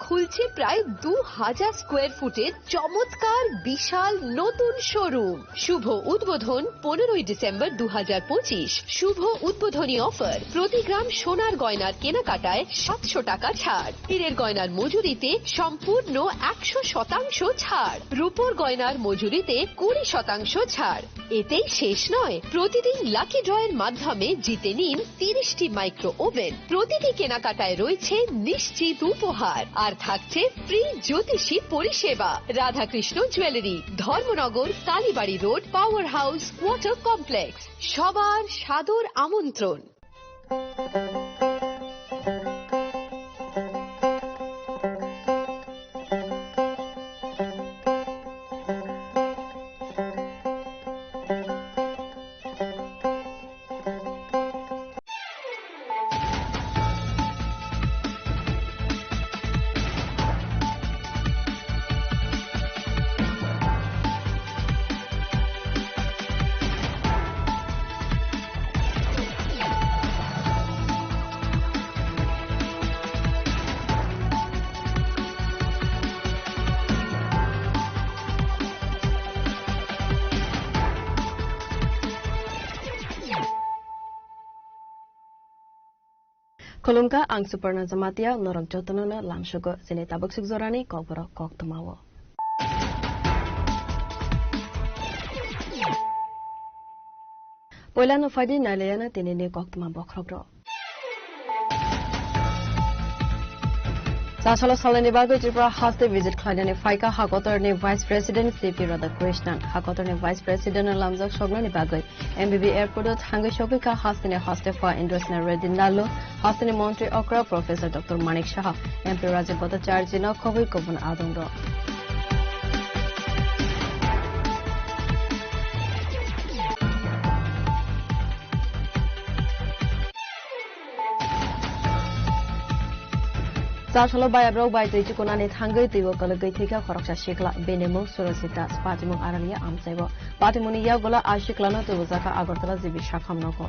খুলছে প্রায় 2000 স্কয়ার ফুটের চমৎকার বিশাল নতুন শোরুম। শুভ উদ্বোধন 15ই ডিসেম্বর 2025। শুভ উদ্বোধনী অফার, প্রতি গ্রাম সোনার গয়নার কেনাকাটায় 700 টাকা ছাড়, হীরের গয়নার মজুরিতে সম্পূর্ণ 100% ছাড়, রূপোর গয়নার মজুরিতে 20% ছাড়। এতেই শেষ নয়, প্রতিদিন লাকি ড্রয়ের মাধ্যমে জিতে নিন 30টি মাইক্রো ওভেন। প্রতিটি কেনাকাটায় রয়েছে নিশ্চিত উপহার, আর থাকছে ফ্রি জ্যোতিষী পরিষেবা। Radhakrishna jewellery, Dharmanagar, Kalibari road, power house, water complex. সবার সাদর আমন্ত্রণ। Kolumka ang Superna Zamatia Norok Jotonona Lamshugo Sine Tabuk Sugzorani Kokboro Koktumawo. Poilano Fadi Naliana Tinini Koktuma Bokrogro. Sashala Salani Bago Tripura House visit Kladani Faika Hakotorni Vice President CP Radhakrishnan Hakotorni Vice President Lamzak Shoglani Bago MBB Airport Hangu Shopika Hastine Hostefa Indusna Redinalo Hastine Montri Okra Professor Dr. Manik Shah MP Rajat Bhattacharya Kovi Kovan Adongro. Sashala Bayabro by the Chikonani Tango, the Okalagitika, Horaka Shikla, Benemo, Surasita, Spatimu Aralia, Amsebo, Batimuni Yagola, Ashiklano, the Uzaka Agotala Zibishakam Noko.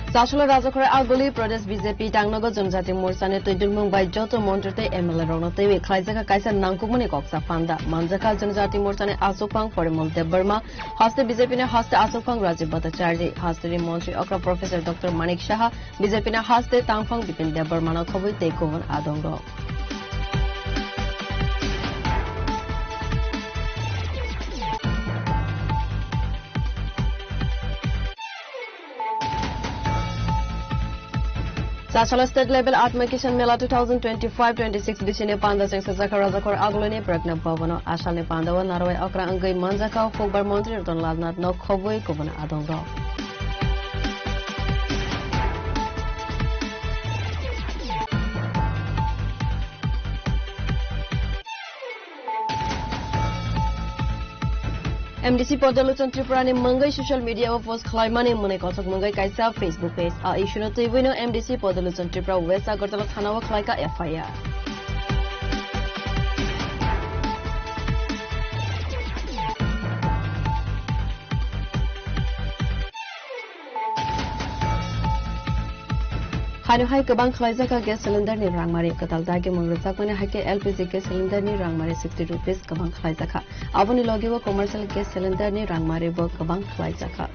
Sashala Razakore Agoli, Pradesh BJP, Tangnago Junjati Morsane, Tudul Mumbai, Joto Monte, Emile Ronote, Kaisaka Kaisa Nankumuni Koksa Panda, Manjaka Junjati Morsane, Asopang, Porimol de Burma, Hoste BJP, Hoste Asopang, Rajat Bhattacharya, Hoste Montri Okra Professor Dr. Manik Shah, BJP, Hoste Tangfang, Dipin de Burma, Kovi, Tekovan Adongo. Sashala State Level Art Makishan Mela 2025-26 Bishine Panda Singh Sazaka Razakor Agloni Pragna Bhavano Ashani Pandawa Narway Okra Angai Manjaka Fogbar Montri Don Ladnat No Koboi Kovana Adongo. MDC Podaluchan Tripurani Mangai social media of was Klaimani Munekotok Mangai Kaisa Facebook page. Issue no Tivino MDC Podaluchan Tripura West Agotala Thanawa Klaika FIR. Hanu hai kabang khlaizaka gas cylinder ni rangmari katal dage mungrusak mane hake LPG gas cylinder ni rangmari 60 rupees kabang khlaizaka aboni logiwa commercial gas cylinder ni rangmari bo kabang khlaizaka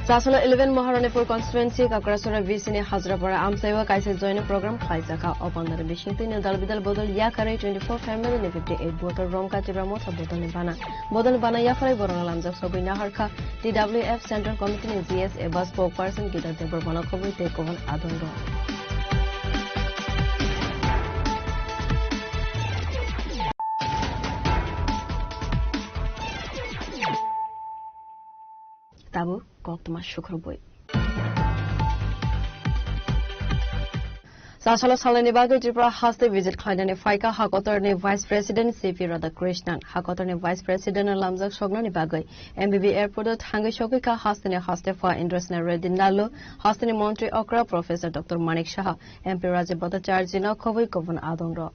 Sashala 11 Maharanipur constituency Kakrasura Visine Hazrapura Amsaiwa Kaisa join a program Khaizaka upon the Bishopin Dalbidal Bodol Yakare 24 family and 58 voter Romka Tiramota Bodolibana Bodolibana Yafare Boralamza Sobina Harka TWF Central Committee in GS Eva spokesperson Gita Deborah Kovi take over Adongo. Tabu Koktuma Shukrubui. Sashala Salani Bago Tripura has the visit Kladani Faika Hakotorni Vice President CP Radhakrishnan, Hakotorni Vice President Lamzak Shognani Bagoi, MBB Airport Hangashokika Hastani Hastefa Indresna Redinalo, Hastani Montri Okra Professor Dr. Manik Shah, MP Raja Bhattacharjina Kovai Kovan Adongro.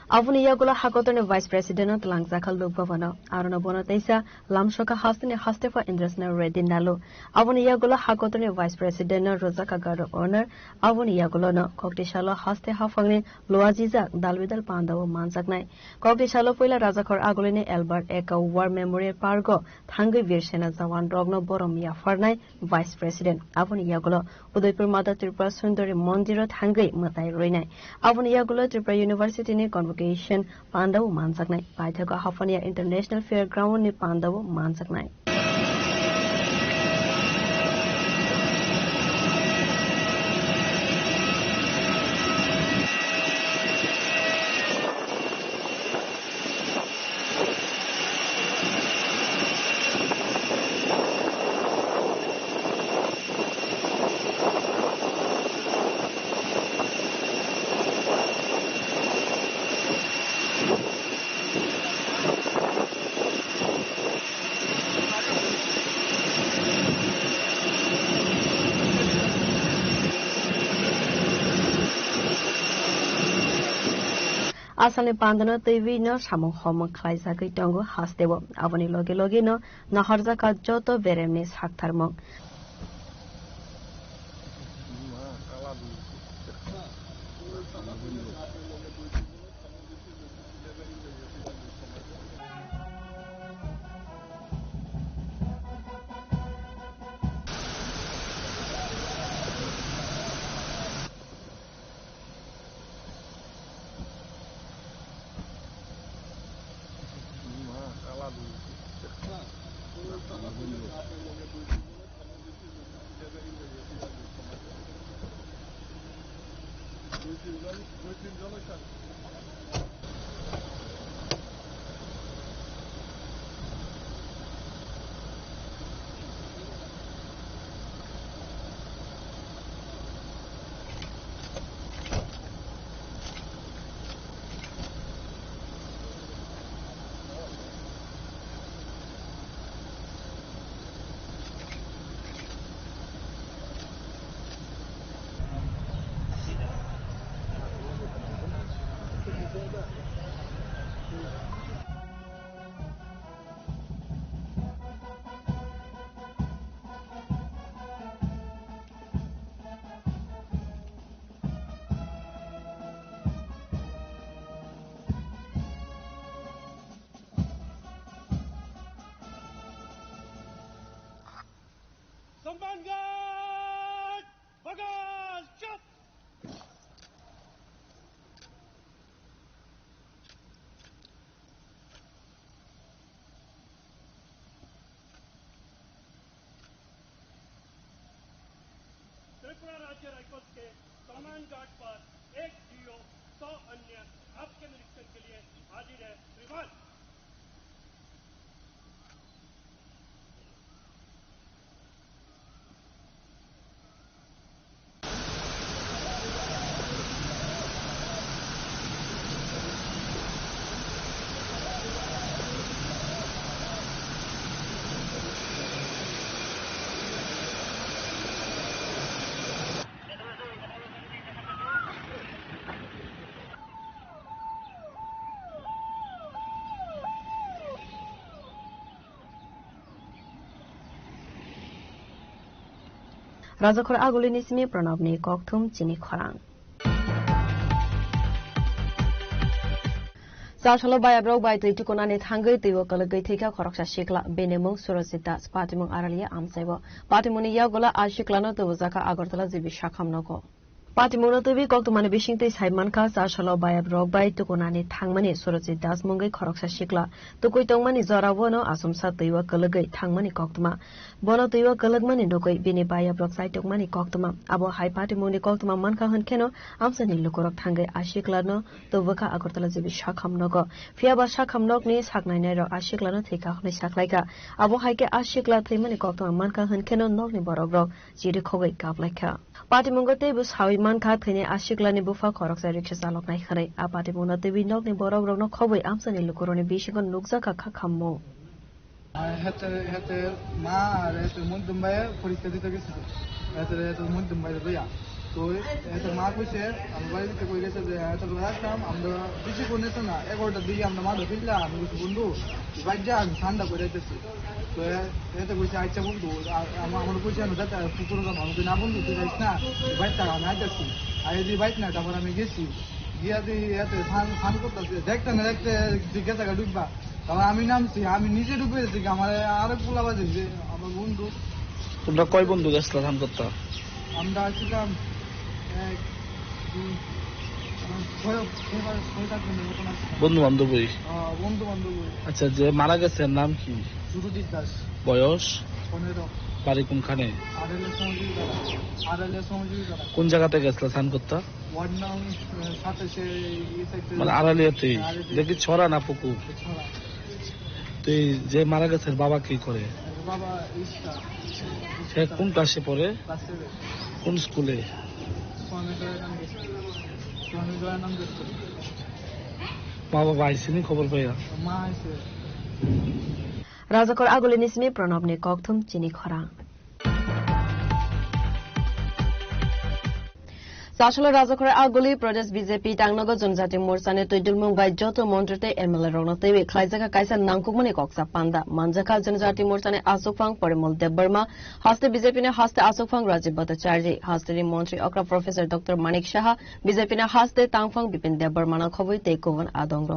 Avuni Yagula Hakotorni Vice President Langzakal Lubavana, Aruna Bonatesa, Lamshoka Hastani Hastefa Indresna Redinalo, Avuni Yagula Hakotorni Vice President Rosaka Gado Owner, Avuni Yagulona, Koktishalo Haste Hafangni, Luaziza, Dalvidal Pandawo Manzaknai, Koktishalo Puila Razakor Agulini Albert Eka War Memorial Pargo, Tangi Virshena Zawan Rogno Boromia Farnai, Vice President, Avuni Yagulo, Udaipur Mata Tripura Sundari Mondiro Tangi Matai Rene, Avuni Yagulo Tripura University ni Convocation Pandawo Manzaknai, Paithago Hafania International Fairground ni Pandawo Manzaknai. Asali Pandana TV no Samo Homo Klaisaki Tongo Hastevo, Avani Logi Logino, Naharzaka Joto Veremnis Haktarmong. Sambangat! Bagal! Chop! Tripura राज्य rifles के कमान guard पर एक जीओ 100 अन्य आपके निरीक्षण के लिए हाजिर है श्रीमान। Razakor Agulinismi Pranabni Koktum Chini Khorang. Sashalo by a broke by the Tukonani Tango, the Vokalagatika Koroksha Shikla, Benemo, Surositas, Patimon Aralia, Amsevo, Patimoni Yagola, Ashiklano, the Wazaka Agortala Zibishakam Noko. Patimuno TV Koktumani Bishinte Saimanka, Sashalo by a broke by Tukonani Tangmani, Surositas Mungai Koroksha Shikla, Tukuitongmani Zoravono, Asumsa, the Vokalagay, Tangmani Koktuma, Bono to your Kalagmani Nokoi, Bini by a broke side Tokmani Koktuma, Abo High Patimoni Koktuma Manka Hankeno, Amsani Lukorok Tangai Ashiklano, the Voka Agortala Zibishakam Noko, Fiaba Shakam Nokni, Saknainero, Ashiklano, take out Nisaklaika, Abo Hike Ashikla, Timani Koktuma Manka Hankeno, Nogni Borogro, Jiri Kowe Gableka. Patimungo Tebus, how मानखा थैने आशिकलानि बुफा खरकसा rickshaw चालक नायखारै आपाति बुना देबि नगनि बरक रगनो खबै आमसानि लुकुरनि बिसिगन नुकजाका खाखाममो हेते मा आरो हेते मुन्दुमबाय परिस्थिति তো গেছে हेते मुन्दुमबाय লইয়া তো হেতে মা কইছে আমি বাড়িতে কই গেছে যে হেতে রাখতাম আমরা বেশি কোনে তো না 11টা দিকে আমরা মা ঢুকিলা আমি কিছু বন্ধু বাইজা আমি ঠান্ডা করে দিতেছি তো হেতে কইছে আচ্ছা বন্ধু আমার কইছে আমি দাদা পুকুর না আমি না বন্ধু তুই যাইস না বাইটা আমি আইতাছি আইদি বাইট না তারপর আমি গেছি গিয়া দি হেতে ফান করতেছে দেখতে না দেখতে জিজ্ঞাসা করে ডুববা তখন আমি নামছি আমি নিজে ডুবে গেছি আমার আরো পোলা বাজে আমার বন্ধু তোমরা কয় বন্ধু গেছিলা ধান করতে আমরা ছিলাম বন্ধু বান্ধবী বন্ধু বান্ধব আচ্ছা যে মারা গেছে নাম কি সুরজিৎ দাস বয়স 15 বাড়ি কোনখানে আড়ালে সমজি কোন জায়গাতে গেছিলা ধান করতে ওয়ার্ড নাম সাথে সে মানে আড়ালিয়াতে দেখি ছড়া না পুকুর তো যে মারা গেছে বাবা কি করে বাবা ইস্তা সে কোন ক্লাসে পড়ে কোন স্কুলে মা বাবা আইসিনি খবর পাইয়া মা আইছে राजाकर आगोले निस्मे प्रणवने कक्थुम चिनी खरा सासुला राजाकर आगोली प्रदेश बीजेपी टांगनगर जनजाति मोर्चाने तैदुलमुं बाय जतो मन्त्रीते एमएलए रौनतेबे खाइजाका काइसा नांकुमने कक्सा पान्दा मानजाका जनजाति मोर्चाने आसोकफाङ परिमल देबबर्मा हस्ते बीजेपी ने हस्ते आसोकफाङ राजीव भट्टाचार्य हस्ते मन्त्री अक्रा professor doctor Manik Shah BJP ने हस्ते ताङफाङ विपिन देबबर्मा खबै तेकोवन आदंग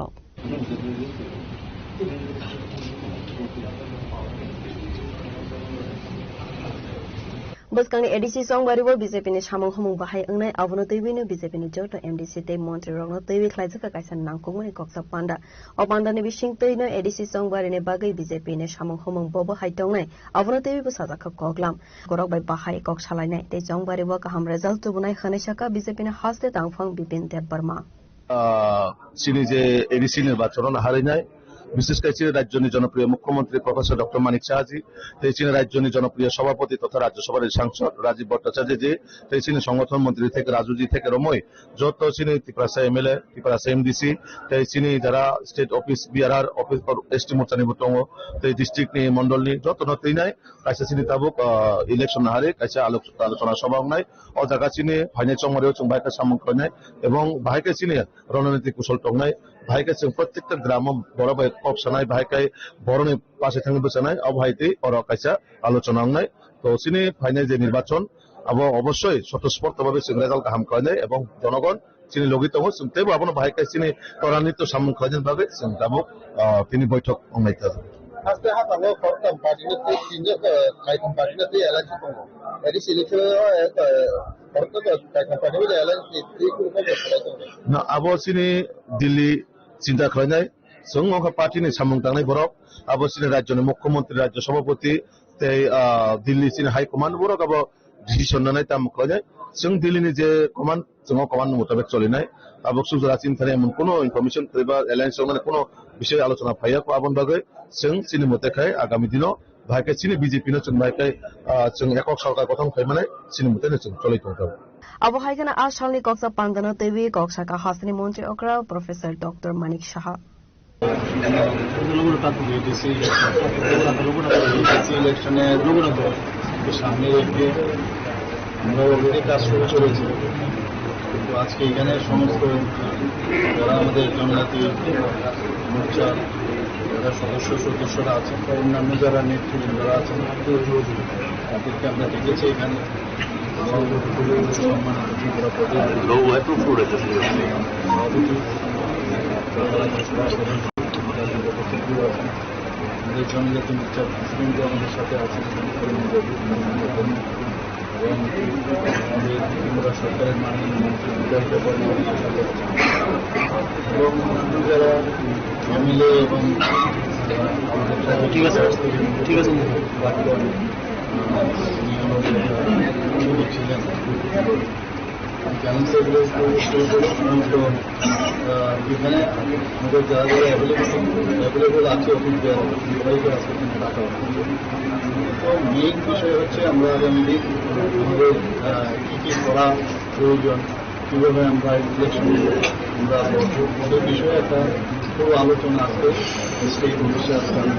बसकांनि एडीसी संगबारिबो बीजेपी नि सामं हमं बाहाय अंगनाय आबनो तैबिनो बीजेपी नि जतो एमडीसी ते मन्त्री रंगनो तैबि खलाइजका काइसा नांकुमनि कक्सा पान्दा अपान्दानि बिसिं तैनो एडीसी संगबारिनि बागै बीजेपी नि सामं हमं बबो हाइतंनाय आबनो तैबिबो साजाखा कगलाम गरक बाय बाहाय कक सालायनाय ते संगबारिबो गाहाम रिजाल्ट बुनाय खनेसाका बीजेपी नि हास्ते तांफां बिपिन देबबर्मा চিনি যে এডিসি নির্বাচন হারিনায় বিশেষ করে চীনের রাজ্যের জনপ্রিয় মুখ্যমন্ত্রী প্রফেসর ডক্টর মানিক শাহজি চীনের রাজ্যের জনপ্রিয় সভাপতি তথা রাজ্যসভার সাংসদ রাজীব ভট্টাচার্য জি চীনের সংগঠন মন্ত্রী থেকে রাজুজি থেকে রমই যত চীনের ত্রিপুরা এমএলএ ত্রিপুরা এমডিসি চীনি যারা স্টেট অফিস বিআরআর অফিস এসটি মোর্চা নিবটং ডিস্ট্রিক্ট নি মন্ডল নি যত নতই নাই কাইসা চিনি তাবুক ইলেকশন হারে কাইসা আলোচনা সভা নাই ও জায়গা চিনি ফাইনাল চমরেও চং ভাইকে সামঙ্কনাই এবং ভাইকে চিনি রণনীতি কুশল টংনাই ভাইকে जों প্রত্যেকটা গ্রাম বড় ভাই কপসানাই ভাইকে বড়নি পাশে থাকি বসানাই অভাইতে ওর কাইসা আলোচনা নাই তো চিনি ফাইনাল যে নির্বাচন অবশ্যই স্বতঃস্ফূর্তভাবে जों রেজাল্ট কাম করাই এবং জনগণ চিনি লগিত হো जों তেবো আপন ভাইকে চিনি ত্বরান্বিত সামঙ্কনাই ভাবে जों দাবো তিনি বৈঠক অংনাইতে Hasta hatango kortam partinati tinja kaitam partinati election kongo. Eri silikho korto kaitam partinati election triku ko besaito. Na abo sini Delhi চিন্তা খাইনাই जों ओखा पार्टीनि सामं थांनाय बरक abo sini राज्यनि मुख्यमंत्री राज्य सभापति ते दिल्ली sini हाई कमांड बरक abo डिसिजन नाय ताम खाइनाय जों दिल्लीनि जे कमांड जों कमांड मुताबिक चलिनाय abo सुजरा चिन थानाय एमन कोनो इनफरमेशन एबा एलायन्स माने कोनो বিষয় আলোচনা ফাইয়া को आबन बागै जों চিনি মতেखाय आगामी दिनाव भाइके चिनि बीजेपी जों भाइके जों एকক सरकार गठन खाइमाने चिनि मतेनो जों चलितो थाब अब हाइजना आसालनि कक्सा पान्दना तेबि कक्साका हासनि मन्त्री अक्रा प्रोफेसर डाक्टर मानिक शाह ইলেকশনে যোগদান সামনে রেখে আমরা অলরেডি কাজ শুরু করেছি কিন্তু আজকে এখানে সমস্ত যারা আমাদের জনজাতি মোর্চা যারা সদস্যরা আছেন বা অন্যান্য যারা নেতৃবৃন্দরা আছেন তাদেরকে আমরা দেখেছি এখানে আমাদের জনজাতি মোর্চার প্রেসিডেন্ট আমাদের সাথে আছেন এবং আমাদের ত্রিপুরা সরকারের মাননীয় মন্ত্রী বিকাশ ব্যাপার আমাদের সাথে আছেন এবং অন্যান্য যারা এমএলএ এবং ঠিক আছে ছিলেন এখানে আমাদের যারা যারা অ্যাভেলেবল আছে অফিস সবাইকে আজকে রাখা হচ্ছে তো মেইন বিষয় হচ্ছে আমরা আগামী দিন আমাদের কী কী করা প্রয়োজন, কিভাবে আমরা ইলেকশন আমরা ভোটের বিষয়ে একটা পুরো আলোচনা আসবে। স্টেট অফিসে আজকে আমি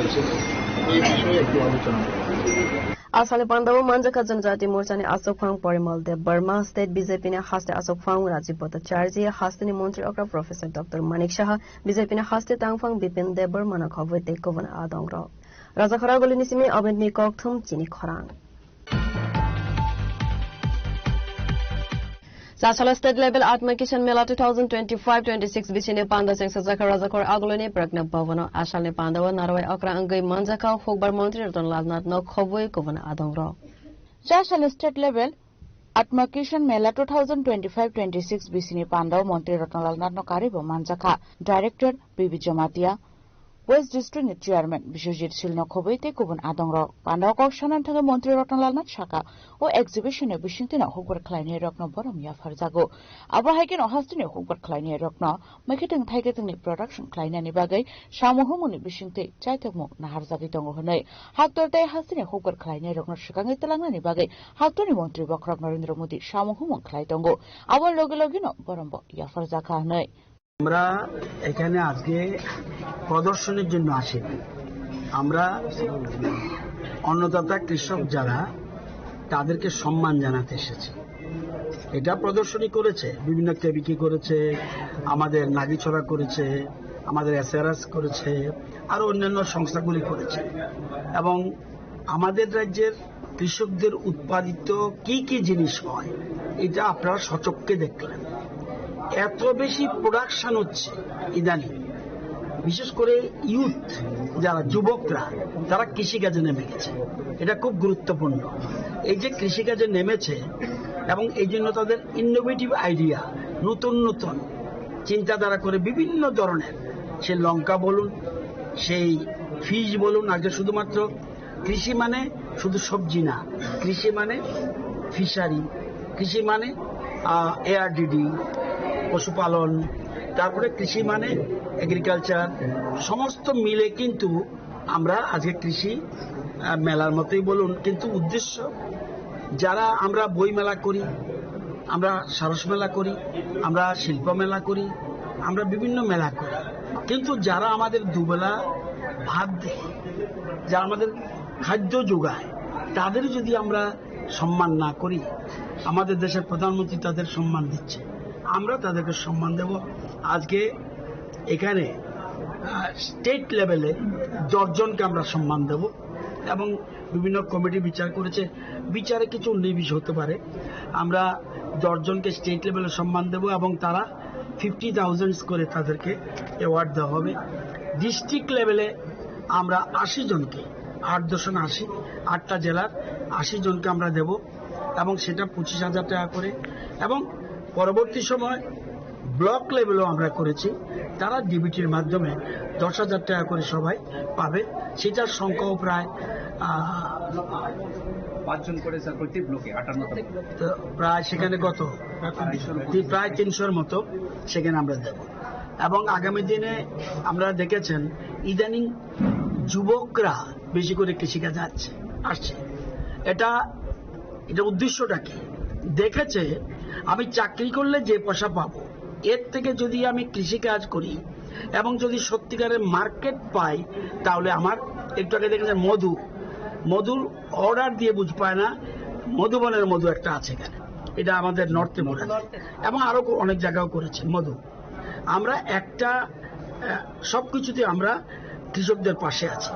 এসেছি, এই বিষয়ে একটু আলোচনা করব। Asale Pandawa Manjaka Janjati Morsani Asokfang Porimal de Burma State BJP ne haste Asokfang Rajiv Bhattacharya haste ni Mantri Okra Professor Dr. Manik Shah BJP ne haste Tangfang Bipin de Burma na Khawai te Kovan Adongro Raja Khara Goli Nisimi Abed ni Kokthum Chini Khorang Sasala State Level Atma Kishan Mela 2025-26 Bichine Panda Singh Sajaka Rajakor Agolone Pragna Bhavana Ashalne Pandawa Narwai Okra Angai Manjaka Hogbar Mantri Ratan Lalnat no Khawai Kovana Adongro Sasala State Level Atma Kishan Mela 2025-26 Bichine Pandawa Mantri Ratan Lalnat no Karibo Manjaka Director BB Jamatia West District Chairman Bishojit Silno Khawai Kovan Adongro Pandawa Kokshanan Thanga Mantri Ratan Lalnat Shaka o exhibition e Bishington Hogbar Kleine Rokno Borom Ya Farzago Abrahaken Ohastine Hogbar Kleine Rokno Maketing Taigeting Production Kleine ni Bagai Shamuhumuni Bishinte Chaitamo Naharzagi Tongo Honai Haktorte Hastine Hogbar Kleine Rokno Shikang Telangani Bagai Haktoni Montri Bokrok Narendra Modi Shamuhumon Klaitongo Our Logologino Borombo Ya Farzaka Honai আমরা এখানে আজকে প্রদর্শনীর জন্য আসি। আমরা অন্নদাতা কৃষক যারা তাদেরকে সম্মান জানাতে এসেছি। এটা প্রদর্শনী করেছে বিভিন্ন কেবিকি করেছে, আমাদের নাগিছড়া করেছে, আমাদের এসআরএস করেছে, আরো অন্যান্য সংস্থাগুলি করেছে এবং আমাদের রাজ্যের কৃষকদের উৎপাদিত কি কি জিনিস হয় এটা আপনারা সচক্ষে দেখলেন। এত বেশি প্রোডাকশন হচ্ছে ইদানিং, বিশেষ করে ইউথ যারা যুবকরা তারা কৃষিকাজে নেমে গেছে। এটা খুব গুরুত্বপূর্ণ। এই যে কৃষিকাজে নেমেছে এবং এই জন্য তাদের ইনোভেটিভ আইডিয়া, নতুন নতুন চিন্তাধারা করে বিভিন্ন ধরনের, সে লঙ্কা বলুন, সেই ফিশ বলুন, আগে শুধুমাত্র কৃষি মানে শুধু সবজি না, কৃষি মানে ফিশারি, কৃষি মানে এআরডিডি পশুপালন, তারপরে কৃষি মানে এগ্রিকালচার, সমস্ত মিলে কিন্তু আমরা আজকে কৃষি মেলার মতোই বলুন, কিন্তু উদ্দেশ্য যারা আমরা বই মেলা করি, আমরা সারস মেলা করি, আমরা শিল্প মেলা করি, আমরা বিভিন্ন মেলা করি, কিন্তু যারা আমাদের দুবেলা ভাত দেয়, যারা আমাদের খাদ্য যোগায়, তাদের যদি আমরা সম্মান না করি, আমাদের দেশের প্রধানমন্ত্রী তাদের সম্মান দিচ্ছে, আমরা তাদেরকে সম্মান দেব। আজকে এখানে স্টেট লেভেলে 10 জনকে আমরা সম্মান দেব এবং বিভিন্ন কমিটি বিচার করেছে, বিচারে কিছু নিবিশ হতে পারে, আমরা 10 জনকে স্টেট লেভেলে সম্মান দেব এবং তারা 50,000 করে তাদেরকে অ্যাওয়ার্ড দেওয়া হবে। ডিস্ট্রিক্ট লেভেলে আমরা 80 জনকে, 8 8টা জেলার 80 জনকে আমরা দেব এবং সেটা 25,000 টাকা করে, এবং পরবর্তী সময় ব্লক লেভেলও আমরা করেছি, তারা ডিবিটির মাধ্যমে 10,000 টাকা করে সবাই পাবে। সেটার সংখ্যাও প্রায় 5 জন করে প্রতি ব্লকে 58 প্রায়, সেখানে কত প্রায় 300-র মতো সেখানে আমরা দেব। এবং আগামী দিনে আমরা দেখেছেন ইদানিং যুবকরা বেশি করে কৃষিকাজে আসছে। এটা উদ্দেশ্যটা কি? দেখেছে আমি চাকরি করলে যে পয়সা পাবো, এর থেকে যদি আমি কৃষিকাজ করি এবং যদি সত্যিকারের মার্কেট পাই, তাহলে আমার একটু আগে দেখেছেন মধুর অর্ডার দিয়ে বুঝ পায় না, মধুবনের মধু একটা আছে এখানে, এটা আমাদের নর্থে মনে এবং আরো অনেক জায়গাও করেছে মধু। আমরা একটা সবকিছুতে আমরা কৃষকদের পাশে আছি।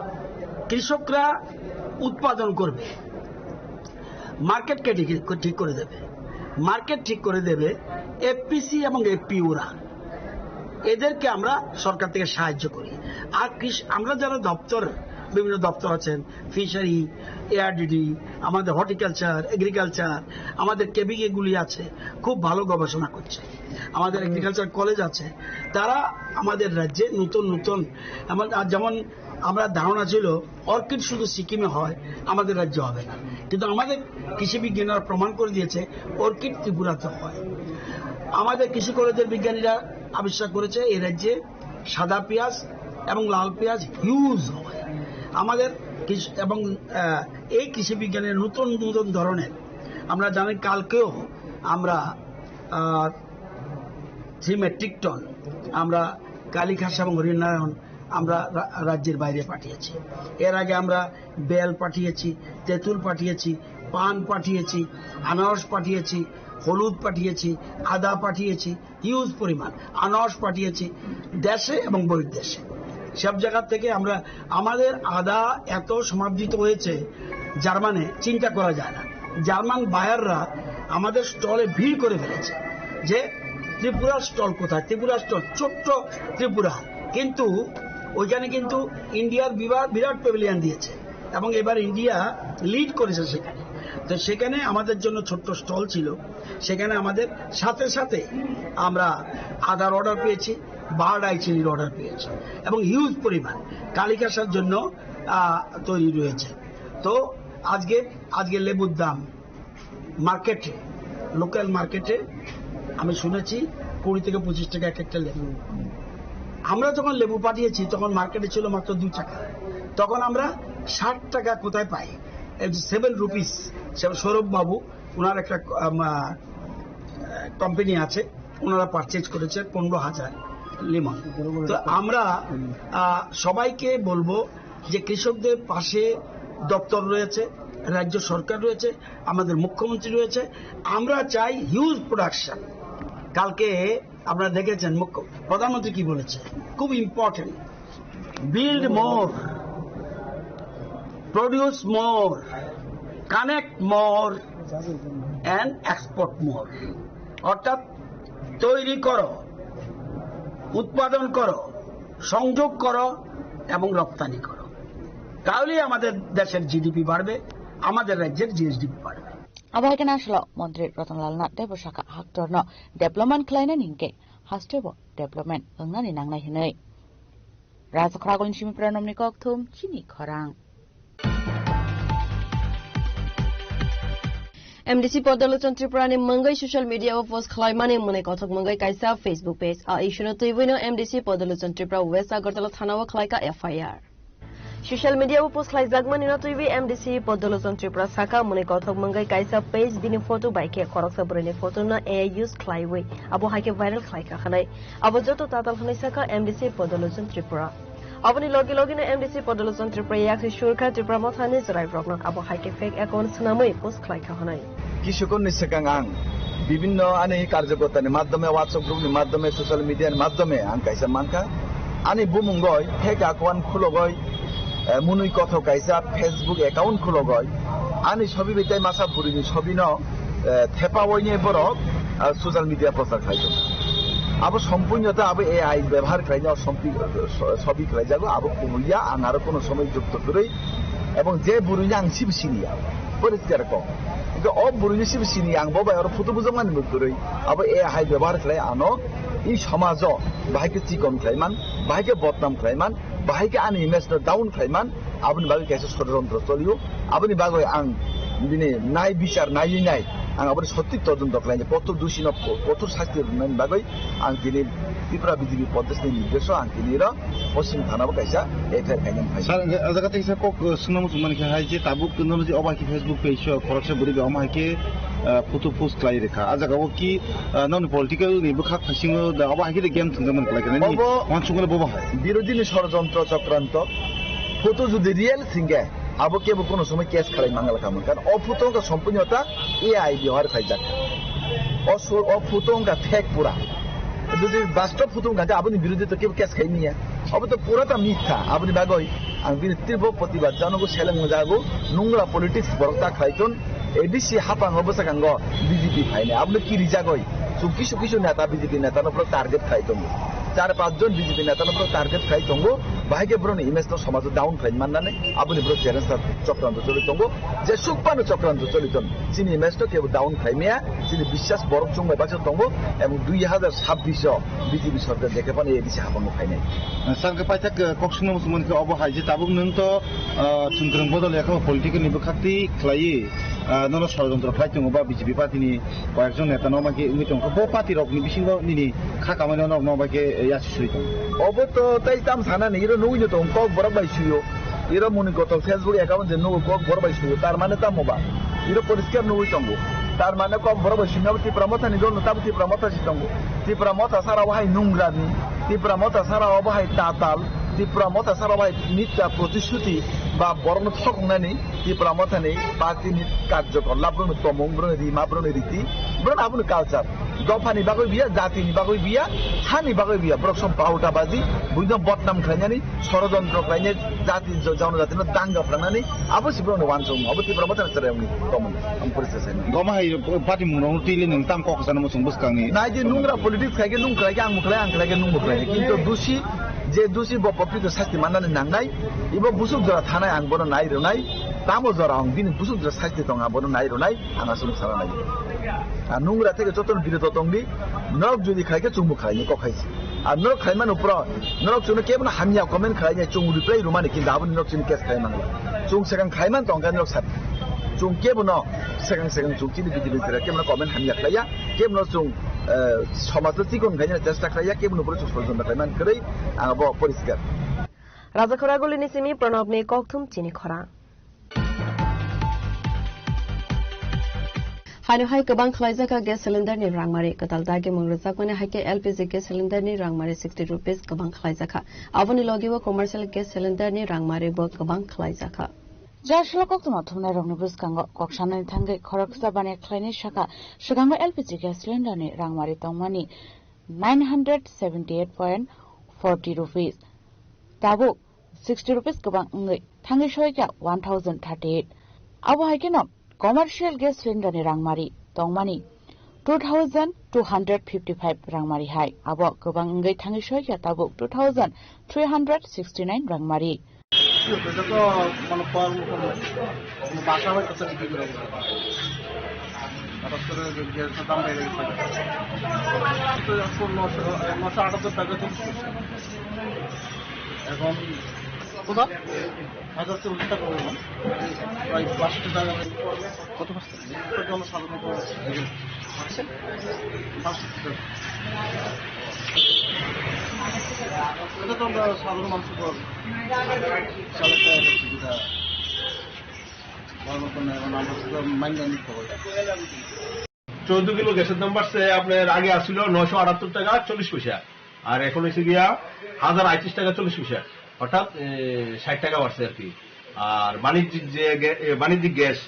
কৃষকরা উৎপাদন করবে, মার্কেটকে ঠিক করে দেবে, মার্কেট ঠিক করে দেবে এফপিসি এবং এফপিওরা, এদেরকে আমরা সরকার থেকে সাহায্য করি। আর আমরা যারা বিভিন্ন দপ্তর আছেন, ফিশারি, এআরডিডি, আমাদের হর্টিকালচার, এগ্রিকালচার, আমাদের কেবিকেগুলি আছে, খুব ভালো গবেষণা করছে, আমাদের এগ্রিকালচার কলেজ আছে, তারা আমাদের রাজ্যে নতুন যেমন আমরা ধারণা ছিল অর্কিড শুধু সিকিমে হয়, আমাদের রাজ্যে হবে না, কিন্তু আমাদের কৃষি বিজ্ঞানীরা প্রমাণ করে দিয়েছে অর্কিড ত্রিপুরাতে হয়। আমাদের কৃষি কলেজের বিজ্ঞানীরা আবিষ্কার করেছে এই রাজ্যে সাদা পেঁয়াজ এবং লাল পেঁয়াজ হিউজ হয় আমাদের, এবং এই কৃষি বিজ্ঞানের নতুন ধরনের আমরা জানি কালকেও আমরা 3 মেট্রিক টন আমরা কালীঘাট এবং হরিনারায়ণ আমরা রাজ্যের বাইরে পাঠিয়েছি। এর আগে আমরা বেল পাঠিয়েছি, তেঁতুল পাঠিয়েছি, পান পাঠিয়েছি, আনারস পাঠিয়েছি, হলুদ পাঠিয়েছি, আদা পাঠিয়েছি, হিউজ পরিমাণ আনারস পাঠিয়েছি দেশে এবং বহির্দেশে। সব জায়গা থেকে আমরা আমাদের আদা এত সমাদৃত হয়েছে জার্মানে, চিন্তা করা যায় না। জার্মান বায়াররা আমাদের স্টলে ভিড় করে ফেলেছে যে ত্রিপুরার স্টল কোথায়, ত্রিপুরার স্টল ছোট্ট ত্রিপুরা, কিন্তু ওইখানে কিন্তু ইন্ডিয়ার বিরাট প্যাভিলিয়ন দিয়েছে এবং এবার ইন্ডিয়া লিড করেছে সেখানে। তো সেখানে আমাদের জন্য ছোট্ট স্টল ছিল, সেখানে আমাদের সাথে সাথে আমরা আদার অর্ডার পেয়েছি, বার্ড আই চিলির অর্ডার পেয়েছি এবং হিউজ পরিমাণ কালীঘাটের জন্য তৈরি রয়েছে। তো আজকে লেবুর দাম মার্কেটে, লোকাল মার্কেটে আমি শুনেছি 20 থেকে 25 টাকা এক একটা লেবু। আমরা যখন লেবু পাঠিয়েছি তখন মার্কেটে ছিল মাত্র 2 টাকা, তখন আমরা 60 টাকা কোথায় পাই, 7 রুপিস। সৌরভ বাবু ওনার একটা কোম্পানি আছে, ওনারা পারচেজ করেছে 15,000 লিমন। তো আমরা সবাইকে বলবো যে কৃষকদের পাশে দপ্তর রয়েছে, রাজ্য সরকার রয়েছে, আমাদের মুখ্যমন্ত্রী রয়েছে। আমরা চাই হিউজ প্রোডাকশন। কালকে আপনারা দেখেছেন প্রধানমন্ত্রী কি বলেছে, খুব important, build more, produce more, connect more and export more. অর্থাৎ তৈরি করো, উৎপাদন করো, সংযোগ করো এবং রপ্তানি করো, তাহলেই আমাদের দেশের জিডিপি বাড়বে, আমাদের রাজ্যের জিএসডিপি বাড়বে। আবহাওয়া নাশল মন্ত্রী রতনলাল নাথ দেবশাখা হাক্টরন ডেভেলপমেন্ট খালাयना নিंके हास्टेब डेभलपमेंट ओंनानि नांनाय हिनै राजखरागलनि सिमिफ्रा नमनि कक्थुम चिनि खरां एमडीसी पदलोचन त्रिपुरानि मंगै सोशल मीडिया पोस्ट खालायमानि मने कथक मंगै कायसा फेसबुक पेज आ इशुनो तैबैनो एमडीसी पदलोचन त्रिपुरा वेस्ट आगरतला थानाव खालायका एफआईआर सोशल मीडिया पोस्ट खालायजागमानि न तैबि एमडीसी पदलोचन त्रिपुरा साका मने कथक मंगै कायसा पेज बिनि फोटो बाइके खरकसा बरैनि फोटो न ए यूज खालायवै आबो हाइके भाइरल खालायका खानाय आबो जतो ताताल खानाय साका एमडीसी पदलोचन त्रिपुरा अपनी लगे लगे एमडीसी पदलोचन त्रिपुरा याक्सि सुरखा त्रिपुरा मथानि जराय ब्रगन आबो हाइके फेक अकाउंट सनामै पोस्ट खालायका खानाय কৃষকর নিশ্চয় আং বিভিন্ন আনি কার্যকর্তার মাধ্যমে হোয়াটসঅ্যাপ গ্রুপের মাধ্যমে সোশ্যাল মিডিয়ার মাধ্যমে আং কাইসা মানকা আনি বুমুঙ্গয় ফেক অ্যাকাউন্ট খুলগয় মুনুই কথ কাইসা ফেসবুক অ্যাকাউন্ট খুলগয় আনি ছবি বেতাই মাসা বুড়িনি ছবি ন থেপা ওইনে বড় সোশ্যাল মিডিয়া প্রচার খাইতো আবো সম্পূর্ণতা আবো এআই ব্যবহার খাইনা ছবি খাই যাবো আবো কুমুলিয়া আং আরো কোনো সময় যুক্ত করে এবং যে বুড়িনি আং সিবসিনিয়া পরিষ্কার কম বুড়ি সিনি আং বাবা আর ফুটো বুঝা মানি করে আবার এ হাই ব্যবহার খাই আনো এই সমাজ বাহাইকে চিকন খাইমান বাহাইকে বদনাম খাইমান বাহাইকে আনি ইমেজ ডাউন খাইমান আপনি বাগে কাছে ষড়যন্ত্র চলিও আপনি বাগে আং দিনে নাই বিচার নাই নাই আং আপনি সত্যি তদন্ত খাইনি কঠোর দোষী কঠোর শাস্তি বাগে আং দিনে ত্রিপুরা বিজেপি পদ্ধতি নির্দেশ আং দিনে পশ্চিম থানাবো কাইসা এফআইআর খাইনাম খাই স্যার জায়গাতে হিসাব কক সুনাম মানে হাই যে তাবুক টেকনোলজি অবাকি ফেসবুক পেজ খরচে বড়ি অমাইকে ফটো পোস্ট লাই রেখা আজাগাও কি নন পলিটিক্যাল নিবো খাক ফাসিং অবাকি গেম থংগমন লাগানি মানসুগুলো ববা হয় বিরোধী ষড়যন্ত্র চক্রান্ত ফটো যদি রিয়েল সিঙ্গে আবো কেবল কোনো সময় কেস খালাই মাঙ্গাল খামন কারণ অফুতঙ্কা সম্পূর্ণতা এআই ব্যবহার খাই যাক অফুতঙ্কা ফেক পুরা যদি বাস্তব ফুতঙ্কা আপনি বিরোধী তো কেউ কেস খাই নিয়ে अब तो पुराता मिथ्या अपनी बागई आं बिनि तीव्र प्रतिबाद जानांगौ सेलें जागौ नंग्रा पलिटिक्स बरकता खायथुन एडिसि हापां बसागांग बीजेपी खायने आपनो कि रिजागई किसु किसु नेता बीजेपी नेतानफ्राव टार्गेट खायथुन 4-5 जन बीजेपी नेतानफ्राव टार्गेट खायथुंगौ बाहायके ब्रनि इमेजनो समाज डाउन खाय माननानै आपनि ब्र চ্যালেঞ্জ चक्रान्त चलिथुंगौ जे सुपानो चक्रान्त चलिथुन चिनि इमेजनो केबो डाउन खायमेया चिनि বিশ্বাস बरक चंबाय बासो दंगौ एबं 2026 बीजेपी सरकार देखे पाने एडिसि हापां खायनाय सरकार पाइथाक कक्सुनो मुसुमनखौ अबहाय जे ताबुक नोंथ चुंग्रं बदल एखौ पलिटिकल निबो खाक्ति खलायै नन षড়যন্ত্র खायथुंगौ बा बीजेपी पार्टीनि कयेकजन नेता नमाके उमितंखौ बो पार्टी रकनि बिसिङाव निनि खाखामानि नमाके यासिसुइ अबो तो तै ताम सानानि इरो नुइनो दं कक बरबाय सुयो इरो मुनि गत फेसबुक एकाउन्ट जे नुगो कक बरबाय सुयो तार माने तामबा itu poriskar nunggu tunggu tar mana kau berapa sini ti pramota ni dulu tapi ti pramota si tunggu ti pramota sarah wahai nungra ni ti pramota sarah wahai tatal ti pramota sarah wahai nita protishuti ba borno thokna ni ti pramota ni parti ni কার্যকর লাভ্রন তমং ব্রন রিমা ব্রন রীতি ব্রন আপন culture দফানি বাগৈ বিয়া জাতিনি বাগৈ বিয়া হানি বাগৈ বিয়া ব্রকসম পাউটা বাজি বুইনো বদনাম খাইনানি ষড়যন্ত্র খাইনে জাতি জনজাতিनो दांगा फ्रांनानै आबो सिब्रनो वानसम आबो ति प्रमोटर चरायनि तमन आम परिसेस गमाहाय पार्टी मुंगराव टिले नों ताम कक जानो मुसुं बुसकांनि नायदि नुंग्रा पलिटिक्स खायगे नुंग्राय आं मुखलाय नुंगुखलाय किन्तु दुसि जे दुसि बपपित सास्ति माननानै नांनाय इबो बुसुक जरा थानाय आं बनो नायरोनाय तामो जरा आं बिनि बुसुक जरा सास्ति दं आं बनो नायरोनाय आंहा सुलुक सारानाय आ नुंग्रा थेगे जतन बिरत दंदि नरक जुदि खायगे चुंबु खायनि कखायसि आ नरक खायमान उप्र नरक चुनो केबन हामिया कमेन्ट खायनि चुंगु रिप्लाई रुमानि कि दाबो नरक चुनि case खायमांला chung sekarang khaiman tong kan sat chung ke bono sekarang chung chini bidi bidi ke bono comment hamya khaya ke bono chung সমাজ চিকন খাইনা চেষ্টা খাইয়া ke bono প্রচুর পর্যন্ত khaiman krai abo poriskar রাজাখরা গলিনি Simi প্রণবনি kokthum chini khora हानो हाय गोबां खलायजागा guess सिलिन्डारनि रांमारि कतालदागे मंग्रजाकने हायके एलपीजी गेस सिलिन्डारनि रांमारि 60 रुपीस गोबां खलायजाखा आवनि लगिबो कमार्शियल गेस सिलिन्डारनि रांमारिबो गोबां खलायजाखा जाशल कक्तमा थुमनाय रंनि बुसकांग कक्सानानि थांगे खरकसा बाने खलायनि शाखा सुगांग एलपीजी गेस सिलिन्डारनि रांमारि तंमानि 978.40 रुपीस ताबो 60 रुपीस गोबां ngै थांगे सयका 1038 आबो हायकेनो commercial gas cylinder ni rangmari tongmani 2255 rangmari hai abo gobang ngai thangi soya tabo 2369 rangmari এটা তো মানে পর বাসা হয় কত বিক্রি করে হঠাৎ করে গ্যাসের দাম বেড়ে গেছে তো এখন 978 টাকা এখন কোথা 1040 টাকা হলো প্রায় 62 টাকা কত পাচ্ছে এটা জন্য সাধারণত আছে 500 টাকা এটা তো আমরা সাধারণ মানুষের পর চালাতে সুবিধা ভালো করে আমরা মাইন্ড নিতে হবে 14 কিলো গ্যাসের দাম বাড়ছে আপনার আগে আসছিল 978 টাকা 40 পয়সা আর এখন এসে গিয়া 1038 টাকা 40 পয়সা অর্থাৎ 60 টাকা বাড়ছে আর কি আর বাণিজ্যিক গ্যাস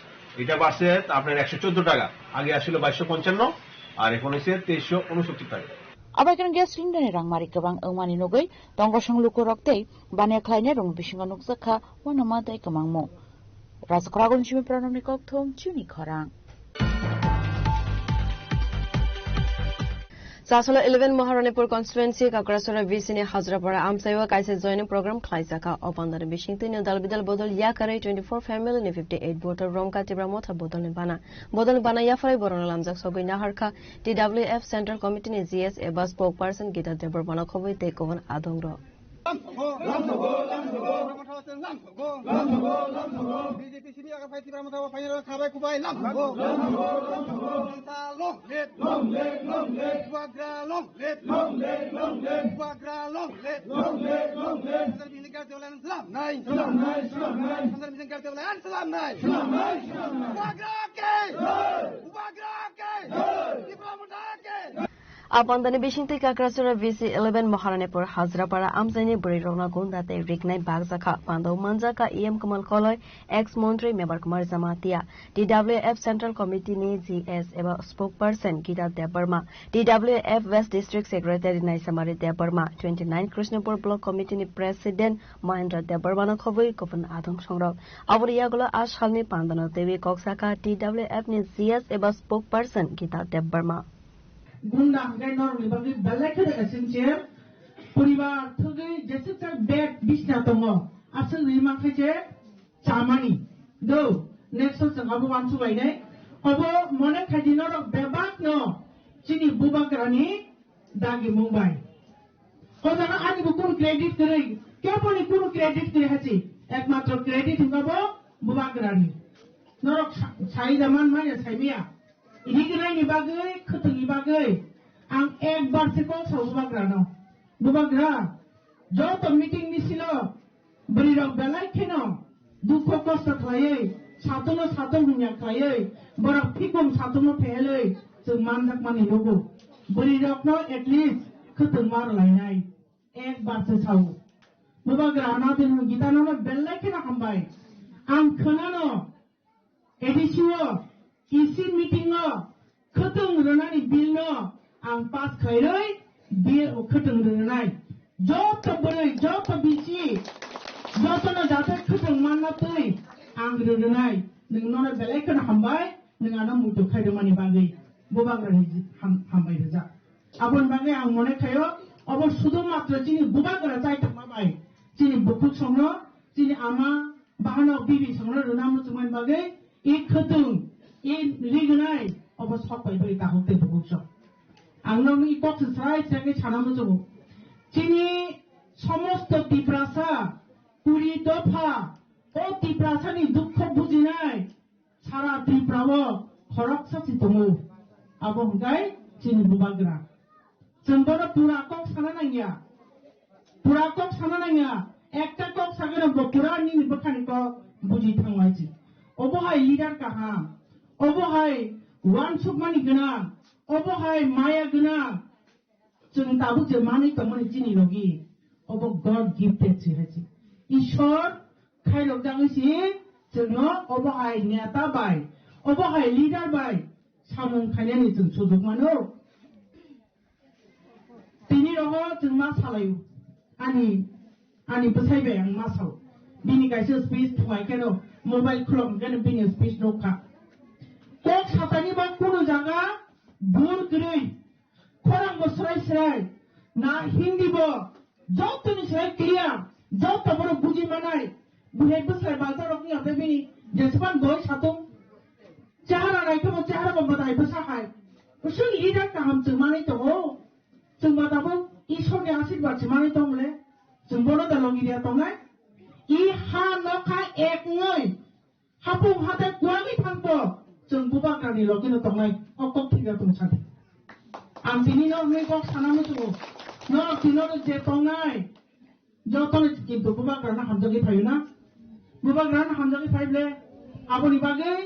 এটা বাড়ছে আপনার 114 টাকা আগে আসছিল 2255 আর এখন এসে 2369 টাকা abakan gas cylinder ni rangmari kabang awmani nogoi tongosang luko roktei bane khlaine rong bisinga nukjakha wanama dai kamangmo rajakragon chimi pranamni kokthom chuni khorang Sasolo 11 Maharanipur constituency Kakrasura Visini Hazrapara Amsaiwa Kaisa joining program Klaisaka Opandar Bishington Dalbidal Bodol Yakare 24 family ni 58 voter Romka Tibramota Bodol Bana Yafari Boron Lamzak Sobi Naharka TWF Central Committee ni GS Eba spokesperson Gita Debor Banakovi Tekovan Adongro Apandani Bishingti Kakrasura VC 11 Maharanipur Hazrapara Amsani Burirona Gundate Rignai Bagzaka Pando Manjaka EM Kamal Koloy ex-Montri Mebar Kumar Zamatia TWF Central Committee ni GS Eba spokesperson Gita Debarma TWF West District Secretary Naisamari Debarma 29 Krishnapur Block Committee ni President Mahendra Debarma na Khoboi Kopan Adong Songrok Avriyagulo Ashalni Pandano Devi Koksaka TWF ni GS Eba spokesperson Gita Debarma गुंडा गए normally बाकी बल्ले के सिंचे परिवार थोड़े जैसे तक bag बिस्ना तो मो असल रीमा के चे चामानी दो नेक्स्ट संग अब वांचु भाई ने अब मने खजीनो रो बेबाक नो चिनी बुबा करानी दागी मुंबई हो जाना आज बुकुन क्रेडिट करे क्या बोले कुन क्रेडिट करे हची एकमात्र क्रेडिट हुंगा बुबा करानी नरक साई जमान में साइमिया ini kira ni bagai ketengi bagai ang ek bar sekol sa bubagra jauh to meeting ni silo beri rok belai keno dukho kosta thaye सातोंनो सातों हुनिया खायै बरक फिकुम सातोंनो फेलै जों मानजाक मानि लोगो बोरै रखनो एटलिस्ट खोथों मार लायनाय एक बारसो सावो बुबाग्रा ना दिन गितानो बेल्लाय केना हामबाय आं खोनानो एडिसिओ इसी मीटिंगो खोथों रोनानि बिलनो आं पास खायरै बिल खोथों रोनाय जत बोरै जत बिसि जतनो जाते खोथों मानना तै आं रोनाय नोंनो बेल्लाय केना हामबाय नोंआनो मुदु खायदोमानि बागै बुबाग्रानि हामबाय रोजा आबन बागै आं मने खायो अब सुदो मात्र जिनि बुबाग्रा जायता माबाय जिनि बुकु संनो जिनि आमा बाहानो बिबि संनो रोना मुसुमान बागै इ खोथों इ लिगनाय अब सबाय बै दाहोते बुकु आंनो इ कक्स साइ साइ साना मुजु जिनि समस्त तिप्रासा पुरी दफा ओ तिप्रासानि दुख बुजिनाय सारा तिप्रावो खरक साथि दङो अब हगाय जिनि बुबाग्रा जोंबोनो पुरा कक साना नांगिया पुरा कक साना नांगिया एकटा कक सागोन पुरा नि बखानिको बुजि थांवायसि अबहाय लिडार काहा अबहाय वान सुकमानि गोना अबहाय माया गोना जों दाबो जे मानि तमनि जिनि लगी अब गॉड गिफ्टेड से है ईश्वर खायलक जागैसि जोंनो अबहाय नेता बाय अबहाय लिडार बाय सामुं खायनानि जों सुजुग मानो तिनि रहो जों मा सालायो आनि बसायबाय आं मा साल बिनि गायसो स्पेस थुमायखेनो मोबाइल खुलम गन बिनि स्पेस नोखा कक सातानि बा कोनो जागा बुर गरै खरां बसराय सराय ना हिंदी बो जतनि सराय क्लियर जत बरो बुजि मानाय बुहे बसराय बाजार रखनि आबे बिनि जेसबान गय सातों चाहरा रायखो चाहरा बदाय बसाहाय उसुं लिडार काहाम जों माने दङ जों बादाबो ईश्वरनि आशीर्वाद से माने दंले जों बनो दलगिरिया दंनाय इ हा नखा एक ngै हापुं हाते गुवानि थांतो जों बुबाग्रानि लगिनो दंनाय अकक थिगा दं साथि आं दिनि न मैगक सानामो जों न दिनो जे दंनाय जतन किन्तु बुबाग्राना हामजोगि फायोना बुबाग्राना हामजोगि फायब्ले आबनि बागै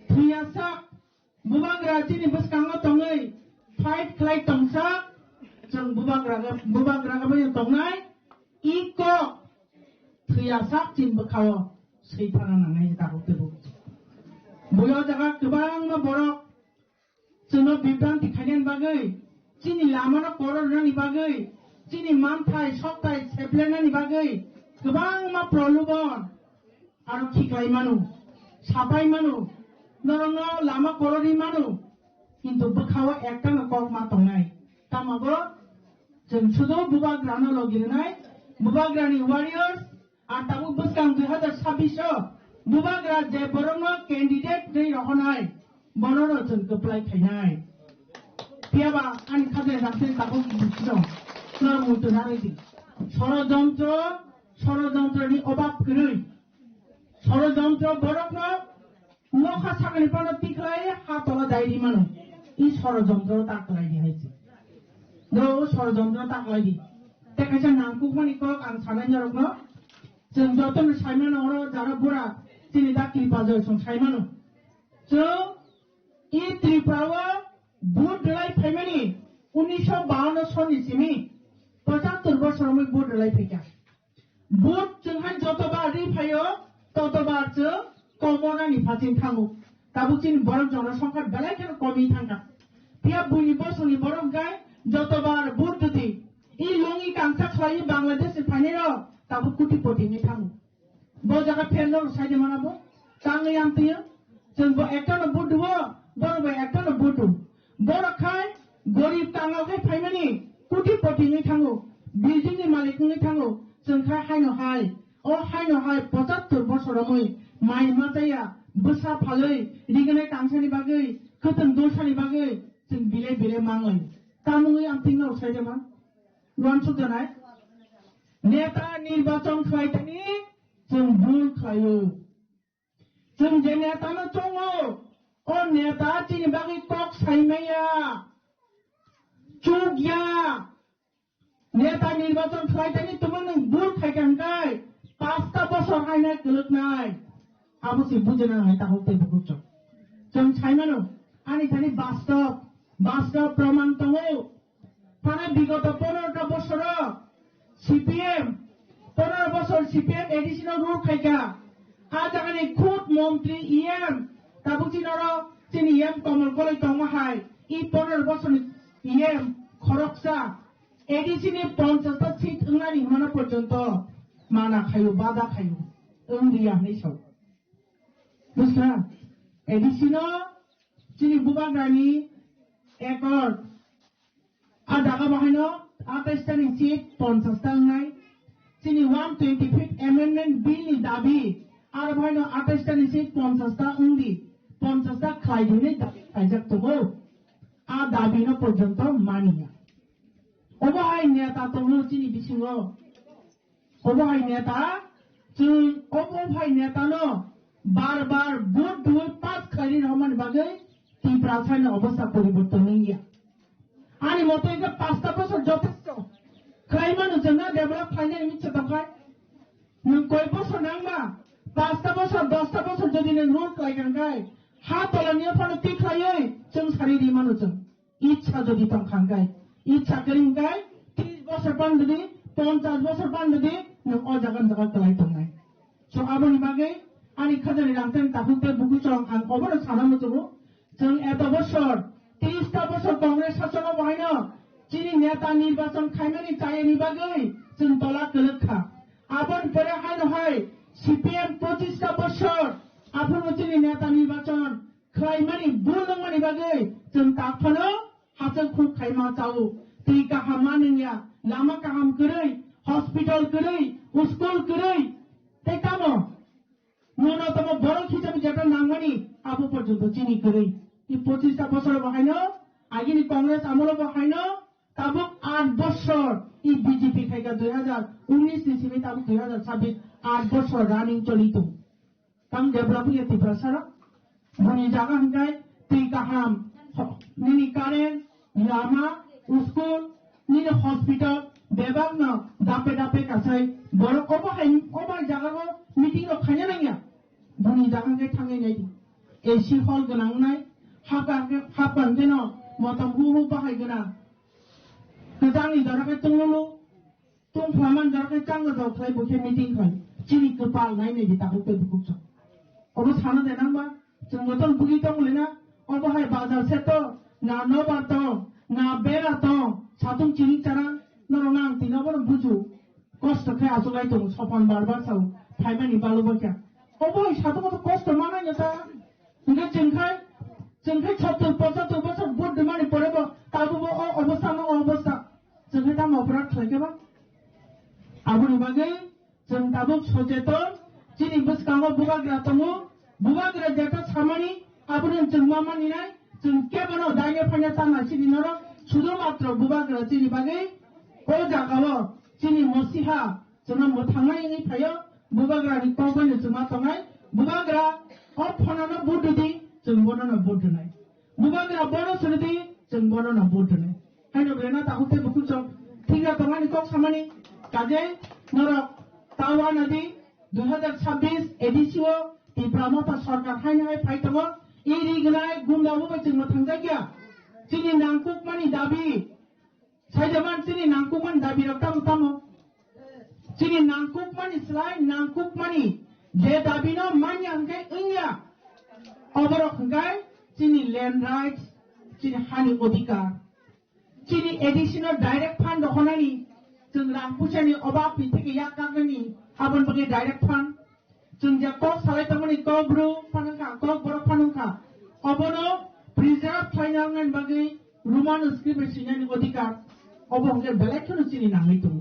थैयासा बुबाग्रा जिनि बसकाङो दङै फाइट क्लाइ तंसा जों बुबाग्रा बै दंनाय इक थैयासा जिन बखाव सैथाना नांनाय दाहोतेबो बयो जागा गोबां बरक जोंनो बिब्रांति खायनायनि बागै जिनि लामानो करनानि बागै जिनि मानथाय सप्ताय सेप्लेनानि बागै गोबां मा प्रलोभन आरो खिख्लाय मानु साफाय मानु नरनो लामा करनि मानु किन्तु बखाव एकटा नकक मा दंनाय तामाबो जों सुदो बुबाग्रानो लगिरनाय बुबाग्रानि वारियर्स आर ताबो बसकां 2026 बुबाग्रा जे बरनो कैंडिडेट नै रहनाय बनरो जों गप्लाय खायनाय पियाबा आनि खाजे जाते ताबो बुझिदों न मुतुना रेदि षড়যন্ত্रनि अभाब गरै षড়যন্ত্র बरकनो नखा सागनि पानो तिखलाय हातला दायरि मानु इ षড়যন্ত্র ताकलाय दिहायसि दो षড়যন্ত্র ताकलाय दि तेकायसा नामकु मानि कक आं सानाय जरकनो जों जतन सायमान अरो जारा बुरा जिनि दा त्रिपाजो सं सायमानो जों इ त्रिपावा बुट दलाय फायमानि 1952 सननि सिमि 75 बोसोराव बुट दलाय फैका बुट जोंहाय जतबार रि फायो ततबार जों कमनानि फाथिं थाङो दाबो जिनि बरक जनसंख्या बेलाय केन कमि थांगा पिया बुनि बोसोरनि बरक गाय जतबार बुट दुति इ लंगि कांसा खालाय बांलादेश फाइनेरो ताबो कुटिपति नि थाङो बो जागा फेरनो साइदे मानाबो ताङै आमतियो जों बो एकटानो बुटबो बरबो एकटानो बुटु बरखाय गरीब ताङावहाय फाइमानि कुटिपति नि थाङो बिल्डिं नि मालिक नि थाङो जोंखा हायनो हाय अ हायनो हाय 75 बोसोरावै माइ माजाया बोसा फालै रिगनाय कांसानि बागै खोथों दसानि बागै जों बिले बिले माङै तामुङै आमतिनो साइदे मा वानसु जानाय नेता निर्वाचन खालायनायनि जों भुल खालायो जों जे नेतानो दङ अ नेता जिनि बागै कक सायमाया चुगिया नेता निर्वाचन खालायनायनि तुम नों भुल खायखांखाय 5टा बोसोर हायनाय गोलकनाय 아버지 부재나 했다고 때 보고죠. 좀 차이만은 아니 다니 바스터 প্রমাণ তঙ্গ তারা বিগত 15টা বছর সিপিএম 15 বছর সিপিএম এডিশনাল রুল খাইকা আজ আগানি খুদ মন্ত্রী ইএম তাবুচিনর চিনি ইএম কমল কলাই তংমাহাই ই 15 বছর ইএম খরকসা এডিশনে 50টা সিট ওনানি মানা পর্যন্ত মানা খাইও বাধা খাইও ওংরিয়া নেছাও বুঝলা এডিশনো চিনি বুবাগ্রানি একর আদাগা বাহাইনো 28টানি সিট 50টা নাই চিনি 125th অ্যামেন্ডমেন্ট বিল নি দাবি আর বাহাইনো 28টানি সিট 50টা উংদি 50টা খাইদিনে দাবি খাইজাক তবো আ দাবিনো পর্যন্ত মানিয়া অবহাই নেতা তমু চিনি বিসিঙ্গ অবহাই নেতা চিনি অবহাই নেতানো বারবার ভোট দুই পাঁচ খাইরি রহমান বাগে তীব্রাছাইন অবস্থা পরিবর্তন হইয়া আনি মতো একে 5টা বছর যথেষ্ট খাই মানুষজন না ডেভেলপ খাইলে মিচ্ছে দরকার নং কয় বছর নাংবা 5টা বছর 10টা বছর যদি নং রুল খাইগান গায় হাত তলানিয়া ফানো তি খাইয়ে जों সারিরি মানুষজন ইচ্ছা যদি তং খাঙ্গায় ইচ্ছা করিম গায় 30 বছর বান্ধদি 50 বছর বান্ধদি নং অজাগান জায়গা তলাই তংনায় সো আবনি বাগে আনি খাজানি রামতেন তাহুতে বুকুচং আং অবর সানামুতবো जों এত বছর 30টা বছর কংগ্রেস শাসন বাহাইনো চিনি নেতা নির্বাচন খাইমানি চাইনি বাগে जों তলা কলখা আপন পরে হাইনো হয় সিপিএম 25টা বছর আপন চিনি নেতা নির্বাচন খাইমানি বুলংমানি বাগে जों তাফানো হাসন খুব খাইমা চাও তি কাহামানিয়া লামা কাহাম করেই হসপিটাল করেই স্কুল করেই তাই কামো ন্যূনতম বড় হিসাবে যেটা নাংমানি আবু পর্যন্ত চিনি করেই এই 25টা বছর বাহাইনো আগিনি কংগ্রেস আমল বাহাইনো তাবুক 8 বছর এই বিজেপি খাইকা 2019 নিসিমি তাবুক 2026 8 বছর রানিং চলিত তাম ডেভেলপিং এ তীব্রসার বনি জায়গা হংকাই তুই কাহাম নিনি কারেন্ট লামা স্কুল নিনি হসপিটাল বেবাং ন দাপে দাপে কাছাই বড় অবাই জায়গা মিটিং ও খাইয়া নাইয়া বনি জায়গাকে থাঙে নাই এসি হল গোনাং নাই হাপান যেন মতম হু বাহাই গোনা গোজাংনি দরকার তুংলু তুং ফ্লামান দরকার চাঙ্গ দরকার বসে মিটিং খাই চিনি কপাল নাই নাই তাকে তে বুকুছ অব সানা দেনাংবা जों গতন বুগি তংলে না অবহাই বাজার সেত না নবার তো না বেরা তো সাতুং চিনি চারা নরনাং তিনবর বুঝু কষ্ট খাই আসলাই তো সপন বারবার সাউ ফাইমানি বালুবাকা অবহাই সাতুং তো কষ্ট মানাই না তা ইগে চিনখাই 70-75 বছর ভোট মানে পড়েব তাবো অবস্থা না অবস্থা जोंहाय दा অপরাধ খাইকেবা আবুনি বাগে जों তাবো সচেতন চিনি বসকাঙ্গ বুগাগ্রা তমু বুগাগ্রা যেটা সামানি আবুনি जों মামানি নাই जों কেবনো দাইয়ে ফাইনা চানা চিনি নর শুধুমাত্র বুগাগ্রা চিনি বাগে ও জাগাও চিনি মসিহা जोंहा মথাঙ্গাইনি ফাইও বুগাগ্রানি কবানি जोंमा তঙ্গাই বুগাগ্রা অ ফনানো বুদুদি जों বননা বুদুনাই বুগাগ্রা বড় সুরদি जों বননা বুদুনাই হাইনো বেনা তাহুতে বুকুচ ঠিকা তঙ্গানি কক সামানি কাজে নর তাওয়া নদী 2026 এডিসিও তীব্রমতা সরকার হাইনাই ফাইতব ই রিগনাই গুন্দাবো जों মথাঙ্গাইয়া চিনি নাংকুকমানি দাবি সাইজামান চিনি নাংকুকমান দাবি রক্তাম তামো চিনি নাংকুকমানি স্লাই নাংকুকমানি যে দাবি ন মানি আংকে ইংয়া অবরক গায় চিনি ল্যান্ড রাইটস চিনি হানি অধিকার চিনি এডিশনাল ডাইরেক্ট ফান্ড দখনানি जों রাং পুছানি অবাবনি থেকে ইয়াকাগনি আবন বগে ডাইরেক্ট ফান্ড जों যে কক সালাই তমনি কব্রু ফানকা কক বড় ফানকা অবনো প্রিজার্ভ ফাইনাংন বগে রোমান স্ক্রিপ্ট সিনানি অধিকার অবঙ্গে বেলেকন চিনি নাঙ্গই তো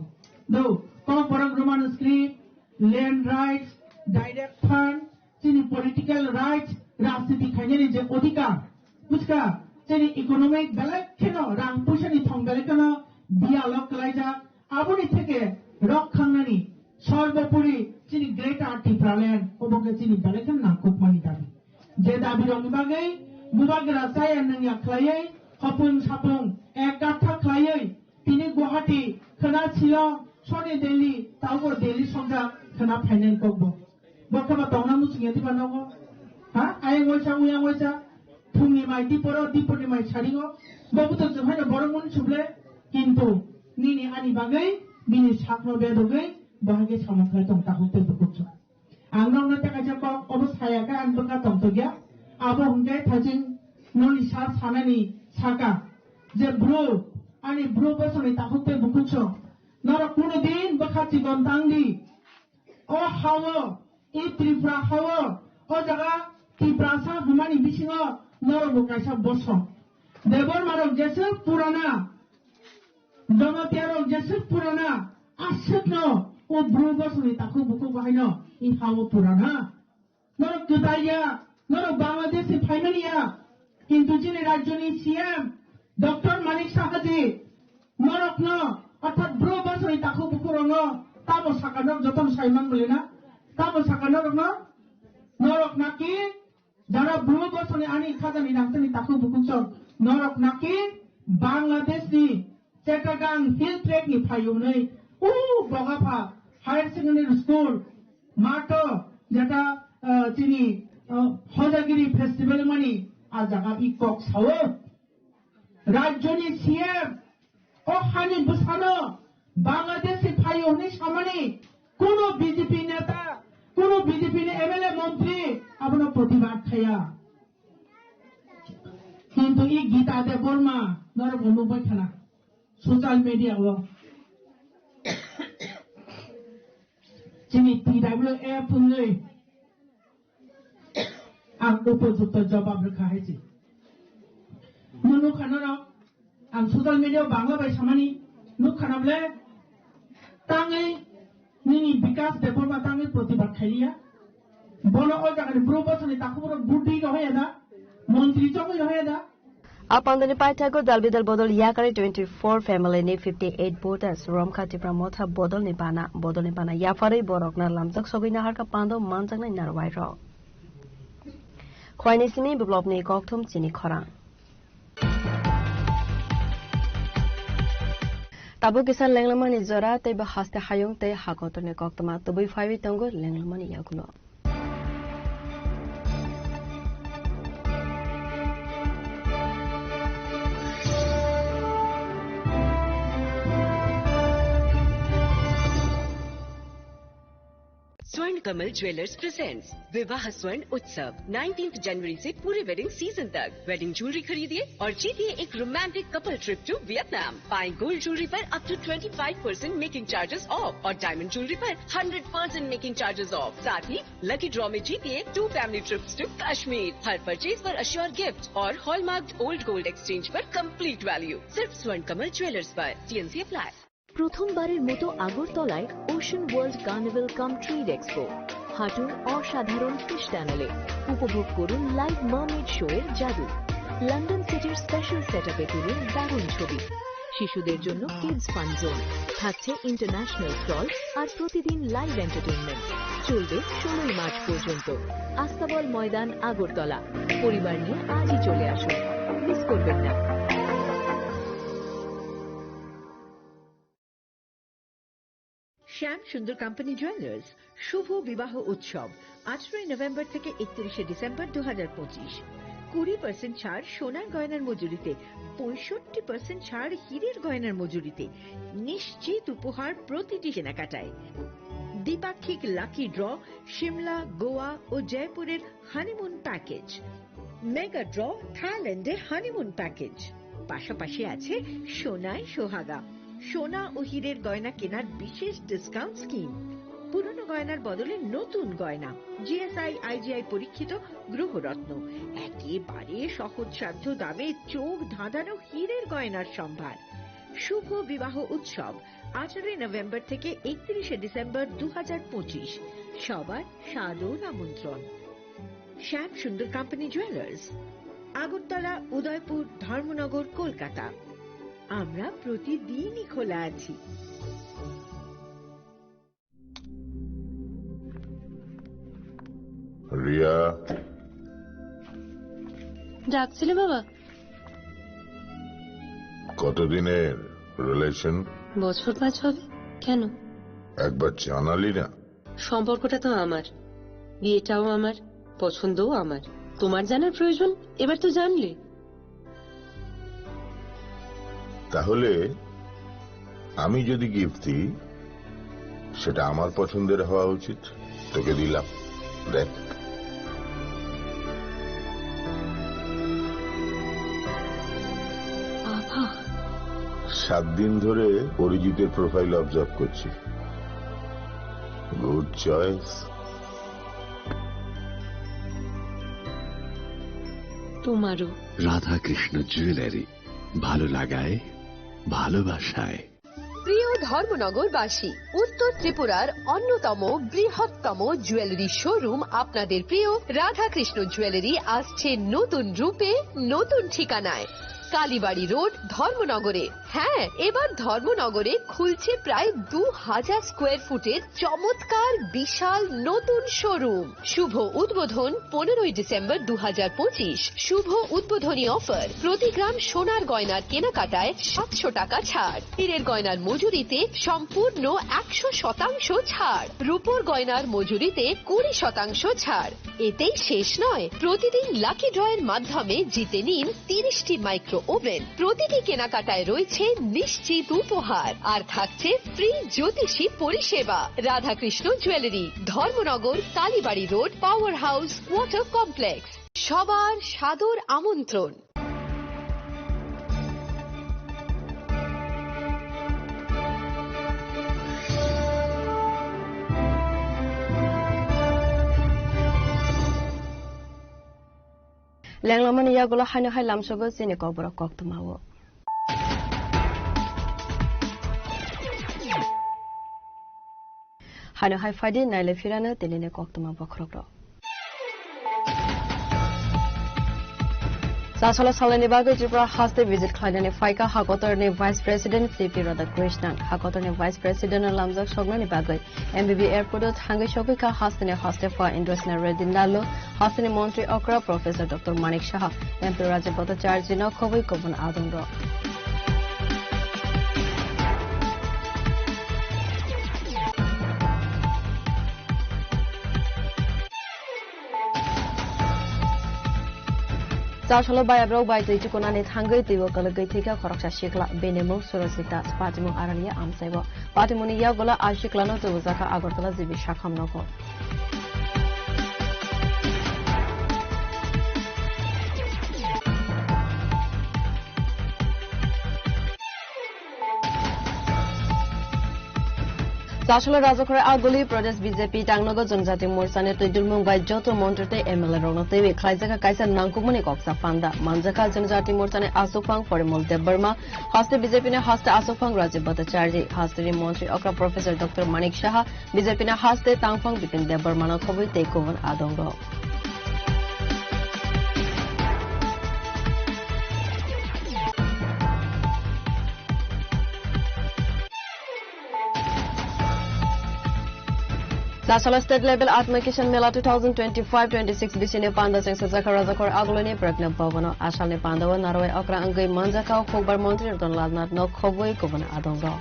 দো কক বড় Roman script land rights direct fund চিনি পলিটিক্যাল রাইটস রাজনীতি খাইনি যে অধিকার বুঝকা চিনি ইকোনমিক বেলেকন রাং পুছানি থং বেলেকন বিয়ালক লাইজা আবুনি থেকে রক্ষাঙ্গানি সর্বোপরি চিনি গ্রেটার ত্রিপুরাল্যান্ড অবঙ্গে চিনি বেলেকন নাংকুকমানি দাবি যে দাবি রং বাগে বুবাগ্রা চাই নংয়া খাইয়ে হপুং সাপুং এক গাথা খাইয়ে তিনি গুয়াহাটি খানা শিলং সনে দিল্লি তাও দিল্লি সংগ্রাম খানা ফাইনাল করব বকবা তংনা মুসিয়ে দিবা নগো হ্যাঁ আই ওইসা উইয়া ওইসা ফুংনি মাই দিপনি মাই সারিগো বাবু তো জহানো বড় মন সুবলে কিন্তু নিনি আনি বাগৈ বিনি সাকনো বেদগৈ বাহাগে সামখায় তংতা হতে বুকুছ आंनावनो थाखाय কক অবস্থায়াকা আনবকা তংতগিয়া আবো হুঙ্গে থাজিং ননি সা সানানি সাকা যে ব্রো আনি ব্রো বসনি তাহতে বুকুছ নর কোনো দিন বখাতি গন্তাংদি ও হাও এই ত্রিপুরা হাও ও জায়গা ত্রিপুরা সা হুমানি বিসিং নর বকাইসা বস দেবর মারক যেসে পুরানা জনতিয়ারক যেসে পুরানা আশিক ও ব্রো বসনি তাকু বুকু বাহাইনো ই হাও পুরানা নর গদাইয়া নর বাংলাদেশে ফাইনালিয়া কিন্তু যিনি রাজ্যনি সিএম ডক্টর মানিক সাহাজি নরক ন অর্থাৎ ব্রো বসনি তাকু বুকু রঙ তাবো সাকানক যতন সাইমান বলে না তাবো সাকানক নরক নাকি যারা ব্রো বসনি আনি খাজানি রাখতেনি তাকু বুকু চক নরক নাকি বাংলাদেশনি চেটাগাং হিল ট্রেক নি ফাইয়ুनै ও বগাফা হায়ার সেকেন্ডারি স্কুল মাটো যেটা চিনি হজাগিরি ফেস্টিভ্যাল মানি আর জায়গা ই কক সাও রাজ্যনি সিএম ও হানি বুসানো বাংলাদেশে ফাইয়ুনি সামনে কোন বিজেপি নেতা কোন বিজেপি এমএলএ মন্ত্রী আপনার প্রতিবাদ খায়া কিন্তু ই গীতা দে বর্মা নর বন্ধু খানা সোশ্যাল মিডিয়া যিনি TWF পুনৈ আং উপযুক্ত জবাব রেখা হয়েছে নুনু খানার আং সোশ্যাল মিডিয়া বাংলা বাই সামানি নুক খানাবলে তাঙে নিনি বিকাশ দেবরবা তাঙে প্রতিবাদ খাইলিয়া বলো ও জায়গায় ব্রো বসনি তাকে বড় বুদ্ধি হয়ে দা মন্ত্রী চকই হয়ে দা Apandani Paitago Dalbidal Bodol Yakari 24 family ni 58 voters Rom Khati Pramotha Bodol Nipana Yafari Borokna Lamjak Sobina Harka Pando Manjang Narwai Ro Khwaini Simi Biblopni Kokthum Chini Khorang Tabu Kisan Lenglamani Zora Te Bahaste Hayung Te Hakotone Koktama Tubi 5 Tongo Lenglamani Yagulo स्वर्ण Kamal jewellers presents विवाह स्वर्ण उत्सव 19 जनवरी से पूरे wedding season तक wedding jewellery खरीदिए और जीतिए एक romantic couple trip to Vietnam. पाएं गोल्ड ज्वेलरी पर up to 25% making charges off और डायमंड ज्वेलरी पर 100% मेकिंग चार्जेस ऑफ। साथ ही लकी ड्रॉ में जीतिए 2 फैमिली ट्रिप्स टू कश्मीर। हर परचेज पर अश्योर गिफ्ट और हॉलमार्क ओल्ड गोल्ड एक्सचेंज पर कंप्लीट वैल्यू सिर्फ स्वर्ण कमल ज्वेलर्स पर। TNC apply. প্রথমবারের মতো আগরতলায় ocean world carnival cum trade expo হাঁটুন অসাধারণ ফিশ টানেলে উপভোগ করুন লাইভ মারমেড শো এর জাদু লন্ডন সিটির স্পেশাল সেটআপে তুলুন দারুণ ছবি শিশুদের জন্য কিডস ফান জোন থাকছে ইন্টারন্যাশনাল স্টল আর প্রতিদিন লাইভ এন্টারটেইনমেন্ট চলবে 16 মার্চ পর্যন্ত আস্তাবল ময়দান আগরতলা পরিবার নিয়ে আজই চলে আসুন মিস করবেন না। শ্যাম সুন্দর কোম্পানি জুয়েলার্স শুভ বিবাহ উৎসব 18 নভেম্বর থেকে 31 ডিসেম্বর 2025 20% ছাড় সোনার গয়নার মজুরিতে 65% ছাড় হীরের গয়নার মজুরিতে নিশ্চিত উপহার প্রতিটি কেনাকাটায় দ্বিপাক্ষিক লাকি ড্র শিমলা গোয়া ও জয়পুরের হানিমুন প্যাকেজ মেগা ড্র থাইল্যান্ডে হানিমুন প্যাকেজ পাশাপাশি আছে সোনায় সোহাগা সোনা ও হীরের গয়না কেনার বিশেষ ডিসকাউন্ট স্কিম পুরনো গয়নার বদলে নতুন গয়না জিএসআই আইজিআই পরীক্ষিত গ্রহরত্ন একেবারে সহজসাধ্য দামে চোখ ধাঁধানো হীরের গয়নার সম্ভার শুভ বিবাহ উৎসব 18 নভেম্বর থেকে 31 ডিসেম্বর 2025 সবার সাদর আমন্ত্রণ। শ্যাম সুন্দর কোম্পানি জুয়েলার্স আগরতলা উদয়পুর ধর্মনগর কলকাতা আমরা প্রতিদিনই খোলা আছি। রিয়া ডাকছিলে বাবা? কতদিনের রিলেশন? বছর 5 হবে। কেন? একবার জানালি না? সম্পর্কটা তো আমার, বিয়েটাও আমার, পছন্দও আমার। তোমার জানার প্রয়োজন এবার তো জানলে। তাহলে আমি যদি গিফট দিই সেটা আমার পছন্দের হওয়া উচিত। তোকে দিলাম, দেখ। বাবা, 7 দিন ধরে অরিজিতের প্রোফাইল অবজার্ভ করছি। Good choice. তোমারও। রাধা কৃষ্ণ জুয়েলারি, ভালো লাগায় ভালোবাসায়। প্রিয় ধর্মনগরবাসী, উত্তর ত্রিপুরার অন্যতম বৃহত্তম জুয়েলারি শোরুম আপনাদের প্রিয় রাধাকৃষ্ণ জুয়েলারি আসছে নতুন রূপে, নতুন ঠিকানায়। কালীবাড়ি রোড, ধর্মনগরে। হ্যাঁ, এবার ধর্মনগরে খুলছে প্রায় 2000 স্কোয়ার ফুটের চমৎকার বিশাল নতুন শোরুম। শুভ উদ্বোধন 15ই ডিসেম্বর 2025। শুভ উদ্বোধনী অফার, প্রতি গ্রাম সোনার গয়নার কেনাকাটায় 700 টাকা ছাড়, হীরের গয়নার মজুরিতে সম্পূর্ণ 100% ছাড়, রূপোর গয়নার মজুরিতে 20% ছাড়। এতেই শেষ নয়, প্রতিদিন লাকি ড্রয়ের মাধ্যমে জিতে নিন 30টি মাইক্রো ওভেন। প্রতিটি কেনাকাটায় রয়েছে নিশ্চিত উপহার, আর থাকছে ফ্রি জ্যোতিষী পরিষেবা। Radhakrishna jewellery, Dharmanagar, Kalibari road, power house water complex. সবার সাদর আমন্ত্রণ। লেংলামান ইয়াগুলো হাইনো হাই লামসগো চিনি কবর কক্তমাও হাইনো হাই ফাইডি নাইলে ফিরানো তেলিনে কক্তমা বখরক Sasala Salani Baga Tripura has the visit Kladani Faika Hakotorni Vice President C.P. Radhakrishnan, Hakotorni Vice President Lamzak Shognani Bagay, MBB Airport, Hangashopika Hastane Hoste for Indosna Redindalo, Hastane Montri Okra, Professor Dr. Manik Shah, MP Rajapata Charjino, Kovi Kovan Adondro. Sashala by a bro by the Chikonani Tango, the vocal Gatika Koroksa Shikla, Benemo, Surosita, Spatimu Aralia, Amsebo, Patimuni Yagola, Ashiklano, the Uzaka Agotala Zibi Shakam Noko. Sashala Razakore Aguli, Prodes BJP, Tangnogo, Zonjati Morsane, Tudul Mumbai, Joto Monte, Emil Ronote, Klaisaka Kaisa Nankumuni Koksa Panda, Manjaka, Zonjati Morsane, Asopang for Molte Burma, Hoste BJP, Hoste Asopang Rajibata Charji, Hoste Montri Okra, Professor Dr. Manik Shah, BJP, Hoste Tangfang, Bipin de Burmano, Kovi, Takeover Adongo. Sasala State Level Atmakishan Mela 2025-26 Bishine Panda Singh Sazaka Razakor Agloni Pragna Bhavano Ashalni Pandawa Narway Okra Angai Manjaka Khogbar Montri Don Ladnat No Khoboi Kovan Adongo.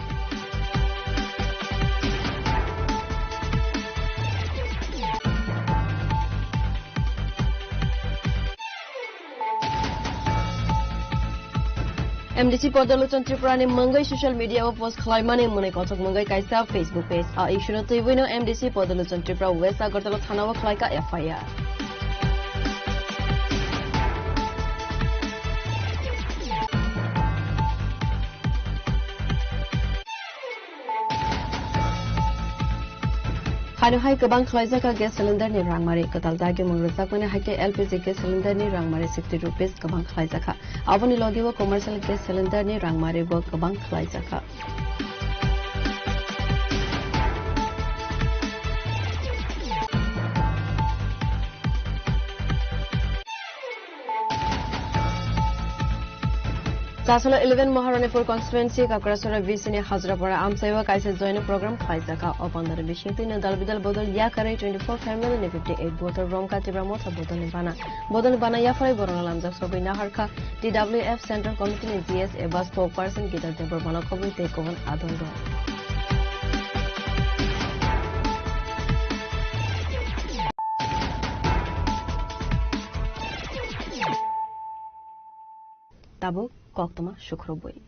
MDC Podalochan Tripurani Mangai social media of was Klaimani Munikotok Mangai Kaisa Facebook page. Our issue to Wino MDC Podalochan Tripura West Agotala Thanawa Klaika FIR. Hanu hai kabang Klaisaka gas cylinder ni Rangmari Katal Dagi Murusakwane Hake LPG gas cylinder ni Rangmari 60 rupees kabang Klaisaka. Avani Logiwa commercial gas cylinder ni Rangmari Bo kabang Klaisaka. Sasala 11 Maharanipur constituency Kakrasura Visini Hazrapura Amsaiwa Kaisa join a program Klaisaka upon the Bishinti Dalbidal Bodol Yakare 24 family 58 Botor Romka Tibramota Bodolibana Bodolibana Yafari Boronalamza Sobina Harka DWF Central Committee in GS Ebas spokesperson Gita Debormana Kobi Takeover Adondo. Tabu Koktama Shukrobui.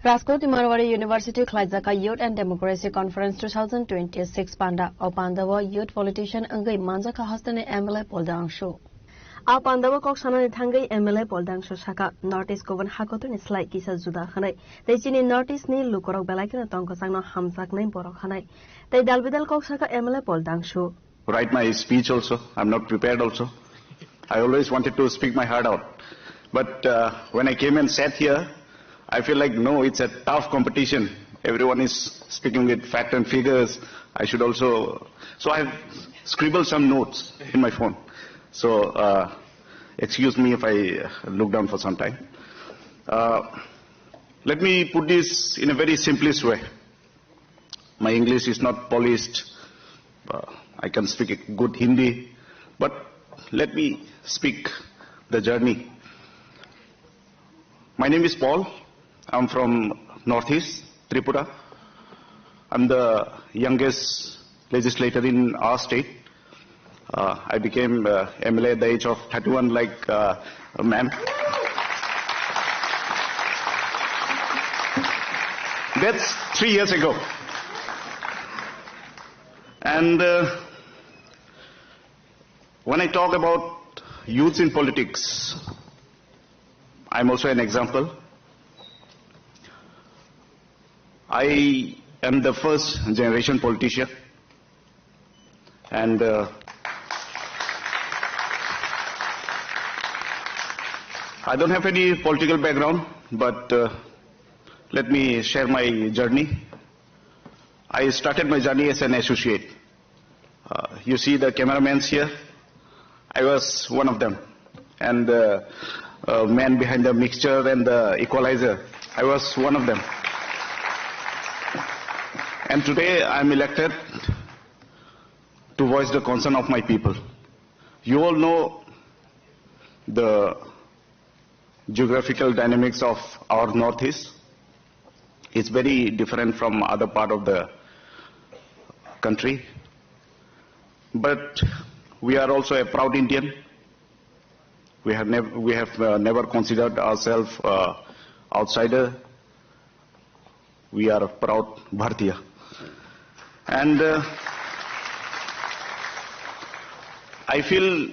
Raskoti Marwari University Klaizaka Youth and Democracy Conference 2026 Panda O Pandawa Youth Politician Angai Manjaka Hastane MLA Poldang Show. A Pandawa Koksana Tangai MLA Poldang Shaka Northeast Govan Hakotun is like Kisa Zuda Hanai. They chin in Northeast Ni Lukorok Belakin Tonkasano Hamsak name Borok Hanai. They Dalvidal Koksaka MLA Poldang Show. Write my speech also. I'm not prepared also. I always wanted to speak my heart out. But when I came and sat here, I feel like, no, it's a tough competition. Everyone is speaking with fact and figures. I should also... So I have scribbled some notes in my phone. So excuse me if I look down for some time. Let me put this in a very simplest way. My English is not polished. I can speak good Hindi. But let me speak the journey. My name is Paul. I'm from Northeast, Tripura. I'm the youngest legislator in our state. I became MLA at the age of 31 like a man. That's 3 years ago. And when I talk about youth in politics, I'm also an example. I am the first generation politician. And I don't have any political background, but let me share my journey. I started my journey as an associate. You see the cameramans here? I was one of them. And the man behind the mixture and the equalizer, I was one of them. And today I'm elected to voice the concern of my people. You all know the geographical dynamics of our Northeast. It's very different from other part of the country. But we are also a proud Indian. We have never considered ourselves outsider. We are a proud Bharatiya. And I feel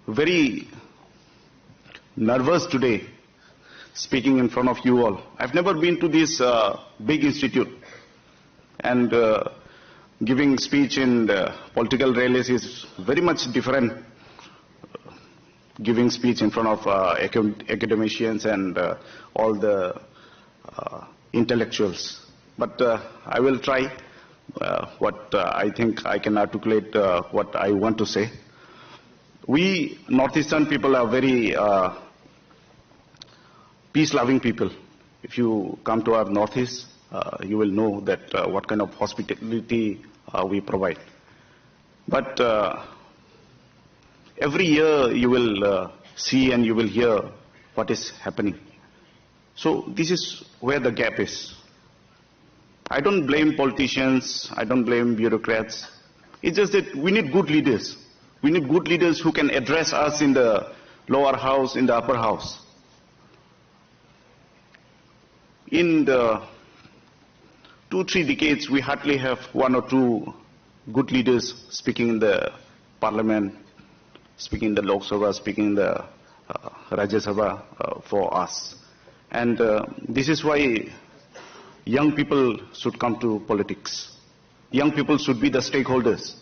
very nervous today speaking in front of you all. I've never been to this big institute, and giving speech in political rallies is very much different. Giving speech in front of academicians and all the intellectuals. But I will try what I think I can articulate what I want to say. We Northeastern people are very peace-loving people. If you come to our Northeast, you will know that what kind of hospitality we provide. But every year you will see and you will hear what is happening. So this is where the gap is. I don't blame politicians, I don't blame bureaucrats. It's just that we need good leaders. We need good leaders who can address us in the lower house, in the upper house. In the 2-3 decades, we hardly have 1 or 2 good leaders speaking in the parliament, speaking in the Lok Sabha, speaking in the Rajya Sabha for us. And this is why young people should come to politics. Young people should be the stakeholders.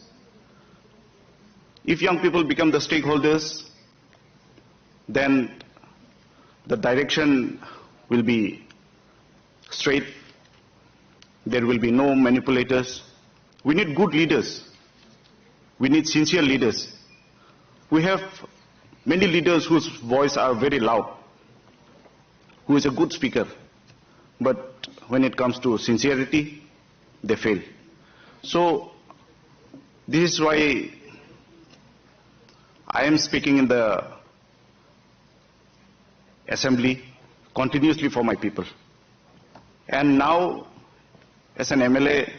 If young people become the stakeholders, then the direction will be straight. There will be no manipulators. We need good leaders. We need sincere leaders. We have many leaders whose voice are very loud, who is a good speaker. But when it comes to sincerity, they fail. So this is why I am speaking in the assembly continuously for my people. And now, as an MLA,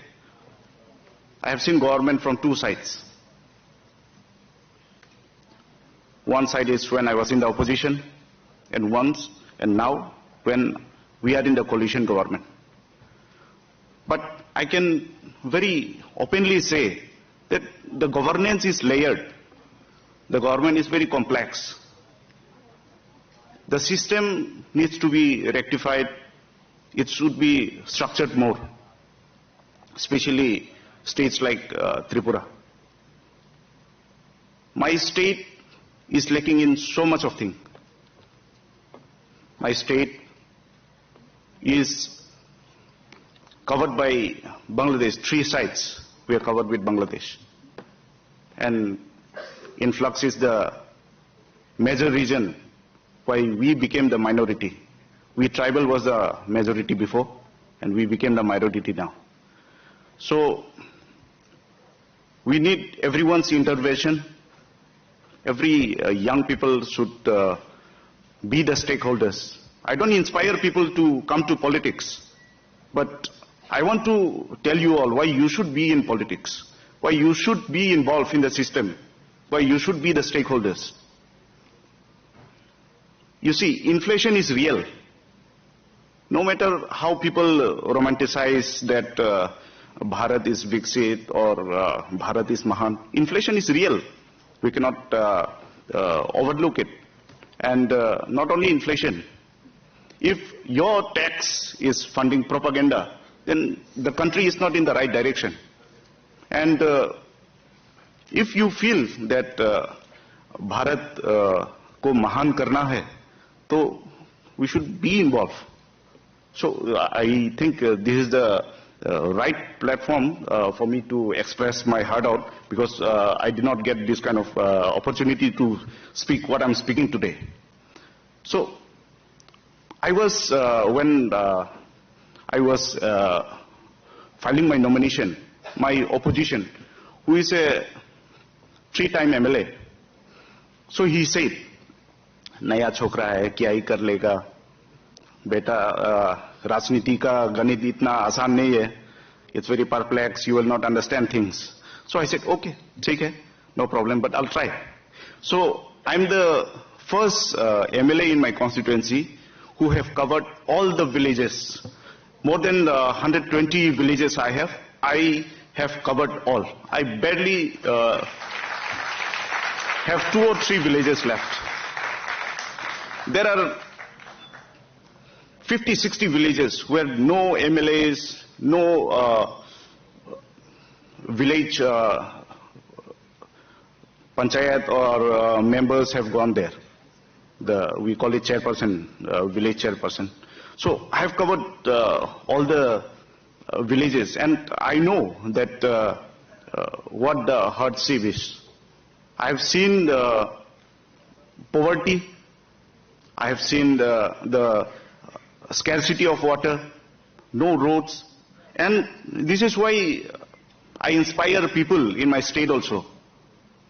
I have seen government from 2 sides. One side is when I was in the opposition, and now when we are in the coalition government. But I can very openly say that the governance is layered. The government is very complex. The system needs to be rectified. It should be structured more, especially states like Tripura. My state is lacking in so much of things. My state is covered by Bangladesh, 3 sides we are covered with Bangladesh. And influx is the major reason why we became the minority. We tribal was the majority before, and we became the minority now. So we need everyone's intervention. Every young people should be the stakeholders. I don't inspire people to come to politics, but I want to tell you all why you should be in politics, why you should be involved in the system, why you should be the stakeholders. You see, inflation is real. No matter how people romanticize that Bharat is Viksit or Bharat is Mahan, inflation is real. We cannot overlook it. And not only inflation. If your tax is funding propaganda, then the country is not in the right direction. And if you feel that Bharat ko mahan karna hai, so we should be involved. So I think this is the right platform for me to express my heart out, because I did not get this kind of opportunity to speak what I'm speaking today. So I was, when I was filing my nomination, my opposition, who is a 3-time MLA, so he said, नया छोकरा है क्या ही कर लेगा बेटा राजनीति का गणित इतना आसान नहीं है it's very perplex you will not understand things so I said okay ठीक है no problem but I'll try so I'm the first MLA in my constituency who have covered all the villages more than 120 villages I have covered all I barely have 2 or 3 villages left. There are 50-60 villages where no MLAs, no village panchayat or members have gone there. We call it chairperson, village chairperson. So I have covered all the villages, and I know that what the hardship is. I have seen the poverty. I have seen the scarcity of water, no roads, and this is why I inspire people in my state also,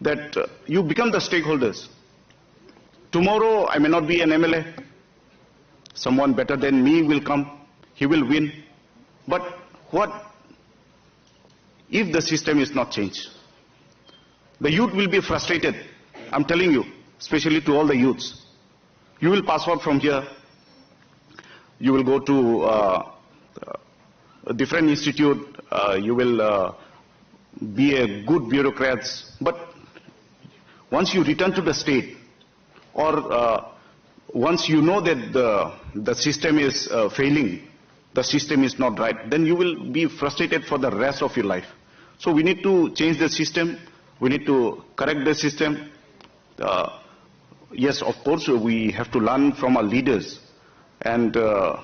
that you become the stakeholders. Tomorrow I may not be an MLA, someone better than me will come, he will win, but what if the system is not changed? The youth will be frustrated, I'm telling you, especially to all the youths. You will pass out from here, you will go to a different institute, you will be a good bureaucrat, but once you return to the state, or once you know that the system is failing, the system is not right, then you will be frustrated for the rest of your life. So we need to change the system, we need to correct the system. Yes, of course, we have to learn from our leaders, and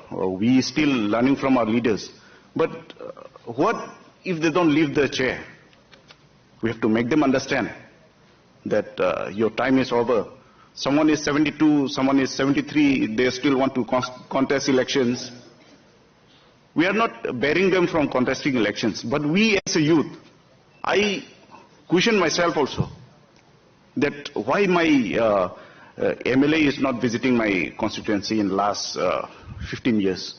we still learning from our leaders. But what if they don't leave the chair? We have to make them understand that your time is over. Someone is 72, someone is 73, they still want to contest elections. We are not barring them from contesting elections, but we as a youth, I question myself also, that why my MLA is not visiting my constituency in the last 15 years.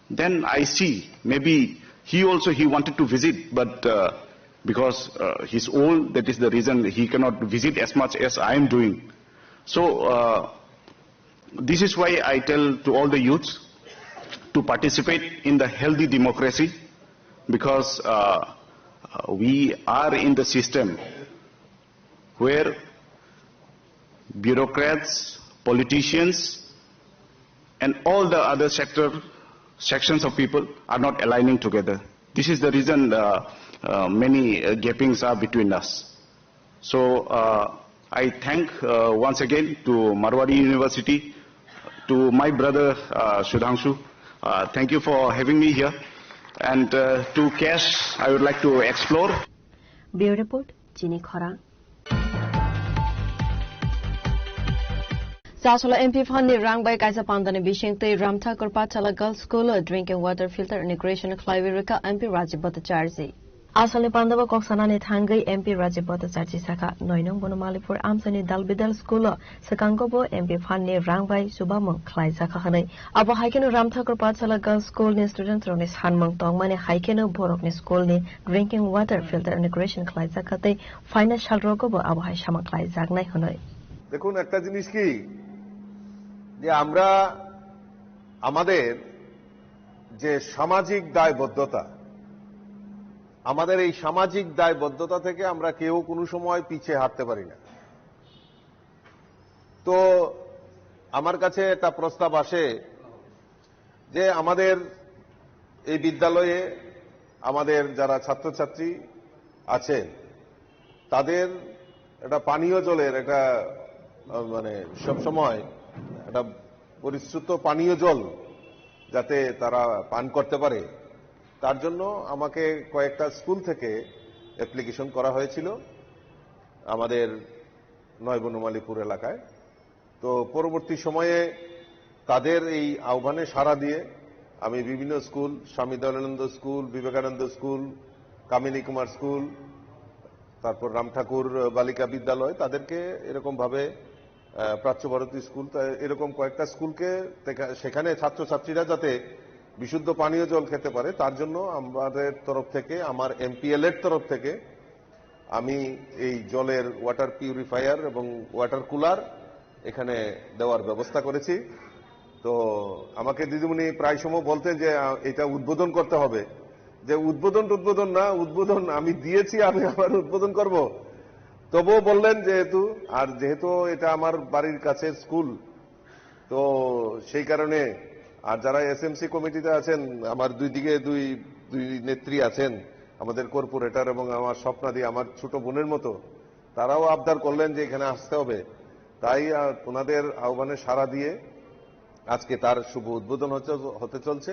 Then I see, maybe he wanted to visit, but because he's old, that is the reason he cannot visit as much as I am doing. So this is why I tell to all the youths to participate in the healthy democracy, because we are in the system where bureaucrats, politicians, and all the other sections of people are not aligning together. This is the reason many gapings are between us. So I thank once again to Marwari University, to my brother Sudhanshu. Thank you for having me here. And to Cash, I would like to explore. Bureau Report, Jini Khora. Sasula MP Fandi rang by Kaisa Pandani Bishing Te Ramthakur Patala Girls School drinking water filter integration Clavirika MP Rajiv Bhattacharjee. Asali Pandava Koksanani Thangai MP Rajiv Bhattacharjee Saka Noinong Bonomalipur Amsani Dalbidal School Sakangobo MP Fandi rang by Subamong Klai Sakahane Abo Haikenu Ramthakur Patala Girls School ni student Ronis Hanmong Tongmani Haikenu Borok ni school ni drinking water filter integration Klai Sakate financial rogobo Abo Haishama Klai Zagnai Honoi. দেখুন একটা জিনিস কি যে আমরা আমাদের যে সামাজিক দায়বদ্ধতা আমাদের এই সামাজিক দায়বদ্ধতা থেকে আমরা কেউ কোনো সময় পিছিয়ে হাঁটতে পারি না তো আমার কাছে একটা প্রস্তাব আসে যে আমাদের এই বিদ্যালয়ে আমাদের যারা ছাত্রছাত্রী আছেন তাদের একটা পানীয় জলের একটা মানে সব সময় একটা পরিশ্রুত পানীয় জল যাতে তারা পান করতে পারে তার জন্য আমাকে কয়েকটা স্কুল থেকে অ্যাপ্লিকেশন করা হয়েছিল আমাদের নয়বনমালীপুর এলাকায় তো পরবর্তী সময়ে তাদের এই আহ্বানে সাড়া দিয়ে আমি বিভিন্ন স্কুল স্বামী দয়ানন্দ স্কুল বিবেকানন্দ স্কুল কামিনী কুমার স্কুল তারপর রামঠাকুর বালিকা বিদ্যালয় তাদেরকে এরকম ভাবে প্রাচ্যভারতী স্কুল এরকম কয়েকটা স্কুলকে সেখানে ছাত্রছাত্রীরা যাতে বিশুদ্ধ পানীয় জল খেতে পারে তার জন্য আমাদের তরফ থেকে আমার এমপিএল এর তরফ থেকে আমি এই জলের ওয়াটার পিউরিফায়ার এবং ওয়াটার কুলার এখানে দেওয়ার ব্যবস্থা করেছি তো আমাকে দিদিমণি প্রায় সময় বলতেন যে এটা উদ্বোধন করতে হবে যে উদ্বোধন না উদ্বোধন আমি দিয়েছি আমি আবার উদ্বোধন করব তবুও বললেন যেহেতু এটা আমার বাড়ির কাছের স্কুল তো সেই কারণে আর যারা এসএমসি কমিটিতে আছেন আমার দুই দিকে দুই নেত্রী আছেন আমাদের কর্পোরেটর এবং আমার স্বপ্নাদি আমার ছোট বোনের মতো তারাও আবদার করলেন যে এখানে আসতে হবে তাই ওনাদের আহ্বানে সাড়া দিয়ে আজকে তার শুভ উদ্বোধন হতে চলছে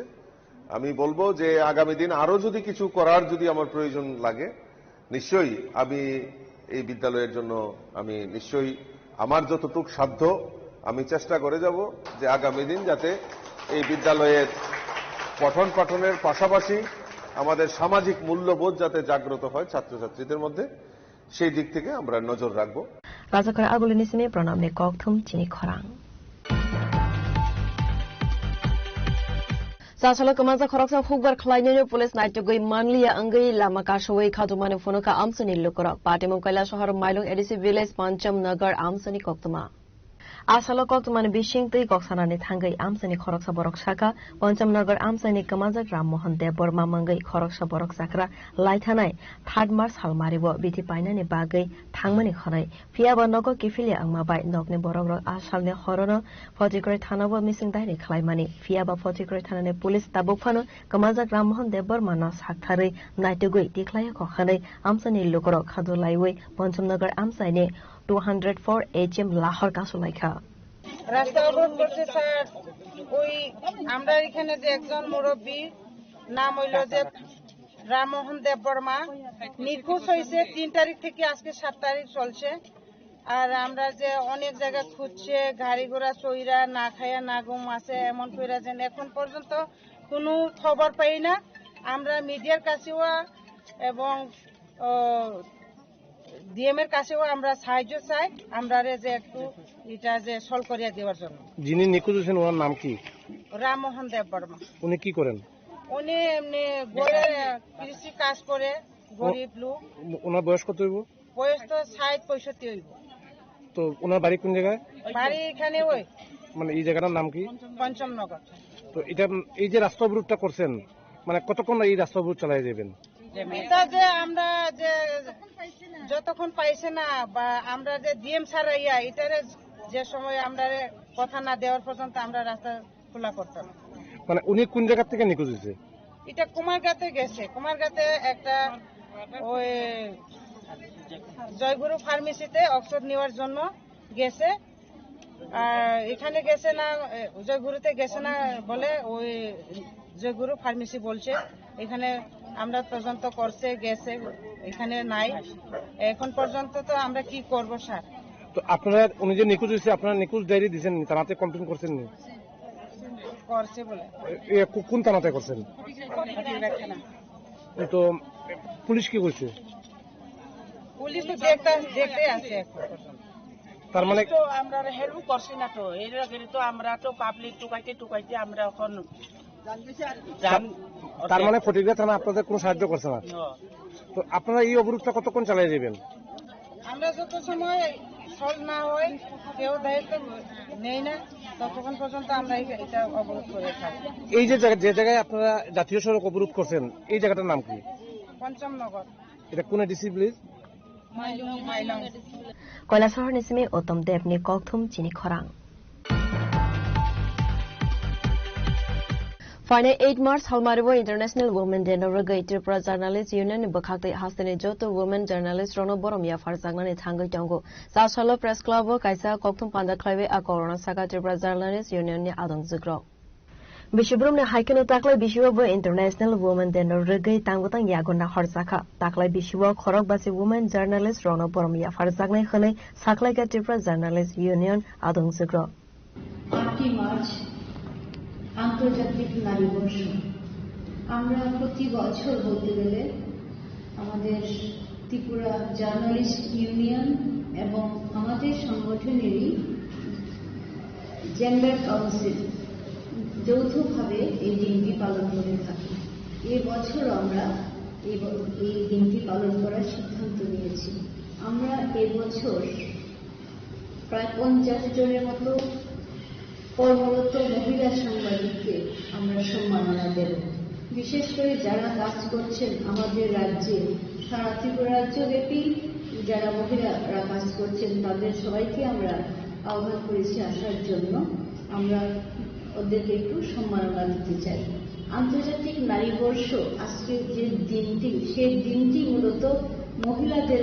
আমি বলবো যে আগামী দিন আরো যদি কিছু করার যদি আমার প্রয়োজন লাগে নিশ্চয়ই আমি এই বিদ্যালয়ের জন্য আমি নিশ্চয়ই আমার যতটুকু সাধ্য আমি চেষ্টা করে যাব যে আগামী দিন যাতে এই বিদ্যালয়ের পঠন পাঠনের পাশাপাশি আমাদের সামাজিক মূল্যবোধ যাতে জাগ্রত হয় ছাত্রছাত্রীদের মধ্যে সেই দিক থেকে আমরা নজর রাখব রাজাকার আগুলি নিসিমে প্রণামনে ককথম চিনি খরাং Sasala Kamaza Koroksa Hugbar Kleiner Police Night to go Manlia Angai Lama Kashaway Katumani Funuka Amsani Lukura, Patimon Kaila Shahar Milo Edisi Village Pancham Nagar Amsani Koktuma. Asalo Kotuman Bishing Tei Koksanani Tangai Amsani Koroksa Boroksaka, Pancham Nagar Amsani Kamaza Ram Mohan Debor Mamangai Koroksa Boroksakra, Laitanai, Third Mars Halmaribo, Biti Painani Bagay, Tangmani Honai, Fiaba Nogo Kifilia Angmabai, Nogni Borong Ashalne Horono, Fortigre Tanova missing Dini Klaimani, Fiaba Fortigre Tanane Police Tabufano, Kamaza Ram Mohan Debor Manas Haktari, Nightugui, Declare Kohane, Amsani Lukoro, Kadulaiwe, Pancham Nagar Amsani, 204 HM Lahore Kasulaika. রাস্তা অবরোধ করছে sir ওই আমরা এখানে যে একজন মুরব্বী নাম হইল যে রামমোহন দেববর্মা নিখোঁজ হয়েছে 3 তারিখ থেকে আজকে 7 তারিখ চলছে আর আমরা যে অনেক জায়গা খুঁজছে গাড়ি ঘোড়া চইরা না খায়া না ঘুম আছে এমন কইরা যেন এখন পর্যন্ত কোনো খবর পাই না আমরা মিডিয়ার কাছেও এবং ডিএম এর কাছেও আমরা সাহায্য চাই আমরা যে একটু এটা যে সলভ করিয়া দেওয়ার জন্য যিনি নিখোঁজ হয়েছেন ওনার নাম কি রামমোহন দেববর্মা উনি কি করেন উনি এমনি গড়ে কৃষি কাজ করে গরিব লোক ওনার বয়স কত হইব বয়স তো 60-65 হইব তো ওনার বাড়ি কোন জায়গায়? বাড়ি এখানে ওই মানে এই জায়গাটার নাম কি? পঞ্চমনগর। তো এটা এই যে রাস্তা অবরোধটা করছেন, মানে কতক্ষণ এই রাস্তা অবরোধ চালিয়ে যাবেন? এটা যে আমরা যে যতক্ষণ পাইছে না বা আমরা যে ডিএম স্যার ইয়া এটারে যে সময় আমরা কথা না দেওয়ার পর্যন্ত আমরা রাস্তা খোলা করতাম। মানে উনি কোন জায়গা থেকে নিখোঁজ হয়েছে? এটা কুমারগাতে গেছে, কুমারগাতে একটা ওই জয়গুরু ফার্মেসিতে ঔষধ নেওয়ার জন্য গেছে। আর এখানে গেছে না, জয়গুরুতে গেছে না বলে ওই জয়গুরু ফার্মেসি বলছে এখানে আমরা তদন্ত করছে গেছে, এখানে নাই। এখন পর্যন্ত তো আমরা কি করব স্যার? তো আপনারা উনি যে নিখোঁজ হয়েছে আপনারা নিখোঁজ ডায়েরি দিয়েছেন, থানাতে কমপ্লেন করছেন নি? করছে বলে। কোন থানাতে করছেন? তো পুলিশ কি করছে? পুলিশ তো দেখতে আছে এখন পর্যন্ত। তার মানে তো আমরা হেল্প করছি না, তো এর আগে তো আমরা তো পাবলিক টুকাইতে আমরা এখন তার মানে ফটিকরা থানা আপনাদের কোনো সাহায্য করছে না। তো আপনারা এই অবরোধটা কতক্ষণ চালিয়ে যাবেন? আমরা যত সময় সলভ না হয়, কেউ দায়িত্ব নেই না, ততক্ষণ পর্যন্ত আমরা এটা অবরোধ করে থাকি। এই যে জায়গায় আপনারা জাতীয় সড়ক অবরোধ করছেন এই জায়গাটার নাম কি? পঞ্চমনগর। এটা কোন ডিসি প্লিজ? কৈলাসহর নিসিমি উত্তম দেবনি ককথুম চিনি খরাং। Friday 8 March Halmaribo International Women Day Norway Tripura Journalists Union Bakakte Hastane Joto Women Journalist Rono Boromia Farzagnani Thangai Tongo Sasalo Press Club Kaisa Kokthum Panda Klave a Corona Saka Tripura Journalists Union ni Adong Zugro Bishubrum Haikeno Taklai Bishubo International Women Day Norway Tangotang Yagona Horsaka Taklai Bishubo Korok Basi Women Journalist Rono Boromia Farzagnani Hane Saklai Tripura Journalists Union Adong Zugro 8 March আন্তর্জাতিক নারী দিবস। আমরা প্রতি বছর বলতে গেলে আমাদের Tripura journalist union এবং আমাদের সংগঠনেরই জেন্ডার কাউন্সিল যৌথভাবে এই দিনটি পালন করে থাকি। এই বছর আমরা এই দিনটি পালন করার সিদ্ধান্ত নিয়েছি। আমরা এবছর প্রায় 50 জনের মতো কর্মরত মহিলা সাংবাদিককে আমরা সম্মাননা দেব। বিশেষ করে যারা কাজ করছেন আমাদের রাজ্যে, সারা ত্রিপুরা রাজ্যব্যাপী যারা মহিলারা কাজ করছেন তাদের সবাইকে আমরা আহ্বান করেছি আসার জন্য। আমরা ওদেরকে একটু সম্মাননা দিতে চাই। আন্তর্জাতিক নারী দিবস আজকের যে দিনটি, সেই দিনটি মূলত মহিলাদের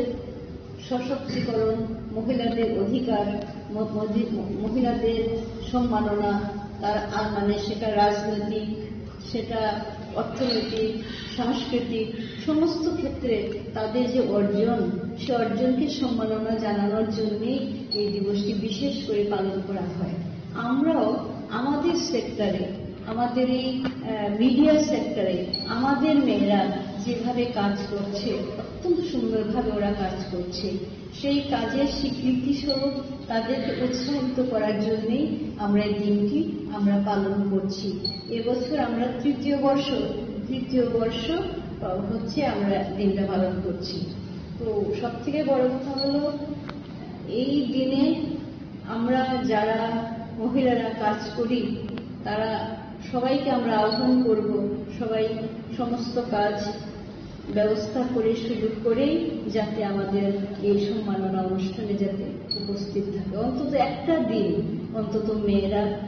সশক্তিকরণ, মহিলাদের অধিকার, মহিলাদের সম্মাননা, তার মানে সেটা রাজনৈতিক, সেটা অর্থনৈতিক, সাংস্কৃতিক সমস্ত ক্ষেত্রে তাদের যে অর্জন, সে অর্জনকে সম্মাননা জানানোর জন্যই এই দিবসটি বিশেষ করে পালন করা হয়। আমরাও আমাদের সেক্টরে, আমাদের এই মিডিয়া সেক্টরে আমাদের মেয়েরা যেভাবে কাজ করছে, অত্যন্ত সুন্দরভাবে ওরা কাজ করছে, সেই কাজের স্বীকৃতি স্বরূপ তাদেরকে উৎসাহিত করার জন্যই আমরা এই দিনটি আমরা পালন করছি। এবছর আমরা তৃতীয় বর্ষ হচ্ছে আমরা দিনটা পালন করছি। তো সব থেকে বড় কথা হলো এই দিনে আমরা যারা মহিলারা কাজ করি তারা সবাইকে আমরা আহ্বান করব, সবাই সমস্ত কাজ ব্যবস্থা করে সুযোগ করেই যাতে আমাদের এই সম্মাননা অনুষ্ঠানে যাতে উপস্থিত থাকে। অন্তত একটা দিন অন্তত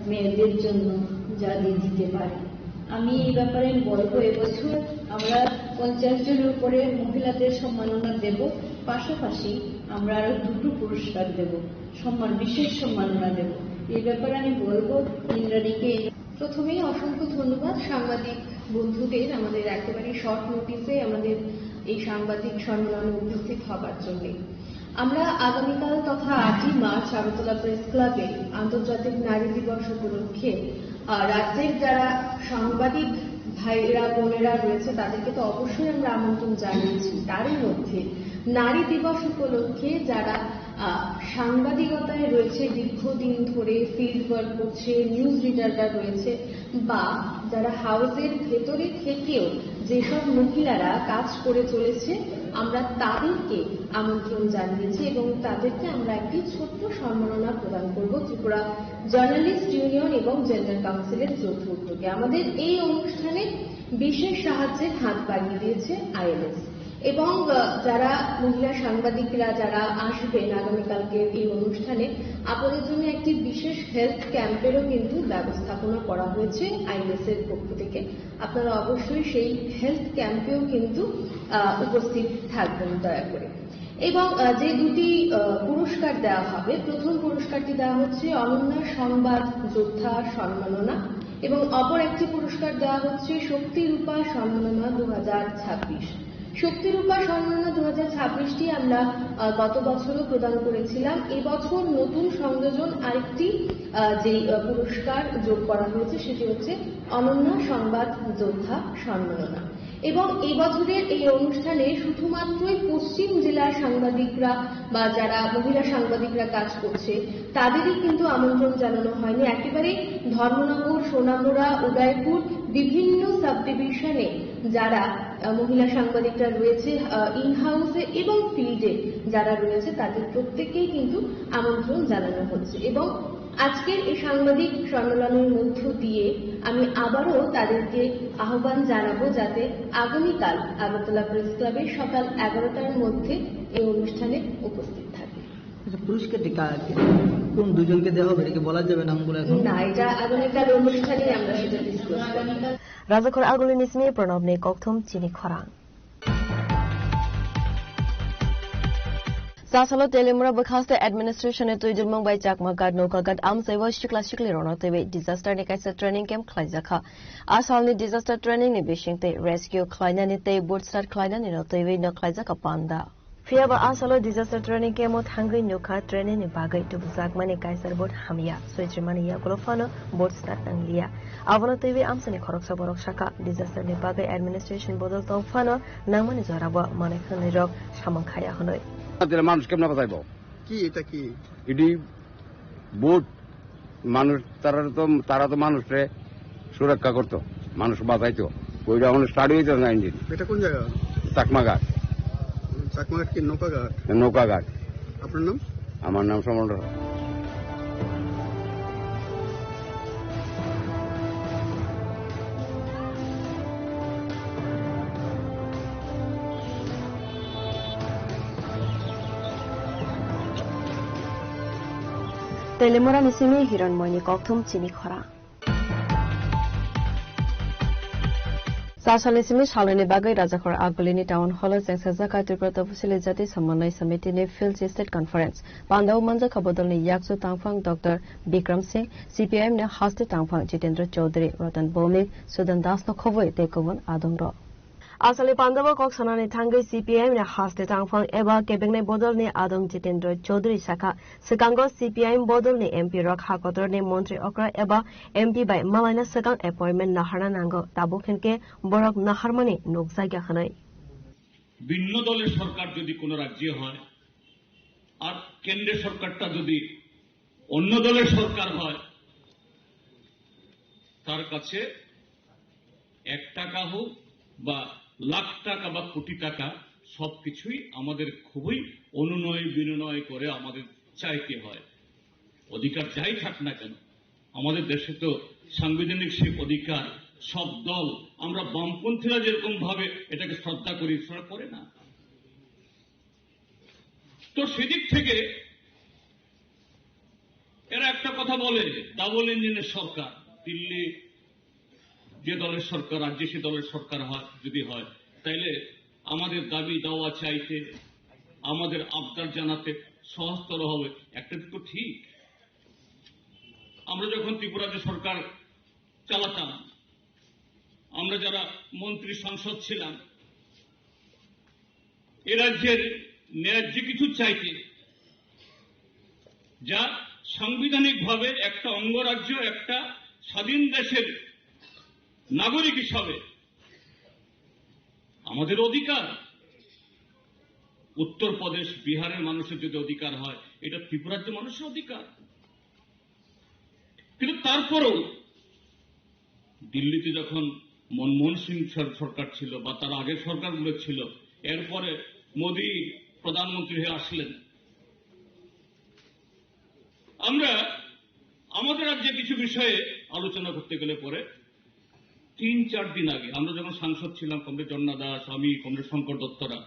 মেয়েদের জন্য যা দিতে পারে। আমি এই ব্যাপারে বলবো এবছর আমরা 50 জনের উপরে মহিলাদের সম্মাননা দেব, পাশাপাশি আমরা আরো 2টো পুরস্কার দেব, বিশেষ সম্মাননা দেব। এই ব্যাপারে আমি বলবো ইন্দ্রাণীকে। প্রথমেই অসংখ্য ধন্যবাদ সাংবাদিক বন্ধুদের আমাদের একেবারে শর্ট নোটিসে আমাদের এই সাংবাদিক সম্মেলনে উপস্থিত হবার জন্য। আমরা আগামীকাল তথা 8 মার্চ আগরতলা প্রেস ক্লাবে আন্তর্জাতিক নারী দিবস উপলক্ষে রাজ্যের যারা সাংবাদিক ভাইরা বোনেরা রয়েছে তাদেরকে তো অবশ্যই আমরা আমন্ত্রণ জানিয়েছি। তারই মধ্যে নারী দিবস উপলক্ষে যারা সাংবাদিকতায় রয়েছে, দীর্ঘদিন ধরে ফিল্ড ওয়ার্ক করছে, নিউজ রিডাররা রয়েছে, বা যারা হাউসের ভেতরে থেকেও যেসব মহিলারা কাজ করে চলেছে, আমরা তাদেরকে আমন্ত্রণ জানিয়েছি এবং তাদেরকে আমরা একটি ছোট্ট সম্মাননা প্রদান করব ত্রিপুরা জার্নালিস্ট ইউনিয়ন এবং জেন্ডার কাউন্সিলের যৌথ উদ্যোগে। আমাদের এই অনুষ্ঠানে বিশেষ সাহায্যের হাত বাড়িয়ে দিয়েছে আইএলএস এবং যারা মহিলা সাংবাদিকরা যারা আসবেন আগামীকালকে এই অনুষ্ঠানে, আপনাদের জন্য একটি বিশেষ হেলথ ক্যাম্পেরও কিন্তু ব্যবস্থাপনা করা হয়েছে আইএলএস এর পক্ষ থেকে। আপনারা অবশ্যই সেই হেলথ ক্যাম্পেও কিন্তু উপস্থিত থাকবেন দয়া করে। এবং যে দুটি পুরস্কার দেওয়া হবে, প্রথম পুরস্কারটি দেওয়া হচ্ছে অনন্য সংবাদ যোদ্ধা সম্মাননা এবং অপর একটি পুরস্কার দেওয়া হচ্ছে শক্তিরূপা সম্মাননা 2026। শক্তিরূপা সম্মাননা 2026টি আমরা গত বছরও প্রদান করেছিলাম। এবছর নতুন সংযোজন আরেকটি যে পুরস্কার যোগ করা হয়েছে সেটি হচ্ছে অনন্য সংবাদ যোদ্ধা সম্মাননা। এবং এই বছরের এই অনুষ্ঠানে শুধুমাত্রই পশ্চিম জেলার সাংবাদিকরা বা যারা মহিলা সাংবাদিকরা কাজ করছে তাদেরই কিন্তু আমন্ত্রণ জানানো হয়নি। একেবারে ধর্মনগর, সোনামুড়া, উদয়পুর বিভিন্ন সাব ডিভিশনে যারা মহিলা সাংবাদিকরা রয়েছে ইন হাউসে এবং ফিল্ডে যারা রয়েছে তাদের প্রত্যেককেই কিন্তু আমন্ত্রণ জানানো হচ্ছে। এবং আজকের এই সাংবাদিক সম্মেলনের মধ্য দিয়ে আমি আবারও তাদেরকে আহ্বান জানাবো যাতে আগামীকাল আগরতলা প্রেস ক্লাবে সকাল 11টার মধ্যে এই অনুষ্ঠানে উপস্থিত থাকে। পুরস্কারটি কোন দুজনকে দেওয়া হবে এটা বলা যাবে না? না, এটা আগামীকাল অনুষ্ঠানে আমরা সেটা ডিসকাস করব। রাজাখর আগলি নিসমি প্রণবনে ককথম চিনি খরাং Sasalo Telemura Bakhaste Administration to Idumong by Jakmagat Nokagat Amsay was Chiklasically on the disaster Nikaisa training camp Klaizaka. Asalni disaster training ni Bishinte rescue Kleinanite Bootstart Kleinan in Otavi no Klaizaka Panda. Fiaba Asalo disaster training camp with Hungry Nuka training in Bagay to Zakmani Kaiser Boat Hamia, Switchmania Golofano, Bootstart Anglia. Avana TV Amsani Koroksa Borokshaka, disaster ni Bagay administration Bodol Tofano, Namani Zaraba, Manekan Rock, Shamankaya Hanoi. মানুষ কেমন বাঁচাইব? কি এটা কি এটি boat মানুষ তারা তো মানুষে সুরক্ষা করতো, মানুষ বাঁচাইতো। ওইটা এখন স্টার্ট হয়েছে না ইঞ্জিন। এটা কোন জায়গা? চাকমাঘাট। চাকমাঘাট কি নৌকাঘাট? নৌকাঘাট। আপনার নাম? আমার নাম সমন্বয়। Telemura Nisimi Hiranmoyni Koktum Chini Khora. Sasanisimi Shalini Bagay Rajakhor Agulini Town Hall Sensazaka Triprata Facility Samanai Samitini Field State Conference. Pandau Manja Kabodolni Yaksu Tangfang Dr. Bikram Singh, CPM ne Haste Tangfang Jitendra Chaudhary, Ratan Bhomik, Sudan Das no Khovoi Tekovan Adamro. Asali Pandava Koksanani Tangai CPM ne Haste Tangfang Eba Kebengne Bodolni Adam Jitendra Chaudhary Saka, Sekango CPM Bodolni MP Rock Hakotorni Montri Okra Eba MP by Malana Sekang appointment Nahara Nango Tabukhenke Borok Naharmani Nokzagya Hanai. ভিন্ন দলের সরকার যদি কোন রাজ্যে হয় আর কেন্দ্রের সরকারটা যদি অন্য দলের সরকার হয়, তার কাছে 1 টাকা হোক বা লাখ টাকা বা কোটি টাকা সবকিছুই আমাদের খুবই অনুনয় বিনয় করে আমাদের চাইতে হয়। অধিকার যাই থাক না কেন, আমাদের দেশে তো সাংবিধানিক সেই অধিকার সব দল, আমরা বামপন্থীরা যেরকম ভাবে এটাকে শ্রদ্ধা করি, সেটা করে না। তো সেদিক থেকে এরা একটা কথা বলে, ডাবল ইঞ্জিনের সরকার। দিল্লি যে দলের সরকার, রাজ্যে সে দলের সরকার যদি হয়, তাইলে আমাদের দাবি দাওয়া চাইতে, আমাদের আবদার জানাতে সহজতর হবে। একটা তো ঠিক, আমরা যখন ত্রিপুরাতে সরকার চালাতাম, আমরা যারা মন্ত্রী সংসদ ছিলাম, এ রাজ্যের ন্যায্য কিছু চাইতে, যা সাংবিধানিকভাবে একটা অঙ্গরাজ্য, একটা স্বাধীন দেশের নাগরিক হিসাবে আমাদের অধিকার, উত্তরপ্রদেশ বিহারের মানুষের যদি অধিকার হয়, এটা ত্রিপুরার যে মানুষের অধিকার। কিন্তু তারপরেও দিল্লিতে যখন মনমোহন সিং সরকার ছিল বা তার আগের সরকারগুলো ছিল, এরপরে মোদী প্রধানমন্ত্রী হয়ে আসলেন, আমরা আমাদের রাজ্যে কিছু বিষয়ে আলোচনা করতে গেলে পরে 3-4 দিন আগে আমরা যখন সাংসদ ছিলাম, কমরেড জন্না দাস, আমি, কমরেড শঙ্কর দত্তরা,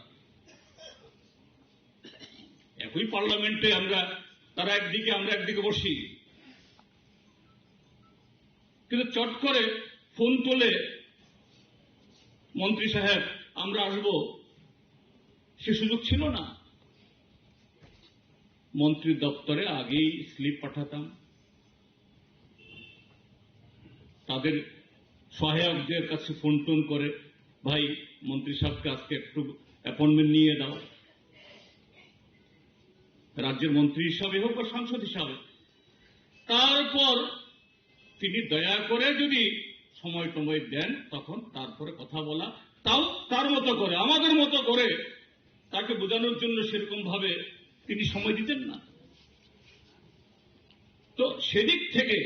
একই পার্লামেন্টে আমরা, তারা একদিকে আমরা একদিকে বসি, কিন্তু চট করে ফোন তোলে মন্ত্রী সাহেব আমরা আসবো, সে সুযোগ ছিল না। মন্ত্রী দপ্তরে আগেই স্লিপ পাঠাতাম, তাদের সহায়কদের কাছে ফোন টোন করে, ভাই মন্ত্রী সাহেবকে আজকে একটু অ্যাপয়েন্টমেন্ট নিয়ে দাও, রাজ্যের মন্ত্রী হিসাবে হোক বা সাংসদ হিসাবে। তারপর তিনি দয়া করে যদি সময় টময় দেন, তখন তারপরে কথা বলা, তাও তার মতো করে, আমাদের মতো করে তাকে বোঝানোর জন্য সেরকম ভাবে তিনি সময় দিতেন না। তো সেদিক থেকে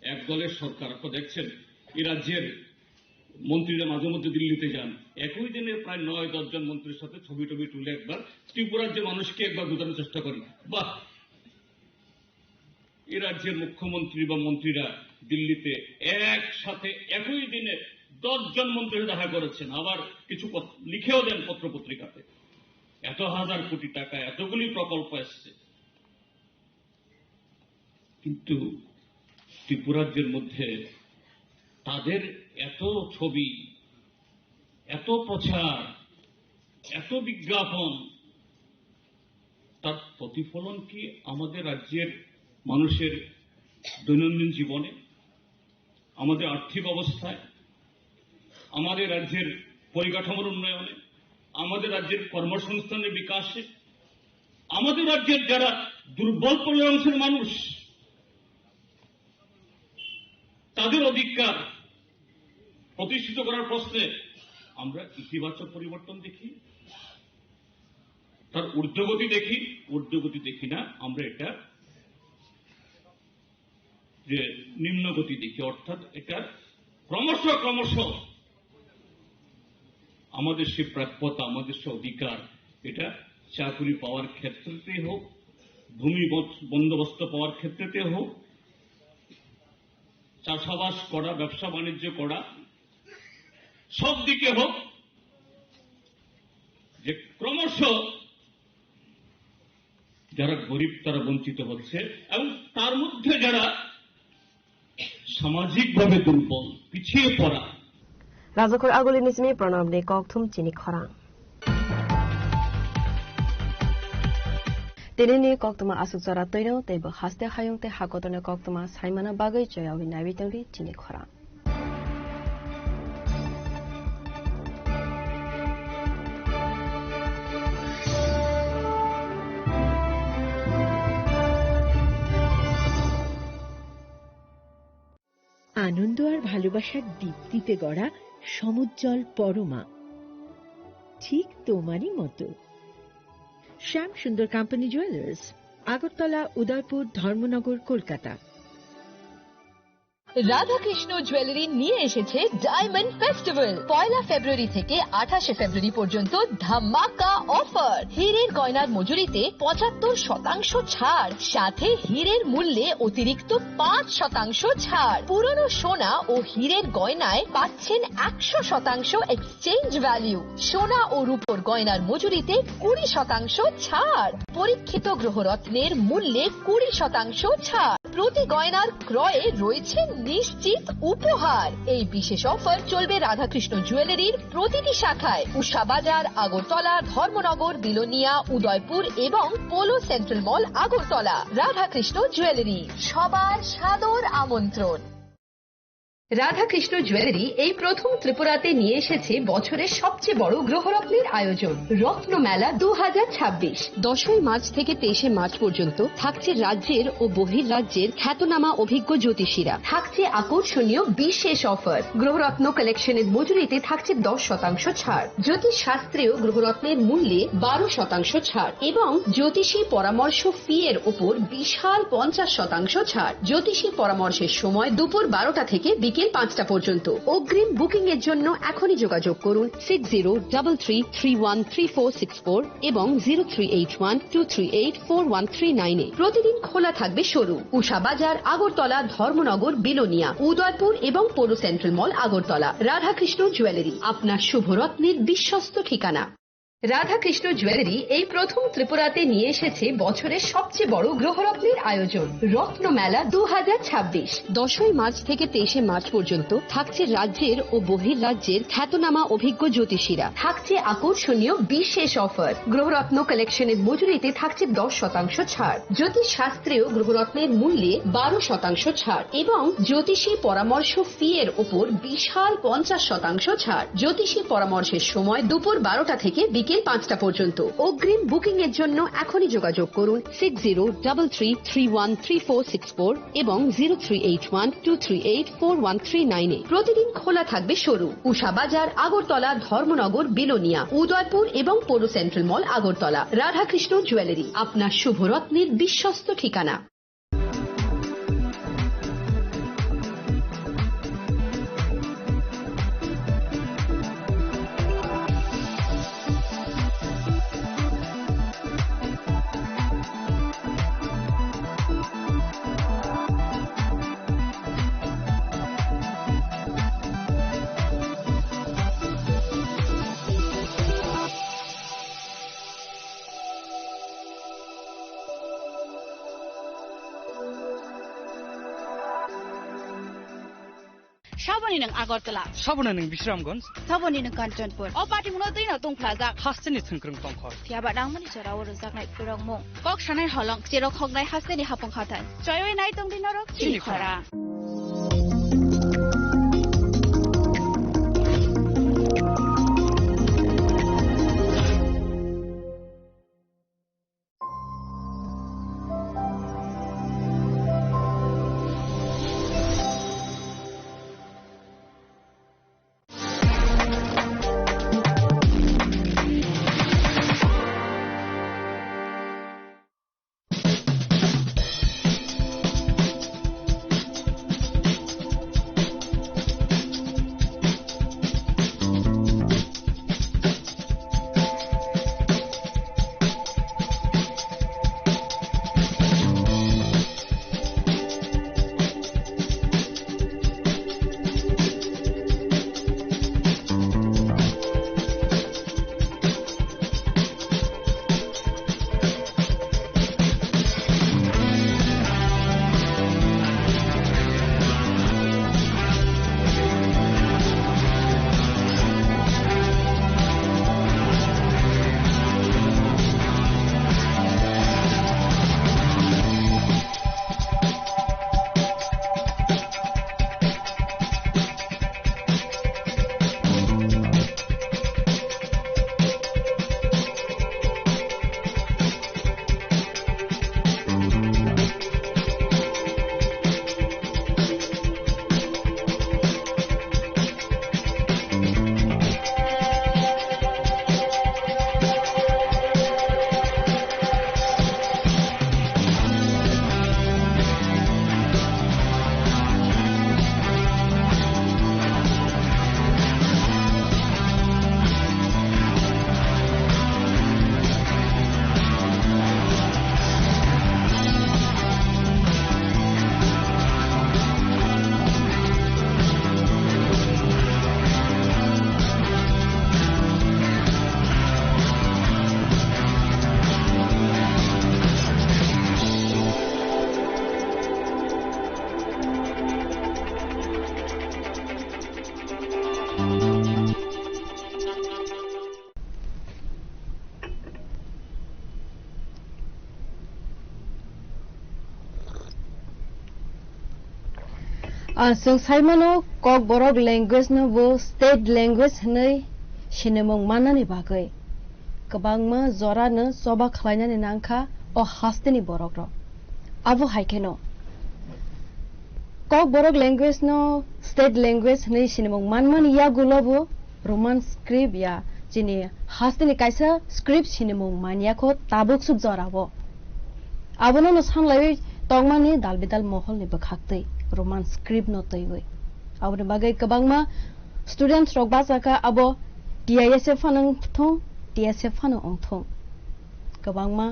এক দলের সরকার, আপনারা দেখছেন এই রাজ্যের মন্ত্রীরা মাঝে মধ্যে দিল্লিতে যান, একই দিনে প্রায় 9-10 জন মন্ত্রীর সাথে ছবি টবি তুলে একবার ত্রিপুরার যে মানুষকে একবার বোঝানোর চেষ্টা করি। বাহ, এই রাজ্যের মুখ্যমন্ত্রী বা মন্ত্রীরা দিল্লিতে একসাথে একই দিনে 10 জন মন্ত্রী দেখা করেছেন, আবার কিছু লিখেও দেন পত্র পত্রিকাতে, এত হাজার কোটি টাকা, এতগুলি প্রকল্প এসছে। কিন্তু ত্রিপুরাজ্যের মধ্যে তাদের এত ছবি, এত প্রচার, এত বিজ্ঞাপন, তার প্রতিফলন কি আমাদের রাজ্যের মানুষের দৈনন্দিন জীবনে, আমাদের আর্থিক অবস্থায়, আমাদের রাজ্যের পরিকাঠামোর উন্নয়নে, আমাদের রাজ্যের কর্মসংস্থানের বিকাশে, আমাদের রাজ্যের যারা দুর্বল অংশের মানুষ তাদের অধিকার প্রতিষ্ঠিত করার প্রশ্নে আমরা ইতিবাচক পরিবর্তন দেখি, তার ঊর্ধ্বগতি দেখি না, আমরা এটা যে নিম্নগতি দেখি, অর্থাৎ এটা ক্রমশ আমাদের সে প্রাপ্যতা, আমাদের সে অধিকার, এটা চাকরি পাওয়ার ক্ষেত্রে হোক, ভূমি বন্দোবস্ত পাওয়ার ক্ষেত্রে হোক, চাষাবাস করা, ব্যবসা বাণিজ্য করা, সব দিকে হোক, যে ক্রমশ যারা গরিব তারা বঞ্চিত হচ্ছে, এবং তার মধ্যে যারা সামাজিকভাবে দুর্বল, পিছিয়ে পড়া। রাজখর আগলি নিসমি প্রণব নে ককথুম চিনি খরাং Tenini koktuma asuk zara toino tebo haste hayung te hakotone koktuma saimana bagai joyawi naibitangri chini khora. আনন্দ আর ভালোবাসার দীপ্তিতে গড়া সমুজ্জ্বল পরমা, ঠিক তোমারই মতো। শ্যাম Sundar company jewellers, Agartala, Udaipur, Dharmanagar, Kolkata. Radhakrishna jewellery নিয়ে এসেছে ডায়মন্ড ফেস্টিভ্যাল। 1 ফেব্রুয়ারি থেকে 28 ফেব্রুয়ারি পর্যন্ত ধামাকা অফার। হীরের গয়নার মজুরিতে 75% ছাড়, সাথে হীরের মূল্যে অতিরিক্ত 5% ছাড়। পুরনো সোনা ও হীরের গয়নায় পাচ্ছেন 100% এক্সচেঞ্জ ভ্যালু। সোনা ও রূপোর গয়নার মজুরিতে 20% ছাড়। পরীক্ষিত গ্রহরত্নের মূল্যে 20% ছাড়। প্রতি গয়নার ক্রয়ে রয়েছে নিশ্চিত উপহার। এই বিশেষ অফার চলবে রাধাকৃষ্ণ জুয়েলারির প্রতিটি শাখায়, উষা বাজার, আগরতলা, ধর্মনগর, বিলোনিয়া, উদয়পুর এবং পোলো সেন্ট্রাল মল, আগরতলা। রাধাকৃষ্ণ জুয়েলারি, সবার সাদর আমন্ত্রণ। রাধাকৃষ্ণ জুয়েলারি এই প্রথম ত্রিপুরাতে নিয়ে এসেছে বছরের সবচেয়ে বড় গ্রহরত্নের আয়োজন রত্ন মেলা 2026। 10 মার্চ থেকে 23 মার্চ পর্যন্ত থাকছে রাজ্যের ও বহির্রাজ্যের খ্যাতনামা অভিজ্ঞ জ্যোতিষীরা, থাকছে আকর্ষণীয় বিশেষ অফার। গ্রহরত্ন কালেকশনের মজুরিতে থাকছে 10% ছাড়, জ্যোতিষ শাস্ত্রীয় গ্রহরত্নের মূল্যে 12% ছাড় এবং জ্যোতিষী পরামর্শ ফি এর উপর বিশাল 50% ছাড়। জ্যোতিষী পরামর্শের সময় দুপুর 12টা থেকে বিকেল 5টা পর্যন্ত। অগ্রিম বুকিং এর জন্য এখনই যোগাযোগ করুন 6033313464 এবং 038123841339 প্রতিদিন খোলা থাকবে শোরুম উষা বাজার, আগরতলা, ধর্মনগর, বিলোনিয়া, উদয়পুর এবং পৌর সেন্ট্রাল মল, আগরতলা। রাধাকৃষ্ণ জুয়েলারি, আপনার শুভরত্নের বিশ্বস্ত ঠিকানা। রাধাকৃষ্ণ জুয়েলারি এই প্রথম ত্রিপুরাতে নিয়ে এসেছে বছরের সবচেয়ে বড় গ্রহরত্নের আয়োজন রত্ন মেলা 2026। 10 মার্চ থেকে 23 মার্চ পর্যন্ত থাকছে রাজ্যের ও বহির্রাজ্যের খ্যাতনামা অভিজ্ঞ জ্যোতিষীরা, থাকছে আকর্ষণীয় বিশেষ অফার। গ্রহরত্ন কালেকশনের মজুরিতে থাকছে 10% ছাড়, জ্যোতিষ শাস্ত্রীয় গ্রহরত্নের মূল্যে 12% ছাড় এবং জ্যোতিষী পরামর্শ ফি এর উপর বিশাল 50% ছাড়। জ্যোতিষী পরামর্শের সময় দুপুর 12টা থেকে বিকেল 5টা পর্যন্ত। অগ্রিম বুকিং এর জন্য এখনই যোগাযোগ করুন 6033313464 এবং 038123841339 প্রতিদিন খোলা থাকবে শোরুম উষা বাজার, আগরতলা, ধর্মনগর, বিলোনিয়া, উদয়পুর এবং পৌর সেন্ট্রাল মল, আগরতলা। রাধাকৃষ্ণ জুয়েলারি, আপনার শুভরত্নের বিশ্বস্ত ঠিকানা। Shabani ng Agartala. Sabana ng Bisramganj. Sabani ng Kanchanpur. O pati mo na din na tong plaza. Hasteni thungkrung tongkhor. Tiaba dang mani chara wor jak nai kurang mo. Kok shanai holong chero khok nai hasteni hapong khatan. Choyoi nai tong din norok chini khara. जों साइमानो कक बरक language no वो state language नै सिनेमं माननानै बागै गोबांमा जरानो सबा खलायनानै नांखा अ हास्तेनि बरक र आबो हायकेनो कक बरक language no state language नै सिनेमं मानमान या गुलबो Roman script या जिनि हास्तेनि कायसा स्क्रिप्ट सिनेमं मानियाखौ ताबुक सुक जराबो आबोनो न सानलाय तंमानि दालबिदाल महल नि बखाक्तै रोमान स्क्रिप्ट न तैवै आबो बागै गोबांमा स्टुडेन्ट्स रक बाजाका आबो TISF फानों थं TSF फानो अंथं गोबांमा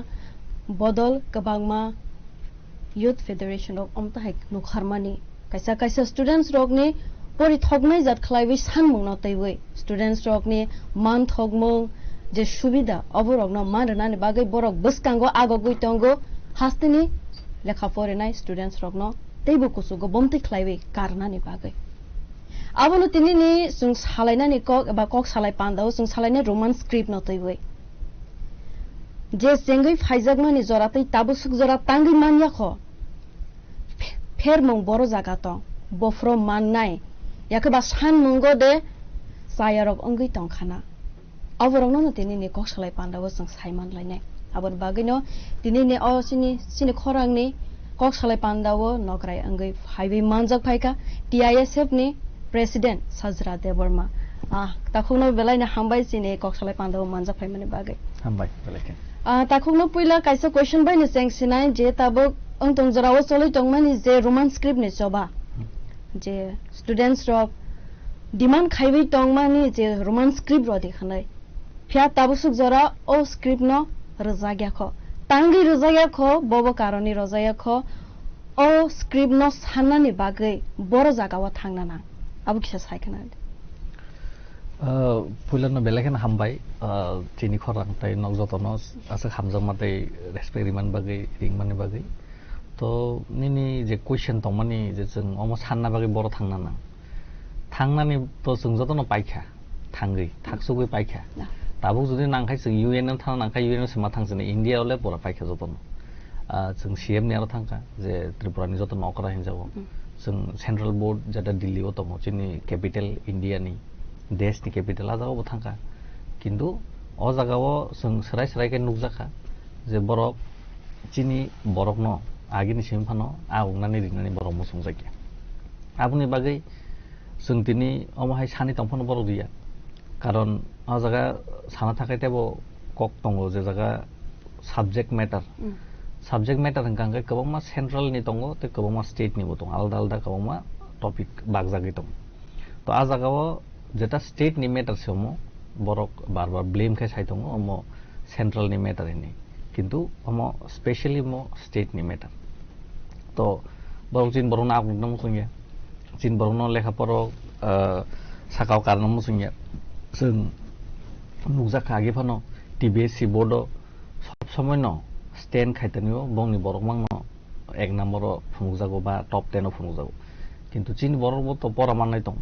बदल गोबांमा यूथ फेडरेशन ऑफ अमताहाय नुखारमानि कायसा कायसा स्टूडेंट्स रॉकनि परि थगनाय जात खलायबै सानमुं न तैवै स्टूडेंट्स रॉकनि मान थगमुं जे सुबिदा अबरक न माननानै बागै बरक बसकांगो आगो गयतंगो हास्तिनि लेखा फरायनाय स्टूडेंट्स रॉक न तैबो कुसुगो बमति खलायबै कारनानि बागै आबोनो तिनिनि जों सालायनानै कक एबा कक सालाय पान्दाव जों सालायनाय रोमान स्क्रिप्ट न तैवै जे जेंगै फाइजागमानि जरातै ताबुसुक जरा तांगै मानियाखो फेर मं बरो जागा तो बफ्रो माननाय याकबा सान मंगो दे सायारक अंगै तंखाना अबरंनो न तिनिनि कक सालाय पान्दाव जों सायमान लायनाय आबर बागैनो तिनिनि सिनि खरांनि कक सालाय पान्दाव नगराय अंगै फाइबै मानजक फाइका TISF नि प्रेसिडेंट साजरा देवर्मा ताखौनो बेलायनो हामबाय सिनि कक सालाय पान्दाव मानजक फाइमानि बागै हामबाय बेलायके ताखौनो पहिला कायसा क्वेश्चन बायनो सेंसिनाय जे ताबो अंतंग जराव चलै तंमानि जे रोमान स्क्रिप्ट नि चबा जे स्टूडेंट्स रक डिमांड खाइबै तंमानि जे रोमान स्क्रिप्ट र देखानाय फिया ताबुसुक जरा ओ स्क्रिप्ट न रजाग्याखो तांगि रजाग्याखो बबो कारनि रजाग्याखो ओ स्क्रिप्ट न साननानि बागै बर जागावा थांनाना आबु किसा सायखना पुलनो बेलेगन हामबाय चिनि खरां ताइ नक जतनो आसे खामजों माते रेस्पेरिमान बागै रिंमानि बागै तो निनि जे क्वेश्चन तंमानि जे जों अमो सानना बागै बर थांनाना थांनानि तो जों जतनो पाइखा थांगै थाकसुगै पाइखा ताबु जुदि नांखाय जों UN आव थाना नांखाय UN आव समा थांजने इंडिया आवले बर पाइखा जतनो जों CM नि आरो थांखा जे त्रिपुरानि जतनो अकरा हिनजाव जों सेंट्रल बोर्ड जादा दिल्ली आव तमो चिनि कैपिटल इंडिया नि देश नि कैपिटल आजागाव थांखा किन्तु अ जागाव जों सराय सरायके नुजाखा जे बरक चिनि बरक न आगिनि सिमफानो आउंनानि रिंनानि बरक मुसुं जायके आबुनि बागै जों दिनै अमहाय सानि तंफानो बरक दिया कारण अ जागा साना थाखाय तेबो कक दंगो जे जागा सब्जेक्ट मैटर हंगांगे गोबांमा सेंट्रल नि दंगो ते गोबांमा स्टेट निबो दं आलदा आलदा गोबांमा टपिक बागजागै दं तो आ जागाव जेटा स्टेट नि मैटर सेमो बरक बार बार ब्लेम के साइ दंगो अमो सेंट्रल नि मैटर नि किन्तु अमो स्पेशली मो स्टेट नि मैटर तो बरक जिन बरक ना आगुन मुसुंगे जिन बरक न लेखा परो साकाव कारन मुसुंगे जों नुजाखा आगे फानो TBSC बोर्ड सब समय न स्टैंड खाइतनियो बंनि बरक मांनो एक नंबर फुंगजागो बा टॉप 10 फुंगजागो किन्तु जिन बरक तो परा माननाय दं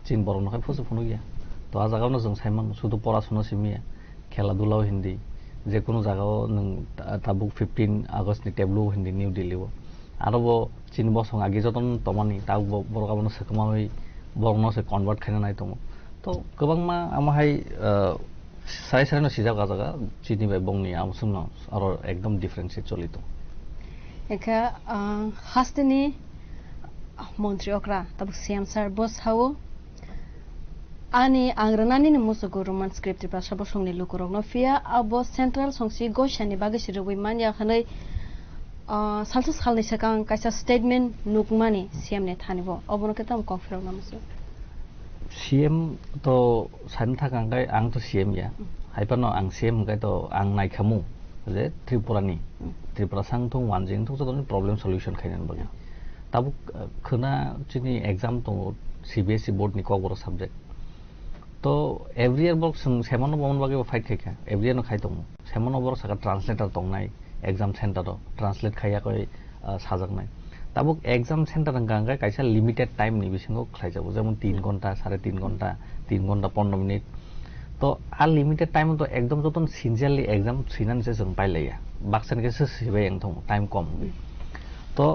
जिन बरक नखाय फसु फुनु गया तो आ जागावनो जों साइमान सुदु परासुना सिमिया खेला दुलाव हिंदी जे कोनो जागाव नों ताबुक 15 आगस्ट नि टेब्लु हिंदी न्यू दिल्ली वो आरो वो जिन बसं आगे जतन तमानि ता बरकावनो सकमाय बरनो से कन्वर्ट खायना नाय दं तो गोबांमा आमाहाय साय सायनो सिजागा जागा जिनि बाय बंनि आमसुनो आरो एकदम डिफरेंस चलित एका हास्तिनि मन्त्री अक्रा तब CM सर बस हाव आनि आंग्रनानि मुसुगु रोमान स्क्रिप्ट भाषा बसंनि लुकुरगनो फिया अब सेंट्रल संसि गोशानि बागै सिरुबै मानिया खनै सालसु सालनि सकां कायसा स्टेटमेंट नुकमानि CM ने थानिबो अबनो केताम कफिराव नामसु CM तो सान थाखांगाय आं तो CM या हाइपानो आं CM गाय तो आं नायखामु जे त्रिपुरा सांथं वानजिं तो जतनि प्रॉब्लम सॉल्यूशन खायनान बगे ताबु खोना चिनि एग्जाम तो CBSE बोर्ड नि कबर सब्जेक्ट तो एवरी ईयर बक्स सेमनो बमन बागे फाइट खायखा एवरी ईयर न खाय दं सेमनो बर साका ट्रांसलेटर दंनाय एग्जाम सेंटर ट्रांसलेट खाया कय साजागनाय ताबु एग्जाम सेंटर गांगा कायसा लिमिटेड टाइम नि बिसिंगो खायजाबो जेमन 3 घंटा 3.5 घंटा 3 घंटा 15 मिनिट तो आ लिमिटेड टाइम तो एकदम जतन सिनसियरली एग्जाम सिनान से जों पाइलाया बाक्सन के सिबे एंथं टाइम कम तो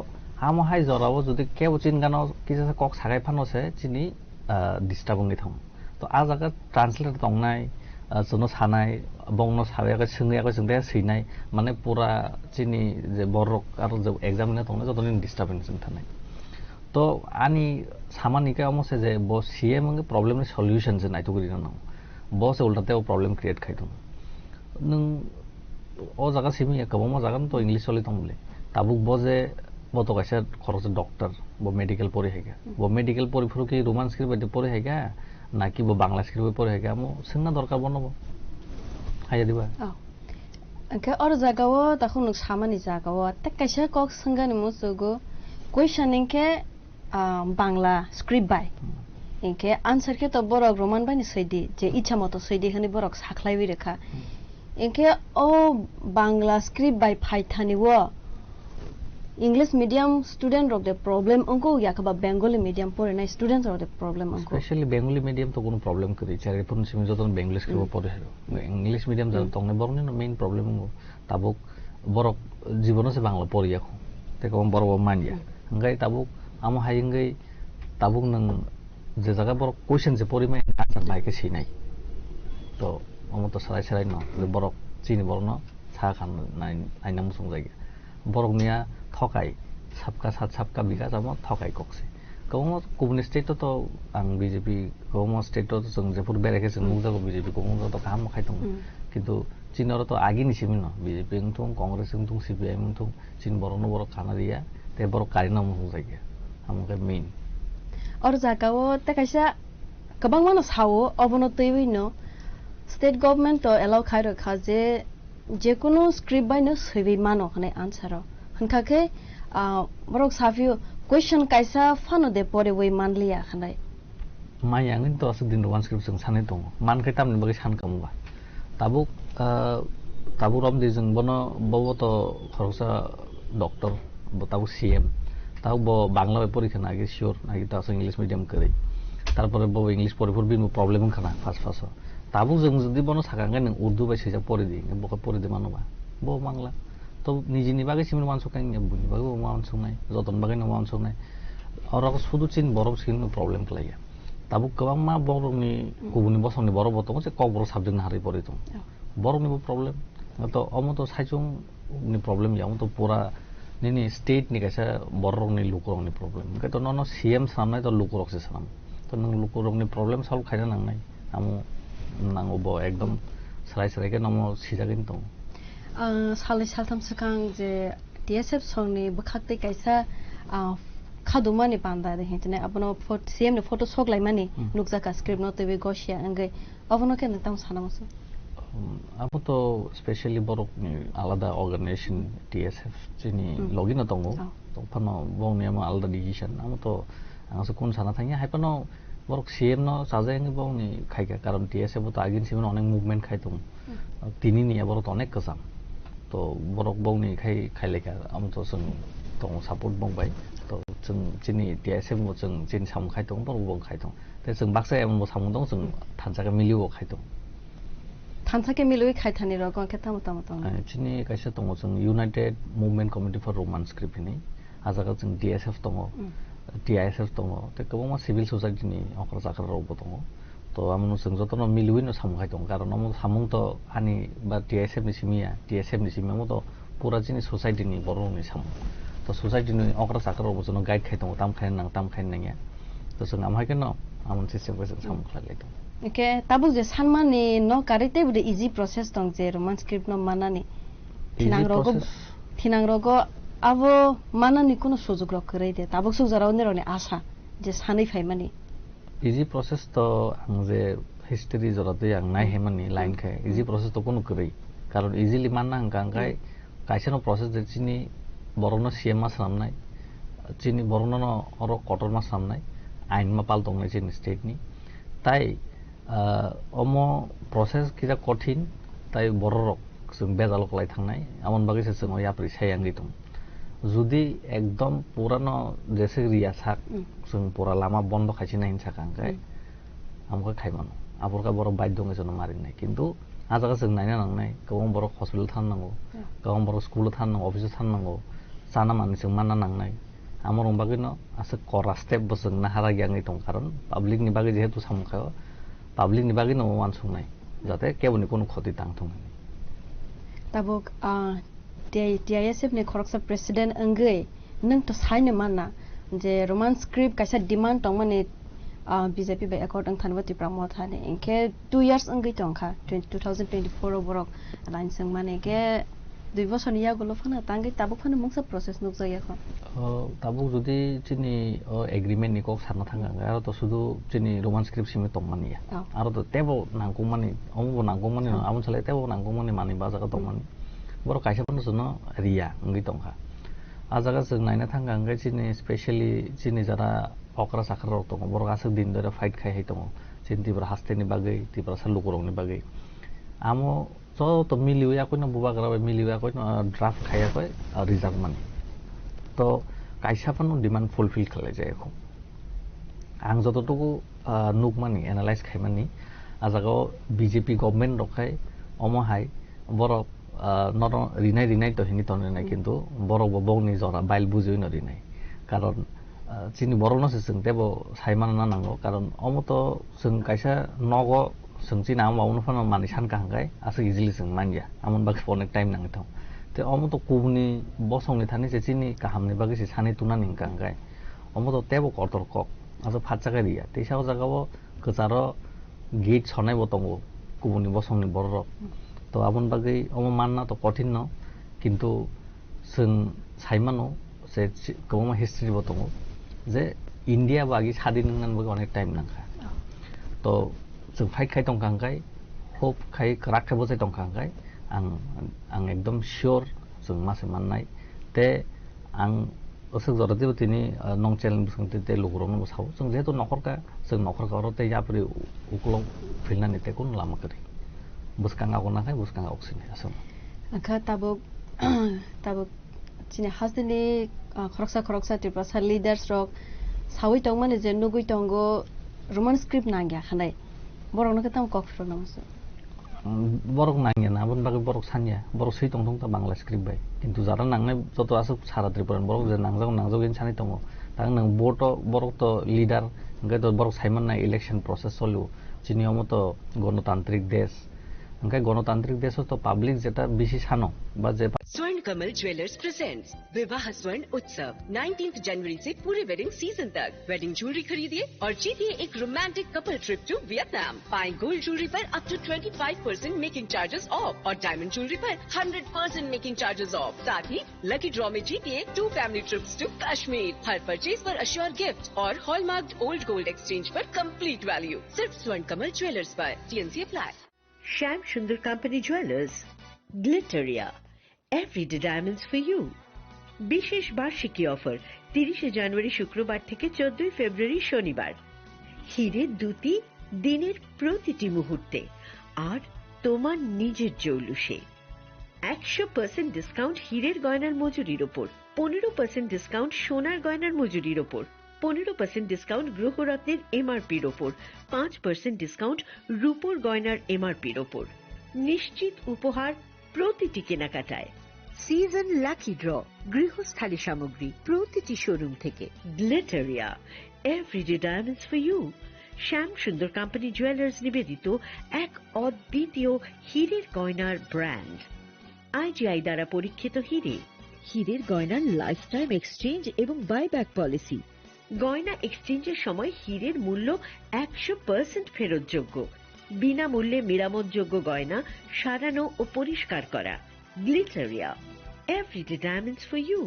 হামো হাই জরাবো যদি কেউ চিন গানো কিছু কক সাগাই ফানোসে চিনি ডিস্টার্বিং থাম তো আ জায়গা ট্রান্সলেট দंनाय जोंनो सानाय बंनो साबायाखै सोंनायाखै सोंनाया सैनाय माने पुरा चिनि जे बरक आरो जे एग्जामिना दंना जतनि डिस्टार्बिंस थानाय तो आनी सामानिका अमसे जे बो सीएम के प्रॉब्लम नि सॉल्यूशन जे नाइतो गरिना न बस उल्टाते ओ प्रॉब्लम क्रिएट खाइतो नों ओ जागा सिमी कबमा जागा तो इंग्लिश सली तमले ताबुक बजे बो तो कैसे खरस डॉक्टर बो मेडिकल परि हैगा बो मेडिकल परि फुरु कि रोमांस स्क्रिप्ट बायदि परि हैगा नाकि बो बांग्ला स्क्रिप्ट परि हैगा मो सोंना दरकार बनबो हाया दिबा के और जागाव तखुन सामानि जागाव त कैसे कक संगानि मुसुगो क्वेश्चनिंग के बांग्ला स्क्रिप्ट बाय इनके आंसर के तो बरक रोमान बायनि सैदि जे इच्छा मतो सैदि हनि बरक साखलायबि रेखा इनके ओ बांग्ला स्क्रिप्ट बाय फाइथानि वो इंग्लिश मीडियम स्टूडेंट रक दे प्रॉब्लम उनको या कबा बेंगली मीडियम पढ़ने स्टूडेंट्स रक दे प्रॉब्लम उनको स्पेशली बेंगली मीडियम तो कोनो प्रॉब्लम करी चारे पुन सिम जतन बेंगली स्क्रिप्ट पढ़े इंग्लिश मीडियम जन तंगने बरने मेन प्रॉब्लम उनको ताबुक बरक जीवन से बांग्ला पढ़िया खो तेको बरक मानिया अंगाय ताबुक आम हायंगै ताबुक नंग जे जगह बरक क्वेश्चन से पढ़ि में आंसर बायके सिनाय तो हम तो सराय सराय न बरक चिनि बरनो सा खान नाय आइना मुसुं जायगा बरक निया थकाय सबका साथ सबका विकास आम थकाय कक्से कौन गुबुन स्टेट तो आं बीजेपी कौन स्टेट तो जों जेफोर बेरायखे जों मुजागो बीजेपी कौन तो काम खायथों किन्तु चीनर तो आगे निसिम न बीजेपी थों कांग्रेस थों सीपीआईएम थों चीन बरनो बर खाना दिया ते बर कारिना मुसुं जायगा आमके मेन और जागावो त कैसा गोबां मानो सावो अबनो तैबिनो स्टेट गवर्नमेंट तो एलाउ खाय रखा जे जेकुनो स्क्रिप्ट बायनो सैबि मानो खने आंसर हनखाके बरक साफियो क्वेश्चन कैसा फानो दे परे वे मान लिया खनाय मायाङिन तो असु दिन वान स्क्रिप्ट जों सानै दङ मान खै तामनि बगै सान कमबा ताबुक ताबु रम दे जों बनो बबो तो खरसा डॉक्टर बताबु सीएम ताबु ब बांग्ला परीक्षा नागे श्योर नागे तासो इंग्लिश मीडियम करै तारपरे ब इंग्लिश परीफोर बिनु प्रॉब्लेम खाना फास ताबु जों जदि बनो सागांगे नों उर्दू बाय सेजा परि दि बक परि दे मानोबा ब बांग्ला तो निजिनि बागै सिमन मानसो कांगे बुनि बागै मानसो नाय जतन बागै न मानसो नाय और सुदु चिन बरफ सिन प्रॉब्लेम क्लाया ताबु गोबां मा बरनि गुबुनि बसंनि बरफ बतो से क बर साबजेक्ट हारि परि दं बरनि प्रॉब्लेम तो अम तो साइचुं नि प्रॉब्लेम याम तो पूरा नि स्टेट नि कैसा बरनि लुकरनि प्रॉब्लेम के तो न सीएम सामने तो लुकरक से साम तो नों लुकरनि प्रॉब्लेम सॉल्व खायना नांनाय आम नांगो ब एकदम सराय के नम सिजागिन दं साले सालथाम सिगां जे टीएसएफ संनि बखाते कैसा खादुमानि बान्दा दे हेतने अपनो सीएम ने फोटो सोगलाय मानि नुकजा का स्क्रिप्ट नते बे गसिया अंगे अबनो के नताम सानामसो अब तो स्पेशली बरक आलादा अर्गेनाइजेशन टीएसएफ चिनि लगिन दंगो तो फनो बौनिया मा आलादा डिसिजन हम तो आंसो कोन साना थाङि हायपनो बरक सीएम न साजायंगे बौनि खायगा कारण टीएसएफ तो आगिन सिमन अनेक मुभमेन्ट खायतों तिनि नि बरक अनेक कसम तो बरक बौनि खायलेका हम तो जों दं सपोर्ट बंबाय तो जों चिनि टीएसएफ मो जों चिन साम खायतों बरक बं खायतों ते जों बाक्सा एम मो साम दं जों थानसाका मिलिओ खायतों थानसाके मिलिओ खायथानि र गं केता मता मता चिनि कैसे दं जों यूनाइटेड मुभमेन्ट कमिटि फर रोमांस स्क्रिप्ट नि आजागा जों डीएसएफ दं टीआईएसएफ दं ते गोबां सिभिल सोसाइटि नि अखर जाखर रावबो दं तो आमनु जों जतन मिलिओ साम खायतों कारण हम सामुं तो आनि बा टीआईएसएफ नि सिमिया टीएसएफ नि सिमिया मो तो पूरा चिनि सोसाइटि नि बरनि साम तो सोसाइटि नि अखर जाखर रावबो जों गाइड खायतों ताम खायन नांगिया तो जों आमहाय के न आमन सिस्टेम को जों साम खालायतों ओके ताबु जे सानमानि न कारिते बुदे इजी प्रोसेस दं जे रोमांस स्क्रिप्ट न मानानि थिनांगरगो अब मानानि कोनो सुजुग र करे दे ताबु सुजाराव ने रने आशा जे सानै फाइमानि इजी प्रोसेस तो आं जे हिस्ट्री जराते आं नाय हेमानि लाइन खाय इजी प्रोसेस तो कोनो करे कारण इजीली मानना गांगाय कायसेनो प्रोसेस जे चिनि बरनो सीएम मा सामनाय चिनि बरनो न और कटर मा सामनाय आइन मा पाल दंनाय चिनि स्टेट नि ताई अमो प्रोसेस किजा कठिन ताई बररक जों बेजालक लाय थांनाय आमन बागै जों याप्रि सायांगि दं जुदि एकदम पुरानो जैसे रिया साक जों पुरा लामा बन्द खायसि नाइन साकांगाय हमका खायमानो आबरका बर बाय दङ जनो मारिनाय किन्तु आजागा जों नायना नांनाय गोबां बर हस्पिटाल थांनांगौ गोबां बर स्कुल थांनांगौ अफिस थांनांगौ जाना मानि जों मानना नांनाय আমার বাকি ন আছে করা স্টেপ বসং না হারা गियाङै दं কারণ পাবলিকনি বাকি যেহেতু সামখাও পাবলিকনি বাকি ন ওয়ানসुंनाय যাতে কেবনি কোনো ক্ষতি তাंथों tabuk TISF ni khoroksa president angei nang to saine mana je roman script kaisa demand tong mane BJP by accord ang thanwati pramod thane inke 2 years angei tongkha 2024 borok line sang mane ke 2 বছর ইয়া গুলো ফানা তাঙ্গে তাবুক ফানা মংসা process nook Jaya খ তাবুক যদি চিনি agreement নিকক সানা থাঙ্গা আর তো শুধু চিনি Roman script সিমে তংমানিয়া আর তো তেবো নাংকুমানি অমবো নাংকুমানি আমন সালে তেবো নাংকুমানি মানি বাজাকা তংমানি বড় কাইসা পন জন্য রিয়া ngই তংখা আজাগা जों নাইনা থাঙ্গা ngই চিনি স্পেশালি চিনি যারা অকরা সাখর রত বড় গাছ দিন ধরে ফাইট খাই হাই তং চিনি তিব্রা হাস্তেনি বাগৈ তিব্রা সালুকরংনি বাগৈ আমো তো মিলিয়া কই না বুবা গরাবে মিলিয়া কই না ড্রাফট খাইয়া কই রিজার্ভ মানি তো কাইসাফান ডিমান্ড ফুলফিল খালে যায় এখন আং যতটুকু নুক মানি এনালাইজ খাই মানি আজাগাও BJP government রখাই অমহাই Borok not Rinnai তো হিনি তনে নাই কিন্তু বরক বংনি জরা বাইল বুঝই ন রিনাই কারণ চিনি বড় নছে जों তেবো সাইমান না নাঙ্গো কারণ অমত जों কাইসা নগ जोंची नाम मावनो फनो मानि सानका हांगाय आसे इजिली जों मानिया आमन बाक्स अनेक टाइम नाङो थाव ते अमतो कुबनि बसंनि थानि जेचिनि काहामनि बागै से सानै तुनानि हांगाय अमतो तेबो कतर कक आसे फाचागा रिया तेसाव जागाव गजारो गेट सनाय बतंगो कुबनि बसंनि बरर तो आमन बागै अम मानना तो कठिन न किन्तु जों साइमानो से गोबां हिस्ट्रि बतंगो जे इन्डिया बागै सादिन नानबो अनेक टाइम नांखा तो जों फाइट खाय दंखांखाय होप खाय राखे बजाय दंखांखाय आं एकदम शियोर जों मासे माननाय ते आं असक जरदिबो तिनि नं चेलेन्ज बुसंते ते लुगुरनो बसाव जों जेहेतु नखरका जों नखरका रते यापरि उकलं फिलनानि ते कोन लामा करि बुसकांगा गनाखाय बुसकांगा अक्सिने असम आखा ताबो चिनि हासदिनि खरकसा त्रिपुरा लिडार्स रक सावै तंग माने जे नुगुइ तंगो रोमान स्क्रिप्ट नांगिया खानाय borok no ketam kokfro namse borok nangya na bun bagai borok sanya borok sei tong ta bangla script bai kintu jara nangnai joto asuk sara tripuran borok je nangjau gen sani tongo tang nang boto borok to leader ngai to borok saiman na election process solu chini omoto গণতান্ত্রিক দেশ ngai গণতান্ত্রিক দেশ তো public যেটা বেশি সানো বা যে स्वर्ण कमल ज्वेलर्स प्रेजेंट्स विवाह स्वर्ण उत्सव 19 जनवरी से पूरे वेडिंग सीजन तक वेडिंग ज्वेलरी खरीदिए और जीतिए एक romantic couple trip to Vietnam. पाएं गोल्ड ज्वेलरी पर up to 25% making charges off और डायमंड ज्वेलरी पर 100% मेकिंग चार्जेस ऑफ। साथ ही लकी ड्रॉ में जीतिए 2 फैमिली ट्रिप्स टू कश्मीर। हर परचेज पर अश्योर गिफ्ट और हॉलमार्क ओल्ड गोल्ड एक्सचेंज पर कंप्लीट वैल्यू सिर्फ स्वर्ण कमल ज्वेलर्स पर। TNC apply. Shyam Sundar company jewellers Glitteria everyday diamonds for you. विशेष বার্ষিকী অফার 30 জানুয়ারি শুক্রবার থেকে 14 ফেব্রুয়ারি শনিবার। হিরে দুটি দিনের প্রতিটি মুহূর্তে আর তোমার নিজের জৌলুসে 100% ডিসকাউন্ট হীরের গয়নার মজুরির উপর, 15% ডিসকাউন্ট সোনার গয়নার মজুরির উপর, 15% ডিসকাউন্ট গ্রহরত্নের এমআরপির উপর, 5% ডিসকাউন্ট রূপোর গয়নার এমআরপির উপর। নিশ্চিত উপহার প্রতিটি কেনাকাটায়। সিজন লাকি ড্র গৃহস্থালী সামগ্রী প্রতিটি শোরুম থেকে। Glitteria everyday diamonds for you. Shyam Sundar company jewellers নিবেদিত এক অদ্বিতীয় হীরের গয়নার ব্র্যান্ড। IGI দ্বারা পরীক্ষিত হিরে। হীরের গয়নার লাইফ টাইম এক্সচেঞ্জ এবং বাইব্যাক পলিসি। গয়না এক্সচেঞ্জের সময় হীরের মূল্য 100% ফেরতযোগ্য। বিনামূল্যে মেরামতযোগ্য গয়না সারানো ও পরিষ্কার করা। Glitteria everyday diamonds for you.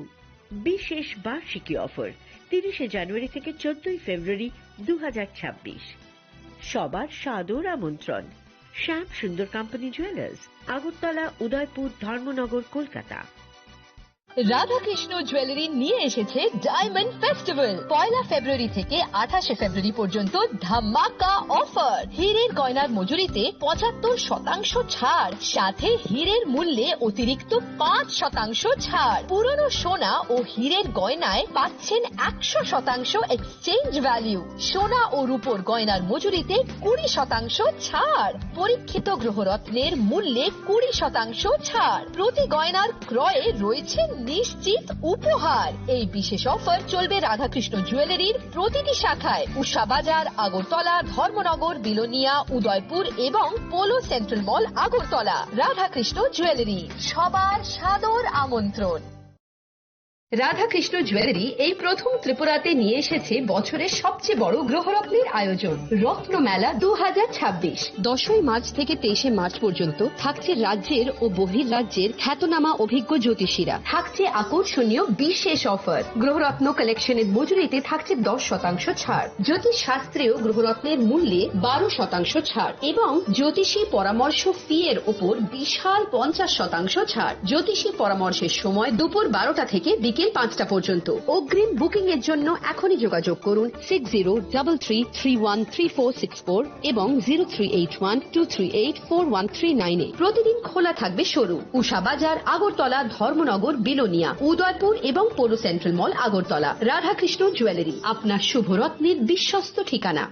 বিশেষ বার্ষিকী অফার 30 জানুয়ারি থেকে 14 ফেব্রুয়ারি 2026। সবার সাদর আমন্ত্রণ। শ্যাম Sundar company jewellers, Agartala, Udaipur, Dharmanagar, Kolkata. Radhakrishna jewellery নিয়ে এসেছে ডায়মন্ড ফেস্টিভ্যাল। 1 ফেব্রুয়ারি থেকে 28 ফেব্রুয়ারি পর্যন্ত ধামাকা অফার। হীরের গয়নার মজুরিতে 75% ছাড়, সাথে হীরের মূল্যে অতিরিক্ত 5% ছাড়। পুরনো সোনা ও হীরের গয়নায় পাচ্ছেন 100% এক্সচেঞ্জ ভ্যালু। সোনা ও রূপোর গয়নার মজুরিতে 20% ছাড়। পরীক্ষিত গ্রহরত্নের মূল্যে 20% ছাড়। প্রতি গয়নার ক্রয়ে রয়েছে নিশ্চিত উপহার। এই বিশেষ অফার চলবে রাধাকৃষ্ণ জুয়েলারির প্রতিটি শাখায়, উষা বাজার, আগরতলা, ধর্মনগর, বিলোনিয়া, উদয়পুর এবং পোলো সেন্ট্রাল মল, আগরতলা। রাধাকৃষ্ণ জুয়েলারি, সবার সাদর আমন্ত্রণ। রাধাকৃষ্ণ জুয়েলারি এই প্রথম ত্রিপুরাতে নিয়ে এসেছে বছরের সবচেয়ে বড় গ্রহরত্নের আয়োজন, রত্নমেলা 2026। 10 মার্চ থেকে 23 মার্চ পর্যন্ত থাকছে রাজ্যের ও বহির্রাজ্যের খ্যাতনামা অভিজ্ঞ জ্যোতিষীরা। থাকছে আকর্ষণীয় বিশেষ অফার। গ্রহরত্ন কালেকশনের মজুরিতে থাকছে 10% ছাড়। জ্যোতিষ শাস্ত্রীয় গ্রহরত্নের মূল্যে 12% ছাড় এবং জ্যোতিষী পরামর্শ ফি এর উপর বিশাল 50% ছাড়। জ্যোতিষী পরামর্শের সময় দুপুর 12টা থেকে বিকেল 5টা পর্যন্ত। অগ্রিম বুকিং এর জন্য এখনই যোগাযোগ করুন 6033313464 এবং 038123841339 প্রতিদিন খোলা থাকবে শোরুম। উষা বাজার, আগরতলা, ধর্মনগর, বিলোনিয়া, উদয়পুর এবং পোলো সেন্ট্রাল মল, আগরতলা। রাধাকৃষ্ণ জুয়েলারি, আপনার শুভরত্নের বিশ্বস্ত ঠিকানা।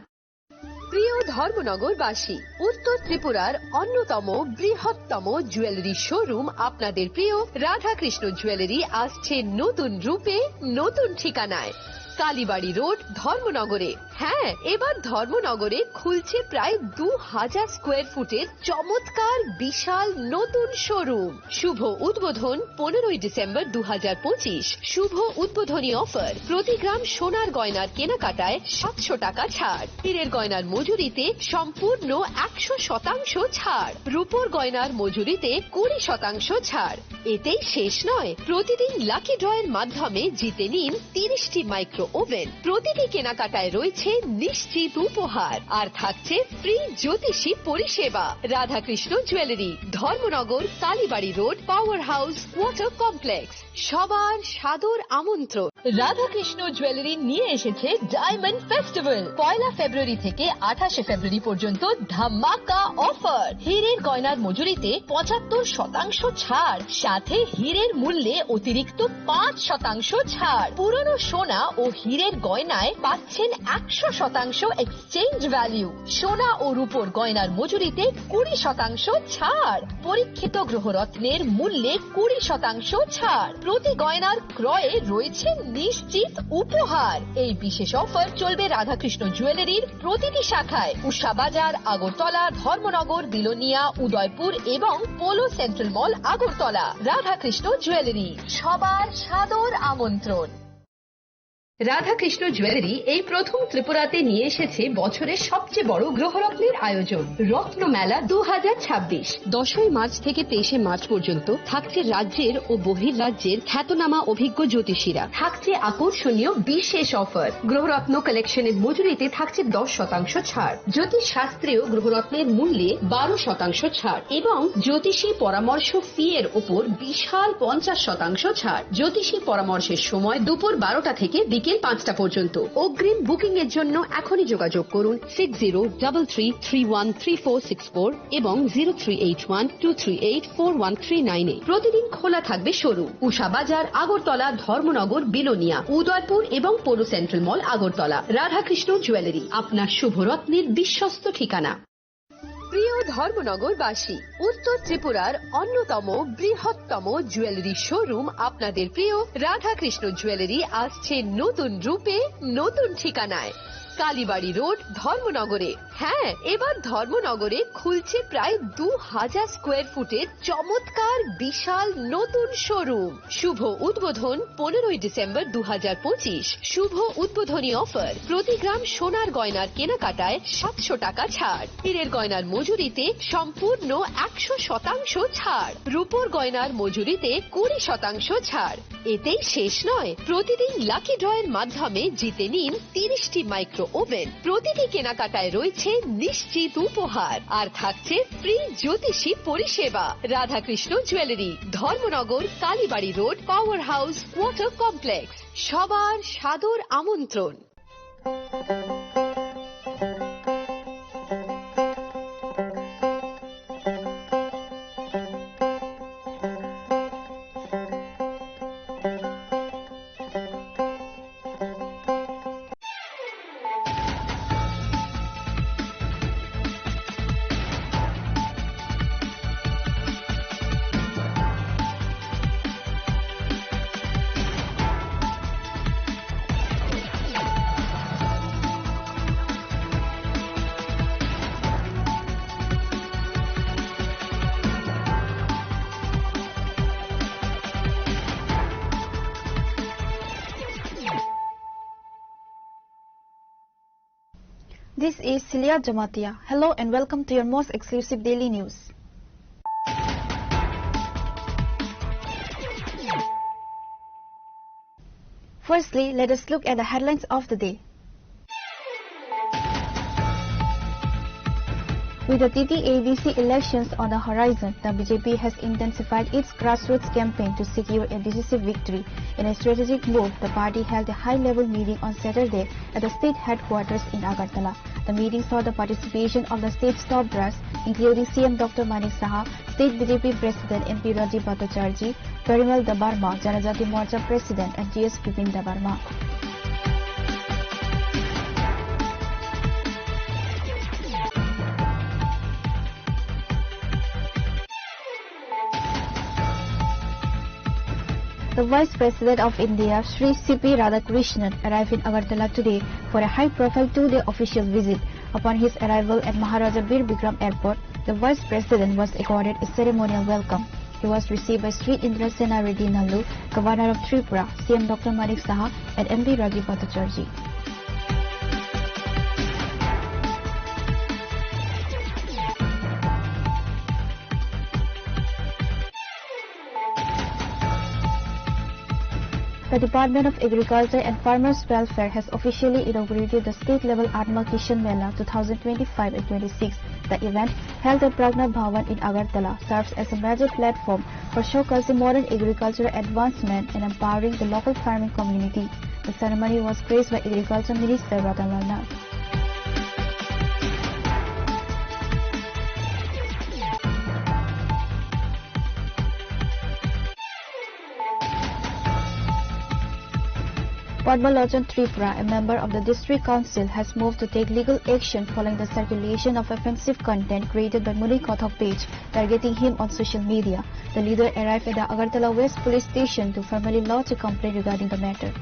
প্রিয় ধর্মনগরবাসী, উত্তর ত্রিপুরার অন্যতম বৃহত্তম জুয়েলারি শোরুম আপনাদের প্রিয় রাধাকৃষ্ণ জুয়েলারি আসছে নতুন রূপে, নতুন ঠিকানায়। কালীবাড়ি রোড, ধর্মনগরে। হ্যাঁ, এবার ধর্মনগরে খুলছে প্রায় 2000 স্কোয়ার ফুটের চমৎকার বিশাল নতুন শোরুম। শুভ উদ্বোধন 15 ডিসেম্বর 2025। শুভ উদ্বোধনী অফার, প্রতি গ্রাম সোনার গয়নার কেনাকাটায় 700 টাকা ছাড়। হীরের গয়নার মজুরিতে সম্পূর্ণ 100% ছাড়। রূপোর গয়নার মজুরিতে 20% ছাড়। এতেই শেষ নয়, প্রতিদিন লাকি ড্রয়ের মাধ্যমে জিতে নিন 30টি মাইক্রো ওভেন। প্রতিটি কেনাকাটায় রয়েছে নিশ্চিত উপহার আর থাকছে ফ্রি জ্যোতিষী পরিষেবা। Radhakrishna jewellery, Dharmanagar, Kalibari road, power house, water complex. সবার সাদর আমন্ত্রণ। রাধাকৃষ্ণ জুয়েলারি নিয়ে এসেছে ডায়মন্ড ফেস্টিভ্যাল। 1 ফেব্রুয়ারি থেকে 28 ফেব্রুয়ারি পর্যন্ত ধামাকা অফার। হীরের গয়নার মজুরিতে 75% ছাড়, সাথে হীরের মূল্যে অতিরিক্ত 5% ছাড়। পুরনো সোনা ও হীরের গয়নায় পাচ্ছেন 100% এক্সচেঞ্জ ভ্যালু। সোনা ও রূপোর গয়নার মজুরিতে 20% ছাড়। পরীক্ষিত গ্রহরত্নের মূল্যে 20% ছাড়। প্রতি গয়নার ক্রয়ে রয়েছে নিশ্চিত উপহার। এই বিশেষ অফার চলবে রাধাকৃষ্ণ জুয়েলারির প্রতিটি শাখায়, উষা বাজার, আগরতলা, ধর্মনগর, বিলোনিয়া, উদয়পুর এবং পোলো সেন্ট্রাল মল, আগরতলা। রাধাকৃষ্ণ জুয়েলারি, সবার সাদর আমন্ত্রণ। রাধাকৃষ্ণ জুয়েলারি এই প্রথম ত্রিপুরাতে নিয়ে এসেছে বছরের সবচেয়ে বড় গ্রহরত্নের আয়োজন, রত্নমেলা 2026। 10 মার্চ থেকে 23 মার্চ পর্যন্ত থাকছে রাজ্যের ও বহির্রাজ্যের খ্যাতনামা অভিজ্ঞ জ্যোতিষীরা। থাকছে আকর্ষণীয় বিশেষ অফার। গ্রহরত্ন কালেকশনের মজুরিতে থাকছে 10% ছাড়। জ্যোতিষ শাস্ত্রীয় গ্রহরত্নের মূল্যে 12% ছাড় এবং জ্যোতিষী পরামর্শ ফি এর উপর বিশাল 50% ছাড়। জ্যোতিষী পরামর্শের সময় দুপুর 12টা থেকে বিকেল 5টা পর্যন্ত। অগ্রিম বুকিং এর জন্য এখনই যোগাযোগ করুন 6033313464 এবং 038123841339 প্রতিদিন খোলা থাকবে শোরুম। উষা বাজার, আগরতলা, ধর্মনগর, বিলোনিয়া, উদয়পুর এবং পোলো সেন্ট্রাল মল, আগরতলা। রাধাকৃষ্ণ জুয়েলারি, আপনার শুভরত্নের বিশ্বস্ত ঠিকানা। প্রিয় ধর্মনগরবাসী, উত্তর ত্রিপুরার অন্যতম বৃহত্তম জুয়েলারি শোরুম আপনাদের প্রিয় রাধাকৃষ্ণ জুয়েলারি আসছে নতুন রূপে, নতুন ঠিকানায়। কালীবাড়ি রোড, ধর্মনগরে। হ্যাঁ, এবার ধর্মনগরে খুলছে প্রায় 2000 স্কোয়ার ফুটের চমৎকার বিশাল নতুন শোরুম। শুভ উদ্বোধন 15 ডিসেম্বর 2025। শুভ উদ্বোধনী অফার, প্রতি গ্রাম সোনার গয়নার কেনাকাটায় 700 টাকা ছাড়। হীরের গয়নার মজুরিতে সম্পূর্ণ 100% ছাড়। রূপোর গয়নার মজুরিতে 20% ছাড়। এতেই শেষ নয়, প্রতিদিন লাকি ড্রয়ের মাধ্যমে জিতে নিন 30টি মাইক্রো ওভেন। প্রতিটি কেনাকাটায় রয়েছে নিশ্চিত উপহার আর থাকছে ফ্রি জ্যোতিষী পরিষেবা। Radhakrishna jewellery, Dharmanagar, Kalibari road, power house, water complex. সবার সাদর আমন্ত্রণ। This is Celia Jamatia. Hello and welcome to your most exclusive daily news. Firstly, let us look at the headlines of the day. With the TT-ABC elections on the horizon, the BJP has intensified its grassroots campaign to secure a decisive victory. In a strategic move, the party held a high-level meeting on Saturday at the state headquarters in Agartala. The meeting saw the participation of the state's top brass, including CM Dr. Manik Saha, State BJP President MP Rajiv Bhattacharjee, Parimal Dabarma, Janajati Morcha President, and GS Bipin Dabarma. The Vice President of India, Sri C.P. Radhakrishnan, arrived in Agartala today for a high-profile two-day official visit. Upon his arrival at Maharaja Bir Bikram Airport, the Vice President was accorded a ceremonial welcome. He was received by Sri Indrasena Reddy Nallu, Governor of Tripura, CM Dr. Manik Saha, and MP Rajiv Bhattacharjee. The Department of Agriculture and Farmers Welfare has officially inaugurated the state-level Atma Kishan Mela 2025 and 26. The event, held at Pragna Bhavan in Agartala, serves as a major platform for showcasing modern agricultural advancement and empowering the local farming community. The ceremony was praised by Agriculture Minister Ratanlal Nath. Padmalochan Tripura, a member of the District Council, has moved to take legal action following the circulation of offensive content created by Muni Kothok page targeting him on social media. The leader arrived at the Agartala West Police Station to formally lodge a complaint regarding the matter.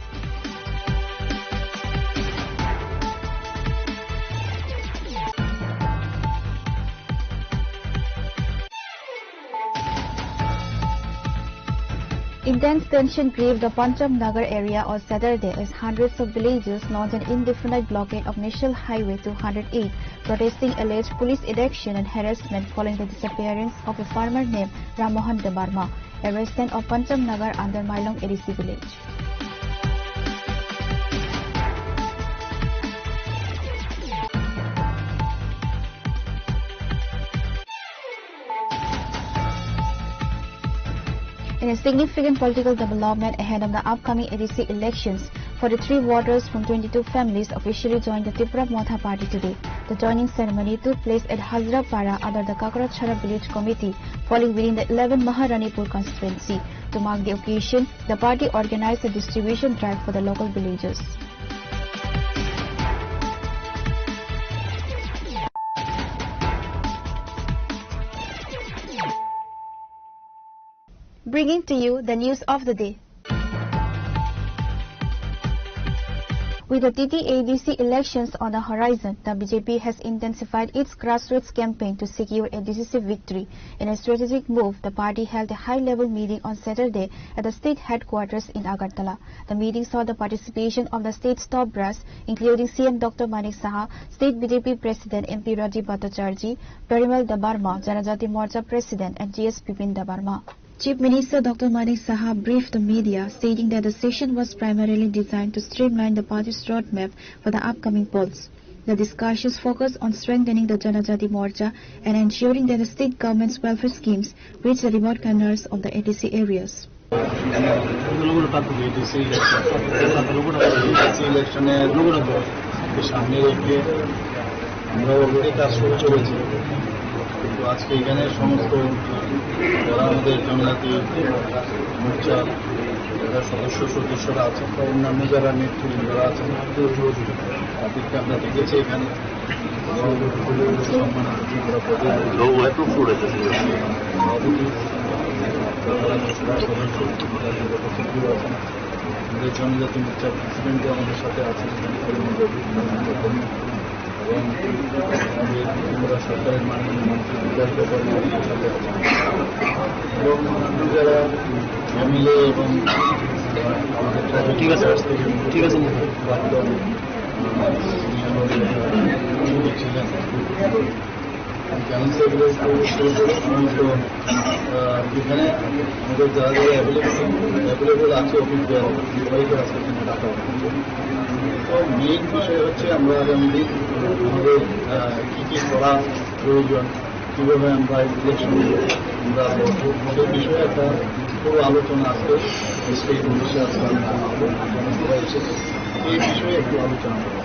Intense tension grieved the Pancham Nagar area on Saturday as hundreds of villagers launched an indefinite blockade of National Highway 208, protesting alleged police inaction and harassment following the disappearance of a farmer named Ramohan Dabarma, a resident of Pancham Nagar under Mailong ADC village. In a significant political development ahead of the upcoming ADC elections, 43 voters from 22 families officially joined the Tripura Motha party today. The joining ceremony took place at Hazrapara under the Kakarachhara village committee, falling within the 11 Maharanipur constituency. To mark the occasion, the party organized a distribution drive for the local villagers. Bringing to you the news of the day. With the TT-ABC elections on the horizon, the BJP has intensified its grassroots campaign to secure a decisive victory. In a strategic move, the party held a high-level meeting on Saturday at the state headquarters in Agartala. The meeting saw the participation of the state's top brass, including CM Dr. Manik Saha, State BJP President MP Rajiv Bhattacharjee, Parimal Dabarma, Janajati Morcha President, and GS Bipin Dabarma. Chief Minister Dr. Manik Saha briefed the media, stating that the session was primarily designed to streamline the party's roadmap for the upcoming polls. The discussions focused on strengthening the Janajati Morcha and ensuring that the state government's welfare schemes reach the remote corners of the ADC areas. কিন্তু আজকে এখানে সমস্ত যারা আমাদের জনজাতি মোর্চা যারা সদস্যরা আছেন বা অন্যান্য যারা নেতৃবৃন্দরা আছেন তাদেরকে আমরা দেখেছি এখানে আমাদের জনজাতি মোর্চার প্রেসিডেন্ট আমাদের সাথে আছেন এবং আমাদের সরকারের মাননীয় মন্ত্রী বিকাশ ব্যাপারে আমাদের সাথে আছেন এবং অন্যান্য যারা এমএলএ এবং আমাদের ঠিক আছে ছিলেন ক্যান্সারগুলো এখানে আমাদের যারা যারা অ্যাভেলেবল আছে অভিজ্ঞ সবাইকে আজকে এখানে ডাকা তো মেইন বিষয় হচ্ছে আমরা আগামী দিন আমাদের কী কী করা প্রয়োজন, কীভাবে আমরা ইলেকশন আমরা ভোটের বিষয়ে একটা পুরো আলোচনা আজকে স্টেট অফিসে আজকে সবাই এসেছে এই বিষয়ে একটু আলোচনা করা।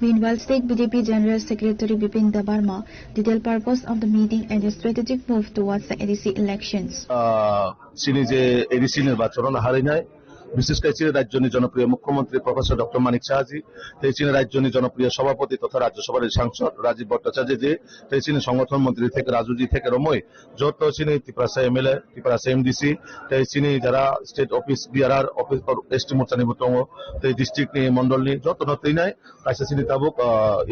Meanwhile, State BJP General Secretary Bipin Debarma detailed purpose of the meeting and the strategic move towards the ADC elections. চীনে যে এডিসি নির্বাচন হারে নাই, বিশেষ করে চীনের রাজ্যনী জনপ্রিয় মুখ্যমন্ত্রী প্রফেসর ডক্টর মানিক সাহাজি, চীনের রাজ্যনী জনপ্রিয় সভাপতি তথা রাজ্যসভার সাংসদ রাজীব ভট্টাচার্য জি, চীনের সংগঠন মন্ত্রী থেকে রাজুজি থেকে রময়, যত চীনে ত্রিপুরা এমএলএ, ত্রিপুরা এমডিসি, চীনে যারা স্টেট অফিস বিআরআর অফিস এসটি মোর্চা নিবত ডিস্ট্রিক্ট নিয়ে মন্ডল নিয়ে যত নতই নাই কাছে চিনি তাবুক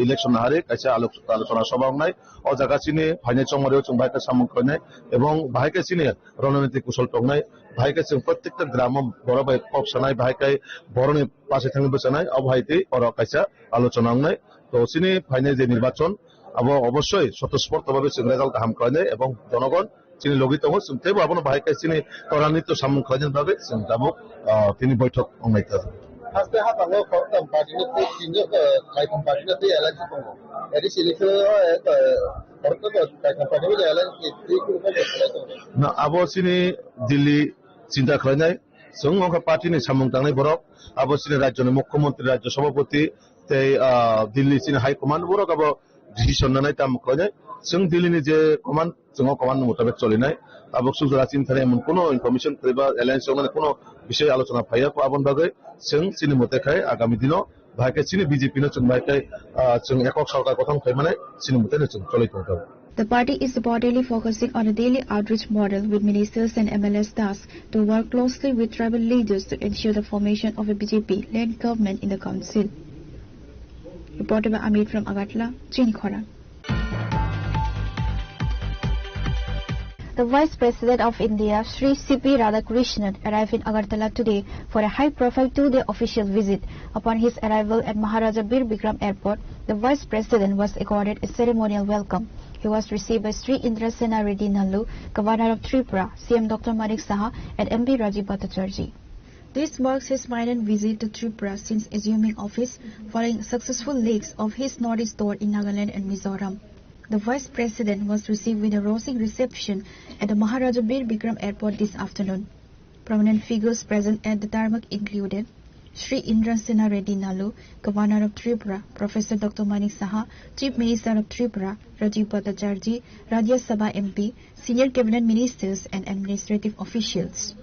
ইলেকশন হারে কাছে আলোচনা সভা নাই ও জায়গা চিনে ফাইনাল চমরেও जों ভাইকে সামগ্রী নাই এবং ভাইকে চিনে রণনীতি কুশল টং নাই ভাইকে जों প্রত্যেকটা গ্রাম বড় ভাই কক সানাই ভাইকে বড়নি পাশে থাকবে বসানাই অভাইতে অর কাছে আলোচনা নাই তো চিনি ফাইনাল যে নির্বাচন অবশ্যই স্বতঃস্ফূর্তভাবে जों রেজাল্ট গাহাম করে এবং জনগণ চিনি লগিত হন তেবু আপন ভাইকে চিনি ত্বরান্বিত সামগ্রী ভাবে जों দাবো তিনি বৈঠক অংনাইতে Hasta hatango kortam partinati tinjo kaikam partinati election kongo. Edi silikho kortam kaikam partinati election tiku ko na abo sini Delhi চিন্তা খাইনাই जों ओंखा पार्टीनि सामुं थांनाय बरक abo sini राज्यनि मुख्यमंत्री राज्य सभापति तै दिल्ली sini हाई कमांड बरक abo डिसिजन नानाय ताम खाइनाय जों दिल्लीनि जे कमांड जों कमांड मुताबिक चलिनाय abo सुजरा चिन्ताने एमन कोनो इनफरमेशन एबा एलायन्स माने कोनो বিষয় আলোচনা পাইয়া পাবন বাগে जों চিনি মতে খাই আগামী দিন ভাইকে চিনি বিজেপি নো जों ভাইকে जों একক সরকার গঠন খাই মানে চিনি মতে जों চলিত হবে। The party is reportedly focusing on a daily outreach model with ministers and MLAs tasked to work closely with tribal leaders to ensure the formation of a BJP-led government in the council. Reported by Amit from Agartala, Chini Khora. The Vice President of India, Sri C.P. Radhakrishnan, arrived in Agartala today for a high-profile two-day official visit. Upon his arrival at Maharaja Bir Bikram Airport, the Vice President was accorded a ceremonial welcome. He was received by Sri Indrasena Reddy Nallu, Governor of Tripura, CM Dr. Manik Saha, and MP Rajiv Bhattacharjee. This marks his maiden visit to Tripura since assuming office, following successful legs of his Northeast tour in Nagaland and Mizoram. The Vice President was received with a rousing reception at the Maharaja Bir Bikram Airport this afternoon. Prominent figures present at the tarmac included Sri Indrasena Reddy Nallu, Governor of Tripura, Professor Dr. Manik Saha, Chief Minister of Tripura, Rajiv Bhattacharjee, Rajya Sabha MP, senior cabinet ministers and administrative officials.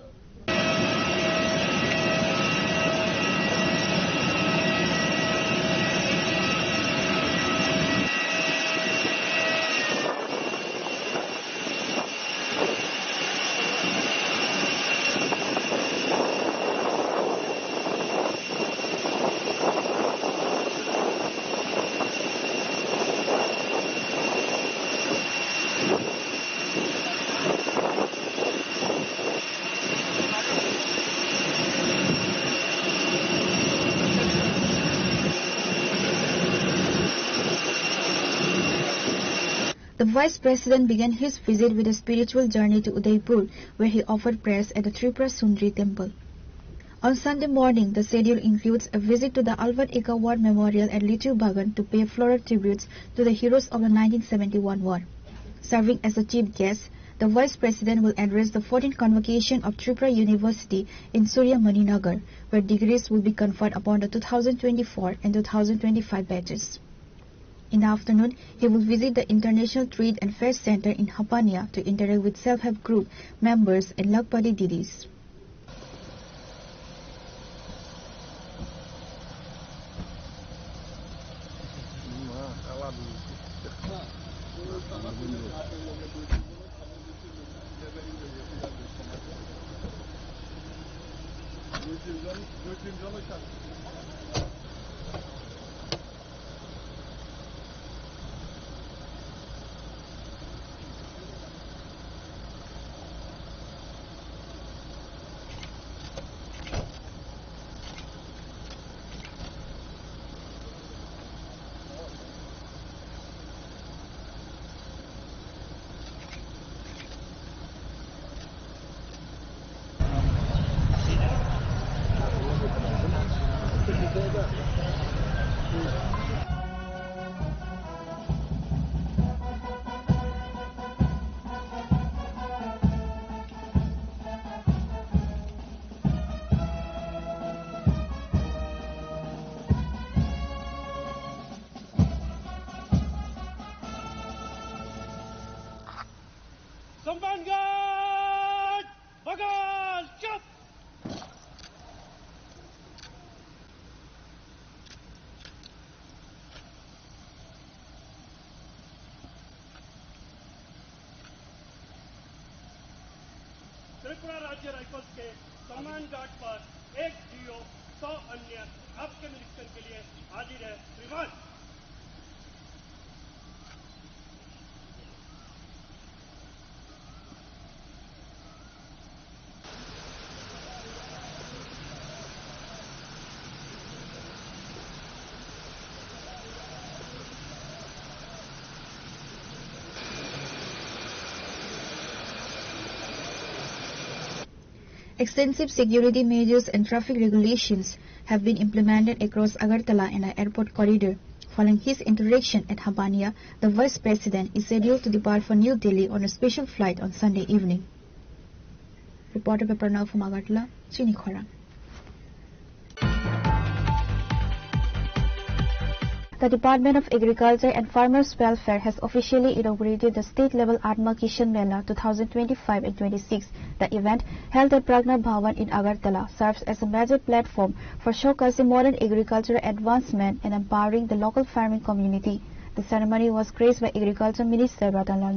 The Vice President began his visit with a spiritual journey to Udaipur, where he offered prayers at the Tripura Sundari temple. On Sunday morning, the schedule includes a visit to the Alvat Eka War Memorial at Litu Bagan to pay floral tributes to the heroes of the 1971 war. Serving as the chief guest, the Vice President will address the 14th convocation of Tripura University in Surya Maninagar, where degrees will be conferred upon the 2024 and 2025 batches. In the afternoon, he will visit the International Trade and Fair Center in Hapania to interact with self-help group members and Lakpadi Didis. Tripura राज्य rifles के command guard पर 1 DO 100 अन्य आपके निरीक्षण के लिए हाजिर है। श्रीमान Extensive security measures and traffic regulations have been implemented across Agartala and the airport corridor. Following his interaction at Habania, the Vice President is scheduled to depart for New Delhi on a special flight on Sunday evening. Reporter by Pranav from Agartala, Chini Khorang. The Department of Agriculture and Farmers Welfare has officially inaugurated the state-level Atma Kishan Mela 2025 and 26. The event, held at Pragna Bhavan in Agartala, serves as a major platform for showcasing modern agricultural advancement and empowering the local farming community. The ceremony was graced by Agriculture Minister Ratan Lal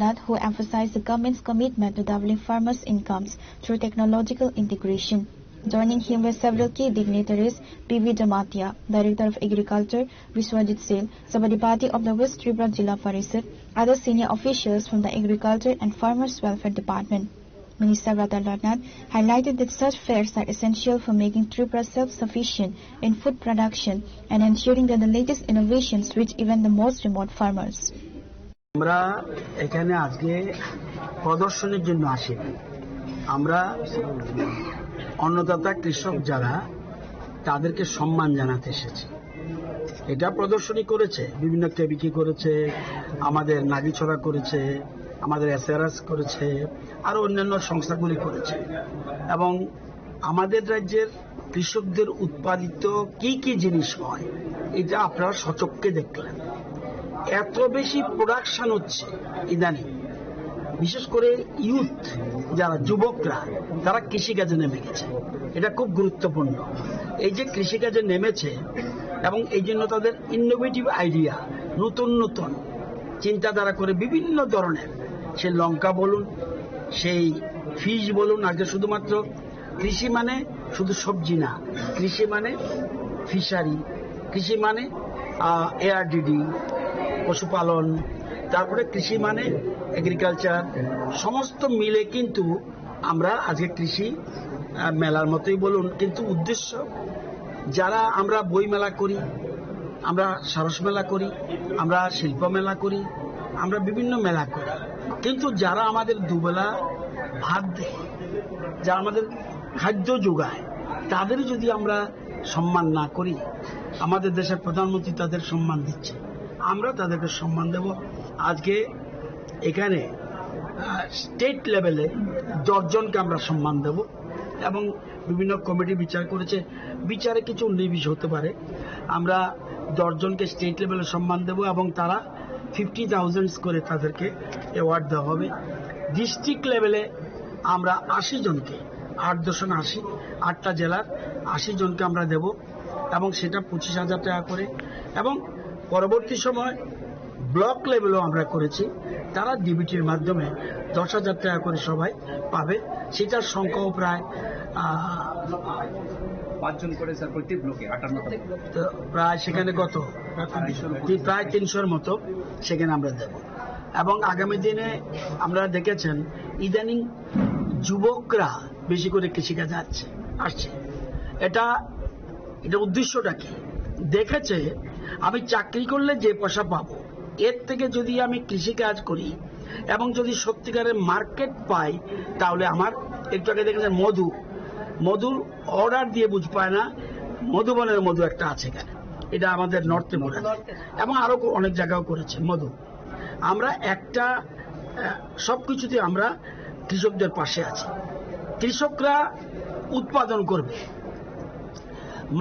Nath. Who emphasized the government's commitment to doubling farmers' incomes through technological integration. Joining him were several key dignitaries: P.V. Jamatia, Director of Agriculture, Vishwajit Singh, Sabadipati of the West Tripura Jilla Parishad, other senior officials from the Agriculture and Farmers Welfare Department. Minister Ratan Lal Nath highlighted that such fairs are essential for making Tripura self-sufficient in food production and ensuring that the latest innovations reach even the most remote farmers. আমরা এখানে আজকে প্রদর্শনের জন্য আসিনি। আমরা অন্নদাতা কৃষক যারা তাদেরকে সম্মান জানাতে এসেছি। এটা প্রদর্শনী করেছে, বিভিন্ন কেবিকি করেছে, আমাদের নাগিছড়া করেছে, আমাদের এসআরএস করেছে, আর অন্যান্য সংস্থাগুলি করেছে। এবং আমাদের রাজ্যের কৃষকদের উৎপাদিত কি কি জিনিস হয় এটা আপনারা সচক্ষে দেখলেন। এত বেশি প্রোডাকশন হচ্ছে ইদানিং, বিশেষ করে ইউথ যারা যুবকরা তারা কৃষিকাজে নেমে গেছে। এটা খুব গুরুত্বপূর্ণ। এই যে কৃষিকাজে নেমেছে এবং এই জন্য তাদের ইনোভেটিভ আইডিয়া, নতুন নতুন চিন্তাধারা করে বিভিন্ন ধরনের, সে লঙ্কা বলুন, সেই ফিশ বলুন। আজকে শুধুমাত্র কৃষি মানে শুধু সবজি না, কৃষি মানে ফিশারি, কৃষি মানে এআরডিডি, পশুপালন, তারপরে কৃষি মানে এগ্রিকালচার, সমস্ত মিলে কিন্তু আমরা আজকে কৃষি মেলার মতোই বলুন। কিন্তু উদ্দেশ্য, যারা আমরা বই মেলা করি, আমরা সারস মেলা করি, আমরা শিল্প মেলা করি, আমরা বিভিন্ন মেলা করি, কিন্তু যারা আমাদের দুবেলা ভাত দেয়, যারা আমাদের খাদ্য যোগায়, তাদের যদি আমরা সম্মান না করি, আমাদের দেশের প্রধানমন্ত্রী তাদের সম্মান দিচ্ছে, আমরা তাদেরকে সম্মান দেব। আজকে এখানে স্টেট লেভেলে 10 জনকে আমরা সম্মান দেব এবং বিভিন্ন কমিটি বিচার করেছে, বিচারে কিছু নির্বিষ হতে পারে। আমরা 10 জনকে স্টেট লেভেলে সম্মান দেব এবং তারা 50,000 করে তাদেরকে অ্যাওয়ার্ড দেওয়া হবে। ডিস্ট্রিক্ট লেভেলে আমরা 80 জনকে, 8 8টা জেলার 80 জনকে আমরা দেব এবং সেটা 25,000 টাকা করে। এবং পরবর্তী সময় ব্লক লেভেলও আমরা করেছি, তারা ডিবিটির মাধ্যমে 10,000 টাকা করে সবাই পাবে। সেটার সংখ্যাও প্রায় 5 জন করে স্যার প্রত্যেক ব্লকে 58 প্রায় সেখানে কত প্রায় 300-র মতো সেখানে আমরা দেব। এবং আগামী দিনে আমরা দেখেছেন ইদানিং যুবকরা বেশি করে কৃষিকাজে আসছে। এটা উদ্দেশ্যটা কি? দেখেছে আমি চাকরি করলে যে পয়সা পাবো, এর থেকে যদি আমি কৃষিকাজ করি এবং যদি সত্যিকারের মার্কেট পাই, তাহলে আমার একটু আগে দেখেছেন মধুর অর্ডার দিয়ে বুঝ পায় না, মধুবনের মধু একটা আছে এখানে, এটা আমাদের নর্থে মনে এবং আরো অনেক জায়গাও করেছে মধু। আমরা একটা সবকিছুতে আমরা কৃষকদের পাশে আছি। কৃষকরা উৎপাদন করবে,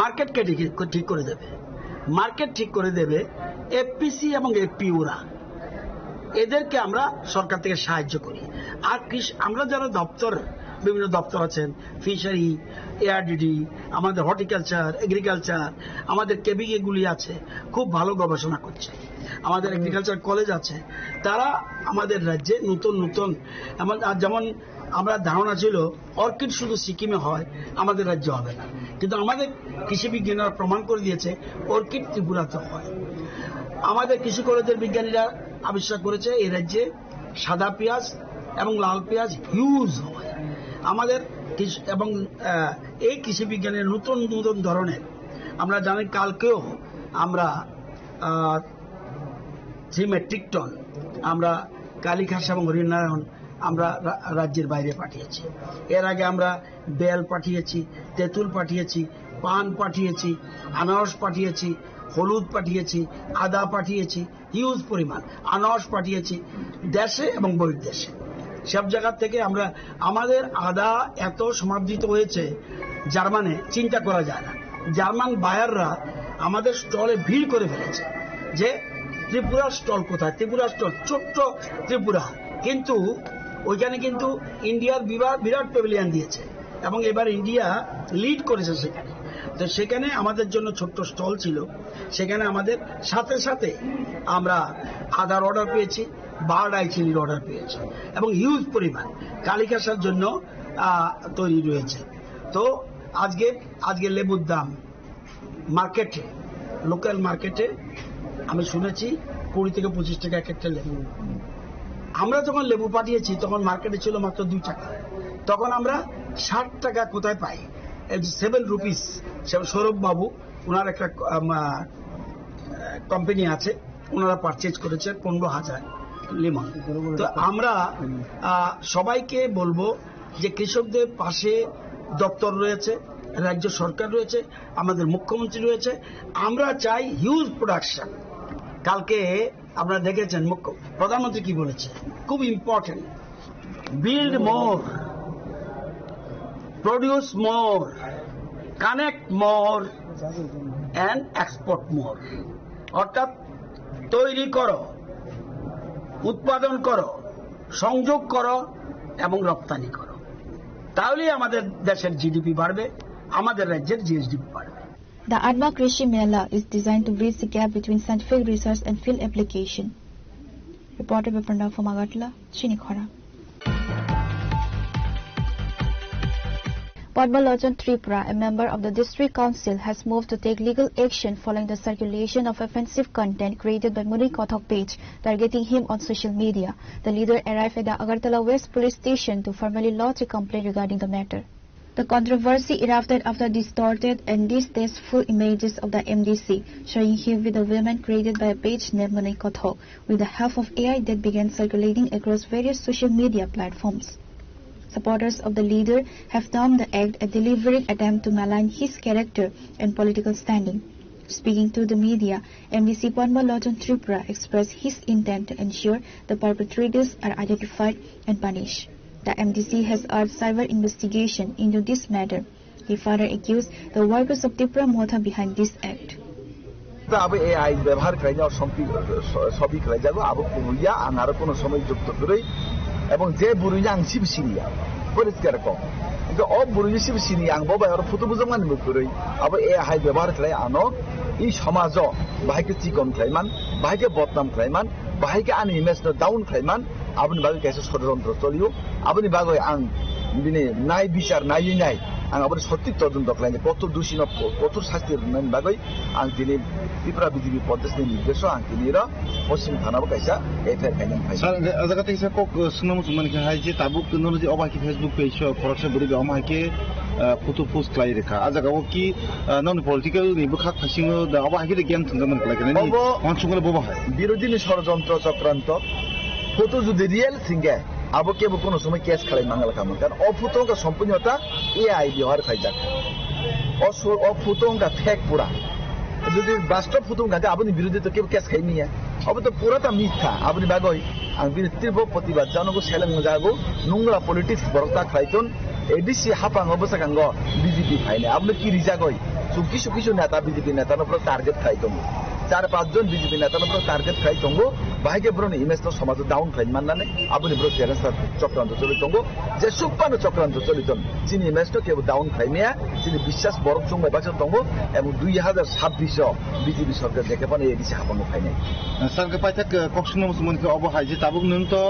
মার্কেটকে ঠিক করে দেবে, মার্কেট ঠিক করে দেবে এফপিসি এবং এফপিওরা, এদেরকে আমরা সরকার থেকে সাহায্য করি। আর আমরা যারা দপ্তর বিভিন্ন দপ্তর আছেন, ফিশারি, এআরডিডি, আমাদের হর্টিকালচার, এগ্রিকালচার, আমাদের কেবিকে গুলি আছে, খুব ভালো গবেষণা করছে। আমাদের এগ্রিকালচার কলেজ আছে, তারা আমাদের রাজ্যে নতুন নতুন যেমন আমরা ধারণা ছিল অর্কিড শুধু সিকিমে হয়, আমাদের রাজ্যে হবে না, কিন্তু আমাদের কৃষি বিজ্ঞানীরা প্রমাণ করে দিয়েছে অর্কিড ত্রিপুরাতে হয়। আমাদের কৃষি কলেজের বিজ্ঞানীরা আবিষ্কার করেছে এই রাজ্যে সাদা পেঁয়াজ এবং লাল পেঁয়াজ হিউজ হয় আমাদের। এবং এই কৃষি বিজ্ঞানের নতুন নতুন ধরনের আমরা জানি, কালকেও আমরা 3 মেট্রিক টন আমরা কালীঘাস এবং হরিনারায়ণ আমরা রাজ্যের বাইরে পাঠিয়েছি। এর আগে আমরা বেল পাঠিয়েছি, তেঁতুল পাঠিয়েছি, পান পাঠিয়েছি, আনারস পাঠিয়েছি, হলুদ পাঠিয়েছি, আদা পাঠিয়েছি, হিউজ পরিমাণ আনারস পাঠিয়েছি দেশে এবং বহির্দেশে। সব জায়গা থেকে আমরা আমাদের আদা এত সমাদৃত হয়েছে জার্মানে, চিন্তা করা যায় না। জার্মান বায়াররা আমাদের স্টলে ভিড় করে ফেলেছে যে ত্রিপুরার স্টল কোথায়, ত্রিপুরার স্টল, ছোট্ট ত্রিপুরা, কিন্তু ওইখানে কিন্তু ইন্ডিয়ার বিরাট প্যাভিলিয়ন দিয়েছে এবং এবার ইন্ডিয়া লিড করেছে সেখানে। তো সেখানে আমাদের জন্য ছোট্ট স্টল ছিল, সেখানে আমাদের সাথে সাথে আমরা আদার অর্ডার পেয়েছি, বার্ড আই চিলির অর্ডার পেয়েছি এবং হিউজ পরিমাণ কালীঘাসের জন্য তৈরি রয়েছে। তো আজকে লেবুর দাম মার্কেটে, লোকাল মার্কেটে আমি শুনেছি 20 থেকে 25 টাকা এক একটা লেবু। আমরা যখন লেবু পাঠিয়েছি তখন মার্কেটে ছিল মাত্র 2 টাকা, তখন আমরা 60 টাকা কোথায় পাই, 7 রুপিস। সৌরভ বাবু ওনার একটা কোম্পানি আছে, ওনারা পারচেজ করেছে 15,000 লিমন। তো আমরা সবাইকে বলবো যে কৃষকদের পাশে দপ্তর রয়েছে, রাজ্য সরকার রয়েছে, আমাদের মুখ্যমন্ত্রী রয়েছে। আমরা চাই হিউজ প্রোডাকশন। কালকে আপনারা দেখেছেন প্রধানমন্ত্রী কি বলেছে, খুব important, build more, produce more, connect more and export more. অর্থাৎ তৈরি করো, উৎপাদন করো, সংযোগ করো এবং রপ্তানি করো, তাহলেই আমাদের দেশের জিডিপি বাড়বে, আমাদের রাজ্যের জিএসডিপি বাড়বে। The Adma Krishi Mela is designed to bridge the gap between scientific research and field application. Reported by Pranav from Agartala, Chinikhara. Padmalochan Tripura, a member of the District Council, has moved to take legal action following the circulation of offensive content created by Muni Kothok page targeting him on social media. The leader arrived at the Agartala West Police Station to formally lodge a complaint regarding the matter. The controversy erupted after distorted and distasteful images of the MDC showing him with a woman created by a page named Muni Kothok with the help of AI that began circulating across various social media platforms. Supporters of the leader have termed the act a deliberate attempt to malign his character and political standing. Speaking to the media, MDC Padmalochan Tripura expressed his intent to ensure the perpetrators are identified and punished. The MDC has urged cyber investigation into this matter. He further accused the workers of Tripura Motha behind this act. अब AI व्यवहार खाइजा सबै खाइजागो अब पुरुलिया आनार कोनो समय जुक्त गरै এবং যে বুরুইয়া আংসি বিসিনিয়া পরিষ্কার কম কিন্তু অ বুরুইয়া সি বিসিনি আং বাবা আর ফটো বুঝাম মান মুকरै अब AI ব্যবহার খাই আনো এই সমাজ বাহাইকে চিকন খাইমান বাহাইকে বদনাম খাইমান বাহাইকে আন ইমেজ ডাউন খাইমান আপনি বাগে কেসে ষড়যন্ত্র চলিও আপনি বাগে আং বিনে নাই বিচার নাই নাই আং আপনি সঠিক তদন্ত খাইলে কঠোর দোষী কঠোর শাস্তি নাম বাগে আং দিনে ত্রিপুরা বিজেপি প্রদেশनि নির্দেশ আং দিনেরা পশ্চিম থানাবো কাইসা এফআইআর কাইনাম ফাই স্যার আজাকা তেসা কক সুনাম সুমানকে হাই যে তাবু কোন যে অবাকি ফেসবুক পেজ ফরকশন বড়ি অমাইকে ফটো পোস্ট লাই রেখা আজাকা ও কি নন পলিটিক্যাল নিবো খাক ফাসিङो दा অবাকি জ্ঞান থঙ্গমন লাগানে নি মানসুঙ্গলে ববা হয় বিরোধীনি ষড়যন্ত্র চক্রান্ত ফটো যদি রিয়েল সিঙ্গে আবো কেবো কোনো সময় কেস খালাই মাঙ্গাল কামন কারণ অফুতঙ্কা সম্পূর্ণতা AI ব্যবহার খাইজাক অফুতঙ্কা ফেক পুরা যদি বাস্তব ফুতঙ্কাকে আপনি বিরোধী তো কেউ কেস খাই নিয়ে अब तो पुराता मिथ्या अपनी बागोई आं बिनि तीव्र प्रतिबाद जानांगौ सेलें जागौ नंगला पलिटिक्स बरता खाइतन एडिसि हापांग बसाकांगो बीजेपी फाइने आपनो कि रिजागोई सुखि सुखि नेता बीजेपी नेता न टार्गेट खाइतन 4-5 জন বিজেপি নেতারা টার্গেট খাই তঙ্গো বাহিকে ব্রনি ইমেজ তো সমাজ ডাউন ফাইন মাননানে আবুনি ব্রো টেরেস চক্রান্ত চলি তঙ্গো যে সুপানো চক্রান্ত চলিতন চিনি ইমেজ তো কেউ ডাউন ফাইমিয়া চিনি বিশ্বাস বরফ চুংবাই বাচন তঙ্গো এবং 2026 বিজেপি সরকার দেখে পানে এই দিশা হাপানো ফাইনে সারকে পাইথাক কক্সনো মুসলমানকে অবহাই যে তাবুক নন তো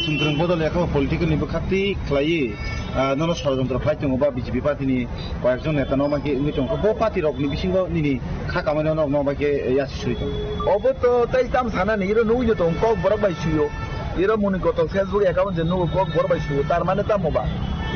চুনগ্রং বদল এখন পলিটিক্যাল নিবখাতি খ্লাইয়ে নন ষড়যন্ত্র খাইতং বা বিজেপি পার্টিনি কয়েকজন নেতা নমাকে ইংলিশ বো পার্টি রকনি বিসিংহ নিনি খাকামানো নমাকে ইয়াসি সুইত অবো তো তাই তাম সানানি ইরো নুইনো তো কক বরক বাই সুইও ইরো মনি কত ফেসবুক অ্যাকাউন্ট যে নুই কক বরক বাই সুইও তার মানে তামবা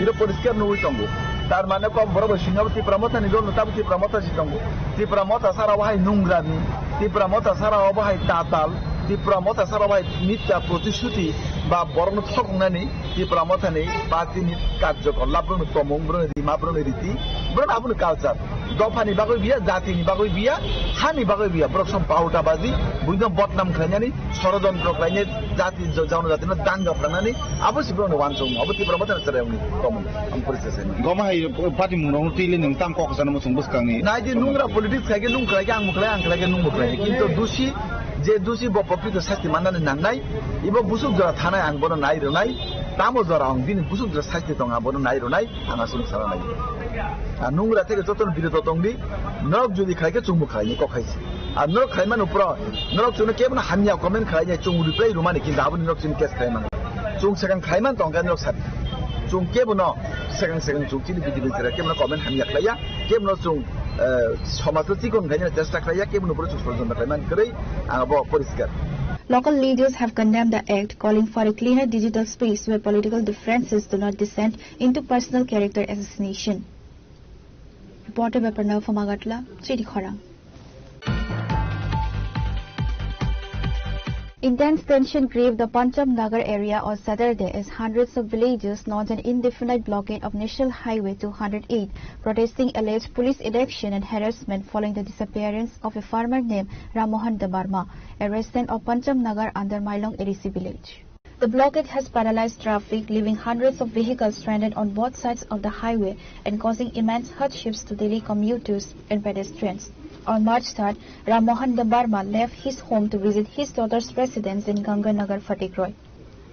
ইরো পরিষ্কার নুই তঙ্গো তার মানে কক বরক বাই সুইও ত্রিপুরা নি দল তাবু ত্রিপুরা সিতঙ্গো ত্রিপুরা সারা ওহাই নুংরানি ত্রিপুরা সারা ওহাই তাতাল ত্রিপুরা সারা ওহাই মিথ্যা প্রতিশ্রুতি বা বরণ থকনানি ত্রিপুরা মথানি পার্টিনি কার্যকর লাভ্রণ তমং ব্রণ রিমা ব্রণ রীতি ব্রণ আবুন কালচার দফানি বাগৈ বিয়া জাতিনি বাগৈ বিয়া হানি বাগৈ বিয়া ব্রকসম পাউটাবাজি বুঝনো বদনাম খাইনানি ষড়যন্ত্র খাইনে জাতি জনজাতিনো দাঙ্গা ফ্রানানি আবশ্যক ব্রণ ওয়ানসং অবতি প্রমতন চরায়নি তমং আম পরিচয় গমাই পার্টি মুনং তিলে নং তাম কক জানো মসং বসকাংনি নাই যে নুংরা পলিটিক্স খাইগে নুং খাইগে আং মুখলাই আং খাইগে নুং মুখলাই কিন্তু দোষী যে দোষী বপকৃত শাস্তি মাননানি নাংনাই ইবো বুসুক জরা থানায় আং বড় নাই রনাই তামো জরা আং দিন বুসুক জরা শাস্তি দং আং বড় নাই রনাই আঙা সুং সারা নাই আর নুংরা থেকে যতন বিরত তংদি নরক যদি খাইগে চুমু খাইনি কখাইছে আর নরক খাইমান উপর নরক চুনে কেবল হামিয়া কমেন্ট খাইনি চুমু রিপ্লাই রুমানি কিন্তু আবুনি নরক চুন কেস খাইমান চুং সেকান খাইমান তংগা নরক সাবি চুং কেবল সেকান চুং চিনি বিজেপি ছেড়ে কেবল কমেন্ট হামিয়া খাইয়া কেবল চুং সমাজে চিকন খাইনে চেষ্টা খাইয়া কেবল উপরে ষড়যন্ত্র খাইমান করে আঙাবো পরিষ্কার Local leaders have condemned the act, calling for a cleaner digital space where political differences do not descend into personal character assassination. Reporter by Pranav from Agartala, Chidi Khorang. Intense tension grieved the Pancham Nagar area on Saturday as hundreds of villagers launched an indefinite blockade of National Highway 208, protesting alleged police inaction and harassment following the disappearance of a farmer named Ramohan Dabarma, a resident of Pancham Nagar under Mailong ADC village. The blockade has paralyzed traffic, leaving hundreds of vehicles stranded on both sides of the highway and causing immense hardships to daily commuters and pedestrians. On March 3rd, Ramohan Dabarma left his home to visit his daughter's residence in Ganganagar, Fatikroy.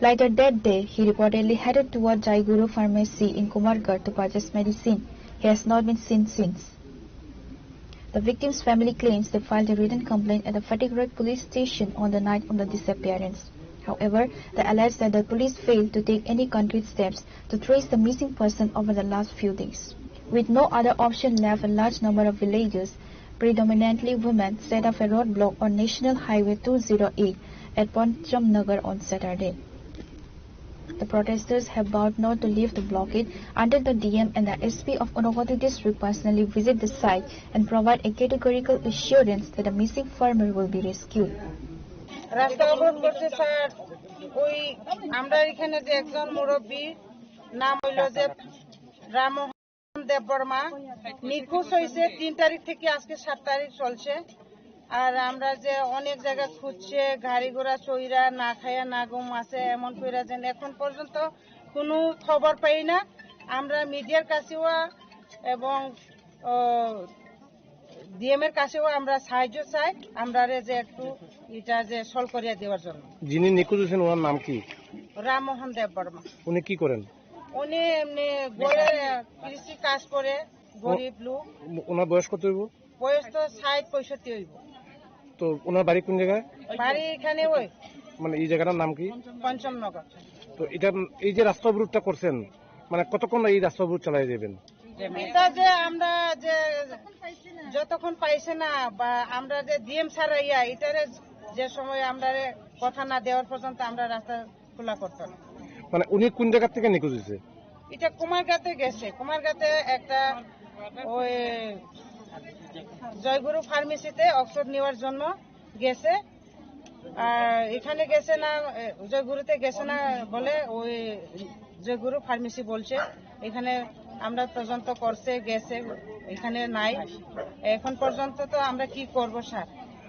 Later that day, he reportedly headed toward Jaiguru Pharmacy in Kumargarh to purchase medicine. He has not been seen since. The victim's family claims they filed a written complaint at the Fatikroy police station on the night of the disappearance. However, they allege that the police failed to take any concrete steps to trace the missing person over the last few days. With no other option left, a large number of villagers, predominantly women, set up a roadblock on National Highway 208 at Pancham Nagar on Saturday. The protesters have vowed not to leave the blockade until the DM and the SP of Unakoti district personally visit the site and provide a categorical assurance that the missing farmer will be rescued. রাস্তা অবরোধ করছে sir ওই আমরা এখানে যে একজন মুরব্বী নাম হইল যে রামমোহন দেববর্মা নিখোঁজ হয়েছে 3 তারিখ থেকে আজকে 7 তারিখ চলছে আর আমরা যে অনেক জায়গা খুঁজছে গাড়ি ঘোড়া চইরা না খায়া না ঘুম আছে এমন কইরা যেন এখন পর্যন্ত কোনো খবর পাই না আমরা মিডিয়ার কাছেও এবং ডিএম এর কাছেও আমরা সাহায্য চাই আমরা যে একটু এটা যে সলভ করিয়া দেওয়ার জন্য যিনি নিখোঁজ হয়েছেন ওনার নাম কি রামমোহন দেববর্মা উনি কি করেন উনি এমনি গড়ে কৃষি কাজ করে গরিব লোক ওনার বয়স কত হইব বয়স তো 60-65 হইব তো ওনার বাড়ি কোন জায়গায় বাড়ি এখানে ওই মানে এই জায়গাটার নাম কি পঞ্চম নগর তো এটা এই যে রাস্তা অবরোধটা করছেন মানে কতক্ষণ এই রাস্তা অবরোধ চালাই যাবেন এটা যে আমরা যে যতক্ষণ পাইছে না বা আমরা যে ডিএম স্যার ইয়া এটারে যে সময় আমরা কথা না দেওয়ার পর্যন্ত আমরা রাস্তা খোলা করতে না মানে উনি কোন জায়গা থেকে নিখোঁজ হয়েছে এটা কুমারগাঁতে গেছে কুমারগাঁতে একটা ওই জয়গুরু ফার্মেসিতে অক্সফোর্ড নেওয়ার জন্য গেছে আর এখানে গেছে না জয়গুরুতে গেছে না বলে ওই জয়গুরু ফার্মেসি বলছে এখানে আমরা তদন্ত করছে গেছে এখানে নাই এখন পর্যন্ত তো আমরা কি করব স্যার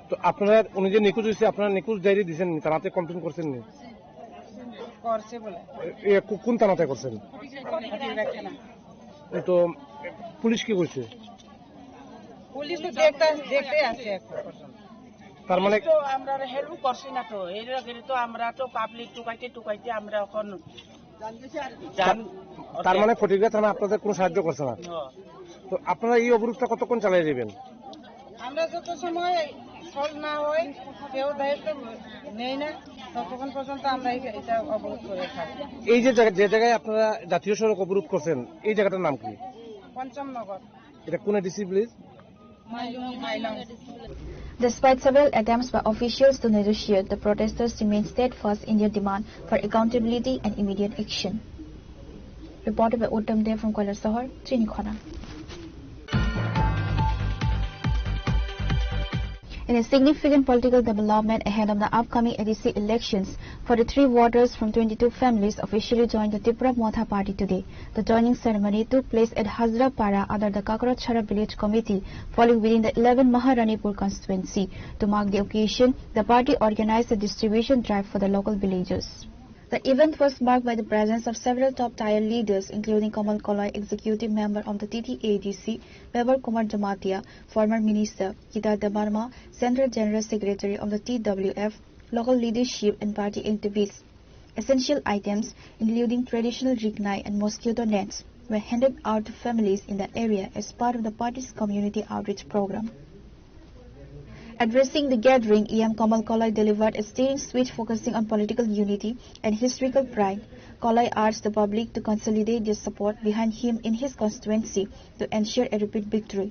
তো আপনারা উনি যে নিখোঁজ হয়েছে আপনারা নিখোঁজ ডায়েরি দিয়েছেন থানাতে কমপ্লেন করছেন নি করছে বলে কোন থানাতে করছেন তো পুলিশ কি করছে পুলিশ তো দেখতে আসছে এখন পর্যন্ত তার মানে তো আমরা হেল্প করছি না তো এর আগে তো আমরা তো পাবলিক টুকাইতে আমরা এখন তার মানে ফটিকরা থানা আপনাদের কোনো সাহায্য করছে না। তো আপনারা এই অবরোধটা কতক্ষণ চালিয়ে যাবেন? আমরা যত সময় সলভ না হয় কেউ দায়িত্ব নেই না ততক্ষণ পর্যন্ত আমরা এটা অবরোধ করে থাকি। এই যে জায়গায় আপনারা জাতীয় সড়ক অবরোধ করছেন এই জায়গাটার নাম কি? পঞ্চমনগর। এটা কোন DC please? Despite several attempts by officials to negotiate, the protesters remain steadfast in their demand for accountability and immediate action. Reported by Uttam Dev from Kuala Sahar, Trinikhona. In a significant political development ahead of the upcoming ADC elections, 43 voters from 22 families officially joined the Tripura Motha party today. The joining ceremony took place at Hazrapara under the Kakrachhara village committee, falling within the 11 Maharanipur constituency. To mark the occasion, the party organized a distribution drive for the local villagers. The event was marked by the presence of several top-tier leaders, including Kamal Koloi, executive member of the TTADC, Weber Kumar Jamatia, former minister, Gita Debarma, Central General Secretary of the TWF, local leadership and party activists. Essential items, including traditional rignai and mosquito nets, were handed out to families in the area as part of the party's community outreach program. Addressing the gathering, EM Kamal Koloi delivered a stirring speech focusing on political unity and historical pride. Koloi urged the public to consolidate their support behind him in his constituency to ensure a repeat victory.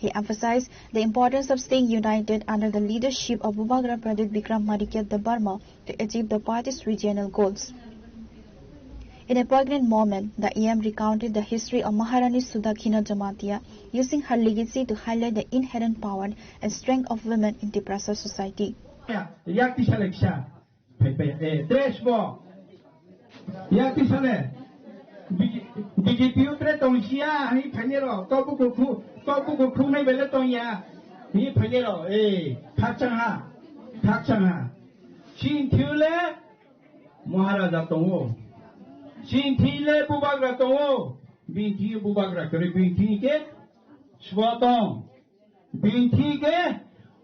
He emphasized the importance of staying united under the leadership of Bubagra Pradit Bikram Madikya Debarma to achieve the party's regional goals. In a poignant moment, the EM recounted the history of Maharani Sudakhina Jamatia, using her legacy to highlight the inherent power and strength of women in Tiprasa society. Sintile bubagra tongo, binti bubagra kere binti ke, swatong, binti ke,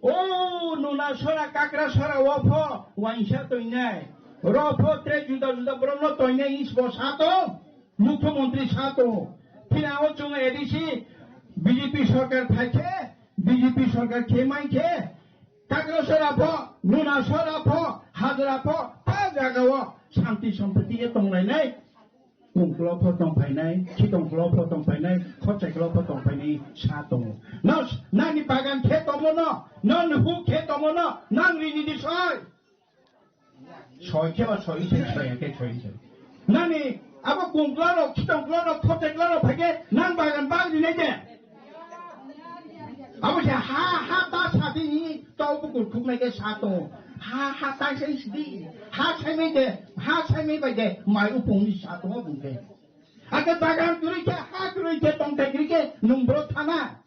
oh nuna sora kakra sora wafo, wansha to inai, rofo tre juda brono to inai isbo sato, mukho mantri sato, pina o chunga edisi, BJP sarkar thake, BJP sarkar khemai ke, kakra sora pho, nuna sora pho, hadra pho, ta jagawo, shanti sampati e tonglai nai. Tongklo potong painai, kitongklo potong painai, koceklo potong painai, satong. Nos, nani bagan ketomono, non hu ketomono, nan rini di soy. Soy ke ba soy ke soy ke soy ke. Nani, abo kongkloro, kitongkloro, koceklo pake, nan bagan bag di nete. Abo se ha ta sati ni, tau bukul kumai ke satong. Ha ta sai sidi, ha sai me de, mai upong ni sato mo bunte. Aga bagan kuri ke tong te kuri ke numbro thana.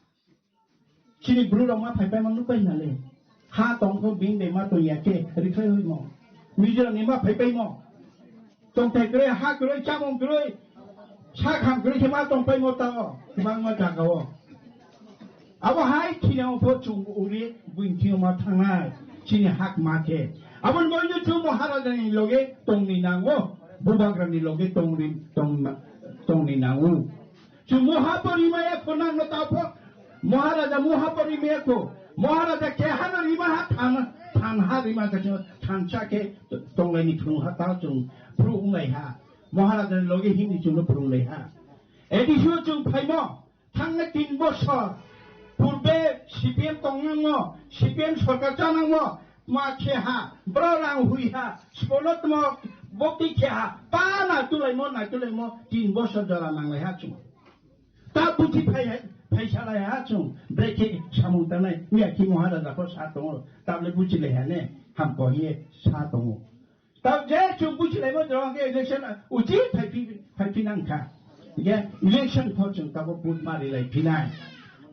Chini bru roma phai pai manu pai na le. Ha tong ko bing de ma to ya ke rikhai hui mo. Mijra ni ma phai pai mo. Tong te kuri ha kuri cha mong kuri. Cha kham kuri ke ma tong pai mo ta o. Bang ma ta ka o. Abo hai chini o pho chung uri buin chi ma thana. Chini hak make. Abon mo yu chu Maharaja ni loge tong ni nango, Bubagra ni loge tong ni nango. Chu Mahaparimaya ko nang natapo, Maharaja Mahaparimaya ko, Maharaja kehana rima ha than ha rima ka chu than cha ke tong ni phru ha ta chu phru ngai ha. Maharaja ni loge hindi chu no phru ngai ha. Edi chu chu phaimo, thang na 3 বছর পূর্বে CPM তংনাঙ্গ, CPM সরকার জানাঙ্গ, মা খেহা, ব্ররাং হুইহা, স্পলতম বক্তি খেহা, পা না তুলাইমো 3 বছর জরা নাংলাই হা চুম। তা বুঝি ফাইসালাই হা চুম, ব্রেকে সামুতানাই, মিয়াকি মহারাজাকে সা দङ, তাবলে বুঝিলে হ্যানে, হাম কহিয়ে সা দङ। তা যে চুম বুঝিলাইমো জরাঙ্গে ইলেকশন উচি ফাইফিনাংখা। ইলেকশন ফরচুন তাবো বুট মারিলাই ফিনাই।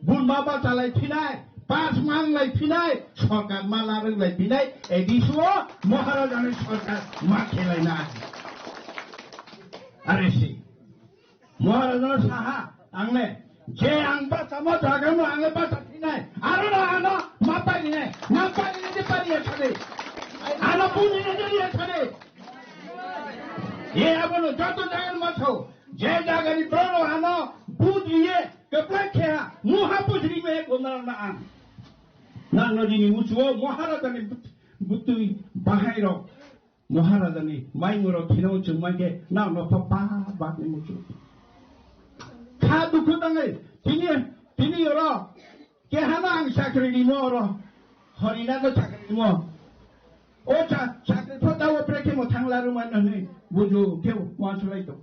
Bulma batalai pinai, pas manglai pinai, sarkar malarai pinai, ediswo Maharaja ni sarkar makhelai na. Aresi. Maharaja saha angle je ang bata mo jagamo angle bata pinai. Arona ano 마빠리네 마빠리네 빠리야 차례 아나 뿐이네 저리야 차례 예 아버는 저도 장을 맞춰 제 자가리 브로로 하나 부디에 그 블랙해야 무하부스리메 고나나 난 너지니 우주어 모하라다니 무뚜이 바하이로 모하라다니 마이무로 키노 정말게 나너 파파 바니 무주 카두 그당에 디니 열어 게 하나 샤크리 뭐로 허리나도 샤크리 뭐 오차 샤크리 포다워 브레케 뭐 탕라루만은 무주 개우 완수라이도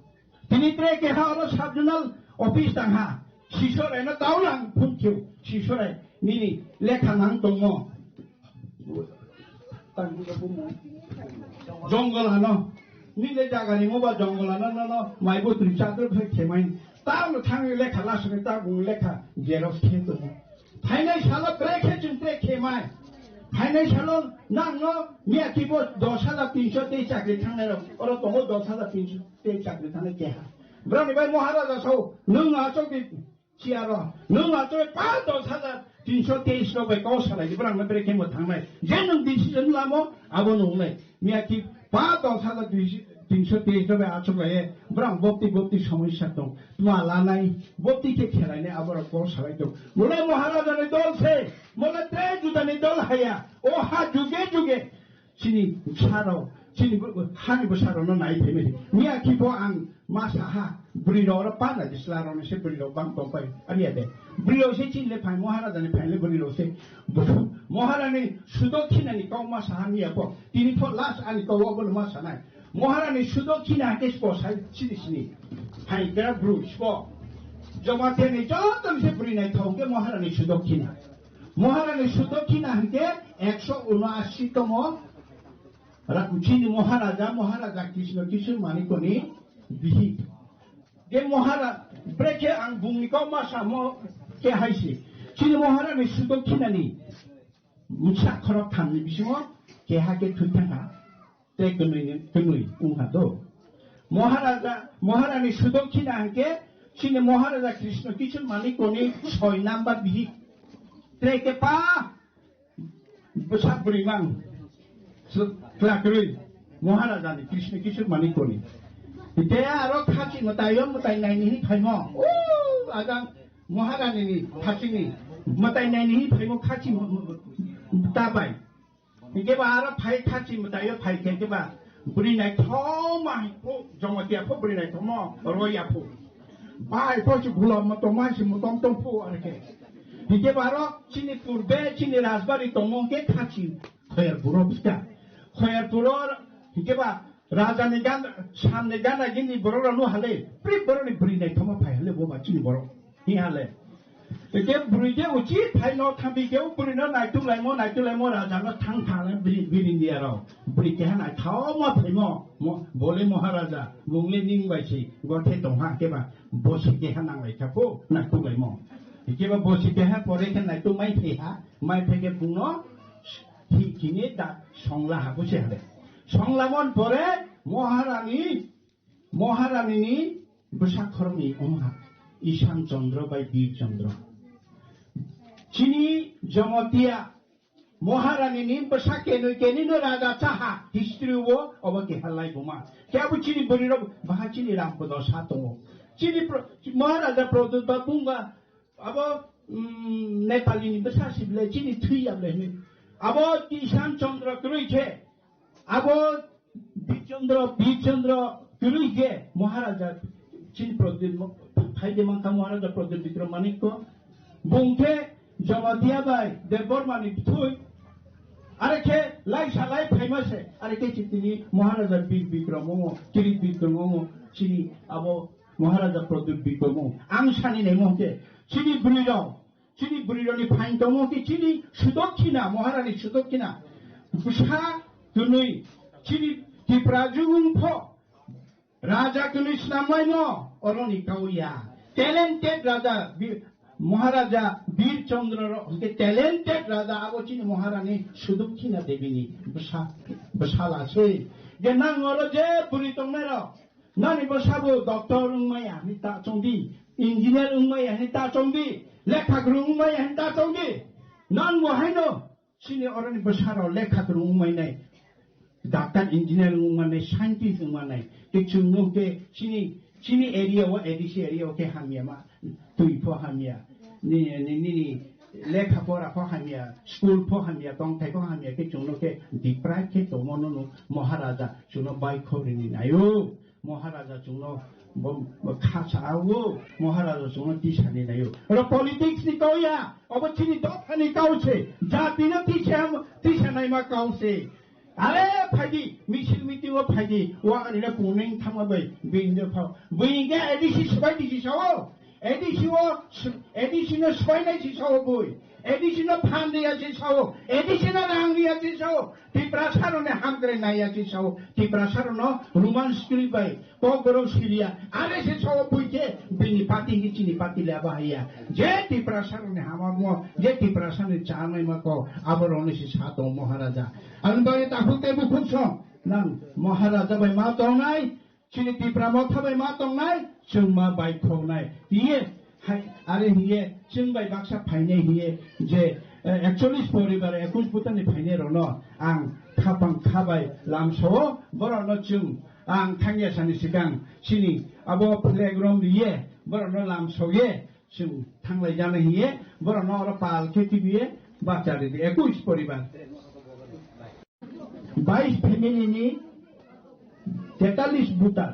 디니 트레케 하로 삽주널 오피스 당하 시설에는 다울랑 품키우 시설에 니니 레카낭 동모 정글 하나 니네 자가니 뭐봐 정글 하나 너 마이보 드리차들 페케마이 따로 탕을 레카 라스네 따고 레카 제로스 케도 파이낸셜로 브레이크 좀 페케마이 파이낸셜로 나너 미야키보 도사다 핀쇼테 차크리 탕내로 어로 동호 도사다 핀쇼테 차크리 탕내 게하 그러니 왜 모하라다서 능아 쪽이 지하로 능아 쪽에 빠도 사다 핀쇼테 있어be 고사라 이브랑 메브레케 뭐 탕내 제능 디시전 라모 아보노네 미야키 빠도 사다 핀쇼테 있어be 아쪽에 브랑 법티 সমস্যা도 마라나이 법티কে খেলাইনে আবার 고사라ই도 몰래 모하라다네 돌세 몰래 때주다네 돌하야 오하 주게 지니 차로 지니 하니고 사로는 나이 페메리 미야키보 안 마사하 브리로로 빠나지 슬라로네 브리로 방동파이 아니야데 브리로세 진레 파이 모하라다네 파이레 브리로세 모하라니 수도키나니 까마사하니야고 디니포 라스 아니 까워볼 마사나이 모하라니 수도키나 게스포 사이 치리시니 하이데라 브루스포 저마테니 저점세 브리나이 타오게 모하라니 수도키나 함께 179 রাকুচিনি মহারাজা কৃষ্ণ মানিকনি বিহি গে মহারা ব্রেকে আং বুংনিকো মাসামো কে হাইসি চিনি মহারানি সুদক্ষিণানি মুছা খরক থামনি বিসিমো কে হাকে থুইথাঙ্গা তে কনুই উংহাদো মহারানি সুদক্ষিণা হাকে চিনি মহারাজা Krishna মানিকনি 6 number বিহি তে পা বসা বুড়িমাং Flakrui, Moharajani, Krishna Manikoni. They are catching Matayam, Matainani, Paimo. Oh, Adam Moharani, catching Matainani, Paimo, catching Tabai. He gave a pie catching Matayo Pai Keba, Brina Toma, Jomatia, Brina Tomo, Royapo. By Portugal, Matomashi, Mutompo, he gave a rock, Chini Purbe, Chini Raspberry Tomonke catching. Where Buropska, where Puror, he gave a Rajanigan, Shanegana, Gini Borora no Hale, pretty Brine Tomapai, Lebo Chiboro, he hale. The gave Bride, which is I know can be given Burino, I took Lemon, Rajana, Tankan, breathing the arrow. Britan, I Tama Primo, Bole Moharaja, Mungling Washi, got it on Hakeva, Boshi Hana, Capo, not to Lemon. He gave a Boshi for it and I took my Peha, my Pege Puno. কিনে সংলা হাবুছে হবে সংলামন পরে মহারানী বসাক্ষরণী অমহা ঈশান চন্দ্র by বীর চন্দ্র চিনি জমতিয়া মহারানী বসাকে নইকেনিনো রাজা চাহা হিস্ট্রিও অবকে হালাই বোমা কেবু চিনি বলির বাহা চিনি রামপদ সাতম চিনি মহারাজা প্রদুত বুঙ্গা আব নেপালিনি বসাসিবলে চিনি থুইয়াবলে আবো ঈশান চন্দ্র কইছে আবো বীরচন্দ্র কইছে মহারাজা চিন প্রদীপ ফাইদে মাকা মহারাজা প্রদীপ বিক্রম মানিক বুংকে জমাতিয়া বাই দেবর মানিক থুই আরেকে লাই সালাই ফাইমাসে আরেকে চিতিনি মহারাজা বীর বিক্রম কিরিট বিক্রম চিনি আবো মহারাজা প্রদীপ বিক্রম আংসানি নেমকে চিনি বুড়িরনি ফাইন দমকি চিনি সুদক্ষিণা মহারানী সুদক্ষিণা বুসা তুনুই চিনি টিপ্রাজুংফ রাজা তুনুই ইসলামাইন অরনি কাউয়া ট্যালেন্টেড রাজা মহারাজা বীরচন্দ্র ট্যালেন্টেড রাজা আবো চিনি মহারানী সুদক্ষিণা দেবিনী বসাল আছে যে নাঙর যে বুড়ি তমের নানি বসাবো ডক্টর উংমায়া নিতা চন্দি ইঞ্জিনিয়ার উংমায়া নিতা চন্দি লেখা গ্রুংমায়া নিতা চন্দি non wahino sini orang besar lekha rumai doctor engineer umane scientist umane ke chungno ke sini area wa edisi area ke hamia ma tui pho hamia ni lekha pora pho hamia school pho hamia tong thai pho hamia ke chungno ke dipra ke to mono maharaja chungno bai khorini nayo maharaja chungno khasawo maharaja chungno tisani nayo ro politics ni koya obo chini dopani kauche jati na tisanai ma kauche ale phaji misil meeting o phaji wa anila puning thamabai binde phau buinga edisi sabai disi sawo edisi no sabai nai si sawo boi edisi no phande ya si sawo edisi no rangri ya si sawo tiprasaro ne hamgre nai ya si sawo tiprasaro no roman skri bai pogoro siria ale si sawo buike bini pati hi chini pati la bahia je tiprasaro ne hamamo je tiprasaro ne chamai ma ko aborone si sato maharaja anbare tahute bukhutso nang maharaja bai ma tongnai chini tipramo thabai ma tongnai chungma bai khongnai hiye are hiye chungbai baksa phainai hiye je 41 পরিবার 21 পুতানি phaine rono ang thapang khabai lamso borono chung ang thangya sani sikang chini abo playground hiye borono lamso ye chung thanglai jana hiye borono ro pal kheti biye bachari 21 পরিবার 22 family ni 43 buta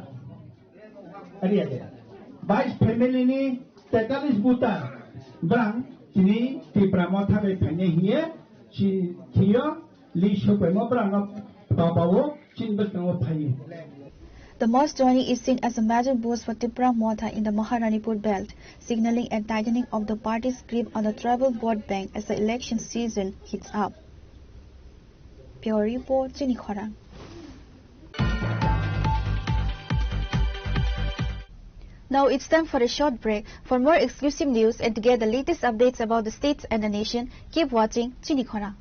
ariya 22 family ni 43 buta brang ini tipramo thabai phaine hiye chi thio li shopemo brang babawo chinbasngo phai. The Moss journey is seen as a major boost for Tipra Motha in the Maharanipur belt, signaling a tightening of the party's grip on the tribal vote bank as the election season heats up. Pure report, Chini Khorang. Now it's time for a short break. For more exclusive news and to get the latest updates about the states and the nation, keep watching Chini Khorang.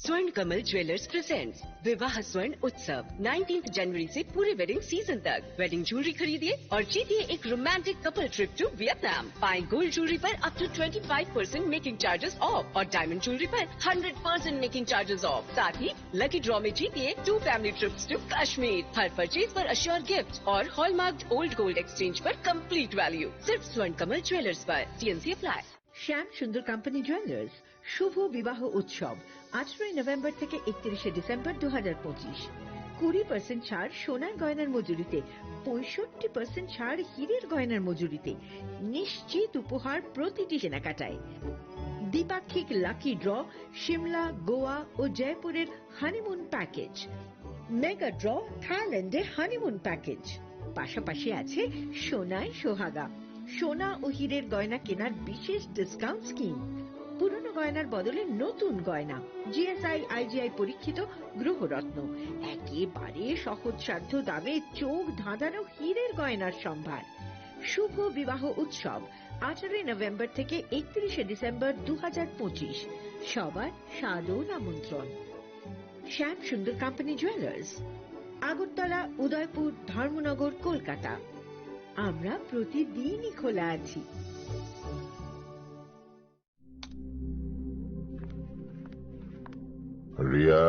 स्वर्ण Kamal jewellers presents विवाह स्वर्ण उत्सव 19 जनवरी से पूरे wedding season तक wedding jewellery खरीदिए और जीतिए एक romantic couple trip to Vietnam. पाएं गोल्ड ज्वेलरी पर up to 25% making charges off और डायमंड ज्वेलरी पर 100% मेकिंग चार्जेस ऑफ। साथ ही लकी ड्रॉ में जीतिए 2 फैमिली ट्रिप्स टू कश्मीर। हर परचेज पर अश्योर गिफ्ट और हॉलमार्क्ड ओल्ड गोल्ड एक्सचेंज पर कंप्लीट वैल्यू सिर्फ स्वर्ण कमल ज्वेलर्स पर। TNC apply. Shyam Sundar company jewellers শুভ বিবাহ উৎসব 18 নভেম্বর থেকে 31 ডিসেম্বর 2025। 20% ছাড় সোনার গয়নার মজুরিতে, 65% ছাড় হীরের গয়নার মজুরিতে, নিশ্চিত উপহার প্রতিটি কেনাকাটায়। দ্বিপাক্ষিক লাকি ড্র, শিমলা, গোয়া ও জয়পুরের হানিমুন প্যাকেজ, মেগা ড্র থাইল্যান্ডে হানিমুন প্যাকেজ। পাশাপাশি আছে সোনায় সোহাগা, সোনা ও হীরের গয়না কেনার বিশেষ ডিসকাউন্ট স্কিম। পুরনো গয়নার বদলে নতুন গয়না, GSI IGI পরীক্ষিত গ্রহরত্ন, একেবারে সহজসাধ্য দামে চোখ ধাঁধানো হীরের গয়নার সম্ভার। শুভ বিবাহ উৎসব 18 নভেম্বর থেকে 31 ডিসেম্বর 2025। সবার সাদর আমন্ত্রণ। শ্যাম সুন্দর কোম্পানি জুয়েলার্স, আগরতলা, উদয়পুর, ধর্মনগর, কলকাতা। আমরা প্রতিদিনই খোলা আছি। রিয়া,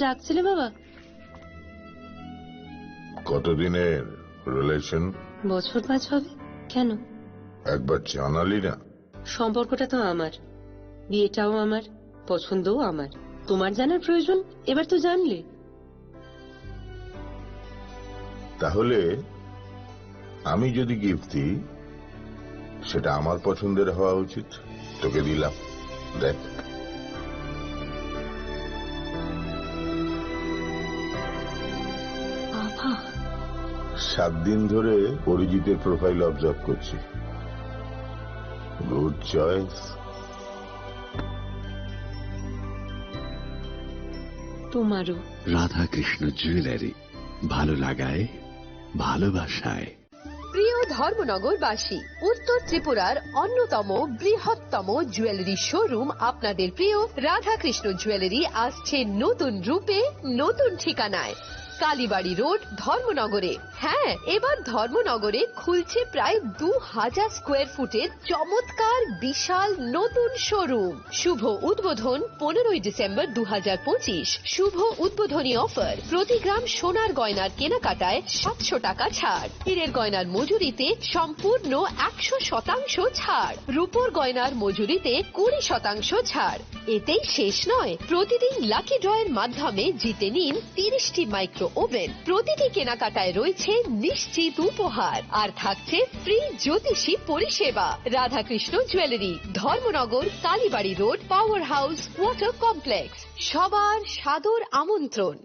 ডাকছিলে বাবা? কতদিনের রিলেশন? বছর 5 হবে। কেন? একবার জানালি না? সম্পর্কটা তো আমার, বিয়েটাও আমার, পছন্দও আমার। তোমার জানার প্রয়োজন এবার তো জানলে। তাহলে আমি যদি গিফট দিই সেটা আমার পছন্দের হওয়া উচিত। তোকে দিলাম, দেখ। বাবা, 7 দিন ধরে অরিজিতের প্রোফাইল অবজার্ভ করছি। Good choice. তোমারও। রাধা কৃষ্ণ জুয়েলারি, ভালো লাগায় ভালোবাসায়। প্রিয় ধর্মনগরবাসী, উত্তর ত্রিপুরার অন্যতম বৃহত্তম জুয়েলারি শোরুম আপনাদের প্রিয় রাধাকৃষ্ণ জুয়েলারি আসছে নতুন রূপে, নতুন ঠিকানায়। কালীবাড়ি রোড, ধর্মনগরে। হ্যাঁ, এবার ধর্মনগরে খুলছে প্রায় 2000 স্কোয়ার ফুটের চমৎকার বিশাল নতুন শোরুম। শুভ উদ্বোধন 15ই ডিসেম্বর 2025। শুভ উদ্বোধনী অফার, প্রতি গ্রাম সোনার গয়নার কেনাকাটায় 700 টাকা ছাড়, হীরের গয়নার মজুরিতে সম্পূর্ণ 100% ছাড়, রূপোর গয়নার মজুরিতে 20% ছাড়। এতেই শেষ নয়, প্রতিদিন লাকি ড্রয়ের মাধ্যমে জিতে নিন 30টি মাইক্রো ওভেন। প্রতিটি কেনাকাটায় রয়েছে নিশ্চিত উপহার, আর থাকছে ফ্রি জ্যোতিষী পরিষেবা। Radhakrishna jewellery, Dharmanagar, Kalibari road, power house, water complex. সবার সাদর আমন্ত্রণ।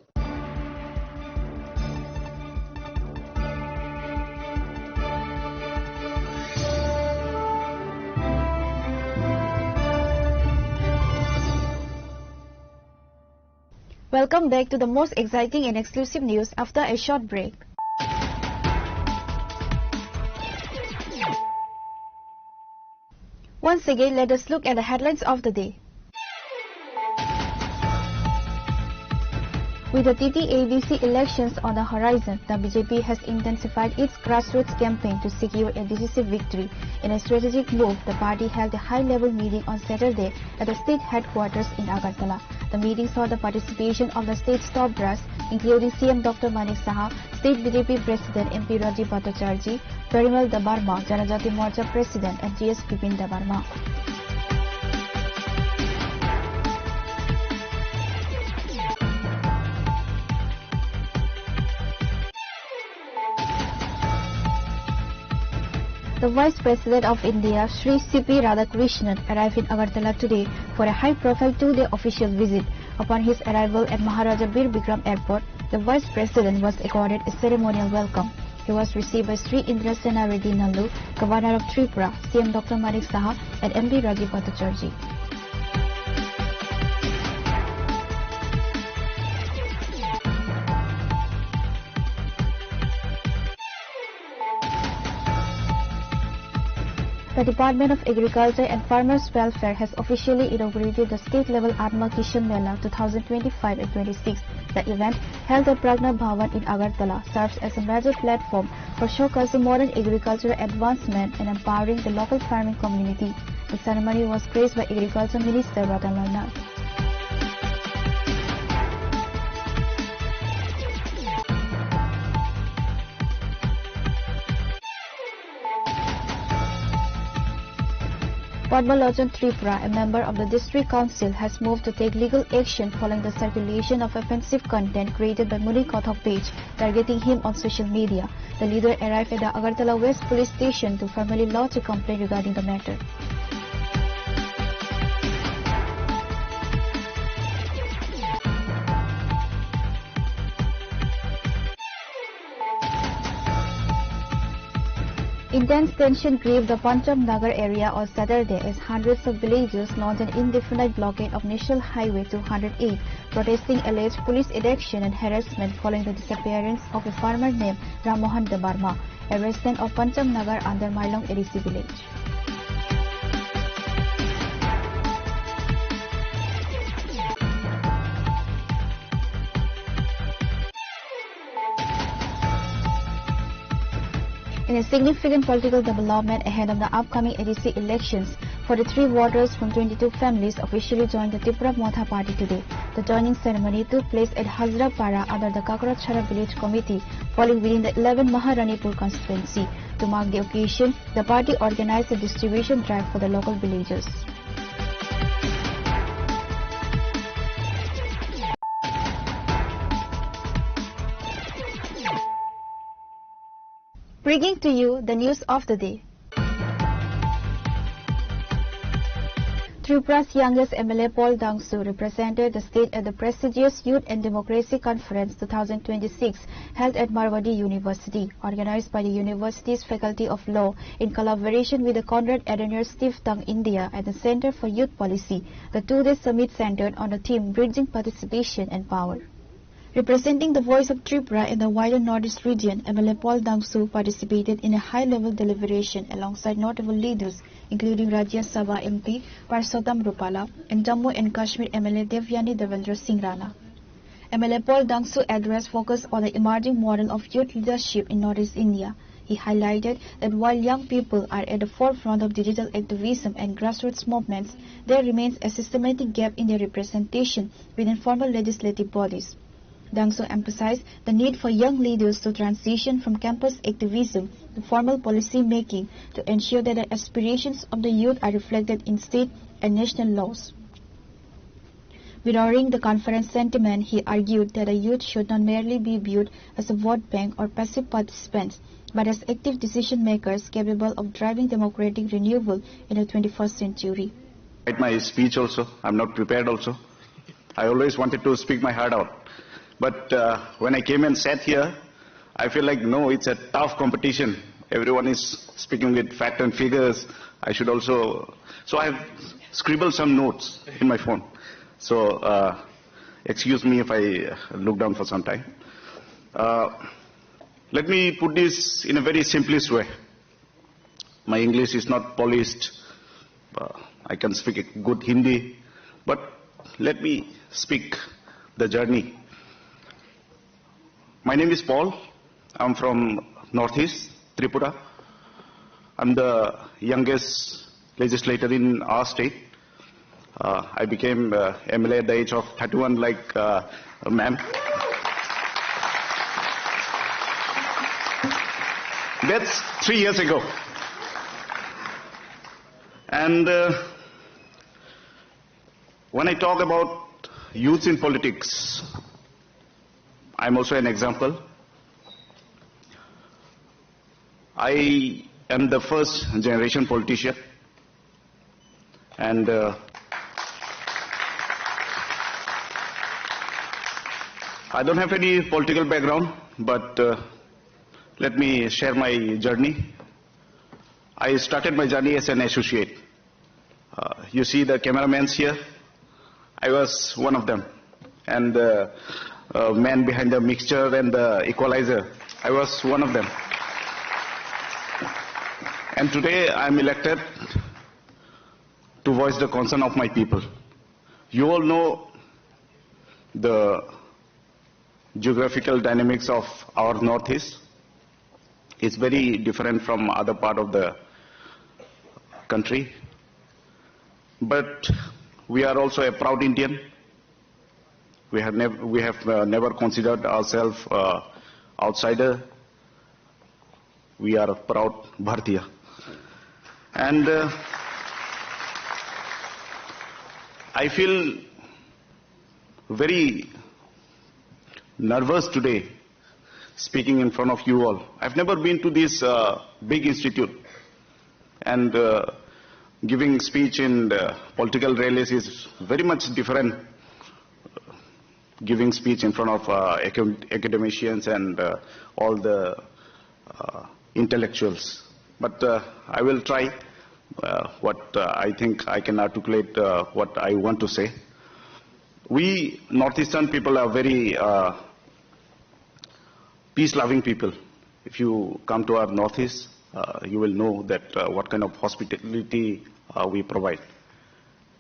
Welcome back to the most exciting and exclusive news after a short break. Once again, let us look at the headlines of the day. With the TT-ABC elections on the horizon, the BJP has intensified its grassroots campaign to secure a decisive victory. In a strategic move, the party held a high-level meeting on Saturday at the state headquarters in Agartala. The meeting saw the participation of the state's top brass, including CM Dr. Manik Saha, State BJP President MP Rajiv Bhattacharjee, Parimal Dabarma, Janajati Morcha President, and GS Bipin Dabarma. The Vice President of India, Shri C.P. Radhakrishnan, arrived in Agartala today for a high-profile two-day official visit. Upon his arrival at Maharaja Bir Bikram Airport, the Vice President was accorded a ceremonial welcome. He was received by Sri Indra Sena Reddy Nallu, Governor of Tripura, CM Dr. Manik Saha, and MD Rajiv Bhattacharjee. The Department of Agriculture and Farmers Welfare has officially inaugurated the state-level Atma Kishan Mela 2025 and 26. The event, held at Pragna Bhavan in Agartala, serves as a major platform for showcasing modern agricultural advancement and empowering the local farming community. The ceremony was graced by Agriculture Minister Ratan Lal Nath. Padmalochan Tripura, a member of the District Council, has moved to take legal action following the circulation of offensive content created by Muni Kothok page targeting him on social media. The leader arrived at the Agartala West Police Station to formally lodge a complaint regarding the matter. Intense tension gripped the Pancham Nagar area on Saturday as hundreds of villagers launched an indefinite blockade of National Highway 208, protesting alleged police inaction and harassment following the disappearance of a farmer named Ramohan Dabarma, a resident of Pancham Nagar under Mailong ADC village. In a significant political development ahead of the upcoming ADC elections, 43 voters from 22 families officially joined the Tripura Motha party today. The joining ceremony took place at Hazrapara under the Kakrachhara village committee, falling within the 11 Maharanipur constituency. To mark the occasion, the party organized a distribution drive for the local villagers. Bringing to you the news of the day. Tripura's youngest MLA Paul Dangsu represented the state at the prestigious Youth and Democracy Conference 2026 held at Marwadi University, organized by the university's Faculty of Law in collaboration with the Konrad Adenauer Stiftung India and the Center for Youth Policy. The two-day summit centered on the theme Bridging Participation and Power. Representing the voice of Tripura in the wider Northeast region, MLA Paul Dangsu participated in a high-level deliberation alongside notable leaders including Rajya Sabha MP Parsotam Rupala and Jammu and Kashmir MLA Devyani Devendra Singh Rana. MLA Paul Dangsu address focused on the emerging model of youth leadership in Northeast India. He highlighted that while young people are at the forefront of digital activism and grassroots movements, there remains a systematic gap in their representation within formal legislative bodies. Dangsu emphasized the need for young leaders to transition from campus activism to formal policy making to ensure that the aspirations of the youth are reflected in state and national laws. Mirroring the conference sentiment, he argued that the youth should not merely be viewed as a vote bank or passive participants, but as active decision makers capable of driving democratic renewal in the 21st century. Write my speech also. I'm not prepared also. I always wanted to speak my heart out. But when I came and sat here, I feel like, no, it's a tough competition. Everyone is speaking with fact and figures. I should also... So I've scribbled some notes in my phone. So excuse me if I look down for some time. Let me put this in a very simplest way. My English is not polished. I can speak a good Hindi. But let me speak the journey. My name is Paul. I'm from Northeast Tripura. I'm the youngest legislator in our state. I became MLA at the age of 31 like ma'am. That's 3 years ago. And when I talk about youth in politics, I'm also an example. I am the first generation politician. And I don't have any political background, but let me share my journey. I started my journey as an associate. You see the cameramans here? I was one of them. And the man behind the mixture and the equalizer, I was one of them. And today I'm elected to voice the concern of my people. You all know the geographical dynamics of our Northeast. It's very different from other part of the country. But we are also a proud Indian. We have never considered ourselves outsider. We are a proud Bharatiya. And I feel very nervous today speaking in front of you all. I've never been to this big institute, and giving speech in political rallies is very much different. Giving speech in front of academicians and all the intellectuals. But I will try what I think I can articulate what I want to say. We Northeastern people are very peace-loving people. If you come to our Northeast, you will know that what kind of hospitality we provide.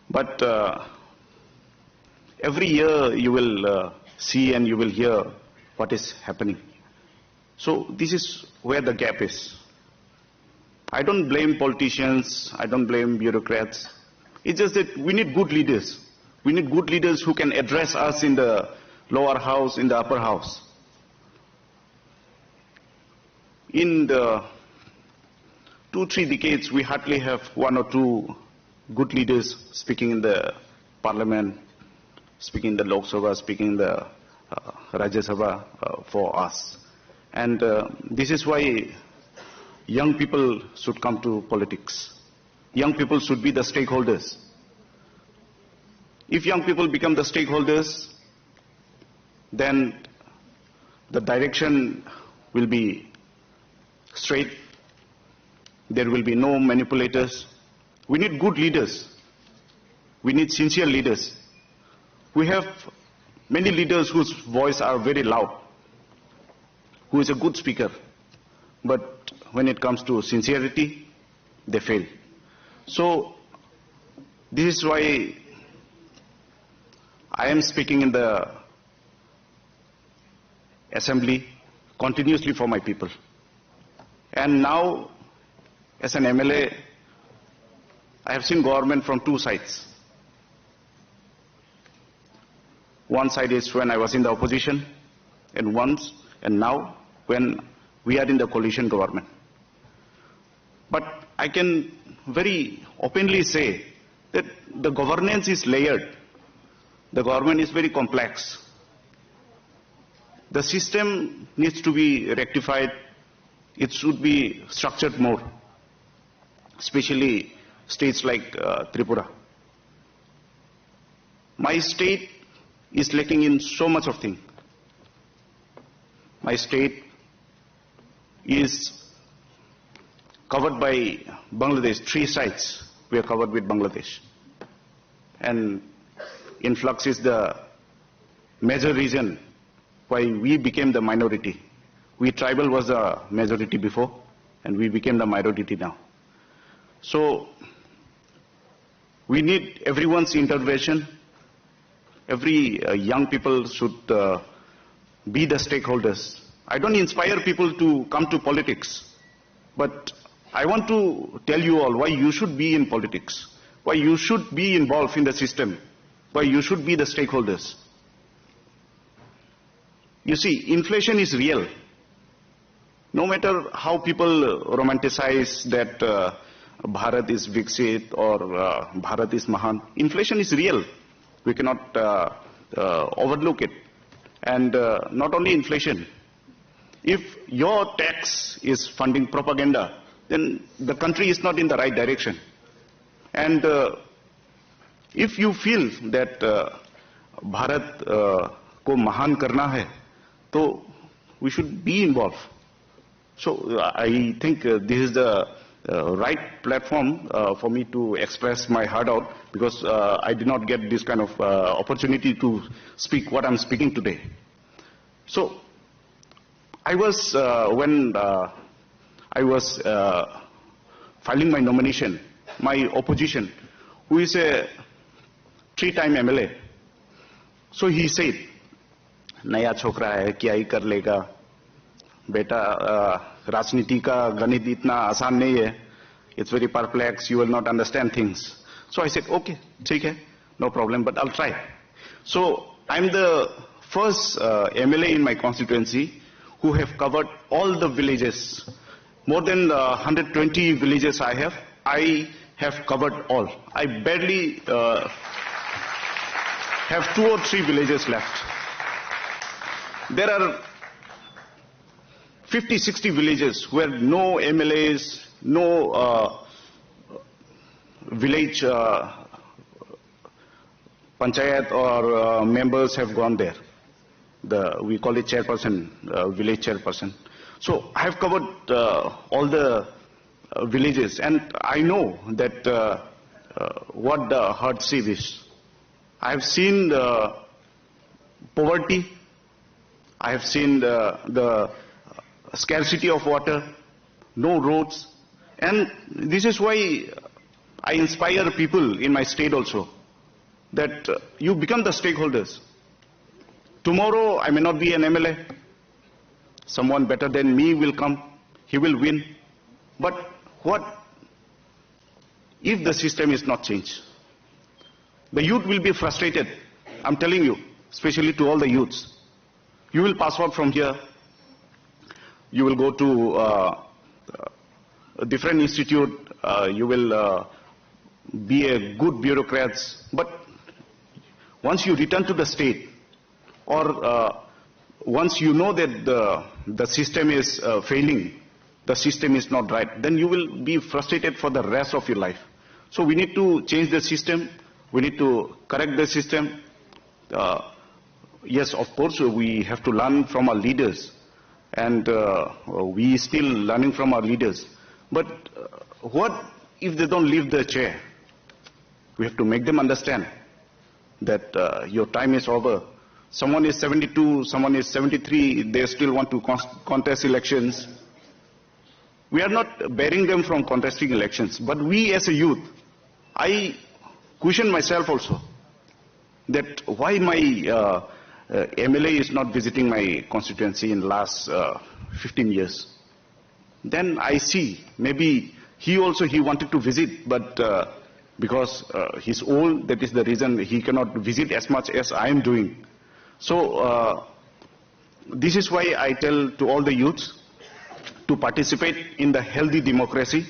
But every year you will see and you will hear what is happening. So this is where the gap is. I don't blame politicians, I don't blame bureaucrats. It's just that we need good leaders. We need good leaders who can address us in the lower house, in the upper house. In the 2-3 decades, we hardly have 1 or 2 good leaders speaking in the parliament, speaking in the Lok Sabha, speaking in the Rajya Sabha for us. And this is why young people should come to politics. Young people should be the stakeholders. If young people become the stakeholders, then the direction will be straight. There will be no manipulators. We need good leaders. We need sincere leaders. We have many leaders whose voice are very loud, who is a good speaker, but when it comes to sincerity, they fail. So this is why I am speaking in the assembly continuously for my people. And now, as an MLA, I have seen government from two sides. One side is when I was in the opposition, and now when we are in the coalition government. But I can very openly say that the governance is layered. The government is very complex. The system needs to be rectified. It should be structured more, especially states like Tripura. My state is lacking in so much of things. My state is covered by Bangladesh, 3 sites we are covered with Bangladesh. And influx is the major reason why we became the minority. We tribal was the majority before, and we became the minority now. So we need everyone's intervention. Every young people should be the stakeholders. I don't inspire people to come to politics, but I want to tell you all why you should be in politics, why you should be involved in the system, why you should be the stakeholders. You see, inflation is real. No matter how people romanticize that Bharat is Viksit or Bharat is Mahan, inflation is real. We cannot overlook it. And not only inflation. If your tax is funding propaganda, then the country is not in the right direction. And if you feel that Bharat ko mahan karna hai, so we should be involved. So I think this is the right platform for me to express my heart out, because I did not get this kind of opportunity to speak what I'm speaking today. So I was, when I was filing my nomination, my opposition, who is a 3-time MLA, so he said, नया छोकरा है क्या ही कर लेगा बेटा राजनीति का गणित इतना आसान नहीं है it's very perplex, you will not understand things. So I said, okay, ठीक है, no problem, but I'll try. So I'm the first MLA in my constituency who have covered all the villages. More than 120 villages I have covered all. I barely have 2 or 3 villages left. There are 50, 60 villages where no MLAs, no village panchayat or members have gone there. We call it chairperson, village chairperson. So I have covered all the villages, and I know that what the hardship is. I have seen the poverty. I have seen the scarcity of water, no roads, and this is why I inspire people in my state also, that you become the stakeholders. Tomorrow I may not be an MLA, someone better than me will come, he will win, but what if the system is not changed? The youth will be frustrated, I'm telling you, especially to all the youths. You will pass out from here, you will go to a different institute, you will be a good bureaucrat, but once you return to the state, or once you know that the system is failing, the system is not right, then you will be frustrated for the rest of your life. So we need to change the system, we need to correct the system. Yes, of course, we have to learn from our leaders, and we still learning from our leaders. But what if they don't leave the chair? We have to make them understand that your time is over. someone is 72, someone is 73, they still want to contest elections. We are not barring them from contesting elections, but we as a youth, I question myself also that why my MLA is not visiting my constituency in the last 15 years. Then I see maybe he wanted to visit, but because he's old, that is the reason he cannot visit as much as I am doing. So this is why I tell to all the youths to participate in the healthy democracy,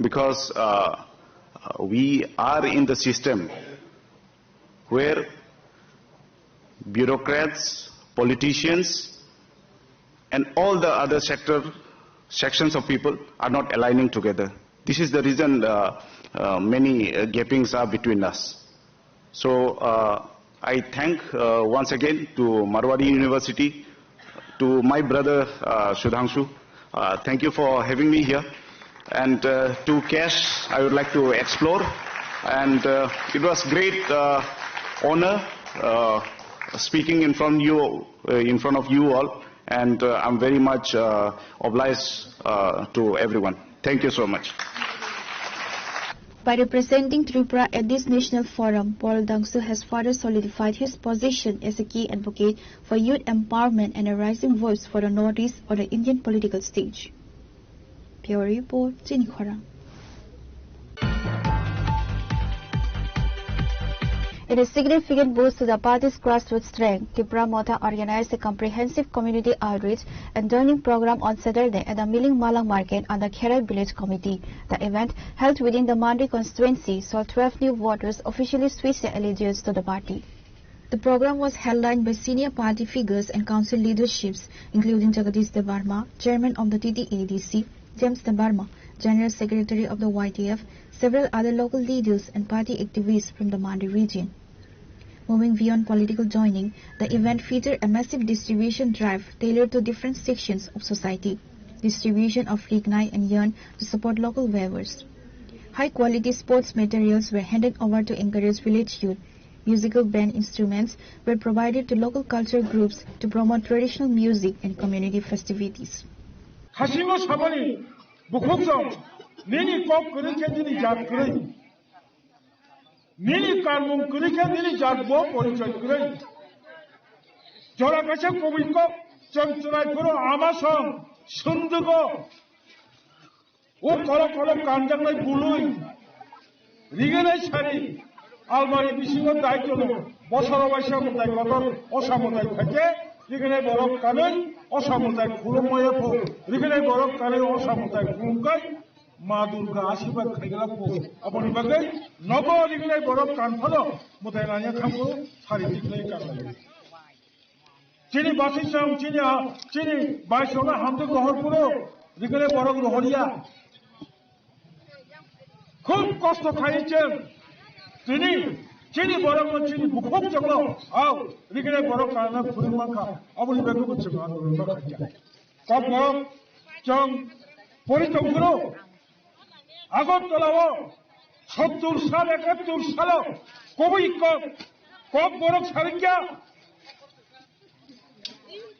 because we are in the system where bureaucrats, politicians, and all the other sections of people are not aligning together. This is the reason many gapings are between us. So I thank once again to Marwari University, to my brother Sudhanshu. Thank you for having me here. And to Cash, I would like to explore. And it was great honor speaking in front of you all. And I'm very much obliged to everyone. Thank you so much. By representing Tripura at this national forum, Paul Dangsu has further solidified his position as a key advocate for youth empowerment and a rising voice for the Northeast on the Indian political stage. Bureau Report, Jenny Khorang. In a significant boost to the party's grassroots strength, Tripura Motha organized a comprehensive community outreach and learning program on Saturday at the Miling Malang Market under Kherai Village Committee. The event, held within the Mandri constituency, saw 12 new voters officially switch their allegiance to the party. The program was headlined by senior party figures and council leaderships, including Jagadish Debarma, chairman of the TTADC, James Debarma, general secretary of the YTF, several other local leaders and party activists from the Mandri region. Moving beyond political joining, the event featured a massive distribution drive tailored to different sections of society, distribution of lignite and yarn to support local weavers. High-quality sports materials were handed over to encourage village youth. Musical band instruments were provided to local cultural groups to promote traditional music and community festivities. Mini kop kırıken dili jat kırıy. Mini karmum kırıken dili jat bo porichoy kırıy. Jora kaçak kobuy kop çamçuray kuro amasong sundugo. O kolo kolo kanjaklay buluy. Rigenay sari almari bisingo daitolo. Bosoro baisha mutai kotor osamutai থাকে. Rigenay borok kanay osamutai kulumaya po. Rigenay borok kanay osamutai kulumkai. Ma Durga Ashirwad Khaigala po apni bagai nogo diglai borok kanphalo mudailanya khamko sari diglai kanai chini basisam chini baisona hamde gohorpuro diglai borok rohoriya khub kosto khaichen chini borok no chini bukhok jaglo aw diglai borok kana phurima kha apni bagai bachcha no khaja kop borok chong pori chongro আগরতলাও 70 সাল 71 সাল কবই কব বরক সারিকা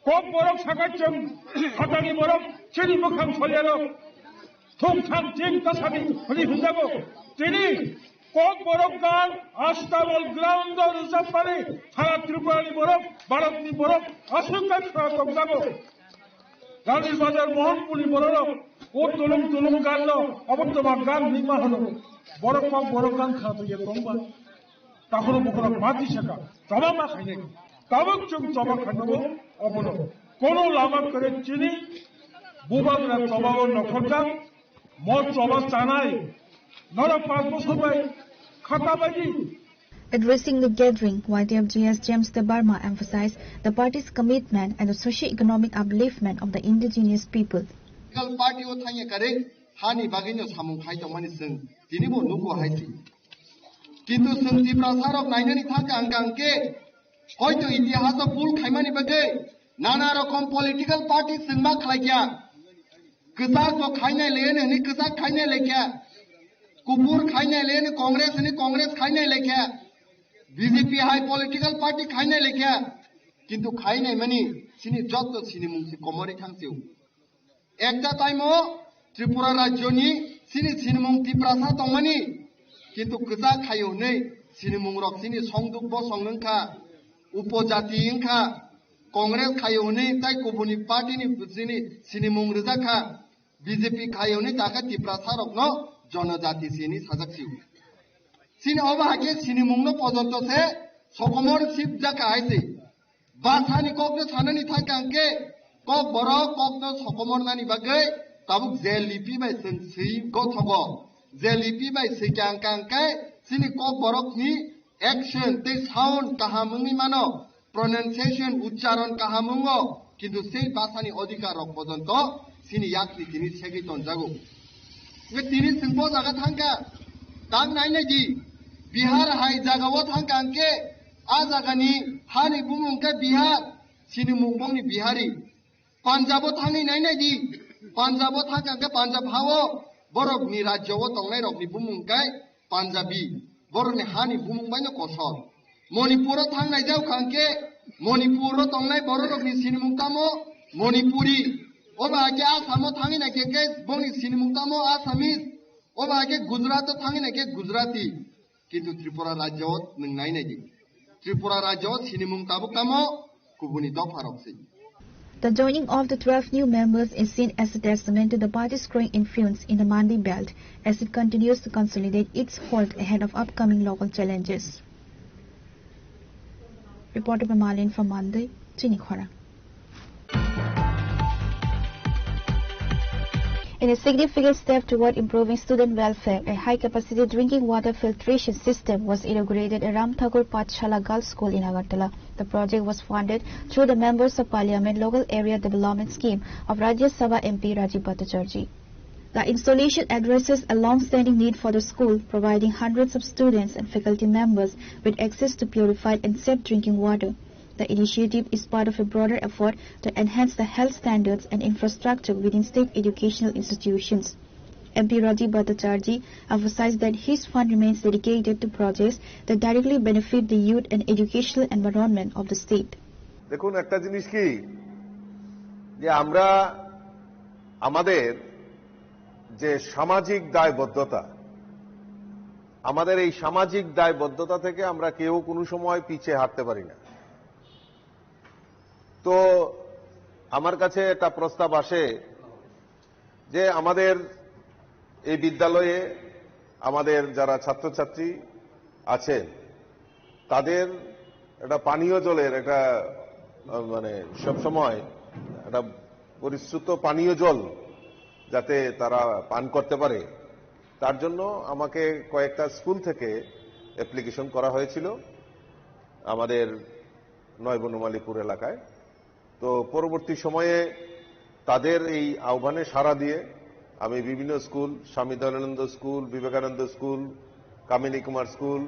কব বরক সাকাচম হাতানি বরক চিনি মুখাম সলিয়ারো থুমথাম চিং তাসাবি হলি হুজাবো তিনি কব বরক গান আস্তাবল ground reserve পারে সারা ত্রিপুরানি বরক ভারতনি বরক আসুকা খাওয়া যাবো গান্ধীর বাজার মোহনপুরি বরক ও তুলুম গানলো অবর্তমা গান নিমা হলো বড় গান খাওয়া ইয়ে কমবা তাহলে বুকরা মাটি শেখা জবা মা খাইনে কাবক চুম জবা খাইনবো অবনো কোনো লামা করে চিনি বুবাগরা জবাও নখরকা মদ জবা চানাই নরা 5 বছর বাই খাতা বাজি. Addressing the gathering, YTF-GS James Debarma emphasized the party's commitment and the socio-economic upliftment of the indigenous people. Party o thanye kare hani bagino samung khai to mani sung tini bo nuko haisi kintu sung Tripura sarok nainani thaka angkang ke hoyto itihasa pul khaimani bage nana rokom political party sungma khlaikya kisak jo khainai lene ni kisak khainai lekya kupur khainai lene congress khainai lekya BJP high political party khainai lekya কিন্তু খাই নাই মানে সিনি যত সিনি মুংসি কমরে থাংসিও একটা টাইমও ত্রিপুরা রাজ্যনি সিনি সিনিমুং তিপ্রাসা দंमानि কিন্তু গোজা খাইও नै সিনিমুং রক সিনি সংদুক ব সংनोखा উপজাতি इंखा कांग्रेस खाइयो नै ताइ गुबुननि पार्टीनि सिनि सिनिमुं रोजाखा बीजेपी खाइयो नै ताका तिप्रासा रकनो जनजाति सिनि साजाकसिउ सिनि अबाहाके सिनिमुंनो पजन्तसे सकमर सिप जाका आइसे बासानि ककनो साननि थाकांके कक बर ककनो सकमर नानि बागै ताबुक जेलिपि बाय सै गथगो जेलिपि बाय सैकांकांकाय सिनि कक बरकनि एक्शन ते साउंड काहामुंनि मानो pronunciation उच्चारण काहामुंगो किन्तु सेई भाषानि अधिकार पर्यन्त सिनि याकनि तिनि सेगितन जागो वे तिनि सिंपो जागा थांगा ताक नायनाय दि बिहार हाय जागाव थांगांके आ जागानि हानि बुमुंका बिहार सिनि मुंबंनि बिहारी पान्जाबो थांनि नायनाय दि पान्जाबो थांगांके पान्जाब हावो बरकनि राज्यव तंनाय रकनि बुमुंकाय पान्जाबी बरकनि हानि बुमुंबायनो कसर मणिपुर थांनाय जावखांके मणिपुर तंनाय बर रकनि सिनिमुंतामो मणिपुरी ओबाके आसामो थांगिनायके बंनि सिनिमुंतामो आसामिस ओबाके गुजरात थांगिनायके गुजराती किन्तु त्रिपुरा राज्यव नों नायनायदि त्रिपुरा राज्यव सिनिमुंताबो कामो गुबुनि दफारकसै The joining of the 12 new members is seen as a testament to the party's growing influence in the Mandi belt as it continues to consolidate its hold ahead of upcoming local challenges. Reported by Malin from Mandi, Chinikhora. In a significant step toward improving student welfare, a high-capacity drinking water filtration system was inaugurated at Ram Thakur Pathshala Girls School in Agartala. The project was funded through the Members of Parliament Local Area Development Scheme of Rajya Sabha MP Rajiv Bhattacharjee. The installation addresses a long-standing need for the school, providing hundreds of students and faculty members with access to purified and safe drinking water. The initiative is part of a broader effort to enhance the health standards and infrastructure within state educational institutions. MP Rajiv Bhattacharjee emphasized that his fund remains dedicated to projects that directly benefit the youth and educational environment of the state. দেখুন একটা জিনিস কি যে আমরা আমাদের যে সামাজিক দায়বদ্ধতা আমাদের এই সামাজিক দায়বদ্ধতা থেকে আমরা কেউ কোনো সময় পিছিয়ে হাঁটতে পারি না তো আমার কাছে একটা প্রস্তাব আসে যে আমাদের এই বিদ্যালয়ে আমাদের যারা ছাত্রছাত্রী আছেন তাদের একটা পানীয় জলের একটা মানে সব সময় একটা পরিশ্রুত পানীয় জল যাতে তারা পান করতে পারে তার জন্য আমাকে কয়েকটা স্কুল থেকে অ্যাপ্লিকেশন করা হয়েছিল আমাদের নয় বনমালীপুর এলাকায় তো পরবর্তী সময়ে তাদের এই আহ্বানে সাড়া দিয়ে আমি বিভিন্ন স্কুল স্বামী দয়ানন্দ স্কুল বিবেকানন্দ স্কুল কামিনী কুমার স্কুল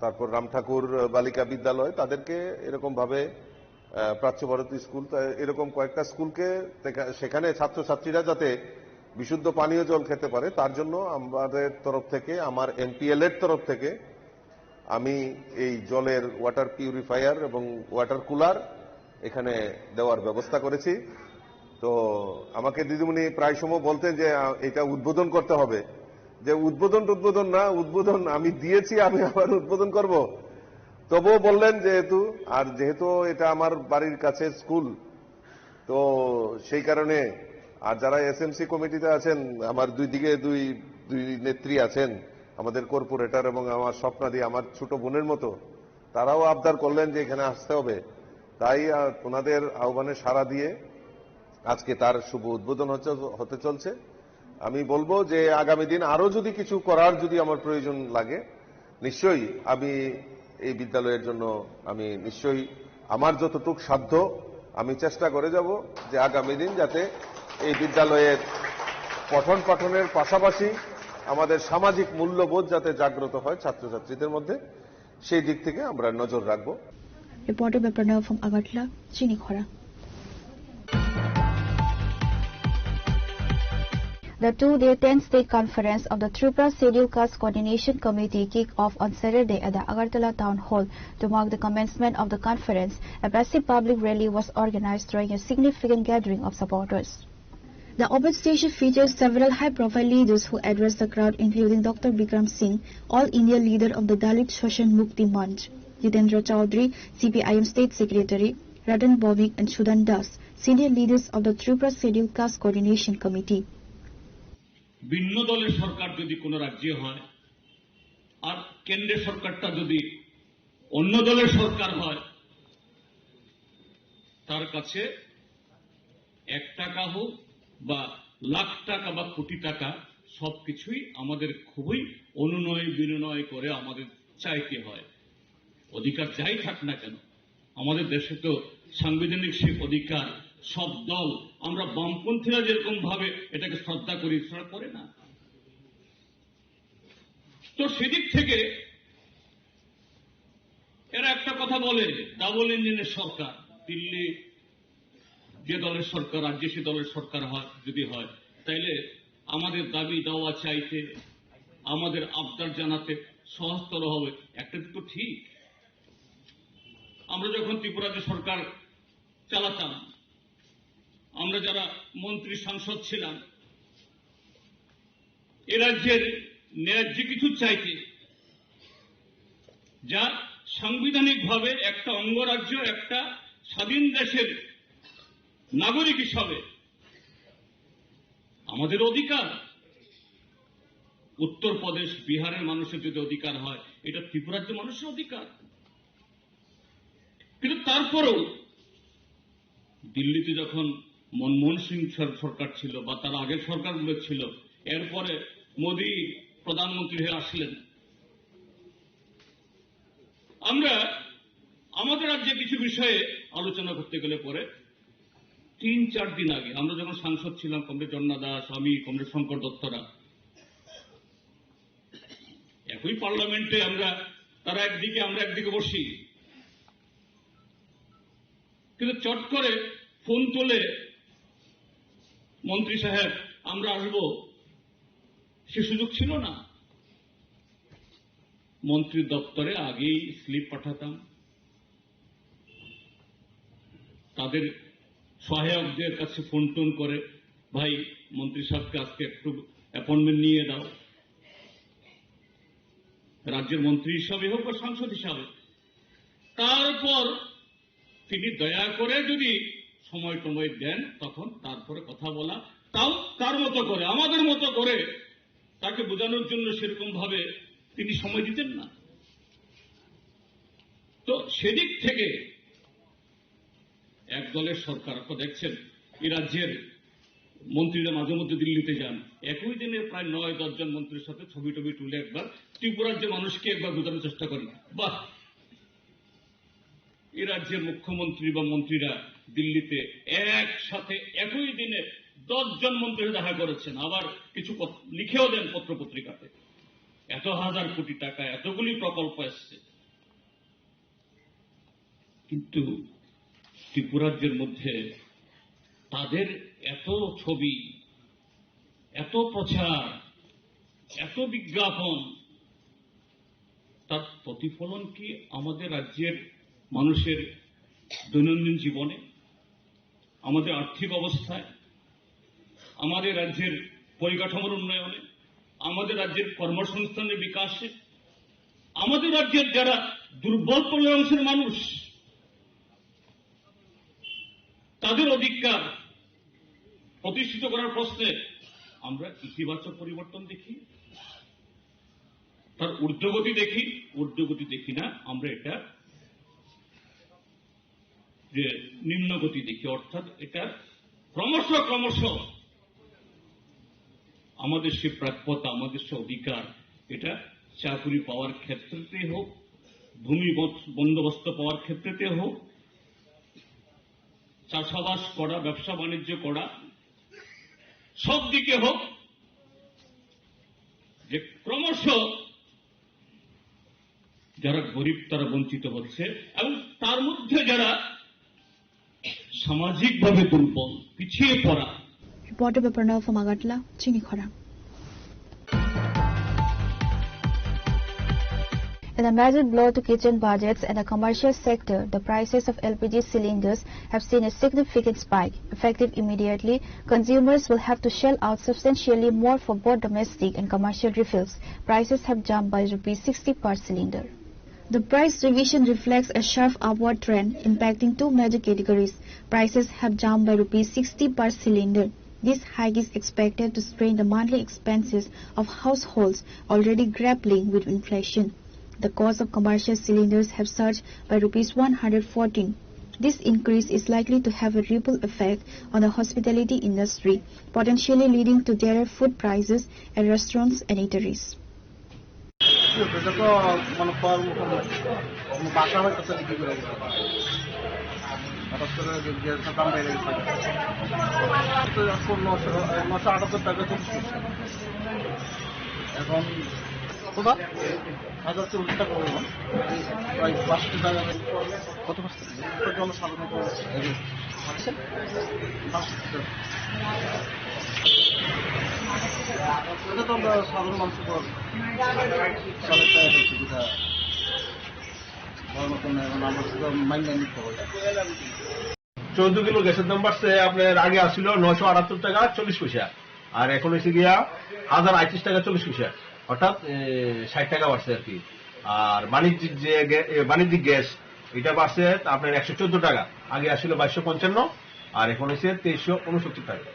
তারপর রাম ঠাকুর বালিকা বিদ্যালয় তাদেরকে এরকম ভাবে প্রাচ্য ভারতী স্কুল এরকম কয়েকটা স্কুলকে সেখানে ছাত্রছাত্রীরা যাতে বিশুদ্ধ পানীয় জল খেতে পারে তার জন্য আমাদের তরফ থেকে আমার এমপিএল এর তরফ থেকে আমি এই জলের ওয়াটার পিউরিফায়ার এবং ওয়াটার কুলার এখানে দেওয়ার ব্যবস্থা করেছি তো আমাকে দিদিমণি প্রায় সময় বলতেন যে এটা উদ্বোধন করতে হবে যে উদ্বোধন না উদ্বোধন আমি দিয়েছি আমি আবার উদ্বোধন করব তবুও বললেন যেহেতু এটা আমার বাড়ির কাছে স্কুল তো সেই কারণে আর যারা এসএমসি কমিটিতে আছেন আমার দুই দিকে দুই নেত্রী আছেন আমাদের কর্পোরেটর এবং আমার স্বপ্নাদি আমার ছোট বোনের মতো তারাও আবদার করলেন যে এখানে আসতে হবে তাই ওনাদের আহ্বানে সাড়া দিয়ে আজকে তার শুভ উদ্বোধন হতে চলছে আমি বলবো যে আগামী দিন আরো যদি কিছু করার যদি আমার প্রয়োজন লাগে নিশ্চয়ই আমি এই বিদ্যালয়ের জন্য আমি নিশ্চয়ই আমার যতটুকু সাধ্য আমি চেষ্টা করে যাব যে আগামী দিন যাতে এই বিদ্যালয়ের পঠন পাঠনের পাশাপাশি আমাদের সামাজিক মূল্যবোধ যাতে জাগ্রত হয় ছাত্রছাত্রীদের মধ্যে সেই দিক থেকে আমরা নজর রাখব Reported by Pranav from Agartala, Chinikhora. The 2-day 10th-state conference of the Tripura Scheduled Caste Coordination Committee kicked off on Saturday at the Agartala Town Hall. To mark the commencement of the conference, a massive public rally was organized, drawing a significant gathering of supporters. The open station features several high-profile leaders who addressed the crowd, including Dr. Bikram Singh, All India leader of the Dalit Shoshan Mukti Manch, Jitendra Chaudhary, CPIM State Secretary, Radan Bhavik and Sudan Das, senior leaders of the Tripura Scheduled Caste Coordination Committee. ভিন্ন দলের সরকার যদি কোন রাজ্যে হয় আর কেন্দ্রের সরকারটা যদি অন্য দলের সরকার হয়, তার কাছে 1 টাকা হোক বা লাখ টাকা বা কোটি টাকা সবকিছুই আমাদের খুবই অনুনয় বিনয় করে আমাদের চাইতে হয়। অধিকার যাই থাক না কেন, আমাদের দেশে তো সাংবিধানিক সেই অধিকার সব দল, আমরা বামপন্থীরা যেরকম ভাবে এটাকে শ্রদ্ধা করি, সেটা করে না। তো সেদিক থেকে এরা একটা কথা বলে, ডাবল ইঞ্জিনের সরকার। দিল্লি যে দলের সরকার, রাজ্যে সে দলের সরকার হয় যদি হয়, তাইলে আমাদের দাবি দাওয়া চাইতে, আমাদের আবদার জানাতে সহজতর হবে। একটা তো ঠিক, আমরা যখন ত্রিপুরাতে সরকার চালাতাম, আমরা যারা মন্ত্রী সাংসদ ছিলাম, এ রাজ্যের ন্যায্য কিছু চাইতে, যা সাংবিধানিকভাবে একটা অঙ্গরাজ্য, একটা স্বাধীন দেশের নাগরিক হিসাবে আমাদের অধিকার। উত্তরপ্রদেশ, বিহারের মানুষের যদি অধিকার হয়, এটা ত্রিপুরাজ্য মানুষের অধিকার। কিন্তু তারপরেও দিল্লিতে যখন মনমোহন সিং সরকার ছিল বা তার আগের সরকারগুলো ছিল, এরপরে মোদী প্রধানমন্ত্রী হয়ে আসলেন, আমরা আমাদের রাজ্যে কিছু বিষয়ে আলোচনা করতে গেলে পরে 3-4 দিন আগে, আমরা যখন সাংসদ ছিলাম, কমরেড জন্না দাস, আমি, কমরেড শঙ্কর দত্তরা, একই পার্লামেন্টে তারা একদিকে, আমরা একদিকে বসি, কিন্তু চট করে ফোন তোলে মন্ত্রী সাহেব আমরা আসবো, সে সুযোগ ছিল না। মন্ত্রীর দপ্তরে আগেই স্লিপ পাঠাতাম, তাদের সহায়কদের কাছে ফোন টোন করে, ভাই মন্ত্রী সাহেবকে আজকে একটু অ্যাপয়েন্টমেন্ট নিয়ে দাও, রাজ্যের মন্ত্রী হিসাবে হোক বা সাংসদ হিসাবে। তারপর তিনি দয়া করে যদি সময় টময় দেন, তখন তারপরে কথা বলা, তাও তার মতো করে, আমাদের মতো করে তাকে বোঝানোর জন্য সেরকম ভাবে তিনি সময় দিতেন না। তো সেদিক থেকে এক দলের সরকার, আপনারা দেখছেন এই রাজ্যের মন্ত্রীরা মাঝে মধ্যে দিল্লিতে যান, একই দিনে প্রায় 9-10 জন মন্ত্রীর সাথে ছবি টবি তুলে একবার ত্রিপুরার যে মানুষকে একবার বোঝানোর চেষ্টা করেন। বাহ, এই রাজ্যের মুখ্যমন্ত্রী বা মন্ত্রীরা দিল্লিতে একসাথে একই দিনে 10 জন মন্ত্রী দেখা করেছেন, আবার কিছু লিখেও দেন পত্র পত্রিকাতে, এত হাজার কোটি টাকা, এতগুলি প্রকল্প এসছে। কিন্তু ত্রিপুরাজ্যের মধ্যে তাদের এত ছবি, এত প্রচার, এত বিজ্ঞাপন, তার প্রতিফলন কি আমাদের রাজ্যের মানুষের দৈনন্দিন জীবনে, আমাদের আর্থিক অবস্থায়, আমাদের রাজ্যের পরিকাঠামোর উন্নয়নে, আমাদের রাজ্যের কর্মসংস্থানের বিকাশে, আমাদের রাজ্যের যারা দুর্বল অংশের মানুষ, তাদের অধিকার প্রতিষ্ঠিত করার প্রশ্নে আমরা ইতিবাচক পরিবর্তন দেখি, তার ঊর্ধ্বগতি দেখি না, আমরা এটা যে নিম্নগতি দেখি, অর্থাৎ এটা ক্রমশ আমাদের সে প্রাপ্যতা, আমাদের সে অধিকার, এটা চাকরি পাওয়ার ক্ষেত্রেতে হোক, ভূমি বন্দোবস্ত পাওয়ার ক্ষেত্রেতে হোক, চাষাবাস করা, ব্যবসা বাণিজ্য করা, সব দিকে হোক, যে ক্রমশ যারা গরিব তারা বঞ্চিত হচ্ছে, এবং তার মধ্যে যারা সামাজিকভাবে দুর্বল, পিছিয়ে পড়া, Reporter by Pranav from Agartala, Chinikhara. In a major blow to kitchen budgets and the commercial sector, the prices of LPG cylinders have seen a significant spike. Effective immediately, consumers will have to shell out substantially more for both domestic and commercial refills. Prices have jumped by ₹60 per cylinder. The price revision reflects a sharp upward trend impacting two major categories. Prices have jumped by ₹60 per cylinder. This hike is expected to strain the monthly expenses of households already grappling with inflation. The cost of commercial cylinders have surged by ₹114. This increase is likely to have a ripple effect on the hospitality industry, potentially leading to dearer food prices at restaurants and eateries. চৌদ্দ kilo গ্যাসের দাম বাড়ছে আপনার আগে আসছিল 978 টাকা 40 পয়সা আর এখন এসে গিয়া 1038 টাকা 40 পয়সা অর্থাৎ 60 টাকা বাড়ছে আর কি আর বাণিজ্যিক গ্যাস এটা বাড়ছে আপনার 114 টাকা আগে আসছিল 2255 আর এখন এসে 2369 টাকা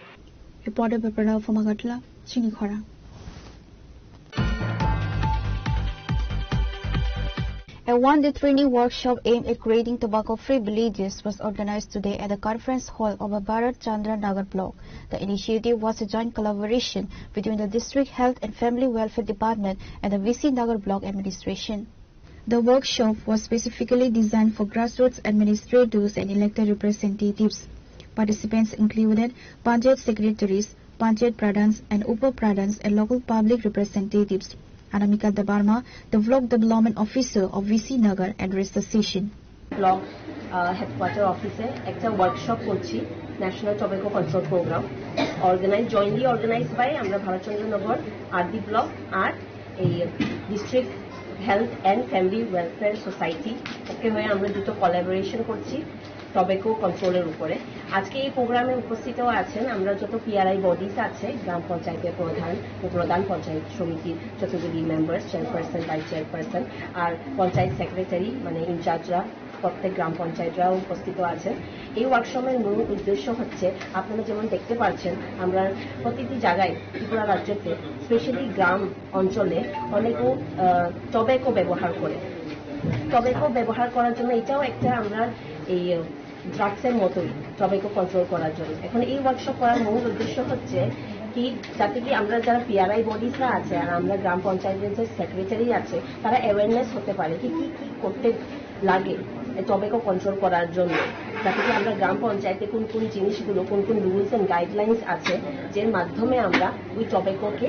Reporter by Pranav from Agartala, Chinikhara. A one-day training workshop aimed at creating tobacco-free villages was organized today at the conference hall of a Bharat Chandra Nagar block. The initiative was a joint collaboration between the District Health and Family Welfare Department and the VC Nagar block administration. The workshop was specifically designed for grassroots administrators and elected representatives. Participants included Panchayat secretaries, Panchayat pradhans and Upa-pradhans and local public representatives. Anamika Dabarma, the Block Development Officer of VC Nagar, addressed the session. Block Headquarter Office একটা workshop করছি National Tobacco Control Program jointly organized by আমরা Bharatchandranagar RD Block আর এই District Health and Family Welfare Society ওকে হয়ে আমরা দুটো collaboration করছি tobacco কন্ট্রোলের উপরে আজকে এই প্রোগ্রামে উপস্থিত আছেন আমরা যত পিআরআই বডিজ আছে গ্রাম পঞ্চায়েতের প্রধান পঞ্চায়েত সমিতির যতগুলি মেম্বার্স চেয়ারপারসন ভাইস চেয়ারপারসন আর পঞ্চায়েত সেক্রেটারি মানে ইনচার্জরা প্রত্যেক গ্রাম পঞ্চায়েতরাও উপস্থিত আছেন এই ওয়ার্কশপের মূল উদ্দেশ্য হচ্ছে আপনারা যেমন দেখতে পাচ্ছেন আমরা প্রতিটি জায়গায় ত্রিপুরা রাজ্যতে স্পেশালি গ্রাম অঞ্চলে অনেকও টোব্যাকো ব্যবহার করে টোব্যাকো ব্যবহার করার জন্য এটাও একটা আমরা এই ড্রাগসের মতোই টোব্যাকো কন্ট্রোল করার জন্য এখন এই ওয়ার্কশপ করার মূল উদ্দেশ্য হচ্ছে কি যাতে কি আমরা যারা পিআরআই বডিসরা আছে আর আমরা গ্রাম পঞ্চায়েতের যে সেক্রেটারি আছে তারা অ্যাওয়ারনেস হতে পারে কি কি করতে লাগে টোব্যাকো কন্ট্রোল করার জন্য যাতে কি আমরা গ্রাম পঞ্চায়েতে কোন কোন জিনিসগুলো কোন কোন রুলস এন্ড গাইডলাইন্স আছে যার মাধ্যমে আমরা ওই টোব্যাকোকে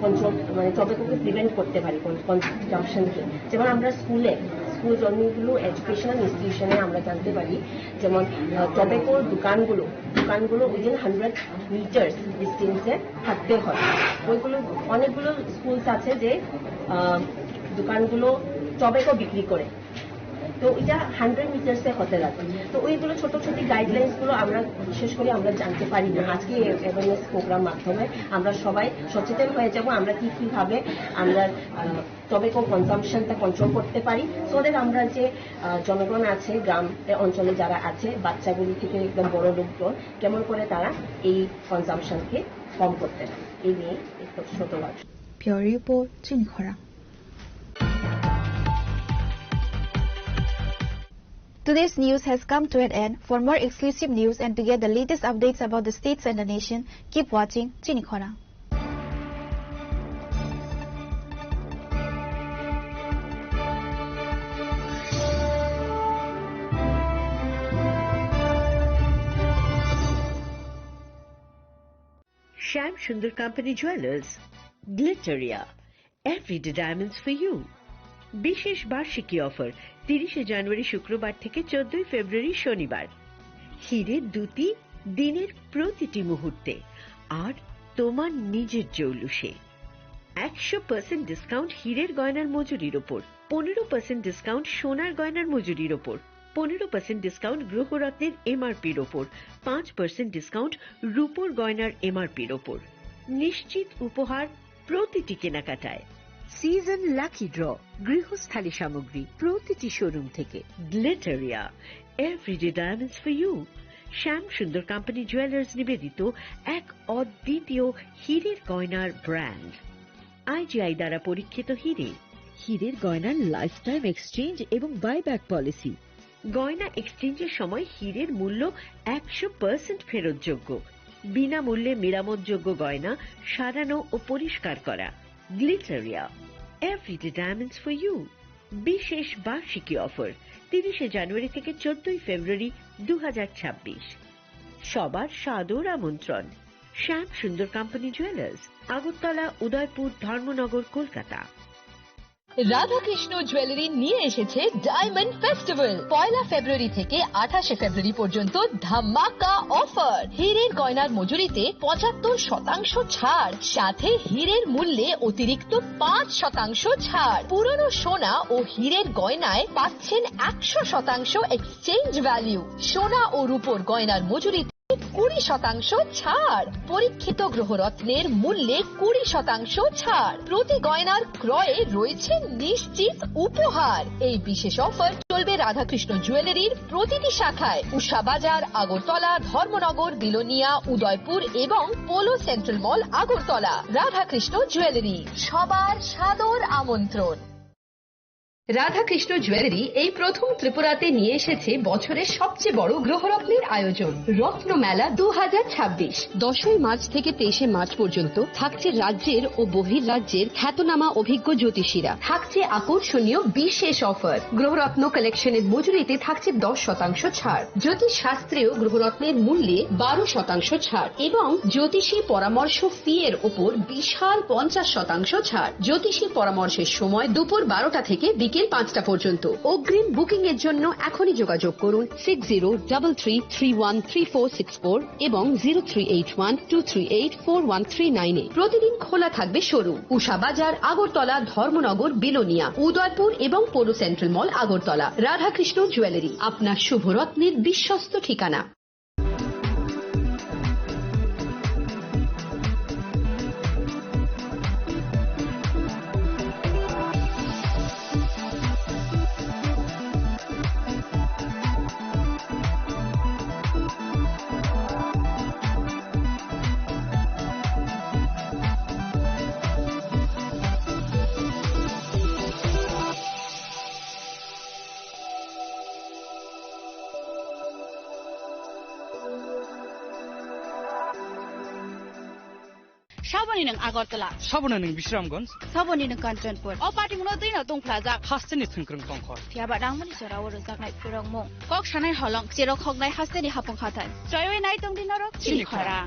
কন্ট্রোল মানে টোব্যাকোকে প্রিভেন্ট করতে পারি কনজাম্পশনকে যেমন আমরা স্কুল জন্মগুলো এডুকেশনাল ইনস্টিটিউশনে আমরা জানতে পারি যেমন টোব্যাকোর দোকানগুলো উইদিন 100 মিটার্স ডিস্টেন্সে থাকতে হয় ওইগুলো অনেকগুলো স্কুলস আছে যে দোকানগুলো টোব্যাকো বিক্রি করে তো এটা 100 মিটারসে হতে লাগে তো ওইগুলো ছোট ছোট গাইডলাইন্স গুলো আমরা বিশেষ করে আমরা জানতে পারি না আজকে অ্যাওয়ারনেস প্রোগ্রাম মাধ্যমে আমরা সবাই সচেতন হয়ে যাব আমরা কিভাবে আমরা টোব্যাকো কনজাম্পশনটা কন্ট্রোল করতে পারি সো দ্যাট আমরা যে জনগণ আছে গ্রাম অঞ্চলে যারা আছে বাচ্চাগুলি থেকে একদম বড় লোকজন কেমন করে তারা এই কনজাম্পশনকে কম করতে পারে এই নিয়ে একটু ছোট বার্তা Pure Report, Chinikhara. Today's news has come to an end. For more exclusive news and to get the latest updates about the states and the nation, keep watching Chinikhara. Shyam Sundar Company Jewelers, Glitteria, everyday diamonds for you. বিশেষ বার্ষিকী offer 30 জানুয়ারি শুক্রবার থেকে 14 ফেব্রুয়ারি শনিবার হিরে দুটি দিনের প্রতিটি মুহূর্তে আর তোমার নিজের জৌলুসে। 100% ডিসকাউন্ট হীরের গয়নার মজুরির ওপর, 15% ডিসকাউন্ট সোনার গয়নার মজুরির ওপর, 15% ডিসকাউন্ট গ্রহরত্নের এমআরপির ওপর, 5% ডিসকাউন্ট রূপোর গয়নার এমআরপির ওপর। নিশ্চিত উপহার প্রতিটি কেনাকাটায়। সিজন লাকি ড্র গৃহস্থালী সামগ্রী প্রতিটি শোরুম থেকে। Glitteria, everyday diamonds for you. Shyam Sundar company jewellers নিবেদিত এক অদ্বিতীয় হীরের গয়নার ব্র্যান্ড। আইজিআই দ্বারা পরীক্ষিত হীরে। হীরের গয়নার লাইফ টাইম এক্সচেঞ্জ এবং বাইব্যাক পলিসি। গয়না এক্সচেঞ্জের সময় হীরের মূল্য 100% ফেরতযোগ্য। বিনামূল্যে মেরামতযোগ্য গয়না সারানো ও পরিষ্কার করা। Glitteria, everyday diamonds for you. বিশেষ বার্ষিকী অফার 30 জানুয়ারি থেকে 14 ফেব্রুয়ারি 2026। সবার সাদর আমন্ত্রণ। শ্যাম Sundar company jewellers, Agartala, Udaipur, Dharmanagar, Kolkata. Radhakrishna jewellery নিয়ে এসেছে ডায়মন্ড ফেস্টিভ্যাল। 1 ফেব্রুয়ারি থেকে 28 ফেব্রুয়ারি পর্যন্ত ধামাকা অফার। হীরের গয়নার মজুরিতে 75% ছাড়, সাথে হীরের মূল্যে অতিরিক্ত 5% ছাড়। পুরনো সোনা ও হীরের গয়নায় পাচ্ছেন 100% এক্সচেঞ্জ ভ্যালু। সোনা ও রূপোর গয়নার মজুরিতে 20% ছাড়। পরীক্ষিত গ্রহরত্নের মূল্যে 20% ছাড়। প্রতি গয়নার ক্রয়ে রয়েছে নিশ্চিত উপহার। এই বিশেষ অফার চলবে রাধাকৃষ্ণ জুয়েলারির প্রতিটি শাখায়, উষা বাজার, আগরতলা, ধর্মনগর, বিলোনিয়া, উদয়পুর এবং পোলো সেন্ট্রাল মল, আগরতলা। রাধাকৃষ্ণ জুয়েলারি, সবার সাদর আমন্ত্রণ। রাধাকৃষ্ণ জুয়েলারি এই প্রথম ত্রিপুরাতে নিয়ে এসেছে বছরের সবচেয়ে বড় গ্রহরত্নের আয়োজন, রত্ন মেলা 2026। 10 মার্চ থেকে 23 মার্চ পর্যন্ত থাকছে রাজ্যের ও বহির্রাজ্যের খ্যাতনামা অভিজ্ঞ জ্যোতিষীরা। থাকছে আকর্ষণীয় বিশেষ অফার। গ্রহরত্ন কালেকশনের মজুরিতে থাকছে 10% ছাড়। জ্যোতিষ শাস্ত্রীয় গ্রহরত্নের মূল্যে 12% ছাড় এবং জ্যোতিষী পরামর্শ ফি এর ওপর বিশাল 50% ছাড়। জ্যোতিষী পরামর্শের সময় দুপুর 12টা থেকে বিকেল 5টা পর্যন্ত। অগ্রিম বুকিং এর জন্য এখনই যোগাযোগ করুন 6033313464 এবং 038123841339 এ। প্রতিদিন খোলা থাকবে শোরুম। উষা বাজার, আগরতলা, ধর্মনগর, বিলোনিয়া, উদয়পুর এবং পোলো সেন্ট্রাল মল, আগরতলা। রাধাকৃষ্ণ জুয়েলারি, আপনার শুভরত্নের বিশ্বস্ত ঠিকানা। साबनी नों आगरतला साबना नों विश्रामगंज साबनी नों कांचनपुर अ पार्टी मुनो दैना दंफ्लाजा हास्टेनि थुंख्रों दंखर थियाबा रांमनि सराव रोजाकनाय फोरंमु कक सानाय हलं जेराव खगनाय हास्टेनि हापं खाथाय जयवे नाय दंदिनरो चिलिखरा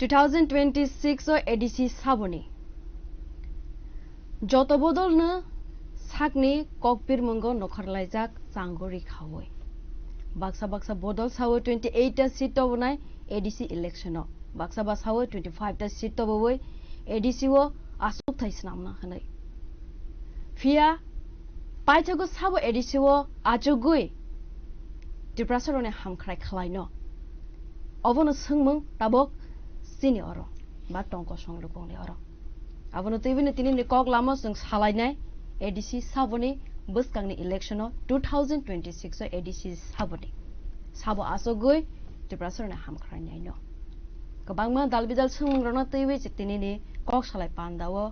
2026 एडिसि साबनि जत बदलनो साकनि ककपिर मंगो नखरलायजाक चांगरि खावै बाक्सा बाक्सा बदल सावो 28 टा सीट तबनाय एडिसि इलेक्शन बाक्सा बा सावो 25 टा सीट तबवै एडिसि वो आसुक थाइसनामना हनै फिया पाइथागो साबो एडिसि वो आजुगुइ डिप्रेसरने हामख्राय खलायनो अबनो सोंमों ताबक सिनि अरो बा टंको संलुकंनि अरो अबनो तैबिने तिनि कक लामो जों सालायनाय एडिसि साबनि बसकांनि इलेक्शन 2026 एडिसि साबनि साबो आसुगुइ डिप्रेसरने हामख्रायनायनो गोबांमा दालबिदाल सोंमोंग्रनो तैबे तिनि कक सालाय पान्दावो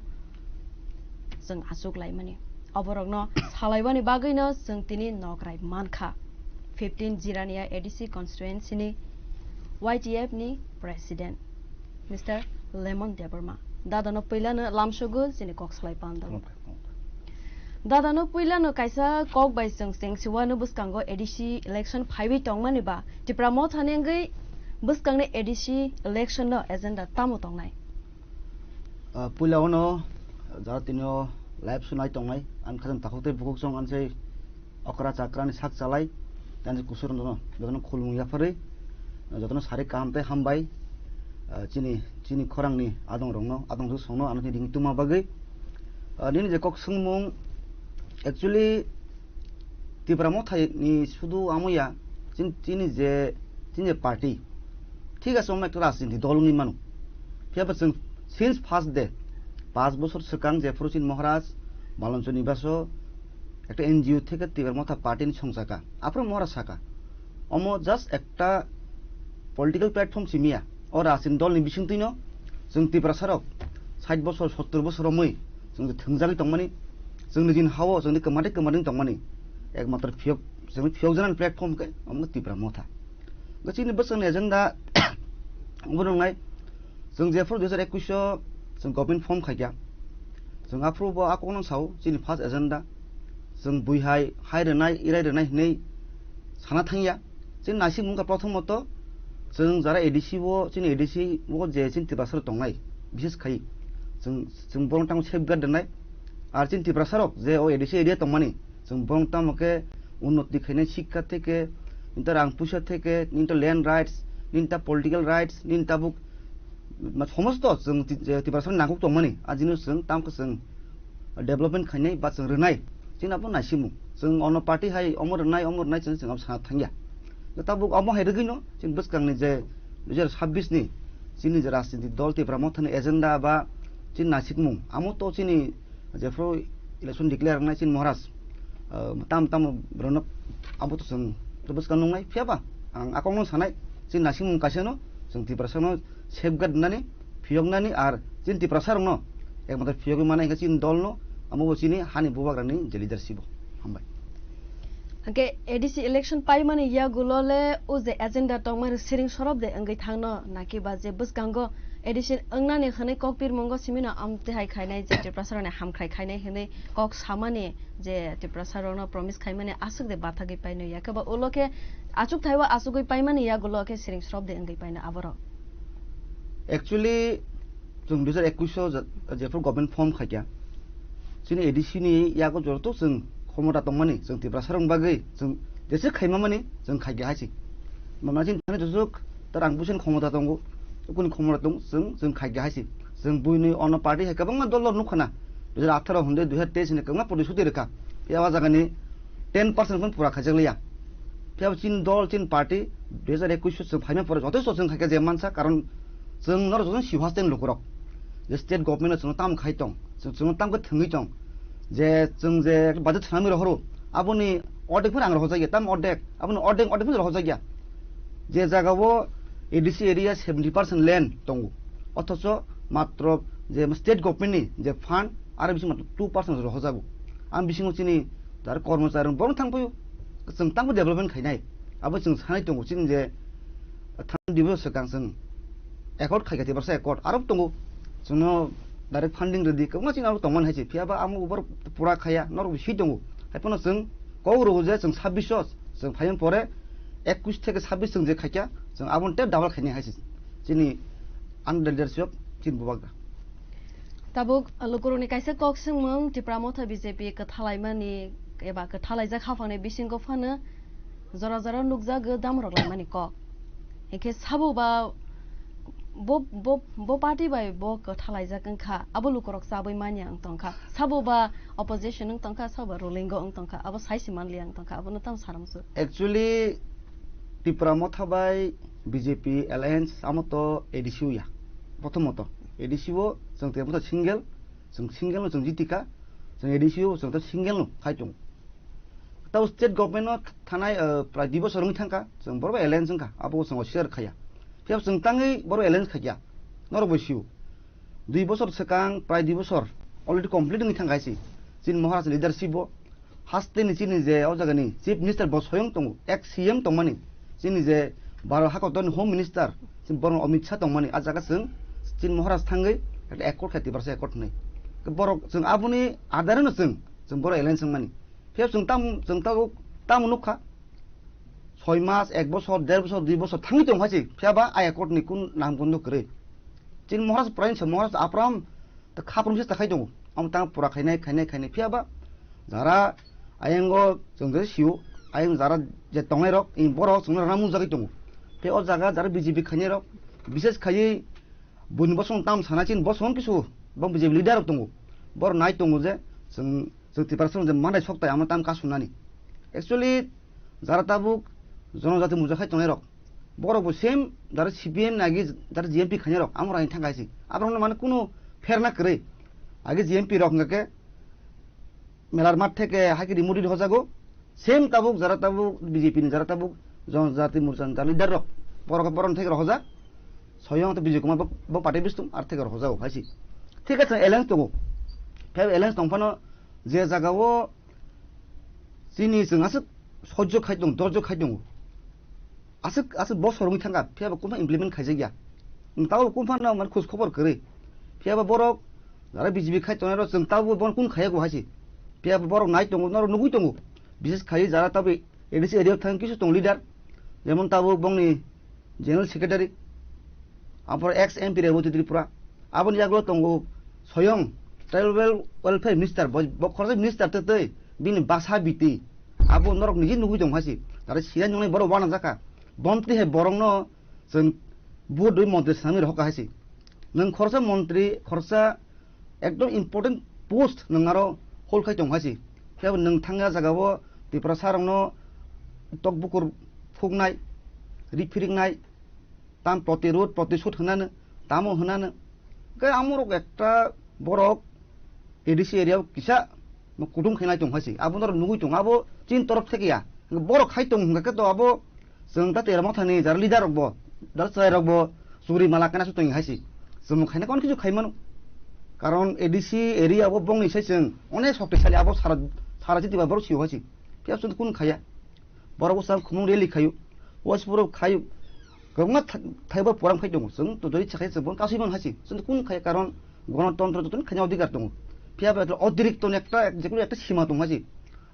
जों आसुक लायमानि अबरगनो सालायबानि बागैनो जों तिनि नग्राय मानखा 15 जिरानिया एडिसि कन्स्टिट्युएन्सि नि YTF नि प्रेसिडेन्ट मिस्टर लेमन देबरमा दादानो पहिलानो लामसुगु जिनि कक सालाय पान्दावो दादानो पहिलानो काइसा कक बाय जों सेंसिवानो बसकांगो एडिसि इलेक्शन फाइबि तंमानि बा तिप्रा म थानेंगै बसकांने एडिसि इलेक्शन नो एजेंडा तामो तंनाय पुलावनो जातिनो लाइफ सुनाय तंनाय आन खाजन ताखौते बुकुक सं आनसै अकरा चाक्रानि साक चालाय तानजे कुसुरन दनो बेखौनो खुलमुया फरै जतनो सारे कामते हामबाय चिनि खरांनि आदं रंनो आदं जु संनो आननि दिं तुमा बागै निनि जे कक सुंमुं एक्चुअली तिब्रामो थायनि सुदु आमुया चिनि जे पार्टी ठीक আছে আমরা একটা রাজনীতি দলনি মানু ফিয়াবা जों সিন্স ফার্স্ট ডে 5 বছর সিকাং জেফরুচিন মহারাজ বালঞ্চ নিবাস একটা এনজিও থেকে তিবার মথা পার্টির সংসাকা আপনি মহারাজ সাকা অম জাস্ট একটা পলিটিক্যাল প্ল্যাটফর্ম সিমিয়া ও রাজনীতি দলনি বিসিংতিनो जों तिब्रा सारक 60 বছর 70 বছর মই जों थोंजागै तंमानि जोंनि दिन हावो जोंनि कमादे तंमानि एकमात्र जों फियक जानान प्लेटफर्म के अम तिब्रा मथा गचिनि बसंनि एजेंडा बुंनाय जों जेफोर 2021 जों गभर्नमेंट फर्म खायगा जों आप्रुव आकोन साव जिनि फार्स्ट एजेंडा जों बुइहाय हायरनाय इरायरनाय नै साना थांया जों नासि मुंगा प्रथमत जों जारा एडिसि वो जिनि एडिसि वो जे जिन तिब्रासर तंनाय बिसेस खाय जों बरंटां सेफगार्ड दोननाय आर जिन तिब्रासरक जे ओ एडिसि एरिया तंमानि जों बरंटां मके उन्नति खायनाय शिक्षा থেকে इंटर रांपुसा থেকে इंटर लैंड राइट्स निंता पॉलिटिकल राइट्स निंता बुक समस्त जों तिब्रासर नागुक तंमानि आजिनो जों तामखो जों डेभलपमेंट खायनाय बा जों रोनाय जोंनाबो नासिमु जों अन पार्टी हाय अमरनाय जों साना थांया ता बुक अम हाय रगैनो जों बसकांनि जे 2026 नि जिनि जे राजनीति दल तिब्रा मथानि एजेंडा बा जिन नासिकमु आमो तो जिनि जेफ्रो इलेक्शन डिक्लेयार नाय जिन महाराज ताम ब्रन आबो तो जों बसकां नंनाय फियाबा आं आकंनो सानाय जिन नासिकमु कासेनो जों तिब्रासरनो सेफगार्ड नानि फियगनानि आर जिन तिब्रासरनो एकमात्र फियग माने जिन दलनो आमो जिनि हानि बुबाग्रानि जे लिडारशिप हामबाय के एडिसि इलेक्शन पाइ माने या गुलोले ओ जे एजेंडा तंमार सिरिं सरब दे अंगै थांनो नाकि बा जे बसकांगो एडिसि अंगनाने खने ककपिर मंगो सिमिना आमते हाय खायनाय जे तिब्रासरने हामख्राय खायनाय हने कक सामाने जे तिब्रासरनो प्रमिस खायमाने आसुक दे बाथागै पाइनो याकबा ओलोके आचुक थायवा आसुगै पाइ माने या गुलोके सिरिं सरब दे अंगै पाइनो आबरो एक्चुअली जों 2021 जेफोर गभर्नमेंट फर्म खायगा जोंनि एडिसि नि यागो जरतो जों खमता तंमानि जों तिब्रासरन बागै जों जेसे खायमा माने जों खायगा हासि मामाजिन थाने जुजुक तर आं बुसेन खमता दंगो कुन खमता दं जों खायगा हासि जों बुइनि अन पार्टी है गोबां दल नुखना 2018 हुन्दै 2023 नि गोबां प्रदेशुदि रेखा यावा जागानि 10% खन पुरा खाजगलिया फियाव चिन दल चिन पार्टी 2021 जों फाइना पर जथेस्ट जों खायगा जे मानसा कारण जों नर जों सिवास्तेन लुकरक जे स्टेट गभर्नमेन्ट जों ताम खायतं जों तामखौ थङै दं जे जों जे बाजेट सामि रहरो आबुनि अर्डेकफोर आं रह जायो ताम अर्डेक आबुनि अर्डेकफोर रह जायो जे जागावो एडिसि एरिया 70% लैंड दं अथच मात्र जे स्टेट गभर्नमेन्टनि जे फान्ड आरो बिसिम मात्र 2% रह जागो आं बिसिम चिनि दार कर्मचारि बरं थांफयो जों तामखौ डेभलपमेन्ट खायनाय आबो जों सानाय दं चिन जे थाम दिवस सिगां जों एकर्ड खायगाति बरसे एकर्ड आरो दं जोंनो डाइरेक्ट फंडिंग रेडी गोबां चिन आरो दंमोन हायसि फियाबा आमो उबर पुरा खाया नर बिसि दं हायपनो जों कौरो जे जों 26 जों फाइन परे 21 থেকে 26 जों जे खायका जों आबनते डाबल खायनाय हायसि जिनि under leadership chin bubaga tabuk lukuruni kaisa kok singmung tipra motha BJP ka thalaimani eba ka thalaija khafane bisingo phana jora jora nukja go damrok laimani kok eke sabo ba bo party bai bo ka thalaija kangkha abo lukurok sabai mani ang tongkha sabo ba opposition ang tongkha sabo ruling go ang tongkha abo saisi manli ang tongkha abo natam saramsu actually tipra motha bai BJP alliance amoto edisiu ya protomoto edisiu jeng te motha single no jeng jitika jeng edisiu jeng ta single no khaitung tau state government no thanai prai dibo sorong thangka jeng borba alliance jengka abo jeng share khaya fiap jeng tangai boro alliance khaya nor bosiu 2 বছর sekang prai 2 বছর already complete ngi thangkaisi jin maharaj leadership bo haste ni chini je o jaga ni chief minister bo soyong tongu ex CM tongmani chini je baro hakoton home minister jin borong Amit Shah tongmani a jaga jeng jin maharaj thangai eta ekor khati barsa ekor nei borok jeng abuni adarano jeng boro alliance mani fiap jeng tam nukha 6 মাস 1 বছর 1.5 বছর 2 বছর থাঙ্গি দং হাসি ফিয়াবা আয়া coat नि कुन नाम बन्द करे जिन महाराज प्राइन छ महाराज आपराम त खाप्रम से तखाइ दं आम ता पुरा खाइनाय फियाबा जारा आयंगो जोंजो सिउ आयं जारा जे तंगाय रक इन बर जोंना रामु जागै दं fe o jaga जारा बीजेपी खाइनाय रक विशेष खाइ बुन बसं ताम सानाचिन बसं किसु बं बीजेपी लिडार दं बर नाय दं जे जों तिपारसन जे मानाय सकताय आम ताम कासुनानि एक्चुअली जारा ताबुक जनजाति मुजाखाय तंगाय रक बरबो सेम दार CPM नागि दार GMP खाने रक आमरा इन थांगायसि आब्रामनो माने कुनु फेरना करे आगे GMP रक ngake मेलार माठ থেকে हाकि रिमोट हजागो सेम ताबुक जारा ताबुक BJP नि जारा ताबुक जनजाति मुरचान दार लिडार रक बरक बरन থেকে हजा सयं त BJP कुमा ब पार्टी बिस्तु आर থেকে हजागो हासि ঠিক আছে এলায়েন্স দङ फे एलायन्स दंफानो जे जागावो जिनि जोंहासो सह्य खाय दं दर्ज खाय दं आसो बसर मी थांगा फियाबा कुमा इमप्लिमेंट खायजे गया ताव कुमा ना मान खुश खबर करे फियाबा बरक जारा बीजेपी खाय तनारो जों ताव बन कुन खायागो हासि फियाबा बरक नाय दङ नरो नुगुय दङ बिसेस खाय जारा ताबे एडिसि एरिया थां किसु दं लिडार जेमन ताव बंनि जनरल सेक्रेटारि आपर एक्स एमपि रेवती त्रिपुरा आबनि जागलो दङ स्वयं ट्राइबल वेलफेयर मिनिस्टार बखरजे मिनिस्टार तै बिनि बासा बिति आबो नरक निजि नुगुय दं हासि आरो सियान जंनाय बर वाना जाका बन्ति हे बरंनो जों बुहुत दुइ मन्त्रि सामि रखा हासि नों खरसा मन्त्रि खरसा एकदम इम्पोर्टेन्ट पोस्ट नों आरो होलखाय दं हासि फेब नों थांगा जागावो त्रिपुरा सारंनो तकबुकुर फुगनाय रिफिरिंनाय ताम प्रतिरोध प्रतिशोध होनानो तामो होनानो गे आमरक एकटा बरक एडिसि एरियाव किसा कुदुं खायनाय दं हासि आबो नर नुगुय दं आबो चिन तरफ थेकिया बरक खाय दं हंगाके तो आबो जों दा तेरा माथानि जार लिडार रकबो दार साय रकबो सुरि माला काना सुतों हासि जों खायना कोन किजु खायमोन कारण एडिसि एरियाव बंनि साइजों अनेक शक्तिशाली आबो सारा जितिबा बर सिउ हासि फियास कुन खाया बरक साम खुमुं रेलि खायु वासपुर खायु गंगा थायबा पुरां खाय दं जों तो दरि छाखाय जों कासिमन हासि जों कुन खाया कारण गणतन्त्र जतन खायना अधिकार दं फियाबा अतिरिक्त एकटा जेकुनु एकटा सीमा दं हासि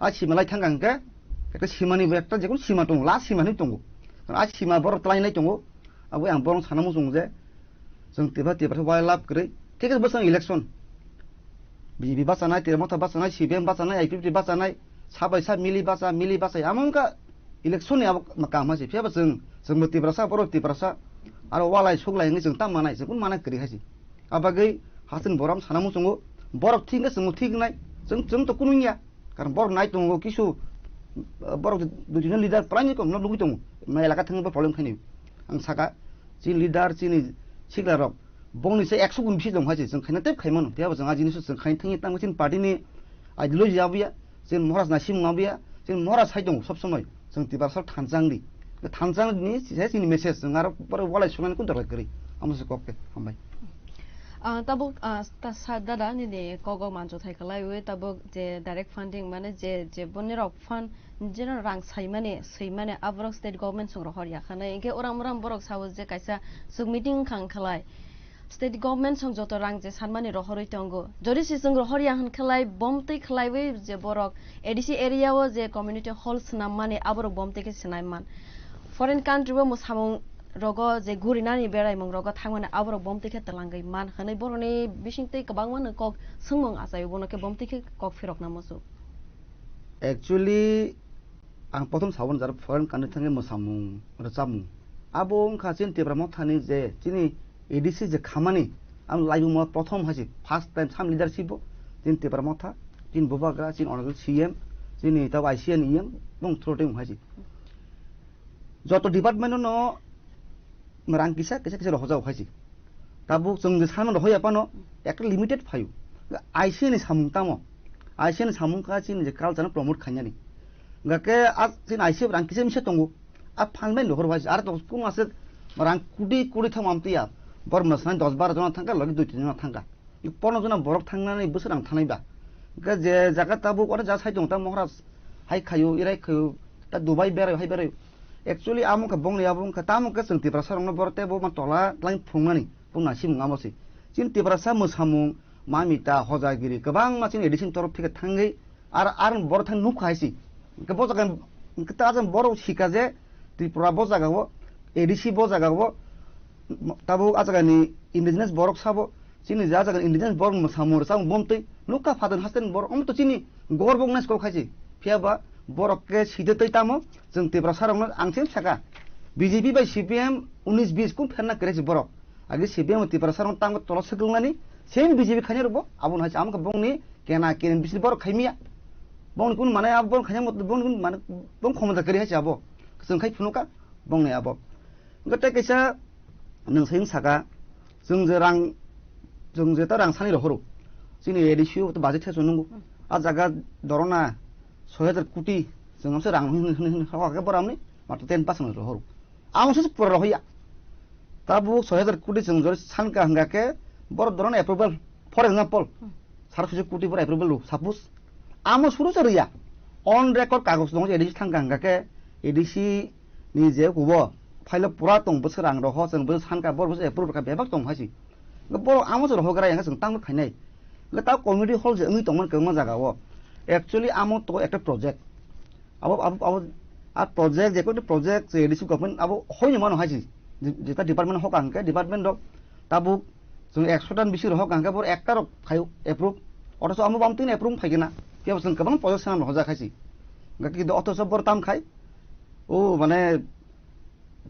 आ सीमालाय थांगांके एकटा सीमानि एकटा जेकुनु सीमा दं ला सीमानि दं आ सीमा बर तलायनाय दं आबो आं बर सानामु जों जे जों तेबा वाइल्ड लाइफ करे ठीक है बस इलेक्शन बीजेपी बासानाय तेरमथा बासानाय CPM बासानाय IPP बासानाय साबायसा मिलि बासा आमंका इलेक्शन नि आबो काम हासि फियाबा जों मतिब्रासा बर तिब्रासा आरो वालाय सुगलायनि जों ता मानाय जों माना करि हासि आबागै हासिन बराम सानामु जों बर ठीक जों ठीक नाय जों तो कुनुया कारण बर नाय दङ किसु बर दुजिन लिडार प्राइनि कम न लुगै दङ मेलाका थाङबा प्रब्लेम खायनि आं साका जि लिडार जिनि सिगला रक बंनि से 100 गुन बिसि दं हासि जों खायना तेब खायमोन फियाबा जों आजिनिसु जों खायनि थाङि तांसिन पार्टीनि आइडियोलॉजी आबिया जों महाराज नासिम आबिया जों महाराज साइ दं सब समय जों तिबारसा थानजांनि सिनि मेसेज जों आरो बर वालाय सुनानै कुन दरलाय करि आमसे कके हामबाय तब दादा नि कग मानजो थाइखलाय वे तब जे डाइरेक्ट फंडिंग माने जे बने रक फंड जेन रां सैमाने आबरक स्टेट गवर्नमेंट संग रहरिया खाने इके ओराम बरक साव जे कायसा सुग मीटिंग खांखलाय स्टेट गवर्नमेंट संग जतो रां जे सानमाने रहरै तंगो जरि सिसंग रहरिया हनखलाय बमतै खलाय वे जे बरक एडिसि एरियाव जे कम्युनिटी हॉल्स नाम माने आबरक बमतै के सिनायमान फरेन कंट्री वो मुसामं rogo je gurinani berai mong rogo thangmane aborok bomti khe talangai man khanai boroni bisingtei kabangman kok sungmong asai bonoke bomti khe kok firok namosu actually ang prothom sabon jar foreign country thange mosamung rajamung abong khasin tebramo thani je chini ADC je khamani am laibu mo prothom hasi first time sam leadership tin tebramo tha tin bobagra tin honorable CM chini taw ICN EM bong throting hasi joto department no merang kisa rohja hasi tabuk jong je salman hoya pano ekta limited phayu ICN samung tamo ICN samung ka chin je culture promote khanyani gake as chin ICN rang kisa mise tongu a phalmen lohor hasi ar to kun ase rang kudi thamam tiya bor masna 10-12 jona thangka lagi 2-3 jona thangka 15 jona borok thangnani bosrang thanaiba ga je jaga tabuk ora ja sai dong ta mohra hai khayu irai khayu ta dubai berai hai berai actually amung ka bongni abung ka tamung ka sengti prasarong no borte bo ma tola lain phungmani pungna sim ngamosi chin ti prasa mosamung mamita hojagiri kabang ma chin edition torof theke thangai ar bor thang nuk khaisi ka bo jaga ka ta jam bor shika je ti pura bo jaga bo edc bo jaga bo tabu ajagani indigenous borok sabo chini ja jaga indigenous borok mosamur sang bomtei nuka fadan hasten bor om to chini gorbong nas ko khaisi phiaba borok ke sidetei tamo jeng tebra sarong angsen saka BJP by CPM 19-20 kum ferna kresi borok agi CPM tebra sarong tang tolo seglungani sem BJP khanya robo abun hasi amka bongni kena ken bisni borok khaimia bong kun mane ab bong khanya mot bong kun mane bong khomda kari hasi abo jeng khai phunuka bongni abo ngata kaisa nang seng saka jeng je ta rang sani rohoro chini edishu to budget heso nungu a jaga dorona 6,000 কোটি जोंसो रां हवाके बरामनि मात्र 10% रोहरु आमसो पुरा होया ताबु 6,000 कोटी जों जर सानका हंगाके बर दरन एप्रुवल फॉर एग्जांपल 7,000 कोटी पर एप्रुवल लो सपोज आमो सुरु जरिया ऑन रेकॉर्ड कागज दं एडिसी थांगा हंगाके एडिसी नि जे गुबो फाइल पुरा दं बोसोर रां रह जों बो सानका बर बोसोर एप्रुवल का बेबाक दं हासि बर आमो जर होगरा यांगा जों तांग खाइनाय ता कमिटी हॉल जे अंगि दंमोन गमा जागावो actually amo to ekta project abo a project je ko project je disu government abo hoyni mano haji jeta department hok angke department dok tabu jong 100 tan bisi hok angke bor ekta rok phayu approve oto so amo bamtin approve phaigena ke bosn kabang project sam hoja khaisi gaki do oto so bor tam khai o mane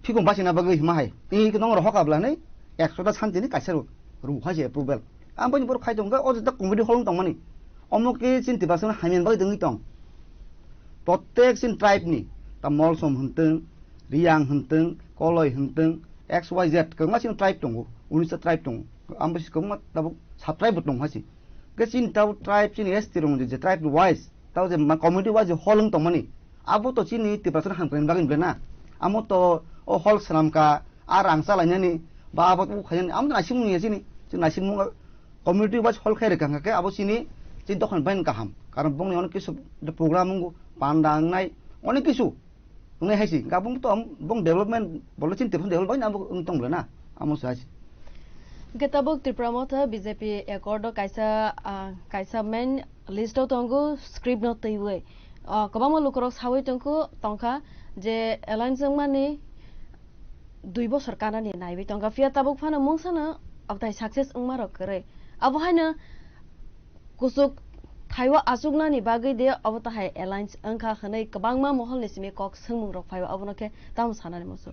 phigong basina bagui ma hai ti ko nong hok abla nei 100 ta santini kaisar ru haji approval amboni bor khai dong ga o jeta committee holong tong mani অমুকে চিন্তি পাসন হামিন by দংই তং প্রত্যেক scene tribe নি তা মলসম হন্তং রিয়াং হন্তং কলয় হন্তং XYZ কংমা সিন ট্রাইব দং 19 ট্রাইব দং আমবসি কংমা তাব সাব ট্রাইব দং হাসি কে চিন তাব ট্রাইব চিন এসটি রং যে ট্রাইব ওয়াইজ তাও যে কমিউনিটি ওয়াইজ হলং তংমানি আবো তো চিনি তি পাসন হামপ্রেন বাগিন বেনা আমো তো ও হল সালামকা আর আংসা লাইনানি বা আবো খায়নি আম নাসিমু নিয়েছিনি যে নাসিমু কমিউনিটি ওয়াইজ হল খাইরে কাঙ্গাকে আবো চিনি চিন তখন বাইন কাহাম কারণ বংনি অনেক কিছু প্রোগ্রাম পান্ডাংনাই অনেক কিছু নুই হাইছি গাবং তো বং ডেভেলপমেন্ট বলে চিন তেফন ডেভেলপ বাইনা তং বলে না আমো সাইছি গেতাবক ত্রিপুরামথা বিজেপি একর্ড কাইসা মেন লিস্ট তংগু স্ক্রিপ্ট ন তৈওয়ে কবাম লোকরক সাওই তংকু তংখা যে এলাইন जों माने 2 বছর কানানি নাইবি তংকা ফিয়া তাবক ফানা মংসানা আবতাই সাকসেস উংমারক করে আবহাইনা kusuk thaiwa asugna ni bagai de awta hai alliance angkha khanai kabangma mohol nisime kok sangmung rok phaiwa abonake tam sanani mosu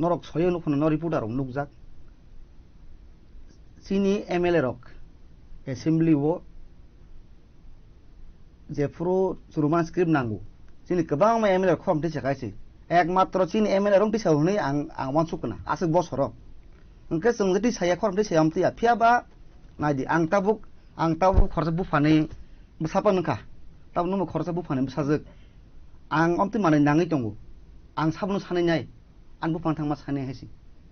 norok soyo nukhna no reporter rok nukjak chini MLA rok assembly wo je pro suruman script nangu chini kabangma MLA khom te chakaisi ekmatro chini MLA rong ti sauni ang mansukna asuk bosoro engke sungti saya khom te sayamti ya phiaba naidi ang tabuk khorsa bufani busapa nungka tab numu khorsa bufani busajek ang omti manai nangi tongu ang sabnu sanai nyai an bufang thangma sanai haisi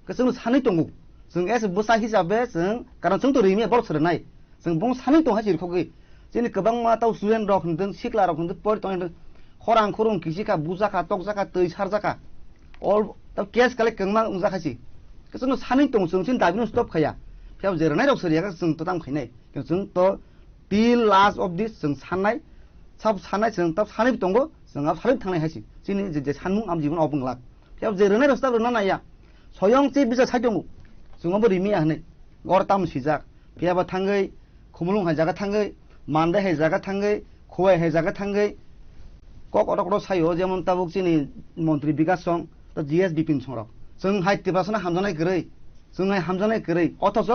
kesung sanai tongu जों S Busa हिसाबै जों कारण जों तो रिमे बर sir नाय जों बं सानै दं हाजिर खगै जेनि गोबां मा ताव स्टुडेन्ट रक होनदों सिक्ला रक होनदों पढ तंदों खरां खरं किसिका बुजाका तकजाका तै सारजाका अल ताव केस कालेक्ट गंमा उजाखासि जों सानै दं जों सिन दाबिनो स्टप खाया फियाव जेरनाय रक सरिया जों तो दाम खायनाय जों तो टिल लास्ट अफ दिस जों साननाय सब साननाय जों ताव सानै दंगो जों सानै थांनाय हासि जोंनि जे सानमुं आम जीवन अबंलाक फियाव जेरनाय रस्ता रना नाया सयं चिफ मिनिस्टार साइदों जोंबो रिमिया हनै गरताम सिजाक फियाबा थांगै खुमलुं हायजागा थांगै मानदे हायजागा थांगै खुवाय हायजागा थांगै कक अटक सायो जेमन ताबुक चिनि मन्त्रि बिकास सं तो जीएस बिपिन संरक जों हाय तिब्रासना हामजानाय गरै जों हाय हामजानाय गरै अथच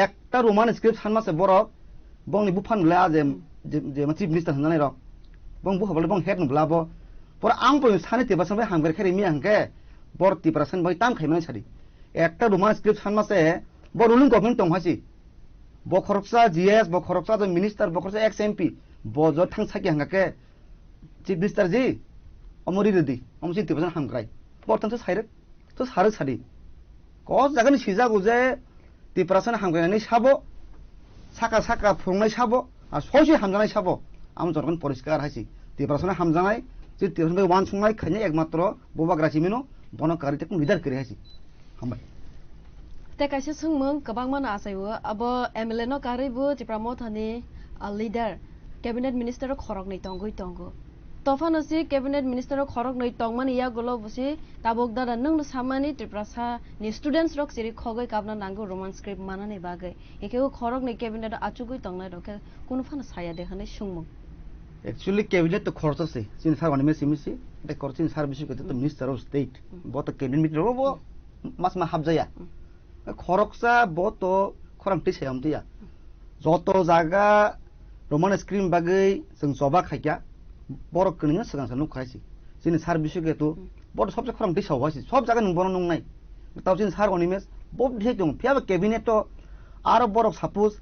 একটা रोमान स्क्रिप्ट सानमासे बरक बंनि बुफान ला जे चिफ मिनिस्टार हामजानाय रक बं बुहाबले बं हेड नुब्लाबो पर आं पय साने तिब्रासन हामगरे खेरे मिया हंके बर तिब्रासन बै ताम खायमान सारि একটা रोमान स्क्रिप्ट सानमासे बर रुलिं गभर्नमेंट दं हासि बखरकसा जीएस बखरकसा द मिनिस्टार बखरकसा एक्स एमपी बजो थां साकि हंगाके चिफ मिनिस्टार जी अमरि रेडी अमसि तिब्रासन हामग्राय बर्तन तो सारो सारि कस जागोन सिजागो जे तिब्रासन हामग्रायनानै साबो साका साका फुंनाय साबो आरो ससे हामजानाय साबो आम जरगन परिष्कार हासि तिब्रासन हामजानाय जे तिब्रासन वान संनाय खायने एकमात्र बबाग्रासिमिनो बनकारिते कुन लिडार करे हासि हामबाय ते कायसे सोंमों गोबां माना आसायो अब एमएलए न कारिबो तिब्रामो थानि लिडार कैबिनेट मिनिस्टर खरक नै तंगै तंगो तफानसि कैबिनेट मिनिस्टर खरक नै तंगमान या गलो बुसि ताबक दादा नंग सामानि त्रिप्रासा नि स्टूडेंट्स रक सिरि खगै काबना नांगो रोमान स्क्रिप्ट मानानै बागै एकेउ खरक नै कैबिनेट आचुगै तंनाय रके कुन फान साया देखनै सुंमु एक्चुअली कैबिनेट तो खरचसे सिन सारवानि मेसिमिसि बे खरचिन सार्भिस को तो मिनिस्टर ऑफ स्टेट बो तो कैबिनेट मिटिं रो बो मास मा हाबजाया खरकसा बो तो खरमति सायामतिया जतो जागा रोमान स्क्रिप्ट बागै जों जबा खायया बरक कनिया सगांसा नुखायसि जोंनि सार्भिस के तो बड सबसे खरमति सावहासि सब जागा नंबन नंनाय तावसिन सार अनिमेस बब ढे दं फियाबा कैबिनेट तो आरो बरक सपोज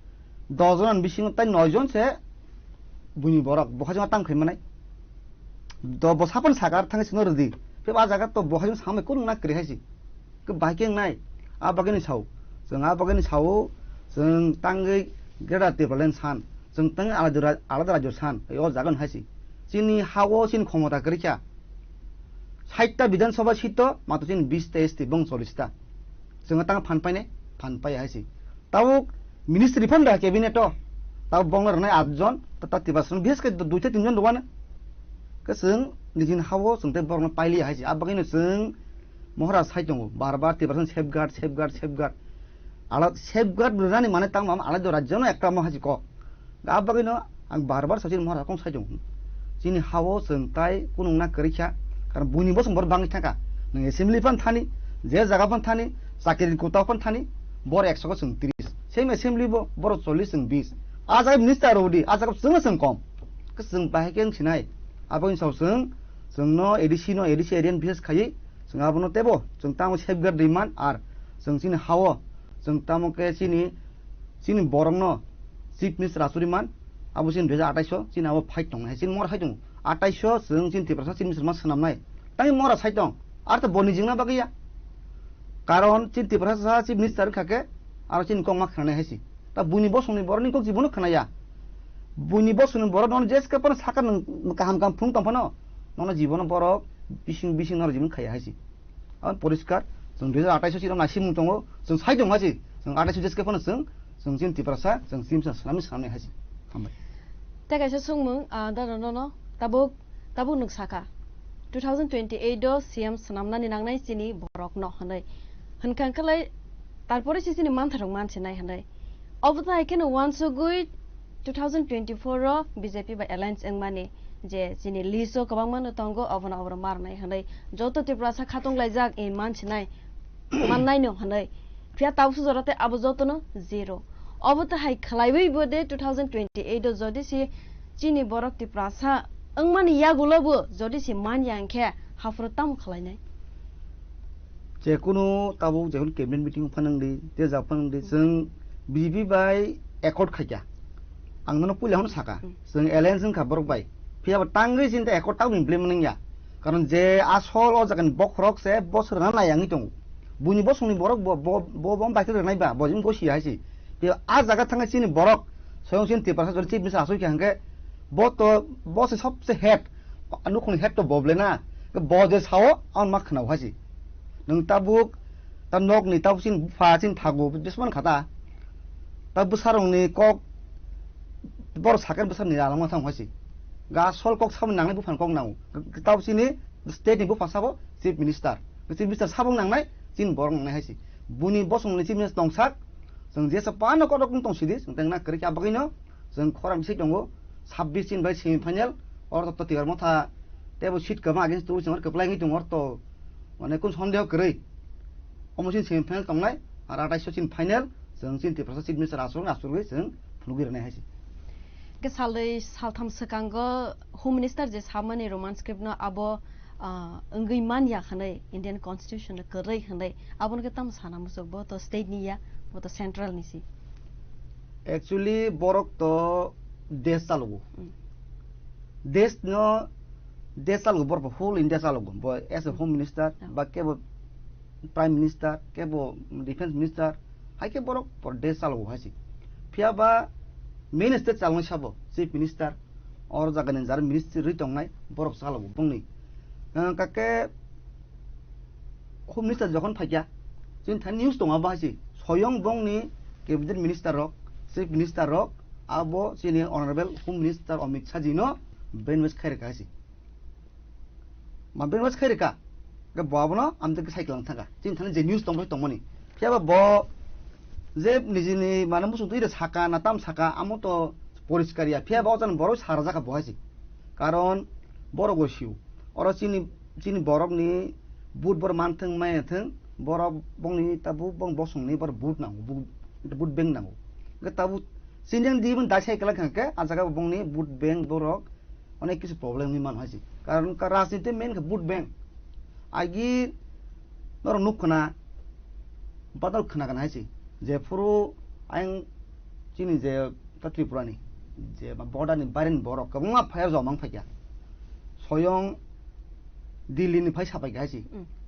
10 जन बिसिं ताइ 9 जन से बुनि बरक बहाजों ताम खैमानाय द बसापन सागार थांगे सिनो रदि फेबा जागा तो बहाजों सामे को ना करिहासि के बाइकें नाय आ बागेनि साव जों आ बागेनि साव जों तांगै गेडा टेबलेन सान जों तांग आलादा राज्य सान ओ जागोन हासि चिनि हावो चिन क्षमता करिखा 60टा विधानसभा सीट मात्र चिन 20टा एसटी बं 40टा जों तांग फानपाय हासि ताव मिनिस्ट्रि फन्ड कैबिनेट ताव बंगर नाय 8 जन ता तिबासन बेस के 2 3 जन दवाना के जों निजिन हावो जों ते बरन पाइलि हासि आ बागैनो जों महरा साइ दङ बार तिबासन सेफगार्ड आला सेफगार्ड रनानि माने तां माम आला राज्य न एकटा माहाजि को आ बागैनो आं बार सासिन महरा कम साइ दङ जिनि हावो जों ताइ कुनुना करिखा कारण बुनिबो समबर बाङि थाका नों एसेम्बली फन थानि जे जागा फन थानि साकेरि कोटा फन थानि बर 100 जों 30 सेम एसेम्बली बर 40 जों 20 आ जाय मिनिस्टार रोदि आ जागा जों कम के जों बाहेकें सिनाय आबोन साव जोंनो एडिसि एरियन भिलेज खायै जों आबोनो तेबो जों तामो सेफगार्ड डिमान्ड आर जों सिनि हावो जों तामो के सिनि बरंनो चीफ मिनिस्टार आसुरिमान आबो सिन 2028 सिन आबो फाइट दं सिन मर हाय दं 28 जों सिन तिब्रासा चीफ मिनिस्टार मा सनामनाय ताइ मरा साइ दं आर त बनि जिंना बागैया कारण चिन तिब्रासा चीफ मिनिस्टार खाके आरो चिन कम मा खानाय हायसि ता बुनि बसनि बरनि को जीवन खानाया बुनि बसनि बर नन जेस के पर साका काम फुं तंफनो नन जीवन बर बिसिं नर जीवन खाया हायसि आन परिष्कार जों 2028 सिराव नासि मुं दङ जों साइ दं हासि जों 28 जेस के फन जों चिन तिब्रासा जों सिमसा सानामनाय हासि हामबाय ते कायसे सोंमों दानो ताबो नोंसाका 2028 दो सीएम सनामनानि नांनाय सिनि बरक न हनै हनखांखलाय तारपरे सिनि मानथारं मानसिनाय हनै अबता एकेन वानसुगुइ 2024 रो बीजेपी बा एलायंस एंमानि जे सिनि लिसो गोबां मानो तंगो अबन मारनाय हनै जतो तिब्रासा खातंग लायजाक इन मानसिनाय माननाय न हनै फिया तावसु जराते आबो जतोनो जीरो अबता हाय खलाइबै बदे 2028 दो जदिसि चिनि बरक तिब्रासा अंमानि यागुलबो जदिसि मान यांखे हाफ्रताम खलायनाय जेकुनु ताबो जेकुनु कैबिनेट मीटिंग फानंदि ते जाफानंदि जों बीबी बाय एकॉर्ड खाया आंनो पुलियावनो साका जों एलायंस जों खाबर बाय फिया तांगै सिनता एकॉर्ड ताव इमप्लिमेंट या कारण जे आसल अ जागोन बखरक से बसरना नायांगि दं बुनि बसंनि बरक बम बाइक रनायबा बजिम गसि हासि बे आ जागा थांगा सिनि बरक सयंसिन तिब्रासा जरि चिफ मिनिस्टार आसुइ खांगे बस सबसे हेड अनुखनि हेड तो बबलेना के बजे साओ आन मा खनाव हासि नों ताबुक ता नकनि तावसिन फासिन थागो बिसमान खाता ता बुसारंनि कक बर साकेर बुसारनि आलामा थां हासि गा सल कक सामनि नांनाय बुफान कक नाव तावसिनि state ni bu pasabo chief minister sabung nangnai chin borong nangnai haisi buni bosong ni chief minister tongsak जों जे सपानो कदक तong सिदि जों तेंना करि क्या बगिनो जों खरां सिट दंगो 26 दिन बाय सेमिफाइनाल और तो तिगार मथा टेबो सिट कमा अगेंस्ट टू जों कपलाइ दं और तो माने कुन सन्देह करै अमसिन सेमिफाइनाल तंनाय आर 28 सिन फाइनाल जों चिन तिप्रासा चिफ मिनिस्टार आसुरगै जों फुलुगिरनाय हायसि के सालै सालथाम सकांगो होम मिनिस्टार जे सामने रोमान स्क्रिप्ट न आबो अंगै मान या खनै इंडियन कॉन्स्टिट्यूशन करै खनै आबन के तम साना मुसबो तो स्टेट निया वो तो सेंट्रल निसी एक्चुअली बोरक तो देश चालुगो देश चालुगो बोर होल इंडिया चालुगो बो एज अ होम मिनिस्टर बा केबो प्राइम मिनिस्टर केबो डिफेंस मिनिस्टर हाइके बोरक पर देश चालुगो हासि फियाबा मेन स्टेट चालुनो साबो चीफ मिनिस्टर और जागानि जार मिनिस्ट्रि तंनाय बोरक चालुगो बुंनि काके होम मिनिस्टर जखन फाइया जों था news दङा बाहासि Soyong bong ni cabinet minister rok, chief minister rok, abo sini honorable home minister Amit Shah jino benwes khairika si. Ma benwes khairika, ke boabno amte ke cycle thanga. Chin thane je news tongmoni. Piaba bo je nijini mana musung tuire saka natam saka amo to poriskaria. Piaba ojan boro sarja ka bohasi. Karon boro gosiu. Oro sini borok ni bud bor mantheng mai theng borok bongni tabu bong bosong ni bar boot nango boot beng nango ke tabu sinjang di bun dasai kala khangke ajaga bongni boot beng borok onek kisu problem ni man hasi karon ka rajniti main ke boot beng agi nor nukhna badal khna kana hasi je puru aing chini je Tripura ni je border ni barin borok kabunga phaya jomang phaya soyong Delhi ni phai sapai hasi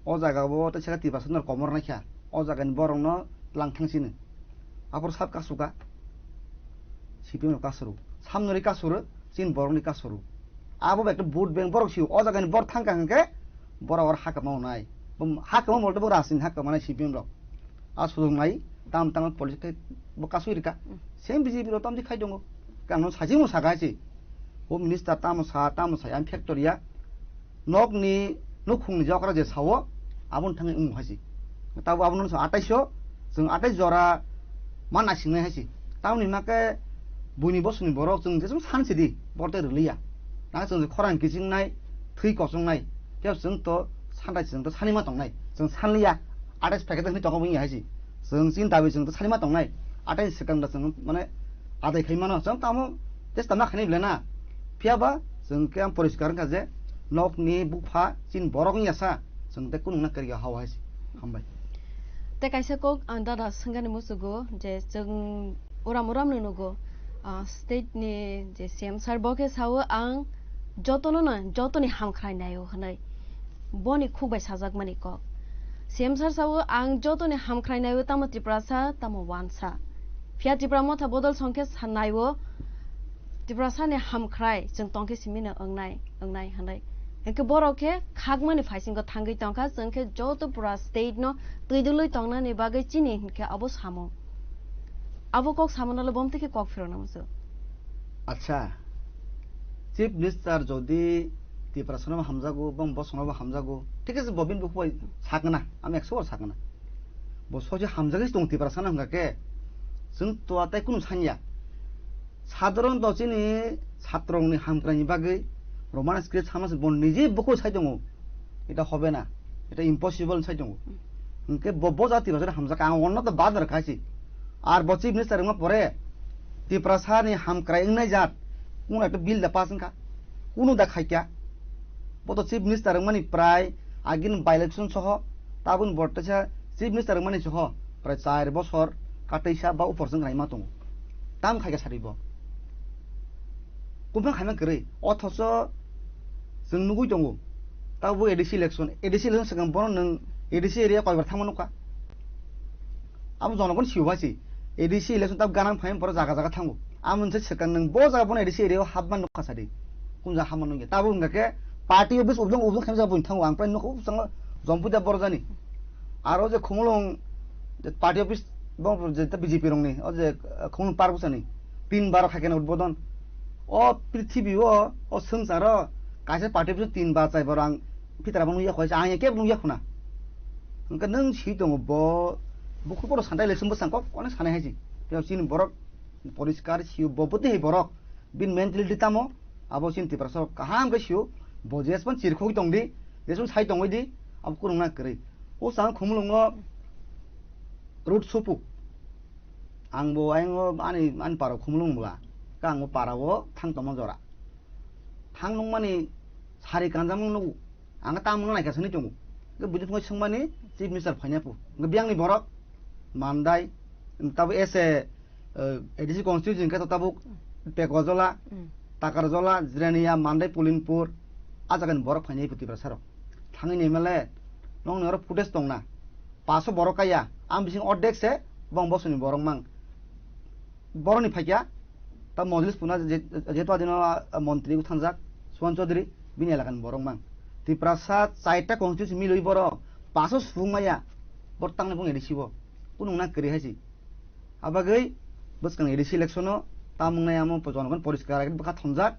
o jaga bo to sega tibasanar komor na kya o jaga ni borong no langthang sini apor sab kasuka sipim no kasuru samnori kasuru sin borong ni kasuru abo bekta boot beng borok siu o jaga ni bor thangka hangke boror hakka mawnai bum hakka mo molto borasin hakka manai sipim ro asudung nai tam politik bo kasurika sem BJP ro tamji khai dongo kano sajimu sagasi home minister tam sa am factoria nok ni nukhung jokra je sawo abun thangai hasi tabu abun 28 जों 28 जरा माना सिंनाय हसि तावनि माके बुनि बसनि बरक जों जेसम सानसेदि बरते रलिया ना जों खरान किजिंनाय थै कसंनाय के जों तो सानदाय जों तो सानिमा तंनाय जों सानलिया 28 पेकेट नि तंगो बुंनि हसि जों सिन दाबि जों तो सानिमा तंनाय 28 सेकेन्ड जों माने आदाय खैमानो जों तामो तेस ताना खनि लेना फियाबा जों के आम परिष्कार काजे नकनि बुफा सिन बरकनि आसा जों ते कुन ना करिया हाव हसि हामबाय ते काइसे को दादा संगानि मुसुगो जे जों उराम नुगो स्टेट नि जे सीएम सर बके साव आं जतनि हामख्रायनायो हनै बनि खुबाय साजाक मानि को सीएम सर साव आं जतनि हामख्रायनायो ताम त्रिपुरासा ताम वानसा फिया त्रिपुरा मथा बदल संखे साननायो त्रिपुरासा ने हामख्राय जों तंखे सिमिनो अंनाय हनै एके बरके खागमानि फाइसिंग थांगै तंखा जोंखे जत पुरा स्टेट न तैदुलै तंनानि बागै चिनि हिनके अबो सामो अबो कक सामनले बमते के कक फिरना मसो अच्छा चीफ मिनिस्टर जदि त्रिपुरासनम हामजागो बम बसनम हामजागो ठीक আছে बबिन बुखै सागना आम 100 बर सागना बसोजे हामजागै दं त्रिपुरासनम गाके जों तो आताय कुनु सानिया साधारण दसिनि ছাত্রनि हामग्रानि बागै रोमान स्क्रिप्ट सामास बन निजे बको साइदंगो এটা হবে না এটা ইম্পসিবল সাইদंगो उनके बब्बो जाति बजर हमजा का अन्न तो बाद रखासी আর বচিফ মিনিস্টার मा পরে त्रिपुरासानि हामक्रायनाय जात কোন একটা বিল দা পাসनका কোন দা খাইকা বতো চিফ মিনিস্টার मानि प्राय आगिन बाय इलेक्शन सह ताबुन बर्तसा चिफ मिनिस्टार मानि सह प्राय 4 বছর काटैसा बा उपरजों रायमा दङ दाम खाइगा सारिबो कुम्फां खाइमा गरै अथस जों नुगै दङ ताबो एडिसि इलेक्शन सिगां बन नों एडिसि एरिया कयबार थांमोनका आम जनगन सिउबासि एडिसि इलेक्शन ताब गानां फाइम पर जागा थांगो आम मोनसे सिगां नों ब जागा बन एडिसि एरिया हाबमान नखा सादि कुनजा हामान नगे ताबो उनगाके पार्टी अफिस उबजों खाइम जाबो थांगो आं प्राय नखौ जों जमपुदा बरजानि आरो जे खुमलंग जे पार्टी अफिस बं जे बीजेपी रंनि अ जे खुमलंग पारबुसानि 3 बार खाकेन उद्बोधन अ पृथ्वी अ संसार कासे पार्टी अफिस 3 बार चाइबर आं Peter Abang ya khoi ang ke bung ya khuna ka nang si dong bo buku boro sandai le sumbo sangkok onek sanai haji ya sin borok poriskar siu bobote he borok bin mentality tamo abo sin tiprasok kaham ke siu bojes pan chirkhoi tong di jesu sai tong oi di ab kurunga kre o sang khumlungo root sopu angbo aing an paro khumlung mula kang parawo thang tomo jora thang nong mani sari kanjamung nu anga tamung nai ka sani chungu ke bujut ngoi sungmani chief minister phanyapu ngebiang ni borok mandai tabu ese edisi constitution ka tabu pekojola takarjola zrenia mandai pulinpur ajagan borok phanyai puti prasaro thangi ni mele nong nor footage tongna 500 borok kaya am bising ordek se bong bosuni borok mang boroni phakya ta mojlis puna jeto adino মন্ত্রী ku thangjak Suwan Chaudhary bini elakan borok mang Tiprasa chaita constitution miloi borok 500 sufungmaya bortang bong edisibo kunungna kri haisi abagai buskang edisi electiono tamungnai amo pojongon poriskar agen baka thonjak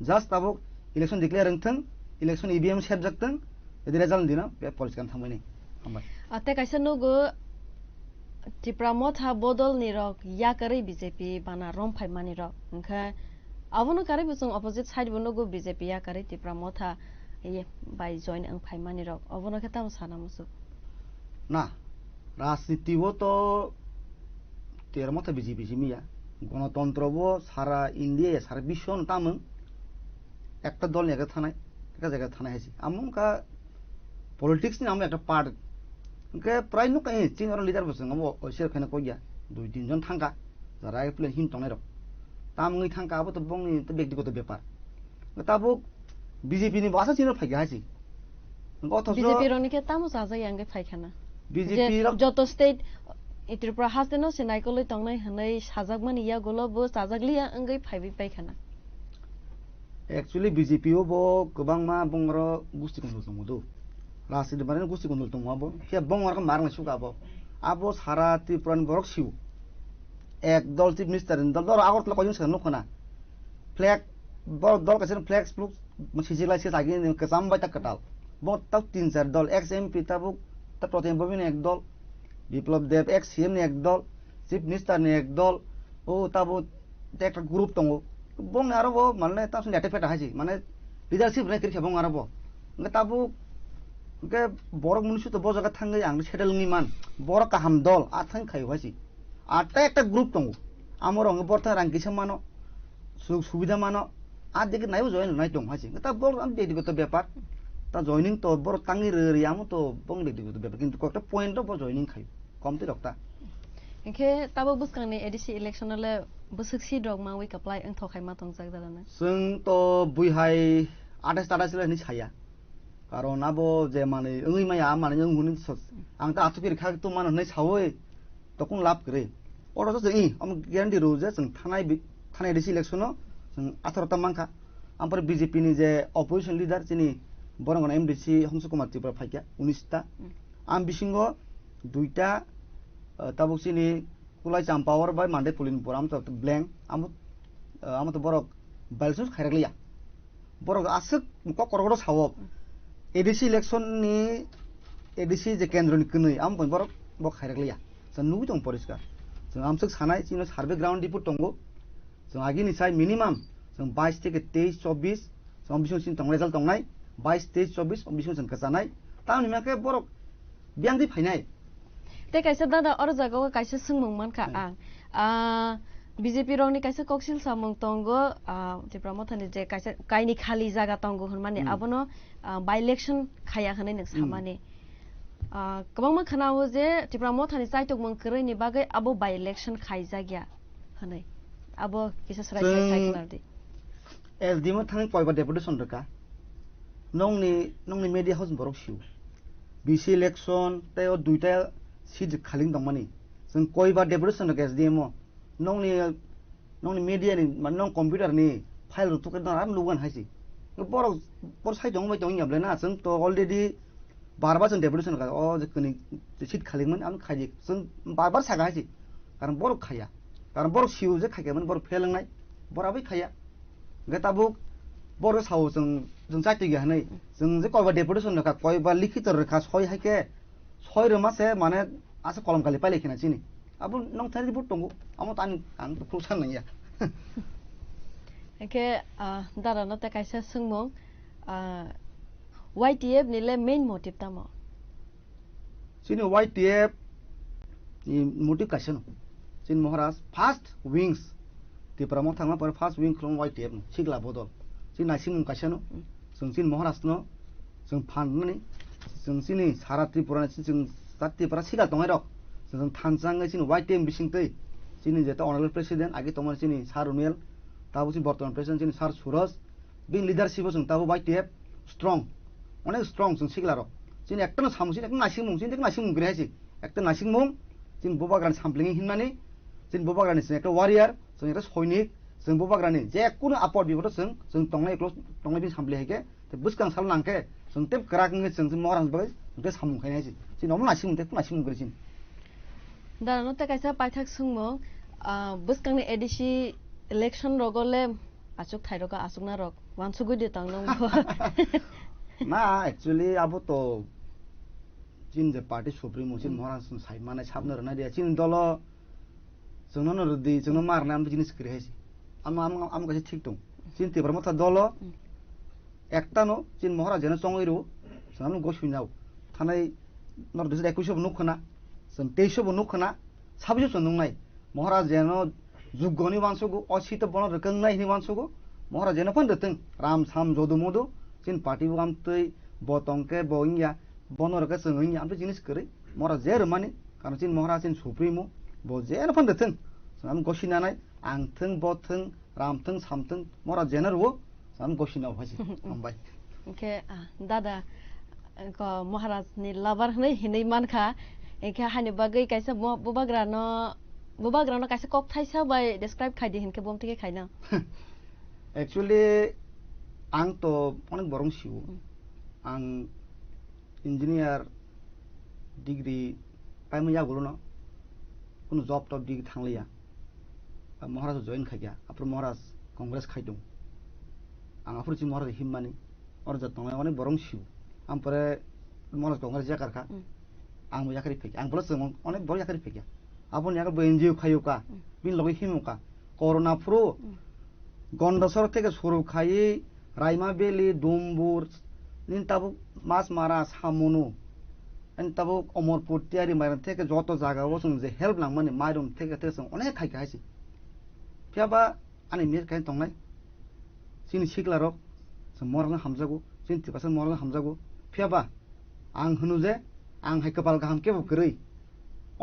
just tabuk election declare rengthang election EVM sebjaktang edi result dina be poriskar thamani ambai ate kaisa nugo Tipra motha bodol nirok yakari BJP bana rom phaimani rok engkha abono kare busung opposite side bono go BJP yakari Tipra motha ye by join ang phaimani rok abono khetam sana musu na রাজনীতি তো তের মতো BJP Zamia গণতন্ত্র সারা India সারা বিশ্ব তামং একটা দল এক থানায় একটা জায়গায় থানায় আছি আমকা পলিটিক্স ni am একটা পার্ট কে প্রায় নুকা চিন আর লিডার বসে আমো সেখানে কইয়া 2-3 জন থাঙ্কা যারা প্লেন হিম টংনাই রক তামংই থাঙ্কা আবো তো বংনি তো ব্যক্তিগত ব্যাপার তাবো বিজেপি নি বাসা চিন ফাইগা আছি অথচ বিজেপি রনিকে তামো সাজা ইয়াঙ্গে ফাইখানা BJP যত state Tripura hasdeno sinaikoli tongnai hanai sajagmani ya golobo sajaglia angai phaibi paikana actually BJP bo gobangma bongro gusti kondol tongdo রাজনীতি মানে গুস্তি কন্দল দङ আবো হে বংমার মারনা সুগাবো আবো সারা ত্রিপুরান বরক সিউ এক দল চিফ মিনিস্টার দল দল আগরতলা কয়জন সেন নখনা ফ্ল্যাগ বড় দল কাছে ফ্ল্যাগ স্প্লুক সিজিলাই সে তাগি কাসাম বাইতা কাটাল বহুত তাও 3-4 দল এক্স এমপি তাবুক তা প্রতিম ববিন এক দল বিপ্লব দেব এক্স সিএম নি এক দল চিফ মিনিস্টার নি এক দল ও তাবু একটা গ্রুপ দङ বং আরবো মানে তা নেটে ফেটা হাইছি মানে লিডারশিপ নে কিরখে বং আরবো তাবু কে বড় মনুষ্য তো বজাগা থাঙ্গै आं সেটেলনি মান বড় কাহাম দল আথাং খাই হইছি আটটা একটা গ্রুপ দङ আমর অঙ্গ বর্তা রাঙ্কিসা মানো সুযোগ সুবিধা মানো আর দেখি নাইও জয়েন নাই দङ হাইছি তা বড় আম ব্যক্তিগত ব্যাপার তা জয়েনিং তো বড় টাঙ্গি রিয়ামো তো বং ব্যক্তিগত ব্যাপার কিন্তু কয়েকটা পয়েন্টও বড় জয়েনিং খাই কমতে রক্তা একে তাবো বুসকাংনি এডিসি ইলেকশনলে বুসুকসি ডগ मा उइ कप्लाइ अं थखाय मा तंजाक दाना जों तो बुइहाय 28 नि साया कारण आबो जे माने ओइ माया माने जों हुनि आं ता आथुफिर खा तो माने नै सावै तकुन लाभ करे ओरो जों इ हम ग्यारेन्टी रो जे जों थानाय एडिसि इलेक्शनो जों 18 ता मानखा आमपर बीजेपी नि जे अपोजिशन लिडार जिनि बरंगन एमडीसी हंस कुमार त्रिपुरा फाइका 19 ता आम बिसिंगो दुइटा ताबुकसिनि कुलाय चाम्पावर बाय मानदे पुलिनपुर आम तो ब्लैंक आम तो बरक बालसुस खायरागलिया बरक आसक ककरगड साव एडिसि इलेक्शन नि एडिसि जे केन्द्रनि कनै आम बरक ब खायरागलिया जों नुइ दं परिस्कार जों आमसक सानाय चिनो सार्वे ग्राउन्ड दिपुट दंगो जों आगिनि साय मिनिमाम जों 22 থেকে 23 24 जों बिसों सिन तंग रिजाल्ट तंगनाय 22 23 24 बिसों जों कजानाय तानि माके बरक बियांदि फायनाय ते कायसे दादा और जगह कायसे सोंमों मानखा आं बीजेपी रंनि कायसे कक्सिल सामंग तंगो त्रिपुरा मथानि जे कायसे कायनि खाली जागा तंगो होनमाने आबनो बाय इलेक्शन खाया हनै नों सामाने गोबां मा खोनावो जे त्रिपुरा मथानि साइटक मंकरैनि बागै आबो बाय इलेक्शन खाय जागिया हनै आबो किसे सराय साइटनारदि एसडि म थांनि पयबा डेपुटेशन रका नंनि मीडिया हाउस बरक सिउ बीसी इलेक्शन तेओ दुइटा सीट खालिं दंमानि जों कयबा डेपुटेशन रका एसडिएम नंनि मीडिया नि मान नं कंप्यूटर नि फाइल रुतुके दं आम लुगन हाइसि बर साइ दं बाय दं याबलेना जों तो अलरेडी बारबा जों डेपुटेशन रका अ जकनि सीट खालिंमोन आम खायि जों बारबार सागा हाइसि कारण बर खाया कारण बर सिउ जे खायकेमोन बर फेलंनाय बराबै खाया गताबुक बर साव जों जों चाइते गया नै जों जे कयबा डेपुटेशन रखा कयबा लिखित रखा सय हाइके सय रमासे माने आसे कलम खालि पाइले खिना चिनि अब नों थारि रिपोर्ट दंगो आमो तानि आं प्रुफसान नैया एके दादा न त काइसा सोंमो YTF निले मेन मोटिव तामो चिनि YTF नि मोटिव काइसा न चिन महाराज फास्ट विंग्स तिप्रा म थांमा पर फास्ट विंग खलम YTF न सिगला बदल चिन नासिम काइसा न जों चिन महाराज न जों फाननानै जों चिनि सारा त्रिपुरा जों त्रिपुरा सिगा दंगाय रक जों थानजाङै चिन YTF बिसिंतै चिनि जेता अनारेबल प्रेसिडेन्ट आगे तमर चिनि सारुमेल ताबो चिन बर्तमान प्रेसिडेन्ट चिनि सार सुरज बिन लिडारशिप जों ताबो YTF स्ट्रं अनेक स्ट्रं जों सिगला रक चिन एकटा सामुसिन एकटा नासिम मुं चिन एकटा नासिम मुं ग्रेहासि एकटा नासिम मुं चिन बोबाग्रानि सामप्लिङि हिननानै चिन बोबाग्रानि जों एकटा वारियर जों एकटा सैनिक जों बोबाग्रानि जेकुनु आपद बिबद जों तंनाय क्लोज तंनाय बिन सामप्लि हायके ते बुसकां साल नांके जों तेब ग्रागङै जों महराज बगै जों सामुं खायनायसि चिन अम नासिम मुं नासिम मुं ग्रेसिन दादा न त काइसा पाइथाक सोंमो बुसकांनि एडिसि इलेक्शन रगले आचुक थाइरगा आचुकना रग वानसुगु दे तांनं ना एक्चुअली अब तो चिन जे पार्टी सुप्रीमो चिन महाराज साइड माने साबनो रना दे चिन दल जोंनो नरदि जोंनो मारना आम जिनिस करे हायसि आम गासे ठीक दं चिन तिब्रा मथा दल एकटा न चिन महाराज जेनो चंगैरु जोंनो गसुइनाव थानाय नरदिस 21 नुखना जों 23 नुखना 26 नुंनाय महाराज जेनो जुगनि वानसुगु असित बन रकंनाय नि वानसुगु महाराज जेनो फन्दथों राम साम जदु मदु चिन पार्टी वाम तै बतंके बोइया बनरके जोंनि आम जिनिस करे महाराज जे रमानि कारण चिन महाराज चिन सुप्रीमो बो जेनो फन्दथों जों गसिनानाय आंथों बथों रामथों सामथों महाराज जेनो रुव जों गसिनाव हासि हमबाय ओके दादा को महाराज नि लाबार हनै हिनै मानखा एके हानि बागै काइसा बोबाग्रानो काइसा कक थाइसा बाय डिस्क्राइब खायदि हिनके बमथिके खायना एक्चुअली आं तो अनेक बरं सिउ आं इंजिनियर डिग्री पाइमु यागुलो न कुनु जॉब टॉप डिग्री थांलिया महाराज जॉइन खायया आफ्टर महाराज कांग्रेस खायदों आं आफ्टर जि महाराज हिममानि और जतंनाय अनेक बरं सिउ आं परे महाराज कांग्रेस जाकारखा आं याखारि फैया आं बोला जों अनेक बर याखारि फैया आपन याका बेनजिउ खायुका बिन लगै हिमुका कोरोना फ्रो गंडसर থেকে শুরু খাই রাইমা বেলি ডুমবুর নিন তাবু মাছ মারা সামুনু এন তাবু অমরপুর তিয়ারি মাইরন থেকে যত জায়গাও जों যে হেল্প লাংমানি মাইরন থেকে जों अनेक खायका हायसि फियाबा आनि मिर काइन तंनाय सिनि सिगलारक जों मरनो हामजागो सिन तिबासो मरनो हामजागो फियाबा आं होनु जे आं हाय कपाल गाहाम केबो गरै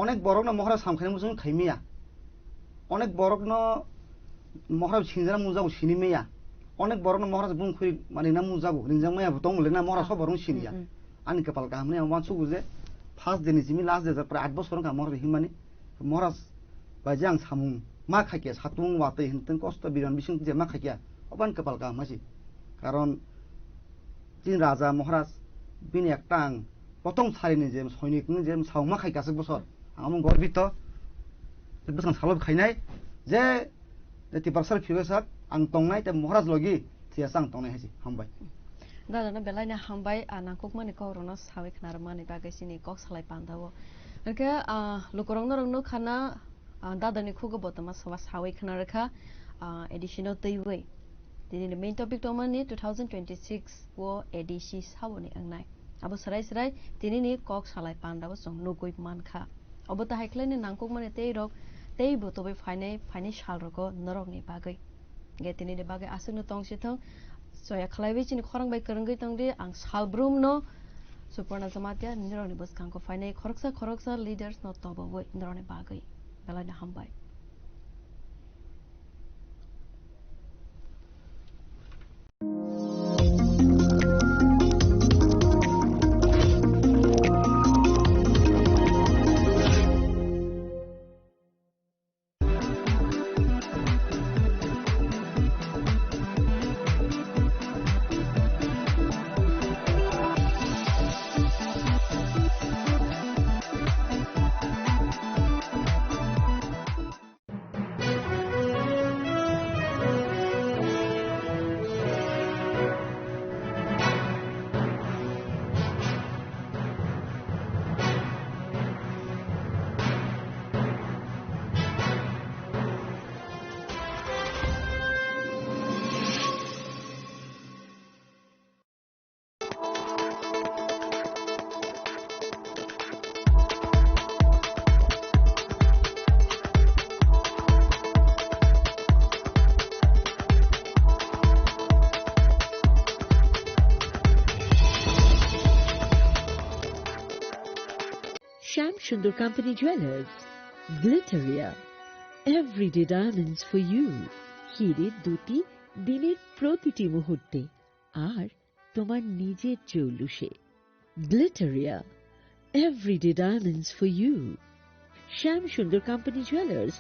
अनेक बरकनो महाराज सामखायनो जों खायमिया अनेक बरकनो महाराज सिंजाना मुजागो सिनिमेया अनेक बरकनो महाराज बुंखुइ माने ना मुजागो रिंजां माया बुतंगले ना महाराज सब बरन सिनिया आनि कपाल गाहामने वानसुगु जे फार्स्ट दिन जिमि लास्ट दे प्राय 8 बोसोर का महाराज हिमानि महाराज बाजे आं सामुं मा खायके सातुं वातै हिनतों कष्ट बिरान बिसिं जे मा खायके अबान कपाल गाहामासि कारण तीन राजा महाराज बिनि एकटा आं प्रथम सारिनि जे सैनिकनि जे सावमा खायकासो बोसोर आं गर्बित बोसोर सालब खायनाय जे तिबारसार फिगसाक आं तंनाय ते महाराज लगी थियासां तंनाय हासि हामबाय दादा बेलायना हामबाय नांकुक माने कौरना सावे खनार माने बागैसिनि कक सालाय पांदावो ओरके लुकरंनो रंनो खाना दादानि खुगो बतमा सवा सावे खनारखा एडिशनल तैवै दिनै मेन टपिक तमानि 2026 वो एडिसी सावनि अंगनाय अब सराय सराय दिनैनि कक सालाय पांदावो जों नुगुइ मानखा अब त हाइख्लायनि नांकुक माने तेरक तै बतबै फाइनै साल रको नरगनि बागै गे दिनैनि बागै आसुनो तंसिथों जया खलायबै चिनि खरंबाय करंगै तंदि आं सालब्रुमनो सुपर्णा जमातिया निरनि बसखांको फाइनै खरकसा लिडर्स न तबवै नरनि बागै बेलायना हामबाय Sham Sundur Company Jewelers, Glitteria, everyday diamonds for you. হিরের দুটি দিনের প্রতিটি মুহূর্তে আর তোমার নিজের জৌলুসে। Glitteria, everyday diamonds for you. Sham Sundur Company Jewelers.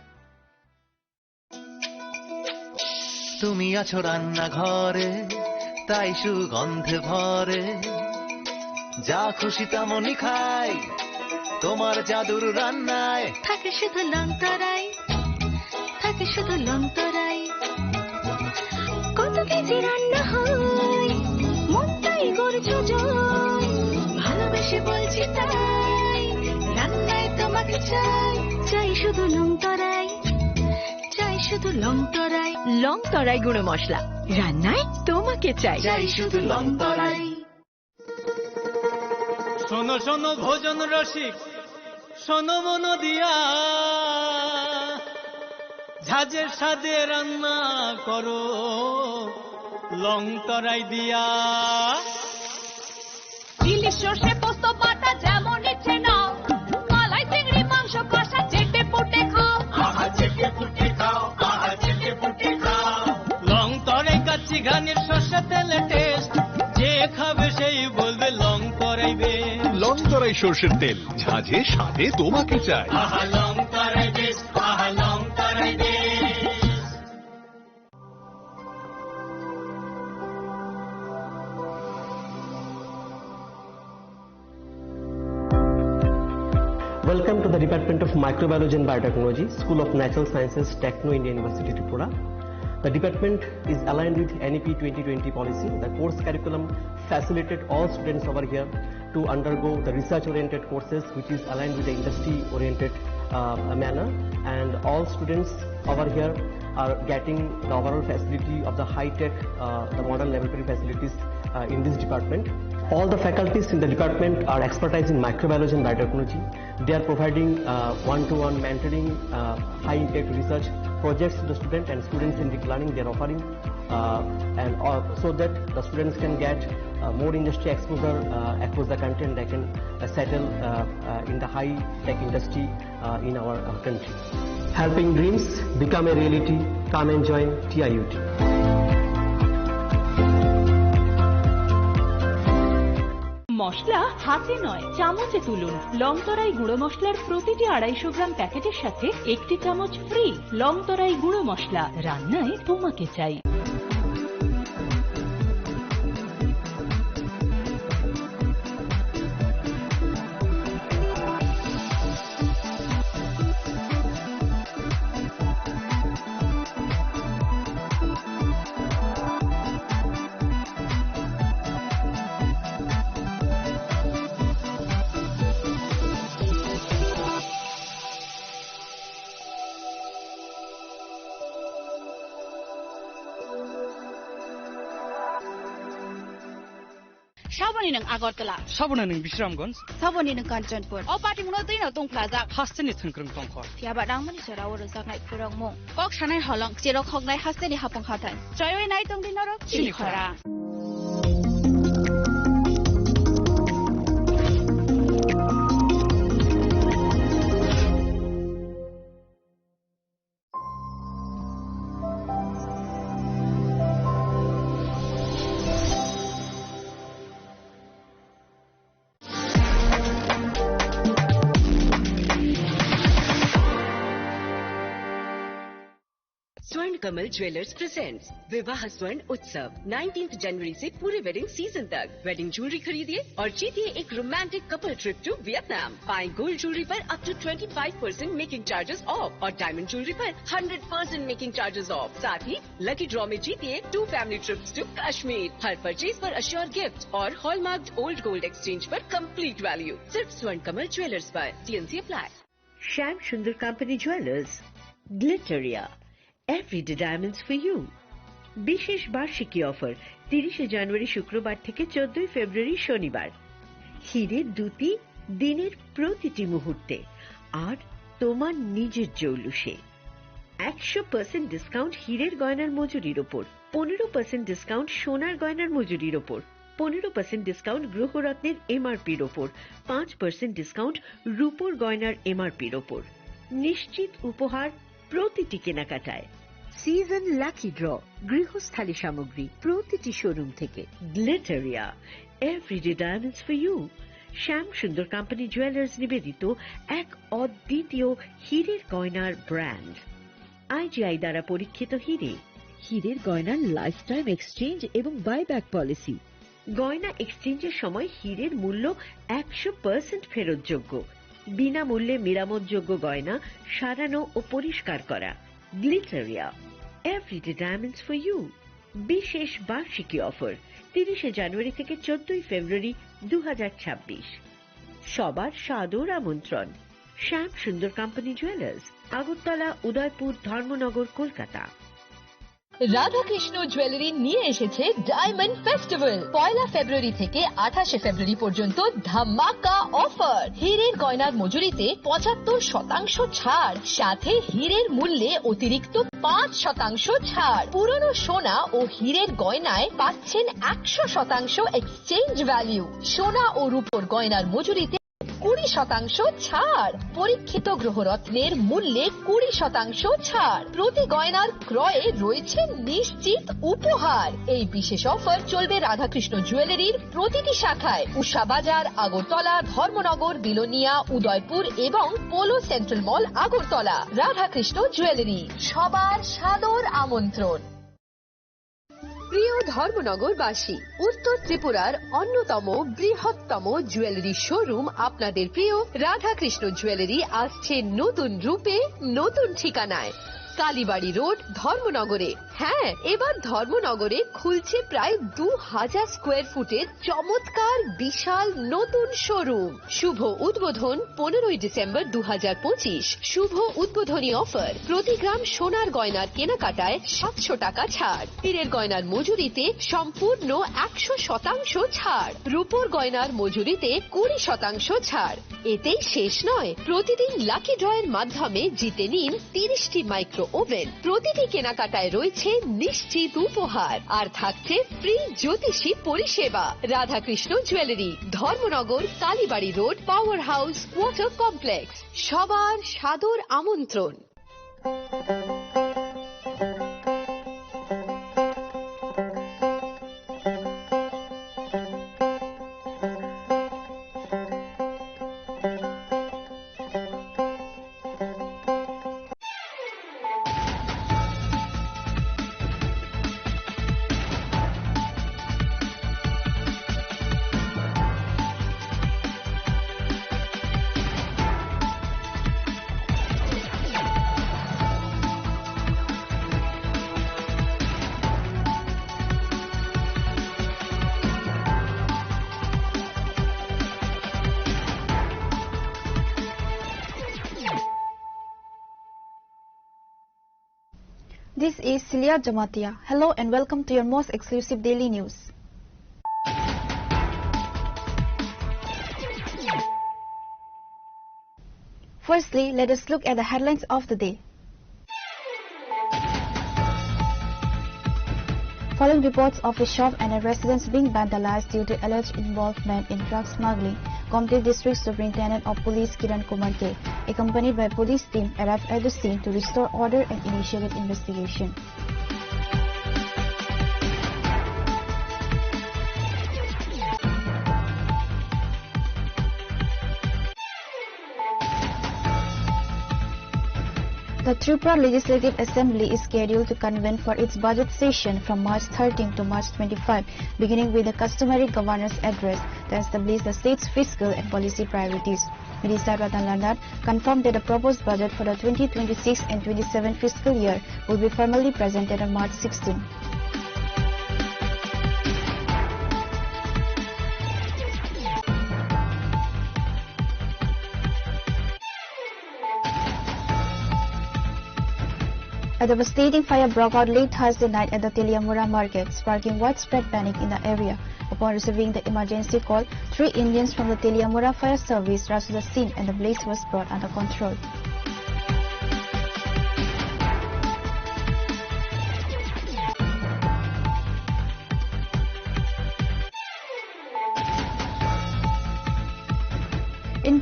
তুমি আছো রান্না ঘরে, তাই সুগন্ধে ভরে, যা খুশি তেমনই খাই তোমার জাদুর রান্নায়। থাকে শুধু লঙ্কারাই, থাকে শুধু লঙ্কারাই, কত কেজি রান্না হয় মনটাই করছো জয়, ভালোবেসে বলছি তাই রান্নায় তোমাকে চাই, চাই শুধু লঙ্কারাই, চাই শুধু লঙ্কারাই, লঙ্কারাই গুঁড়ো মশলা, রান্নায় তোমাকে চাই, চাই শুধু লঙ্কারাই। শোনো শোনো ভোজন রসিক, শোনো মন দিয়া, ঝাঁঝের স্বাদে রান্না করো লঙ্কারাই দিয়া। ইলিশ সর্ষে পোস্ত বাটা যেমন ইচ্ছে নাও, মালাই চিংড়ি মাংস কষা চেটে পুটে খাও, আহা চেটে পুটে খাও, আহা চেটে পুটে খাও। লঙ্কারাই কাচ্চি ঘানির সর্ষে তেলে টেস্ট, যে খাবে সেই বলবে লঙ্কারাই বেশ। লঙ্কারাই সর্ষের তেল, ঝাঁঝে স্বাদে তোমাকে চাই। আহা লঙ্কারাই বেশ, আহা লঙ্কারাই বেশ। Welcome to the Department of Microbiology and Biotechnology, School of Natural Sciences, Techno India University, Tripura. The department is aligned with NEP 2020 policy. The course curriculum facilitated all students over here to undergo the research-oriented courses, which is aligned with the industry-oriented manner. And all students over here are getting the overall facility of the high-tech, the modern laboratory facilities in this department. All the faculties in the department are expertise in microbiology and biotechnology. They are providing one-to-one mentoring, high-impact research projects to the student, and students in deep learning they are offering, so that the students can get more industry exposure across the country, and they can settle in the high-tech industry in our country. Helping dreams become a reality. Come and join TIUT. মশলা হাতে নয় চামচে তুলুন। লংতরাই গুঁড়ো মশলার প্রতিটি 250 গ্রাম প্যাকেটের সাথে 1টি চামচ ফ্রি। লংতরাই গুঁড়ো মশলা, রান্নায় তোমাকে চাই। Saboni ng Agartala. Sabona ng Bisramganj. Saboni ng Kanchanpur. O pati mo natin na tong plaza. Hasteni tungkrung tongkhor. Tiaba dang mani sara oro sak nai purong mo. Kok sanai holong siro khok nai hasteni hapong khatan. Choy nai tong dinarok chini khora. स्वर्ण Kamal jewellers presents विवाह स्वर्ण उत्सव 19 जनवरी से पूरे wedding season तक। Wedding jewellery खरीदिए और जीतिए एक romantic couple trip to Vietnam. पाएं गोल्ड ज्वेलरी पर up to 25% making charges off और डायमंड ज्वेलरी पर 100% मेकिंग चार्जेस ऑफ। साथ ही लकी ड्रॉ में जीतिए 2 फैमिली ट्रिप्स टू कश्मीर। हर परचेज पर अश्योर गिफ्ट और हॉलमार्क्ड ओल्ड गोल्ड एक्सचेंज पर कंप्लीट वैल्यू। सिर्फ स्वर्ण कमल ज्वेलर्स पर। TNC apply. Sham Sundur Company Jewelers, Glitteria, everyday diamonds for you. বিশেষ বার্ষিকী অফার 30 জানুয়ারি শুক্রবার থেকে 14 ফেব্রুয়ারি শনিবার। হীরের দুটি দিনের প্রতিটি মুহূর্তে আর তোমার নিজের জৌলুসে। 100% ডিসকাউন্ট হীরের গয়নার মজুরির ওপর, 15% ডিসকাউন্ট সোনার গয়নার মজুরির ওপর, 15% ডিসকাউন্ট গ্রহরত্নের এমআরপির ওপর, 5% ডিসকাউন্ট রূপোর গয়নার এমআরপির ওপর। নিশ্চিত উপহার প্রতিটি কেনাকাটায়। সিজন লাকি ড্র, গৃহস্থালী সামগ্রী প্রতিটি শোরুম থেকে। Glitteria, everyday diamonds for you. Shyam Sundar company jewellers নিবেদিত এক অদ্বিতীয় হীরের গয়নার ব্র্যান্ড। আইজিআই দ্বারা পরীক্ষিত হিরে। হীরের গয়নার লাইফ টাইম এক্সচেঞ্জ এবং বাইব্যাক পলিসি। গয়না এক্সচেঞ্জের সময় হীরের মূল্য 100% ফেরতযোগ্য। বিনামূল্যে মেরামতযোগ্য গয়না সারানো ও পরিষ্কার করা। Glitteria, everyday diamonds for you. বিশেষ বার্ষিকী অফার 30 জানুয়ারি থেকে 14 ফেব্রুয়ারি 2026। সবার সাদর আমন্ত্রণ। শ্যাম Sundar company jewellers, Agartala, Udaipur, Dharmanagar, Kolkata. Radhakrishna jewellery নিয়ে এসেছে ডায়মন্ড ফেস্টিভ্যাল। 1 ফেব্রুয়ারি থেকে 28 ফেব্রুয়ারি পর্যন্ত ধামাকা অফার। হীরের গয়নার মজুরিতে 75% ছাড়, সাথে হীরের মূল্যে অতিরিক্ত 5% ছাড়। পুরনো সোনা ও হীরের গয়নায় পাচ্ছেন 100% এক্সচেঞ্জ ভ্যালু। সোনা ও রূপোর গয়নার মজুরিতে 20% ছাড়। পরীক্ষিত গ্রহরত্নের মূল্যে 20% ছাড়। প্রতি গয়নার ক্রয়ে রয়েছে নিশ্চিত উপহার। এই বিশেষ অফার চলবে রাধাকৃষ্ণ জুয়েলারির প্রতিটি শাখায়, উষা বাজার, আগরতলা, ধর্মনগর, বিলোনিয়া, উদয়পুর এবং পোলো সেন্ট্রাল মল, আগরতলা। রাধাকৃষ্ণ জুয়েলারি, সবার সাদর আমন্ত্রণ। প্রিয় ধর্মনগরবাসী, উত্তর ত্রিপুরার অন্যতম বৃহত্তম জুয়েলারি শোরুম আপনাদের প্রিয় রাধাকৃষ্ণ জুয়েলারি আসছে নতুন রূপে, নতুন ঠিকানায়। কালীবাড়ি রোড, ধর্মনগরে। হ্যাঁ, এবার ধর্মনগরে খুলছে প্রায় 2000 স্কোয়ার ফুটের চমৎকার বিশাল নতুন শোরুম। শুভ উদ্বোধন 15 ডিসেম্বর 2025। শুভ উদ্বোধনী অফার, প্রতি গ্রাম সোনার গয়নার কেনাকাটায় 700 টাকা ছাড়। হীরের গয়নার মজুরিতে সম্পূর্ণ 100% ছাড়। রূপোর গয়নার মজুরিতে 20% ছাড়। এতেই শেষ নয়, প্রতিদিন লাকি ড্রয়ের মাধ্যমে জিতে নিন 30টি মাইক্রো ওভেন। প্রতিটি কেনাকাটায় রয়েছে নিশ্চিত উপহার, আর থাকছে ফ্রি জ্যোতিষী পরিষেবা। Radhakrishna jewellery, Dharmanagar, Kalibari road, power house, water complex. সবার সাদর আমন্ত্রণ। This is Celia Jamatia. Hello and welcome to your most exclusive daily news. Firstly, let us look at the headlines of the day. Following reports of a shop and a residence being vandalized due to alleged involvement in drug smuggling, Komti District Superintendent of Police Kiran Kumar K, accompanied by police team, arrived at the scene to restore order and initiate investigation. The Tripura Legislative Assembly is scheduled to convene for its budget session from March 13 to March 25, beginning with the customary governor's address to establish the state's fiscal and policy priorities. Minister Ratan Landat confirmed that the proposed budget for the 2026 and 27 fiscal year will be formally presented on March 16. A devastating fire broke out late Thursday night at the Teliamura market, sparking widespread panic in the area. Upon receiving the emergency call, 3 Indians from the Teliamura fire service rushed to the scene and the blaze was brought under control.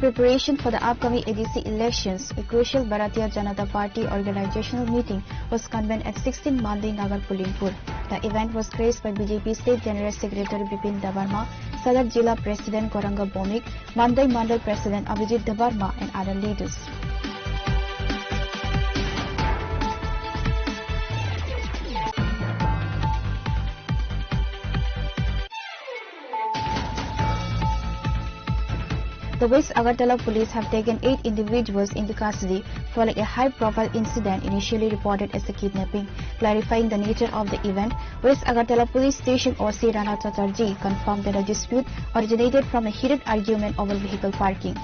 preparation for the upcoming ADC elections, a crucial Bharatiya Janata Party organizational meeting was convened at 16 Mandi Nagar Pulimpur. The event was graced by BJP State General Secretary Bipin Debarma, Sagar Jilla President Goranga Bomik, Mandai Mandal President Abhijit Debarma and other leaders. The West Agartala police have taken 8 individuals into custody following a high-profile incident initially reported as a kidnapping. Clarifying the nature of the event, West Agartala Police Station OC Rana Chatterjee confirmed that the dispute originated from a heated argument over vehicle parking.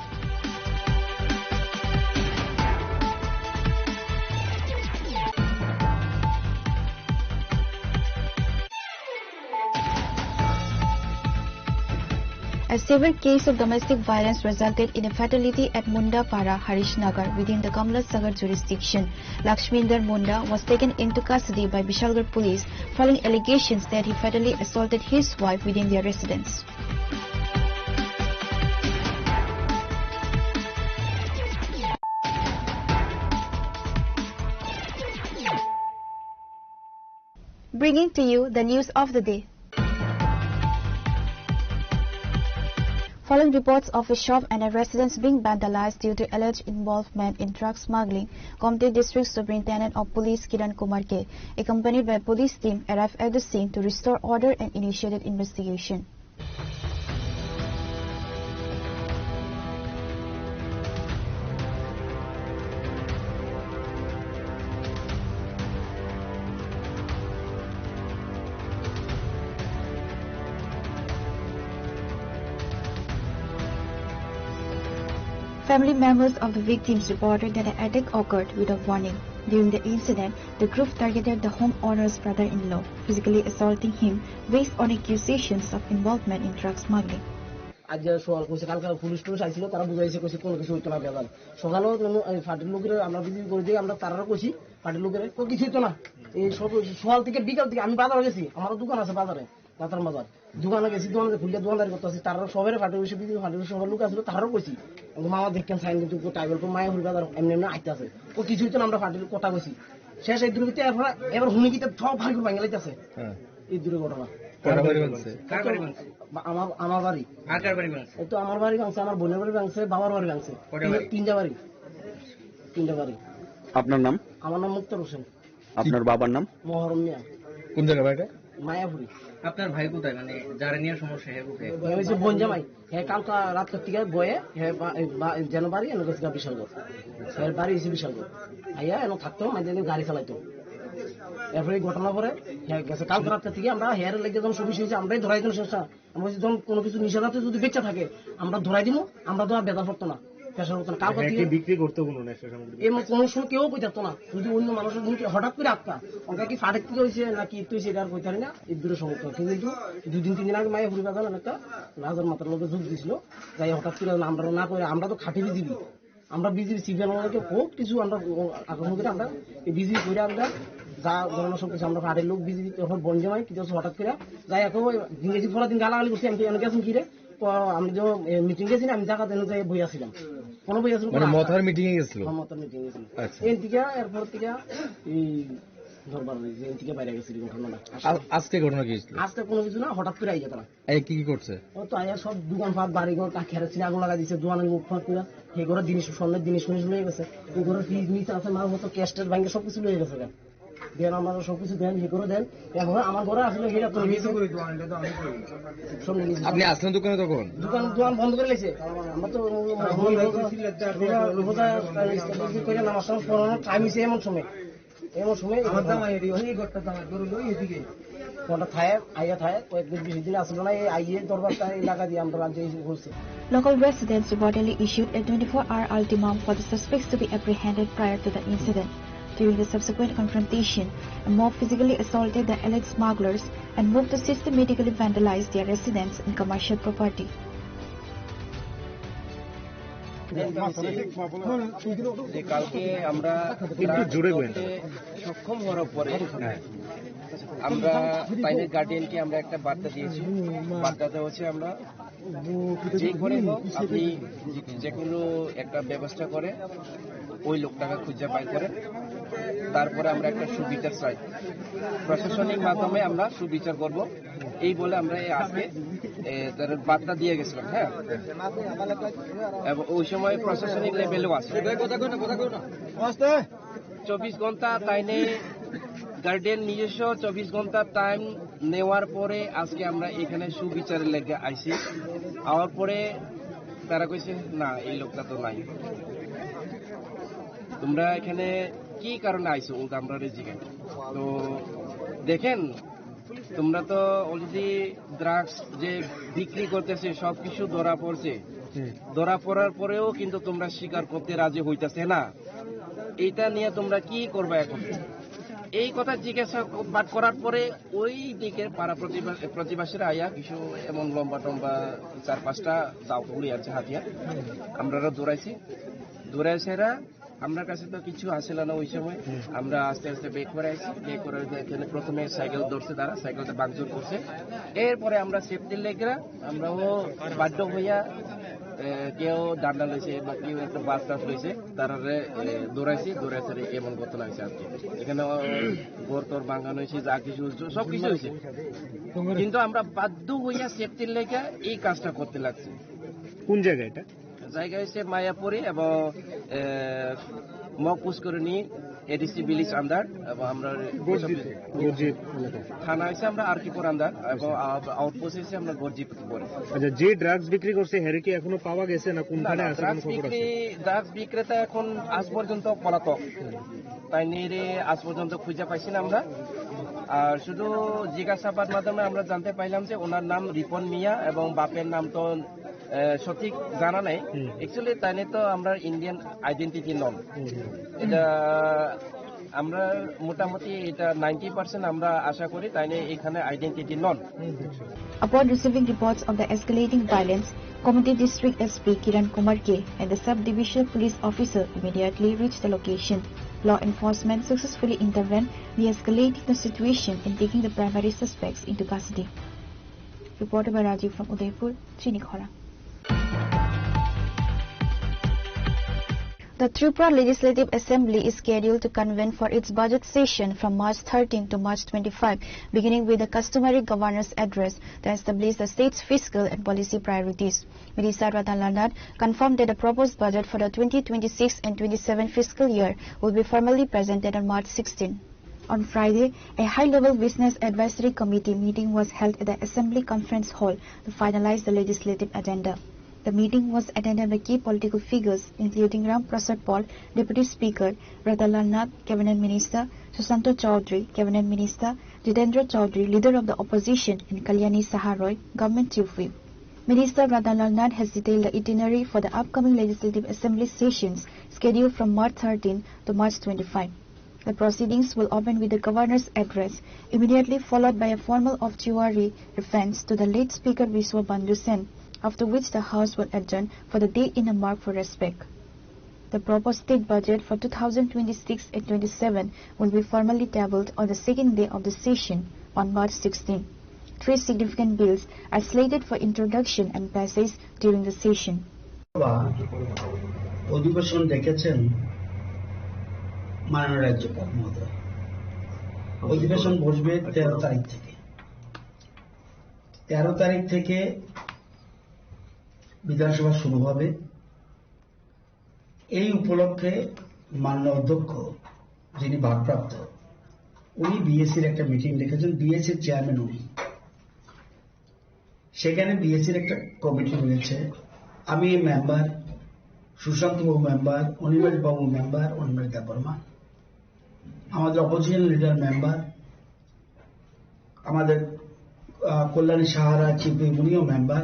A severe case of domestic violence resulted in a fatality at Munda Para, Harishnagar, within the Kamla Sagar jurisdiction. Lakshminder Munda was taken into custody by Bishalgarh police following allegations that he fatally assaulted his wife within their residence. Bringing to you the news of the day. Following reports of a shop and a residence being vandalized due to alleged involvement in drug smuggling, Kaumti District Superintendent of Police Kiran Kumar K, accompanied by a police team, arrived at the scene to restore order and initiated investigation. Family members of the victims reported that an attack occurred without warning. During the incident, the group targeted the homeowner's brother-in-law, physically assaulting him based on accusations of involvement in drug smuggling. আজ সকাল কইছে কালকে police টুলিশ আইছিল তারা বুঝাইছে কইছে কোনো কিছু হইতো না বেজাল সকালেও ফাটির লোকের আমরা বিক্রি করে দিই আমরা তারাও কইছি ফাটির লোকের কোনো কিছু হইতো না এই সকাল থেকে বিকাল থেকে আমি বাজারে গেছি আমার দোকান আছে বাজারে রাতার বাজার দোকানে গেছি দোকানে খুলে দোকানদারি করতে আছি তারাও সবাই ফাটির বসে বিক্রি ফাটির সবার লোক আসলো তারাও কইছি মামা দেখেন সাইন কিন্তু টাইবেল মায়া হুল বাজার এমনি এমনি আইতে আছে ও কিছু হইতো না আমরা ফাটির কথা কইছি শেষ এই দুর্বৃত্তি এবার হুমকিতে সব ভাগ ভাঙে লাইতেছে এই দুর্ঘটনা আমার বাড়ি তো আমার বাড়ি ভাঙছে আমার বোনের বাড়ি ভাঙছে বাবার বাড়ি ভাঙছে তিনটা বাড়ি আপনার নাম? আমার নাম মুক্তার হোসেন। আপনার বাবার নাম? মহরম মিয়া। কোন জায়গা বাড়িটা? মায়াপুরি। আপনার ভাই কোথায়, মানে যারা নিয়ে সমস্যা হে কোথায়? হয়েছে বনজামাই, হ্যাঁ কালকা রাত থেকে বয়ে হ্যাঁ যেন বাড়ি এনে গেছে বিশালগড়, হ্যাঁ বাড়ি এসে বিশালগড় আইয়া এনে থাকতো মাঝে গাড়ি চালাইতো। এরপরে এই ঘটনা পরে হ্যাঁ গেছে কালকে রাতটা থেকে আমরা হেয়ার লেগে যখন সবই হয়েছে আমরাই ধরাই দিন শেষটা আমরা যখন কোনো কিছু নিষেধাতে যদি বেঁচে থাকে আমরা ধরাই দিব, আমরা তো আর বেদা পড়তো না। কোনো সময় কেউ কই থাকতো না, যদি অন্য মানুষের হঠাৎ করে আটকা ওটা কি ফাটেক থেকে হয়েছে নাকি ইত্যু হয়েছে এটা আর কই থাকি না, এই দূরে সমস্যা। কিন্তু 2-3 দিন আগে মায়ে ঘুরে বাজার একটা রাজার মাথার লোকে যোগ দিছিল, যাই হঠাৎ করে আমরা না করে আমরা তো খাটি বিজিবি, আমরা বিজিবি সিভিল আমাদেরকে খুব কিছু আমরা আকর্ষণ করে আমরা এই বিজিবি করে আমরা যা ধরনের সব কিছু আমরা ফাটের লোক বিজিবি তখন বন জমাই কিছু হঠাৎ করে যাই এখন ইংরেজি পড়া দিন গালাগালি করছি। আমি অনেক গেছেন কি রে আমি যে মিটিং গেছি না, আমি জায়গা দেন যাই বই আসছিলাম, কোনো বই আসছিল মথার মিটিং এ গেছিল, মথার মিটিং এ গেছিল এই থেকে এরপর থেকে এই ধরবার এই থেকে বাইরে গেছিল। ঘটনাটা আজকে ঘটনা কি ছিল? আজকে কোনো কিছু না, হঠাৎ করে আইয়া তারা কি কি করছে ও তো আইয়া সব দোকানপাট বাড়ি ঘর কাঠের চিনে আগুন লাগা দিচ্ছে, দোকানের মুখ ফাঁক করে সেই ঘরের জিনিস স্বর্ণের জিনিস লয়ে গেছে, এই ঘরের ফ্রিজ নিচে আছে মার মতো ক্যাস্টের ব্যাংকে সবকিছু লয়ে গেছে। দেন আমরা সবকিছু দেন ই করে দেন। এখন আমার ঘরে আসলে আপনি আসলেন দোকানে, তখন দোকান বন্ধ করে লেছে। আমরা তো নামার সময় টাইম হয়েছে এমন সময় Local residents reportedly issued a 24-hour ultimatum for the suspects to be apprehended prior to the incident. During the subsequent confrontation, a mob physically assaulted the alleged smugglers and moved to systematically vandalize their residence and commercial property. কালকে আমরা সক্ষম হওয়ার পরে আমরা বাইরের গার্ডিয়ানকে আমরা একটা বার্তা দিয়েছি। বার্তাটা হচ্ছে আমরা যে করে হোক আপনি যে কোনো একটা ব্যবস্থা করে ওই লোকটাকে খুঁজে পাই করে, তারপরে আমরা একটা সুবিচার চাই, প্রশাসনিক মাধ্যমে আমরা সুবিচার করব, এই বলে আমরা আজকে তার বার্তা দিয়ে গেছিলাম। হ্যাঁ, এবং ওই সময় প্রশাসনিক লেভেলেও আছে 24 ঘন্টা তাইনে গার্ডেন নিজস্ব 24 ঘন্টা টাইম নেওয়ার পরে আজকে আমরা এখানে সুবিচারের লেগে আইছি। আওয়ার পরে তারা কইছে না এই লোকটা তো নাই, তোমরা এখানে কি কারণে আইছো ওটা আমরা জিজ্ঞেস। তো দেখেন তোমরা তো অলরেডি ড্রাগস যে বিক্রি করতেছে সবকিছু ধরা পড়ছে, ধরা পড়ার পরেও কিন্তু তোমরা স্বীকার করতে রাজি হইতেছে না, এইটা নিয়ে তোমরা কি করবে এখন? এই কথা জিজ্ঞাসা করার পরে ওই দিকে পাড়া প্রতিবাসীরা আয়া কিছু এমন লম্বা টম্বা 4-5টা দাও উড়ি আছে হাতিয়ার, আমরা দৌড়াইছেরা আমার কাছে তো কিছু আসছিল না ওই সময়। আমরা আস্তে আস্তে বেক করে আইছি, বেক করে এখানে প্রথমে সাইকেল ধরছে, তারা সাইকেলটা ভাঙচুর করছে। এরপরে আমরা সেফটির লেগে আমরাও বাধ্য হইয়া কেউ ডান্ডা লইছে বা কেউ একটা বাস টাস লইছে, তারা দৌড়াইছে এমন ঘটনা হয়েছে আজকে। এখানে ঘর তোর ভাঙানো হয়েছে, যা কিছু সবকিছু হয়েছে, কিন্তু আমরা বাধ্য হইয়া সেফটির লেগে এই কাজটা করতে লাগছে। কোন জায়গা এটা? জায়গা হচ্ছে মায়াপুরি এবং মকপুষ্করণী এডিসি ভিলেজ আন্ডার, এবং আমরা থানা হয়েছে আমরা আরকিপুর আন্ডার, এবং আউটপোস্ট হয়েছে আমরা গর্জিপ পরে। আচ্ছা, যে ড্রাগস বিক্রি করছে হেরে কি এখনো পাওয়া গেছে না কোনখানে আছে? ড্রাগস বিক্রেতা এখন আজ পর্যন্ত পলাতক, তাই নিয়ে আজ পর্যন্ত খুঁজে পাইছি না আমরা। আর শুধু জিজ্ঞাসাবাদ মাধ্যমে আমরা জানতে পাইলাম যে ওনার নাম রিপন মিয়া এবং বাপের নাম তো সঠিক জানা নাই। অ্যাকচুয়ালি তাই নিয়ে তো আমরা ইন্ডিয়ান আইডেন্টিটি নন, এটা আমরা মোটামুটি এটা 90% আমরা আশা করি তাই নিয়ে এখানে identity non. Upon receiving reports of the escalating violence, Committee District SP Kiran Kumar K and the Sub-Division Police Officer immediately reached the location. Law enforcement successfully intervened, de-escalating the situation and taking the primary suspects into custody. Reported by Rajiv from Udaipur, Chinikhora. The Tripura Legislative Assembly is scheduled to convene for its budget session from March 13 to March 25, beginning with the customary governor's address to establish the state's fiscal and policy priorities. Minister Radha Lanad confirmed that the proposed budget for the 2026 and 27 fiscal year will be formally presented on March 16. On Friday, a high-level business advisory committee meeting was held at the Assembly Conference Hall to finalize the legislative agenda. The meeting was attended by key political figures including Ram Prasad Paul, Deputy Speaker, Radhalal Nath, Cabinet Minister, Susanto Chaudhary, Cabinet Minister, Jitendra Chaudhary, Leader of the Opposition, and Kalyani Saharoy, Government Chief Whip. Minister Radhalal Nath has detailed the itinerary for the upcoming Legislative Assembly sessions scheduled from March 13 to March 25. The proceedings will open with the Governor's address, immediately followed by a formal obituary reference to the late Speaker Vishwa Bandhu Sen, after which the House will adjourn for the day in a mark for respect. The proposed state budget for 2026 and 27 will be formally tabled on the second day of the session on March 16. 3 significant bills are slated for introduction and passage during the session. অধিবেশন ডেকেছেন মাননীয় রাজ্যপাল মহোদয়। অধিবেশন বসবে 13 তারিখ থেকে। 13 তারিখ থেকে বিধানসভা শুরু হবে। এই উপলক্ষে মাননীয় অধ্যক্ষ যিনি ভারপ্রাপ্ত উনি বিএসসির একটা মিটিং ডেকেছেন, বিএসসির চেয়ারম্যান উনি। সেখানে বিএসসির একটা কমিটি রয়েছে, আমি মেম্বার, সুশান্ত বাবু মেম্বার, অনিমেষ বাবু মেম্বার, অনিমেষ দেববর্মা, আমাদের অপোজিশন লিডার মেম্বার, আমাদের কল্যাণী সাহারা চিফ উনিও মেম্বার,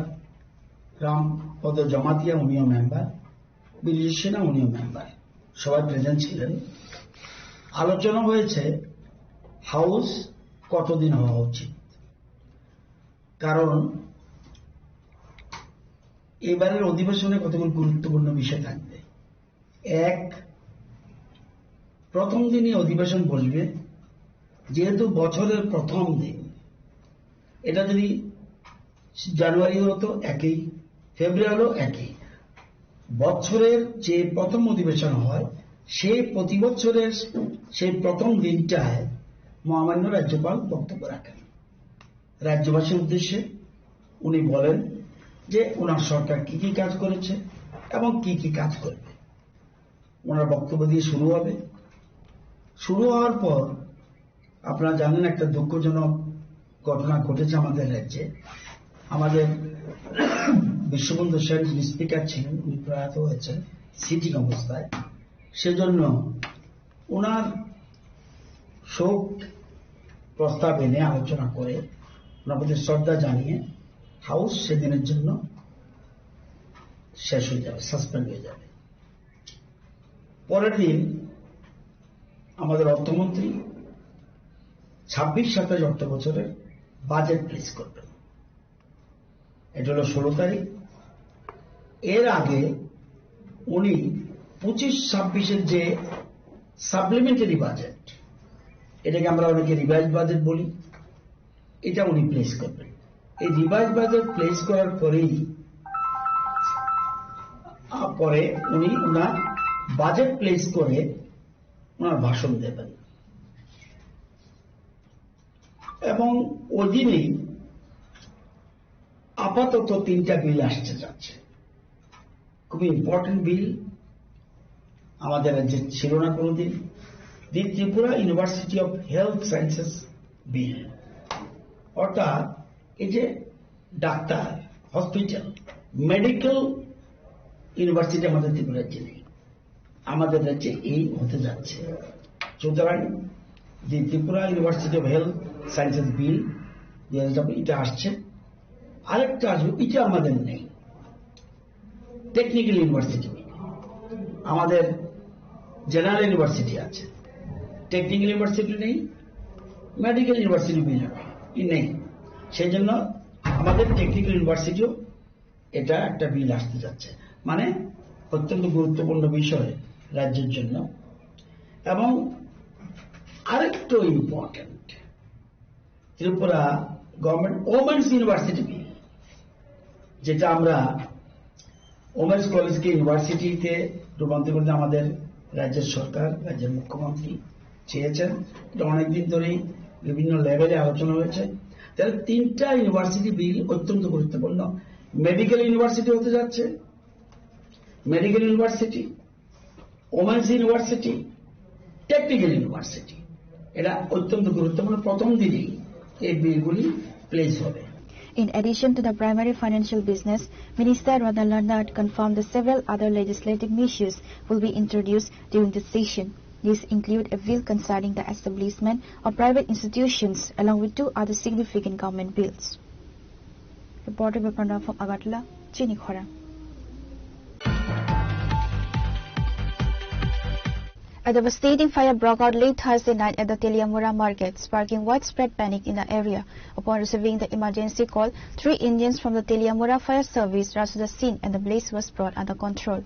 রামপদ জমাতিয়া উনিও মেম্বার, বিজয় সেনা উনিও মেম্বার, সবাই প্রেজেন্ট ছিলেন। আলোচনা হয়েছে হাউস কতদিন হওয়া উচিত, কারণ এবারের অধিবেশনে কতগুলো গুরুত্বপূর্ণ বিষয় থাকবে। এক, প্রথম দিনই অধিবেশন বসবে, যেহেতু বছরের প্রথম দিন, এটা যদি জানুয়ারি হলো তো একই, ফেব্রুয়ারি হলো একই। বছরের যে প্রথম অধিবেশন হয় সেই প্রতি বছরের সেই প্রথম দিনটায় মহামান্য রাজ্যপাল বক্তব্য রাখেন। রাজ্যবাসীর উদ্দেশ্যে উনি বলেন যে ওনার সরকার কি কি কাজ করেছে এবং কি কি কাজ করবে। ওনার বক্তব্য দিয়ে শুরু হবে। শুরু হওয়ার পর আপনারা জানেন একটা দুঃখজনক ঘটনা ঘটেছে আমাদের রাজ্যে। আমাদের বিশ্ববন্ধু সেন যিনি স্পিকার ছিলেন উনি প্রয়াত হয়েছেন সিটিং অবস্থায়। সেজন্য ওনার শোক প্রস্তাব এনে আলোচনা করে ওনার প্রতি শ্রদ্ধা জানিয়ে হাউস সেদিনের জন্য শেষ হয়ে যাবে, সাসপেন্ড হয়ে যাবে। পরের দিন আমাদের অর্থমন্ত্রী 26-27 অর্থ বছরের বাজেট প্লেস করবেন। এটা হল 16 তারিখ। এর আগে উনি 25-26 যে সাপ্লিমেন্টারি বাজেট, এটাকে আমরা অনেকে রিভাইজ বাজেট বলি, এটা উনি প্লেস করবেন। এই রিভাইজ বাজেট প্লেস করার পরে উনি ওনার বাজেট প্লেস করে ওনার ভাষণ দেবেন এবং ওই দিনেই আপাতত 3টা বিল আসতে যাচ্ছে। খুবই ইম্পর্টেন্ট বিল, আমাদের রাজ্যে ছিল না কোনোদিন। The Tripura university of health sciences bill, অর্থাৎ এই যে ডাক্তার, হসপিটাল, মেডিকেল ইউনিভার্সিটি আমাদের ত্রিপুরা রাজ্যে নেই, আমাদের রাজ্যে এই হতে যাচ্ছে। সুতরাং the Tripura university of health sciences bill এটা আসছে। আরেকটা আসবে, এটা আমাদের নেই, টেকনিক্যাল ইউনিভার্সিটি বিল। আমাদের জেনারেল ইউনিভার্সিটি আছে, টেকনিক্যাল ইউনিভার্সিটি নেই, মেডিকেল ইউনিভার্সিটি বিল নেই। সেই জন্য আমাদের টেকনিক্যাল ইউনিভার্সিটিও এটা একটা বিল আসতে যাচ্ছে। মানে অত্যন্ত গুরুত্বপূর্ণ বিষয় রাজ্যের জন্য। এবং আরেকটু important, Tripura government women's university bill, যেটা আমরা ওমেন্স কলেজকে ইউনিভার্সিটিতে রূপান্তর করতে আমাদের রাজ্যের সরকার, রাজ্যের মুখ্যমন্ত্রী চেয়েছেন। এটা অনেকদিন ধরেই বিভিন্ন লেভেলে আলোচনা হয়েছে। তাহলে 3টা ইউনিভার্সিটি বিল অত্যন্ত গুরুত্বপূর্ণ। মেডিকেল ইউনিভার্সিটি হতে যাচ্ছে, medical university, women's university, technical university, এটা অত্যন্ত গুরুত্বপূর্ণ। প্রথম দিনেই এই বিলগুলি প্লেস হবে। In addition to the primary financial business, Minister Radha Lardad confirmed that several other legislative measures will be introduced during the session. These include a bill concerning the establishment of private institutions along with 2 other significant government bills. Reporter Bipanda from Agartala, Chini Khora. A devastating fire broke out late Thursday night at the Teliamura market, sparking widespread panic in the area. Upon receiving the emergency call, 3 engines from the Teliamura fire service rushed to the scene and the blaze was brought under control.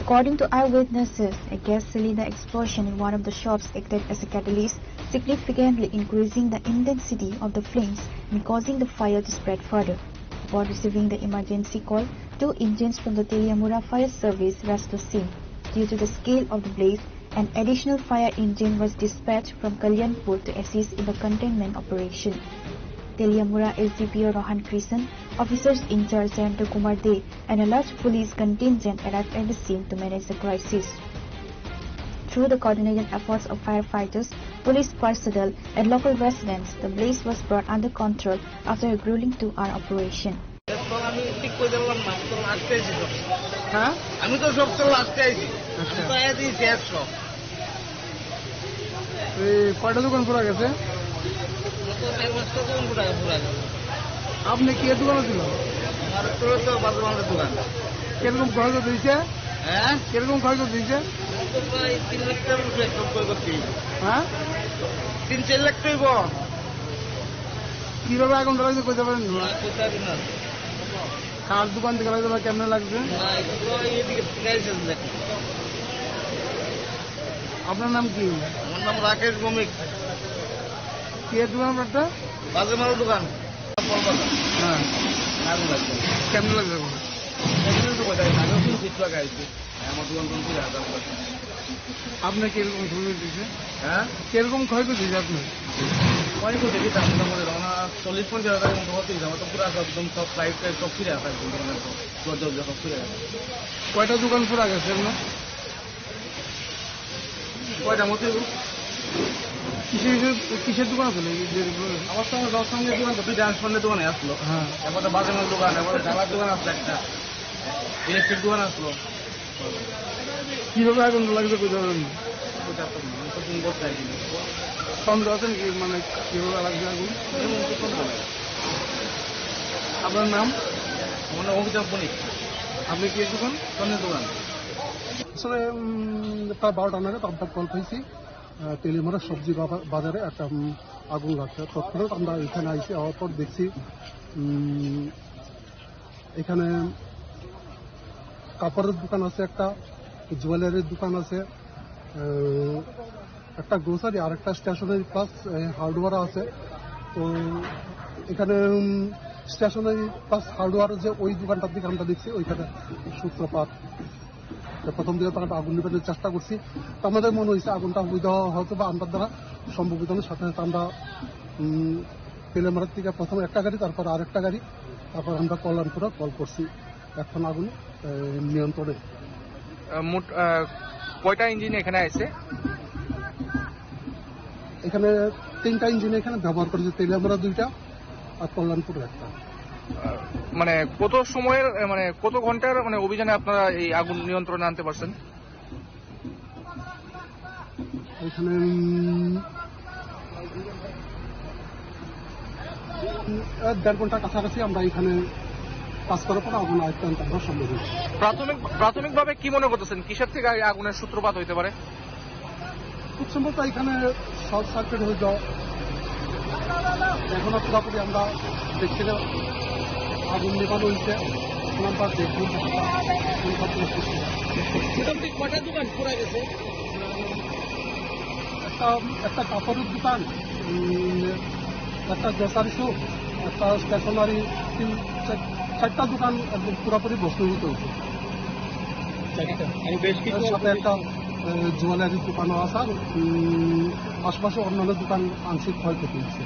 According to eyewitnesses, a gas cylinder explosion in one of the shops acted as a catalyst, significantly increasing the intensity of the flames and causing the fire to spread further. Upon receiving the emergency call, 2 engines from the Teliamura fire service rushed to the scene. Due to the scale of the blaze, an additional fire engine was dispatched from Kalyanpur to assist in the containment operation. Teliamura SDPO Rohan Krishnan, officers in charge Jayanta Kumar De, and a large police contingent arrived at the scene to manage the crisis. Through the coordinated efforts of firefighters, police personnel, and local residents, the blaze was brought under control after a grueling 2-hour operation. আমি তো সব তো লাস্টে আইছি, কয়টা দোকান পুরা গেছে? আপনি কি দোকানে ছিল? দোকান। কিরকম ক্ষয়ক্ষতি দিয়েছে? হ্যাঁ, কিরকম ক্ষয়ক্ষতি দিয়েছে? 3 লাখ টাকার উপরে ক্ষয়ক্ষতি। হ্যাঁ, 3-4 লাখ টাইব। কিভাবে আগুন ধরাইছে কইতে পারেন? কার দোকান থেকে লাগছে বা কেমন লাগছে? আপনার নাম কি? আমার নাম রাকেশ ভৌমিক। কি দোকান আপনারটা? বাজেমাল দোকান। হ্যাঁ, আগুন লাগবে কেমন লাগবে এমনি তো কোথায় আগে সিট লাগাইছে আমার দোকান কোন কি আদার আপনার কিরকম ক্ষয়ক্ষতি দিয়েছে হ্যাঁ কিরকম ক্ষয়ক্ষতি দিয়েছে আপনার অনেক তো দেখি তার মোটামুটি রওনা 40-50 হাজার মতো হতেই যাবে তো পুরো একদম সব লাইট টাইট সব ফিরে আসা একদম দোকানের দরজা সব ফিরে আসা কয়টা দোকান পুরা গেছে আপনার কয়টা মতো কিসের দোকান আছে নাকি আমার সঙ্গে দশ সঙ্গে দোকান তো দুইটা আনসনের দোকানে আসলো হ্যাঁ এবার তো বাজারের দোকান এবার ঢালার দোকান আসলো একটা ইলেকট্রিক দোকান আসলো কিভাবে আগুন লাগবে কোথাও করতে আর কি সন্দেহ আছে নাকি মানে কিভাবে লাগবে আগুন আপনার নাম আমার নাম অভিযোগ বণিক আপনি কি দোকান সন্ধ্যের দোকান আসলে প্রায় 12টা নাগাদ আমরা কল পেয়েছি তেলিমারা সবজি বাজারে একটা আগুন লাগছে তৎক্ষণাৎ আমরা এখানে আইসি হওয়ার পর দেখছি এখানে কাপড়ের দোকান আছে, একটা জুয়েলারির দোকান আছে, একটা গ্রোসারি আর একটা স্টেশনারি প্লাস হার্ডওয়্যার আছে। তো এখানে স্টেশনারি প্লাস হার্ডওয়্যার যে ওই দোকানটার দিকে আমরা দেখছি ওইখানে সূত্রপাত। প্রথম দিকে তারা আগুন নিবানোর চেষ্টা করছি, তো আমাদের মনে হয়েছে আগুনটা হয়তো বা আমরা দ্বারা সম্ভবিত সাথে সাথে আমরা তেলেমারার থেকে প্রথমে একটা গাড়ি, তারপর আরেকটা গাড়ি, তারপর আমরা কল্যাণপুরে কল করছি। এখন আগুন নিয়ন্ত্রণে। মোট কয়টা ইঞ্জিন এখানে আছে? এখানে 3টা ইঞ্জিন এখানে ব্যবহার করেছে, তেলেমারা 2টা আর কল্যাণপুরে একটা। মানে কত সময়ের মানে কত ঘন্টার মানে অভিযানে আপনারা এই আগুন নিয়ন্ত্রণে আনতে পারছেন? এখানে 1.5 ঘন্টার কাছাকাছি আমরা এখানে কাজ করার পর আগুন আয়ত্তে আনতে আমরা সম্ভব হয়েছে। প্রাথমিকভাবে কি মনে করতেছেন কিসের থেকে আগুনের সূত্রপাত হইতে পারে? খুব সম্ভবত এখানে শর্ট সার্কিট হয়ে যাওয়া। এখনো পুরোপুরি আমরা দেখছি না আগুন নেভানো হয়েছে, আমরা দেখুন কয়টা দোকান পুরা গেছে। একটা কাপড়ের দোকান, একটা গ্রোসারি শপ, একটা স্টেশনারি, 4টা দোকান একদম পুরোপুরি ভস্মীভূত হয়েছে। সাথে একটা জুয়েলারির দোকানও আছে, আর আশপাশে অন্যান্য দোকান আংশিক ক্ষয়ক্ষতি হয়েছে।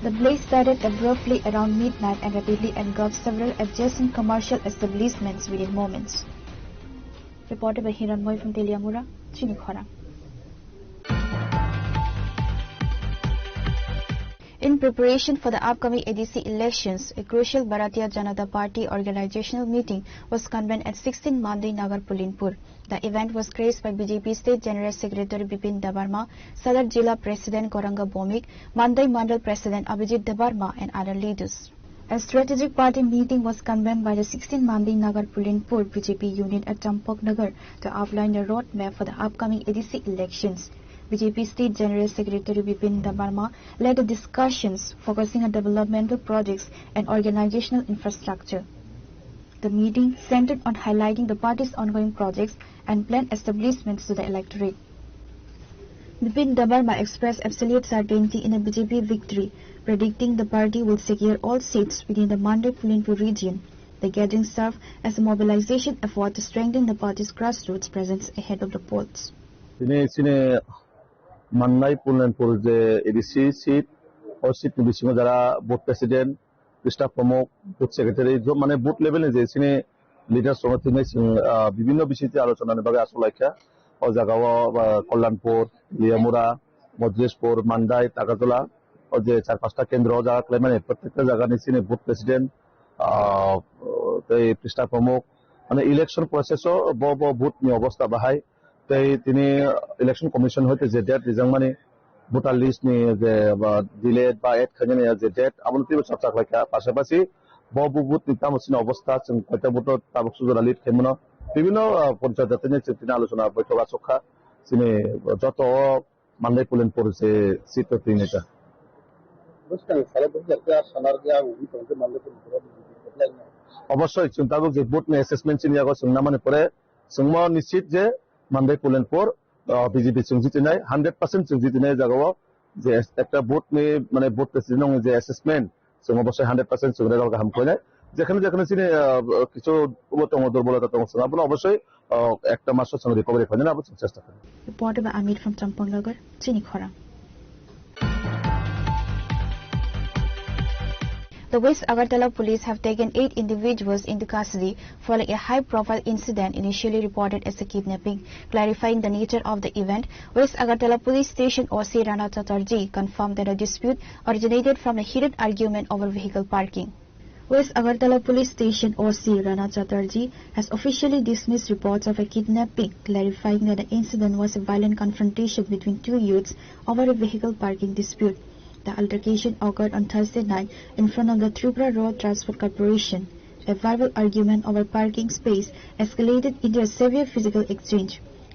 The blaze started abruptly around midnight and rapidly engulfed several adjacent commercial establishments within moments. Reported by Hiranmoy from Teliamura, Chinikhora. In preparation for the upcoming ADC elections, a crucial Bharatiya Janata Party organizational meeting was convened at 16 Mandi Nagar, Pulinpur. The event was graced by BJP State General Secretary Bipin Debarma, Sadar Jilla President Goranga Bomik, Mandai Mandal President Abhijit Debarma and other leaders. A strategic party meeting was convened by the 16 Mandi Nagar Pulinpur BJP unit at Champok Nagar to outline the roadmap for the upcoming ADC elections. BJP State General Secretary Bipin Debarma led the discussions focusing on developmental projects and organizational infrastructure. The meeting centered on highlighting the party's ongoing projects and planned establishments to the electorate. Bipin Debarma expressed absolute certainty in a BJP victory, predicting the party will secure all seats within the Mandai Pulinpur region. The gathering served as a mobilization effort to strengthen the party's grassroots presence ahead of the polls. Mannai পুলনপুর যে ADC seat ও seat নিবিসিং যারা booth president staff প্রমুখ booth secretary মানে booth লেভেলে যে সিনে leader সমিতি বিভিন্ন বিষয়তে আলোচনা নেবাগে আসলাইখা ও জায়গাও কল্যাণপুর, লিয়ামুরা, মজলিশপুর, মান্ডাই, টাকাতলা ও যে 4-5টা কেন্দ্র জায়গা মানে প্রত্যেকটা জায়গা নিচিনে বুথ প্রেসিডেন্ট স্টাফ প্রমুখ মানে ইলেকশন প্রসেসও বুথ নি অবস্থা বাহাই তিনি ইলেকশন কমিশন হইতে যে ডেট রিজাং মানে ভোটার লিস্ট নি যে ডিলেট বা এড খানে যে ডেট আমলতি চর্চা খাইকা পাশাপাশি বুথ নিতামসিন অবস্থা जों কয়টা ভোট তাবক সুজরা লিড খেমনো বিভিন্ন পঞ্চায়েত জাতিনে চিন্তা আলোচনা বৈঠক আসখা সিনে যত মান্দাই পুলেনপুর যে সিট তিনটা অবশ্যই চিন্তাগত যে বুথ নে অ্যাসেসমেন্ট চিনিয়াগো जोंना মানে পরে जोंमो निश्चित जे মান্দাই পুলেনপুর বিজেপি জিতিনাই 100% জিতিনাই জায়গাও যে একটা বুথ নি মানে বুথ প্রেসিডেন্ট যে অ্যাসেসমেন্ট जों অবশ্যই 100% जोंना गाहाम কইনাই যেখানে যেখানে চিনি কিছু দুর্বলতা আপনারা অবশ্যই একটা মাসের সঙ্গে রিকভারি করার জন্য চেষ্টা করেন। Reported by Amit from Champangnagar, Chinikhara. The West Agartala police have taken 8 individuals into custody following a high-profile incident initially reported as a kidnapping. Clarifying the nature of the event, West Agartala Police Station OC Rana Chatterjee confirmed that a dispute originated from a heated argument over vehicle parking. West Agartala Police Station OC Rana Chatterjee has officially dismissed reports of a kidnapping, clarifying that the incident was a violent confrontation between two youths over a vehicle parking dispute. The altercation occurred on Thursday night in front of the Tripura Road Transport Corporation. A verbal argument over parking space escalated into a severe physical exchange.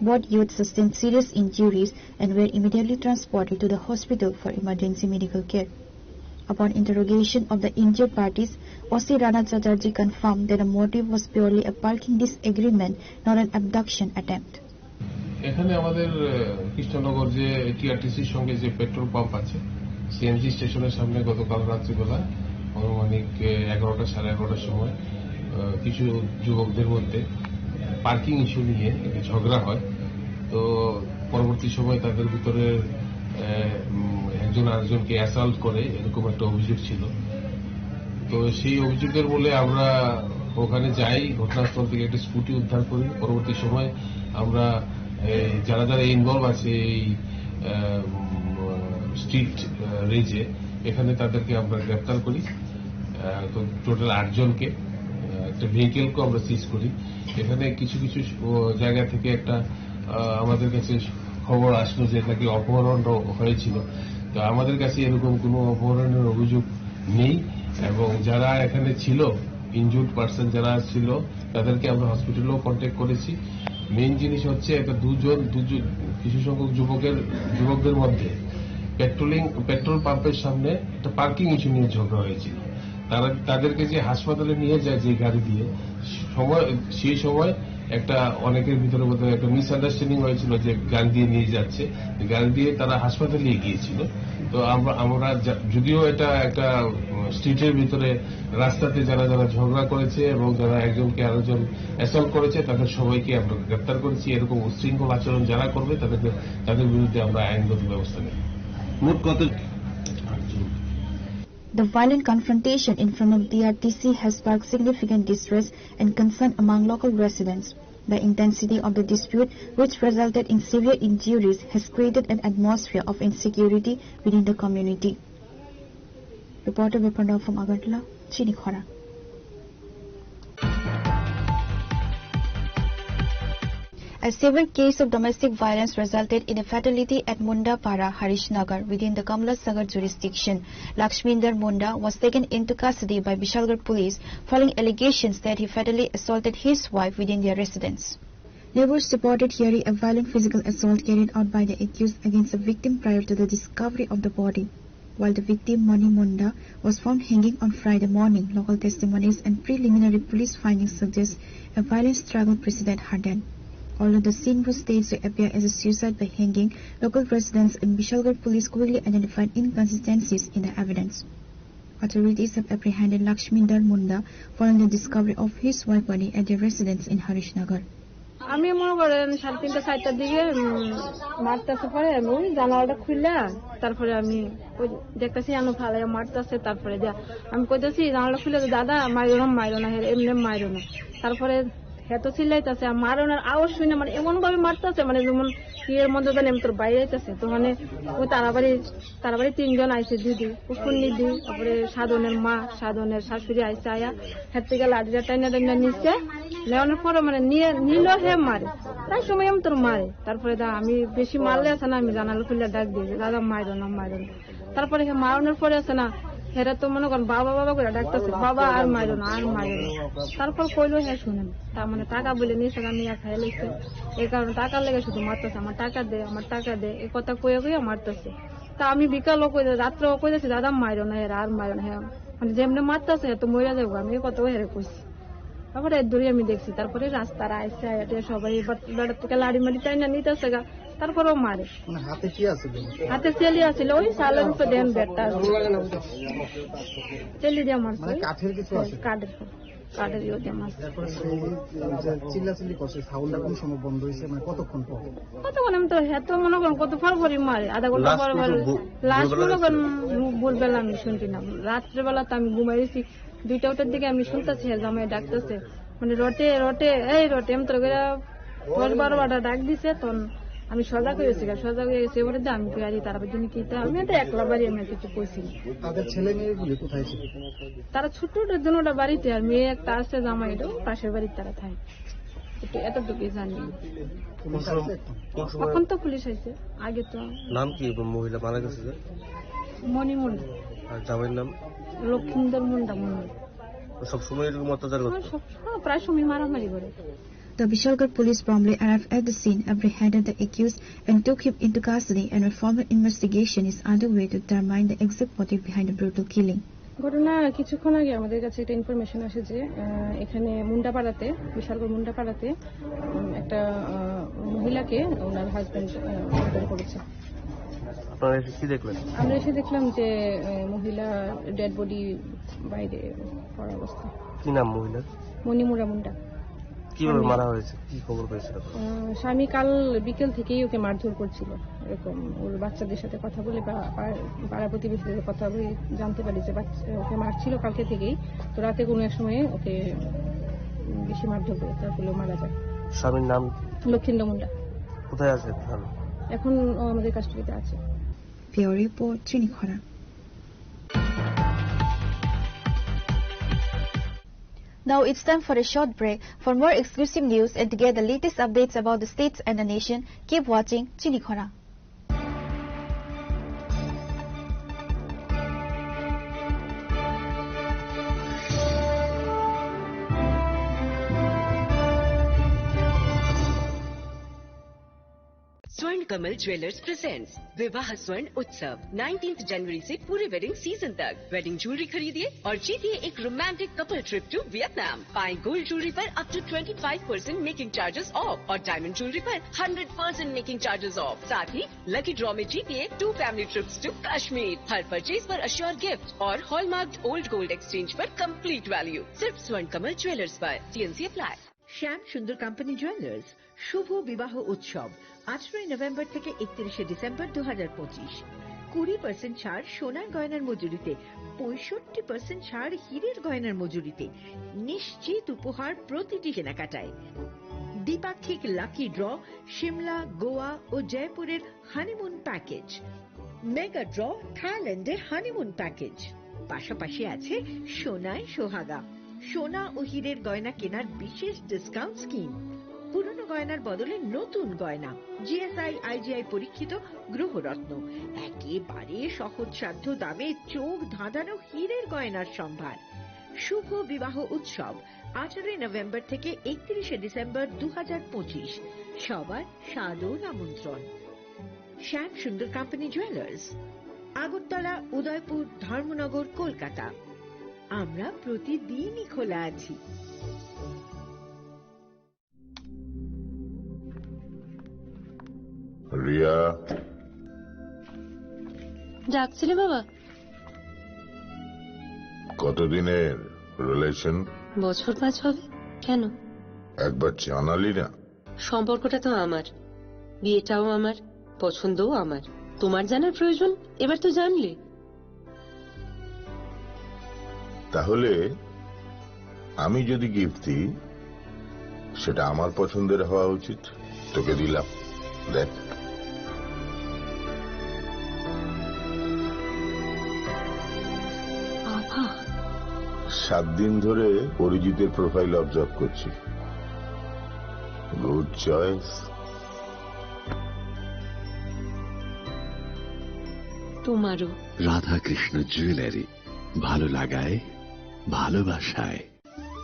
Both youths sustained serious injuries and were immediately transported to the hospital for emergency medical care. Upon interrogation of the injured parties, OC Rana Chatterjee confirmed that the motive was purely a parking disagreement, not an abduction attempt. এখানে আমাদের কৃষ্ণনগর যে টিআরটিসির সঙ্গে যে petrol pump আছে, CNG স্টেশনের সামনে গতকাল রাত্রিবেলা আনুমানিক 11টা সাড়ে 11টার সময় কিছু যুবকদের মধ্যে পার্কিং ইস্যু নিয়ে একটি ঝগড়া হয়। তো পরবর্তী সময় তাদের ভিতরে একজন আরেকজনকে অ্যাসাল্ট করে এরকম একটা অভিযোগ ছিল। তো সেই অভিযোগের বলে আমরা ওখানে যাই, ঘটনাস্থল থেকে একটা স্কুটি উদ্ধার করি। পরবর্তী সময় আমরা যারা যারা ইনভলভ আছে এই স্ট্রিট রেজে, এখানে তাদেরকে আমরা গ্রেপ্তার করি। তো টোটাল 8 জনকে, একটা ভেহিকেলকে আমরা সিজ করি। এখানে কিছু কিছু জায়গা থেকে একটা আমাদের কাছে খবর আসলো যে নাকি অপহরণ হয়েছিল। তো আমাদের কাছে এরকম কোনো অপহরণের অভিযোগ নেই এবং যারা এখানে ছিল, ইনজুর্ড পার্সন যারা ছিল, তাদেরকে আমরা হসপিটালেও কন্ট্যাক্ট করেছি। মেইন জিনিস হচ্ছে একটা কিছু সংখ্যক যুবকদের মধ্যে পেট্রোল পাম্পের সামনে একটা পার্কিং ইস্যু নিয়ে ঝগড়া হয়েছিল। তাদেরকে যে হাসপাতালে নিয়ে যায় যে গাড়ি দিয়ে, সেই সময় একটা অনেকের ভিতরে বোধহয় একটা মিসআন্ডারস্ট্যান্ডিং হয়েছিল যে গাড়ি দিয়ে নিয়ে যাচ্ছে, গাড়ি দিয়ে তারা হাসপাতালে গিয়েছিল। তো আমরা যদিও এটা একটা স্ট্রিটের ভিতরে রাস্তাতে যারা যারা ঝগড়া করেছে এবং যারা একজনকে আরেকজন অ্যাসল্ট করেছে তাদের সবাইকে আমরা গ্রেপ্তার করেছি। এরকম উচ্ছৃঙ্খল আচরণ যারা করবে তাদের বিরুদ্ধে আমরা আইনগত ব্যবস্থা নেব। The violent confrontation in front of DRTC has sparked significant distress and concern among local residents. The intensity of the dispute, which resulted in severe injuries, has created an atmosphere of insecurity within the community. Reporter Vipranav from Agartala, Chinikhara. A severe case of domestic violence resulted in a fatality at Munda Para, Harishnagar, within the Kamlasagar jurisdiction. Lakshminder Munda was taken into custody by Bishalgarh police following allegations that he fatally assaulted his wife within their residence. Neighbors reported hearing a violent physical assault carried out by the accused against the victim prior to the discovery of the body. While the victim, Mani Munda, was found hanging on Friday morning, local testimonies and preliminary police findings suggest a violent struggle preceded her death. Although the scene was staged to appear as a suicide by hanging, local residents and Bishalgarh police quickly identified inconsistencies in the evidence. Authorities have apprehended Lakshminder Munda following the discovery of his wife's body at their residence in Harishnagar. আমি মনে করেন 3:30-4টার দিকে মারতেছে, পরে আমি ওই জানালাটা খুললে তারপরে আমি ওই দেখতেছি আনো ফালাই মারতেছে। তারপরে আমি কইতেছি জানালাটা খুলে, দাদা মাইরো না এমনি মাইরো না। তারপরে এত চিল্লাইতেছে, মারণের আওয়াজ শুনে মানে এমন ভাবে মারতেছে, মানে যেমন ইয়ের মধ্যে এমনি তোর বাইরে যাইতেছে। তো মানে ওই তারাবাড়ি 3 জন আইছে, দিদি কুন্নিদি, তারপরে সাধনের মা, সাধনের শাশুড়ি আইছে। আয়া হাত থেকে লাঠিটা টাইনা নিচ্ছে, নেওয়ানোর পরে মানে নিল হে মারে, তাই সময় আমি তোর মারে। তারপরে আমি বেশি মারলে আছে না, আমি জানালো খুললে ডাক দিয়েছি, দাদা মারো না। তারপরে মারানোর পরে আছে না, হেরা তো মনে করেন বাবা করে ডাকতেছে, বাবা আর মারো না। তারপর কইলো হ্যাঁ শুনেন, তার মানে টাকা বলে নিয়েছে, আমি খাই লাগছে, এই কারণে টাকার লেগে শুধু মারতেছে, আমার টাকা দে এই কথা কইয়া মারতেছে। তা আমি বিকালও রাত্রেও কইতেছি, দাদা মারো না, হেরা আর মারো না, হ্যাঁ মানে যেমনি মারতেছে তো মরে যাবো, আমি এই কথা হেরে কইছি। তারপরে দূরে আমি দেখছি, তারপরে রাস্তার আইসে সবাই বেড়ার থেকে লাড়ি মারি টাইনা নিতেছে গা, তারপরেও মারে। হাতে কি আছে? হাতে চেলি আছিল, ওই চালের উপরে দেন ব্যাটটা চেলি দিয়ে মারছে। কাঠের কিছু আছে? কাঠের ইয়ে দিয়ে মারছে। চিল্লাচিল্লি করছে, সাউন্ডটা কোন সময় বন্ধ হয়েছে, মানে কতক্ষণ পর? কতক্ষণ আমি তো এত মনে করেন কত পর পরই মারে, আধা ঘন্টা পর পর। লাস্ট মনে করেন ভোরবেলা আমি শুনছি না, রাত্রেবেলা তো আমি ঘুমাইছি 2টার দিকে আমি শুনতেছি জামাই ডাকতেছে, মানে রটে রটে এই রটে এম তোর 10-12টা ডাক দিছে। তখন আমি সজাগ হয়েছি, সজাগ হয়ে গেছি। এবারে আমি গাড়ি তারা জন্য কি আমি তো একলা বাড়ি, আমি কিছু কইছি। তাদের ছেলে মেয়েগুলি কোথায় ছিল? তারা ছোটটার জন্য ওটা বাড়িতে, আর মেয়ে একটা আছে জামাইটা পাশের বাড়ির তারা থাকে, এতটুকু জানি। এখন তো পুলিশ আছে, আগে তো। নাম কি মহিলা মারা গেছে? মণিমুন্ডা। আর জামাইয়ের নাম? লক্ষিন্দর মুন্ডা। সবসময় এরকম অত্যাচার করতো? প্রায় সময় মারামারি করে। The Vishalgarh police promptly arrived at the scene, apprehended the accused, and took him into custody, and a formal investigation is underway to determine the exact motive behind the brutal killing. ঘটনা কিছুক্ষণ আগে আমাদের কাছে একটা information আসে যে এখানে মুন্ডাপাড়াতে, বিশালগড় মুন্ডাপাড়াতে একটা মহিলাকে ওনার হাজবেন্ড মার্ডার করেছে। আপনারা কি দেখলেন? আমরা এসে দেখলাম যে মহিলা ডেড বডি বাইরে পড়া অবস্থা। কি নাম মহিলার? মণিমুন্ডা মুন্ডা। কিভাবে মারা হয়েছে, কি খবর পেয়েছিল? স্বামী কাল বিকেল থেকেই ওকে মারধর করছিল, এরকম ওর বাচ্চাদের সাথে কথা বলে বা পাড়া প্রতিবেশীদের কথা বলে জানতে পারি যে ওকে মারছিল কালকে থেকেই। তো রাতে কোনো এক সময় ওকে বেশি মারধর করে তারপরে মারা যায়। স্বামীর নাম? লক্ষিন্দর মুন্ডা। কোথায় আছে এখন? আমাদের কাস্টডিতে আছে। Bureau Report, Chinikhara. Now it's time for a short break. For more exclusive news and to get the latest updates about the states and the nation, keep watching Chinikhara. स्वर्ण कमल ज्वेलर्स प्रेजेंट्स विवाह स्वर्ण उत्सव 19 जनवरी से पूरे wedding season तक। Wedding jewellery खरीदिए और जीतिए एक romantic couple trip to Vietnam. पाएं गोल्ड ज्वेलरी पर up to 25% making charges off और डायमंड ज्वेलरी पर 100% मेकिंग चार्जेस ऑफ। साथ ही लकी ड्रॉ में जीतिए 2 फैमिली ट्रिप्स टू कश्मीर। हर परचेज पर अश्योर गिफ्ट और हॉलमार्क्ड ओल्ड गोल्ड एक्सचेंज पर कंप्लीट वैल्यू सिर्फ स्वर्ण कमल ज्वेलर्स पर। TNC apply. Shyam Sundar company jewellers শুভ বিবাহ উৎসব 18 নভেম্বর থেকে 31 ডিসেম্বর 2025। 20% ছাড় সোনার গয়নার মজুরিতে, 65% ছাড় হীরের গয়নার মজুরিতে, নিশ্চিত উপহার প্রতিটি কেনাকাটায়। দ্বিপাক্ষিক লাকি ড্র, শিমলা, গোয়া ও জয়পুরের হানিমুন প্যাকেজ, মেগা ড্র, থাইল্যান্ডে হানিমুন প্যাকেজ। পাশাপাশি আছে সোনায় সোহাগা, সোনা ও হীরের গয়না কেনার বিশেষ ডিসকাউন্ট স্কিম। পুরনো গয়নার বদলে নতুন গয়না, GSI IGI পরীক্ষিত গ্রহরত্ন, একেবারে সহজসাধ্য দামে চোখ ধাঁধানো হীরের গয়নার সম্ভার। শুভ বিবাহ উৎসব 18 নভেম্বর থেকে 31 ডিসেম্বর 2025। সবার সাদর আমন্ত্রণ। শ্যাম সুন্দর কোম্পানি জুয়েলার্স, আগরতলা, উদয়পুর, ধর্মনগর, কলকাতা। আমরা প্রতিদিনই খোলা আছি। রিয়া, ডাকছিলে বাবা? কতদিনের রিলেশন? বছর 5 হবে। কেন? একবার জানালি না? সম্পর্কটা তো আমার, বিয়েটাও আমার, পছন্দও আমার। তোমার জানার প্রয়োজন, এবার তো জানলে। তাহলে আমি যদি গিফট দিই সেটা আমার পছন্দের হওয়া উচিত। তোকে দিলাম, দেখ। 7 দিন ধরে অরিজিতের প্রোফাইল অবজার্ভ করছি। Good choice. তোমারও। রাধাকৃষ্ণ জুয়েলারি, ভালো লাগায়, ভালোবাসায়।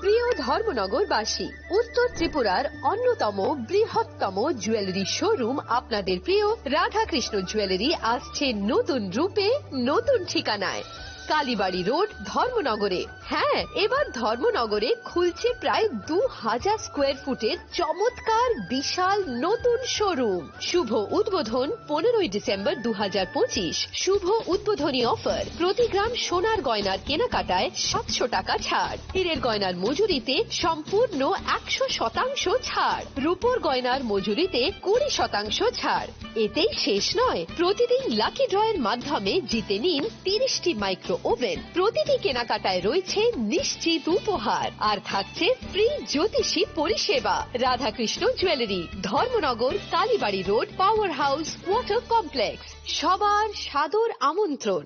প্রিয় ধর্মনগরবাসী, উত্তর ত্রিপুরার অন্যতম বৃহত্তম জুয়েলারি শোরুম আপনাদের প্রিয় রাধাকৃষ্ণ জুয়েলারি আসছে নতুন রূপে, নতুন ঠিকানায়। কালীবাড়ি রোড, ধর্মনগরে। হ্যাঁ, এবার ধর্মনগরে খুলছে প্রায় 2000 স্কোয়ার ফুটের চমৎকার বিশাল নতুন শোরুম। শুভ উদ্বোধন 15ই ডিসেম্বর 2025। শুভ উদ্বোধনী অফার, প্রতি গ্রাম সোনার গয়নার কেনাকাটায় 700 টাকা ছাড়, হীরের গয়নার মজুরিতে সম্পূর্ণ 100% ছাড়, রূপোর গয়নার মজুরিতে 20% ছাড়। এতেই শেষ নয়, প্রতিদিন লাকি ড্রয়ের মাধ্যমে জিতে নিন 30টি মাইক্রো ওভেন। প্রতিটি কেনাকাটায় রয়েছে নিশ্চিত উপহার, আর থাকছে ফ্রি জ্যোতিষী পরিষেবা। Radhakrishna jewellery, Dharmanagar, Kalibari road, power house, water complex. সবার সাদর আমন্ত্রণ।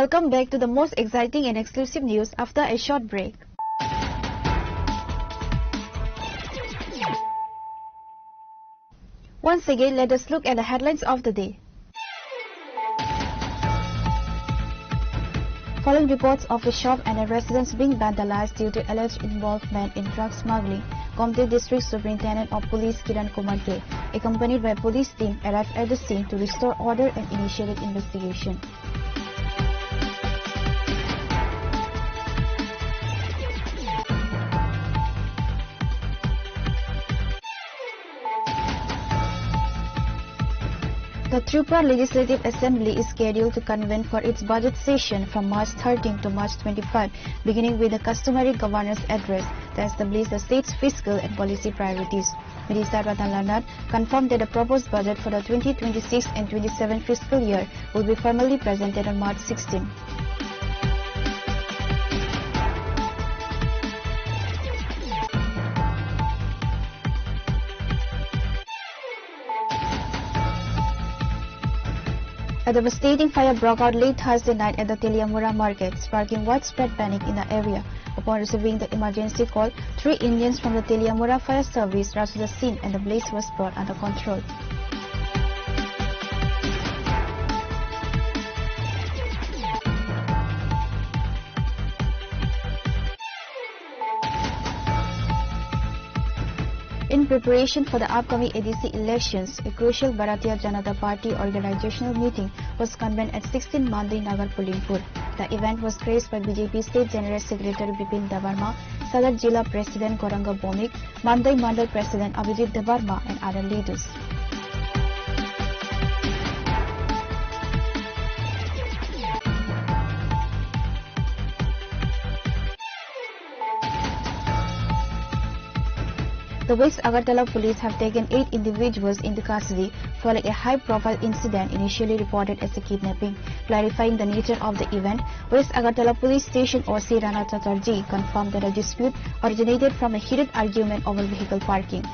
Welcome back to the most exciting and exclusive news after a short break. Once again, let us look at the headlines of the day. Following reports of a shop and a residence being vandalized due to alleged involvement in drug smuggling, Gomte District Superintendent of Police Kiran Kumar Dey, accompanied by a police team, arrived at the scene to restore order and initiated investigation. The Tripura Legislative Assembly is scheduled to convene for its budget session from March 13 to March 25, beginning with the customary governor's address to establish the state's fiscal and policy priorities. Minister Ratan Lanat confirmed that the proposed budget for the 2026 and 27 fiscal year will be formally presented on March 16. A devastating fire broke out late Thursday night at the Teliamura market, sparking widespread panic in the area. Upon receiving the emergency call, 3 engines from the Teliamura fire service rushed to the scene and the blaze was brought under control. In preparation for the upcoming ADC elections, a crucial Bharatiya Janata Party organizational meeting was convened at 16 Mandai Nagar Pulimpur. The event was graced by BJP State General Secretary Bipin Debarma, Sadar Jilla President Goranga Bomik, Mandai Mandal President Abhijit Debarma and other leaders. The West Agartala police have taken 8 individuals into custody following a high-profile incident initially reported as a kidnapping. Clarifying the nature of the event, West Agartala Police Station OC Rana Chatterjee confirmed that a dispute originated from a heated argument over vehicle parking.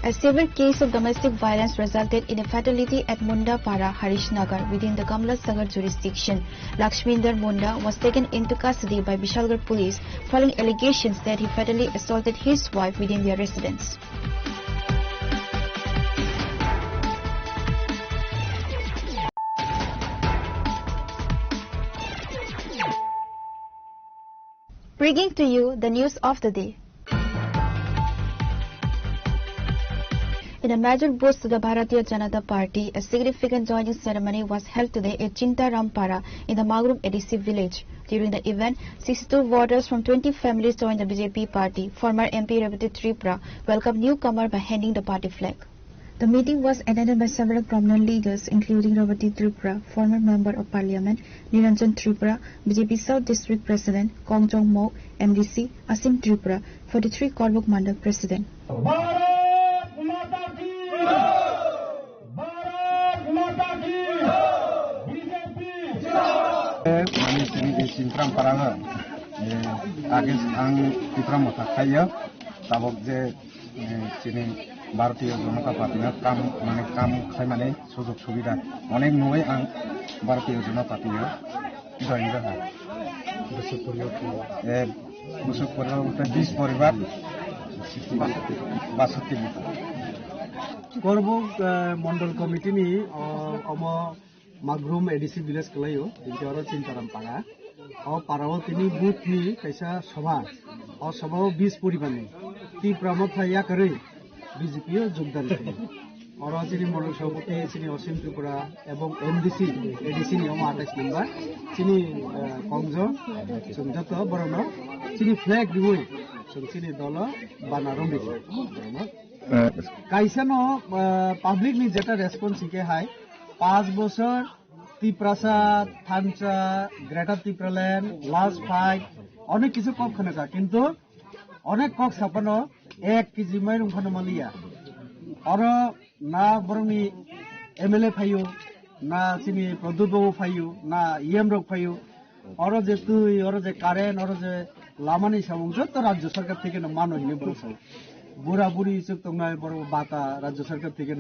A severe case of domestic violence resulted in a fatality at Munda Para, Harishnagar, within the Kamla Sagar jurisdiction. Lakshminder Munda was taken into custody by Bishalgarh police following allegations that he fatally assaulted his wife within their residence. Bringing to you the news of the day. In a major boost to the Bharatiya Janata Party, a significant joining ceremony was held today at Chintarampara in the Magrum ADC village. During the event, 62 voters from 20 families joined the BJP party. Former MP Revati Tripura welcomed newcomer by handing the party flag. The meeting was attended by several prominent leaders, including Revati Tripura, former member of parliament, Niranjan Tripura, BJP South District President, Kongjong Mok, MDC, Asim Tripura, 43 Korbuk Mandal President. Mani sini di Sintram Paranga, agis ang Tripura mota kaya, tabok je sini Bharatiya Janata Party na kam khai mane sujog subida onek noi ang Bharatiya Janata Party join jaha কৃষক পরিবার বলতে 20 পরিবার 62 করব Mondal committee ni অম মাগরুম ADC village কলাইও ইনতে আরো চিন্তারাম পাড়া ও পাড়াও তিনি booth ni কাইসা সভা ও সভাও 20 পরিবারনি তি প্রমোদ ফাইয়া করে বিজেপিও যোগদান করে और চিনি মন্ডল সভাপতি চিনি অসীম ত্রিপুরা এবং এমডিসি এডিসি নিয়ম 28 নম্বর চিনি কংজ যত বরণ চিনি ফ্ল্যাগ দিবই চিনি দল বানারম কাইসানো পাবলিক নি যেটা রেসপন্স হিকে হাই 5 বছর ত্রিপ্রাসাদ থানচা গ্রেটার ত্রিপুরাল্যান্ড লাস্ট ফাইট অনেক কিছু কক খানাকা কিন্তু অনেক কক সাপানো 1 কেজি মাইরুম খানো মালিয়া और ना बरंनि एमएलए फायो ना चिनी प्रदुत बाबू फायो ना इएम रक फायो और जे तुई और जे कारेन्ट और जे लामानि सामु जत राज्य सरकार থেকে मानो हिने बरसाव बुरा बुरी चुक तंगनाय बरो बाता राज्य सरकार থেকে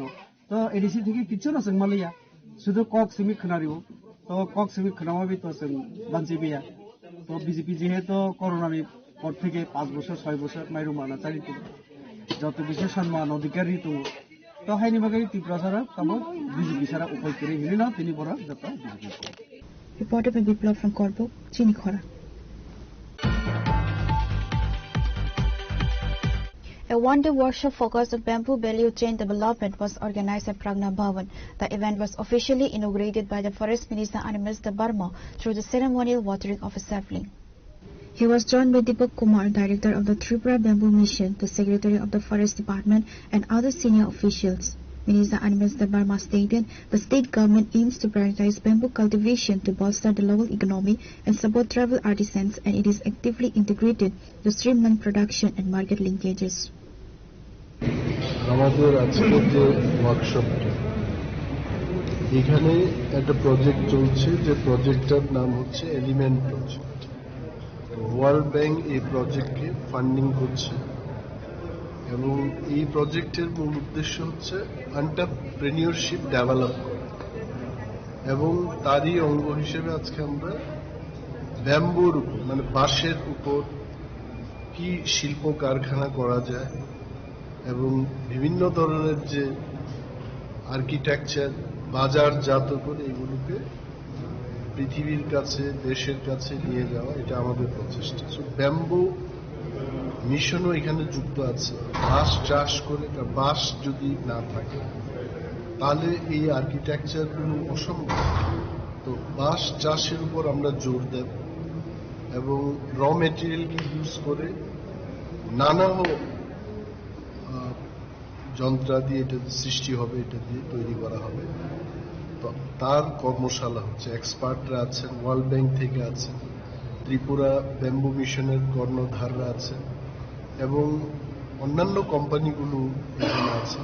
तो एडीसी থেকে কিছু না जों मालिया শুধু কক সিমি খনারিও तो কক সিমি খনামাবি তো जों बानजिबिया तो बीजेपी যেহেতু করোনাनि পর থেকে 5 বছর 6 বছর মাইরুমানা চালিত যত বেশি সম্মান অধিকার ঋতু তো হাইনি বাগাই ত্রিপুরা কামো বিজেপি সারা উপায় করে হিলি না তিনি বড় যত BJP Reported by Biplov from Korbo, Chinikhora. A one-day workshop focused on bamboo value chain development was organized at Pragna Bhavan. The event was officially inaugurated by the Forest Minister Animas Barma through the ceremonial watering of a sapling. He was joined by Deepak Kumar, Director of the Tripura Bamboo Mission, the Secretary of the Forest Department, and other senior officials. Minister Animas Barma stated the state government aims to prioritize bamboo cultivation to bolster the local economy and support tribal artisans, and it is actively integrated to streamline production and market linkages. আমাদের আজকের যে ওয়ার্কশপটা এখানে একটা project চলছে যে প্রজেক্টটার নাম হচ্ছে element project world bank এই প্রজেক্টকে ফান্ডিং করছে এবং এই প্রজেক্টের মূল উদ্দেশ্য হচ্ছে এন্টারপ্রেনিয়রশিপ ডেভেলপ করা এবং তারই অঙ্গ হিসেবে আজকে আমরা ব্যাম্বুর উপর মানে বাঁশের উপর কি শিল্প কারখানা করা যায় এবং বিভিন্ন ধরনের যে আর্কিটেকচার বাজারজাত করে এগুলোকে পৃথিবীর কাছে দেশের কাছে নিয়ে যাওয়া এটা আমাদের প্রচেষ্টা সো ব্যাম্বু মিশনও এখানে যুক্ত আছে বাঁশ চাষ করে বাঁশ যদি না থাকে তাহলে এই আর্কিটেকচারগুলো অসম্ভব তো বাঁশ চাষের উপর আমরা জোর দেব এবং র মেটেরিয়ালকে ইউজ করে নানা যন্ত্রাদি এটা সৃষ্টি হবে এটা দিয়ে তৈরি করা হবে তার কর্মশালা হচ্ছে এক্সপার্টরা আছেন ওয়ার্ল্ড ব্যাংক থেকে আছেন ত্রিপুরা ব্যাম্বু মিশনের কর্ণধাররা আছেন এবং অন্যান্য কোম্পানিগুলো এখানে আছে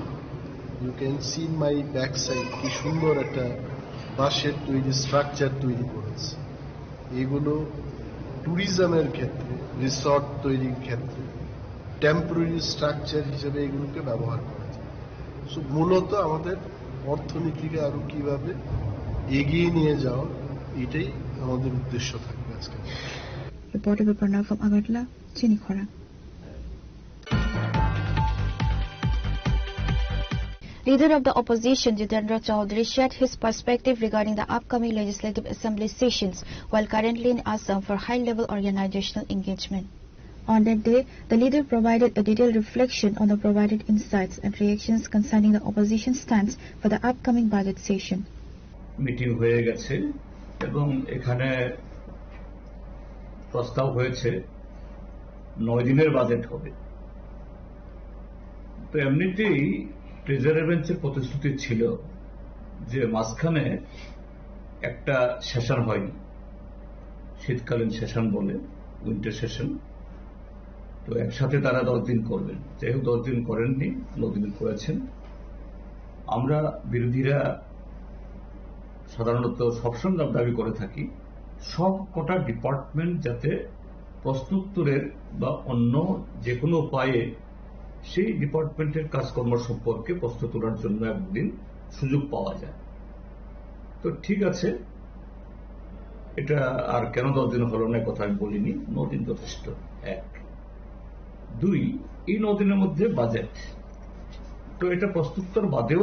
you can see my back side কি সুন্দর একটা বাঁশের তৈরি স্ট্রাকচার তৈরি করেছে এগুলো ট্যুরিজমের ক্ষেত্রে রিসর্ট তৈরির ক্ষেত্রে টেম্পোরারি স্ট্রাকচার হিসেবে এগুলোকে ব্যবহার করা যায় সো মূলত আমাদের অর্থনীতিকে আরো কিভাবে এগিয়ে নিয়ে যাওয়া এটাই আমাদের উদ্দেশ্য থাকবে আজকে Reported by Pranav from Agartala, Chinikhora. Leader of the opposition, Jitendra Chaudhary, shared his perspective regarding the upcoming legislative assembly sessions while currently in Assam for high-level organizational engagement. On that day, the leader provided a detailed reflection on the provided insights and reactions concerning the opposition stance for the upcoming budget session. Meeting হয়ে গেছে এবং এখানে প্রস্তাব হয়েছে 9 দিনের budget হবে তো এমনিতেই ট্রেজারি বেঞ্চের প্রতিশ্রুতি ছিল যে মাঝখানে একটা সেশন হয়নি শীতকালীন সেশন বলে উইন্টার সেশন তো একসাথে তারা 10 দিন করবেন যেহেতু 10 দিন করেননি 9 দিন করেছেন আমরা বিরোধীরা সাধারণত সবসময় দাবি করে থাকি সব কটা ডিপার্টমেন্ট যাতে প্রশ্নোত্তরের বা অন্য যে কোনো উপায়ে সেই ডিপার্টমেন্টের কাজকর্ম সম্পর্কে প্রশ্ন তোলার জন্য একদিন সুযোগ পাওয়া যায় তো ঠিক আছে এটা আর কেন 10 দিন হলো না কথা আমি বলিনি, 9 দিন যথেষ্ট। 1 2 এই 9 দিনের মধ্যে বাজেট, তো এটা প্রস্তুতর বাদেও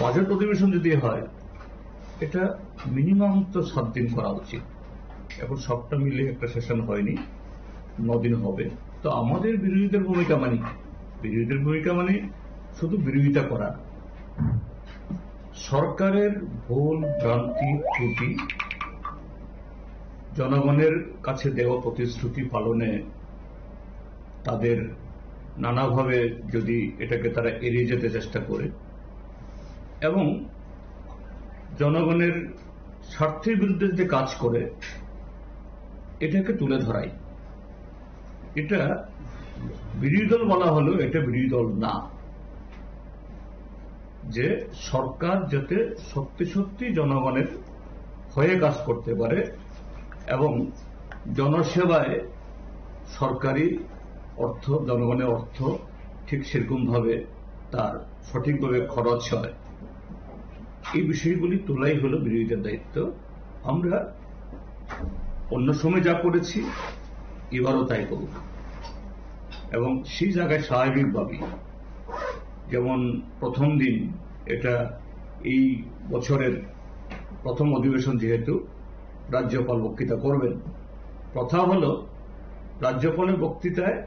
বাজেট অধিবেশন যদি হয় এটা মিনিমাম তো 7 দিন করা উচিত। এখন সবটা মিলে একটা সেশন হয়নি, 9 দিন হবে। তো আমাদের বিরোধীদের ভূমিকা মানে শুধু বিরোধিতা করা, সরকারের ভুল ভ্রান্তি ত্রুটি, জনগণের কাছে দেওয়া প্রতিশ্রুতি পালনে তাদের নানাভাবে যদি এটাকে তারা এড়িয়ে যেতে চেষ্টা করে এবং জনগণের স্বার্থের বিরুদ্ধে যে কাজ করে এটাকে তুলে ধরাই। এটা বিরোধী দল বলা হলো, এটা বিরোধী দল না। যে সরকার যাতে সত্যি সত্যি জনগণের হয়ে কাজ করতে পারে এবং জনসেবায় সরকারি অর্থ, জনগণের অর্থ ঠিক সেরকম ভাবে তার সঠিকভাবে খরচ হয়, এই বিষয়গুলি তোলাই হলো বিরোধীদের দায়িত্ব। আমরা অন্য সময় যা করেছি এবারও তাই করব এবং সেই জায়গায় স্বাভাবিকভাবেই, যেমন প্রথম দিন, এটা এই বছরের প্রথম অধিবেশন যেহেতু রাজ্যপাল বক্তৃতা করবেন, প্রথা হলো রাজ্যপালের বক্তৃতায়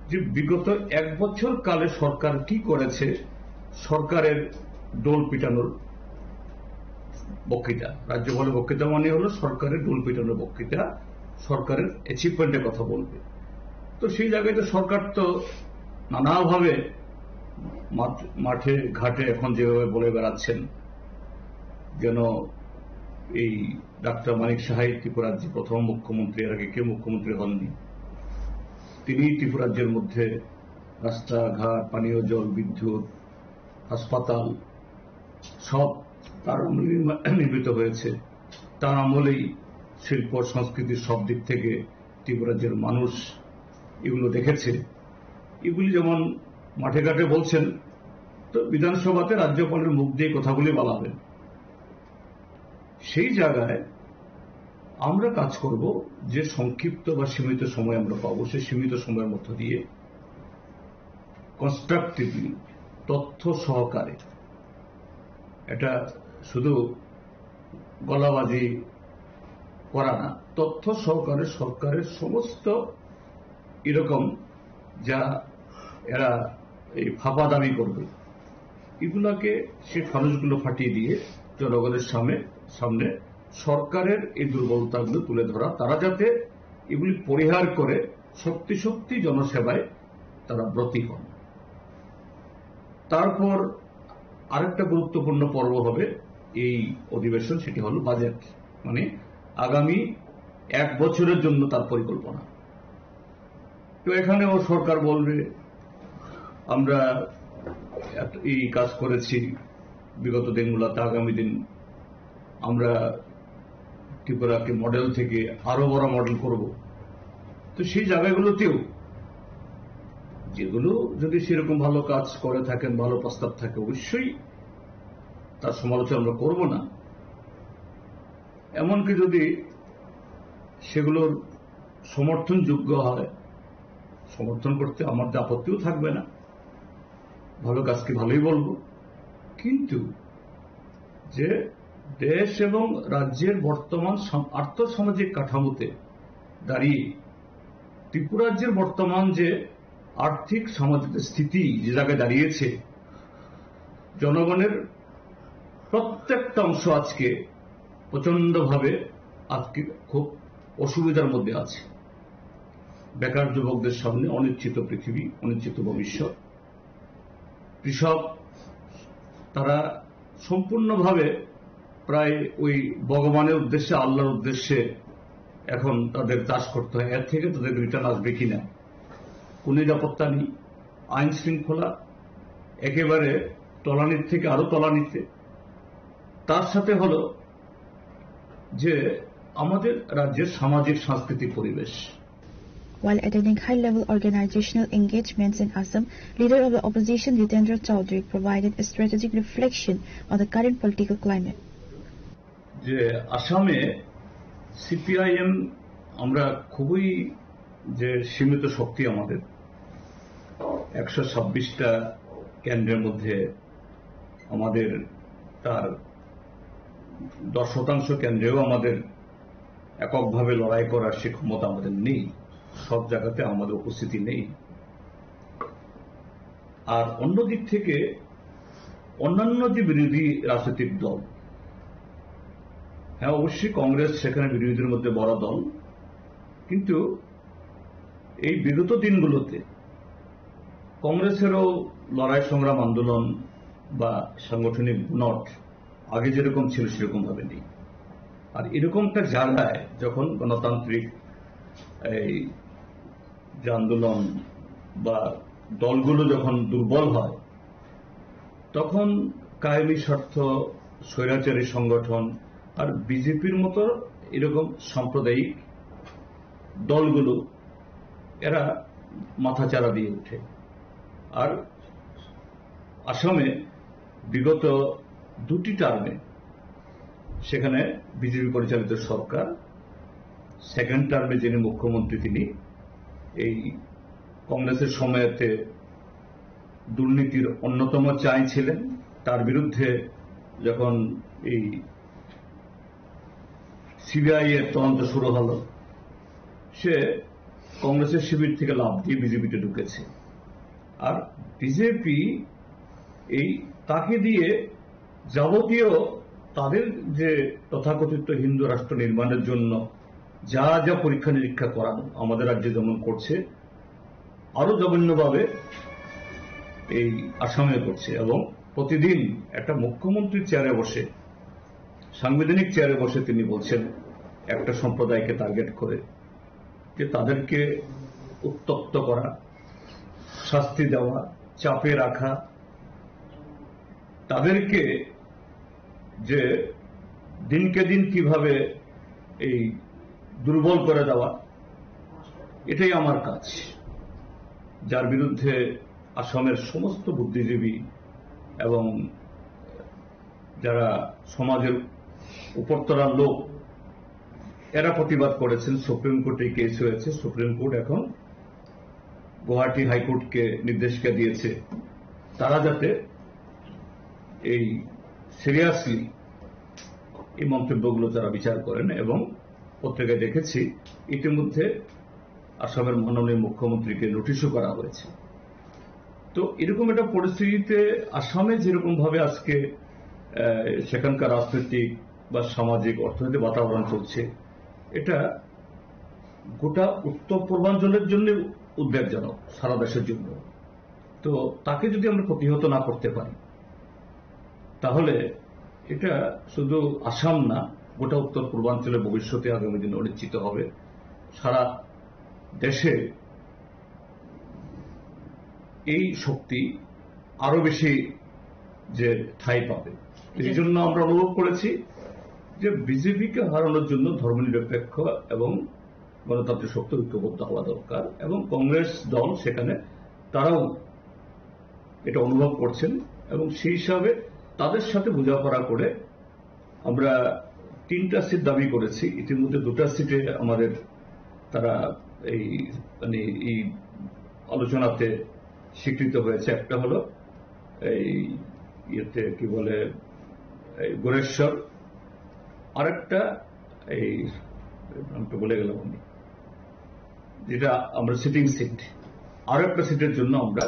যে বিগত 1 বছর কালে সরকার কি করেছে সরকারের ডোল পিটানোর বক্তৃতা। রাজ্যপালের বক্তৃতা মানে হলো সরকারের ডোল পিটানোর বক্তৃতা, সরকারের অ্যাচিভমেন্টের কথা বলবে। তো সেই জায়গায় তো সরকার তো নানাভাবে মাঠে ঘাটে এখন যেভাবে বলে বেড়াচ্ছেন, যেন এই ডাক্তার মানিক সাহাই ত্রিপুরাজ্যের প্রথম মুখ্যমন্ত্রী, এর আগে কেউ মুখ্যমন্ত্রী হননি, তিনি ত্রিপুরাজ্যের মধ্যে রাস্তাঘাট, পানীয় জল, বিদ্যুৎ, হাসপাতাল সব তার আমলে নির্মিত হয়েছে। তার আমলেই শিল্প সংস্কৃতির সব দিক থেকে ত্রিপুরাজ্যের মানুষ এগুলো দেখেছে। এগুলি যেমন মাঠে ঘাটে বলছেন, তো বিধানসভাতে রাজ্যপালের মুখ দিয়ে কথাগুলি বলাবেন। সেই জায়গায় আমরা কাজ করব যে সংক্ষিপ্ত বা সীমিত সময় আমরা পাবো, সেই সীমিত সময়ের মধ্য দিয়ে কনস্ট্রাকটিভলি তথ্য সহকারে, এটা শুধু গলাবাজি করা না, তথ্য সহকারে সরকারের সমস্ত এরকম যা এরা এই ফাঁপা দাবি করবে এগুলাকে সে ফানুসগুলো ফাটিয়ে দিয়ে জনগণের সামনে সরকারের এই দুর্বলতাগুলো তুলে ধরা, তারা যাতে এগুলি পরিহার করে সত্যি জনসেবায় তারা ব্রতী হন। তারপর আরেকটা গুরুত্বপূর্ণ পর্ব হবে এই অধিবেশন, সেটি হল বাজেট, মানে আগামী 1 বছরের জন্য তার পরিকল্পনা। তো এখানেও সরকার বলবে আমরা এই কাজ করেছি বিগত দিনগুলোতে, আগামী দিন আমরা ত্রিপুরাকে মডেল থেকে আরো বড় মডেল করব। তো সেই জায়গাগুলোতেও যেগুলো যদি সেরকম ভালো কাজ করে থাকেন, ভালো প্রস্তাব থাকে, অবশ্যই তার সমালোচনা আমরা করব না। এমনকি যদি সেগুলোর সমর্থনযোগ্য হয়, সমর্থন করতে আমার আপত্তিও থাকবে না, ভালো কাজকে ভালোই বলবো। কিন্তু যে দেশ এবং রাজ্যের বর্তমান আর্থসামাজিক কাঠামোতে দাঁড়িয়ে ত্রিপুরাজ্যের বর্তমান যে আর্থিক সামাজিক স্থিতি যে জায়গায় দাঁড়িয়েছে, জনগণের প্রত্যেকটা অংশ আজকে প্রচন্ডভাবে আজকে খুব অসুবিধার মধ্যে আছে। বেকার যুবকদের সামনে অনিশ্চিত পৃথিবী, অনিশ্চিত ভবিষ্যৎ। কৃষক তারা সম্পূর্ণভাবে প্রায় ওই ভগবানের উদ্দেশ্যে, আল্লাহর উদ্দেশ্যে এখন তাদের চাষ করতে হয়। এর থেকে তাদের রিটার্ন আসবে কিনা কোন নিরাপত্তা নেই। আইন শৃঙ্খলা একেবারে তলানির থেকে আরো তলানিতে। তার সাথে হলো যে আমাদের রাজ্যের সামাজিক সাংস্কৃতিক পরিবেশ। While attending high-level organizational engagements in Assam, leader of the opposition Jitendra Chowdhury provided a strategic reflection on the current political climate. যে আসামে সিপিআইএম আমরা খুবই যে সীমিত শক্তি আমাদের 126টা কেন্দ্রের মধ্যে আমাদের তার 10% কেন্দ্রেও আমাদের এককভাবে লড়াই করার সে ক্ষমতা আমাদের নেই, সব জায়গাতে আমাদের উপস্থিতি নেই। আর অন্য দিক থেকে অন্যান্য যে বিরোধী রাজনৈতিক দল, হ্যাঁ অবশ্যই কংগ্রেস সেখানে বিরোধীদের মধ্যে বড় দল, কিন্তু এই বিগত দিনগুলোতে কংগ্রেসেরও লড়াই সংগ্রাম আন্দোলন বা সাংগঠনিক নট আগে যেরকম ছিল সেরকম ভাবে নেই। আর এরকম একটা জায়গায় যখন গণতান্ত্রিক এই যে আন্দোলন বা দলগুলো যখন দুর্বল হয়, তখন কায়েমি স্বার্থ, স্বৈরাচারী সংগঠন আর বিজেপির মতো এরকম সাম্প্রদায়িক দলগুলো এরা মাথাচাড়া দিয়ে ওঠে। আর আসামে বিগত 2টি টার্মে সেখানে বিজেপি পরিচালিত সরকার, সেকেন্ড টার্মে যিনি মুখ্যমন্ত্রী তিনি এই কংগ্রেসের সময়তে দুর্নীতির অন্যতম চাই ছিলেন। তার বিরুদ্ধে যখন এই সিবিআই এর তদন্ত শুরু হলো, সে কংগ্রেসের শিবির থেকে লাভ দিয়ে বিজেপিতে ঢুকেছে। আর বিজেপি এই তাকে দিয়ে যাবতীয় তাদের যে তথাকথিত হিন্দু রাষ্ট্র নির্মাণের জন্য যা যা পরীক্ষা নিরীক্ষা করানো আমাদের রাজ্যে যেমন করছে, আরো জঘন্যভাবে এই আসামে করছে। এবং প্রতিদিন একটা মুখ্যমন্ত্রীর চেয়ারে বসে, সাংবিধানিক চেয়ারে বসে তিনি বলছেন একটা সম্প্রদায়কে টার্গেট করে যে তাদেরকে উত্তপ্ত করা, শাস্তি দেওয়া, চাপে রাখা, তাদেরকে যে দিনকে দিন কিভাবে এই দুর্বল করে দেওয়া, এটাই আমার কাজ। যার বিরুদ্ধে আসামের সমস্ত বুদ্ধিজীবী এবং যারা সমাজের উপরতলার লোক এরা প্রতিবাদ করেছেন। সুপ্রিম কোর্টে কেস হয়েছে, সুপ্রিম কোর্ট এখন গুয়াহাটি হাইকোর্টকে নির্দেশিকা দিয়েছে তারা যাতে এই সিরিয়াসলি এই মন্তব্যগুলো তারা বিচার করেন। এবং পত্রিকায় দেখেছি ইতিমধ্যে আসামের মাননীয় মুখ্যমন্ত্রীকে নোটিশও করা হয়েছে। তো এরকম একটা পরিস্থিতিতে আসামে যেরকম ভাবে আজকে সেখানকার রাজনৈতিক বা সামাজিক অর্থনৈতিক বাতাবরণ চলছে, এটা গোটা উত্তর পূর্বাঞ্চলের জন্য উদ্বেগজনক, সারা দেশের জন্য। তো তাকে যদি আমরা প্রতিহত না করতে পারি, তাহলে এটা শুধু আসাম না, গোটা উত্তর পূর্বাঞ্চলের ভবিষ্যতে আগামী দিনে অনিশ্চিত হবে। সারা দেশে এই শক্তি আরো বেশি যে ঠাঁই পাবে। এই জন্য আমরা অনুভব করেছি যে বিজেপিকে হারানোর জন্য ধর্মনিরপেক্ষ এবং গণতান্ত্রিক শক্তি ঐক্যবদ্ধ হওয়া দরকার। এবং কংগ্রেস দল সেখানে তারাও এটা অনুভব করছেন এবং সেই হিসাবে তাদের সাথে বোঝাপড়া করে আমরা 3টা সিট দাবি করেছি। ইতিমধ্যে 2টা সিটে আমাদের তারা এই মানে এই আলোচনাতে স্বীকৃত হয়েছে। একটা হলো এই ইয়েতে কি বলে গোরেশ্বর, আরেকটা এই আমি তো বলে গেলাম আমি, যেটা আমরা সিটিং সিট। আরো একটা সিটের জন্য আমরা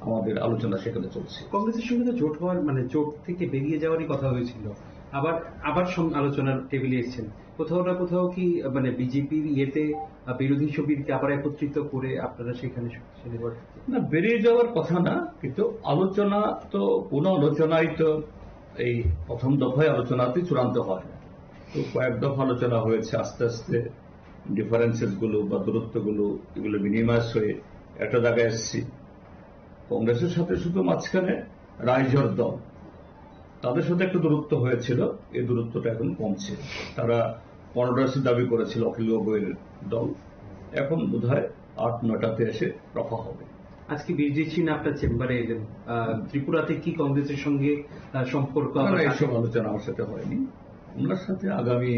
আমাদের আলোচনা সেখানে চলছে। কংগ্রেসের সঙ্গে তো জোট হওয়ার মানে জোট থেকে বেরিয়ে যাওয়ারই কথা হয়েছিল, আবার আলোচনার টেবিলে এসেছেন। কোথাও না কোথাও কি মানে বিজেপির ইয়েতে বিরোধী শিবিরকে আবার একত্রিত করে আপনারা সেখানে না বেরিয়ে যাওয়ার কথা না, কিন্তু আলোচনা তো কোন আলোচনাই তো এই প্রথম দফায় আলোচনাতে চূড়ান্ত হয় না। তো কয়েক দফা আলোচনা হয়েছে, আস্তে আস্তে ডিফারেন্সেস গুলো বা দূরত্ব গুলো এগুলো মিনিমাইজ হয়ে একটা জায়গায় এসেছি। কংগ্রেসের সাথে শুধু মাঝখানে রাইজর দল, তাদের সাথে একটা দূরত্ব হয়েছিল, এই দূরত্বটা এখন কমছে। তারা 15টা সিট দাবি করেছিল অখিল গগৈর দল, এখন বোধহয় 8-9টাতে এসে রফা হবে। আজকে বীরজিৎ সিং আপনার চেম্বারে এলেন, ত্রিপুরাতে কি কংগ্রেসের সঙ্গে সম্পর্ক? এইসব আলোচনা আমার সাথে হয়নি। ওনার সাথে আগামী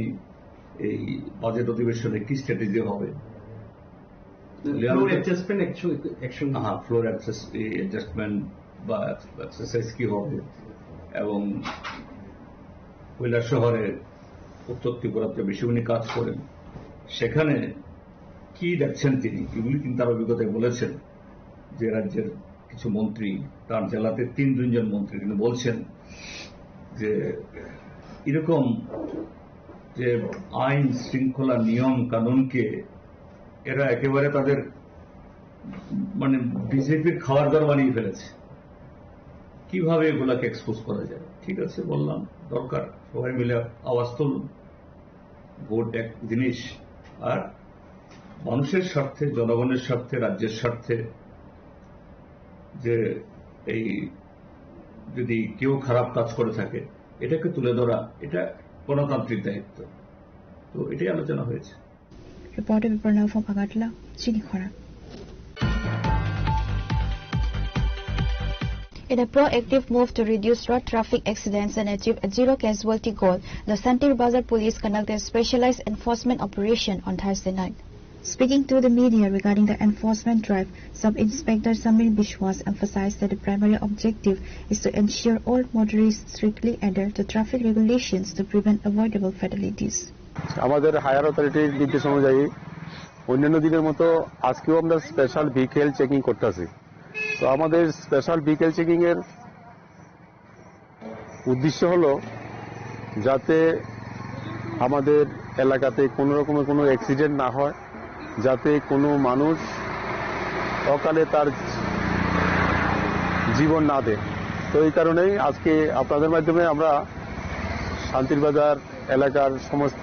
এই বাজেট অধিবেশনে কি স্ট্র্যাটেজি হবে, ফ্লোর অ্যাডজাস্টমেন্ট বা এক্সারসাইজ কি হবে, এবং কৈলাস শহরে উত্তর ত্রিপুরাতে বেশি উনি কাজ করেন, সেখানে কি দেখছেন তিনি, এগুলি কিন্তু তার অভিজ্ঞতায় বলেছেন যে রাজ্যের কিছু মন্ত্রী, তার জেলাতে 3-2 জন মন্ত্রী তিনি বলছেন যে এরকম যে আইন শৃঙ্খলা নিয়ম কানুনকে এরা একেবারে তাদের মানে বিজেপির খাওয়ার ঘর বানিয়ে ফেলেছে, কিভাবে এগুলাকে এক্সপোজ করা যায়। ঠিক আছে, বললাম দরকার সবাই মিলে আওয়াজ তুলুন, ভোট এক জিনিস, আর মানুষের স্বার্থে, জনগণের স্বার্থে, রাজ্যের স্বার্থে যে এই যদি কেউ খারাপ কাজ করে থাকে এটাকে তুলে ধরা, এটা গণতান্ত্রিক দায়িত্ব। তো এটাই আলোচনা হয়েছে। Reporter Viparnal from Agartala, Chinikhara. In a proactive move to reduce road traffic accidents and achieve a zero casualty goal, the Santir Bazar Police conducted a specialized enforcement operation on Thursday night. Speaking to the media regarding the enforcement drive, Sub-Inspector Samir Bishwas emphasized that the primary objective is to ensure all motorists strictly adhere to traffic regulations to prevent avoidable fatalities. আমাদের higher অথরিটির নির্দেশ অনুযায়ী অন্যান্য দিনের মতো আজকেও আমরা special vehicle checking করতেছি। তো আমাদের স্পেশাল ভেহিকেল চেকিং এর উদ্দেশ্য হলো যাতে আমাদের এলাকাতে কোনো রকমের কোনো অ্যাক্সিডেন্ট না হয়, যাতে কোনো মানুষ অকালে তার জীবন না দেয়। তো এই কারণেই আজকে আপনাদের মাধ্যমে আমরা শান্তির বাজার এলাকার সমস্ত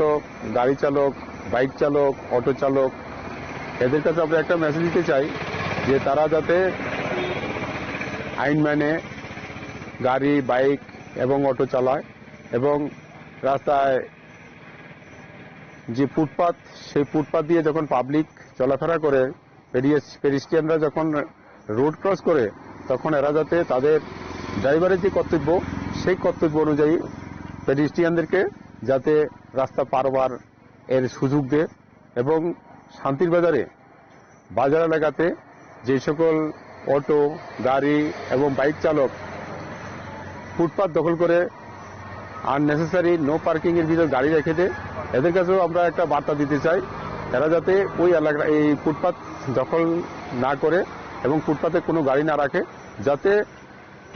গাড়ি চালক, বাইক চালক, অটো চালক এদের কাছে আমরা একটা মেসেজ দিতে চাই যে তারা যাতে আইন মেনে গাড়ি, বাইক এবং অটো চালায়, এবং রাস্তায় যে ফুটপাত, সেই ফুটপাত দিয়ে যখন পাবলিক চলাফেরা করে, পেডিস্ট্রিয়ানরা যখন রোড ক্রস করে, তখন এরা যাতে তাদের ড্রাইভারের যে কর্তব্য, সেই কর্তব্য অনুযায়ী পেডিস্ট্রিয়ানদেরকে যাতে রাস্তা পারবার এর সুযোগ দেয়। এবং শান্তির বাজারে বাজার এলাকাতে যে সকল অটো, গাড়ি এবং বাইক চালক ফুটপাত দখল করে আননেসেসারি নো পার্কিং এর ভিতর গাড়ি রেখে দেয়, এদের কাছেও আমরা একটা বার্তা দিতে চাই, এরা যাতে ওই এলাকা এই ফুটপাত দখল না করে এবং ফুটপাতে কোনো গাড়ি না রাখে, যাতে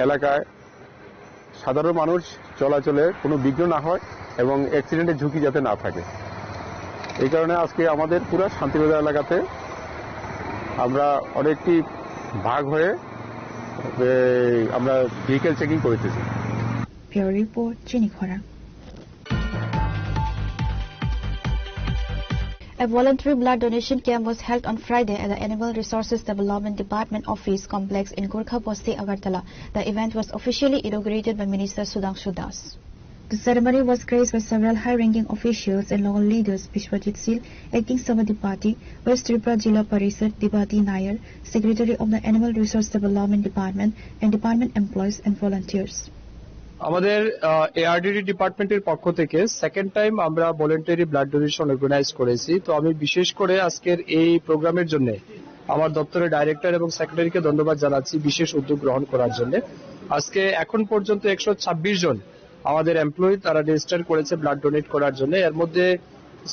এলাকায় সাধারণ মানুষ চলাচলে কোনো বিঘ্ন না হয় এবং অ্যাক্সিডেন্টের ঝুঁকি যাতে না থাকে। এই কারণে আজকে আমাদের পুরো শান্তিবাজার এলাকাতে আমরা অনেকটি ভাগ হয়ে আমরা ভেহিকেল চেকিং করতেছি। Bureau Report, Chinikhara. A voluntary blood donation camp was held on Friday at the Animal Resources Development Department Office Complex in Gorkha Basti, Agartala. The event was officially inaugurated by Minister Sudhanshu Das. The ceremony was graced by several high-ranking officials and local leaders: Bishwajit Sil, Acting Samadhi Party, West Tripura Jilla Parishad, Dibati Nair, Secretary of the Animal Resource Development Department, and department employees and volunteers. আমাদের ARDD ডিপার্টমেন্টের পক্ষ থেকে second time আমরা voluntary blood donation organise করেছি। তো আমি বিশেষ করে আজকের এই প্রোগ্রামের জন্য আমার দপ্তরের ডাইরেক্টর এবং সেক্রেটারিকে ধন্যবাদ জানাচ্ছি বিশেষ উদ্যোগ গ্রহণ করার জন্য। আজকে এখন পর্যন্ত 126 জন আমাদের এমপ্লয়ি তারা রেজিস্টার করেছে ব্লাড ডোনেট করার জন্য, এর মধ্যে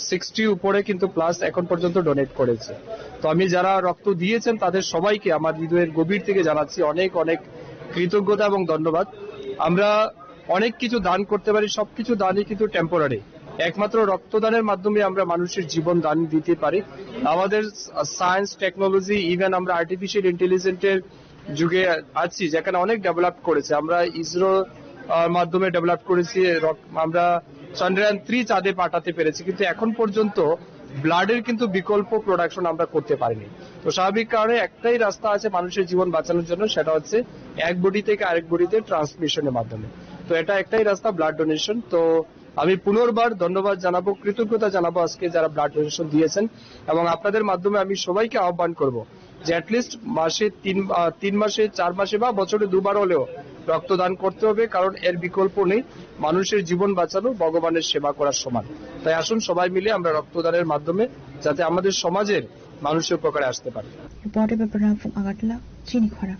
60 উপরে কিন্তু প্লাস এখন পর্যন্ত ডোনেট করেছে। তো আমি যারা রক্ত দিয়েছেন তাদের সবাইকে আমার হৃদয়ের গভীর থেকে জানাচ্ছি অনেক অনেক কৃতজ্ঞতা এবং ধন্যবাদ। আমরা অনেক কিছু দান করতে পারি, সবকিছু দানই কিন্তু টেম্পোরারি, একমাত্র রক্তদানের মাধ্যমে আমরা মানুষের জীবন দান দিতে পারি। আমাদের সায়েন্স, টেকনোলজি, ইভেন আমরা আর্টিফিশিয়াল ইন্টেলিজেন্সের যুগে আছি যেখানে অনেক ডেভেলপ করেছে। আমরা ইসরো মাধ্যমে ডেভেলপ করেছি, আমরা চন্দ্রয়ান 3 চাঁদে পাঠাতে পেরেছি, কিন্তু এখন পর্যন্ত ব্লাডের কিন্তু বিকল্প প্রোডাকশন আমরা করতে পারিনি। তো স্বাভাবিক কারণে একটাই রাস্তা আছে মানুষের জীবন বাঁচানোর জন্য, সেটা হচ্ছে এক বডি থেকে আরেক বডিতে ট্রান্সমিশনের মাধ্যমে। তো এটা একটাই রাস্তা, ব্লাড ডোনেশন। তো আমি পুনর্বার ধন্যবাদ জানাবো, কৃতজ্ঞতা জানাবো আজকে যারা ব্লাড ডোনেশন দিয়েছেন, এবং আপনাদের মাধ্যমে আমি সবাইকে আহ্বান করব যে অ্যাটলিস্ট মাসে 3 মাসে 4 মাসে বা বছরে 2বার হলেও রক্তদান করতে হবে, কারণ এর বিকল্প নেই। মানুষের জীবন বাঁচানো ভগবানের সেবা করার সমান। তাই আসুন সবাই মিলে আমরা রক্তদানের মাধ্যমে যাতে আমাদের সমাজের মানুষের উপকারে আসতে পারে। Reported by Pranam from Agartala, Chinikhara.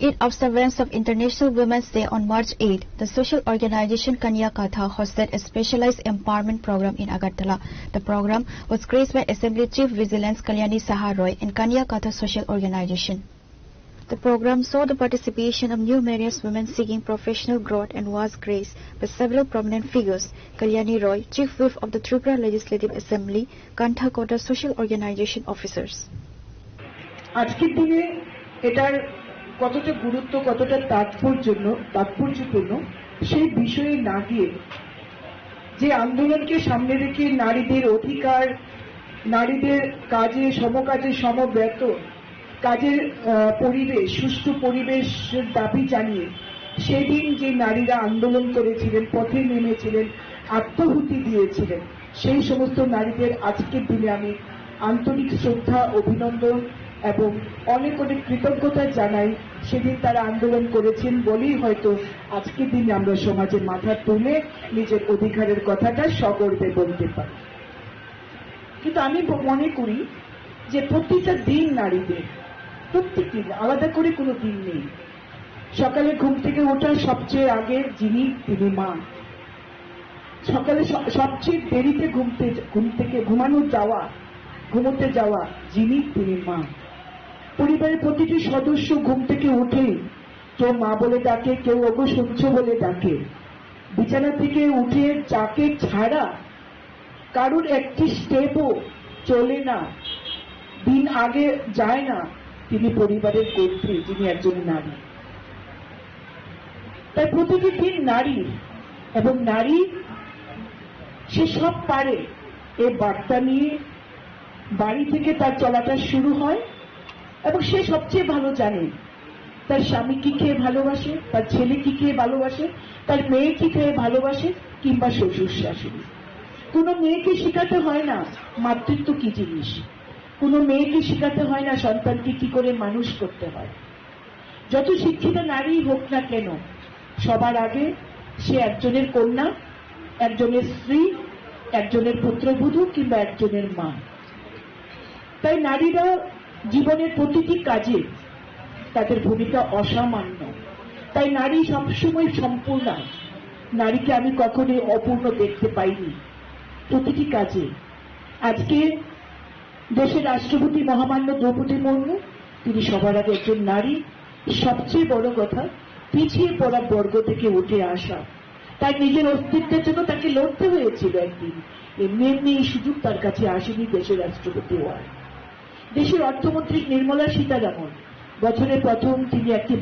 In observance of International Women's Day on March 8, the social organization Kanya Katha hosted a specialized empowerment program in Agartala. The program was graced by Assembly Chief Vigilance Kalyani Saha Roy and Kanya Katha Social Organization. The program saw the participation of numerous women seeking professional growth and was graced by several prominent figures: Kalyani Roy, Chief Whip of the Tripura Legislative Assembly, Kantha Kota Social Organization officers. আজকের দিনে এটার কতটা গুরুত্ব, কতটা তাৎপর্যপূর্ণ সেই বিষয়ে না গিয়ে যে আন্দোলনকে সামনে রেখে নারীদের অধিকার, নারীদের কাজে সমকাজে সমব্যত কাজের পরিবেশ, সুষ্ঠু পরিবেশের দাবি জানিয়ে সেদিন যে নারীরা আন্দোলন করেছিলেন, পথে নেমেছিলেন, আত্মাহুতি দিয়েছিলেন, সেই সমস্ত নারীদের আজকের দিনে আমি আন্তরিক শ্রদ্ধা, অভিনন্দন এবং অনেক অনেক কৃতজ্ঞতা জানাই। সেদিন তারা আন্দোলন করেছেন বলেই হয়তো আজকের দিনে আমরা সমাজে মাথা তুলে নিজের অধিকারের কথাটা সগর্বে বলতে পারি। কিন্তু আমি মনে করি যে প্রতিটা দিন নারীদের, প্রত্যেকটি আলাদা করে কোনো দিন নেই। সকালে ঘুম থেকে ওঠা সবচেয়ে আগে যিনি, তিনি মা। সকালে সবচেয়ে দেরিতে ঘুমোতে যাওয়া যিনি, তিনি মা। পরিবারের প্রতিটি সদস্য ঘুম থেকে উঠে কেউ মা বলে ডাকে, কেউ ওগো শুনছো বলে ডাকে। বিছানা থেকে উঠে যাকে ছাড়া কারোর একটি স্টেপও চলে না, দিন আগে যায় না, তিনি পরিবারের কর্ত্রী, যিনি একজন নারী। তাই প্রতিটি দিন নারী, এবং নারী সে সব পারে এ বার্তা নিয়ে বাড়ি থেকে তার চলাটা শুরু হয়। এবং সে সবচেয়ে ভালো জানে তার স্বামী কি খেয়ে ভালোবাসে, তার ছেলে কি খেয়ে ভালোবাসে, তার মেয়ে কি খেয়ে ভালোবাসে, কিংবা শ্বশুর শাশুড়ি। কোনো মেয়েকে শেখাতে হয় না মাতৃত্ব কি জিনিস, কোনো মেয়েকে শেখাতে হয় না সন্তানকে কি করে মানুষ করতে হয়। যত শিক্ষিত নারী হোক না কেন, সবার আগে সে একজনের কন্যা, একজনের স্ত্রী, একজনের পুত্রবধূ কিংবা একজনের মা। তাই নারীরা জীবনের প্রতিটি কাজে তাদের ভূমিকা অসামান্য। তাই নারী সবসময় সম্পূর্ণ। নারীকে আমি কখনোই অপূর্ণ দেখতে পাইনি প্রতিটি কাজে। আজকে দেশের রাষ্ট্রপতি মহামান্য দ্রৌপদী মুর্মু, তিনি সবার আগে একজন নারী। সবচেয়ে বড় কথা, পিছিয়ে পড়া বর্গ থেকে উঠে আসা। তার নিজের অস্তিত্বের জন্য তাকে লড়তে হয়েছিল একদিন। এমনি এমনি এই সুযোগ তার কাছে আসেনি দেশের রাষ্ট্রপতি হওয়ার। দেশের অর্থমন্ত্রী নির্মলা সীতারামন বছরের প্রথম তিনি একটি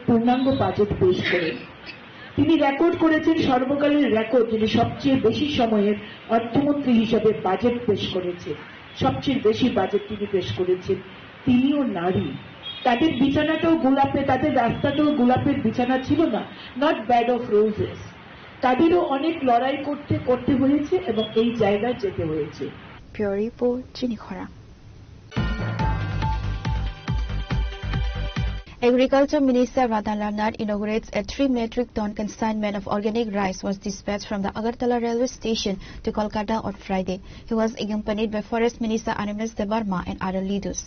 পূর্ণাঙ্গ বাজেট পেশ করেন। তিনি রেকর্ড করেছেন, সর্বকালের রেকর্ড, যিনি সবচেয়ে বেশি সময়ের অর্থমন্ত্রী হিসেবে বাজেট পেশ করেছেন, সবচেয়ে বেশি বাজেট তিনি পেশ করেছেন। তিনিও নারী। তাদের বিছানাটাও গোলাপে, তাদের রাস্তাটাও গোলাপের বিছানা ছিল না, নট ব্যাড অফ রোজেস। তাদেরও অনেক লড়াই করতে হয়েছে এবং এই জায়গায় যেতে হয়েছে। Agriculture Minister Radhalal Nath inaugurates a 3 metric ton consignment of organic rice was dispatched from the Agartala railway station to Kolkata on Friday. He was accompanied by Forest Minister Animesh Debarma and other leaders.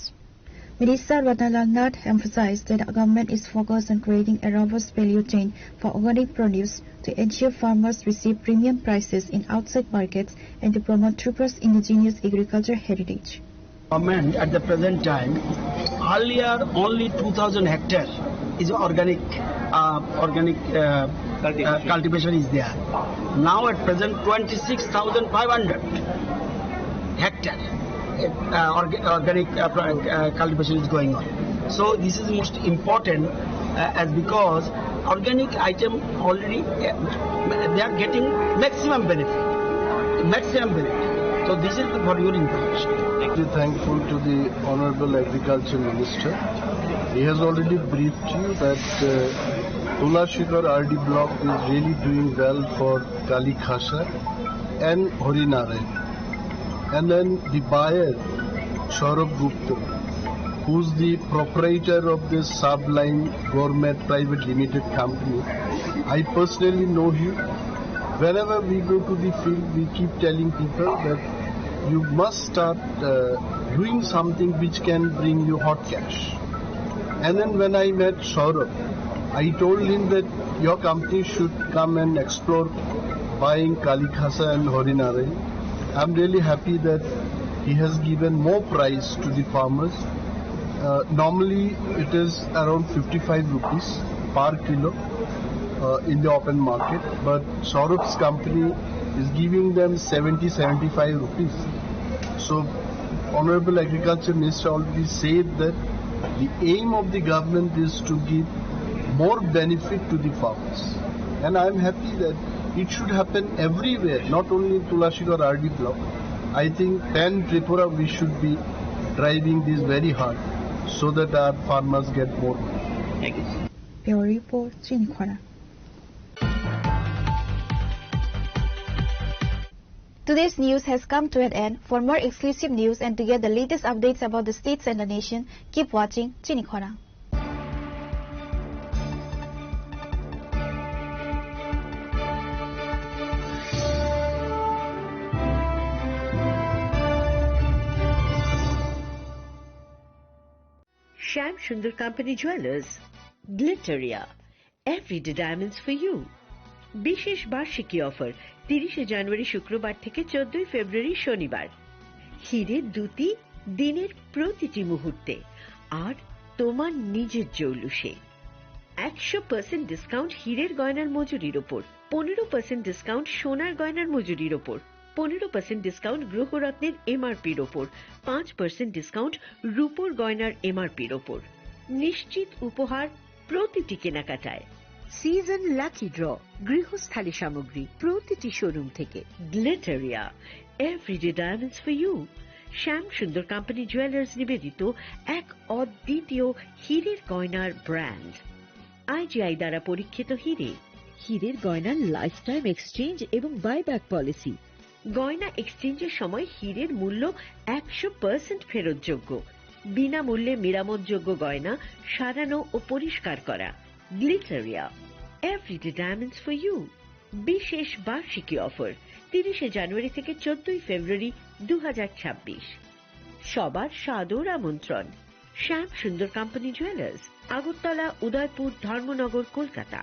Minister Radhalal Nath emphasized that the government is focused on creating a robust value chain for organic produce to ensure farmers receive premium prices in outside markets and to promote Tripura's indigenous agriculture heritage. Government at the present time, earlier only 2,000 hectares is organic cultivation is there. Now at present 26,500 hectares organic cultivation is going on. So this is most important as because organic item already they are getting maximum benefit. So this is for your information. Thankful to the Honorable Agriculture Minister. He has already briefed you that Tulashikar RD block is really doing well for Kali Khasa and Horinare. And then the buyer, Saurabh Gupta, who's the proprietor of this Sublime Gourmet Private Limited company. I personally know him. Whenever we go to the field, we keep telling people that you must start doing something which can bring you hot cash. And then when I met Saurabh, I told him that your company should come and explore buying Kalikhasa and Horinare. I'm really happy that he has given more price to the farmers. Normally it is around 55 rupees per kilo in the open market, but Saurabh's company is giving them 70-75 rupees. So Honorable Agriculture Minister already said that the aim of the government is to give more benefit to the farmers. And I'm happy that it should happen everywhere, not only in Tulashgarh or RD block. I think pan Tripura we should be driving this very hard so that our farmers get more money. Thank you. Bureau Report, Chinikhwana. Today's news has come to an end. For more exclusive news and to get the latest updates about the states and the nation, keep watching Chinikhwana. Shyam Sundar Company Jewelers, Glitteria, everyday diamonds for you. বিশেষ বার্ষিকী offer 30 জানুয়ারি শুক্রবার থেকে 14 ফেব্রুয়ারি শনিবার। হীরের দুটি দিনের প্রতিটি মুহূর্তে আর তোমার নিজের জৌলুসে। 100% ডিসকাউন্ট হীরের গয়নার মজুরির উপর, 15% ডিসকাউন্ট সোনার গয়নার মজুরির উপর, 15% ডিসকাউন্ট গ্রহরত্নের এমআরপির ওপর, 5% ডিসকাউন্ট রূপোর গয়নার এমআরপির ওপর। নিশ্চিত উপহার প্রতিটি কেনাকাটায়। সিজন লাকি ড্র গৃহস্থালী সামগ্রী প্রতিটি শোরুম থেকে। Glitteria, everyday diamonds for you. Shyam Sundar company jewellers নিবেদিত এক অদ্বিতীয় হীরের গয়নার ব্র্যান্ড। আইজিআই দ্বারা পরীক্ষিত হীরে। হীরের গয়নার লাইফ টাইম এক্সচেঞ্জ এবং বাইব্যাক পলিসি। গয়না এক্সচেঞ্জের সময় হীরের মূল্য 100% ফেরতযোগ্য। বিনামূল্যে মেরামতযোগ্য গয়না সারানো ও পরিষ্কার করা। Glitteria, everyday diamonds for you. বিশেষ বার্ষিকী অফার 30 জানুয়ারি থেকে 14 ফেব্রুয়ারি 2026। সবার সাদর আমন্ত্রণ। শ্যাম Sundar company jewellers, Agartala, Udaipur, Dharmanagar, Kolkata.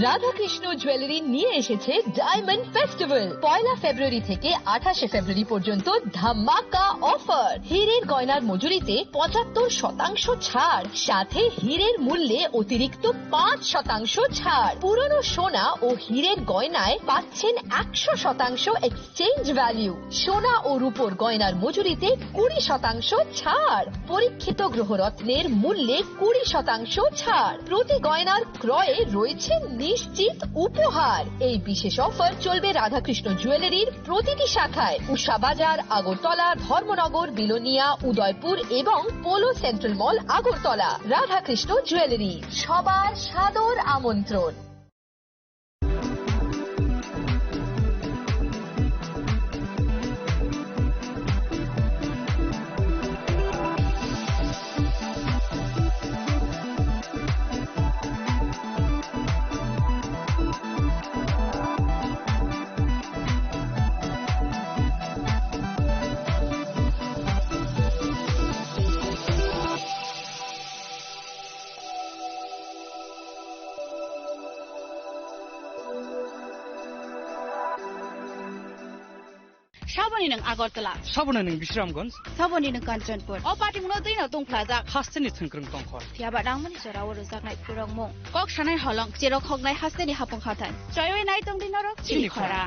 Radhakrishna jewellery নিয়ে এসেছে ডায়মন্ড ফেস্টিভ্যাল। 1 ফেব্রুয়ারি থেকে 28 ফেব্রুয়ারি পর্যন্ত ধামাকা অফার। হীরের গয়নার মজুরিতে 75% ছাড়, সাথে হীরের মূল্যে অতিরিক্ত 5% ছাড়। পুরনো সোনা ও হীরের গয়নায় পাচ্ছেন 100% এক্সচেঞ্জ ভ্যালু। সোনা ও রূপোর গয়নার মজুরিতে 20% ছাড়। পরীক্ষিত গ্রহরত্নের মূল্যে 20% ছাড়। প্রতি গয়নার ক্রয়ে রয়েছে নিশ্চিত উপহার। এই বিশেষ অফার চলবে রাধাকৃষ্ণ জুয়েলারির প্রতিটি শাখায়, উষা বাজার, আগরতলা, ধর্মনগর, বিলোনিয়া, উদয়পুর এবং পোলো সেন্ট্রাল মল, আগরতলা। রাধাকৃষ্ণ জুয়েলারি, সবার সাদর আমন্ত্রণ। साबनी आगरतला, साबनी विश्रामगंज, साबनी कांचनपुर, पार्टी दैन दंफ्लाजा हास्तेनि थंख्रं दंखर थियाबा दांमनि जराव रोजाकनाय खुरंमु कक सानाय हलं जेराव खगनाय हास्तेनि हाफं खाथान जयवे नाय दंदिनर चिलिखरा।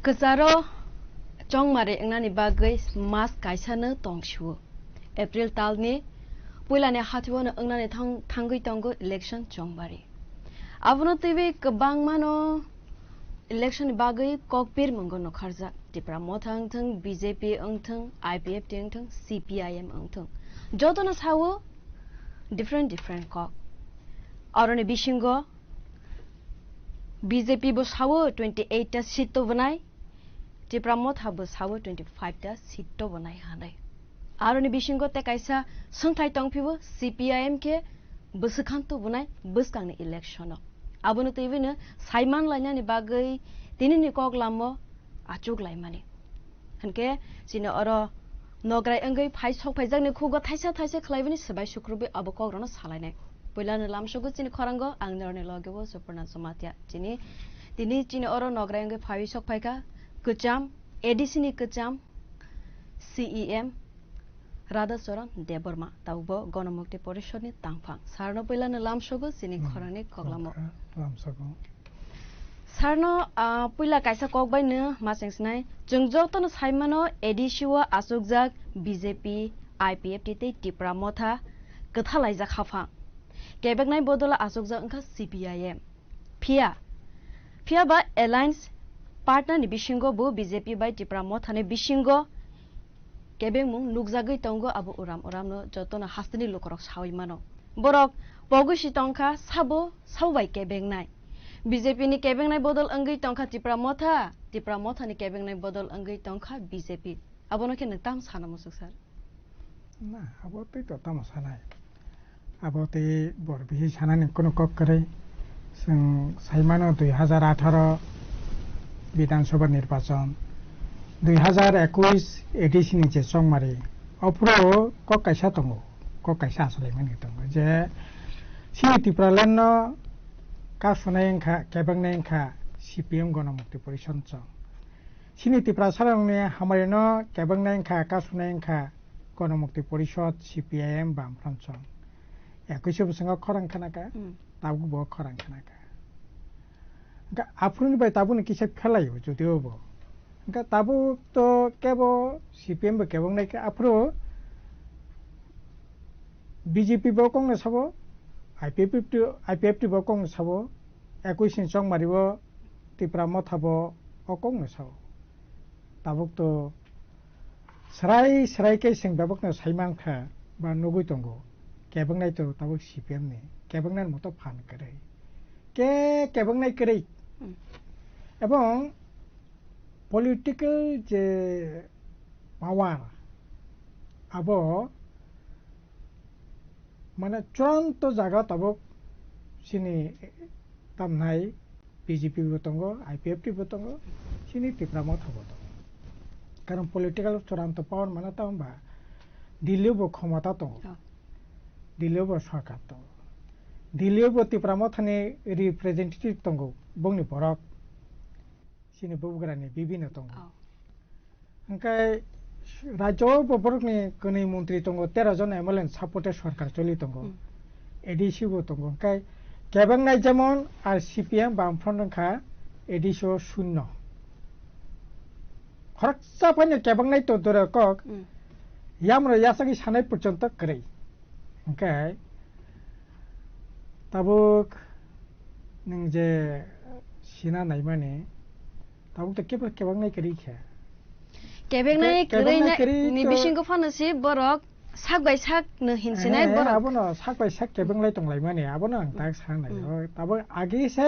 Kesaro chong mare engnani bagai mas kaisana tongshu. April talni puilane hatwona engnani thanggui tongo election chong mare. Abono TV kebang mano election bagai kokpir monggono kharja. Tipra mothang thang BJP angthang IPF thang CPIM angthang. Jotona sawo different kok. Arone bishingo BJP bo sawo 28 ta seat to banai. Tipra motha bo sawo 25 ta seat to banai hanai. Arone bishingo te kaisa songthai tongpibo CPIM ke busukhan to banai buskangni election. Abono tevina Saiman laina ni bagai tinini kok lamo achuk laimani. Hanke sino oro nograi angai phai sok phaijak ni khugo thaisa khlaibani sabai sukrubi abokok rona salainai. Poilana lamsogo chini khorango angnerne logebo Suparna Somatia chini tini chini oro nograi angai phai sok phaika kucham ADC ni kucham CEM Radha Soran Deborma taubo Gonomukti Porishod ni tangphang sarno poilana lamsogo chini khorani koglamo lamsogo Sarno puila kaisa kokbai ne masengsnai jongjotono saimano ADC-wa asukjak BJP IPF te Tipra motha kathalai jak hafa Kebegnai bodola asukjak angka CPIM Phia ba alliance partner ni bishingo bu BJP by Tipra motha ne bishingo kebengmung nukjagui tongo abo uram no jotona hastini lokorok sawi mano borok pogusi tongka sabo saubai kebengnai BJP ni kebengnai bodol anggai tongka Tipra motha ni kebengnai bodol anggai tongka BJP abono ke nang tam sana musuk sar na abote to tam sanai abote bor bihi sanani kono kok kare sing saimano 2018 বিধানসভা নির্বাচন 2021 ADC ni je songmari opro kok kaisa tongo kok kaisa asale mani tongo je sini Tipraland no ka sunayengkha kebangnengkha CPM Gonomukti Porishod chong sini Tipra sarangni hamarino kebangnengkha ka sunayengkha Gonomukti Porishod CPIM Bamfront chong ekwisho busango khorang khanaka tabu bo khorang khanaka ga afruni bai tabu ni kisa phelayo judio bo ga tabu to kebo CPM bo kebangnai ka afro BJP bo kongna sabo IPF bo kongna sabo ekwishin chong maribo Tipra motha bo okongna sabo tabuk to sarai ke sing babok na saimang kha ba nugui tongo kebangnai to tabuk CPM ni kebangnai moto phan kare kebangnai kare এবং political যে পাওয়ার আবো মানে চূড়ান্ত জায়গা তাবক সিনি তামনাই BJP বতঙ্গ IPF বতঙ্গ সিনি Tipra motha বতঙ্গ কারণ political চূড়ান্ত পাওয়ার মানে তামবা দিল্লিও ক্ষমতা তো দিল্লিও সরকার তো দিল্লিও Tipra mothani representative তঙ্গ বংনি Borok sini bubgrani bibino tongo angkai rajyo borokni koni mantri tongo 13 jon MLN supported sarkar choli tongo ADC bo tongo angkai kebangnai jemon ar CPM Bamfront kha ADC 0 khoroksa phane kebangnai to dore kok yamro yasagi sanai porjonto krei angkai tabuk ning je sina naimani tabuk to kebangnai kari kha kebangnai kari ni bisingko phanasi borok sak bai sak no hinsinai borok abono sak bai sak kebanglai tonglai mani abono ang tak sanai tabuk agi se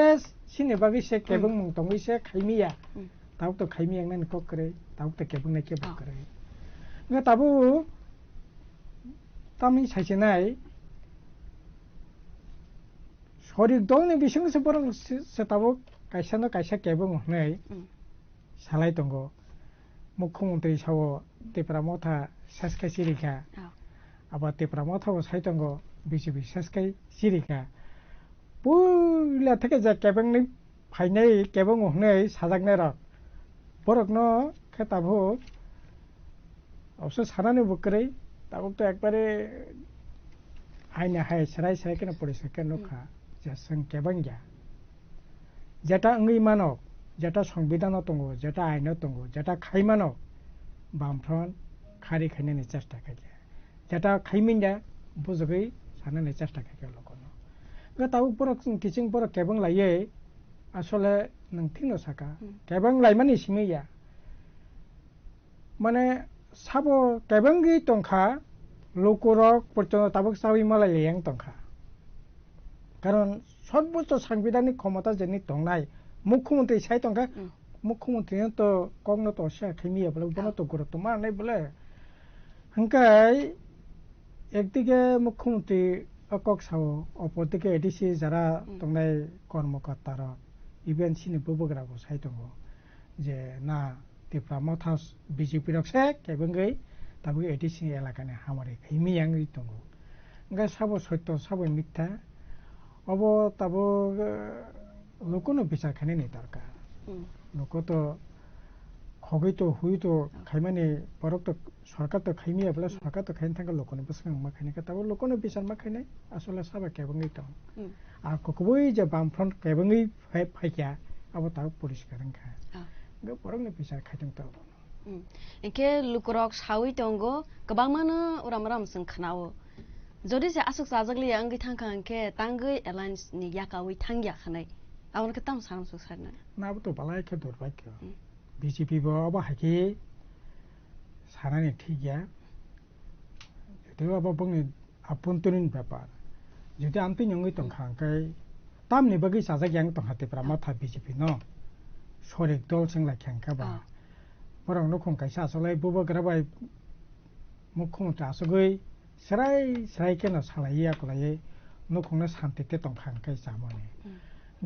sini bagi se kebang mung tongwi se khaimiya tabuk to khaimiya nang kok kare tabuk to kebangnai ke bak kare nga tabu tami saisenai sorik dongni bisingse borok se tabuk kaisa no kaisa kebang nei salai tongo mukhomantri sawo Tipra motha saskai sirika aba Tipra motha bo sai tongo BJP saskai sirika puila theke ja kebangnai phainai kebang nei sajaknai rok borok no khetabo অবশ্য সারানো বকরে তাবক তো একবারে আইনা high সারাই কেন পড়েছে কেন খা যা সং কেবাঙ্গা যেটা অঙ্গি মানক যেটা সংবিধানও দङ যেটা আইনও দङ যেটা খাইমানো বামফ্রন খারি খাইনাयनि চেষ্টা খাইলে যেটা খাইমিনা বুজगै সানাयनि চেষ্টা খাইले লকनो তাও বড় কিচিং বড় কেবং লাইয়ে আসলে নং থিনো সাকা কেবং লাইমানি সিমিয়া মানে সাবো কেবंगि তংখা লোকরক পর্যন্ত তাবক সাবি মালাই লেং তংখা কারণ সর্বোচ্চ সাংবিধানিক ক্ষমতা যেনি দंनाय মুখ্যমন্ত্রী সাই তংখা মুখ্যমন্ত্রী তো কগ্ন তো সে খাইমিয়া বলে বনো তো গুরুত্ব মানাই বলে হাঙ্কাই একদিকে মুখ্যমন্ত্রী অকক সাও অপরদিকে এডিসি যারা দंनाय কর্মকর্তারা ইভেন সিনি ববগ্রাবো সাই দङ যে না ত্রিপুরা মথা বিজেপি রকছে কেবंगै তাবো এডিসি এলাকানে হামারে খাইমিয়াঙ্গি দङ গা সাবো সত্য সাবো মিথ্যা অব তাবো লোকনো বিচার খাইनायनि দরকার লোক তো খগৈ তো হুই তো খাইমানে বরক তো সরকার তো খাইমিয়া বলে সরকার তো খাইন থাকা লোকনো বসং মা খাইনাय তাবো লোকনো বিচার মা খাইनाय আসলে সাবা কেবंगै দङ আর ককবই যে বামফ্রন্ট কেবंगै ফাইকিয়া আবো তাও পরিষ্কার খা গো বরংनो বিচার খাইदों তো একে লুকরক সাউই দंगो गोबांमानो उराम जों खोनावो যদি যে আসুক সাজগলি আঙ্গি থাঙ্কা আঙ্কে তাঙ্গै এলায়েন্স नि याकावै थांगिया खानाय आवनके ताम साम सुसारना नाबो तो बालाय के दरबाय के बीजेपी बो अब हाकि सानानि ঠিকया যদিও अब बंगनि आपुन्तरिन ব্যাপার যদি আনতি নঙ্গै তংখাঙ্কাই তামনি বাগै সাজাग्यां তংহাতেफ्रा माथा बीजेपी न सरिक दल सेंला खेंखाबा बरं नखं कायसा असले बबग्राबाय मुख्यमंत्री आसगै सराय सराय केन सालायै आकलायै नखंनो शान्तिते तंखांखाय जामने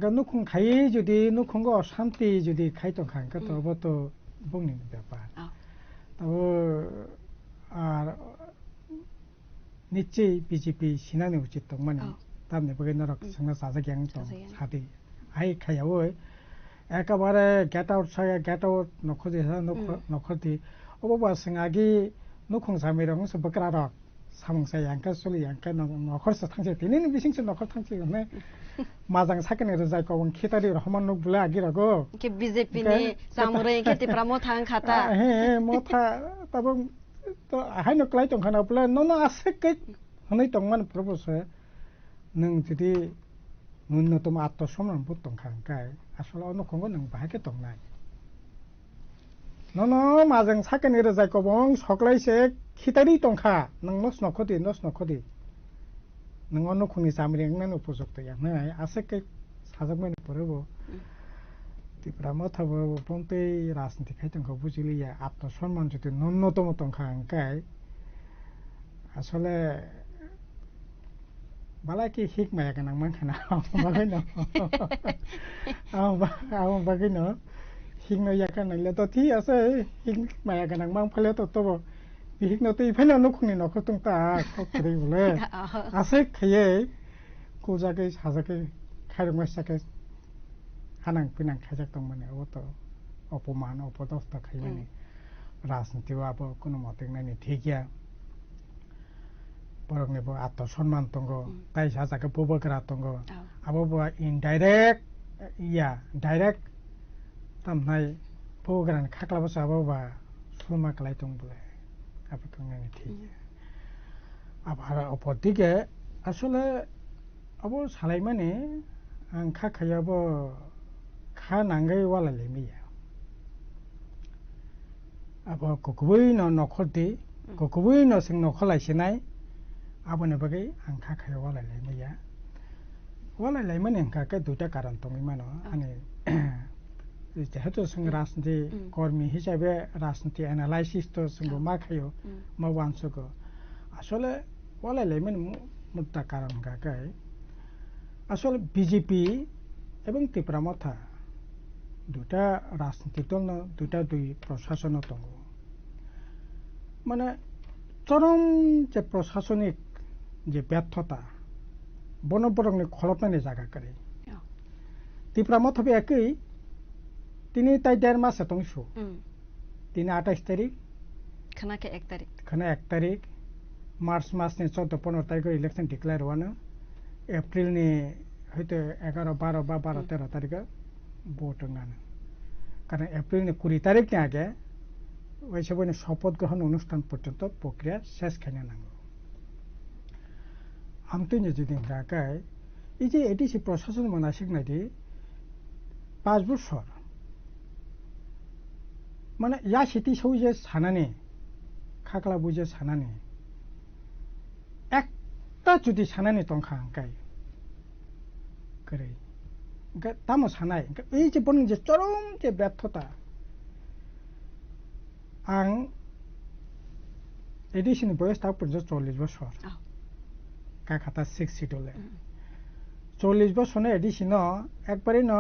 गा नखं खायै जुदि नखंगो शान्ति जुदि खाय तंखांखा तब तो बुंनि ব্যাপার तब আর निश्चय बीजेपी सिनानि उचित तंमाने तामने बगै नरक संगा साजाग्यां तंग साथि आइ खायावो একেবারে গেট আউট সায়া গেট আউট নখদে নখদি অববা সিংআগি নখং সামিরং সবকরা রক সামংসাय यांका सलि यांका नखरस थांसे तिनिनि बिसिंसो नखर थांसे ने माजां साकेने रजाय कवं खितारि रहमान नक बुला आगिरगो के बीजेपी नि सामुरै के तिप्रा मथा खाता हे मथा तब तो हाय नक्लाय तंखाना बुला न आसे के हनै तंमान प्रबोसे नों जुदि न्यूनतम आत्मसम्मान बुत तंखांकाय আসলে অন্য কোনো নং বাহাকে দंनाय নন মাজং সাকেনি রজাय কবं সকলাইसे खितारि तंखा नों नस नखदि नों अन्न खुनि जामरेंनान उपयुक्त यानाय आसेके साजागमेन परबो ত্রিপুরা मथाबो बन्ते राजनीति खायतंखौ बुजिलिया आत्मसम्मान যদি ন্যূনতম তংখাंकाय আসলে बालाकी हिक माया गनां मानखाना बागैनो बागैनो हिकनो याकानायले तो थि आसे हिक माया गनां मां फले तो तब बिहिकनो तो इफाइनो नखुनि नखर तंता खकरै बोले आसे खये कुजाकै साजाकै खायरमासाकै हानां पिनां खायजाक दं माने ओ तो अपमान अपदस्थ खायमाने राजनीतिआव अब कोनो मतेंनायनि ठिकिया बरंनिबो आत्मसम्मान दङ ताइ साजाके बबग्रा दङ आबो इनडाइरेक्ट या डाइरेक्ट तामनाय बबग्रानि खाख्लाबो आबोबा सुमा खालाय दं बले आबो दंनायनि ठीक आबार अपदिके আসলে आबो सालाय माने आं खाखायाबो खा नांगै वालाले मिया आबो कुकुबै न नखरदि कुकुबै न सिं नखलायसिनाय आबोने बगै आं खाखायाव वालायलाय मैया वालायलाय माने आंखा दुटा कारण दं मानो आने जेहेतु जों राजनीति कर्मी हिसाबै राजनीति एनालाइसिस तो जों मा खायो मा वानसगो আসলে वालायलाय माने मुद्दा कारण गागाय আসলে बीजेपी এবং ত্রিপুরা मथा দুটা রাজনীতি দল দুটা দুই প্রশাসন দङ মানে চরম যে প্রশাসনিক যে ব্যর্থতা বনবরংনি খলপনানি জায়গা করে ত্রিপুরা মথবে একই তিনি তাই 1.5 মাস তংশু তিনি 28 তারিখ খানাকে 1 তারিখ খানা 1 তারিখ মার্চ মাসনি 14-15 তারিখ ইলেকশন ডিক্লেয়ার হওয়ানো এপ্রিলনি হয়তো 11 12 বা 12 13 তারিখ ভোট নানো কারণ এপ্রিল 20 তারিখনি আগে ওই সবাই শপথ গ্রহণ অনুষ্ঠান পর্যন্ত প্রক্রিয়া শেষ খাইনে নাঙ্গো আমতুই যদি ঢাকায় এই যে এডিসি প্রশাসন মানাসিক নাইদি 5 বছর মানে ইয়া সিটি সৌ যে সানানি খাকলা বুঝে সানানি একটা যদি সানানি তংখা আঙ্কাই করে তামো সানাই এই যে বলেন যে চরম যে ব্যর্থতা আং এডিসিনি বয়স তা পর্যন্ত 40 বছর কাকাতা 6 সিটলে 40 বছরে এডিসিন একবারই ন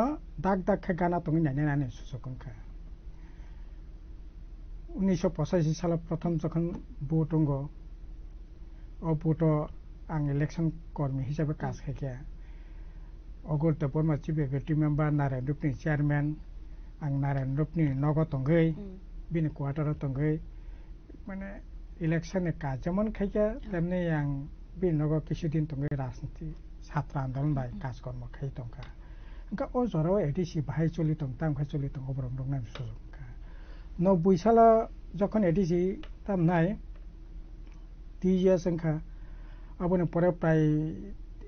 দাগ দাগ খা গানা তুমি নাইনে নানে সুসকনখা 1985 সালে প্রথম যখন ভোট অঙ্গ ও ভোট আং ইলেকশন কর্মী হিসাবে কাজ খাইয়া অগরত Barma chief executive member Narayan Rupini chairman আং নারায়ণ রূপনি নগ তঙ্গৈ বিনি কোয়ার্টার তঙ্গৈ মানে ইলেকশনে কাজ যেমন খাইয়া তেমনি আং বিনি নগ কিছুদিন তঙ্গৈ রাজনীতি ছাত্র আন্দোলন বাই কাজকর্ম খাই তঙ্কা ওঙ্কা ও জরাও এডিসি বাহাই চলি তং তাম খাই চলি তং অবরম রংনাম সুযোগ 90 সাল যখন এডিসি তাম নাই 3 ইয়ার্স ওঙ্কা আবনে পরে প্রায়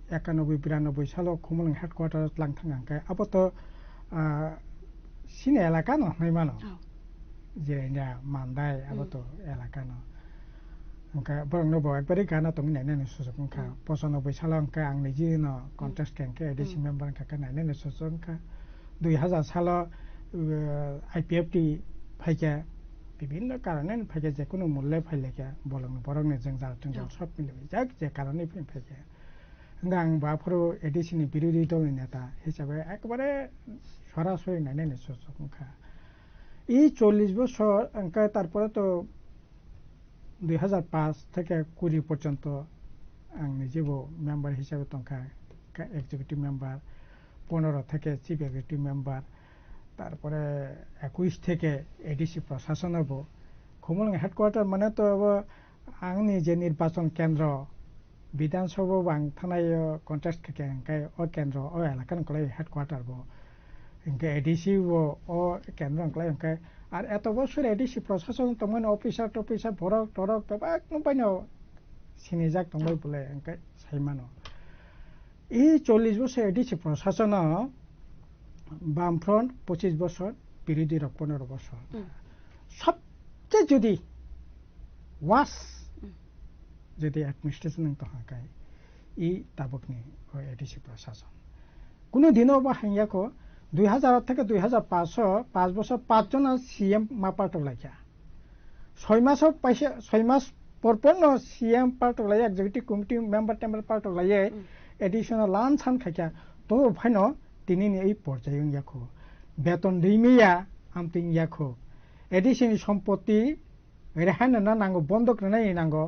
91-92 সাল খুমলং হেডকোয়ার্টার লাংথাং আঙ্কাই আবো তো সিনে এলাকা ন নাইমানো যেনা মানদাই আবো তো এলাকা ন ওঙ্কা বরং নব একবারই গানা তং নাইনে সুযোগ ওঙ্কা 95 সাল ওঙ্কা আং নিজে ন কন্টেস্ট কেনকে এডিসি মেম্বার কাকা নাইনে সুযোগ ওঙ্কা 2000 সাল আইপিএফটি ফাইকা বিভিন্ন কারণে ফাইকা যে কোনো মূল্যে ফাইলেকা বরং जों जारथों जों सब मिलाय जाक जे কারণে ফাইকা गां बाफोरो एडिसिनि बिरोधी दलनि नेता हिसाबै একবারে সরাসরি নাইনে সুযোগ এই 40 বছর অঙ্কা তারপরে তো 2005 থেকে 20 পর্যন্ত আং নিজেও মেম্বার হিসাবে তংকা এক্সিকিউটিভ মেম্বার 15 থেকে চিফ এক্সিকিউটিভ মেম্বার তারপরে 21 থেকে এডিসি প্রশাসন হব খুমলং হেডকোয়ার্টার মানে তো আংনি যে নির্বাচন কেন্দ্র বিধানসভা বাং থানায় কন্টেস্ট থেকে অঙ্কায় ও কেন্দ্র ও এলাকান কলাই হেডকোয়ার্টার বো ইনকে এডিসি ও কেন্দ্র অঙ্কলাই অঙ্কায় আর এত বছর এডিসি প্রশাসন তখন অফিসার টফিসার ভরক টরক বেবাক নপাইনো সিনিজাক তংবাই বলে অঙ্কায় সাইমানো এই 40 বছর এডিসি প্রশাসন বামফ্রন্ট 25 বছর বিরোধী 15 বছর সবচেয়ে যদি ওয়াস যদি অ্যাডমিনিস্ট্রেশন তহাকাই ই তাবকনি এডিসি প্রশাসন কোনো দিনও বা হাইয়াকো 2000 থেকে 5 বছর 5 জন সিএম মাপাটো লাইয়া 6 মাসও পাইছে 6 মাস পরপর সিএম পার্টো লাইয়া এক্সিকিউটিভ কমিটি মেম্বার টেম্বার পার্টো লাইয়া এডিশনাল লান সান খাইয়া তো ফাইনো তিনি এই পর্যায়ে ইয়াকো বেতন दैमिया আমতি ইয়াকো এডিশনাল সম্পত্তি রেহাই না নাঙ্গো বন্ধক নাই নাঙ্গো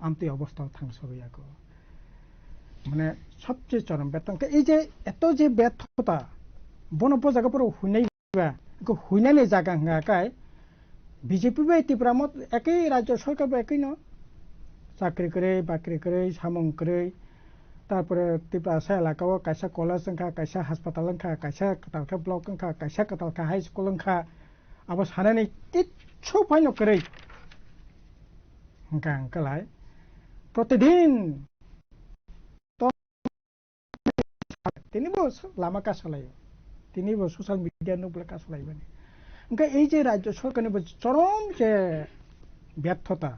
আমতি অবস্থা থাংসবে ইয়াকো মানে সবচেয়ে চরম ব্যর্থতা এই যে এত যে ব্যর্থতা বনপ জায়গাপুর হুইনাইবা হুইনানি জায়গা হাঙ্গাকায় বিজেপি বা ত্রিপুরামত একই রাজ্য সরকার একই ন চাকরি করে বাকরি করে সামং করে তারপরে ত্রিপুরা এলাকাও কাইসা কলেজ ওঙ্খা কাইসা হাসপাতাল ওঙ্খা কাইসা কাতালখা ব্লক ওঙ্খা কাইসা কাতালখা হাই স্কুল ওঙ্খা আবার সানানি কিচ্ছু ফাইন করে হাঙ্কা হাঙ্কালায় প্রতিদিন তিনিবো লামা কাজ চালাইও তিনিবো সোশ্যাল মিডিয়া নুবলে কাজ চালাইবানি ওঙ্কা এই যে রাজ্য সরকারের চরম যে ব্যর্থতা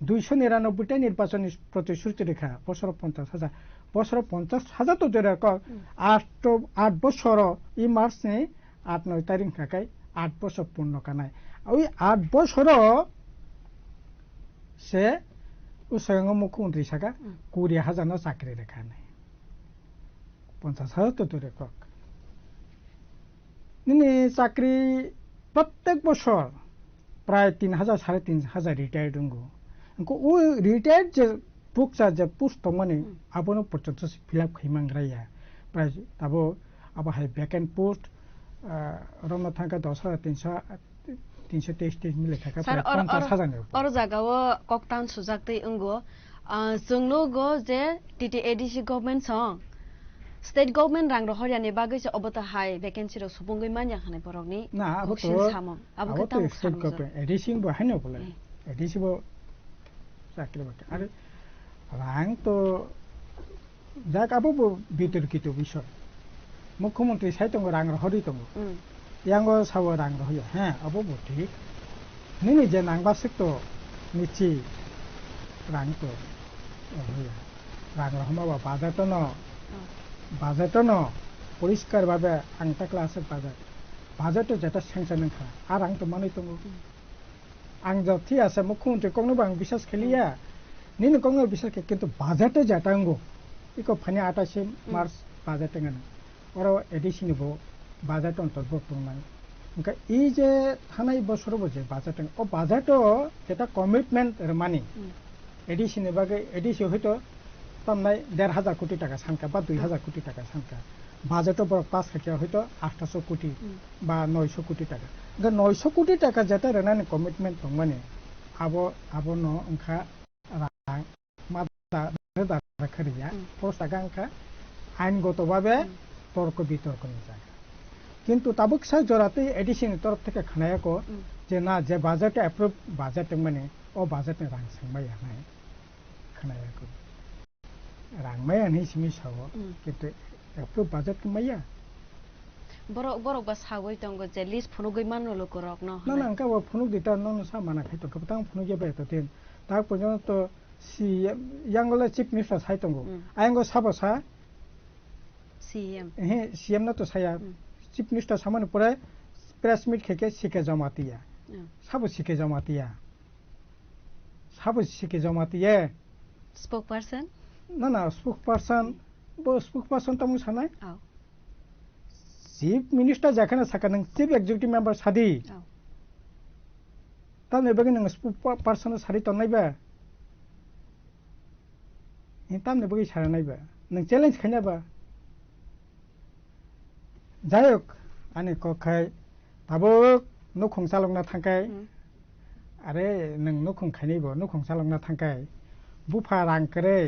299টা নির্বাচনী প্রতিশ্রুতি রেখা বছর 50,000 তো জোরে 8 বছর এই মার্চ নে 8-9 তারিখ থাকায় 8 বছর পূর্ণ কানায় ওই 8 বছর সে স্বয়ং মুখ্যমন্ত্রী সাকা 20,000 চাকরি রেখা নাই 50,000 তো জোরে চাকরি প্রত্যেক বছর প্রায় 3,000 3,500 রিটায়ার্ড ও রিটায়ার্ড যে বুকসা যে পোস্ট মানে আবনো পর্যন্ত ফিল আপ খাইমাংরাইয়া প্রায় তাবো আবার হাই ভ্যাকেন্ট পোস্ট রমনা থাকা 10,323 মিলে থাকা 50,000 আর জায়গাও ককটান সুজাকতে অঙ্গ जोंनो गो जे टीटी एडीसी गवर्नमेंट सं State government rang rohor ya ne bagai se obota high vacancy ro subungoi man yang hane borok ni. Na abo Auction to samon. abo Abo to kita state government edition bo hane bole. Edition bo sakle bate. Are rang to jak abo bo bitor kito bishoy. মুখ্যমন্ত্রী সাইতঙ্গ রাং রহরি তঙ্গ ইয়াঙ্গ sub রাং রহয়া হ্যাঁ আবো বো ঠিক নিনি যে নাংবাসিক তো নিচি রাং তো হইয়া রাং রহমাবা বাজেট ন পরিষ্কার ভাবে আংটা ক্লাসের বাজেট যেটা স্যাংশন খা আর আং তো মানে তঙ্গ আং যথি আছে মুখ্যমন্ত্রী কংনো বাং বিশ্বাস খেলিয়া নিনি কংনো বিশ্বাস কিন্তু বাজেটে যেটাঙ্গ ইকো ফানি 28 মার্চ বাজেট না ওরা এডিশন বো বাজেট অন্তর্ভুক্ত নাই ওকে এই যে থানাই বছর বজে বাজেট ও বাজেট যেটা কমিটমেন্ট মানি এডিশন বাগে এডিশন হয়তো তামনাই 1,500 কোটি টাকা সংখ্যা বা 2,000 কোটি টাকা সংখ্যা বাজেট বড় পাস রাখিয়া হয়তো 800 কোটি বা 900 কোটি টাকা 900 কোটি টাকা যেটা রেনানি কমিটমেন্ট দং মানে আবো ন ওংখা মাদা রাখারিয়া প্রস্তাগা ওংখা আইনগতভাবে তর্ক বিতর্কনি জায়গা কিন্তু তাবুক সাই জরাতে এডিশন তরফ থেকে খানায়াকো যে না যে বাজেটে অ্যাপ্রুভ বাজেট মানে ও বাজেটে রাং সাংবাই হানায় খানায়াকো রাংমাই আনি সিমি সাব কিন্তু অ্যাপ্রুভ বাজেট মাইয়া borok ba sawai tongo je list phunugoi manno lokorok no না না আঙ্কা ফোনুক দিতা ন সা মানা খাইতো কবতাং ফোনুক জেবে তো তেন তার পর্যন্ত তো সি ইয়াঙ্গলে চিফ মিনিস্টার সাইতঙ্গো আইঙ্গো সাবসা CM CM না তো সায়া চিফ মিনিস্টার সামনে পরে প্রেস মিট খেকে শিখে জমাতিয়া সাবো শিখে জমাতিয়া spokesperson না spokesperson তামু সানাই চিফ মিনিস্টার যেখানে থাকা নং চিফ এক্সিকিউটিভ মেম্বার সাদি তার নেবাগে নং স্পোকপারসন সারি তো নাইবা তাম নেবাগে সারা নাইবা নং চ্যালেঞ্জ খাইনাবা যাই হোক আনি কখাই তাবক নখং চালংনা থাকাই আরে নং নখং খাইনাইবো নখং চালংনা থাকাই বুফা রাং করে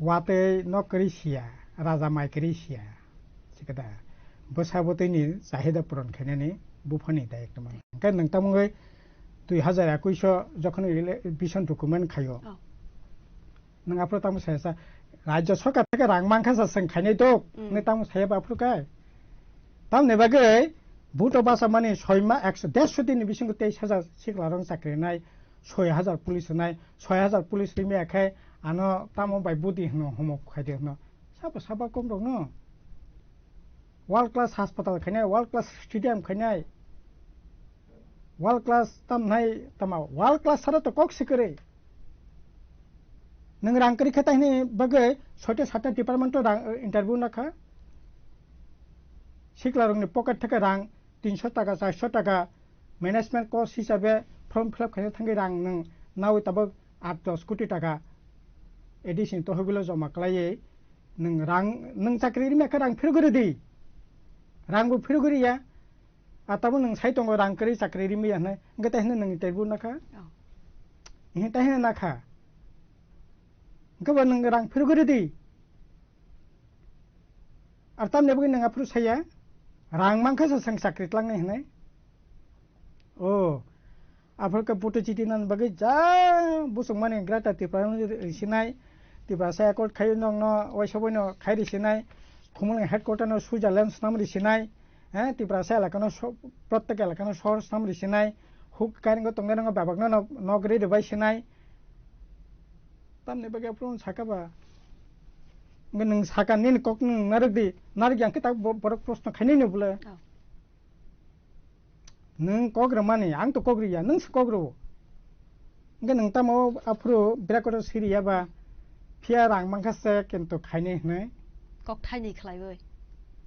ওয়াতে নকরি সিয়া রাজা মাইকরি সিয়া সিকদা বসাবতৈনি চাহিদা পূরণ খাইনানি বুফানি দায়িত্ব মান ওंखाय नोंथांमोनगै 2021 যখন ভিশন ডকুমেন্ট খাইও नों आपरो तामु सायसा राज्य सरकार থেকে রাং মাংখাসা সং খাইনাই তো নে তামু সাহেব आपरुकाय তাম নেবাগै ভুটো বাসা মানে 6 মা 150 দিন বিসঙ্গ 23000 সিকলা রং চাকরি নাই 6000 পুলিশ নাই 6000 পুলিশ রিমে আখাই আনো তামু বাই বুদি হনো হোমক খাইদে হনো সাবা কম দं न वर्ल्ड क्लास हास्पाताल खाइनाय वर्ल्ड क्लास स्टेडियम खाइनाय वर्ल्ड क्लास तामनाय तामा वर्ल्ड क्लास सारा तो कक सिकरे नों रांकरि खातायनि बगै 6-7 डिपार्टमेंट इंटरव्यू नाखा सिकला रंनि पकेट থেকে रां 300 টাকা 400 টাকা मैनेजमेंट कस्ट हिसाबै फर्म फिल अप खाइनो थांगै रां नों नावै ताबक 8-10 कोटी टाका एडिशन तो होगुलो जमा खालायै नों रां नों चाकरिनि मेखा रां फिरगुरि दै रांबो फिरगुरिया आताबो नों साइतंगो रांकरि चाकरिनि मिया ने गता हने नों इंटरव्यू नाखा हिता हने नाखा गबा नों रां फिरगुरि दै आरता नेबो नों आफुर साया रां मांखा सं चाकरि तलांनाय हने ओ आफुरका पुटो चिटिनान बगै जा बुसुं माने ग्राटा तिप्रान सिनाय तिप्रा साया कोट खाइ नंग न वैसबयनो खाइरि सिनाय खुमल हेडक्वार्टर न सुइजारलैंड नामरि सिनाय तिप्रा साया लाकानो प्रत्येक एलाकानो शहर नामरि सिनाय हुक कारिंगो तंगेरंगो बाबागनो नगरि देबाय सिनाय तामने बगै आफुर साकाबा नों साका निन कक नारगदि नारगि आंके ता बरक प्रश्न खाइनै न बुले नों कग्र माने आं तो कग्रिया नों कग्रो ओंगे नों तामो आफुरो बिराकट सिरियाबा फिया रां मांखासे किन्तु खाइनै हनै कक थाइनै खलायबै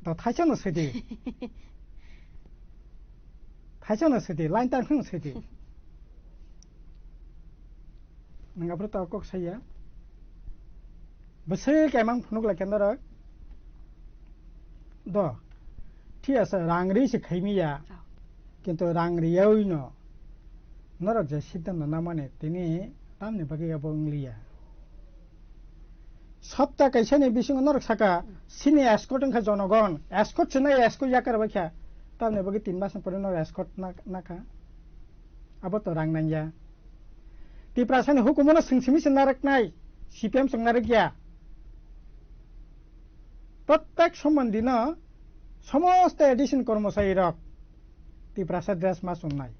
द थाइसनो सैदि लाइन तारखन सैदि नों आफुरो ता कक साया बसे केमां फुनुक लाकेन्दर द ठीक আছে रांगरि से खाइमिया কিন্তু রাংরিয়াই ন নরক যে সিদ্ধান্ত না মানে তিনি তামনে বাকি বংলিয়া সপ্তাহ কাইসানি বিসিং নরক সাকা সিনি এসকট খা জনগণ এসকট সনাই এসকট ইয়াকার বাখ্যা তামনে বগে 3 মাস পরে নর এসকট নাকা আবার তো রাং নাইয়া ত্রিপুরাসানি হুকুমনা সিংসিমি নারক নাই সিপিএম সংনারক গিয়া প্রত্যেক সম্বন্ধী ন সমস্ত এডিশন কর্মচারী রক ত্রিপুরাসা ড্রেস মাস নাই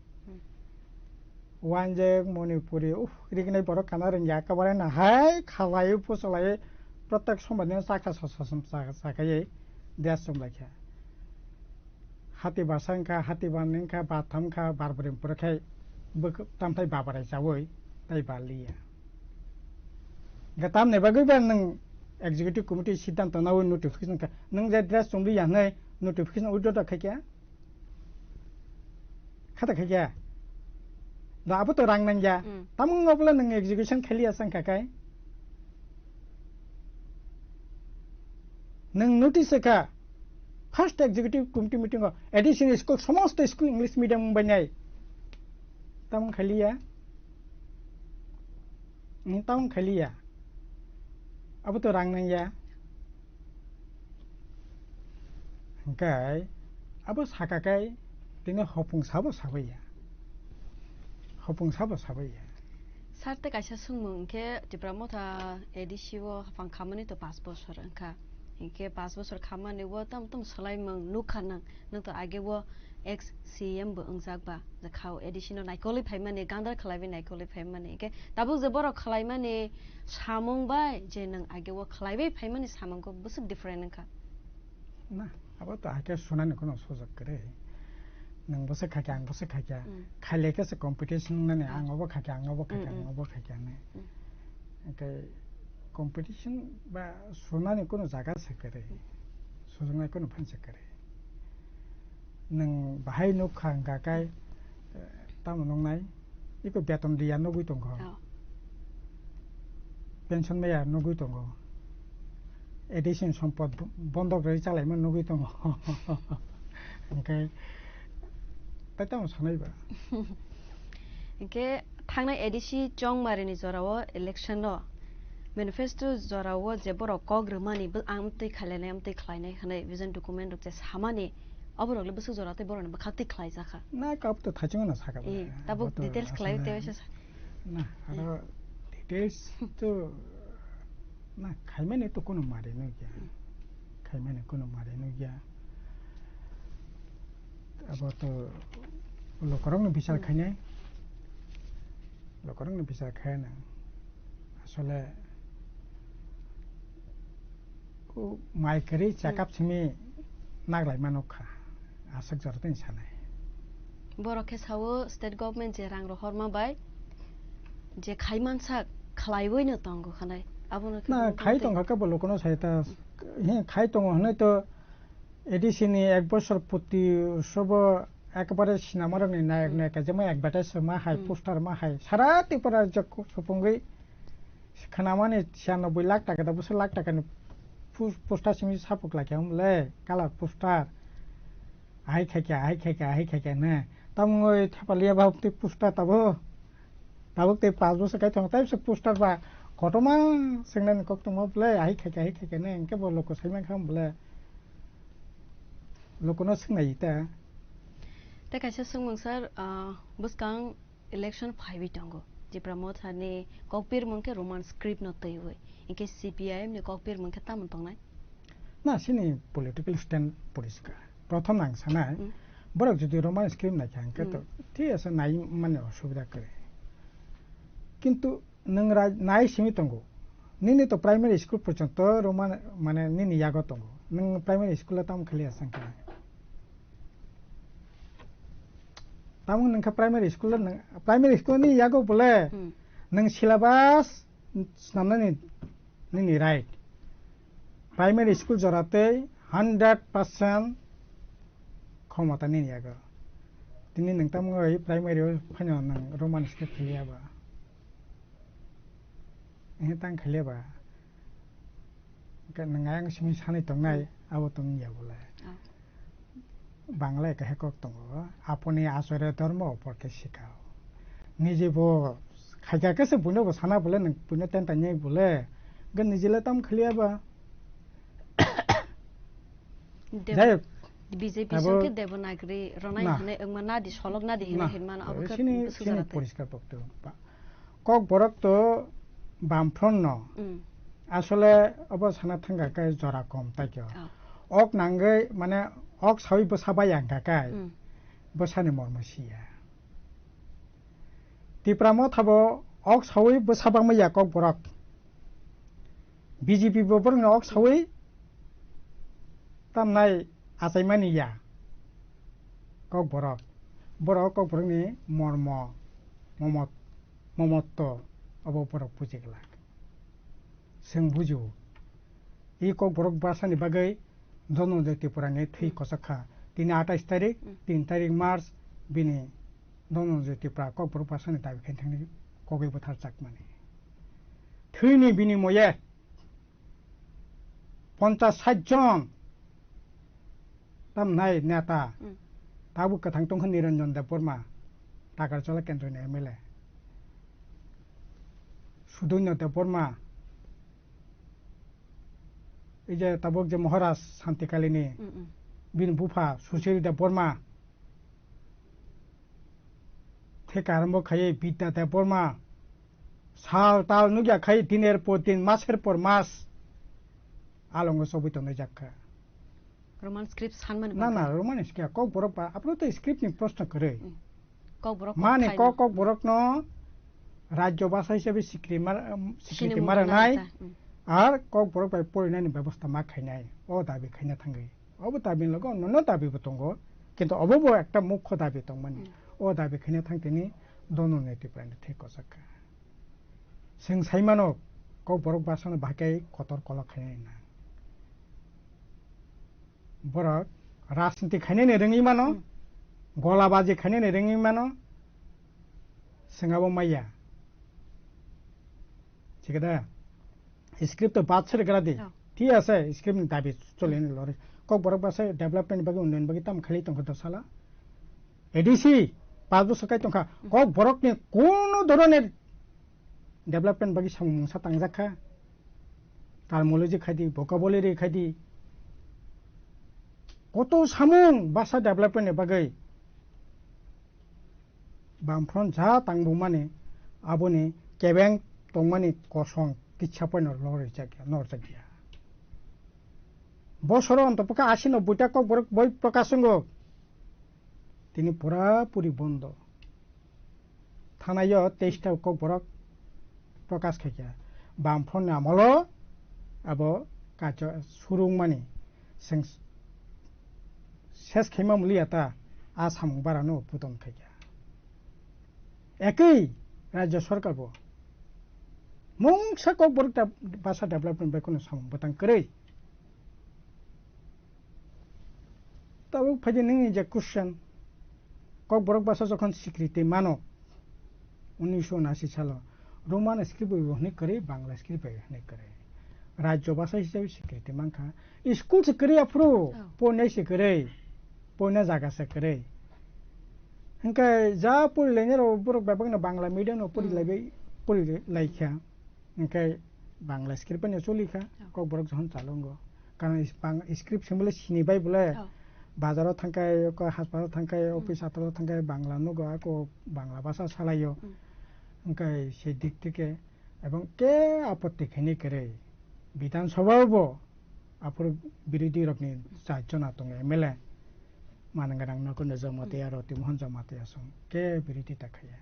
ওয়ানজে মণিপুরি রিগনাই বড় কানার একেবারে না হাই খাওয়াই ফসলাই প্রত্যেক সম্বন্ধী চাকা চাকাই ড্রেস সম্লাইখা হাতি বাসাংখা হাতি বানখা বাথামখা বারবরিমপুরখাই তামथाय बाबाराय जावै ताई बालिया गताम ने बगैबा नों एग्जीक्यूटिव कमिटी सिद्धांत नाव नोटिफिकेशन का नों जे ड्रेस संबि यानै नोटिफिकेशन उइड्र खायखा खाता खायखा दाबो तो रां नांजा तामंगबला नों एग्जीक्यूशन खालिया संखाखाय नों नोटिस का first executive committee meeting additional school समस्त स्कूल इंग्लिश मीडियम बनाय तामं खालिया तामं खालिया अब तो रां नांजा ओंखाय अब साकाखाय दिनै हफुंसाबो साबैया सारते कायसा सुंमुंखे दिब्रामथा एडिसिओ हाफां खामानि तो 5 बोसोर ओंखा इनके 5 बोसोर खामानि वो तम सलाइमों नुखानों नों तो आगे वो एक्स सीएम बो अंजाकबा जखाव एडिशनल नाइकोलि फाइमाने गांदार खलाइबे नाइकोलि फाइमाने के ताबो जबरो खलाइमाने सामंग बाय जे नों आगे वो खलाइबे फाइमाने सामंग को बसुक डिफरेंट नखा ना अब तो आके सुनाने कोनो सुजक करे नों बसे खाके आं बसे खाके खालेके से कंपटीशन ने आंगबो खाके आंगबो खाके ने के कंपटीशन बा सुनाने कोनो जागा से करे सुजनाय कोनो फनसे करे नों बाहाय नुखा गाकाय तामो नंनाय इको बेतन दिया नगुइ दंग पेंशन मेया नगुइ दंग एडिशन सम्पद बंधक रही चालायमोन नगुइ दंग ओंखाय ताताम सानायबा इनके थांनाय एडिसि चंगमारिनि जराव इलेक्शन न मैनिफेस्टो जराव जे बर कग्रमानि आमतै खालायनाय आमतै खलायनाय हनाय विजन डकुमेन्ट जे सामानि अबरले बसु जराते बरन बखाति खलाय जाखा ना कब तो थाचंग ना साका ए तब डिटेल्स खलाय तेवसे ना आरो डिटेल्स तो ना खाइमाने तो कोनो मारे न गया खाइमाने कोनो मारे न गया अब तो लोकरंग बिचार खायनाय लोकरंग बिचार खायना आसले ओ माइकरी चेकअप सिमी नागलाय मानोखा आसक जरतेन सानाय बरखे सावो स्टेट गवर्नमेंट जे रां रहरमा बाय जे खाइमानसा खलायबोयनो तंगो खानाय आबोनो ना खाइ तंगा का बलकोनो सायता हे खाइ तंगो हने तो एडिसिनि 1 বছর प्रति सब एकबारे सिनेमा रंनि नायक नायिका जे मा एडभार्टाइज मा हाय पोस्टर मा हाय सारा त्रिपुरा जक सपंगै खानामाने 96 लाख टाका दा बोसोर लाख टाकानि पोस्टर सिमी सापक लाखे हमले कालार पोस्टर आइ खाइके ने तमङै थापालिया भावते पोस्टर तबो ते 5 বছর काइ थंग ताइस पोस्टर बा घटमा सेंगनानि कक्तम बले आइ खाइके ने इनके बलको साइमा खाम बले लोकनो सिंनायता ते कायसा संमों सर बसकां इलेक्शन 5 तंगो जिब्रा मोथाने कॉपीर मंके रोमान स्क्रिप्ट न तयवे इनके सीपीआईएम ने कॉपीर मंके तामन तंगनाय ना सिनि पॉलिटिकल स्टैंड पुलिसका प्रथम नां सानाय बरक जदि रोमान स्क्रिप्ट ना खांके तो ठीक আছে नाय माने असुविधा करे किंतु नों नाय सिमि तंगो निनि तो प्राइमरी स्कूल पर्यंत रोमान माने निनि यागो तंगो नों प्राइमरी स्कूल ताम खलिया संके तामं नोंखा प्राइमरी स्कूल नि यागो बोले नों सिलेबास नामनानि निनि राइट प्राइमरी स्कूल जराते 100% क्षमता निनि यागो दिनै नोंथांमोन प्राइमरी फाइनो नों रोमान स्क्रिप्ट खलियाबा हे तां खलियाबा नोंआं सिमि सानै तंनाय आबो तंनिया बोले बांला कहे कक्तंगो अपने आश्रय धर्म उपरके सिखाओ निजे बो खाइका कैसे बुनो बो साना बोले नों बुनो तेन तान्यै बोले gan nijela tam khliya ba jai BJP সঙ্গে দেবনাগরী রনাই হনে একমানা দি সলগ না দি হিনমান অবকা সিনি পরিষ্কার বক্তব্য কক বরক তো বামফ্রন ন আসলে অবসানা থাঙ্গা কাই জরা কম তাইকে অক নাঙ্গৈ মানে অক সাবি বসাবাই আঙ্গা কাই বসানি মর্মসিয়া তিপ্রামো থাবো অক সাবি বসাবা মাইয়া কক বরক বিজেপি ববর অক সাবি তামনাই আসাইমানিয়া কক বরক বরক কক বরকনি মর্ম মমত্ব অব বরক বুঝিগলা जों बुझो ई कक बरक भाषानि बागै धनन्जय त्रिपुरानि थै कसखा दिनै 28 तारिख 3 तारिख मार्च बिनि धनन्जय त्रिपुरा कक बरक भाषानि दाबि खायथांनि कगै बोथार जाकमानि थैनि बिनिमये 50-60 जन तामनाय नेता ताबु कथां तंख निरंजन देव बर्मा टाकारचला केन्द्रनि एमएलए सुदन्य देव बर्मा এই যে তাবক যে মহারাজ শান্তিকালিনী বিন বুফা সুশীল দেব বর্মা থেকে আরম্ভ খাই বিদ্যা দেব বর্মা সাল তাল নুগিয়া খাই দিনের পর দিন মাসের পর মাস আলঙ্গ সবই তো নজাকা রোমান স্ক্রিপ্ট সানমান না না রোমান স্ক্রিপ্ট কক বরক আপনি তো স্ক্রিপ্ট নি প্রশ্ন করে মানে কক বরক ন রাজ্য ভাষা হিসেবে স্বীকৃতি মারা নাই আর কক বরক বাই পরিণানি ব্যবস্থা মা খাইনাই ও দাবি খাইনা থাঙ্গै অব দাবি লগ অন্য দাবিবো দङ কিন্তু অববো একটা মুখ্য দাবি দङ মানে ও দাবি খাইনা থাंगतेनि দননেতি প্রাণী ঠিক সাকা जों साइमानो কক বরক বাসন ভাকাই কতর কল খাইনাই না বরক রাজনীতি খাইনাই রঙি মানো গলাবাজি খাইনাই রঙি মানো जोंहाबो माइया ঠিক আছে स्क्रिप्ट तो बात से करा दी ठीक है सर स्क्रिप्ट दाबी चले नहीं लड़े कब बरक बासे डेवलपमेंट बाकी उन्नयन बाकी तम खाली तंग तो साला एडीसी 5 বছর কাই तंखा कब बरक ने कोनो धरনের डेवलपमेंट बाकी समसा तंगजाखा टार्मोलॉजी खादी वोकाबुलारी खादी कत सामुं भाषा डेवलपमेंट बाकी बामफ्रन जा तंगबो माने आबोनि केबें तंमानि कसं किच्छापन लड़े जागिया नर जागिया बसर अंतपक्षे 80-90टा কক বরক বই প্রকাশঙ্গ তিনি পুরাপুরি বন্ধ থানায় 23টা কক বরক প্রকাশ খাইয়া বামফ্রন আমল আব কাজ সুরুং মানি जों শেষ খাইমা মুলিয়াতা आसाम बारानो पुतन खाइया একই রাজ্য সরকারবো mungsa kok borok bahasa development ba kono sam batang kरै তাও ফাইদে নেই যে কোশ্চেন কক বরক ভাষা যখন স্বীকৃতি মানো 1979 সালে রোমান স্ক্রিপ্ট ব্যবহার করে বাংলা স্ক্রিপ্ট ব্যবহার করে রাজ্য ভাষা হিসেবে স্বীকৃতি মানখা স্কুল से करे अफ्रो पढ़ने से करे पढ़ना जागा से करे इनका जा पढ़ लेने रो बरक बाबा बांग्ला मीडियम पढ़ी लाइखा इनका बांग्ला स्क्रिप्ट ने चलिखा কক बरक जहन चालंगो कारण स्क्रिप्ट सिम्बल सिनिबाय बोले बाजाराव थांखाय हास्पाताल थांखाय अफिस आतालाव थांखाय बांग्ला नुगो आको बांग्ला भाषा सालायो ओंखाय से दिक থেকে এবং কে আপত্তি খেনি করে বিধানসভাবো আপুর বিরোধী রকনি চারজন আতং এমএলএ মানগারাং নকন জমাতে আর অতিমোহন জমাতে আসং কে বিরোধী তাখায়া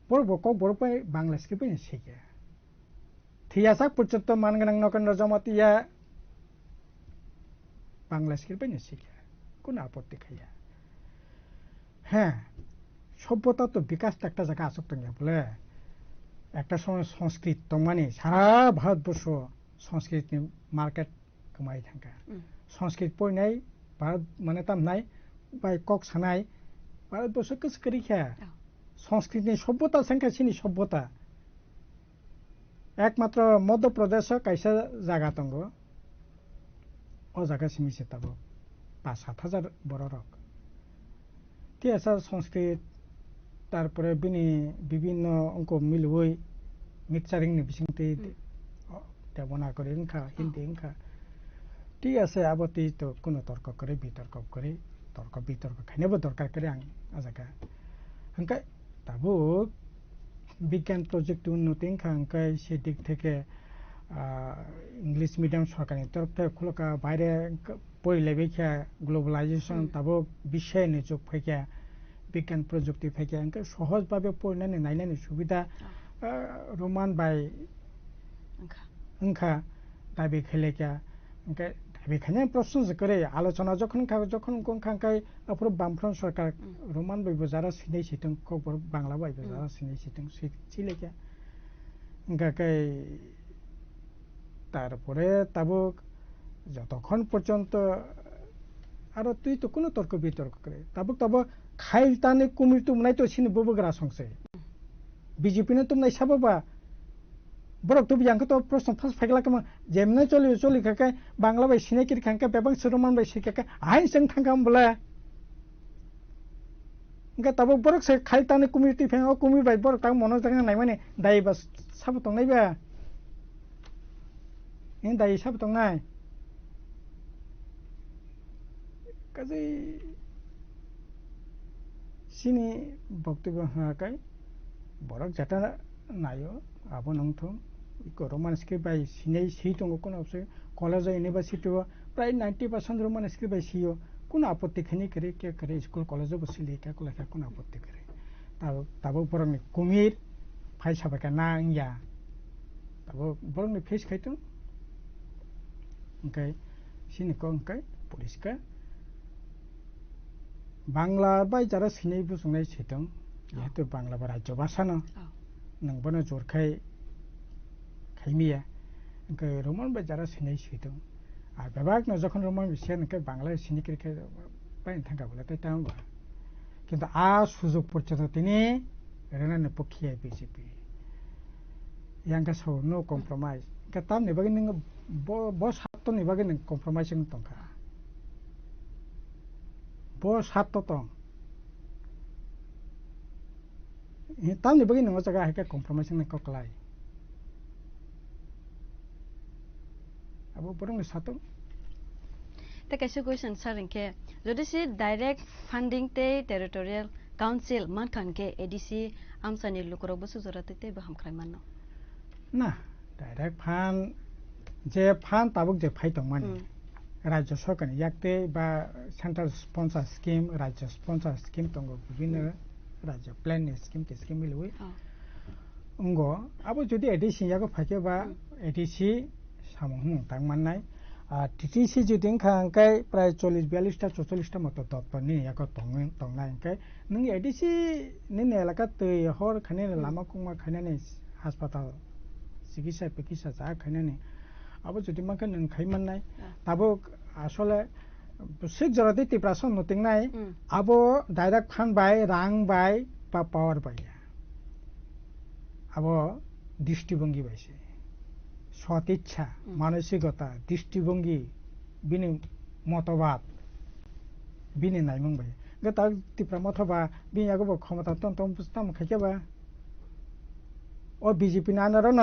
বড় কক বড় পাই বাংলা স্ক্রিপ্ট শিখে থিয়াসাক পর্যন্ত মানগারাং নকন জমাতিয়া বাংলা স্ক্রিপ্ট শিখে কোন আপত্তি খাইয়া হ্যাঁ সভ্যতা তো বিকাশ একটা জায়গা আসক্ত নিয়ে বলে একটা সময় সংস্কৃত তো মানে সারা ভারতবর্ষ সংস্কৃত মার্কেট কমাই থাকা সংস্কৃত পড়নাই ভারত মানে তাম নাই বাই কক সানাই ভারতবর্ষ কিছু করি খা সংস্কৃত সভ্যতা সংখ্যা চিনি সভ্যতা একমাত্র মধ্যপ্রদেশ কাইসা জায়গা দङ ও জায়গা সিমিছে তাব 5-7 হাজার বড় রক ঠিক আছে সংস্কৃত তারপরে বিনি বিভিন্ন অঙ্ক মিলবই মিক্সারিং নি বিসিংতে দেবনাগরী ইনকা হিন্দি ইনকা ঠিক আছে আবতি তো কোনো তর্ক করে বিতর্ক করে তর্ক বিতর্ক খাইনেবো দরকার করে আং আজাকা হাঙ্কাই তাবো বিজ্ঞান প্রযুক্তি উন্নতি ইনকা হাঙ্কাই সেদিক থেকে ইংলিশ মিডিয়াম সরকারি তরফ থেকে খুলকা বাইরে পড়লে বেখা গ্লোবালাইজেশন তাবো বিশ্বে নিযোগ ফেকা বিজ্ঞান প্রযুক্তি ফেকা হাঙ্কাই সহজভাবে পড়নাनै নাইনাनै সুবিধা রোমান বাই ইনকা দাবি খেলেকা হাঙ্কাই बेखायनो प्रश्न करे आलोचना जखन गंखांखाय अफ्र बामफ्रन सरकार रोमान बायबो जारा सिनाय सिथं खबर बांला बायबो जारा सिनाय सिथं सिलेका गाकाय তারপরে তাবো যতক্ষণ পর্যন্ত আর তুই তো কোনো তর্ক বিতর্ক করে তাবো খাইল তানে কুমির তুমনাই তো সিনে ববগরা সংসে বিজেপি নে তুমনাই সাবাবা বরক তো বিয়াঙ্ক তো প্রশ্ন ফাস ফাইলা কাম যেমনে চলি কাকা বাংলা বাই সিনাকির খাঙ্কা বেবাং সরমান বাই সিকাকা আইন সং থাঙ্গাম বলা গা তাবো বরক সে খাই তানে কুমির তি ফেং ও কুমির বাই বরক তাং মনো জাঙ্গা নাই মানে দাই বাস সাব তং নাই বা ইন দাই সাব তং নাই কাজে সিনি বক্তব্য হাকাই বরক যেটা নাইও আবো নংথং रोमान स्क्रिप्ट बाय सिनाय सि दङ कोन अबसे कलेज इउनिभार्सिटी प्राय 90% रोमान स्क्रिप्ट बाय सियो कोन आपत्ति खनि करे के करे स्कूल कॉलेज बसिले का को लेखा कोन आपत्ति करे ताबो बरंनि कुमिर फाइसा बाका ना इंया ताबो बरंनि फेस खाइतो ओंखाय सिनि को ओंखाय पुलिस का बांग्ला बाय जारा सिनाय बुसुंनाय सिथं जेहेतु बांग्ला बा राज्य भाषा न नंबनो जरखाय खाइमिया इनके रोमान बाय जारा सिनाय सिथं आ बेबाक न जखन रोमान बिसे इनके बांग्ला सिनिकिर के बाय थांगा बोला ताय तांबा किंतु आ सुजुग पर्यंत तिनि रेनाने पखिया BJP Yanga so no compromise का ताम ने बागे नंग बो सात ने बागे नंग कॉम्प्रोमाइज न तंका बो सात तो ताम ने बागे नंग जगह है का कॉम्प्रोमाइज न ककलाई अब परंग सातो ता कैसे क्वेश्चन सर इनके যদি সে ডাইরেক্ট ফান্ডিং তে টেরিটোরিয়াল কাউন্সিল মান খান के एडीसी আমসানি লোকর বসু জরাতে তে বহাম খাই মান না ডাইরেক্ট ফান যে ফান তাবুক যে ফাইতং মান রাজ্য সরকার ইয়াকতে বা সেন্ট্রাল স্পন্সর স্কিম রাজ্য স্পন্সর স্কিম তঙ্গ বিভিন্ন রাজ্য প্ল্যান স্কিম কে স্কিম মিলুই উঙ্গ আবো যদি এডিসি ইয়াগো ফাকে বা এডিসি সামহু তাংমাননাই টিটিসি যদি খাঙ্কাই প্রায় 40-42টা 44টা মতো তৎপরনি ইয়াগো তংনাইকাই নং এডিসি নিনে এলাকা তৈ হর খানে লামা কুমা খানে হাসপাতাল চিকিৎসা পেকিসা যা খানে আবো যদি মাকে নং খাইমাননাই তাবো আসলে সিক জরাতে টিপ্রাসন নতিংনাই আবো ডাইরেক্ট ফান বাই রাং বাই বা পাওয়ার বাই আবো দৃষ্টিভঙ্গি বাইছে সৎ ইচ্ছা মানসিকতা দৃষ্টিভঙ্গি বিনি মতবাদ বিনি নাইমং বাই গতা টিপ্রা মতবা বিয়াগো ক্ষমতা তন্তম পুস্তাম খাইকেবা ও বিজেপি নানারন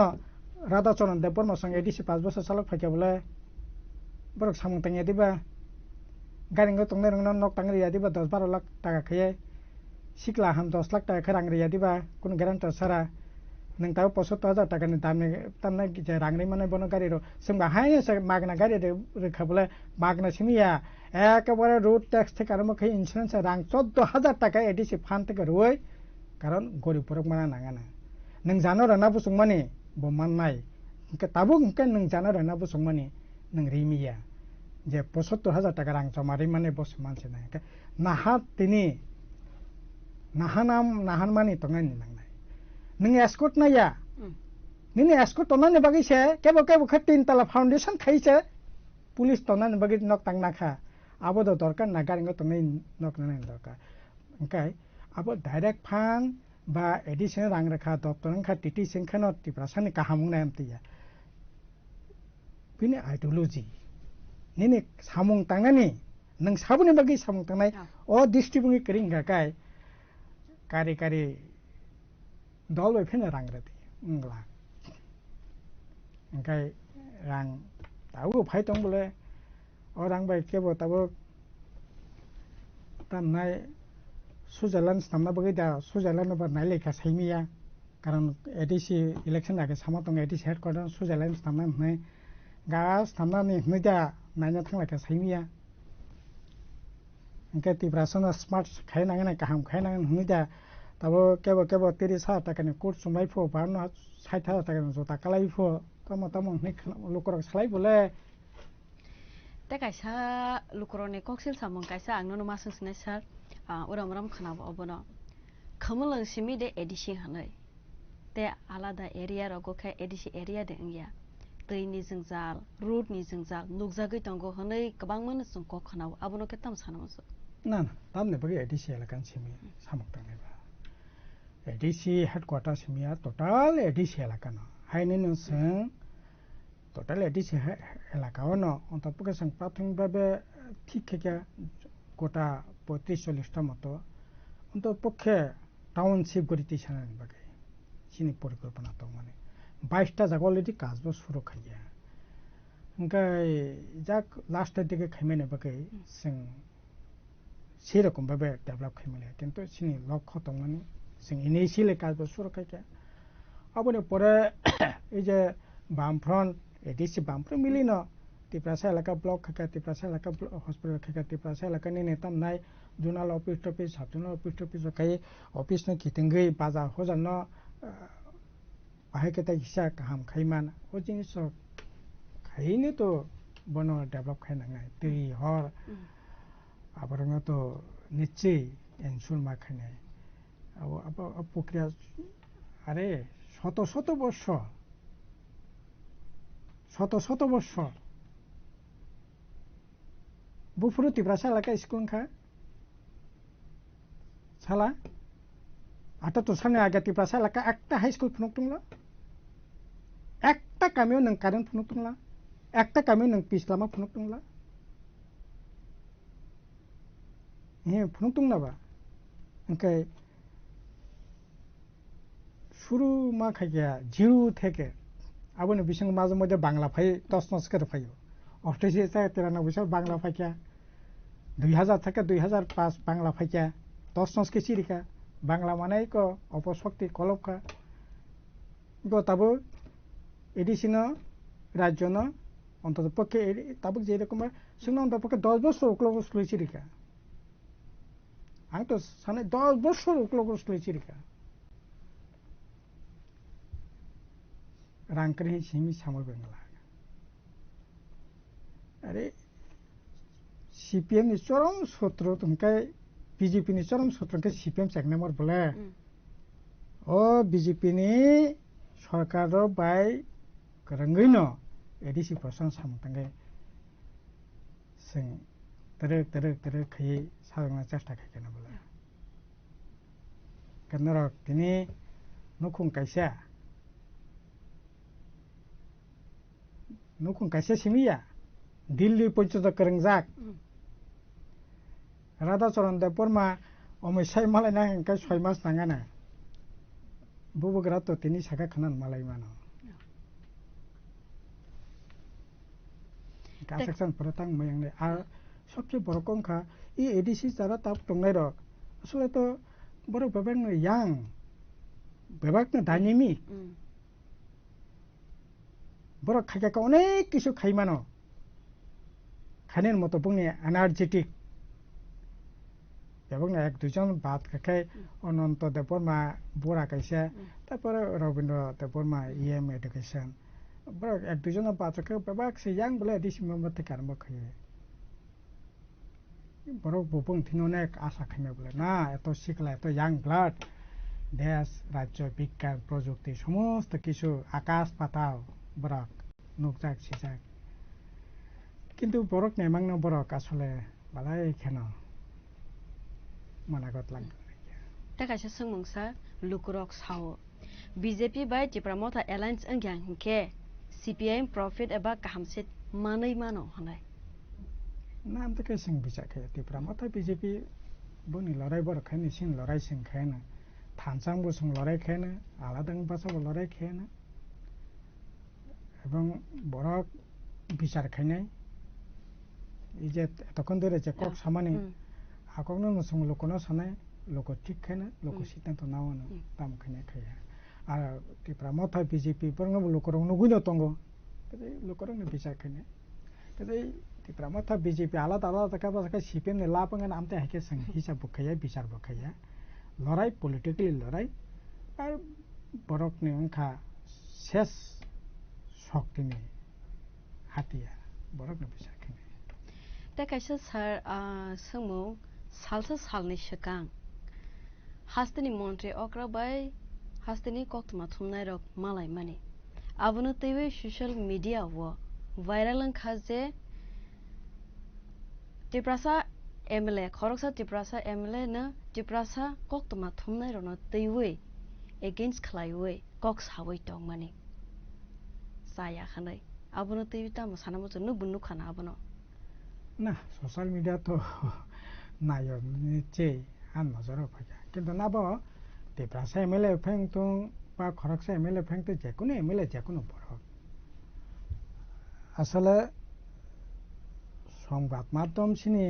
রাধাচরণ দেববর্মা সঙ্গে এডিসি 5 বছর চালক ফাইকে বলে বরক সামং তাঙ্গিয়া দিবা গাড়িঙ্গ তংনে রং নক তাঙ্গিয়া দিবা 10-12 লাখ টাকা খাইয়ে সিকলা হাম 10 লাখ টাকা রাং রিয়া দিবা কোন গ্যারান্টার সারা नों ताव 75,000 टाकानि दामने जे रांनि माने बनो गारि रो जोंबा हायनो मागना गारि रोखाबले मागना सिमिया एकेबारे रोड टैक्स থেকে আরম্ভ করে ইন্স্যুরেন্স রাং 14,000 টাকা এডিসি ফান্ড থেকে রই কারণ গরিব পরক মানা নাঙানা नों জানো রানা বুসুংমানি বমাননাই কে তাবু কে नों জানো রানা বুসুংমানি नों রিমিয়া যে 75,000 টাকা রাং জমারি মানে বস মানছে না নাহা তিনি নাহান মানি তংনানি নাংনাই नों एस्कर्ट नाया नों एस्कर्ट तनानि बागै से केबो ख 3 तला फाउंडेशन खाइसे पुलिस तनानि बागै नक तांनाखा आबो द दरकार ना गारिंग तनै नक नानै दरकार ओंखाय आबो डाइरेक्ट फान बा एडिशनल रां रेखा दप्तर खा टिटि सिंखनो टिप्रासानि काहामुं नायमतिया बिनि आइडियोलॉजी निनि सामुं तांनानि नों साबुनि बागै सामुं तांनाय अ डिस्ट्रिब्युट करिंगा काय कारि दल बायफेना रां ready इंगला ओंखाय rang tahu phải tông boleh orang baik ke tahu tam nai Switzerland samna bagi dah Switzerland ber nai leka saimia karon ADC election age sama tong ADC headquarter Switzerland samna nai gas samna ni nida nanya thang leka saimia engke tibrasona smart khai nang kaham khai nang nida tahu kebo 30,000 taka ni kurs sumai fo barno 60,000 taka ni jota kalai fo tamo ni lukorok salai boleh te kaisa lukorone koksil samong kaisa angno masung sne sar uram khanabo obono khamulung simi de edisi hanai te alada area rogo kha edisi area de ngya tei jingjal road ni jingjal nukjagoi tongo hanai kabangmon sungko khanabo abono ke tam sanamo na tamne bagi edisi elakan simi samok tang ba edisi headquarters simi total edisi elakan haine no seng total edisi elakaono ontapke sang prathomik bhabe ঠিক থেকে গোটা 35-40টা মতো অন্তপক্ষে township গড়িতে ছানানি বাকে চিনি পরিকল্পনা তো মানে 22টা জায়গা already কাজও শুরু খাইয়া ওঙ্কাই যাক লাস্টের দিকে খাইমেনে বাকে जों সেরকম ভাবে ডেভেলপ খাইমেনে কিন্তু চিনি লক্ষ্য তো মানে जों ইনিশিয়ালি কাজও শুরু খাইয়া আবনে পরে এই যে বামফ্রন্ট এডিসি বামফ্রন্ট মিলিনো Tiprasa elaka blok khaka Tiprasa elaka hospital khaka Tiprasa elaka ni netam nai junal office sabjunal office kai office na kitingai bazar hojan no bahai keta hisa kaham khaiman o jinis khaini to bono develop khaina ngai tei hor abaranga to nichei ensure ma khaine abo প্রক্রিয়া আরে শত বছর Bufuru Tiprasa elaka school kha sala ata to sane aga Tiprasa elaka একটা high school ফুনক তুংলা একটা কামিও নং current ফুনক তুংলা একটা কামিও নং পিছলামা ফুনক তুংলা ফুনক তুংলা বা ওকে শুরু মা খাইয়া জিরো থেকে আবনে বিসঙ্গ মাঝে মধ্যে বাংলা ফাই তসনস করে ফাইও 98 বছর বাংলা ফাইকা 2000 থেকে 2005 বাংলা ফাইকা তসনস কে চিরিকা বাংলা মানেই ক অপশক্তি কলবকা গতাবো এডিসিনো রাজ্যনো অন্তত পক্ষে তাবুক যে রকম সিনো অন্তত পক্ষে 10 বছর উকলগস লইছিরিকা আমি তো সামনে 10 বছর উকলগস লইছিরিকা রাংকরি সিমি সামর বাংলা আরে সিপিএম ni চরম শত্রু তুমকাই বিজেপি ni চরম শত্রুকে সিপিএম এক নম্বর বলে ও বিজেপি ni সরকার বাই করঙ্গইনো এডিসি প্রশাসন সামতাঙ্গে जों tere খাই সাধারণ চেষ্টা খাইকেনা বলে কেনর তিনি নকুং কাইসা সিমিয়া দিল্লি পর্যন্ত করংজাক রাধাচরণ দেব বর্মা অমিশাই মালাই না হেंका 6 মাস নাঙানা বুবুগরা তো তিনি সাকা খানান মালাই মানো কাসেকশন প্রতাং ময়ংনে আর সবচেয়ে বড় সংখ্যা এই এডিসি যারা তাপ টংনাই রক আসলে তো বড় বেবাক ইয়াং বেবাক ডাইনামিক বড় খাইকা অনেক কিছু খাইমানো খানের মতো বুংনি এনার্জেটিক এবং এক দুজন বাদ খাই অনন্ত দেববর্মা বুড়া কাইসা তারপরে রবীন্দ্র দেববর্মা ইএম এডুকেশন বড় এক দুজন বাদ খাই বেবাক সে ইয়াং বলে এডিসি মেম্বার থেকে আরম্ভ খাইয়ে বড় বুবুং থিন অনেক আশা খাইমে বলে না এত শিখলা এত ইয়াং ব্লাড দেশ রাজ্য বিজ্ঞান প্রযুক্তি সমস্ত কিছু আকাশ পাতাল বরক নুকজাক সিজাক কিন্তু বরক নেমাংনো বরক আসলে বালাই কেন মানাগত লাগবে তাকাইসা সংমংসা লুকুরক সাও বিজেপি বাই টিপ্রামথা এলায়েন্স अंग्यां हिंके সিপিআইএম প্রফিট এবা কাহামসিত মাनै মানো হনাই নাম তো কেসিং বিচাকে টিপ্রামথা বিজেপি বনি লড়াই বড় খাইনি সিং লড়াই সিং খায়না থানসাং বসং লড়াই খায়না আলাদাং বাসাবো লড়াই খায়না এবং বড় বিচার খাইনাই এই যে তখন ধরে যে কক সামানি হাকনো নসং লোকনো সানাই লোক ঠিক খাইনা লোক সিদ্ধান্ত নাও না তাম খাইনা খাইয়া আর ত্রিপুরা মথা বিজেপি বরং লোকরং নগুইনো তঙ্গ লোকরং বিচার খাইনা কাজে ত্রিপুরা মথা বিজেপি আলাদা আলাদা কাবা সিপিএম ने लापंगन आमते हाके संग हिसाब बखाया বিচার बखाया লড়াই পলিটিক্যালি লড়াই আর বরকনি অংখা শেষ শক্তিনি হাতিয়া বরকনি বিচার খাইনা दा कायसा सार सोमो सालसा सालनि सिगां हास्तिनि मन्त्रि अग्रबाय हास्तिनि कक्तमा थुमनाय रक मालाय माने आबुनो तैवे सोशल मीडिया वो भाइरल खाजे टिप्रासा एमएलए खरकसा टिप्रासा एमएलए न टिप्रासा कक्तमा थुमनाय रनो तैवे एगेन्स्ट खलायवे कक सावै दं माने जाया खानाय आबुनो तैवे ता मसानामो नु बुन्नु खाना आबुनो না সোশ্যাল মিডিয়া তো নাই নিচে আর নজর পাইয়া কিন্তু না বা ত্রিপুরাসা এমএলএ ফেং তো বা খরকসা এমএলএ ফেং তো যে কোনো এমএলএ যে কোনো বড় আসলে সংবাদ মাধ্যম সিনি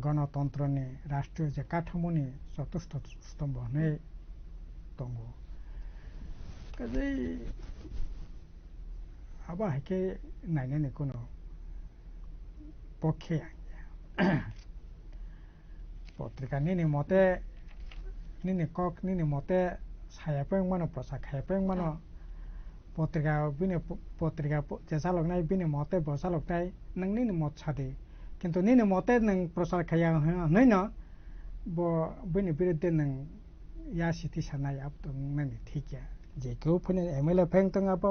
গণতন্ত্রনি রাষ্ট্রীয় যে কাঠামোনি চতুর্থ স্তম্ভ হয়ে দङ কাজেই আবা হাইকে নাইনানি কোনো পক্ষে পত্রিকা নিনি মতে নিনি কক নিনি মতে সায়াপেং মানো প্রসাদ খায়াপেং মানো পত্রিকা বিনে পত্রিকা যে চালকনাই বিনে মতে বসালকনাই নং নিনি মত সাদে কিন্তু নিনি মতে নং প্রসাদ খায়া হই না ব বিনে বিরুদ্ধে নং ইয়া সিটি সানাই আপ তো নানি ঠিকয়া যে কেউ ফনে এমএলএ ফেং তং আপ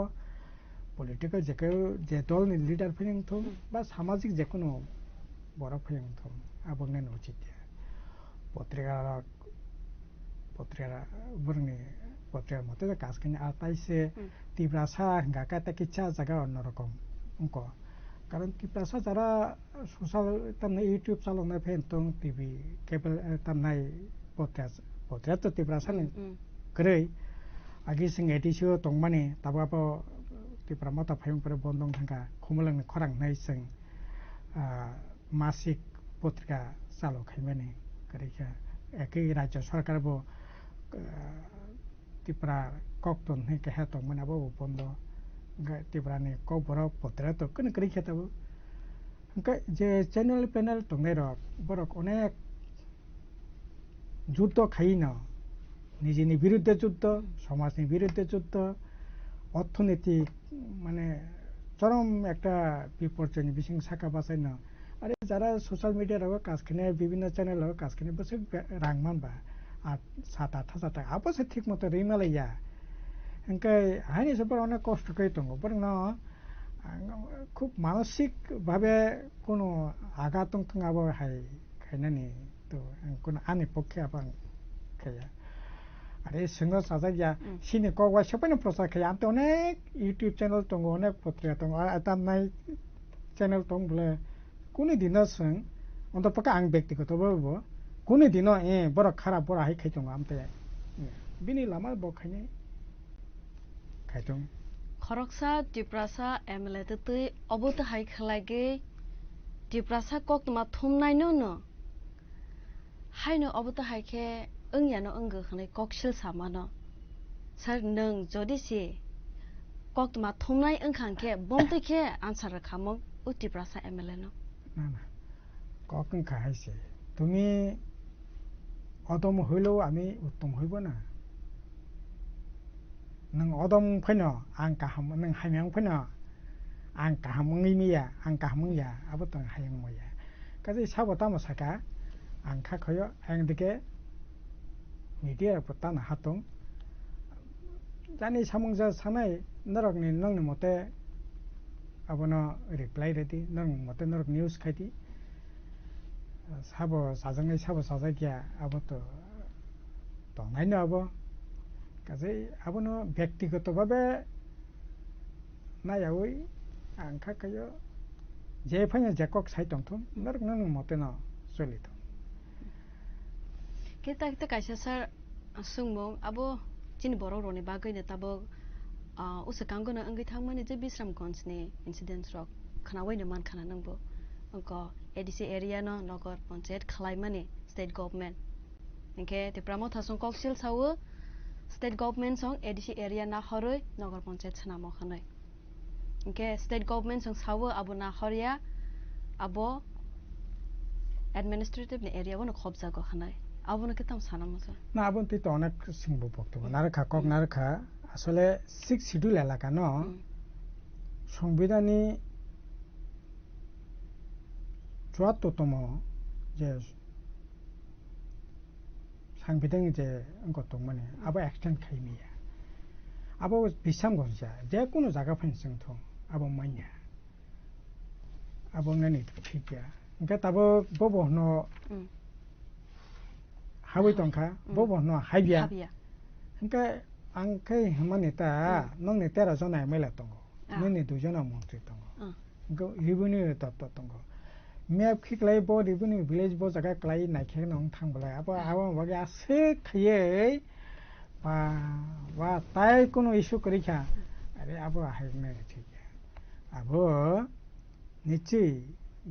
পলিটিক্যাল যে কেউ যে দলনি লিডার ফেং থম বা সামাজিক যে কোনো বড় ফেং থম আবং নেন উচিত পত্রিকা বরংনি পত্রিকার মতে কাজ কিনে আর তাইসে ত্রিপুরাসা গাকা তাকিচ্ছা জায়গা অন্যরকম অঙ্ক কারণ ত্রিপুরাসা যারা সোশ্যাল তামনে ইউটিউব চালানো ফেন তং টিভি কেবল তামনাই পত্রিকা তো ত্রিপুরাসা গরৈ আগে সিং এডিসিও তংমানে তাবাবো ত্রিপুরা মতা ফাইংপরে বন্ধং থাকা খুমলং খরাং নাই जों मासिक पत्रिका चालु खाइमाने गरैखा एकै राज्य सरकारबो त्रिपुरा कक्तन है कहा तो मनाबो बन्द त्रिपुरानि कबर पत्रिका तो कन गरैखा तबो हंका जे चैनल पैनल तंगै र बरक अनेक যুদ্ধ খাইন নিজেনি বিরুদ্ধে যুদ্ধ সমাজের বিরুদ্ধে যুদ্ধ অর্থনৈতিক মানে চরম একটা বিপর্যয় বিশিং শাখা বাঁচাই না আরে যারা সোশ্যাল মিডিয়ার কাজ কিনে বিভিন্ন চ্যানেল কাজ কিনে বসে রাং মানবা 7-8,000 টাকা অবশ্য ঠিক মতো রিমালাইয়া এনকাই হাইনি সবার অনেক কষ্ট করে দङ বরং না খুব মানসিক ভাবে কোনো আঘাত আবো হাই খাইনানি তো কোনো আনি পক্ষে আবার খাইয়া আরে সিংহ সাজাইয়া সিনি কগা সবাই প্রচার খাইয়া আমি অনেক ইউটিউব চ্যানেল দङ অনেক পত্রিকা দङ তার নাই চ্যানেল দङ বলে কোনো দিনও जों অন্তপক্ষে आं ব্যক্তিগতভাবে কোনো দিনও বড় খারাপ বড় হাই খাই দङ আমি বিনি লামা বখাইনে খাই দङ খরকসা ত্রিপুরাসা এমএলএ তৈ অবত হাই খালাগে ত্রিপুরাসা কক্তমা থমনাইनो न हायनो अबत हायखे ओंयानो ओंगो खनाय कक्सिल सामानो सर नों जदिसि कक्तमा थमनाय ओंखांखे बमतैखे आनसार खामो उतिप्रासा एमएलए नो ना ना ककं खाहायसे তুমি অদম হইলেও আমি উত্তম হইব না नों অদম फैनो आं गाहाम नों हायमां फैनो आं गाहामङै मिया आं गाहामङैया आबत हायं मया काजे साबता मसाका आं खाखयो आं दिके मिडिया पताना हातों जानि सामंजा सानाय नरकनि नंनि मते आबनो रिप्लाइ रेदि नंनि मते नरक न्यूज खायदि साबो साजंनाय साबो साजायगिया आबत दंनायनो आबो काजे आबनो व्यक्तिगतभावे नायावै आं खाखयो जे फैनो जेकक साइतंथुम नरक नंनि मते न सोलितो kita kaisa sar sungmong abo chin borok roni bagoi ne tabo usakangona angai thangmani je Bisramganj ni incidents rok khanawaina man khana nangbo angko ADC area no nogor panchayat khlaimani state government inke te pramo thasong koksil sawo state government song ADC area na horoi nogor panchayat sanamo khanai inke state government song sawo abo na horia abo administrative ni area wono khobja go khanai abo na ketam sanamo sa না আবন তুই তো অনেক সিংহ বক্তব্য নারখা cock নারখা আসলে 6 schedule এলাকা ন সংবিধানী 74তম যে সাংবিধানিক যে অঙ্কত মানে আবার এক্সটেন্ড খাইমিয়া আবার বিসাম গজা যে কোনো জায়গা ফাইনসং থ আবার মাইয়া আবার নানি ঠিকয়া ইনকা তাবো ববহন হাবই তংখা ববহন হাইবিয়া ইনকা আংখাই হামানেতা নং নেতারা জনাই মেলা দङ नोंनि दुजना मन्त्रि दङ रिभेन्यू तत्व दङ मेप खिक्लाय ब रिभेन्यू भिलेज ब जागा क्लाय नायखे नং थांबलाय आबो आबो बागे आसे खयै বা তাই কোনো ইস্যু করিখা আরে আবো হাইনে ঠিক আবো নিশ্চয়ই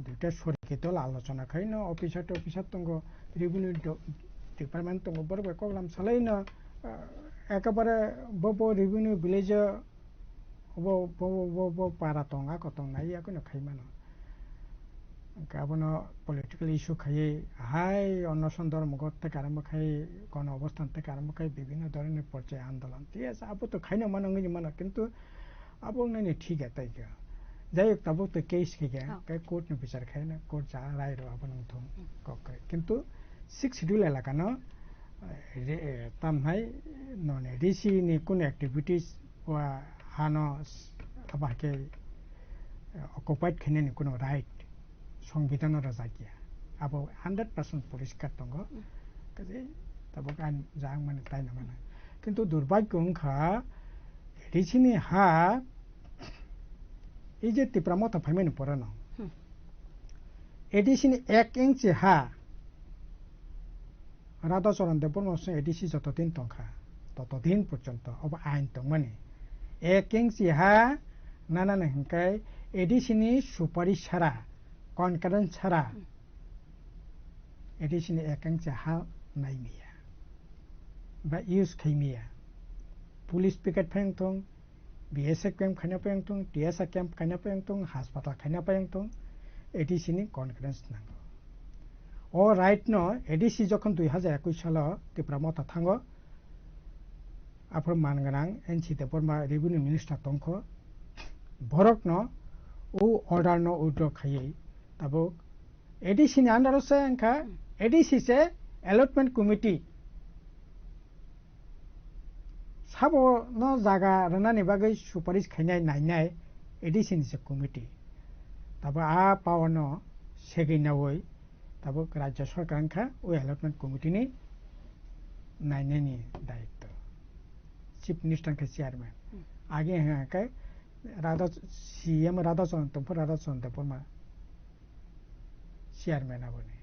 দুটা সরকারি দল আলোচনা খাই না অফিসার দङ रिभेन्यू ডিপার্টমেন্ট দङ বড় কগলাম সালাই না একেবারে Bob revenue village bo para tonga kotong nai aku na khai mano kabono political issue khai hai অনশন ধর্মগত থেকে আরম্ভ খাই কোন অবস্থান থেকে আরম্ভ খাই বিভিন্ন ধরনের পর্যায়ে আন্দোলন ঠিক আছে আবো তো খাই না মানো নই মানো কিন্তু আবো নাই ঠিক আছে তাই যাই হোক তাবো তো কেস খেগে কোর্ট নে বিচার খাই না কোর্ট যা রায় র আবো নং থং কক কিন্তু 6 শিডিউল এলাকা ন তাম হাই ননে ডিসি নি কোন অ্যাক্টিভিটিস ওয়া হানো আবাকে অকুপাইড খেনে কোনো রাইট সংবিধানের জায়গা আবো 100% পরিষ্কার দङ কাজে তাবো গান যাং মানে তাই না মানে কিন্তু দুর্ভাগ্য অংখা রিচিনি হা এই যে তীব্রমত ফাইমেন পড়ান এডিসিনি 1 ইঞ্চি হা রাধাচরণ দেববর্মা এডিসি যতদিন দংখা ততদিন পর্যন্ত অব আইন দং মানে 1 ইঞ্চি হা নানা হিংকাই এডিসিনি সুপারিশ ছাড়া কনকারেন্স ছাড়া এডিসিনি 1 ইঞ্চি হা নাইমিয়া বা ইউজ খাইমিয়া পুলিশ পিকেট ফাইং থং বিএসএফ ক্যাম্প খাইনা পাইং থং টিএসআ ক্যাম্প খাইনা পাইং থং হাসপাতাল খাইনা পাইং থং এডিসিনি কনকারেন্স নাঙ্গ ও রাইট ন এডিসি যখন 2021 সাল তীব্রমত থাঙ্গ আফর মানগানাং এনসি দেববর্মা রেভিনিউ মিনিস্টার দংখ ভরক ন ও অর্ডার ন উইথড্র খাইयै তাবো এডিসি नि आन्डार से अंखा एडिसि से अलॉटमेंट कमिटी साबो न जागा रनानि बागै सुपारिश खाइनाय नायनाय एडिसि नि से कमिटी ताबो आ पावर न सेगैनावै ताबो राज्य सरकार अंखा ओ अलॉटमेंट कमिटी नि नायनायनि दायित्व चीफ मिनिस्टर के चेयरमैन आगे हैं के राधा सीएम राधाचरण तंफर राधाचरण देबबर्मा चेयरमैन आबोने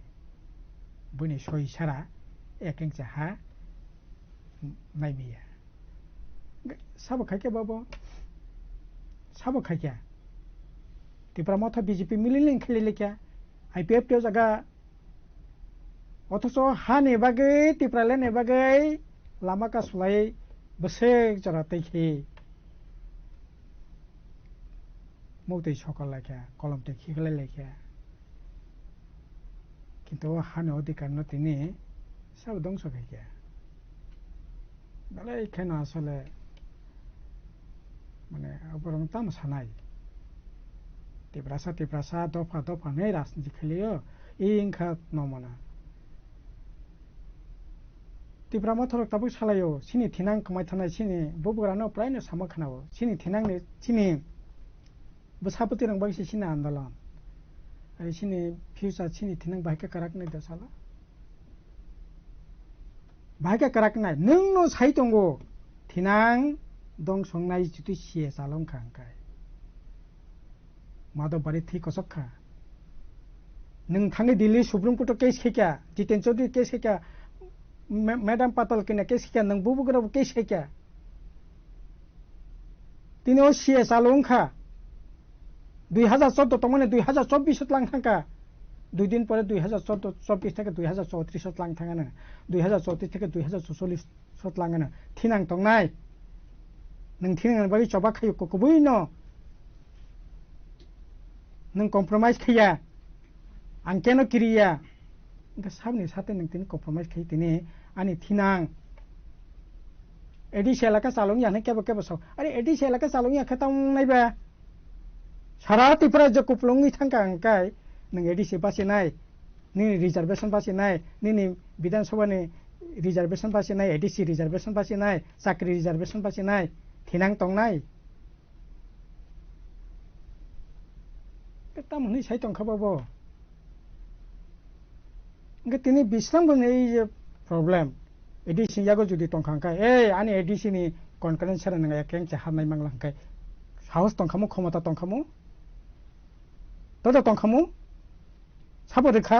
बुनि सही सारा 1 इंच हा नायबिया सब खाइके बाबो सब खाइके তীব্রমত বিজেপি মিলিলিং খেলিলে क्या आईपीएफ টো জায়গা অথচ হা নেবাগৈ তীব্রালে নেবাগৈ লামা কাসলাই বসে জরাতে খে মৌতেই সকল লেখা কলমতে খিগলে লেখা কিন্তু হানে অধিকার ন তিনি সব ধ্বংস খাইকে বলে এখানে আসলে মানে বরং তামসা নাই তীব্রাসা দফা দফা নেই রাজনীতি খেলিও এই ইংখা নমনা তীব্রমথর তাবো সালাयो सिनि थिनां कमाय थानाय सिनि बबुरानो प्रायनो सामखानाव सिनि थिनांनि सिनि बसापति रंबाय सिनि आंदोलन आरो सिनि फ्यूचर सिनि थिनां बायका कराक नै दसाला बायका कराक नाय नोंनो साइ दंगो थिनां दं संनाय जुतु सिए जालं खांखाय माधवबारि थि कसखा नों थांनि दिल्ली सुप्रीम कोर्ट केस खेका जितेन चौधरी केस खेका मैडम पातल के केस क्या नंग बुबुगरा केस है क्या তিনি ও সিএস আলংখা 2014 তমনে 2024 লাংথাঙ্কা 2 দিন পরে 2024 থেকে 2034 লাংথাঙ্গানো 2034 থেকে 2044 লাঙ্গানো থিনাং তংনাই नों थिनां बागै चबा खायो कोकबुइ न नों कम्प्रोमाइज खैया आं केन किरिया इनका साबनि साथे नों तिनि कम्प्रोमाइज खै तिनि आनि थिनां एडि सेलाका सालुं याने केबो केबो साव अरे एडि सेलाका सालुं या खतां नायबा सारा तिफ्रा जे कुपलुंनि थांका अंकाय नों एडि से बासिनाय नि रिजर्वेशन बासिनाय नि विधान सभानि रिजर्वेशन बासिनाय एडिसि रिजर्वेशन बासिनाय साख्रि रिजर्वेशन बासिनाय थिनां तंनाय ता मुनि साइ तंखाबाबो इंगे तिनि बिस्राम बने ये प्रॉब्लम एडिसि यागो जुदि तंखांखाय ए आनि एडिसि नि कॉन्फरेंस सर नंगा कें चाहानाय मांगलांखाय साहस तंखामु क्षमता तंखामु तदा तंखामु साबोरखा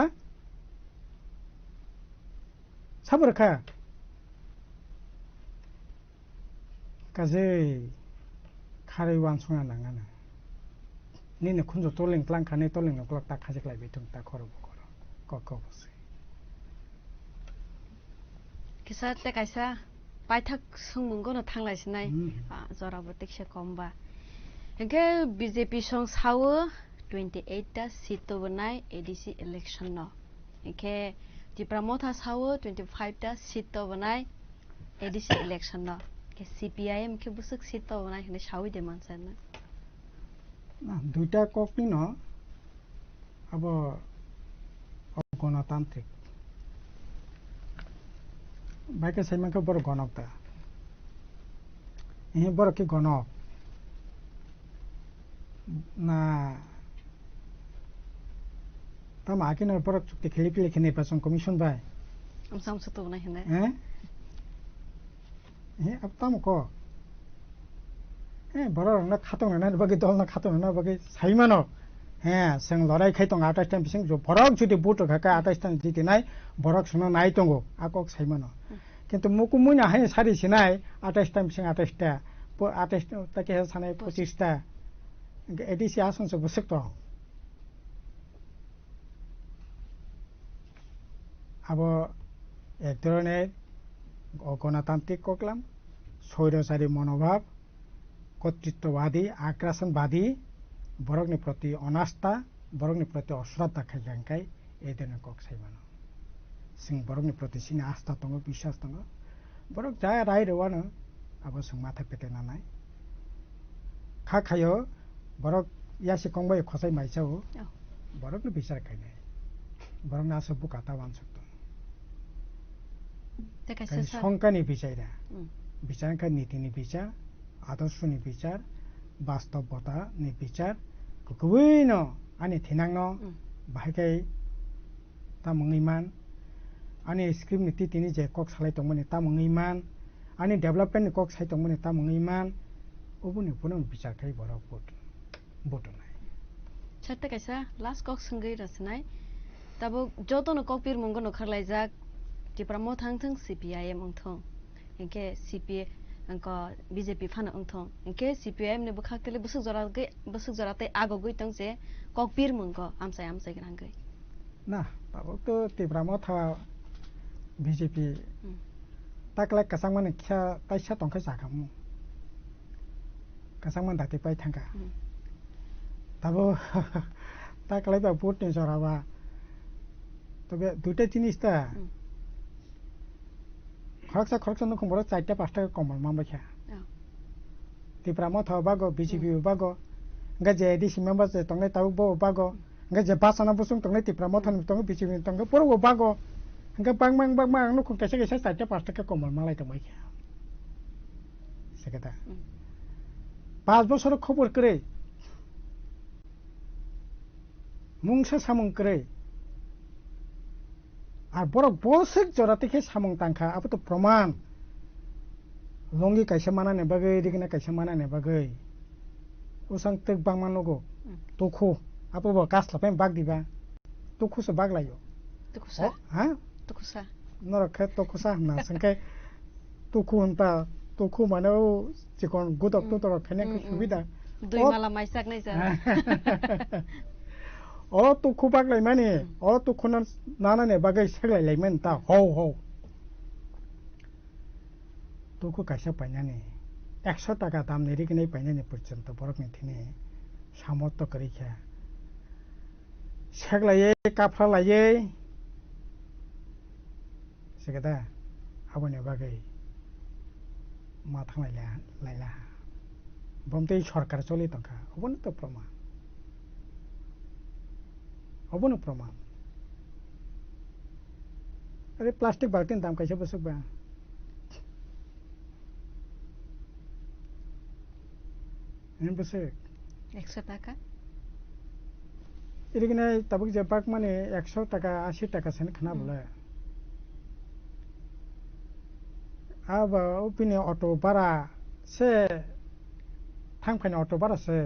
가제 카레 완성하 나가나 니네 군조 돌링 플랑 카네 돌링 녹락 딱 가지고 라이 비통 딱 걸어 보거라 거거 보세 기사 때 가이사 바이탁 성문고는 탕라시나이 저라고 택시 검바 이게 BJP 성 사워 28다 시트 बनाई ADC election no 이게 디프라모타 사워 25다 시트 बनाई ADC election no के CPIM के बुसक सीट तो बनाई है शावी देमान सर ना दुटा कॉपी ना अब गणतांत्रिक बाइक सैमा के बड़ गणकता ये बड़ के गणक ना तम आके ना बड़ चुक्ति खेली के लिखने निर्वाचन कमीशन बाय हम समझ तो बनाई है हैं अब तम को बड़ा ना खातो ना बगे दल ना खातो ना बगे साइमानो जों लड़ाई खाई दं 28 टाइम बिसिं जो बरक जुदि बुट खाका 28 टाइम जिति नाय बरक सुनो नाय दंगो आकक साइमानो किन्तु मुकु मुना हाय सारि सिनाय 28 टाइम बिसिं 28 ता 28 ता के सानाय 25 ता एडिसि आसन से बुसक तो अब एक धरনের गणतांत्रिक कोकलाम स्वैराचारी मनोभाव कर्तृत्ववादी आग्रासनवादी बरकनि प्रति अनास्था बरकनि प्रति अश्रद्धा खायखांखाय एदेनो कक साइमानो जों बरकनि प्रति सिनि आस्था दङ विश्वास दङ बरक जा राय रवानो अब जों माथा पेटेनानाय खाखायो बरक यासे कंबाय खसाय माइसाव बरकनि बिचार खायनाय बरक नासो बुकाता वानसक शंकानि बिचारा विचारका नीतिनि विचार आदर्शनि विचार वास्तवतानि विचार गुबैनो आनि थिनांनो बाहायखाय तामङैमान आनि स्क्रिप्ट नीति तिनि जे कक सालाय दंमोन तामङैमान आनि डेभलपमेन्ट कक सालाय दंमोन तामङैमान उबुनि पुनो विचारखाय बरक बोटनाय छत्ते कैसा लास्ट कक संगै रसनाय तब जतनो कक पिर मंगनो खरलायजाक दिप्रामो थांथों CPIM अंथों इनके CPA इनका BJP फान अंथों इनके CPIM ने बुखाकले बसुक जराते आगो गई तंग से कॉकपीर मंगो आमसाय ग्रांगई ना तब तो दिप्रामो था BJP ताकलाय कासांगमान क्या ताइसा तंखे जाखामु कासांगमान दाते पाइ थांगा तब ताकलाय बा भोट ने जराबा तबे दुटे जिनिसता खरकसा नुखुं बरो 4टा 5टा कमल मामबाखा दिप्रामो था बागो BJP बागो गा जे एडिसि मेम्बर जे तंगे ताउ बो बागो गा जे बासना बुसुं तंगे दिप्रामो थान तंगे BJP तंगे परगो बागो गा बांग नुखुं कैसे 4टा 5टा कमल मालाय तंबायखा सेकेटा 5 बছর खबर करे मुंगसा सामुं करे আর বড় বসক জরাতে কে সামং তাংখা আবো তো প্রমাণ লঙ্গি কাইসা মানানে বাগৈ দিগনা কাইসা মানানে বাগৈ उसां तक बांगमानगो तोखो आपो बा कासलापे बाग दिबा तोखोसो बागलायो तोखोसा हा तोखोसा नरखे तोखोसा होनना संखे तोखो होनबा তুকু মানেও চিকন গুদক তো তোর খেনে সুবিধা দুই মালা মাইসাক নাই যা ও তুকু বাগলাই মানে ও তুকু নানানে বাগাই সাগলাই লাইমেন তা হও হও তুকু কাইসা পাইনানি 100 টাকা দাম নেরিকে নাই পাইনানি পর্যন্ত বরক নিথিনে সামর্থ্য করি খা সাগলাইয়ে কাফা লাইয়ে সেকেদা আবনে বাগাই মা থাंलायला लायला बमते सरकार चली तंका अबनो तो प्रमाण अरे प्लास्टिक बाल्टी दाम कैसे बसबा इन बसे 100 টাকা এদিকে তাবুক জেপাক মানে 100 টাকা 80 টাকা সেন খানা বলে अब ओपिने ऑटो भाड़ा से थांफायनाय ऑटो भाड़ा से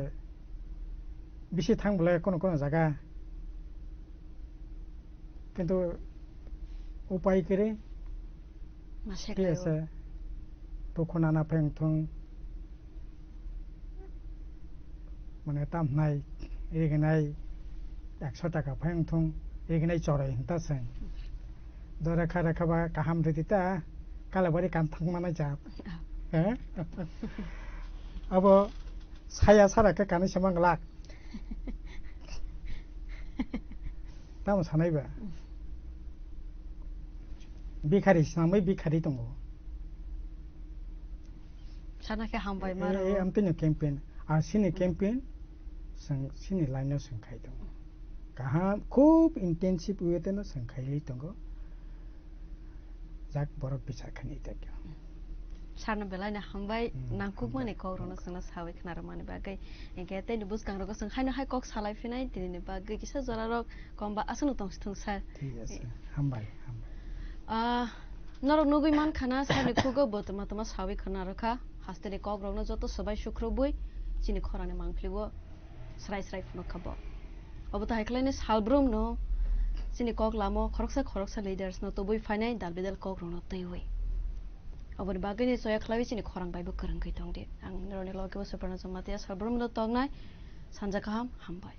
बेसे थांबले कोन जायगा किन्तु उपाय करे मासे दखना ना फेंथं माने तामनाय एगनाय 100 टाका फेंथं एगनाय चराय हिंतासं दरा खारा खाबा काहाम रदिता कालाबारि कान थांमाना जा अब साया साराके कानै सेमां लाख दाम सानायबा बिखारि सामै बिखारि दङ सानाके हामबाय मारो आमतिनो केम्पेन आर सिनि केम्पेन सिनि लाइनआव सोंखाय दङ गाहाम खूब इन्टेन्सिभ वेतेनो सोंखाय दङ जाक बरक बिचार खनि तक्यो सारनो बेलायना हामबाय नांकुक माने कौरनो संना सावै खनार माने बागै एगेते बुस गांरको संखायनो हाय कक सालायफिनाय दिनै बागै किसा जरारक कमबा आसनो तंस्थुं सार ठीक আছে हामबाय नरक नगै मान खाना सारने खुगो बतमा तमा सावै खना रखा हास्तेले कक रौनो जतो सबाय शुक्रबुय चिनि खराने मांफ्लिबो स्राय स्राय फुनो खबो अब त हायख्लायने सालब्रम न चिनि कक लामो खरकसा लिडार्स न तो बुय फाइनाय दालबेदाल कक रौनो तैवै अब बागैने सया खलाबि चिनि खरां बायबो करंखै दंदे आं नरने लकेबो सपरना जमातिया सालब्रम न तंनाय सानजा गाहाम हामबाय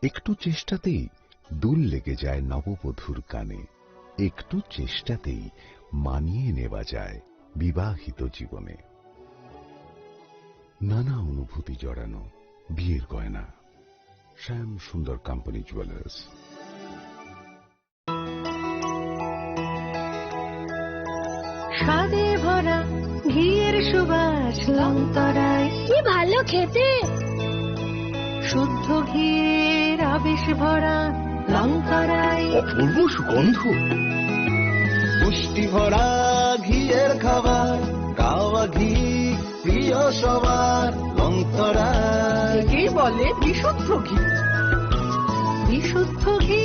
একটু চেষ্টাতেই দুল লেগে যায় নববধূর কানে একটু চেষ্টাতেই মানিয়ে নেওয়া যায় বিবাহিত জীবনে নানা অনুভূতি জড়ানো বিয়ের গয়না শ্যাম সুন্দর কোম্পানি জুয়েলার্স স্বাদে ভরা ঘিয়ের সুবাস লঙ্কারায় কি ভালো খেতে শুদ্ধ ঘিয়ের আবেশ ভরা লঙ্কারায় অপূর্ব সুগন্ধ পুষ্টি ভরা ঘিয়ের খাবার গাওয়া ঘি প্রিয় সবার লঙ্কারায় কে বলে বিশুদ্ধ ঘি বিশুদ্ধ ঘি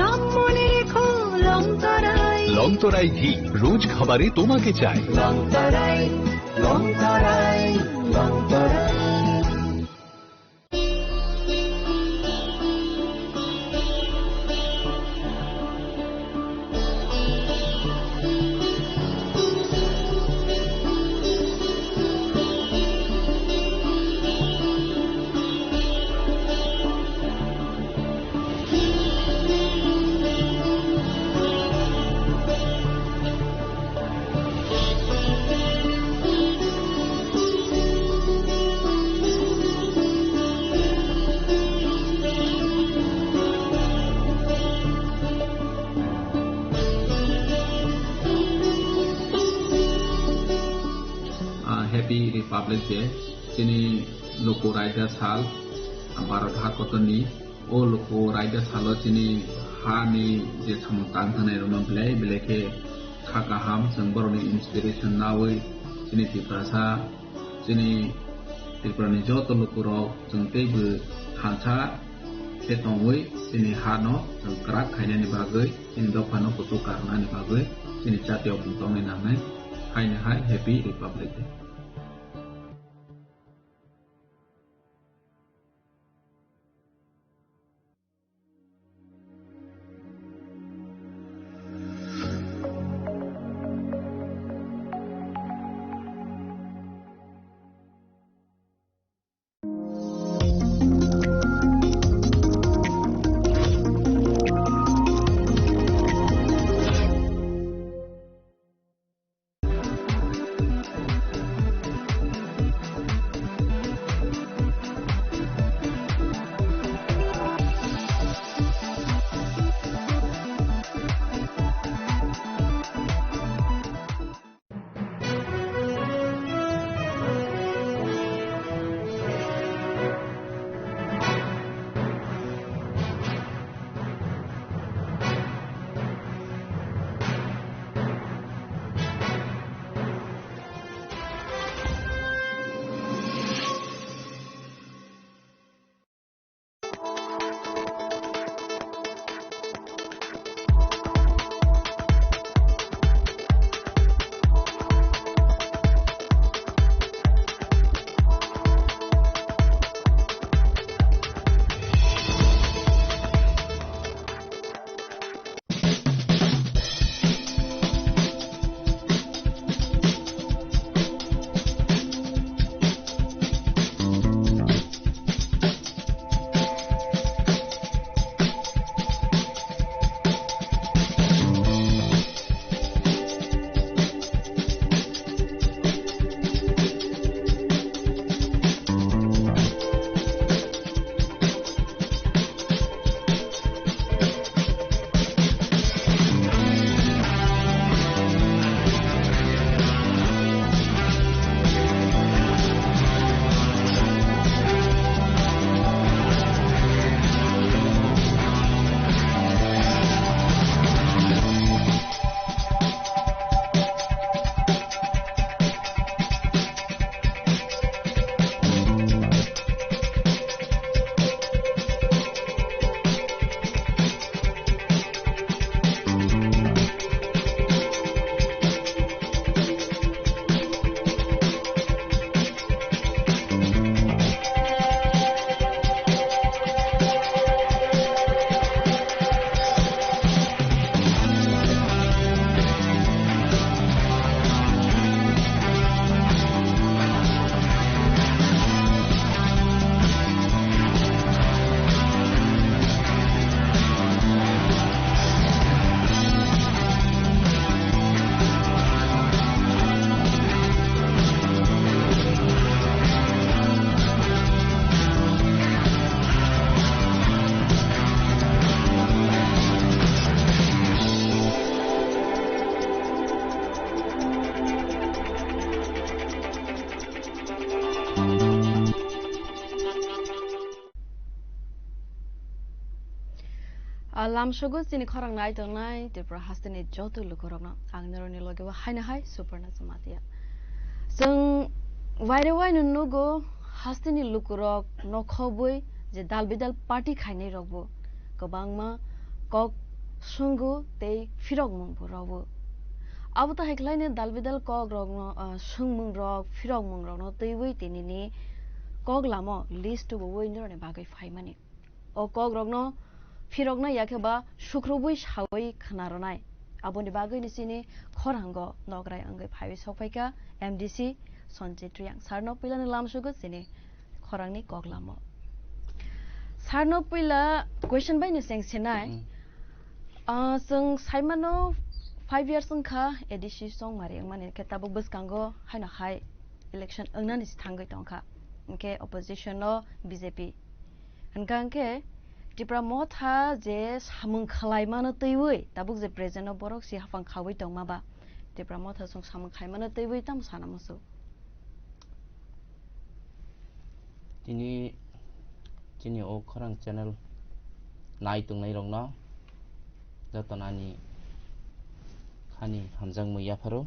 নাম মনে রেখো লঙ্কারায় লঙ্কারায় ঘি রোজ খাবারে তোমাকে চাই লঙ্কারায় লঙ্কারায় লঙ্কারায় Happy Republic Day sini loko raida sal Bharat hakotoni o loko raida salo sini hani je samutang thane romang belai ke khakaham sangboroni inspiration nawi sini tiprasa sini tiprani joto loko ro jengtei bu hansa setongwe sini hano kerak khaina ni bagai sini dopano putu karna ni bagai sini chatio puntong ni namai haina hai Happy Republic Day. Lamshogo sini khorang nai tong nai Tripura hasteni joto lukorokna angneroni loge wa haina hai superna samatia sung waire wai nugo hasteni lukorok nokhoboi je dalbidal party khainai rogbo kobangma kok sungu tei firok mungbo rogbo abuta heklaine dalbidal kok rogno sungmung rog firok mung rogno teiwei tinini kok lamo list bo woi ndrone bagai faimani o kok rogno firokna yakeba sukrobui sawai khnaronai aboni bagai ni sini khorango nograi angai phai sokpaika MDC Sonjit Triang sarno pilani lamsugo sini khorangni koglamo sarno pila question bai ni sengsenai sung saimano 5 years sungkha ADC song mari angmani ketabo buskango haina hai election angnani thangai tongkha ke opposition no BJP angkangke Tripura motha je samung khalai mana teiwei tabuk je present no borok si hafang khawai tongma ba Tripura motha sung samung khai mana teiwei tam sana musu Tini o khorang channel nai tung nai rong no jatonani khani hamjang muya pharo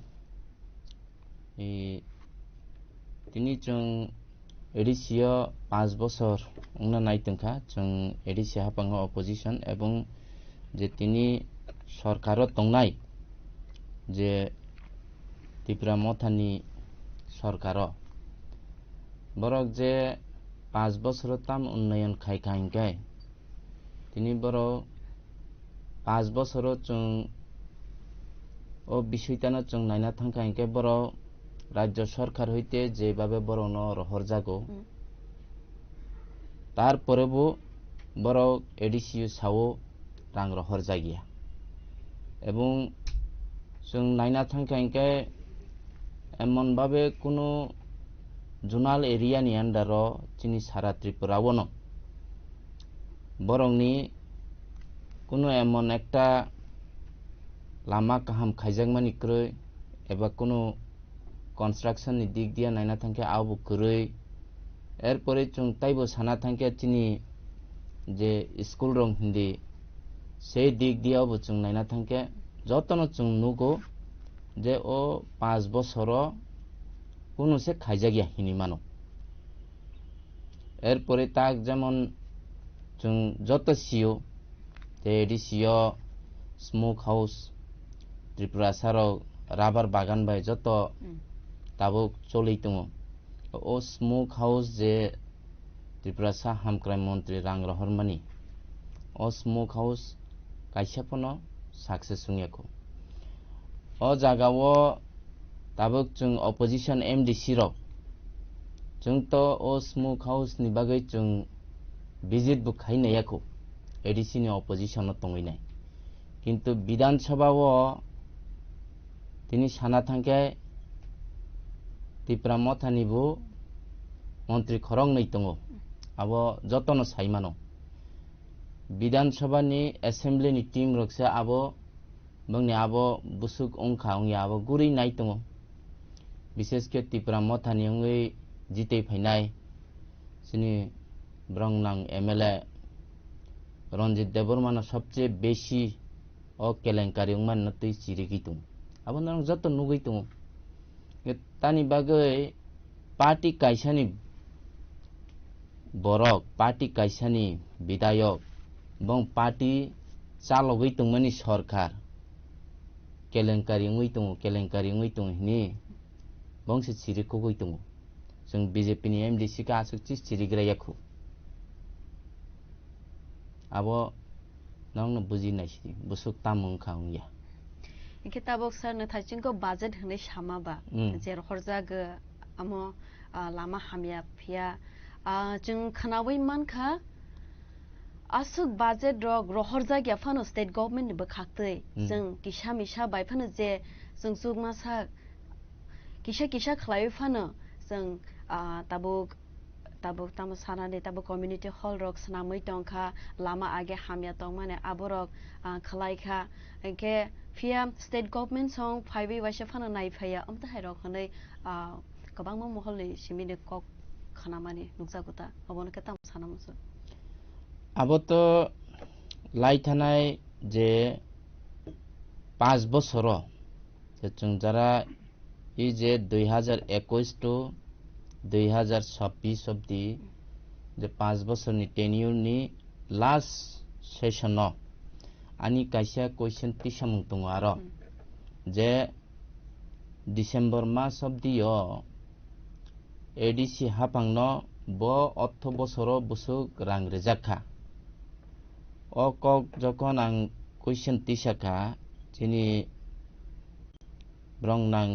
tini chung edisio 5 বছর ungna nai tungkha chung edisio hapango opposition ebong je tini সরকারও tongnai je Tripura mothani সরকারও borok je 5 বছর tam unnayan khai khai tini boro 5 বছর chung o বিষয়টানো chung naina thangka inke boro রাজ্য সরকার হইতে যেভাবে বড় রহর জাগো তারপরেও বড় এডিসিও সাও রাং রহর জাগিয়া এবং जों नायना थांखायके एमन भावे कोनो जोनाल एरिया नि अंडर चिनि सारा त्रिपुरा वनो बरंनि कोनो एमन एकटा लामा काहाम खाइजागमानि क्रय एबा कोनो construction ni dik dia naina thangke abu kurui erpore chung taibo sana thangke chini je school rong hindi sei dik dia bu chung naina thangke jotono chung nugo je o 5 বছর কোনো সে খাইজাগিয়া হিনি মানো এরপরে তাক যেমন chung যত CO তে এডিসিও smoke house Tripura সারো rubber বাগান বাই যত tabuk চলেই দङ ও স্মোক হাউস যে ত্রিপুরা সা হামক্রাই মন্ত্রী রাং রহরমানি ও স্মোক হাউস কাইসাপনো সাকসেস সুঙেখো ও জাগাও tabuk जों অপোজিশন এমডিসি রক जों তো ও স্মোক হাউস नि बागै जों ভিজিট বু খাইনায়াখো এডিসি नि অপোজিশন তংইনাই কিন্তু বিধানসভাও তিনি সানা থাঙ্কে Tripura mothani bu মন্ত্রী খরং nei tongo abo jotono saimano Bidhan Sabha ni assembly ni team roksa abo bangni abo busuk ongkha ongya abo guri nai tongo বিশেষ ke Tripura mothani ongei jitei phainai sini brongnang MLA Ranjit Debormana সবচেয়ে বেশি ও কেলেঙ্কারি ongman natei chirigi tung abo nang joto nugui tung tani bagai party kaisani borok party kaisani bidayok bong party chalogui tungmani sarkar kelenkari ngui tung ni bong se chiriko goi tung जों BJP ni MDC ka asuk chi chirigrayakhu abo nang no buji naisi busuk tamung khaungya Kitabok sar na thachingko budget hne shamaba jer horjag amo lama hamya phia jung khanawi mankha asuk budget rok rohorjag yafano state government ni bakhakte jung kisha misha baifano je jung sugmasa kisha khlai fano jung tabuk tamo sanane tabuk community hall rok sanamoi tongkha lama age hamya tongmane aborok khlai kha ke Fia state government song 5 waisa phana nai phaya amta hairok hanai kabangma mohole simine kok khanamani nukjagota abona ke tam sanamuso abo to lai thanai je 5 বছর je chung jara ei je 2021 to 2026 obdi je 5 বছর ni tenure ni last session no ani kaisa question tisamung tongo aro je December mas obdi yo ADC hapangno bo otho bochoro busuk rang rejakha o kok jokon ang question tisaka chini brongnang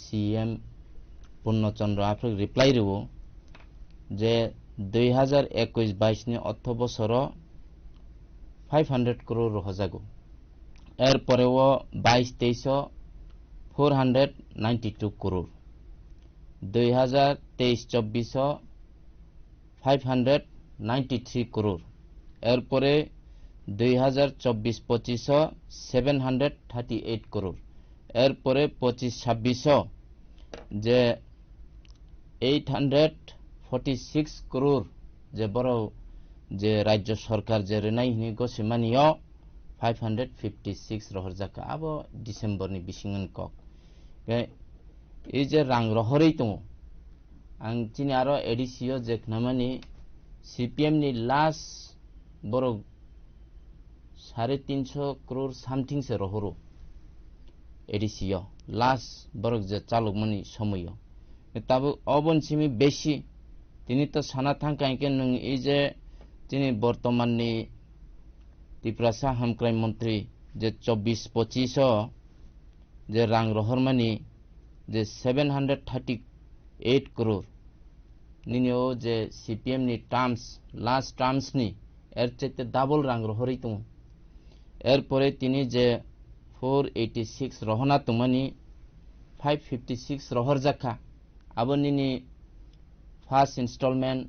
CM Purnachandra Afrik reply ro je 2021-22 ni otho bochoro 500 crore rohajago er poreo 22-23 492 crore 2023-24 593 crore er pore 2024-25 738 crore er pore 25-26 je 46 crore যে বড় যে রাজ্য সরকার যে রেনাই হিনি গসিমানিও 556 রহর জাকা আবো ডিসেম্বরনি বিসিংন cock এই যে রাং রহরই দङ आं चिनि आरो एडिसियो जे खनामानि CPM नि लास्ट बरो 350 करोड़ समथिंग से रहरो एडिसियो लास्ट बरो जे चालुक मनि समयो ताबो अबनसिमि बेसी तिनि तो साना थांकाइके नों इ जे तिनि बर्तमाननि त्रिपुरा हामक्राइ मन्त्री जे 24-25 जे रां रहरमानि जे 738 crore निनियो जे CPM नि टार्म्स लास्ट टार्म्स नि एर चेते डाबल रां रहरै दङ एर परे तिनि जे 486 रहना तुमानि 556 रहर जाखा अब निनि फर्स्ट इनस्टलमेंट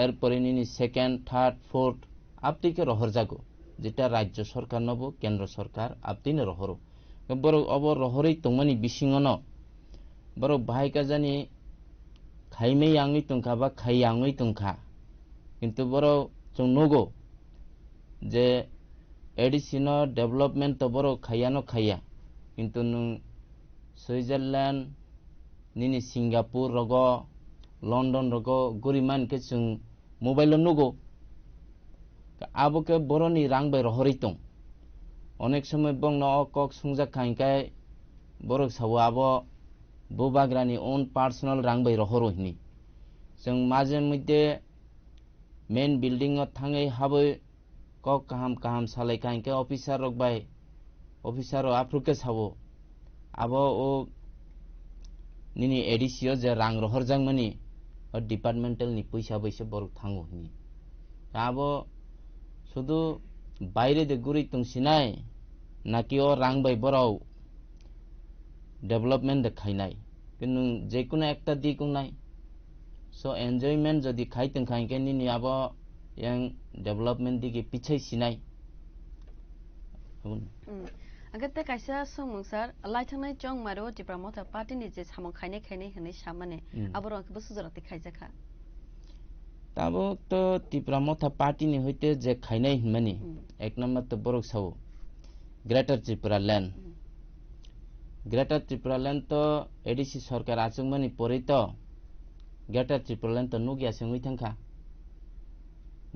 एर परे निनि सेकेंड थर्ड फोर्थ आपति के रहर जागो जेटा राज्य सरकार नबो केंद्र सरकार आपतिने रहरो बरो अब रहरै तुमानि बिसिङन बरो भाइका जानि खाइमै आङै तुंखा बा खाइ आङै तुंखा किन्तु बरो जों नगो जे एडिसिनो डेभलपमेंट तो बरो खायानो खाया किन्तु नों सुइजारलैंड निनि सिंगापुर रगो लंडन रगो गरिमान के जों मोबाइल नगो आबो के बरोनि रां बाय रहरै दं अनेक समय बंनो कक सुंजा खाइकाय बरो साव आबो बुबाग्रानि ओन पार्सनल रां बाय रहरो हिनि जों माजे मध्य मेन बिल्डिंग थाङै हाबो कक काहाम सालाय खाइके ऑफिसर रक बाय ऑफिसर आफ्रुके सावो आबो ओ निनि एडिसियो जे रां रहर जांमनि डिपार्टमेंटल नि पैसा बैसे बर थाङो हिनि आबो शुधु বাইরে दे गुरै तुंसिनाय नाकि ओ रां बाय बराव डेभलपमेंट देखायनाय किन्तु जेकुनो एकटा दिकुंनाय सो एन्जॉयमेंट जदि खाइतों खाइके निनि आबो yang डेभलपमेंट दिगे पिछै सिनाय अगते कायसा समंसार लाइथांनाय चंग मारो जिब्रा मथा पार्टी नि जे सामं खायनाय होनै सामाने आबरो आंखौ सुजराते खायजाखा ताबो तो त्रिपुरा मथा पार्टी नि होइते जे खायनाय हिनमानि एक नम्बर तो बरक साव ग्रेटर त्रिपुरा लैंड तो एडिसी सरकार आचंगमानि परे तो ग्रेटर त्रिपुरा लैंड तो नुगिया सेंगै थांखा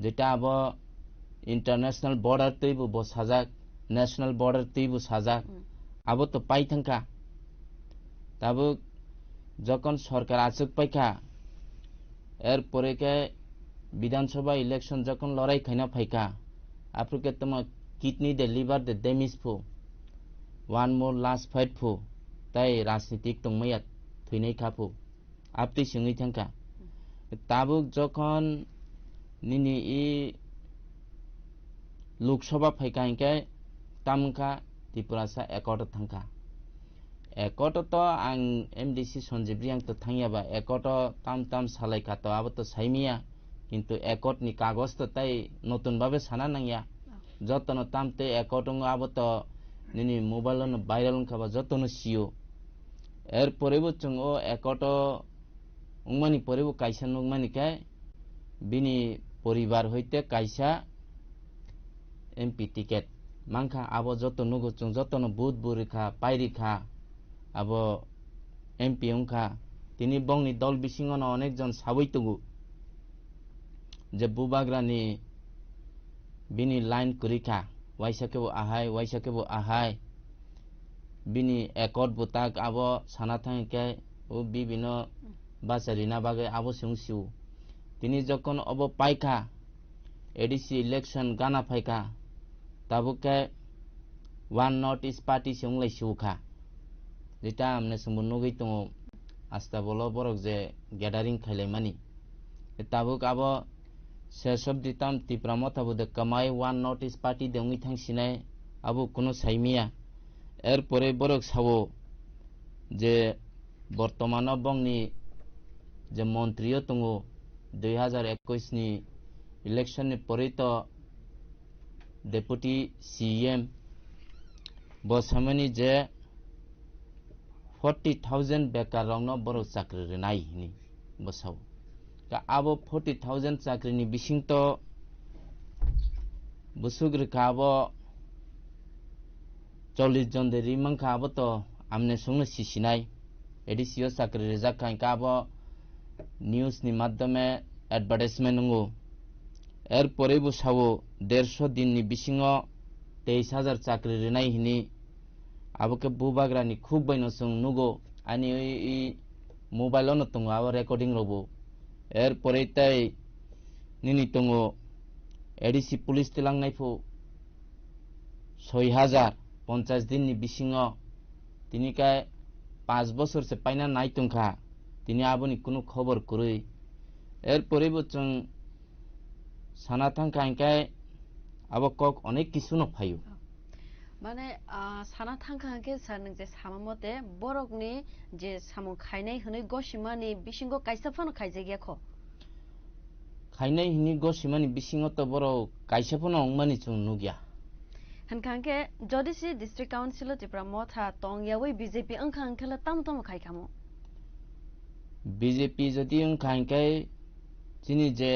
जेटा अब इंटरनेशनल बॉर्डर तैबो बसाजाक नेशनल बॉर्डर तैबो साजाक अब तो पाइ थांखा ताबो जखन सरकार आचक पाइखा एर परे के विधानसभा इलेक्शन जखन लड़ाई खाइना फाइका आफ्रुके तम किडनी दे लिवर दे डैमेज फो वन मोर लास्ट फाइट फो ताई राजनीतिक तंगमैया थैनाय खाफो आपति सिङै थांखा ताबो जखन निनि इ लोकसभा फाइका हिंके तामखा त्रिपुरासा एकट थांखा एकट तो आं एमडीसी संजीवरी आं तो थांयाबा एकट ताम सालायखा तो अब तो साइमिया किन्तु एकट नि कागज तो ताई नतुन भाबे साना नांगिया जतन तामते एकट अब तो निनि मोबाइल न भाइरल खाबा जतन सियो एर परेबो जों ओ एकट उंगमानि परेबो कायसा नुगमानि काय बिनि परिवार होइते कायसा एमपी टिकेट मांखा अब जत नुगो जों जतन बुत बुरिखा पाइरिखा अब एमपी उंखा तिनि बंगनि दल बिसिङन अनेक जन सावैतगु जे बुबाग्रानि बिनि लाइन कुरिखा वाइसाकेबो आहाय बिनि एकट बुताक अब साना थांके ओ बिबिन बासारिना बागे अब सिउ तिनि जखन अब पाइखा एडीसी इलेक्शन गाना फाइखा ताबुके वन नॉर्थ ईस्ट पार्टी सिउंलाय सिउखा जेटा हमने सुमुनुगै दङ आस्था बोलो बरक जे गैदरिंग खाइलायमानि ताबुक अब शेषब दिताम त्रिपुरा मथाबो दे कमाय वन नॉर्थ ईस्ट पार्टी देउङै थांसिनाय अब कुनो साइमिया एर परे बरक सावो जे बर्तमान बंगनि जे मंत्रियो दङ 2021 नि इलेक्शन नि परे तो डेपुटी सीएम बसामनि जे 40,000 बेकार रंगनो बरो चाकरी नाय हिनि बसाव abo 40,000 চাকরিনি বিসিংতো বুসুগ্রিকা abo 40 John de rimangka abo to amne sungno sisinai edisio চাকরি রেজাক খাইকা abo নিউজ নি মাধ্যমে অ্যাডভার্টাইজমেন্ট নঙ্গো এর পরে বসাবো 150 দিননি বিসিং 23,000 চাকরি রেনাই হিনি আবকে বুবাগ্রানি খুব বাইনো সং নুগো আনি এই মোবাইল ন তঙ্গ আবার রেকর্ডিং রবো এর পরে তাই নিনি তঙ্গ এডিসি পুলিশ তেলাং নাইফো 6,000 50 দিননি বিসিং তিনি কায় 5 বছর সে পাইনা নাই তংখা তিনি আবনি কোনো খবর করি এর পরে বচং সানা থাঙ্কায় আবকক অনেক কিছু ন ফাইও মানে সানা থাঙ্কাকে সানং যে সামামতে বরকনি যে সামু খাইনাই হनै গসিমানি বিসিংগ কাইসাফানো খাইजे গিয়া খ খাইনাই হিনি গসিমানি বিসিংগ তো বড় কাইসাফানো অংমানি চং নুগিয়া হানকাঙ্কে যদি সি ডিস্ট্রিক্ট কাউন্সিল যেপ্রা মথা টংয়াওই বিজেপি अंखांखेला तामतम खाइखामो বিজেপি যদি अंखांखाय চিনি যে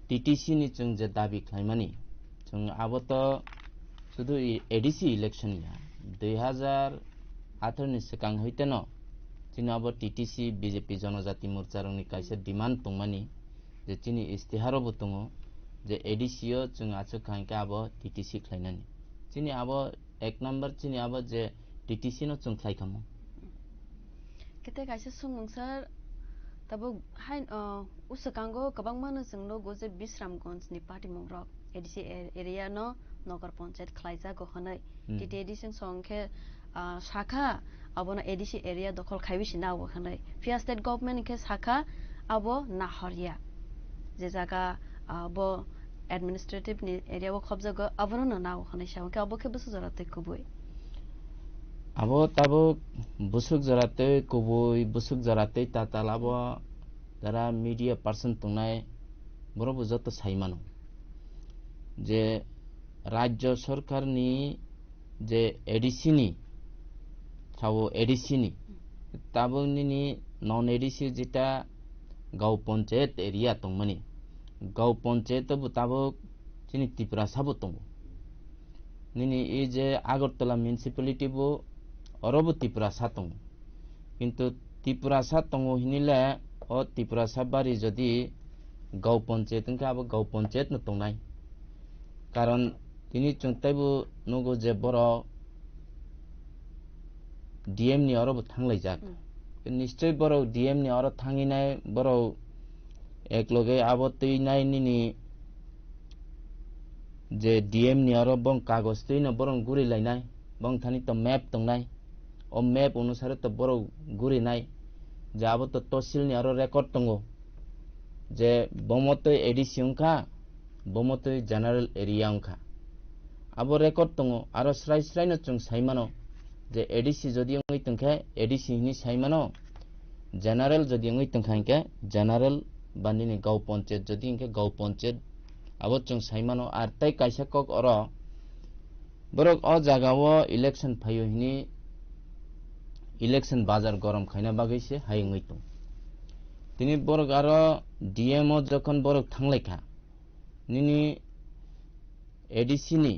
টিটিসি নি চং যে দাবি খাইমানি চং আবত শুধু এডিসি ইলেকশন ইয়া 2018 नि सिगां হইতেন চিনি আব টিটিসি বিজেপি জনজাতি মোর্চারনি কাইসে ডিমান্ড তংমানি যে চিনি ইস্তিহারবো তং যে এডিসিও চং আছো খাইকা আব টিটিসি খাইনানি চিনি আব এক নাম্বার চিনি আব যে টিটিসি নো চং খাইখামো কেতে কাইসে सुंगसार तब हाइन उसकांगो गोबां मानो जोंनो गोजे बिश्रामगंज नि पार्टी मंग्रक एडिसि एरिया न नगर पंचायत खलाइजा गो हनै टिटि एडिसन संखे शाखा अबनो एडिसि एरिया दखल खाइबिसि नाव हनै फिया स्टेट गभर्नमेंट के शाखा अबो नाहरिया जे जागा अबो एडमिनिस्ट्रेटिव नि एरिया वो खबजा गो अबनो न नाव हनै साव के अबो के बसु जराते कुबुय আবো তাবো বুসুক জরাতে তাতালাবো যারা মিডিয়া পার্সন তংনায় বড় যত সাইমানো যে রাজ্য সরকারনি যে এডিসিনি তাবো এডিসিনি তাবনি নন এডিসি যেটা গাঁও পঞ্চায়েত এরিয়া তংমানি গাঁও পঞ্চায়েত তাবো চিনি ত্রিপুরা সাবো তং নিনি এই যে আগরতলা মিউনিসিপ্যালিটি বো অরব ত্রিপুরা সাতং কিন্তু ত্রিপুরা সাতং হিনিলে ও ত্রিপুরা সাবারি যদি গাঁও পঞ্চায়েত আবার গাঁও পঞ্চায়েত নতংনাই কারণ তিনি চংতাইবো নগো যে বড় ডিএম নি অরব থাংলাই যাক নিশ্চয় বড় ডিএম নি অরব থাঙিনাই বড় একলগে আবার তৈনাই নিনি যে ডিএম নি অরব বং কাগজ তৈনা বরং গুরি লাইনাই বং থানি তো ম্যাপ তংনাই ও ম্যাপ অনুসারে তো বড় গুরি নাই যে আবো তো তহসিল নি আরো রেকর্ড তঙ্গো যে বমতই এডিসি অংখা বমতই জেনারেল এরিয়া অংখা আবো রেকর্ড তঙ্গো আরো স্রাই স্রাই ন চং সাইমানো যে এডিসি যদি অংই তংখা এডিসি নি সাইমানো জেনারেল যদি অংই তংখাইকে জেনারেল বানিনি গাঁও পঞ্চায়েত যদি ইনকে গাঁও পঞ্চায়েত আবো চং সাইমানো আর তাই কাইসা কক অর বরক অ জাগাও ইলেকশন ফাইও হিনি ইলেকশন বাজার গরম খাইনা বাগাইছে হাইংই তো তিনি বরক আর ডিএমও যখন বরক থাংলাইখা নিনি এডিসি নি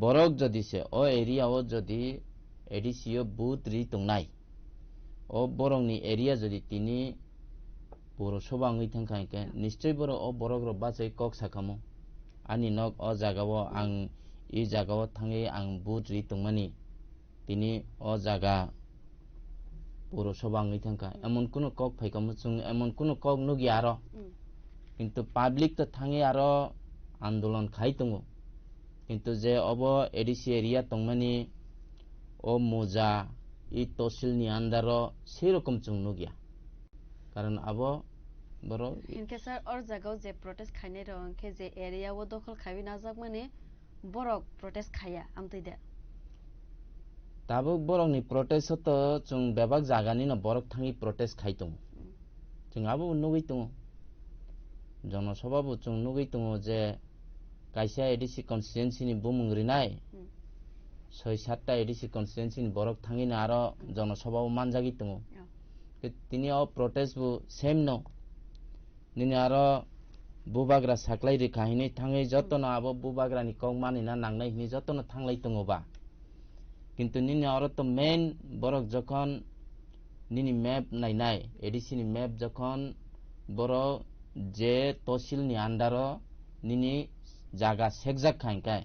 বরক যদি সে ও এরিয়াও যদি এডিসিও বুথ রি তংনাই ও বরংনি এরিয়া যদি তিনি পৌরসভা আঙই থাংখাইকে নিশ্চয় বড় ও বরক র বাছাই কক সাকামো আনি নক ও জাগাও আং এই জাগাও থাঙে আং বুথ রি তংমানি তিনি ও জাগা পৌরসভা আঙই থাংকা এমন কোন কক ফাইকামো চুং এমন কোন কক নুগি আরো কিন্তু পাবলিক তো থাঙে আরো আন্দোলন খাই তঙ্গো কিন্তু যে অব এডিসি এরিয়া তংমানি ও মোজা এই তহসিল নি আন্ডার সেরকম চুং নুগিয়া কারণ আব বড় ইনকে স্যার और জায়গাও যে প্রটেস্ট খাইনে রংকে যে এরিয়া ও দখল খাবি নাজাক মানে বরক প্রটেস্ট খায়া আমতই দে তাবো বরংনি প্রটেস্ট তো চুং বেবাক জাগানি ন বরক থাঙি প্রটেস্ট খাইতং চুং আবো নুগই তং জনসভাবো চুং নুগই তং যে কাইসা এডিসি কনস্টিটুয়েন্সি নি বুমুংরি নাই 6-7টা এডিসি কনস্টিটুয়েন্সি নি বরক থাঙি না আরো জনসভাও মানজাগি তং তিনি ও প্রটেস্ট বু সেম ন নিনি আরো বুবাগ্রা সাকলাই রেখা হিনি থাङै যতন আবো বুবাग्रानि কং মানিना नांनाय हिनि যতन थांलाय दङबा কিন্তু নিনি আরো তো মেইন বরক যখন নিনি ম্যাপ নাইনাই এডিসিনি ম্যাপ যখন বড় যে তহসিলনি আন্ডার নিনি জায়গা সেকজাক খাইকাই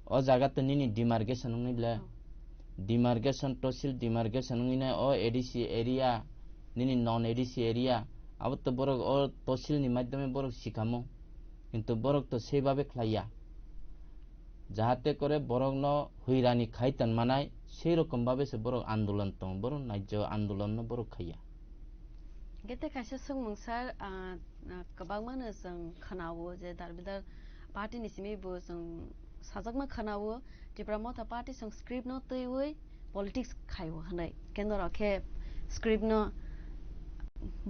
ও জায়গা তো নিনি ডিমার্কেশন নইলে ডিমার্কেশন তহসিল ডিমার্কেশন নইনা ও এডিসি এরিয়া নিনি নন এডিসি এরিয়া আবার তো বড় ও তহসিলনি মাধ্যমে বড় শিখামো কিন্তু বড় তো সেইভাবে খাইয়া যাহাতে করে বড় ন হইরানি খাইতান মানাই সেই রকম ভাবে সে বড় আন্দোলন তো বড় নাইজ আন্দোলন ন বড় খাইয়া गेते खायसे सोंमोंसार गोबां मानो जों खोनावो जे दारबिदार पार्टीनि सिमैबो जों साजाकमा खोनावो जेब्रा मथा पार्टी जों स्क्रिप्ट न तैवै पलिटिक्स खायो हनै केन्द्र रखे स्क्रिप्ट न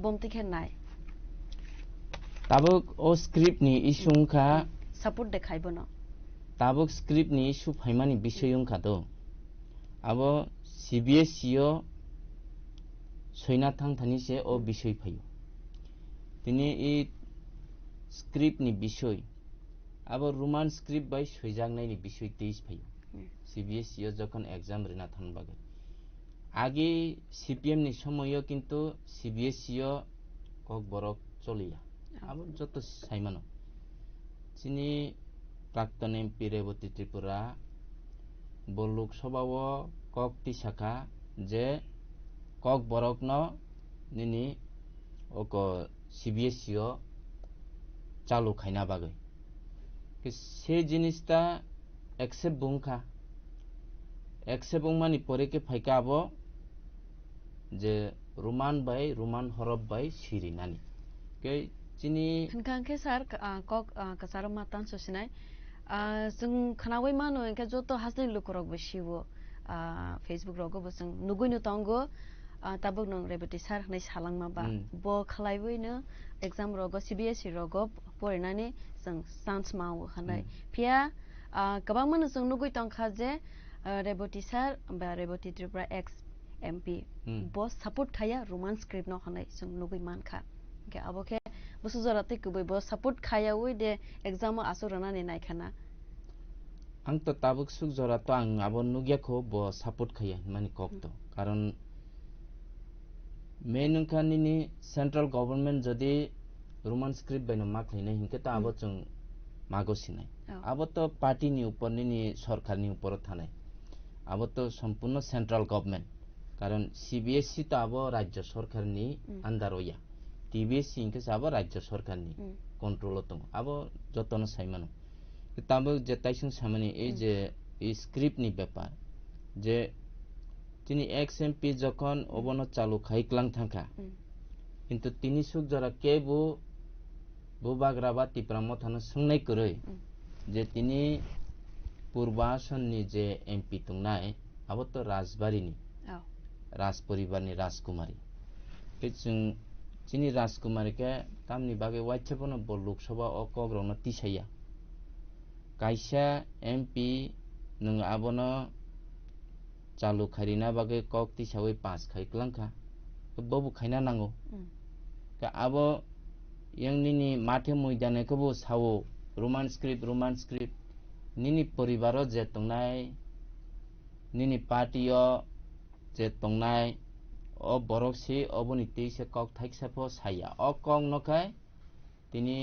बमति खे नाय ताबुक ओ स्क्रिप्ट नि इशुंखा सपोर्ट देखाइबो न ताबुक स्क्रिप्ट नि इशु फाइमानि बिषयंखा तो आबो सीबीएसईओ सैना थांथानि से ओ विषय फायो तिनी इ स्क्रिप्ट नि विषय अब रोमान स्क्रिप्ट बाय सैजागनायनि विषय तेइस फायो सीबीएसईओ जखन एग्जाम रिना थानबागे आगे सीपीएम नि समयो किन्तु सीबीएसईओ कक बरक चलिया अब जत साइमानो तिनी प्राक्तन एमपी रेवती त्रिपुरा बल्लुक सभाव कक तिसाखा जे কক বরক ন নিনি ওক সিবিএসইও চালু খাইনা বাগে সে জিনিসটা একসেপ্ট বুংখা একসেপ্ট বুংমানি পরে কে ফাইকা আবো যে রোমান বাই রোমান হরব বাই সিরিনানি কে চিনি থনকাंखे सार কক कासार मातान ससिनाय जों खनावै मानो इनका जतो हासनै लुकरक बसिवो फेसबुक रगो बसं नुगुइनो तंगो ताबुक नंग रेबती सार नै सालांमा बा ब खलाइबैनो एग्जाम रगो सीबीएसई रगो फरायनानै जों चान्स मावो हनै फिया गोबां मानो जों नुगुइ तंखा जे रेबती सार बा रेबती त्रिपुरा एक्स एमपी ब सपोर्ट खाया रोमान स्क्रिप्ट न हनै जों नुगुइ मानखा के अबके बसु जराते कुबै ब सपोर्ट खाया वे दे एग्जाम आसुरनानै नायखाना आं तो ताबुक सुख जरा तो आं आबो नुगियाखौ ब सपोर्ट खाया माने कक तो कारण मेन खानिनि सेंट्रल गवर्नमेंट जदि रोमान स्क्रिप्ट बायनो माखलिने हिंके त आबो जों मागोसिनाय आबो तो पार्टी नि ऊपर नि सरकार नि ऊपर थानाय आबो तो संपूर्ण सेंट्रल गवर्नमेंट कारण सीबीएसई तो आबो राज्य सरकार नि अंडर होया टीबीएसई हिंके आबो राज्य सरकार नि कंट्रोल दं आबो जतन साइमानो ताबो जे ताइसं सामानि ए जे इ स्क्रिप्ट नि ব্যাপার जे তিনি এক্সএমপি যখন অবন চালু খাইকলাং থাকা কিন্তু তিনি সুখ জরা কেবু বুবাগ্রা বা তিপ্রা মথানো সোंनाय কरै যে তিনি পূর্বাসননি যে এমপি তংনাय আবো তো রাজবাড়িনি রাজ পরিবারনি রাজকুমারী কিছুं তিনি রাজকুমারীকে তামনি বাগে ওয়াইছাপনো ব লোকসভা ও কগ্রন তিসাইয়া কাইসা एमपी नों आबोनो चालू खारिना बागे कक तिसावै पास खाइक्लांखा बबु खाइना नांगौ का आबो यंगनिनि माथे मैदानखौबो सावो रोमान स्क्रिप्ट निनि परिवार जे तंनाय निनि पार्टीयो जे तंनाय ओ बरकसि अबनि तेइसे कक थाइक्साफो साया अ कक नखाय तिनि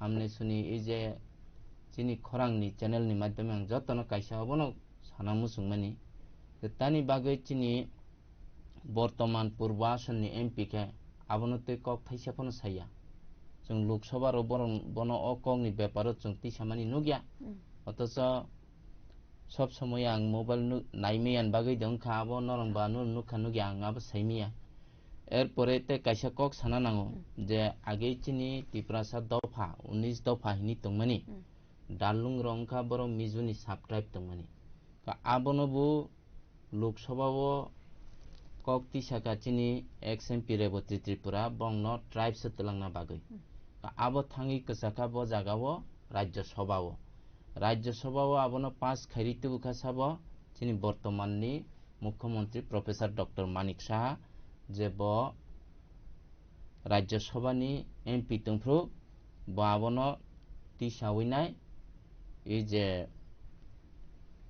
हमने सुनि ए जे जिनि खरांनि चैनलनि माध्यमे आं जतन काइसा अबनो साना मुसुंमानि तानी बागै चिनि बर्तमान पूर्वासननि एमपी के आबनते कक थाइसाफोनो साया जों लोकसभा रो बन अ ककनि ब्यापार जों तिसामानि नुगिया अथच सब समय आं मोबाइल नाइमेयान बागै दंखा आबो नरंबा नुखा नुगिया आं आबो साइमिया एरपरे ते काइसा कक साना नांगौ जे आगे चिनि तिप्रासा दफा 19 दफा हिनि तंमानि दालुं रंखा बर मिजुनि साबस्क्राइब तंमानि का आबनबो लोकसभा कक तिसाका चिनि एक्सएमपी रेवती त्रिपुरा बंग ट्राइब्स तलांना बागै आबो थांगी कसाका ब जागावो राज्य सभा आबनो पास खैरितु बुखासाब चिनि वर्तमाननि मुख्यमंत्री प्रोफेसर डॉक्टर मानिक शाह जे ब Rajya Sabha ni MP tungfru babono ti sawinai je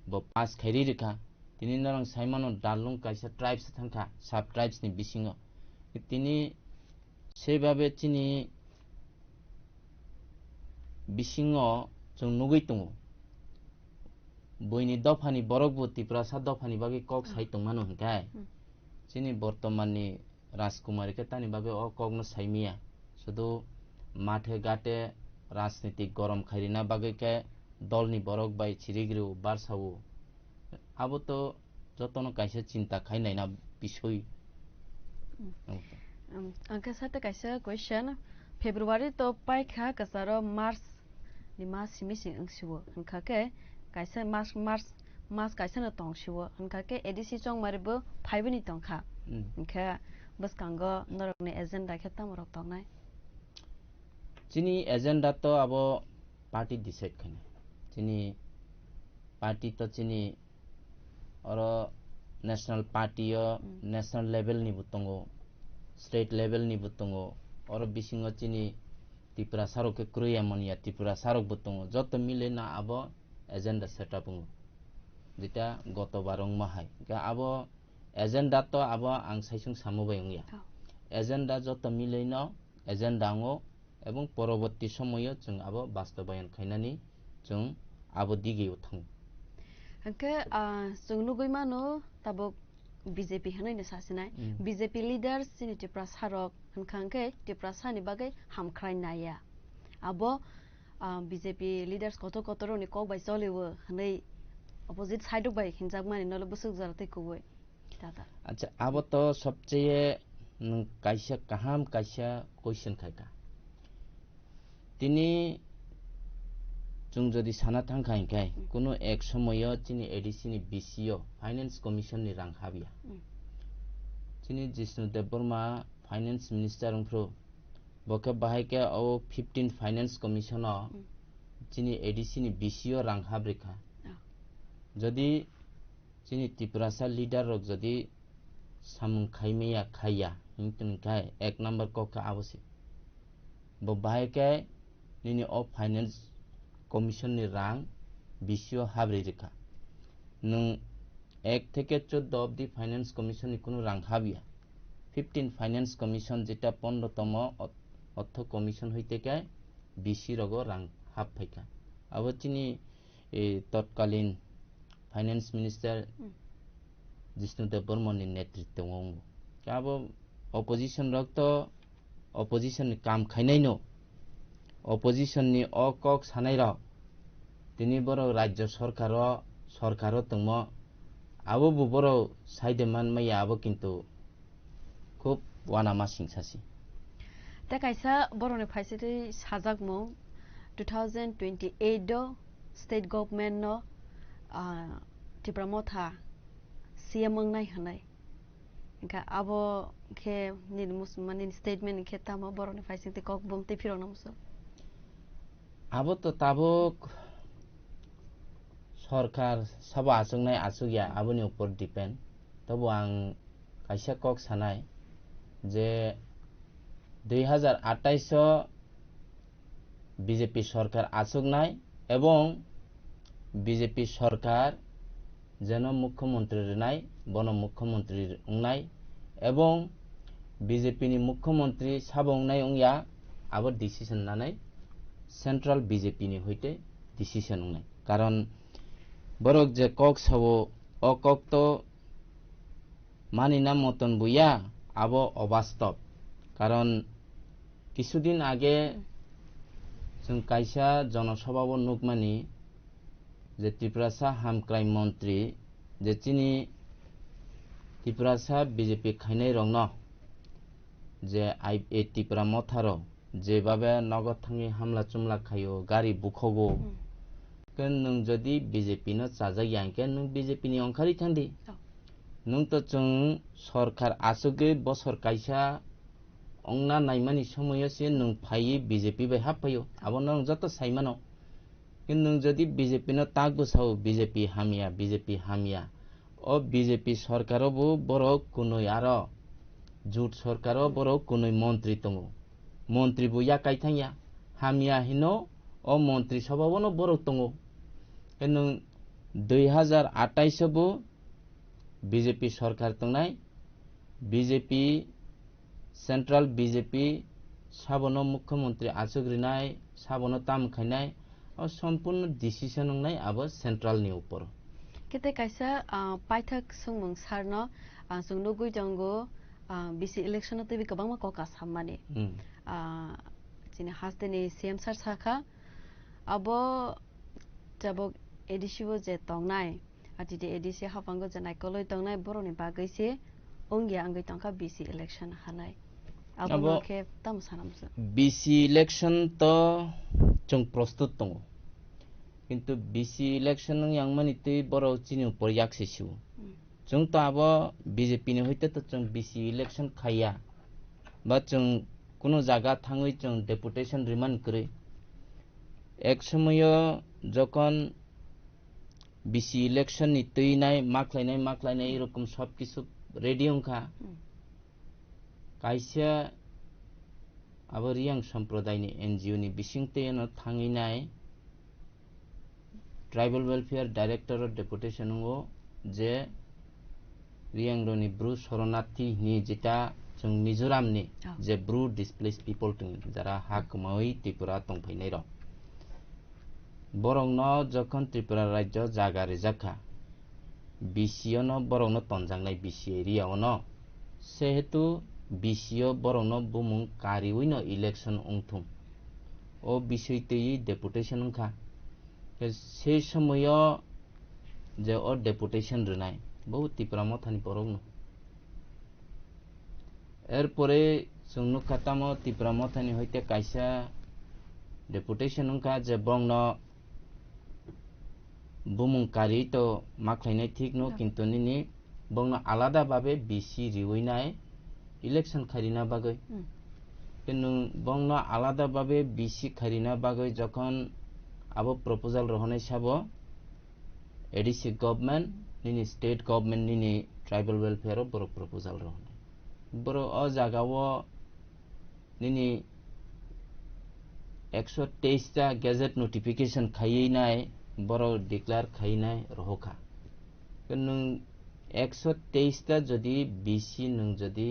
bo pass khairi rikha tini narang saimano dalung kaisa tribes thangkha sub tribes ni bisingo tini sebabe chini bisingo chung nugui tungo boini dofani borokbu tiprasa dofani bagi kok sai tungmano hingkai chini bortomani Rajkumari ke tani babe o kogno saimia sudu mathe gate rajnitik gorom khairina bagi ke dolni borok bai chirigru barsawu abo to jotono kaisa chinta khainai na bisoi angka sate kaisa question February to paikha kasaro March ni mas simising angsiwo angka ke kaisa March kaisa na tongsiwo angka ke edisi chong maribo phaibani tongkha angka bas kango norokni agenda kheta morok tongnai chini agenda to abo party decide khane chini party to chini oro national party yo national level ni butongo state level ni butongo oro bisingo chini Tripura sarok ke kruya mania Tripura sarok butongo joto mile na abo agenda setup ngo jeta goto barong mahai ga abo agenda to abo ang saisung samubai ngya agenda joto mile no agenda ngo এবং পরবর্তী সময়ে जों আবো বাস্তবায়ন খাইনানি जों আবো দিগে উঠাং angke जों nuguimano tabok BJP hanai sasinai BJP leaders sini Tripura sarok hankangke Tripura sani bagai hamkhrai naya abo BJP leaders koto kotoro ni kok bai choliwo hanai opposite side bai hinjakmani nolo busuk jarate koi tata acha abo to सबचेये kaisa kaham kaisa question khaika তিনি जों जदि साना थांखायखाय कुनो एक समय चिनि ADC नि बिसिओ finance commission नि रां हाबिया चिनि Jishnu Dev Burma finance minister उमफ्रो बके बाहायके ओ 15 finance commission चिनि ADC नि बिसिओ रां हाब्रिखा जदि चिनि त्रिपुरासा लीडर रक जदि सामुं खाइमेया खाइया हिंतुनखाय एक नंबर कोका आवश्यक ब बाहायके Nini of finance commission ni rang bisio habri rika nung ek theke 14 of the finance commission ni kuno rang habia 15 finance commission jeta 15 tomo otho commission hoite ke bisi rogo rang hab phaika abo chini totkalin finance minister Jishnudev Burman ni netritwa ngo abo opposition rok to opposition ni kam khainai no opposition ni okok sanai ro tini boro rajya sarkaro tungmo abo bu boro saide man maya abo kintu khub wanama singsasi ta kaisa boroni phaisiti sajakmo 2028 do state government no Tripura motha CM ngai hanai ka abo ke nirmus mani statement ke tamo boroni phaisiti kok bomte phiro namso abo to tabuk sarkar sabo achungnai achugya aboni upor depend tobo ang kaisa kok sanai je 2028 BJP সরকার আচুকনাই এবং BJP সরকার যেন মুখ্যমন্ত্রীর নাই বন মুখ্যমন্ত্রীর উংনাই এবং BJP ni মুখ্যমন্ত্রী সাবংনাই উংয়া আবার decision নানাই central BJP ni হইতে ডিসিশন উংনাই কারণ বরক যে কক সাবো অ কক তো মানিনা মতন বুইয়া আবো অবাস্তব কারণ কিছুদিন আগে जों कायसा जनसभाबो नुकमानि जे त्रिपुरासा हामक्राइ मन्त्री जे चिनि त्रिपुरासा बीजेपी खाइनाय रंग जे आइ त्रिपुरा मथारो जे बाबे नगद थांनि हामला चुमला खायो गारि बुखगो केन नों जदि बीजेपी न चाजाय यांके नों बीजेपी नि अंखारि थांदि नों तो जों सरकार आसुगे बसर कायसा अंगना नाइमानि समयसे नों फाइ बीजेपी बाय हाफायो आबो नों जत साइमानो किन नों जदि बीजेपी न ताक बसाव बीजेपी हामिया ओ बीजेपी सरकारोबो बरो कुनो यारो জোট সরকারও বড় কোন মন্ত্রী দङ মন্ত্রী বইয়া কাইথাইয়া হামিয়া হিনো ও মন্ত্রী সভাবনো বড় দङ কিন্তু 2028 বো বিজেপি সরকার দंनाय বিজেপি সেন্ট্রাল বিজেপি সাবনো মুখ্যমন্ত্রী আচুগ্রিনাय সাবনো তামखायनाय ও সম্পূর্ণ ডিসিশন नंनाय আবো সেন্ট্রাল নি উপর কেতে কাইসা পাইথাক সুমং সারনো जोंनो गयजंगो बिसि इलेक्शन ते गोबां मा कका साममाने जिने हास्तेनि सीएम सार साखा अबो जब एडिसिबो जे तंगनाय आतिदे एडिसि हाफांगो जनाय कलय तंगनाय बरनि बागैसे ओंगिया आंगै तंका बिसि इलेक्शन हानाय अबो के तम सानामस बिसि इलेक्शन तो जों प्रस्तुत दङ किन्तु बिसि इलेक्शन यांगमानि ते बरो चिनि उपर याक्सेसिउ जों तो अब बीजेपी ने होते तो जों बीसी इलेक्शन खाया बा जों कोनो जागा थाङै जों डेपुटेशन रिमांड करे एक समय যখন बीसी इलेक्शन नि तैनाय माखलायनाय एरकम सब किछु रेडी अंखा कायसे अब रियां सम्प्रदायनि एनजीओ नि बिसिंते न थाङैनाय ट्राइबल वेलफेयर डायरेक्टर डेपुटेशन हो जे रियांगरोनि ब्रू शरणार्थी नि जेटा जों मिजोरामनि जे ब्रू डिसप्लेस पिपल दङ जारा हाकमै त्रिपुरा दंफैनाय र बरंनो जखन त्रिपुरा राज्य जागारे जाखा बिसियनो बरंनो तनजांनाय बिसि एरियावनो सेहेतु बिसियो बरंनो बुमुं कारिवैनो इलेक्शन अंथुम ओ बिसैतै डेपुटेशन खा से समय जे ओ डेपुटेशन रनाय बहुत त्रिपुरा मथानि बरंनो एरपरे जोंनो खातामो त्रिपुरा मथानि हयते कायसा डेपुटेशन का जे बंगनो बुमुंकारि तो माखलायनाय ठीक न किन्तु निनि बंगनो आलादा भाबे बिसि रिवैनाय इलेक्शन खारिना बागै किन्तु बंगनो आलादा भाबे बिसि खारिना बागै जखन आबो प्रपोजल रहनाय साबो एडिसि गवर्नमेंट निनि स्टेट गवर्नमेंट निनि ट्राइबल वेलफेयर बर प्रपोजल रहनाय बर अ जागावो निनि 123 ता गैजेट नोटिफिकेशन खायैनाय बर डिक्लेयर खायनाय रहखा नों 123 ता जदि बिसि नों जदि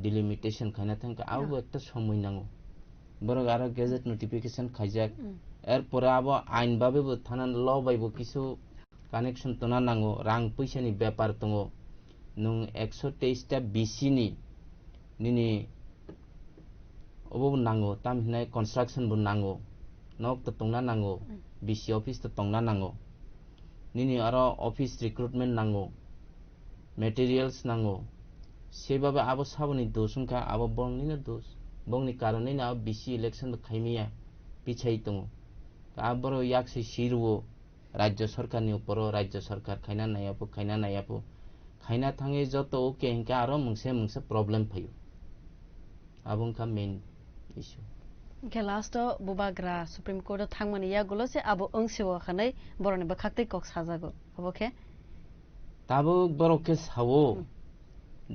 डिलिमिटेशन खायना थांका आबो एकटा समय नांगौ बर आरो गैजेट नोटिफिकेशन खायजाक एरपरे आबो आइन बाबेबो थाना ल बायबो किछु कानेक्शन तो ना नांगौ रां पैसानि व्यापार दङ नों 123 ता बिसि निनि अबो नांगौ तामहिनाय कन्स्ट्रक्शन बो नांगौ नक तो तंना नांगौ बिसि ऑफिस तो तंना नांगौ निनि आरो ऑफिस रिक्रुटमेंट नांगौ मटेरियल्स नांगौ सेबाबे आबो साबनि दोसुनका आबो बंनिनो दोस बंनि कारणे ना बिसि इलेक्शन खायमिया पिछाई दङ आबरो याक्से सिरवो राज्य सरकार नि ऊपर राज्य सरकार खायना नायापो खायना थाङे जत ओके हिंका आरो मोनसे प्रॉब्लम फैयो आबोंका मेन इशू के लास्ट बुबाग्रा सुप्रीम कोर्ट थांमानि या गुलो से आबो ओंसेवा खनै बरनि बखाक्ते कक साजागो अबके ताबो बरके सावो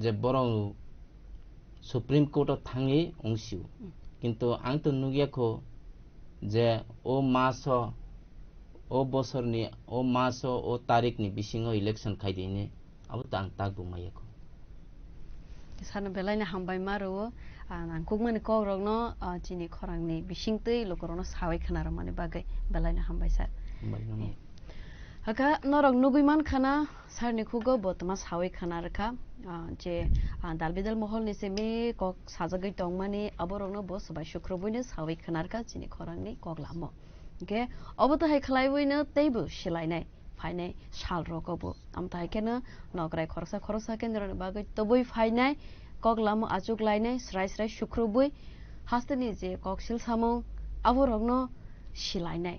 जे बरं सुप्रीम कोर्ट थाङे ओंसिउ किन्तु आं तो नुगियाखो जे ओ मास ओ बसरनि ओ मास ओ तारिखनि बिसिङाव इलेक्शन खायदिने अब तां तागबो मायाखो सान बेलायना हामबाय मारो आं कुकमानि कौरगनो चिनि खरांनि बिसिंतै लोकरनो सावै खनार माने बागै बेलायना हामबाय सार हका नरक नुगुइमान खाना सारनि खुगो बतमा सावै खनारखा जे दालबिदल महलनि सेमे कक साजागै तंमानि अबरनो बस बाय शुक्रबैनो सावै खनारखा चिनि खरांनि कगलामो के अब त हाय खलायबैनो तैबो सिलायनाय फायनाय साल रगबो आमथाय केनो नगराय खरसा केन्द्रनि बागै तबै फायनाय कगलामो आजुक लायनाय स्राय शुक्रबै हास्तनि जे ककसिल सामो अबरनो सिलायनाय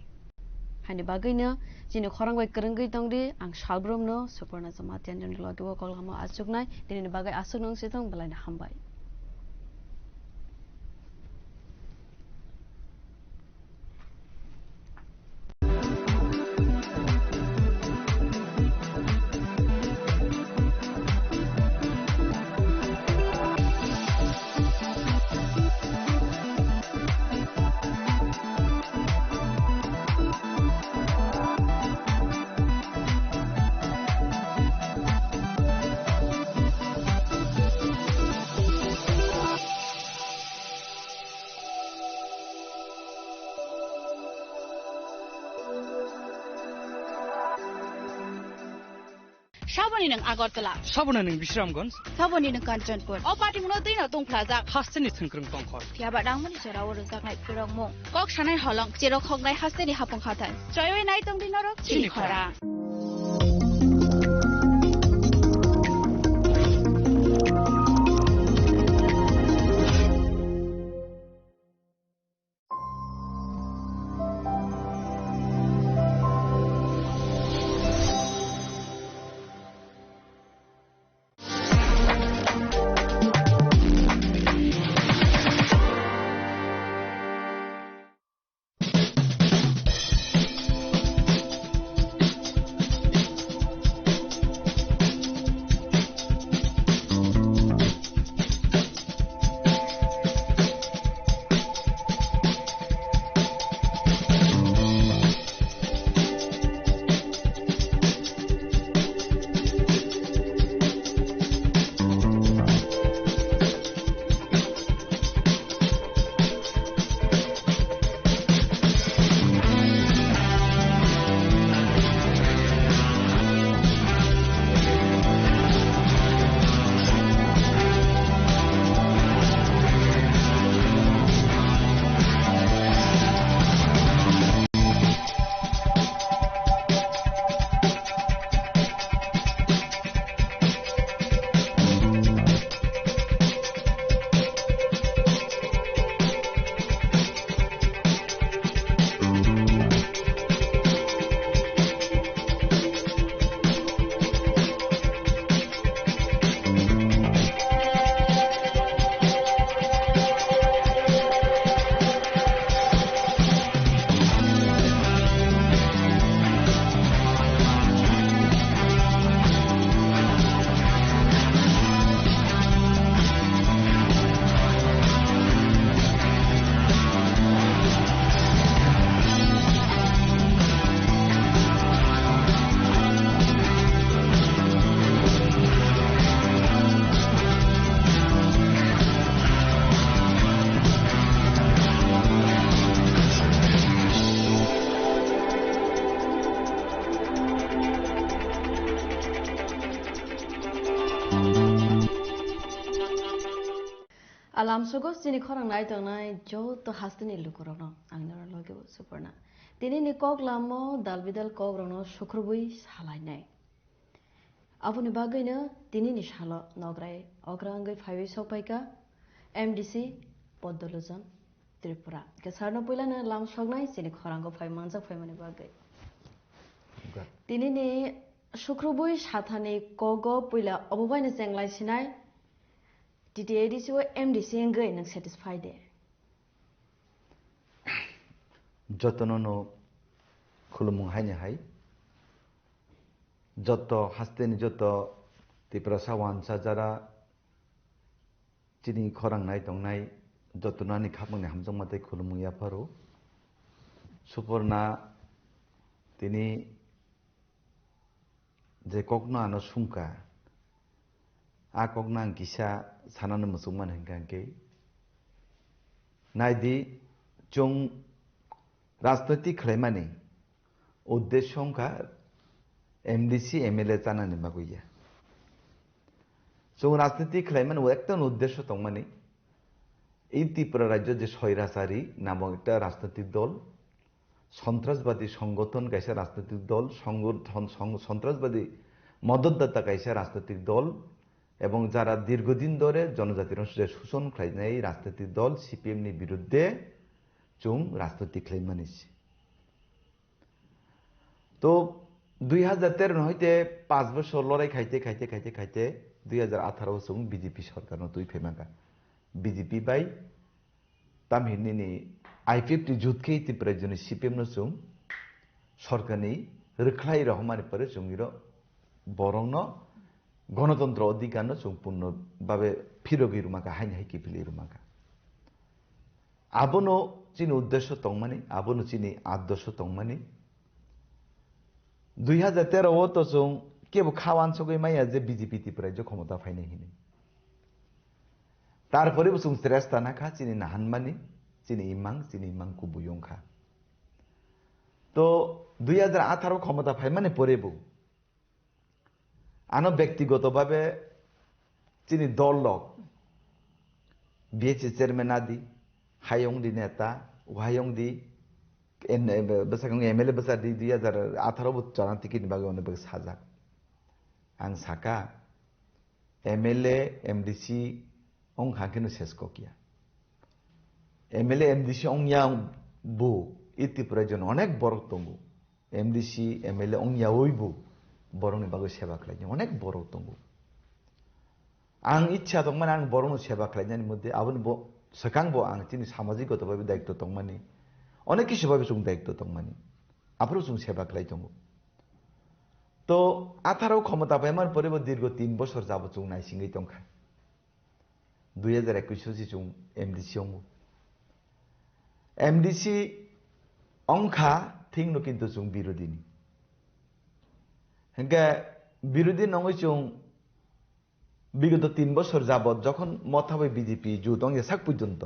हानि बागैनो जिनि खरांबाय करंगै दंदि आं सालब्रमनो सुपर्ण जमातियाननि लगेबो कगलामो आजुकनाय दिनि बागै आसुक नंसिथं बेलायना हामबाय Saboni nang Agartala. Sabona ning Bishramganj. Saboni nang Kanchanpur. O party mo din na tong plaza. Hasteni Thinkrung Tongkhor. Fiaba dang mani jara wor jak nai purong mo. Kok sanai holong jero khok nai hasteni hapong khatan. Joyway nai tong din norok chini khora. Alam sogo sini khorang nai tong nai jo to hasteni lukurano angnor loge suporna tini ni kok lamo dalbidal kok rono sukrubui salai nai abuni bagaina tini ni salo nograi ograngai phaiwi sopaika MDC Podolozan Tripura kesarno puilana lam sognai sini khorang go phai manja phai mani bagai tini ni sukrubui sathani kogo puila obubai na jenglai sinai TTADC or MDC engai nang satisfied de jotono no khulumung haine hai joto hasteni joto Tripura sawan sajara chini khorang nai tong nai jotono ni khapmung hamjong mate khulumung ya paro suporna tini je kokna no sungka a kokna gisa sanana musungman hengkangke naidi chung রাজনৈতিক খেলামানি উদ্দেশ্য সংখ্যা MDC MLA জানানি মাগুইয়া जों রাজনৈতিক খেলামানি একটা উদ্দেশ্য তংমানি এই ত্রিপুরা রাজ্য যে স্বৈরাচারী নামক একটা রাজনৈতিক দল সন্ত্রাসবাদী সংগঠন গাইছে রাজনৈতিক দল সন্ত্রাসবাদী মদতদাতা গাইছে রাজনৈতিক দল এবং যারা দীর্ঘদিন ধরে জনজাতির শোষণ খাইনাই রাজনৈতিক দল সিপিএম नि বিরুদ্ধে जों রাজনৈতিক খেলামানিছি তো 2013 হইতে 5 বছর লড়াই খাইতে 2018 जों বিজেপি সরকারনো তুই ফেমাকা বিজেপি বাই তামহিনি I-50 जुतखे ত্রিপুরা জন্য সিপিএম नो जों সরকারনি রখ্লাই রহমানি পরে जोंगिरो বরংন গণতন্ত্র অধিকার সম্পূর্ণ ভাবে ফিরগি রুমাকা হাইন হাইকি ফিলি রুমাকা আবনো চিনি উদ্দেশ্য তংমানি আবনো চিনি আদর্শ তংমানি 2013 তো जों কেবল খাওয়ান সগৈ মাইয়া যে বিজেপি ত্রিপুরা যে ক্ষমতা ফাইনে হিনে তারপরে जों শ্রেষ্ঠ নাখা চিনি নাহানমানি চিনি ইমাং কুবুয়ংখা তো 2018 ক্ষমতা ফাই মানে পরেবো আনো ব্যক্তিগতভাবে চিনি দল লোক বিএসি চেয়ারম্যান আদি হায়ং দি নেতা হায়ং দি এমএলএ বেসা দি 2018 বছর টিকিট বাগে অনেক সাজা আং সাকা এমএলএ এমডিসি অং হাকিনো শেষ কিয়া এমএলএ এমডিসি অং ইয়া বু ইতিপুরের জন্য অনেক বড় তঙ্গু এমডিসি এমএলএ অং ইয়া ওইবু বরংনি বাগে সেবা খাইনি অনেক বড় তঙ্গু আং ইচ্ছা দংমান আং বরং সেবা খাইনানি মধ্যে আবনি সেখাংবো আং তিনি সামাজিকভাবে দায়িত্ব দংমানি অনেক কিছু ভাবে जों দায়িত্ব দংমানি আপরও जों সেবা খাই দङ তো 18 ক্ষমতা পাইমার পরে দীর্ঘ 3 বছর যাব जों নাইসিংই দংখা 2021 সি जों এমডিসি অং এমডিসি অংখা থিংনো কিন্তু जों বিরোধীনি হেঙ্গা বিরোধী নঙই जों বিগত 3 বছর যাবত যখন মতাবে বিজেপি জুতং এসাক পর্যন্ত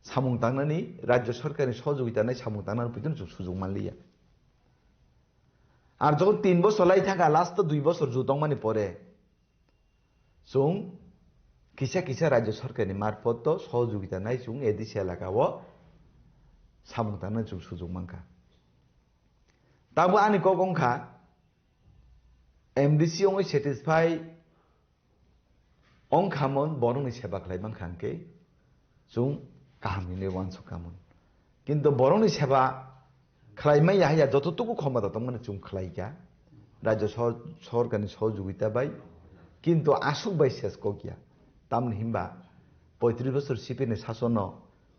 সামুং তাংনানি রাজ্য সরকারের সহযোগিতা নাই সামুং তাংনানি পর্যন্ত সুযোগ মানলিয়া আর যখন 3 বছর লাই থাকা লাস্ট 2 বছর জুতং মানে পরে जों কিসা কিসা রাজ্য সরকারের মারফত সহযোগিতা নাই जों এদিসি এলাকাও সামুং তাংনানি जों সুযোগ মানকা তাবো আনি কগংখা এমডিসি অং স্যাটিসফাই অং খামন বরংনি সেবা খাইমান খানকে जों গাহামিনে ওয়ানস কামন কিন্তু বরংনি সেবা খাইমাই হাইয়া যতটুকু ক্ষমতা দংমানে जों খাইগা রাজ্য সরকারের সহযোগিতা বাই কিন্তু আসুক বাই শেষ কিয়া তামনি হিমবা 35 বছর সিপিএনের শাসন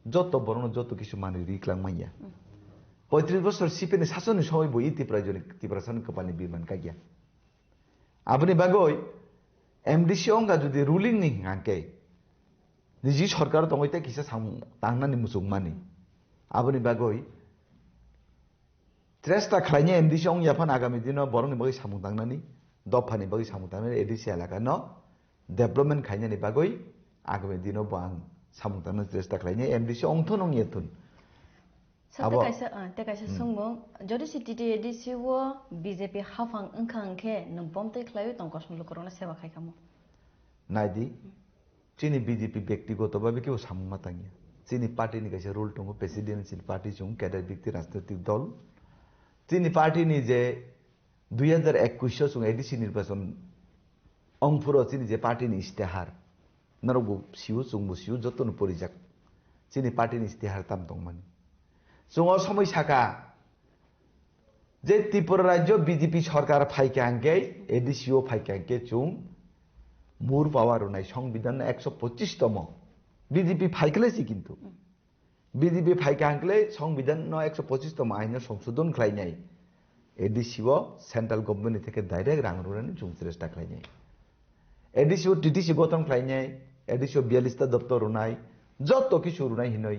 যত বরং যত কিছু মানে রিক্লাংমাইয়া 35 বছর সিপিএনের শাসনের সময় বই ত্রিপুরাসান কপালনি বিমান কাগিয়া আপনি বাগই এমডিসি অঙ্গা যদি রুলিং নি হাঙ্কে নিজি সরকার দংইতে কিসা তাংনানি মুসুক মানি আপনি বাগই চেষ্টা খাইনি এমডিসি অং ইয়াফান আগামী দিন বরংনি বাগৈ সামুং তাংনানি দফানি বাগৈ সামুং তাংনানি এডিসি এলাকা ন ডেভেলপমেন্ট খাইনানি বাগৈ আগামী দিন বাং সামুং তাংনানি চেষ্টা খাইনি এমডিসি অংথ নং ইয়েতুন সাথে কাইসা সংমং যদি সিটিটি এডিসি ও বিজেপি হাফাং ওংখাংখে নবমতে খ্লাইও তংকসং লকরনা সেবা খাইখামো নাইদি চিনি বিজেপি ব্যক্তিগতভাবে কেউ সামুং মাতাঙ্গিয়া চিনি পার্টিনি কাছে রুল দङ প্রেসিডেন্সিয়াল পার্টি जों ক্যাডার ব্যক্তি রাজনৈতিক দল চিনি পার্টিনি যে 2021 जों এডিসি নির্বাচন অংফুর চিনি যে পার্টিনি ইস্তেহার নরগু সিউ जों মুসিউ যতন পরিজাক চিনি পার্টিনি ইস্তেহার তাম দংমানি जों समय साका जे त्रिपुरा राज्य बीजेपी सरकार फाइकांगे एडिसिओ फाइकांगे जों मुर पावर उनाय संविधान 125 तम बीजेपी फाइकलेसि किन्तु बीजेपी फाइकांगले संविधान 125 तम आइन संशोधन खालायनाय एडिसिओ सेंट्रल गवर्नमेंट থেকে डायरेक्ट रां रुनानै जों চেষ্টা खालायनाय एडिसिओ टीटीसी गठन खालायनाय एडिसिओ 42 টা दप्तर रुनाय যত কিছু रुनाय हिनै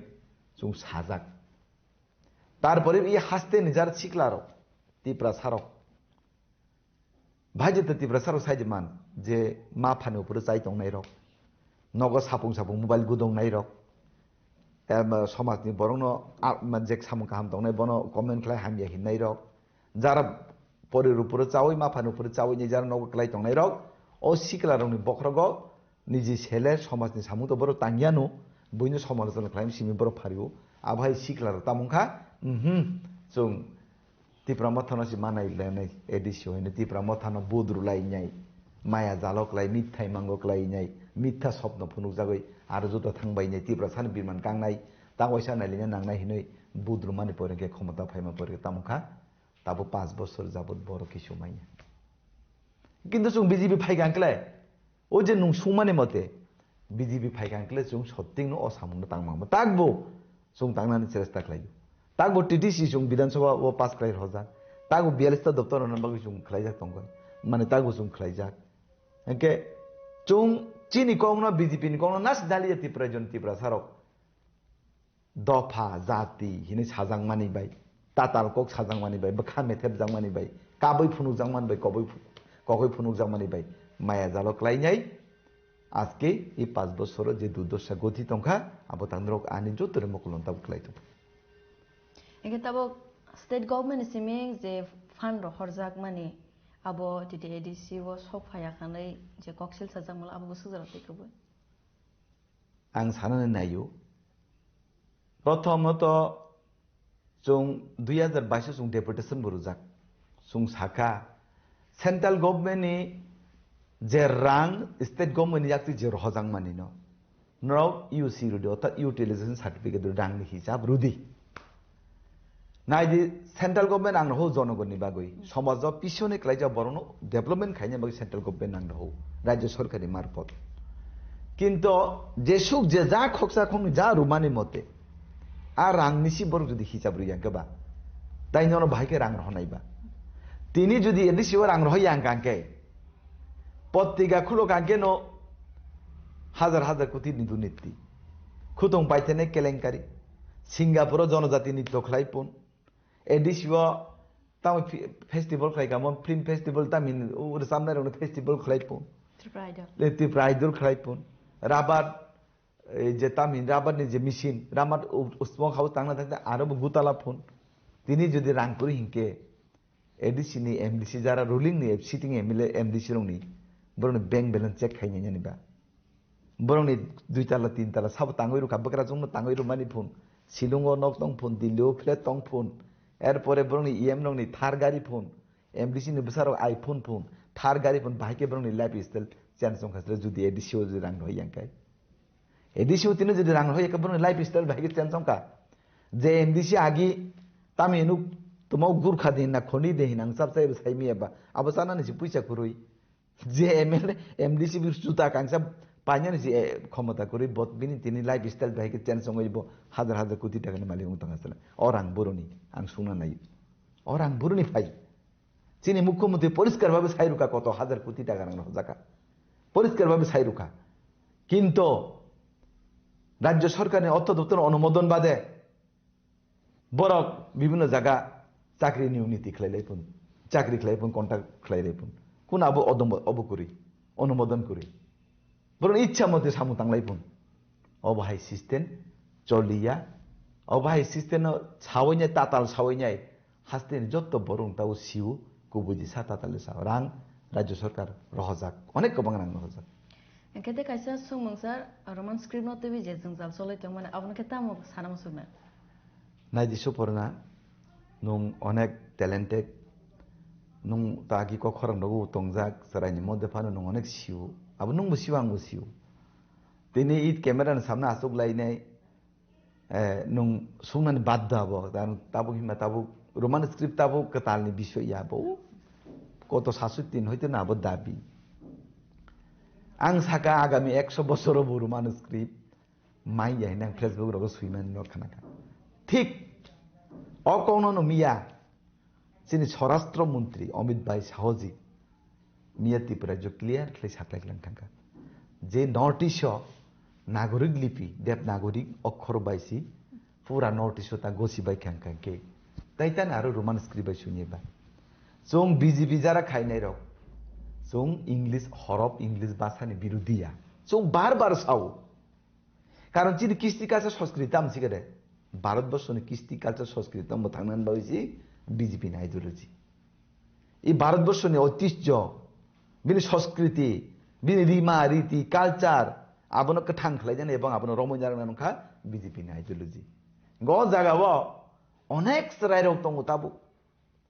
जों साजाक তারপরে এই হাসতে নিজার শিকলারো ত্রিপুরা সারক ভাইজেতে ত্রিপুরা সারক সাইজমান যে মা ফানে উপরে চাই দংনাই রক নগদ সাপুং সাপুং মোবাইল গুদংনাই রক সমাজনি বরং যে সামুং কাহাম দংনাই বন কমেন্ট খাই হামিয়া হিননাই রক যারা পরের উপরে চাওই মা ফানে উপরে চাওই নিজার নগদ খাই দংনাই রক ও শিকলারনি বখরগ নিজে ছেলে সমাজনি সামুং তো বড় তাঙ্গিয়ানো বইনো সমালোচনা খাইম সিমি বড় ফারিও আভাই শিকলার তামুংখা जों त्रिपुरा मथानासि मानायलायनाय एडिसिओ हैनो त्रिपुरा मथाना बुद्रुलायनाय माया जालकलाय मिथ्याय मांगकलायनाय मिथ्या स्वप्न फुनुकजागै आरो जुदा थांबायनाय त्रिपुरा सान बिरमान कांनाय तांगयसा नायलिना नांनाय हिनै बुद्रुमानि परेके क्षमता फायमा परेके तामुखा ताबो 5 বছর যাবত বড় কিছু মাইয়া কিন্তু जों बिजेपि फाइगांकलाय ओ जे नुं सुमाने मते बिजेपि फाइगांकलाय जों सत्तिंनो असामुनो तांमामो तागबो जों तांनानै চেষ্টা खालायो तागबो टीटीसी जों विधानसभा वो पास खालाय हजा तागबो 42 टा दप्तर नबागै जों खालायजाक दंगोन माने तागबो जों खालायजाक एके जों चिनि कौनो बीजेपी नि कौनो नास दालिया त्रिपुरा जन त्रिपुरा सारक दफा जाति हिने साजां मानि बाय ताताल कक साजां मानि बाय बखा मेथेब जां मानि बाय काबै फुनुक जां मानि बाय कबै फुनुक जां मानि बाय माया जालक लायनाय আজকে এই 5 বছর যে দুর্দশা গতি তংখা আবতান্দ্রক আনি যতরে মকলন তাব খাইতো একে তাব স্টেট গভর্নমেন্ট সিমিং যে ফান্ড হরজাক মানে abo titi edisi wo sofaya kanai je koksil sajamul abo sujara tekebo ang sanane nayo প্রথমত जों 2022 जों डेपुटेशन बुरुजाक जों साखा सेंट्रल गवर्नमेंट नि जे रां स्टेट गवर्नमेंट नि याक्ति जे रहजां मानिनो नराव यूसी रुदि अर्थात यूटिलाइजेशन सर्टिफिकेट रां नि हिसाब रुदि नाइदि सेंट्रल गवर्नमेंट आंनो हो जनगणनि बागै समाजाव पिछने क्लाइजा बरनो डेभलपमेंट खायने बागै सेंट्रल गवर्नमेंट आंनो हो राज्य सरकारनि मार्फत किन्तु जे सुख जे जा खक्सा खंनि जा रुमानि मते आ रांनि सि बर जुदि हिसाब रुयांगबा दाइननो बाहायके रां रहनायबा तिनि जुदि एदिसिव रां रहयांगांके पत्तिगा खुलो गांके नो हाजार हाजार कोटी नि दुर्नीति खुतों पाइतेने केलेंकारी सिंगापुर जनजाति नृत्य खलाइपुन एदिसिव ताम फेस्टिवल खलाइगामन फिल्म फेस्टिवल तामिन उर सामने रनो फेस्टिवल खलाइपुन त्रिप्राइडल खलाइपुन राबाद जे तामिन राबादनि जे मेसिन राबाद उस्मक हाउ तांना थाकते आरो गुताला फोन तिनि जुदि रांपुर हिंके एडिसि नि एमडिसि जारा रुलिं नि सिटिं एमएलए एमडिसि रंनि बरनि बैंक बैलेंस चेक खायनि निबा बरनि 2 ताला 3 ताला सब तांगै रुखा बकरा जों तांगै रुमानि फोन शिलंग नक दं फोन दिल्लीओ फ्लेट दं फोन एरपरे बरनि ईएम रंनि थार गारि फोन एमडिसि नि बसारो आईफोन फोन थार गारि फोन बाहायके बरनि लाइफ स्टाइल चान्स दं खासले जुदि एडिसिओ जुदि रां होयांकाय एडिसिओ तिनो जुदि रां होयके बरनि लाइफ स्टाइल बाहायके चान्स दं का जे एमडिसि आगि तामिनु तुमाव गुरखा देना खनि देहिना सबसे साइमी एबा अबसाना नि पैसा खुरुई जे एमएलए एमडिसि बि सुता कांसा पाइना नि क्षमता खुरुई बत बिनि तिनि लाइफ स्टाइल बाहायके चान्स संगइबो हजार हजार कोटी टाका नि मालिक उंतां आसला अरां बरनि आं सुना नायो अरां बरनि फाइ चिनि मुख्यमंत्री परिष्कार भाबे साइरुका कत हजार कोटी टाका रां हजाका परिष्कार भाबे साइरुका किन्तु राज्य सरकारनि अर्थ दप्तर अनुमोदन बादे बरक विभिन्न जायगा चाकरी नियुक्ति खलाइलाइपुन चाकरी खलाइपुन कन्ट्राक्ट खलाइलाइपुन कुन अब अब करि अनुमोदन करि बरन इच्छा मते सामु तांलाइपुन अबहाय सिस्टेम चलिया अबहाय सिस्टेम छावैनाय ताताल छावैनाय हास्तेन जत्त बरं ताउ सिउ कुबुजि सा ताताले सा रां राज्य सरकार रहजाक अनेक गोबां रां रहजाक एकेते कायसा सुमंसार रोमान स्क्रिप्ट नते बि जे जों जाल सलाय तंग माने आबनो केता म साना मसुना नायदिसो परना नुं अनेक टेलेंटेड नुं तागि को खरं दगु तंगजाक सरायनि मध्य फानो नुं अनेक सिउ अब नुं बसिउ आं बसिउ दिनै इ केमेरानि सामने आसुक लायनाय नुं सुंनानि बाध्य आबो ताबु हिमा ताबु रोमान स्क्रिप्ट ताबु कतालनि बिषय याबो कत सासुतिन हयतो नाबो दाबि आं साका आगामी 100 बछर रोमान स्क्रिप्ट माइ याइना फेसबुक रगो सुइमान न खानाका ठीक अकौनो मिया जिनि स्वराष्ट्र मंत्री अमित भाई साहजी मिया त्रिपुरा जो क्लियर क्ले साप्लाइलां थांगा जे नॉर्थ ईस्ट नागरिक लिपि देव नागरिक अक्षर बाइसी पूरा नॉर्थ ईस्ट ता गोसी बाइ खांका के ताइतान आरो रोमान स्क्रिप्ट सुनिबा जों बीजेपी जारा खाइनाय रक जों इंग्लिश हरफ इंग्लिश भाषानि बिरुदिया जों बार साव कारण जिनि किस्ति कासा संस्कृत आमसिगरे भारतवर्षनि किस्ति कालचार संस्कृत थांनानै बायसि बीजेपी नि आइडियोलॉजी इ भारतवर्षनि ऐतिह्य बिनि संस्कृति बिनि रिमा रीति कालचार आबनो कथां खलायजान एबं आबनो रमैना नखा बीजेपी नि आइडियोलॉजी ग जागाव अनेक सरायरव दङ ताबु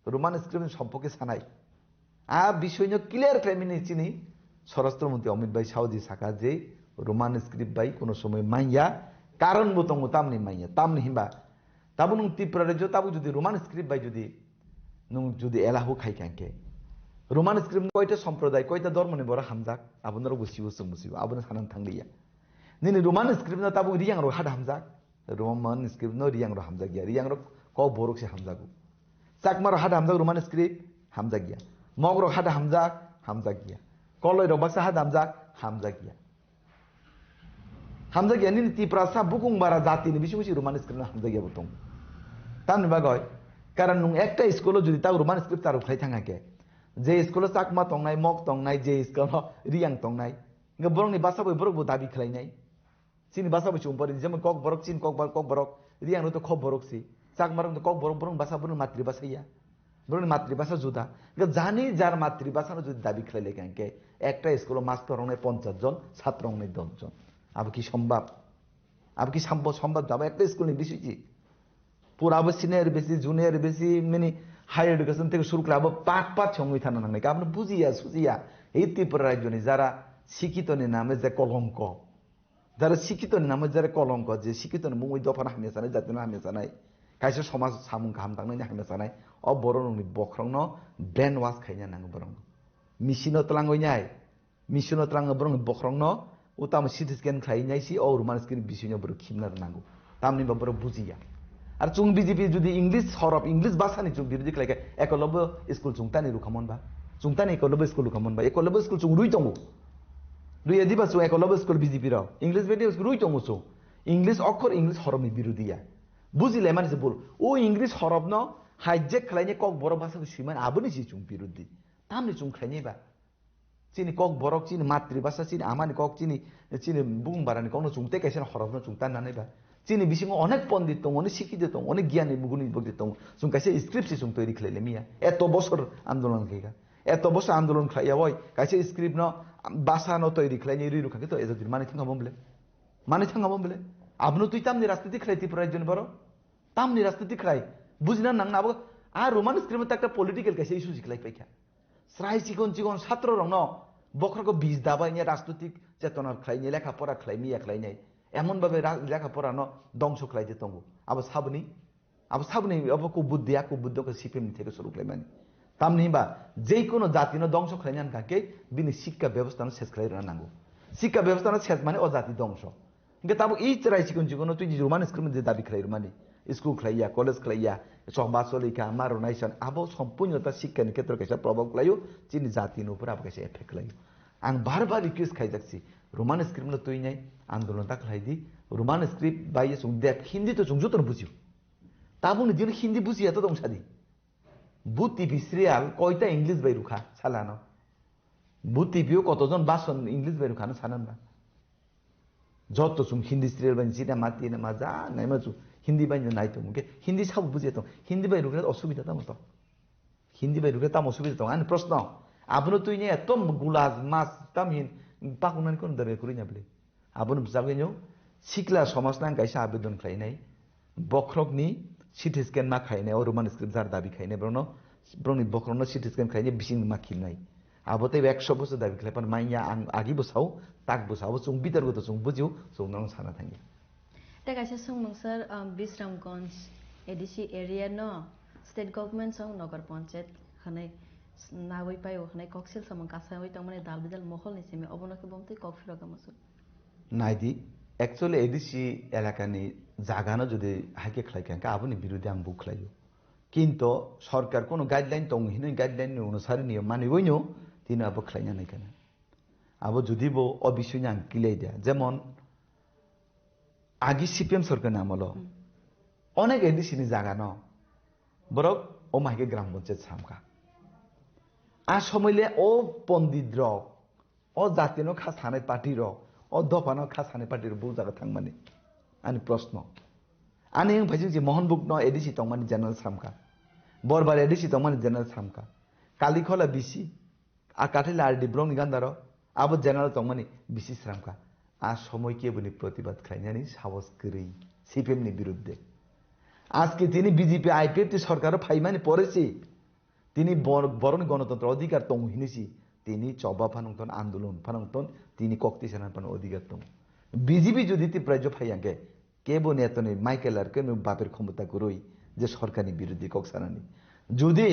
रोमान स्क्रिप्ट सम्पर्के सानाय आ विषयनो क्लियर क्लेमिनि चिनि स्वराष्ट्र मंत्री अमित भाई साउदी साका जे रोमान स्क्रिप्ट बाई कोनो समय माइया कारण बो दङ तामनि माइया तामनि हिबा ताबु नुं त्रिपुरा राज्य ताबु जुदि रोमान स्क्रिप्ट बाई जुदि नुं जुदि एलाहु खाइखांके रोमान स्क्रिप्ट कयटा सम्प्रदाय कयटा धर्मनि बर हामजाक आबुनर गुसिउ समुसिउ आबुन सानान थांलिया निनि रोमान स्क्रिप्ट ना ताबु रियां रो हाद हामजाक रोमान स्क्रिप्ट नो रियां रो हामजाक गया रियां रो क बरक से हामजागु चाकमार हाद हामजाक रोमान स्क्रिप्ट हामजाक गया मगरो हाद हामजाक गया कलय रो बाक्सा हाद हामजाक गया हामजा गया नि त्रिपुरा सा बुकुं बारा जातिनि बिसुसि रोमान स्क्रिप्ट हामजा गया बतं तानि बागय कारण नुं एकटा स्कुल जुदि ता रोमान स्क्रिप्ट तारु खाइ थांगाके जे स्कुल चाकमा तंनाय मग तंनाय जे स्कुल रियां तंनाय ग बरंनि भाषा बय बरक दाबि खलायनाय सिनि भाषा बय सुंपरि जेम कक बरक चिन कक बरक रियां तो ख बरक सि चाकमार तो कक बरक बरं भाषा बरं मातृभाषा या বরং মাতৃভাষা জুদা জানি যার মাতৃভাষানো যদি দাবি খেলে কেনকে একটা স্কুলে মাস্টার অনেক 50 জন ছাত্র অনেক 10 জন আবার কি সম্ভব আবার কি সম্ভব যাবো একটা স্কুল নিয়ে বেশি পুরাবো সিনিয়র বেশি জুনিয়র বেশি মানে হায়ার এডুকেশন থেকে শুরু করে আবার পাট সঙ্গে থানা নামে আপনি বুঝিয়া সুজিয়া এই ত্রিপুরা রাজ্য যারা শিক্ষিত নামে যে কলঙ্ক যারা শিক্ষিত নামে যারা কলঙ্ক যে শিক্ষিত মুই দফান হামিয়া জানাই জাতীয় হামিয়া জানাই কাইসে সমাজ সামুং গাহাম थांनायनि हामिया जानाय अ बर' नंनि बख्रांनो ब्रेन वाश खायनो नांगौ बरं मिसिनो तलांगोयनाय मिसिनो तलांगो बरं बख्रांनो उताम सिटी स्कैन खायनाय सि और मानसिनि बिसिनो बर खिमना नांगौ तामनि बर बुजिया आरो जों बिजेपि जुदि इंलिश हरफ इंलिश भाषानि जों बिरोधि खालायके एकलब्य स्कुल जोंतानि रुखामनबा जोंतानि एकलब्य स्कुल रुखामनबा एकलब्य स्कुल जों रुइ दङ रुइ दिबा जों एकलब्य स्कुल बिजेपि राव इंलिश मिडियाम स्कुल रुइ दङ जों इंलिश अक्षर इंलिश हरफनि बिरोधिया बुझिले मानसि बोल ओ इंग्लिश हरफ न हाइजेक खालायने कक बर' भाषाखौ सुइमान आबोनि जि जों बिरोधि तामनि जों खालायनेबा चिनि कक बरक चिनि मातृभाषा चिनि आमानि कक चिनि बुंबारानि कनो जोंते कैसे हरफ न जों ताननानैबा चिनि बिसिङाव अनेक पण्डित दङ अनेक शिक्षित दङ अनेक गियानि गुनि बगि दङ जों कैसे स्क्रिप्ट जों तैयारी खालायले मिया एत बছর आन्दोलन खायगा एत बছর आन्दोलन खालायावय कैसे स्क्रिप्ट न भाषा न तैयारी खालायने रि रुखाके तो एजो माने थांगाबो बले आपनो तुइ तामनि राजनीति खालायति प्रायजन बरो तामनि राजनीति खालाय बुझना नांनाबो आ रोमान स्क्रिप्ट तक पॉलिटिकल कैसे इशू जिखलाय पैखा स्राय चिकन छात्र रंग बखरको बीज दाबायने राजनीतिक चेतना खालायने लेखा परा खालायमिया खालायनाय एमन भाबे लेखा परा न दंस खालायजे दंगो अब साबनि अब को बुद्धिया को बुद्धको सिपिम থেকে শুরু খালাयमानि तामनि बा जे कोनो जाति न दंस खालायनान काके बिनि शिक्षा व्यवस्था न शेष खालायरा नांगौ शिक्षा व्यवस्था न शेष माने अजाति दंस ताबो ई चराय चिकन तुइ रोमान स्क्रिप्ट जे दाबि खालाय माने स्कुल खालाया कलेज खालाया समाज सलिका मारनायसन आबो सम्पूर्णता शिक्षानि क्षेत्र कैसे प्रभाव खालायो चिनि जातिनि ऊपर आबो कैसे एफेक्ट खालायो आं बार रिक्वेस्ट खायजाक्सि रोमान स्क्रिप्ट न तुइनाय आन्दोलन ता खालायदि रोमान स्क्रिप्ट बाय जों देख हिन्दी तो जों जतन बुझियो ताबुनि दिन हिन्दी बुझिया तो दंसादि बुत टिभि सिरियाल कयटा इंग्लिश बाय रुखा सालानो बुत टिभिओ कतजन बासन इंग्लिश बाय रुखानो सानानबा যত जों हिन्दी सिरियल बाय सिनेमा तिनेमा जा नायमा जों हिन्दी बाय नायतो मुके हिन्दी सब बुझेतो हिन्दी बाय रुखा असुविधा ता मत हिन्दी बाय रुखा ता असुविधा ता आनि प्रश्न आपनो तुइने एत गुलाज मास तामहिन पाकुनानि कोन दरे कुरिना बले आपनो जागेनो सिक्ला समाजनां गायसा आवेदन खायनाय बख्रकनि सिटी स्कैन मा खायनाय और रोमान स्क्रिप्ट जार दाबि खायनाय ब्रनि बख्रकनो सिटी स्कैन खायनाय बिसिं मा खिनाय आबोते 100 বছর दाबि खालायपान माइया आं आगि बसाव ताक बसाव जों बितरगो जों बुझियो जों नङ साना थाङि ता गायसा सं मंसर बिश्रामगंज एडिसी एरिया न स्टेट गभर्नमेंट सं नगर पंचायत हनै नावै पायो हनै कक्सिल समं कासावै तंमने दालबिदाल महल निसेमे अबनके बमते कक्फिरगा मसु नाइदि एक्चुअली एडिसी एलाकानि जागानो जुदि हाइके खालायखांका आबोनि बिरुद्धे आं बुख्लायो किन्तु सरकार कोनो गाइडलाइन दं हिनै गाइडलाइन अनुसार नियम मानिबोइनो तिन आबो खालायना नायखाना आबो जुदिबो अबिसुनि आं किलाय दिया जेमन आगि सिपिएम सरकार नामलो अनेक एडिसिनि जागा न बरक ओ माइके ग्राम पंचायत सामका आ समयले ओ पण्डित र ओ जातिनो खास हानाय पार्टी र ओ दफानो खास हानाय पार्टी र बु जागा थांमाने आनि प्रश्न आनि भाइजों जे मोहनबुक न एडिसि तंमानि जनरल सामका बरबार एडिसि तंमानि जनरल सामका कालीखला बिसि आ काठिला आरडी ब्रंनि गान्दार आबो जनरल तंमानि बिसि सामका आ समय केबुनि प्रतिबाद खालायनानै साहस गैयै सिपिएमनि बिरुद्धे আজকে তিনি বিজেপি আইপিএফটি সরকারও ফাইমানি পড়েছি তিনি বরণ গণতন্ত্র অধিকার দं হিনেছি তিনি চবা ফানংতন আন্দোলন ফানংতন তিনি কক্তি সেনার পান অধিকার দं বিজেপি যদি ত্রিপ্রাজ্য ফাইয়াঙ্গে কেবো নেতনে মাইকেল আর কেন বাপের ক্ষমতা করই যে সরকারি বিরোধী কক্সানানি যদি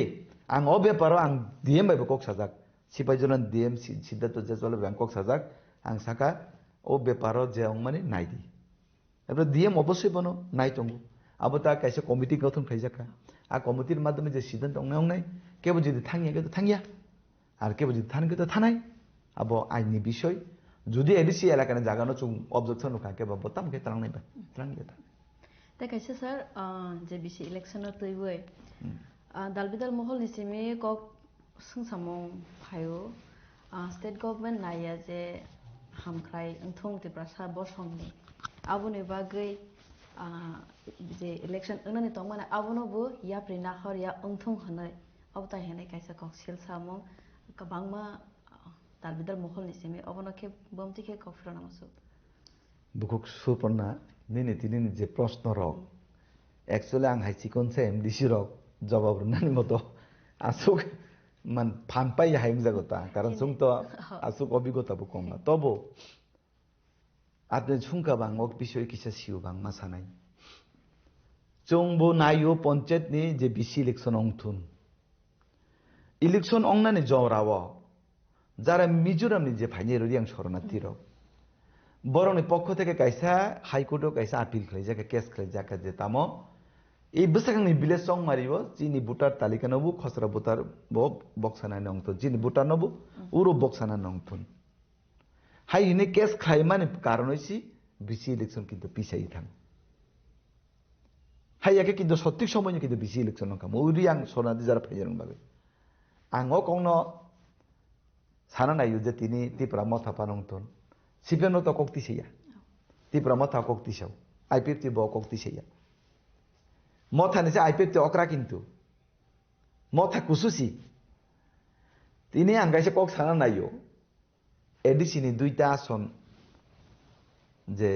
আং অ ব্যাপারও আং DM বাইবো কক্সাজাক সিপাইজনান DM Siddharth Jaiswal bank কক্সাজাক আং সাকা ও ব্যাপারও যে মানে নাইদি এবার ডিএম অবশ্যই বনো নাই তঙ্গু अब ता कैसे कमिटी गठन खायजाका आ कमिटिर माध्यमे जे सिद्धांत अंनाय केबो যদি थांगिया के थांगिया আর কেবো যদি थानके तो थानाय अब आइनि বিষয় যদি एडिसी एलाकानि जागानो जों अबजेक्शन होखाके बा बताम के त्रांनाय बा त्रांगिया ता कैसे सर जे बिसि इलेक्शन तैबै दालबिदाल महल निसिमे कक संसामं फायो स्टेट गभर्नमेंट नाया जे हामख्राय अंथों तिब्रासा बसंनि आबुनि बागै जे इलेक्शन अनने तो माने आबनोबो या प्रिना हर या अंथों हनै अब ताई हेने काइसा कक सेल सामो कबांगमा तालबिदल मोखल निसेमे अबनखे बमतिखे कफ्र नामसु बुकुक सुपर्णा निने तिनिनि जे प्रश्न रक एक्चुअली आं हाइसि कोनसे एमडिसि रक जवाब रनानि मतो आसुक मान फानपाइ हाइम जागता कारण सुंग तो आसुक अभिज्ञता बु कम तबो आते सुंका बांगक बिषय किसा सिउ बांग मा सानाय जोंबो नायो पंचायत नि जे बिसि इलेक्शन अंथुन इलेक्शन अंगनानि जराव যারা মিজোরামনি যে ফাইনে রইয়াং শরণার্থী রক বরংনি পক্ষ থেকে কাইসা হাইকোর্টও কাইসা আপিল খাই যাকে কেস খাই যাকে যে তামো এই বসাংনি বিলেজ সং মারিব যিনি ভোটার তালিকা নবু খসরা ভোটার বক্সানা নংত যিনি voter Nabu uro বক্সানা নংথুন high হিনে case খাই মানে কারণ হইছি বিসি ইলেকশন কিন্তু পিছাই থাম হাই একে কিন্তু সঠিক সময় কিন্তু বিসি ইলেকশন নকাম ওরি আং শরণার্থী যারা ফাইজারং বাবে আংও কংনো সানা নাইও যে তিনি ত্রিপুরা মথা পানংতন সিপেনো তো কক্তি সেইয়া ত্রিপুরা মথা কক্তি সাও আইপিএফটি ব কক্তি সেইয়া মথা নিছে আইপিএফটি অকরা কিন্তু মথা কুসুসি তিনি আঙ্গাইছে কক সানা নাইও এডিসিনি দুইটা আসন যে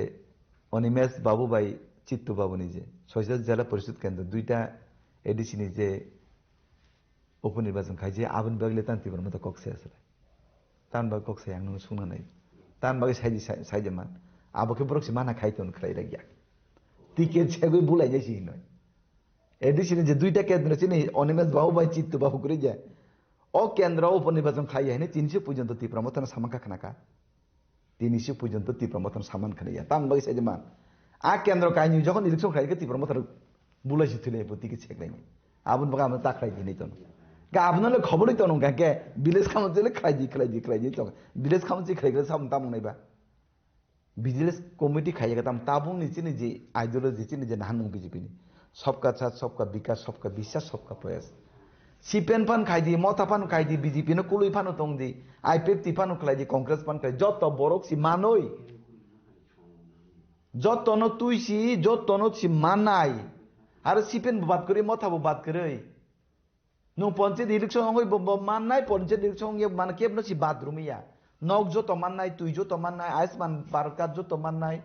অনিমেষ বাবুবাই চিত্তু বাবু নিজে ছয়শ জেলা পরিষদ কেন্দ্র দুইটা এডিসিনি যে উপনির্বাচন খাইছে আবুন বাগলে তান ত্রিপুরা মতো কক্সে আসলে तानबा कक्से आं नों सुना नाय तानबा साइजे मान आबोके ब्रक्सि माना खाइतोन खलाइरा गया टिकेट छेगै बुलाई जायसि नय एडिसिनि जे दुइटा केन्द्र छिनि अनिमेष बाबु बाय चित्त बाबु करे जा ओ केन्द्र उपनिर्वाचन खाइ हैने 300 पर्यन्त ত্রিপুরা মতন सामानका खानाका 300 पर्यन्त ত্রিপুরা মতन सामान खानाया तानबा साइजे मान आ केन्द्र काइनि যখন इलेक्शन खाइके ত্রিপুরা মতन बुलाइसि थुले टिकेट छेगलाइनि आबुन बगा हम ताखराइ दिनै तन गाबनाले खबरै त नंगा के विलेज काउन्सिल खाइदि तो विलेज काउन्सिल खाइग्रा साम ताम नायबा विलेज कमिटी खाइगा ताम ताबुं निचिनि जे आइडियोलॉजी चिनि जे नान बीजेपी नि सबका साथ सबका विकास सबका विश्वास सबका प्रयास सीपीएन फान खाइदि मथा फान खाइदि बीजेपी न कुलुइ फान तंगदि आईपीएफ फान खाइदि कांग्रेस फान खाइ जत बरक सि मानoi जत न तुइसि जत न सि मानाय आरो सीपीएन बात करि मथा बात करै नो पंचायत इलेक्शन होय माननाय पंचायत इलेक्शन ये मान केबनो सि बाथरूमिया नक जो तो माननाय तुइ जो तो माननाय आयुष्मान भारत कार्ड जो तो माननाय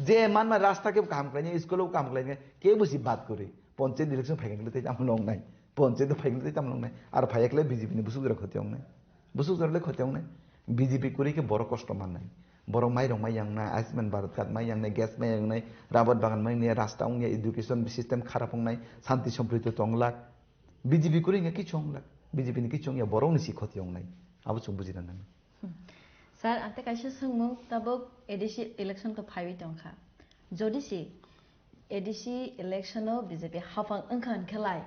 जे माननाय रास्ता के काम खालायनि स्कुल काम खालायनि के बसि बात करे पंचायत इलेक्शन फाइगले तै आम लंनाय पंचायत फाइगले तै आम लंनाय आरो फायकले बीजेपी नि बुसुगरा खतियावनाय बुसुगराले खतियावनाय बीजेपी कुरि के बर कष्ट माननाय बर माइरं माइयांनाय आयुष्मान भारत कार्ड माइयांनाय गैस माइयांनाय राबर बागान माइयांनाय रास्ता उंया एजुकेशन सिस्टेम खारापंनाय शांति सम्प्रीति तंगला बीजेपी को रिंगा किचोंगला बीजेपी ने किचोंग या बरों निसी खोतियों नहीं अब चुप बुझी रहा नहीं सर अंते कैसे संगमों तब एडिसी इलेक्शन तो फाइव टंका जोड़ीसी एडिसी इलेक्शन हो बीजेपी हाफांग अंकान खिलाय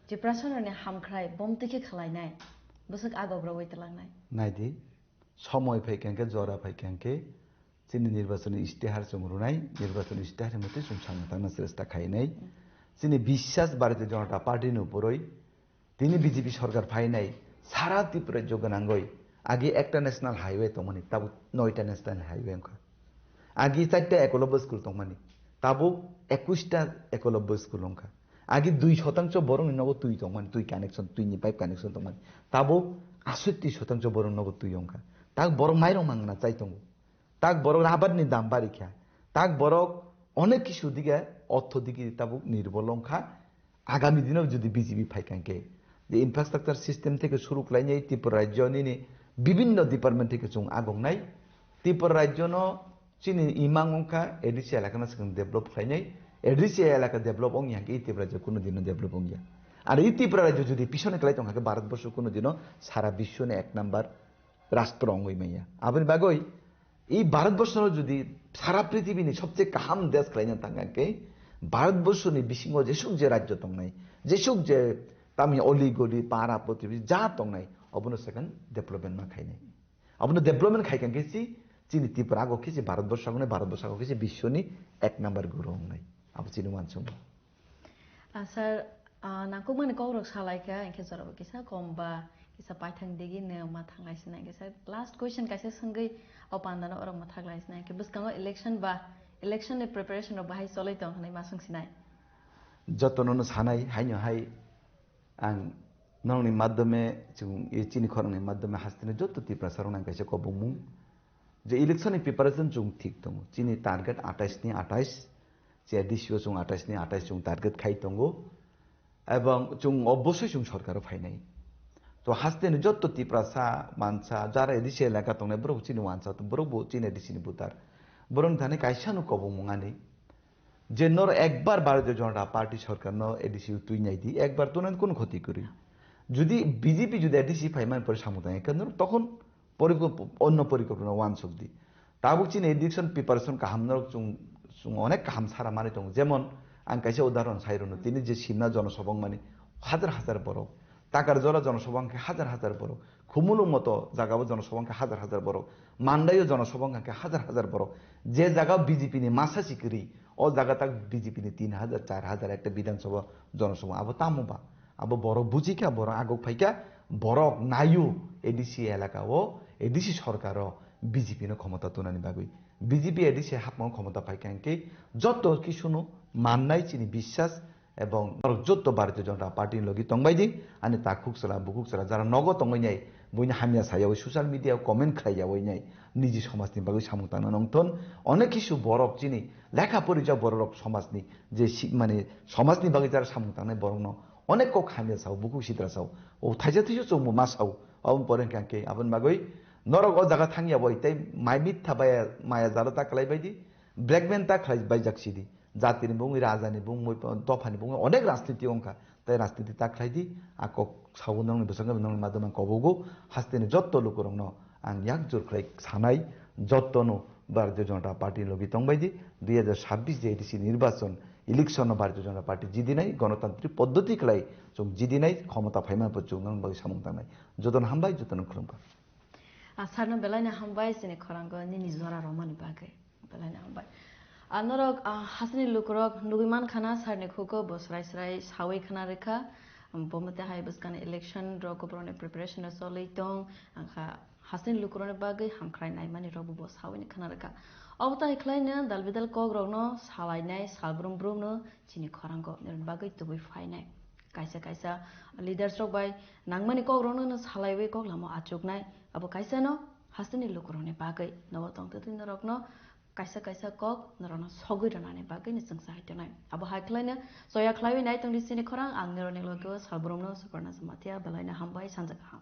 जिप्रासन ने हम खराय बम्ती के खिलाय नहीं बस आगो ब्रवै तलांग नहीं दी समय फाइकेंके जरा फाइकेंके चिनी निर्वाचन इस्तेहार चुमरुनाय निर्वाचन इस्तेहार मते सुमसांग ताना श्रेष्ठ खाइनाय যিনি বিশ্বাস ভারতীয় জনতা পার্টির উপরই তিনি বিজেপি সরকার ফাইনাই সারা ত্রিপুরা যোগনাঙ্গই আগে একটা ন্যাশনাল হাইওয়ে তমানি তাবু 9টা ন্যাশনাল হাইওয়ে অঙ্কা আগে 4টা একলব্য স্কুল তমানি তাবু 21টা একলব্য স্কুল অঙ্কা আগে 2% বরং নব তুই তমানি তুই কানেকশন তুই নি পাইপ কানেকশন তমানি তাবু 68% বরং নব তুই অঙ্কা তাক বড় মাইরং মাংনা চাইতং তাক বড় আবাদনি দাম বাড়িখা তাক বড় অনেক কিছু দিকে অর্থ দিকে তাবু নির্বলংখা আগামী দিনেও যদি বিজেপি ফাইকাঙ্কে যে ইনফ্রাস্ট্রাকচার সিস্টেম থেকে শুরু খাইনি ত্রিপুরা রাজ্যনি বিভিন্ন ডিপার্টমেন্ট থেকে চুং আগংনাই ত্রিপুরা রাজ্যন চিনি ইমাংখা এডিসি এলাকা সেখানে ডেভেলপ খাইনি এডিসি এলাকা ডেভেলপ অংয়াকে এই ত্রিপুরা রাজ্য কোনোদিনও ডেভেলপ অংয়া আর এই ত্রিপুরা রাজ্য যদি পিছনে খেলাই তংহাকে ভারতবর্ষ কোনোদিনও সারা বিশ্বনে 1 নাম্বার রাষ্ট্র অঙ্গই মাইয়া আপনি বাগই এই ভারতবর্ষ যদি সারা পৃথিবীর সবচেয়ে কাহাম দেশ খাইনা থাকাকে ভারতবর্ষনি বিসিংহ যেসব যে রাজ্য তং নাই যেসব যে তামি অলিগলি পাড়া প্রতিবেশী যা তং নাই অবনো সেখানে ডেভেলপমেন্ট না খাই নাই অবনো ডেভেলপমেন্ট খাইকান গেছি চিনি ত্রিপুরা আগো খেয়েছি ভারতবর্ষ আগুনে ভারতবর্ষ আগো খেয়েছি বিশ্বনি 1 নাম্বার গুরু নাই আবু চিনি মানসুম স্যার নাকো মানে কৌরক সালাইকা একে জরাব কিসা কমবা किसा पाइथां देगी ने मा थांगासिना किसा लास्ट क्वेश्चन कासे संगै अपानदाना अरम मा थागलाइसिना के बुसकांगो इलेक्शन ने प्रिपरेशन रो बाहाय चलै तंग हनै मा संसिनाय जतननो सानाय हाइनो हाय आं nongni madhyame chung e chini khorangni madhyame hastine jotto tipra sarona kaise kobumung je election ni preparation chung thik tongo chini target 28 ni 28 je disio chung 28 ni 28 chung target khai tongo এবং chung অবশ্যই chung সরকারও phi নাই তো হাসতেন যত তিপ্রাসা মানসা যারা এদিকে এলাকা তংনে বড় চিনি ওয়ানসা তো বড় চিনি এদিকে বুতার বরং ধানে কাইসানু কব মুঙানি যে নর একবার ভারতীয় জনতা পার্টি সরকার ন এডিসি তুই নাই দি একবার তো কোন ক্ষতি করি যদি বিজেপি যদি এডিসি ফাইমান পরে সামুদায় কেন তখন অন্য পরিকল্পনা ওয়ান শক্তি তাবুক চিনি এডিকশন প্রিপারেশন কাহামনর chung অনেক কাহাম সারা মানে দং যেমন আং কাইসা উদাহরণ সাইরনো তিনি যে সিমনা জনসভা মানে হাজার হাজার বড় টাকার জলা জনসংখ্যা হাজার হাজার বড় খুমুলুর মতো জায়গাও জনসংখ্যা হাজার হাজার বড় মান্ডাইও জনসংখ্যা হাজার হাজার বড় যে জায়গা বিজেপি নি মাসা সিকরি ও জায়গাটা বিজেপি নি 3000 4000 একটা বিধানসভা জনসভা আবো তামুবা আবো বড় বুঝিকা বড় আগক ফাইকা বড় নাইও এডিসি এলাকা ও এডিসি সরকারও বিজেপি নো ক্ষমতা তোনানি বাগুই বিজেপি এডিসি হাপমন ক্ষমতা পাইকানকে যত কি শুনো মাননাই চিনি বিশ্বাস এবং যত ভারতীয় জনতা পার্টির লগি তংবাইদি আনি তা খুকসলা বুকুকসলা যারা নগ তংবাই নাই বইনা হামিয়া সায়াও সোশ্যাল মিডিয়াও কমেন্ট খাইয়া বই নাই নিজি সমাজনি বাগৈ সামুতানো নংথন অনেক কিছু বরক চিনি লেখা পরিচয় বড় সমাজনি যে মানে সমাজনি বাগৈ যারা সামুতানো বরং অনেক কক হামিয়া সাও বুকু সিদ্রা সাও ও থাইজা থিসু চমু মা সাও অবন পরেন কাঙ্কে আবন বাগৈ নরক ও জায়গা থাঙ্গিয়া বই তাই মাই মিথ্যা বায়া মায়া জালো তা খালাইবাইদি ব্ল্যাকম্যান তা খালাই বাইজাকসিদি জাতিনি বুং রাজানি বুং দফানি বুং অনেক রাজনীতি অঙ্কা তাই রাজনীতি তা খাইদি আকক সাউ নং বসঙ্গ নং মাদম কবগো হাস্তেনি যত লোক রং আং ইয়াক জোর খাই সানাই যতনো ভারতীয় জনতা পার্টি লগি তংবাইদি 2026 যে এডিসি নির্বাচন ইলেকশন ভারতীয় জনতা পার্টি জিদিনাই গণতান্ত্রিক পদ্ধতি খেলাই চোখ জিদিনাই ক্ষমতা ফাইমান পচুং নং বাগৈ সামুংতানাই যতন হামবাই যতন খুলুমবা আসারনো বেলাইনা হামবাই সিনে খরাঙ্গ নি নিজরা রমানি বাগে বেলাইনা হামবাই আনরক হাসনি লুকরক নুগিমান খানা সারনে খুকো বসরাই সরাই সাওই খানা রেখা বমতে হাই বসকান ইলেকশন রকবরনে প্রিপারেশন সলাই দং আখা হাসনি লুকরনে বাগে হামখ্রাই নাই মানি রবু বস সাওই খানা রেখা অবতা ইখলাইনা দালবিদাল কক রগনো সালাইনাই সালব্রুম ব্রুমনো চিনি খরাঙ্গ নিরন বাগে তুবই ফাইনাই কাইসা কাইসা লিডার্স রক বাই নাংমানি কক রগনো সালাইবে কক লামো আচুকনাই আবো কাইসা ন হাসনি লুকরনে বাগে নবতং তিন রকনো kaisa kaisa kok narana sogoi ranane bagai ni sangsa haitanai abo haiklaina soya khlaiwi nai tongdi sini khorang ang nerone logo salbromno suparna samatia balaina hambai sanjaka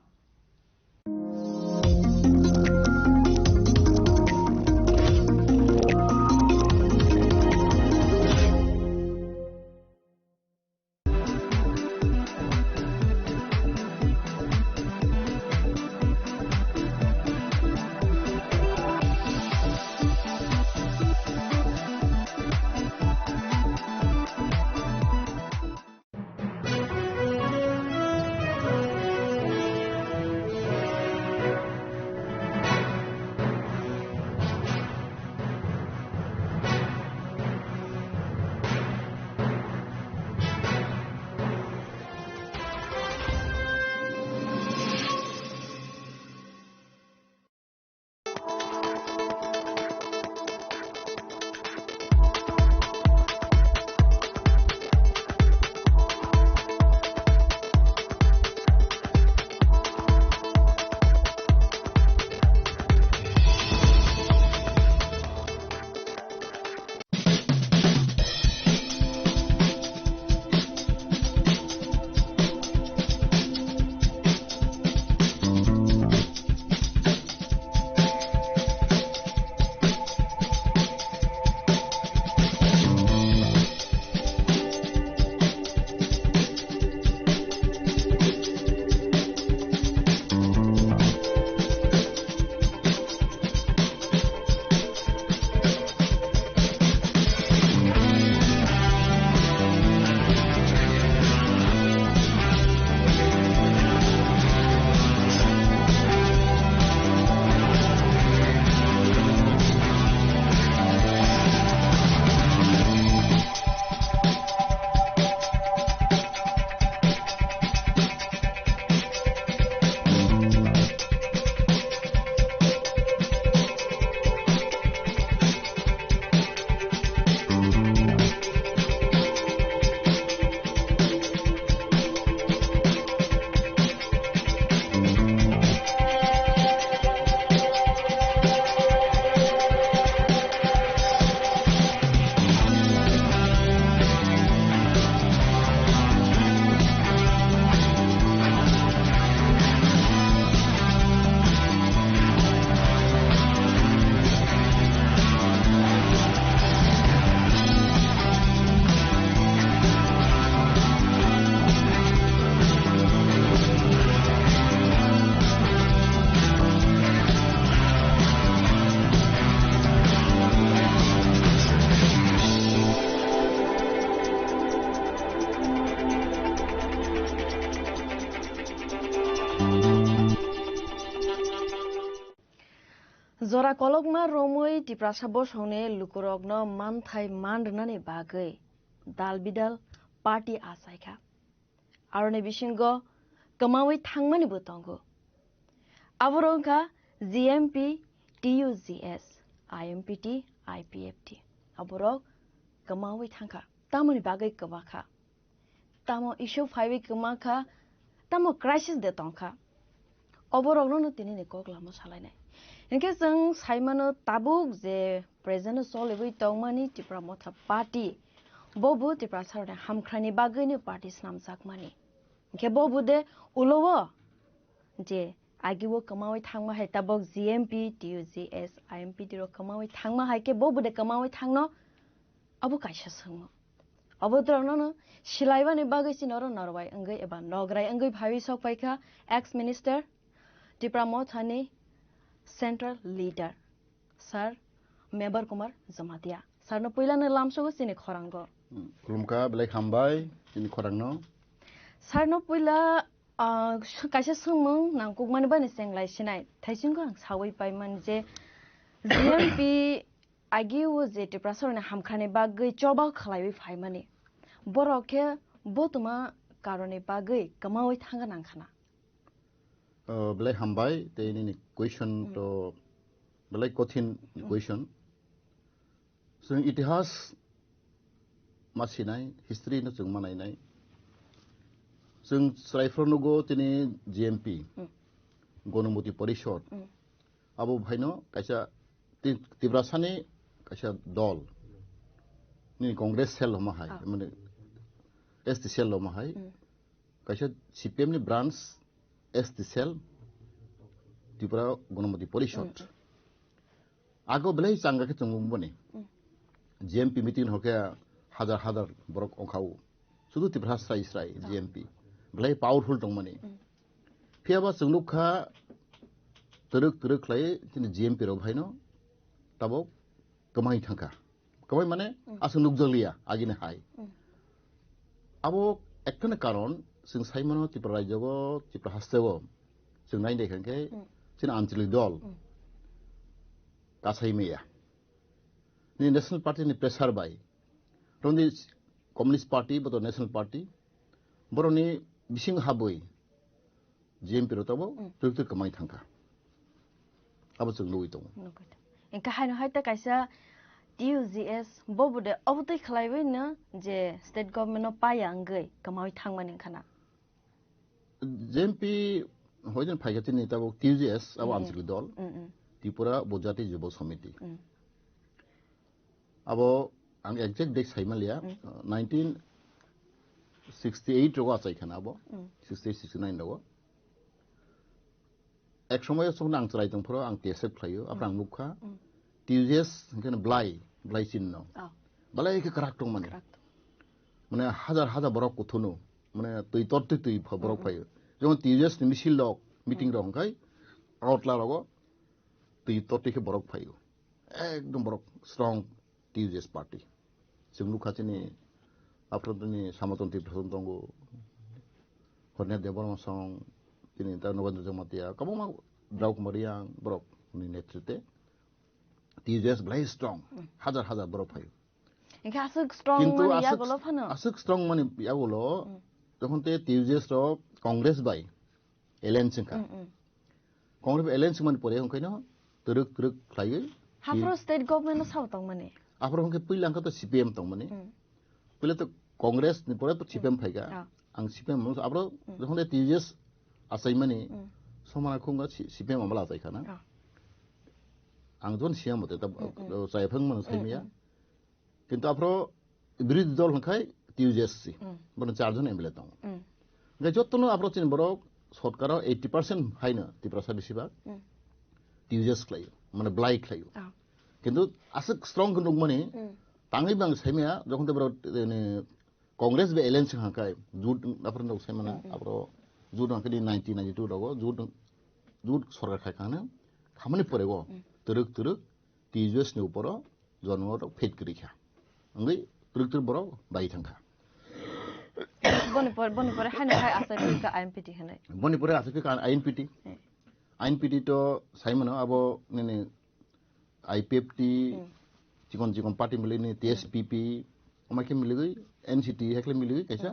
Zora kolokma romoi tiprasabo sone lukurogno manthai mandnani bagai dal bidal party asaika. Arone bishingo kamawi thangmani butongo. Aborongka GMP TUGS IMPT IPFT. Aborok kamawi thangka. Tamoni bagai kawaka. Tamo issue 5 kamaka. Tamo crisis de tongka. Aborok no tini ne kok lamo salai. Inke sang saimano tabuk je present solevui tongmani tipra motha party bobu tipra sarone hamkhrani bagani party snam sakmani inke bobu de ulowo je agiwo kamawi thangma hai tabuk GMP TUGS IMPT ro kamawi thangma hai ke bobu de kamawi thangno abu kaisa sangmo abu drano no silaibani bagai sinoro narwai angai eba nograi angai bhawi sok paika ex minister tipra mothani Central Leader, Sir Mebar Kumar Zamatia. Sir no pila na lamso sini khorango. Kulumka belai hambai sini khorangno. Sir no pila kaisa sumung nang kukmani bani senglai sinai. Thaisingko ang sawai paiman je GMP agi wo je tiprasor na hamkhane bagai choba khlaiwi phaimani. Borokhe botuma karone bagai kamawi thanga nang khana. Belai hambai te ini question to belai kothin question. So itihas masih nai history no chung manai nai. So sraifronugo tini GMP Gonumuti Parishad. Abu bhaino kaisa tibrasani kaisa dol. Ni Congress cell loma hai. Mane ST cell loma hai. Kaisa CPM ni branch ST cell Tripura Gonumuti Parishad. Ago belai sangga ke tunggung bone. GMP meeting hoke hadar borok ongkau. Sudu Tripura Israel GMP. Belai powerful tungmani. Piaba sunglukha teruk lai tini GMP ro bhaino tabo kamai thangka. Kamai mane asung nukjaliya agine hai. Abo ekkana karon sing saimano Tripura rajogo Tripura hastego sing nai dekhanke sin anchalik dol kasai meya. Ni National Party ni pressure bai. Rondi Communist Party bato National Party boroni bising haboi GMP ro tabo teruk kamai thangka. Abo sung lui tong. Inka haino haita kaisa TUGS bobu de obutai khlaiwe na je state government no payangai kamawi thangmani khana. GMP hojen phaigati ni tabo TUGS abo anchalik dol Tripura Bojati Jubo Samiti. Abo ang exact date saimalia 1968 rogo achai khana abo 68 69 rogo. Ek somoy song ang chrai tong phoro ang TSF khlayo aprang mukha TUGS ngene blai chinno. Balai ke karak tong mane. Mane hazar borok kuthunu mane tui torte tui borok phayo. Jemon TUGS ni misil lok meeting rong kai outla rogo tui torte ke borok phayo. Ekdom borok strong TUGS party. Singlu khachini aprotoni samatonti prasontongo horne deborma song tini ta Nobandra Jamatia kaboma drauk mariang borok ni netrite TUGS belai strong hazar borok phayo. Inka asuk strong mani ya golo phano. Asuk strong mani ya golo tokhon te TUGS ro Congress bai alliance ka. Congress alliance mani pore hon kaino teruk khlai. Hafro state government no saw tong mani. Afro hon ke pilang ka to CPM tong mani. Pile to Congress ni pore to CPM phaiga. Ang CPM mo afro tokhon te TUGS asai mani somana khunga CPM amala tai kana. Ang don siam mote ta sai phang man sai miya. Kintu afro বিরোধী দল হখাই টিউজেসি বন চারজন MLA দং গে যতনো আপরো চিন বড় সরকার 80% hyena Tripura বেশিরভাগ টিউজেস ক্লাই মানে ব্লাই ক্লাই কিন্তু আসে স্ট্রং গুনুক মানে তাঙ্গই বাং সাইমিয়া যখন বড় কংগ্রেস বে এলায়েন্স হখাই জুট আপরো নক সাইমানা আপরো জুট হখাই 1992 রগো জুট সরকার খাইখানে খামানি পরেগো তুরুক টিউজেস নি উপর জন্ম ফেট করিখা Anggi teruk boro bai thangka. Bonipore hana hai asapi ka INPT hanai. Bonipore asapi ka INPT. INPT to saimano abo nene IPFT chicken party मिले ने TSPP ओमाके मिले गई NCT हेकले मिले गई कैसा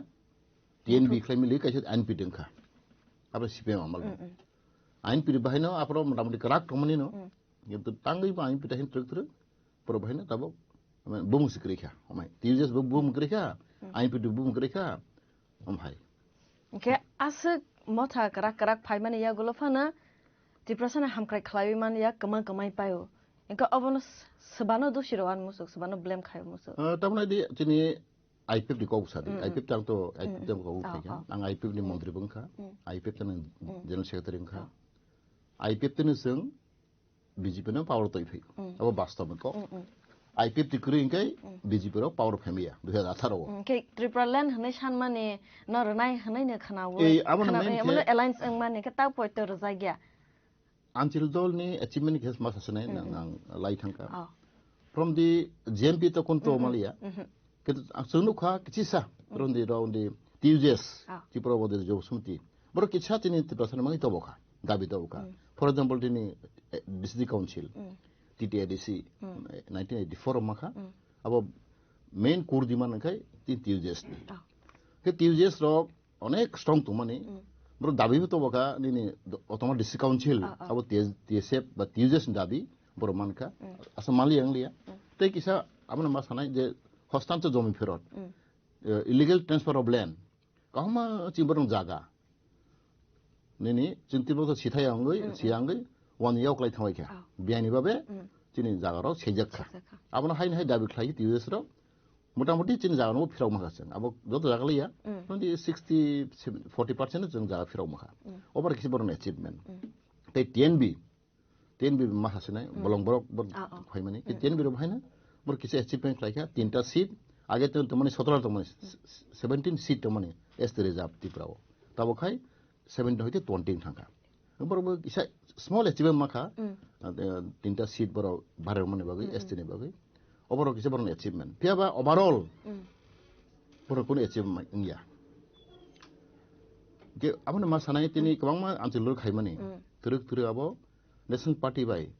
TNB हेकले मिले गई कैसा NP देंखा अब CPM अमल NP बाहर ना आप लोग मोटा मोटी कराक कमनी नो ये तो तांगी बा NP तहिन ट्रक पर बाहर ना तब बूम सिकरी क्या ओमाय TUJS बूम करी क्या NP बूम करी क्या ओमाय के आस मोथा कराक फाइ माने या गलफाना डिप्रेशन हमक्राय खलाबि माने या कमाय पायो इनका अबन सबानो दोशिरवान मुसुक सबानो ब्लेम खायो मुसुक तमना दि चिनि IPFT को सादि IPFT तां तो IPFT को खाया आं IPFT नि मन्त्रि बंखा IPFT नि जनरल सेक्रेटारि बंखा IPFT नि जों BJP न पावर तय फै अब वास्तव में को IPFT करि इनकाय BJP रो पावर फैमिया 2018 के त्रिपुरा लैंड हनै सान माने नरनाय हनै ने खानावो खानाबे एलायंस ang माने के ता पॉइंट रजाय गया Until Dolni achievement has masasane nang light hangka. From the JMP to control Malia, Sunuka Kitisa from the round the TUJS, Tipro was the Josumti. But Kitchat in the person Manitoboka, Davidoka. For example, the District Council, TTADC, 1984 Maka, about main Kurdimanaka, the TUJS. The TUJS rock on a strong to money. Bro dabi itu boka ini otomatis discount cil, abo TSF, but TUJS dabi, bro manka, asal mali yang liya. Tapi kisah apa nama sana je hostan tu zombie ferot, illegal transfer of land. Kau mah cimberung jaga. Nini cinti bro tu sita yang gay, wan yauk lagi thawai kya. Biar ni babe, cini jaga ro sejak kah. Apa nama hai dabi kelai TUJS ro. मोटामोटी चिन जागा no फिराव मखा जों अब जत जागा लिया नोंदि 60-40% जों जागा फिराव मखा ओवर किसी बरन अचीवमेंट ते TNB माखासे नाय बलं बरक बर फाय माने TNB रो भायना बर किसी अचीवमेंट लायका तीनटा सीट आगे तो माने 17 तो माने 17 सीट तो माने एस रिजर्व तिप्राव तब खाय 7 होइते 20 थांगा बर किसा स्मॉल अचीवमेंट मखा तीनटा सीट बर बारे माने बागै एस नि बागै overall kita baru achievement. Tiada overall, baru kau achievement ingia. Jadi apa nama sana itu ni kemang mah anti lur khai mani. Teruk apa National Party bay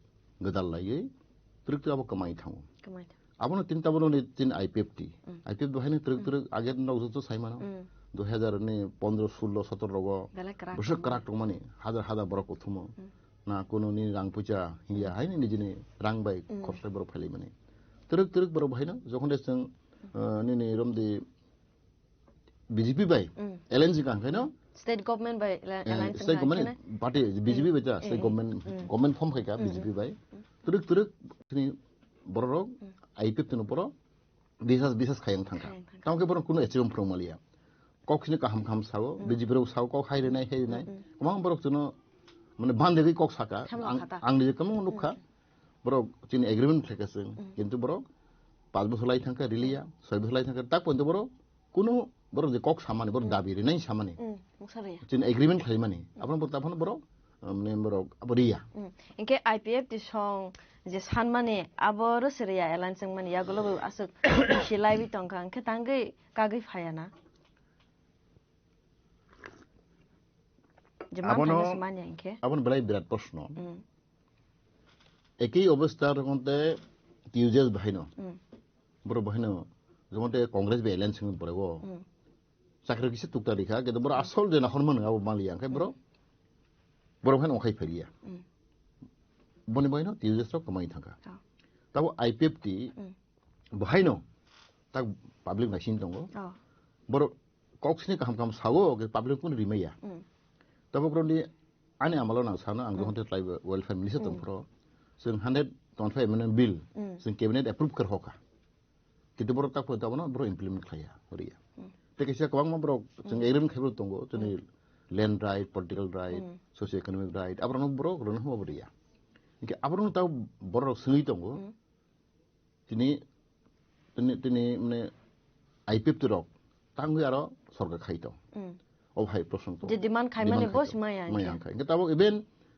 gedal lagi. Teruk apa kemai thamu. Apa nu tinta baru ni tin IPFT. IPFT bahagian ni teruk agen na usaha tu saya mana. 2000 ni 15, 16, 17 rogo. Besar kerak tu mani. Hada baru kau thumu. Na kono ni rang puja hingga hari ni jenis rang bay korsai baru phali mani. Teruk baru bahina, jokon deseng ni rom di BJP bay, LNG kan, kan? State government bay, state government party BJP bay ja, state government form kaya BJP bay. Teruk ni baru IPFT nu baru bisas kayang thangka. Tahu ke baru kuno achievement pro malia. Kau kini kaham sawo, BJP ro sawo kau hai renai. Kumang baru tuno, mana bandegi kau saka, angdi kamu nukha. Bro, cini agreement mereka seng, কিন্তু bro, 5 বছর লাই থাকা রিলিয়া 6 বছর লাই থাকা tak পর্যন্ত bro, কোনো bro যে cock সামানে bro দাবি রে নাই সামানে cini agreement খাই মানে আপনার বলতে আপনার bro মানে bro aboriya ইনকে IPF di song যে সান মানে আবর সেরিয়া এলান সং মানে ইয়াগুলো আসক শিলাই বি টংকা ইনকে তাঙ্গে কাগৈ ফায়ানা যে মান থাকে সমান ইনকে আপন বেলাই বিরাট প্রশ্ন একই অবস্থার মধ্যে TUJS বাহিনো বড় বাহিনো যেমন কংগ্রেস বে এলায়েন্স সঙ্গে পড়ে গো চাকরি কিছু টুকটা রেখা কিন্তু বড় আসল যে নাখন মনে আবো মালিয়া ওখানে বড় বাহিনো ওখাই ফেরিয়া বনে বাহিনো TUJS র কমাই থাকা তাও IPFT বাহিনো তাক পাবলিক নাইসিন দङ বড় কক্সনি কাম সাগো পাবলিক কোন রিমাইয়া তাও বড় नि आने आमालो ना सानो आं गहन्ते ट्राइब वेलफेयर मिनिस्टार दंफोरो जों 125 एमएनएम बिल जों कैबिनेट एप्रूव कर होका किन्तु बर तक पदावनो बर इमप्लीमेंट खाया हरिया तेकेसा गोबां मा बर जों एग्रीमेंट खाइबो दंगो जोंनि land right political right socio economic right आबरनो बर रनो हो बरिया इके आबरनो ताव बर सोंगै दंगो तिनि माने IPFT रक तांगै आरो सरकार खाइतो अब हाई प्रश्न तो जे डिमांड खाइ माने बस माया खाइ इनके ताबो इभेन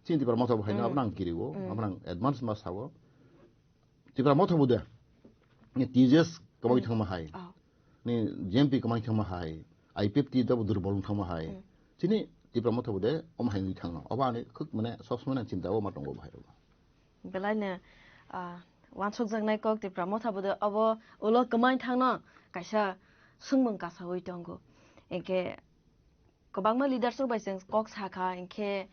चिन तिब्रा मथाव हाइनो आपनां किरिगो आपनां एडवांस मा सावो तिब्रा मथाव बुदे नि TUJS कमाइ थांमा हाय नि JMP कमाइ थांमा हाय IPFT दाबो दुर्बल थांमा हाय चिनि तिब्रा मथाव बुदे अम हाइनि थांनो अबाने खुक माने सबस माने चिन्ता अ मा दंगो बाहाय बेलायनो wansok jangnai kok te pramo thabude abo ulo kemai thangno kaisa sungmung kasawoi tongo enke kobangma leadership by sense kok sakha enke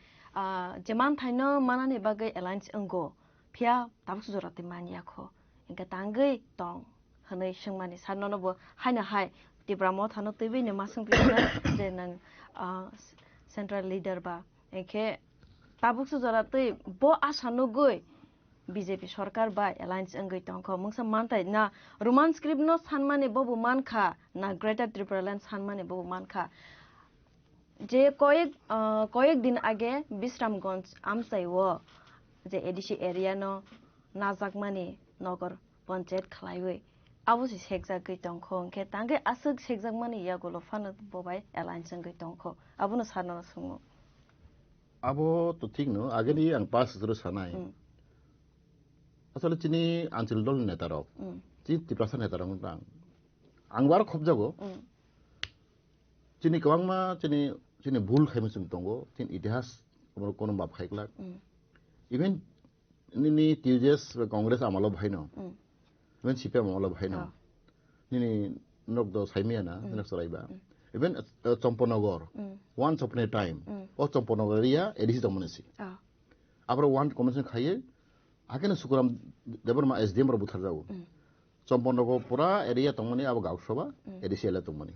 jeman thaino manani bagai alliance ango phia tabuk sujorate mania kho enke tangai tong hanai singmani sanno bo haina hai te pramo thano tebe ne masung pina de nang central leader ba enke tabuk sujorate bo asano goi BJP সরকার বা alliance অঙ্গই টংখ মুংসা মানতাই না Roman script no সানমানে ববু মানখা না greater Tripuraland সানমানে ববু মানখা যে কয়েকদিন আগে বিশ্রামগঞ্জ আমসাইও যে ADC area no নাজাকমানি নগর পঞ্চায়েত খালাইওই আবুসি সেকজাগৈ টংখ কে তাঙ্গে আসক সেকজাকমানি ইয়াগুলো fun Bobai alliance অঙ্গই টংখ আবুনো সারনো সুমু আবো তো ঠিক নো আগেনি আং পাস জরো সানাই আসলে চিনি আঞ্চল দল নেতারক চি ত্রিপ্রাসা নেতারক আংবার খুব যাগো চিনি গোबांमा চিনি ভুল খাইমুসুম দंगो চিন ইতিহাস কোনো বাপ খাইকলা ইভেন নিনি টিউজেস কংগ্রেস আমালো ভাইনো ইভেন সিপিএম আমালো ভাইনো নিনি নকদ সাইমিয়ানা নক সরাইবা even Champanagar once upon a time ও চম্পনগরিয়া এডিসি দমনেসি আবার ওয়ান কমিশন খাইয়ে आगे सुकुराम देवरमा एसडीएम रो बुथार जाऊ चम्पनगो पूरा एरिया तंगमनि अब गावसबा एडिसिएला तंगमनि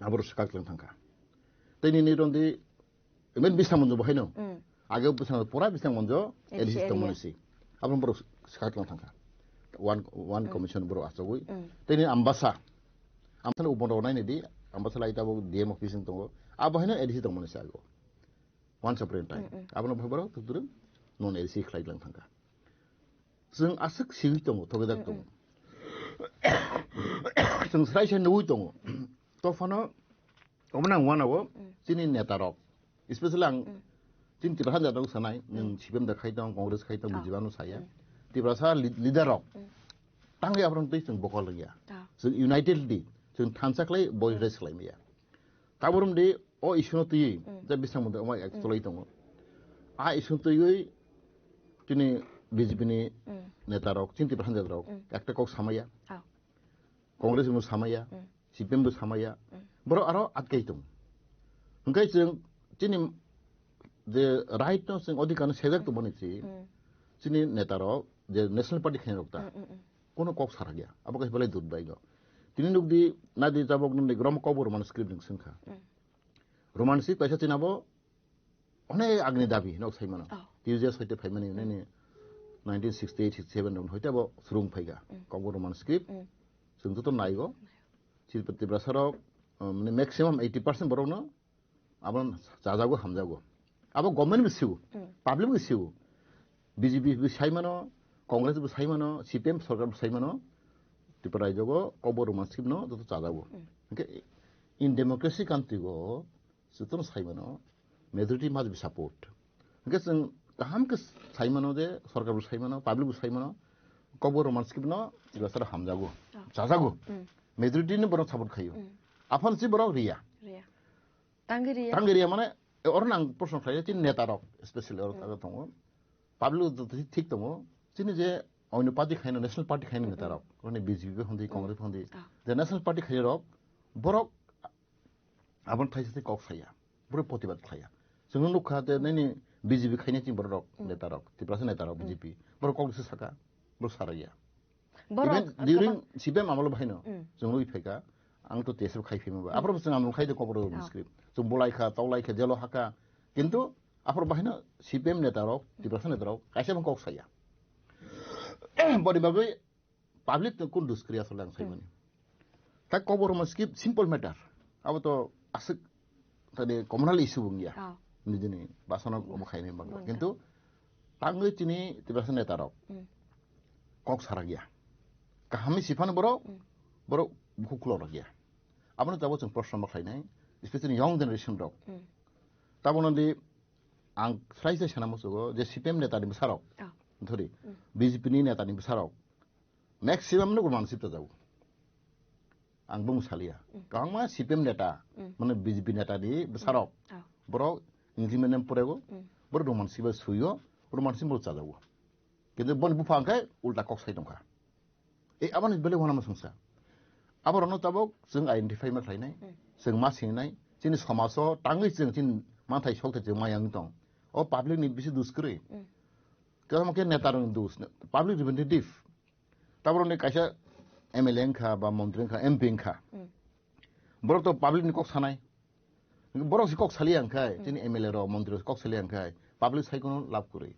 आबर सकाकलं थांका तैनि निरंदि इमेन बिसा मनजो बहायनो आगे बिसा पूरा बिसा मनजो एडिसि तंगमनिसि आबर बर सकाकलं थांका वन कमिशन बर आसगुइ तैनि आम्बासा आमथान उपनो नायनिदि आम्बासा लाइटा बो डीएम ऑफिस तंगो आ बहायनो एडिसि तंगमनिसि आगो वन सप्रेन टाइम आबर भबरो तुदुर नन एडिसि खलाइलं थांका जों आसक सिगि दङ थगेदार दङ जों स्राइसे नउइ दङ तफानो अमना वानाव जिनि नेतारक स्पेशली आं जिन तिब्रासा जादों सानाय नों सिबिएम दा खाइदों कांग्रेस खाइदों बिजिबानो साया तिब्रासा लिडारक तांगे आब्रं दै जों बकल गैया जों इउनाइटेड दि जों थानसाखलाय बय रेस खालामैया ताबरम दि अ इशुनो तुइ जा बिसांमोन अमा एक्चुअली दङ आ इशुनो तुइ दिनै बिजेपिनि नेतारक चिन्ति प्रधानजारक একটা কক সামাইয়া কংগ্রেসबो সামাইয়া সিপিএমबो সামাইয়া बर आरो आतकै दं ओंखाय जों दिनै जे राइट नो जों अधिकार सेजाक दं बनिसि जोंनि नेतारक जे नेशनल पार्टी खायरकता कोनो কক सारा गया अब कहि बलाय दुद बायगो दिनै नुगदि नादि जाबक ननि ग्राम कबर मान स्क्रिप्ट जोंखा रोमान्सिक पैसा चिनाबो अनेक आगनि दाबि नक साइमानो टिउजेस हयते फाइमानि ननि 1968-67 दाउन हयते अब सुरुं फाइगा कबर मान स्क्रिप्ट जों तो नायगो चिरपति ब्रासारक माने मैक्सिमाम 80% बरनो आबन जाजागो हामजागो अब गवर्नमेंट बिसिउ पब्लिक बिसिउ बीजेपी बिसाइमानो कांग्रेस बिसाइमानो सीपीएम सरकार बिसाइमानो त्रिपुरायजगो कबर मान स्क्रिप्ट नो तो जाजागो ओके इन डेमोक्रेसी कंट्री गो सुतन साइमानो majority must be support okay जों गाहाम के साइमानो जे सरकार साइमानो पब्लिक साइमानो कबर मान स्क्रिप्ट नो ब्रासार हामजागो जाजागो मेजॉरिटी ने बरो सपोर्ट खायो आफान से बरो रिया तांगेरिया माने और नां प्रश्न खायो चिन नेतारक स्पेशली और दङ पब्लिक ठीक दङ चिन जे अन्य पार्टी खायनो नेशनल पार्टी खायनो नेतारक माने बीजेपी हन्दी कांग्रेस हन्दी जे नेशनल पार्टी खायो बरक आबन थाइसे कक खाया बरो प्रतिबाद खाया जों नुखा दे नैनि बीजेपी खायनो चिन बरक नेतारक तिब्रासा नेतारक बीजेपी बरो कांग्रेस साका बरो साराया during CPM amalo bhaino जों लुइ फैका आं तो तेसर खाइफिमबा आफर जों आम खाइदो कबर स्क्रिप्ट जों बलाइखा तावलाइखा जेलो हाका किन्तु आफर बाहायनो CPM नेतारक तिब्रासा नेतारक काइसे कक साया बडि बागै पब्लिक कोन दुस्क्रिया सलां साइमानि ता कबर स्क्रिप्ट सिम्पल मैटर अब तो आसक तने कमनल इशू बुंगिया निदिनि बासना कम खाइने बागो किन्तु तांगै तिनि तिब्रासा नेतारक कक सारा गया कहामी सिफानो बरो बुकुलो गया आपनो जाबो जों प्रश्न माखायनाय स्पेशली यंग जनरेशन रक ताबोनदि आं स्राइसे सानामसगो जे सीपीएम नेतानि बिसारक धरि बीजेपी नि नेतानि बिसारक मैक्सिमाम नो मानसिप जाऊ आं बुंसालिया गांमा सीपीएम नेता माने बीजेपी नेतानि बिसारक बरो इंजिमेनम परेगो बरो रोमानसिबा सुयो रोमानसिम बरो जाजागो কিন্তু বন বুফাংখাই উল্টা কক সাই দंखा ए आबानि बेले होना मसंसा आबारनो ताबक जों आइडेन्टिफाइ मा खालायनाय जों मा सिंनाय जोंनि समाजाव ताङै जों माथाय सलते जों मायां दं अ पाब्लिक नि बिसि दुसक्रै केमके नेतारन दुस पाब्लिक रिप्रेजेन्टेटिभ ताबरनि कायसा एमएलए खा बा मन्त्री खा एमपी खा बर तो पाब्लिक नि कक सानाय बर सि कक सालि आंखाय जोंनि एमएलए र मन्त्री कक सालि आंखाय पाब्लिक साइकोनो लाभ करै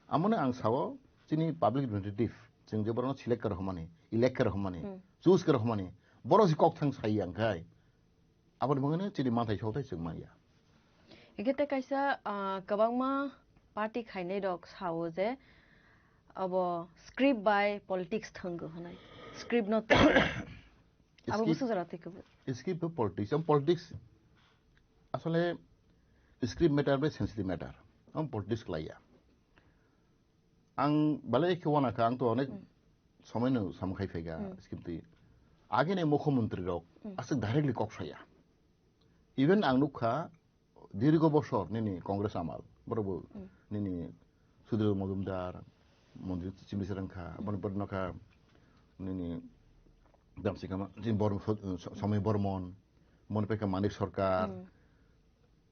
आमने आं सावो जोंनि पाब्लिक रिप्रेजेन्टेटिभ जों जबरनो सिलेक्ट कर हमने इलेक्ट कर हमने चूज कर हमने बर सि कक थां साइ आंखाय आबाद मंगने जोंनि माथाय सलते जों माया एकेते कायसा गोबांमा पार्टी खायनाय दक सावो जे अब स्क्रिप्ट बाय पॉलिटिक्स थंगो होनाय स्क्रिप्ट नट अब बुसु जराते कबो स्क्रिप्ट पॉलिटिक्स আসলে स्क्रिप्ट मैटर बे सेंसिटिव मैटर हम पॉलिटिक्स लाया आं बाले खेवाना का आं तो अनेक समयनो सामखाय फैगा स्क्रिप्ट आगे ने मुख्यमंत्री रक आसे डायरेक्टली कक्साया इवन आं नुखा दीर्घ बছর निनि कांग्रेस आमाल बरोबर निनि सुधीर मजुमदार मन्त्री चिमिसरंखा बनपरनखा निनि दामसिकामा जिन बर्म समय बर्मन मनपेका मानिक सरकार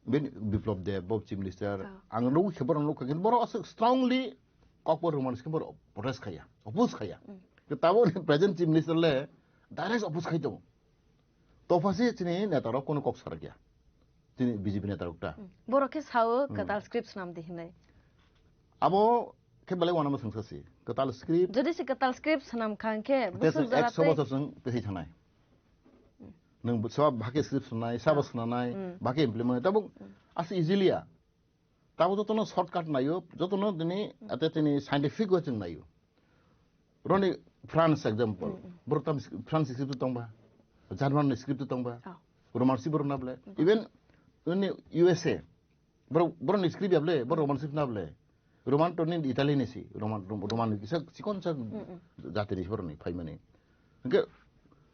बेन बिप्लब देव बब चिफ मिनिस्टार आं नु खबर नु किन बर स्ट्रांगली कपर रोमांस के बर प्रोटेस्ट खाया अपोज खाया के ताबो प्रेजेंट चिफ मिनिस्टर ले डायरेक्ट अपोज खाइतो तो फासे चिनि नेतारो कोनो कक सर गया चिनि बीजेपी नेतारकटा बरके सावो कताल स्क्रिप्ट नाम दिहिनाय आबो के बले वाना संसासि कताल स्क्रिप्ट जदि से कताल स्क्रिप्ट नाम खांके बुसु जराते 100 बছর जों पेहि थानाय नों सब भाके स्क्रिप्ट सुनाय साबो सुनाय भाके इमप्लिमेन्ट ताबो आसे इजिलिया ताबो जतनो शॉर्टकट नायो जतनो दिनै आते तिनि साइंटिफिक वे जों नायो रनि फ्रांस एग्जांपल ब्रतम फ्रांस स्क्रिप्ट दंबा जार्मान स्क्रिप्ट दंबा रोमांसि बरनाबले इवन इन यूएसए बरन स्क्रिप्ट याबले बर रोमांसि नाबले रोमान तो नि इटाली नेसी रोमान किसा सिकोन सा जातिनि बरनि फाइमाने के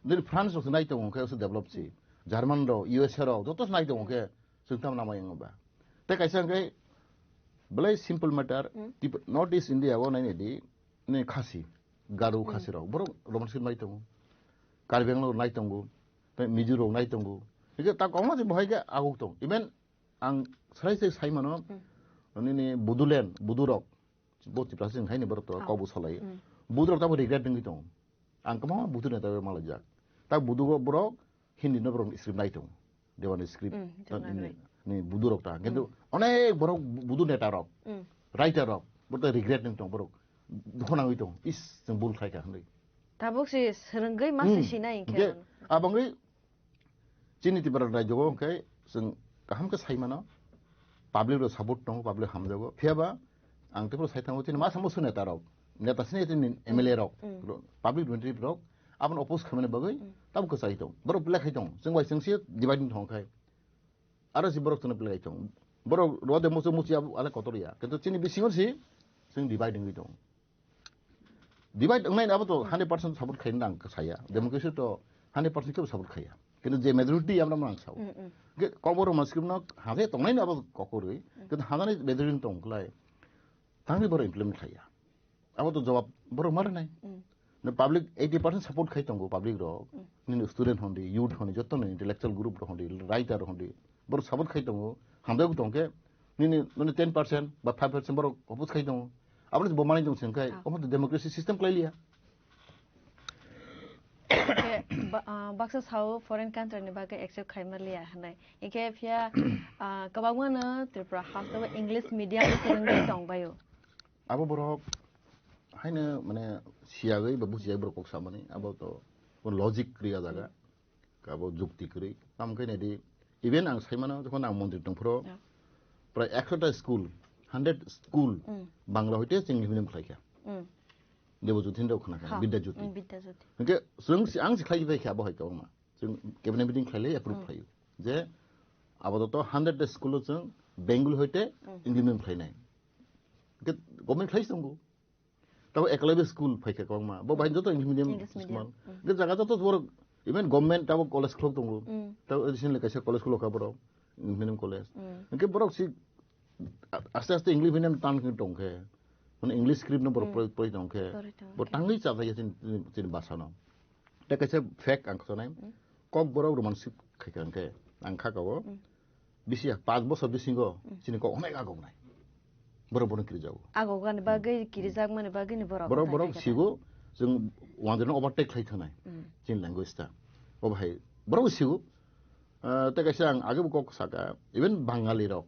दिन फ्रांस जो नाइ दं के सो डेभलप छि जार्मान रो यूएसए रो जतो नाइ दं के जोंताम नामायंबा ते कायसा के बले simple matter north east India वो नाइ दि ने खासी गारो खासी रो बर रोमांसि नाइ दं कार्बिआंलो नाइ दंगो पे मिजोराम नाइ दंगो के ता कमा जे बहाय के आगु दं इवन आं सरायसे साइमानो नि बुदुलेन बुदुरक बोति प्लासिं हायने बर तो कबु सलाय बुदुरक ताबो रिग्रेट दं आं कमा बुदुने ता मालाय ता बुदुगो ब्रक हिंदी न ब्रक स्क्रिप्ट नाइ दं देवानि स्क्रिप्ट नि बुदुरक ता किन्तु अनेक ब्रक बुदु नेतारक राइटारक बत रिग्रेट दं ब्रक दुखनाङै दं इस जों बुल खायका होनै ताबोसे सोरंगै मासे सिनाय के आबंगै चिनिति बर रायजो के जों गाहाम के साइमानो पाब्लिक रो सपोर्ट दं पाब्लिक हामजागो फेबा आं तेबो साइथांगो तिन मा समस्या नेतारक नेतासिने तिन एमएलए रक पाब्लिक रिप्रेजेन्टेटिभ रक आबन अपोज खामने बगै ताब को साइथं बर ब्लेक हाइथं जों वाइ जोंसे डिवाइडिं थंखाय आरो जि बर तने ब्लेक हाइथं बर रो दे मोसो मुचि आले कतरिया किन्तु चिनि बिसिङर सि जों डिवाइडिं दं डिवाइड नाइन अब तो 100% सपोर्ट खाइन दां साया डेमोक्रेसी तो 100% के सपोर्ट खाया किन्तु जे मेजॉरिटी आमना मां साव के कबर मास्क्रिप्ट न हाजे तंनाइन अब ककरै किन्तु हानानै मेजॉरिटी तंखलाय तांनि बर इमप्लिमेन्ट खाया अब तो जवाब बर मारनाय न पब्लिक 80% सपोर्ट खाइ तंगो पब्लिक रो नि स्टूडेंट होंदी यूथ होंदी जत्तो नि इंटेलेक्चुअल ग्रुप रो होंदी राइटर होंदी बर सपोर्ट खाइ तंगो हामदागो तंके नि 10% बा 5% बर अपोज खाइ तंगो अब बमानि दं संखाय अब डेमोक्रेसी सिस्टम क्लाइलिया बाक्सा साव फरेन कंट्री नि बागे एक्सेप्ट खाइमलिया हनाय एके फिया गबांगनो त्रिपुरा हाउस इंग्लिश मीडियम सोलोंनाय दंबायो अब बर हायनो माने सियागै बा बुजियाय बर कक्सा माने अब तो लजिक क्रिया जागा गाबो जुक्ति करै आमखायनो दि इभेन आं साइमानो जखन आं मन्दिर दंफोराव प्राय 100टा स्कुल 100 स्कुल बांला हयते जोंनि मिडियाम खालायखा देवज्योति दाव खोनाखा विद्याज्योति के जों आं सिखाय बायखा बहाय गावमा जों केबिनेट मिटिं खालाय एप्रुभ खायो जे आबादत 100 स्कुल जों बेंगल हयते इंग्लिश मिडियाम खालायनाय के गभर्नमेन्ट खालायस दंगो ताव एकलाबे स्कुल फायखा गावमा बो बाय जतो इंग्लिश मिडियाम स्कुल के जागा जतो बर इभेन गभर्नमेन्ट ताव कलेज क्लब दंगो ताव एडिशनल कायसा कलेज क्लब काबरो इंग्लिश मिडियाम कलेज के बरक सि आस्ते आस्ते इंग्लिश मिडियाम तान दंखे মানে ইংলিশ স্ক্রিপ্ট নো बर পড়ি দंखे बर टांगै जाबाय जिन भाषा नो दा कैसे फेक आं खनाय कक बर रोमानसिक खैखांखे आं खागाव बिसिया 5 बছর बिसिंगो जिनिखौ अनेक आगौनाय बर किरि जागौ आगौगान बागै किरिजाग माने बागैनि बर सिगौ जों वानजों ओभारटेक खायथनाय जिन लैंग्वेज ता अबहाय बर सिगौ दा कैसे आं आगे कक सागा इवन बांगाली राव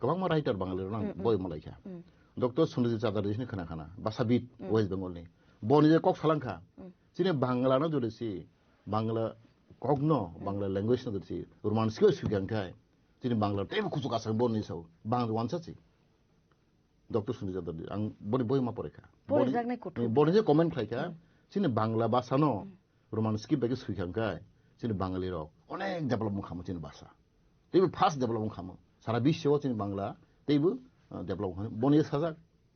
गोबां मा राइटार बांगाली राव बय मलायखा डॉक्टर सुनिल चाटार्जी खोनाखाना बासाबिद वेस्ट बेंगलनि बनिजे कक सालांखा जिने बांगलानो जुरिसि बांगला कगनो बांगला लैंग्वेज न जुरिसि रोमानसिक सुगांखाय जिने बांगला टेबो खुसुकासां बनि साव बांगला वानसासि डॉक्टर सुनिल चाटार्जी आं बय मा परेखा बनिजे कमेन्ट खायखा जिने बांगला भाषानो रोमानसिक बागे सुगांखाय जिने बांगाली राव अनेक डेभलपमेन्ट खामो जिने भाषा टेबो फास्ट डेभलपमेन्ट खामो सारा विश्वआव जिने बांगला टेबो डेभलप बनिजे साजा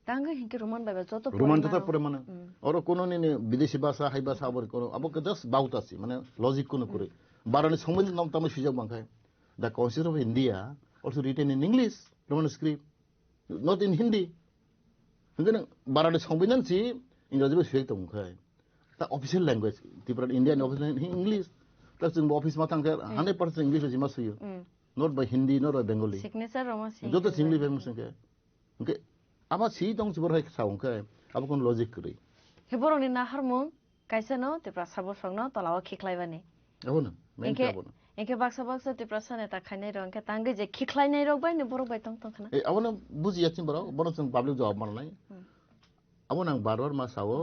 तांगे हिंके रोमान बाबा जतो रोमान जतो परे माने और कोनो ने विदेशी भाषा हाई भाषा आबर कोनो अब के जस्ट बाउतासी माने लॉजिक कोनो करे बारानि संबंध नाम तम सुजाक बांखाय the constitution of India also written in English Roman script not in Hindi हंगन बारानि संबंधन सी इंग्रजी में सुजाक तंखाय the official language different Indian official English दा जों ऑफिस मा थांखे 100% इंग्लिश जिमा सुयो not by Hindi not by Bengali signature रोमा जतो इंग्लिश फेमस के आबा सी दं सिबर सावंखे आबा कोन लॉजिक करै हे बरनि ना हारमु कायसेनो तेप्रा साबो संनो तलाव खिखलायबानि आबोनो एके बाक्सा तेप्रा साने ता खायनाय रंके तांगे जे खिखलायनाय रग बाय ने बर बाय तंग तंगना ए आबोनो बुजियाथिन बर बर जों पब्लिक जवाब मारनाय आबोनो आं बारवर मासावो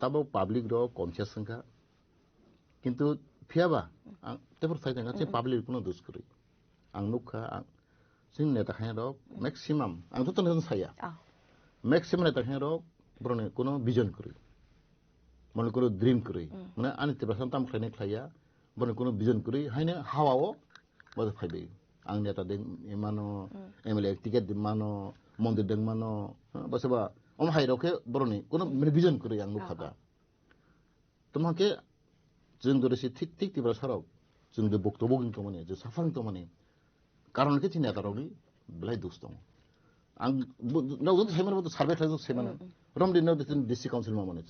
ताबो पब्लिक रो कनसियासनखा किन्तु फियाबा आं तेपर फायदांगा जे पब्लिक कोनो दुस करै आं नुखा आं जों नेता खाय रो मैक्सिमाम आं तो तने साया मैक्सिमाम नेता खाय रो बरने कोनो विजन करै माने कोनो ड्रीम करै माने आनि तेब्रासन ताम खायनाय खाया बरने कोनो विजन करै हायने हावाओ बज फायदै आं नेता दें इमानो एमएलए टिकेट दिमानो मन्दिर दें मानो बसबा अम हायरोके बरने कोनो विजन करै आं नुखादा तमाके जों दरेसि ठीक तेब्रा साराव जों दे बक्तब्य गिनतो माने जे साफां तो माने कारण के चिन्ह तारौनी ब्लाइ दोस्त दं आं नौ साइमन बो सार्वे खालाम सेमन रम दिन डिस्ट्रिक्ट काउन्सिल मा माने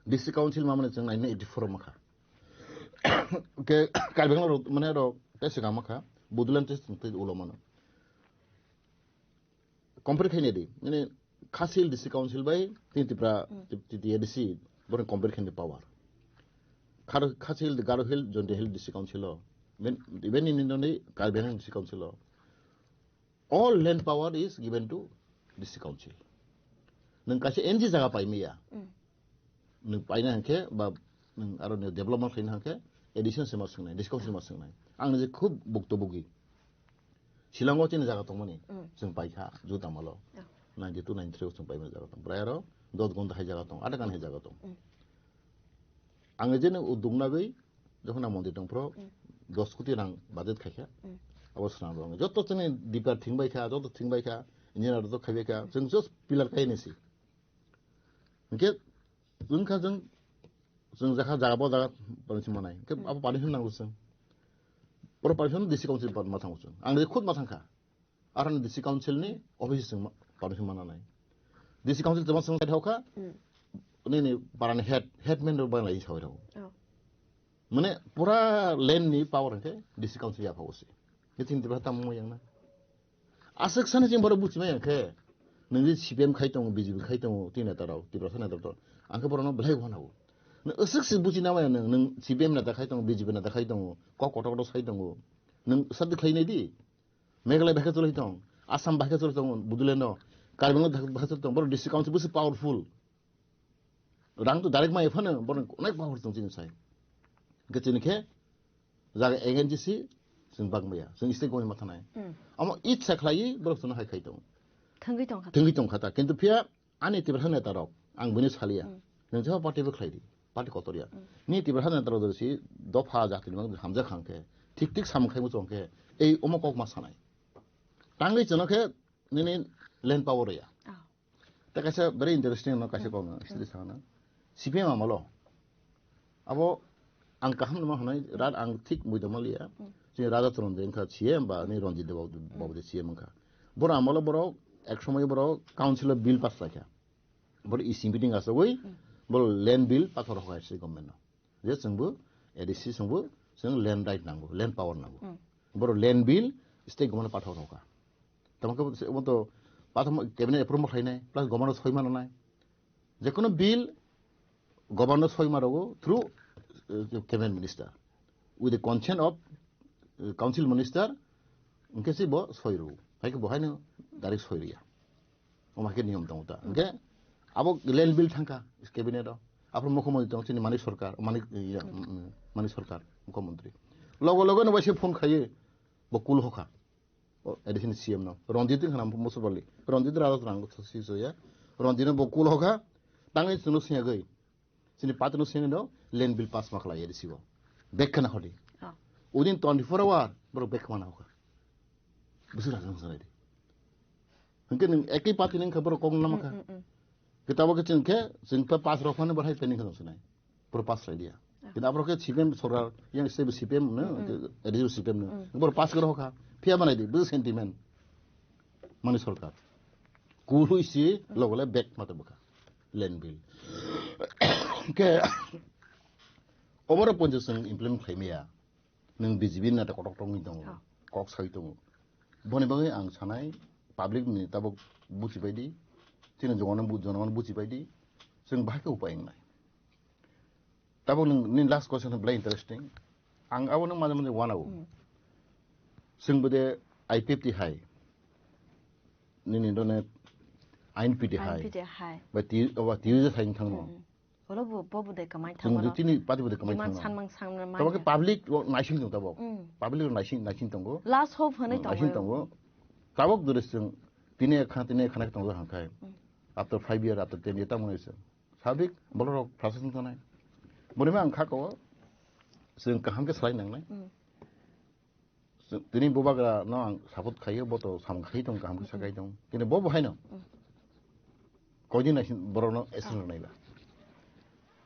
डिस्ट्रिक्ट काउन्सिल मा माने जों 1984 माखा के कार्बिआंलं माने रो तेसिगा माखा बुदुलान टेस्ट ते उलो माने कम्पेयर खायने दि माने खासिल डिस्ट्रिक्ट काउन्सिल बाय तिनतिप्रा टिटिएडीसी बर कम्पेयर खायने पावर खासिल गारो हिल जन्डे hill district council even in Indonesia, Caribbean District Council, all land power is given to District Council. Neng kasih NG jaga pai miya. Neng pai na hangke, ba neng aro ne development kain hangke, edition se masuk nai, District Council masuk nai. Ang ne khub bukto bugi. Silango cina jaga tong mani, jeng pai kha, juta malo. 92, 93 jeng pai mana jaga tong. Berayaro, dot gonta hai jaga tong, ada kan hai jaga tong. Ang ne jene udung nabi, যখন মন্দির দং প্র 10 কোটি রাং budget খাইখা অবস্থা দং যত তনে ডিপার থিংবাই খা যত থিংবাই খा engineer তো খাইबाय खा जों जस्ट पिलार खायनोसै ओके जोंखा जों जाखा जागाबो जागा पारमिसन मोनाय के अब पारमिसन नांगौ जों पर पारमिसन डिस्ट्रिक्ट काउन्सिल पर मा थांगौ जों आं खुद मा थांखा आरो डिस्ट्रिक्ट काउन्सिलनि अफिस जों पारमिसन मोनानाय डिस्ट्रिक्ट काउन्सिल जमा जों थावखा नि बारानि हेडमेन बानाय सावै थाव माने पूरा लैंड नि पावर है डिस्ट्रिक्ट काउन्सिल या पावसे मिटिं दिबा ताम मोयांना आसक साने जों बर बुथिबाय आंखे नोंनि सीपीएम खायतं बीजेपी खायतं तिना ताराव तिब्रा साना ताराव आंखे बरनो ब्लाइ होनाव नों असक बुथिना माया नों सीपीएम ना खायतं बीजेपी ना खायतं ककटकट सायतं नों सद खायनाय दि मेघालय भाखा चलैतं आसाम भाखा चलैतं बुदुलेन कार्बिआंलं भाखा चलैतं बर डिस्ट्रिक्ट काउन्सिल बुस पावरफुल रां तो डाइरेक्ट माय फनो बर अनेक पावर दं जिनिसाय गतिनिखे जागा एजेन्सी जों बागमैया जों स्टेट गनि माथानाय आम इट साखलायै बरसनो हायखाय दं थंगै दं खाता किन्तु फिया आनि तिब्रा हानाय ताराव आं बनि सालिया नों जा पार्टीबो खायदि पार्टी कतरिया नि तिब्रा हानाय ताराव दरसि दफा जातिनि मा हामजा खांखे ठीक ठीक सामखाय मो जंखे ए अमकक मा सानाय तांगै जनखे नि लैंड पावर या ता कासे भेरि इंटरेस्टिंग न कासे कोन स्टडी साना सीपीएम आमलो अब आं गाहाम नमा होनाय रात आं ठीक मुदमालिया जे राजा चरन देंखा सीएम बा नि रंजित बाबुदे सीएम खा बर आमलो बर এক সময় বড় কাউন্সিল বিল পাস রাখা বড় ইসি মিটিং আছে ওই বড় ল্যান্ড বিল পাথর হয়েছে গভর্নমেন্ট যে जोंबो এডিসি जोंबो जों ল্যান্ড রাইট নাंगौ ল্যান্ড পাওয়ার নাंगौ বড় ল্যান্ড বিল স্টেট গভর্নমেন্ট পাথর হকা তোমাকে মতো পাথর ক্যাবিনেট এপ্রুভ খাইনাই প্লাস গভর্নমেন্ট 6 মানা নাই যে কোনো বিল গভর্নমেন্ট 6 মারাগো through cabinet minister with the consent of council minister उनके से बो सोयरु भाई के बहाय न डायरेक्ट सोयरिया ओमाके नियम दं ता उनके आबो लैंड बिल थांका इस कैबिनेट आपन मुख्यमंत्री दं चिनि मानिक सरकार मानिक सरकार मुख्यमंत्री लगो लगो न बसे फोन खायो बकुल होखा एडिशन सीएम न रंजित खाना मुसबली रंजित राजा रांग ससी जोया रंजित बकुल होखा तांगे सुनु सिया गई चिनि पातनु सिया न land bill pass Makhla एडिसिबो bake खाना हदि उदिन 24 आवर बरो बेक माना होखा besar langsung sana di. Mungkin eki pati neng kabar kong nama ka. Kita bawa kecil ke, singpa pas rokan berhai pening kan sana. Berpas lagi dia. Kita bawa ke CPM sorar yang saya CPM na, edisi CPM na. Berpas kerja ka. Pia mana di, bus sentimen. Mana sorkar. Kulu isi logo le back mata buka. Land bill. Ke. Over pun jadi implement kaya. Neng BJP na tak kotak tongi dong. Kok saya itu. बने बगे आं सानाय public नि ताबो बुझि बायदि तिन जगन बुझि बायदि जों बाहायखौ उपाय नाय ताबो नि लास्ट क्वेश्चन ब्ला इंटरेस्टिंग आं आवनो माने माने वानाव जों बदे आईपीएफटी हाय नि दने आईएनपीटी हाय बा टी जे थाइन थांनो Kalau bobo deh kemana thang orang? Tini pati bodo kemana thang? San mang. Tapi ke public naisin tong tabok. Public naisin tonggo. Last hope hane tonggo. Naisin tonggo. Tabok dulu seng tini khana tonggo hangkai. After 5 years, after 10 years tamu naisin. Sabik bolor proses tong nai. Boleh mah angka kau seng kaham ke selain nang nai. Tini boba kera nang saput kaya boto sam kaya tong kaham ke sakai tong. Tini bobo hai no. Kau je naisin bolor no esen nai lah.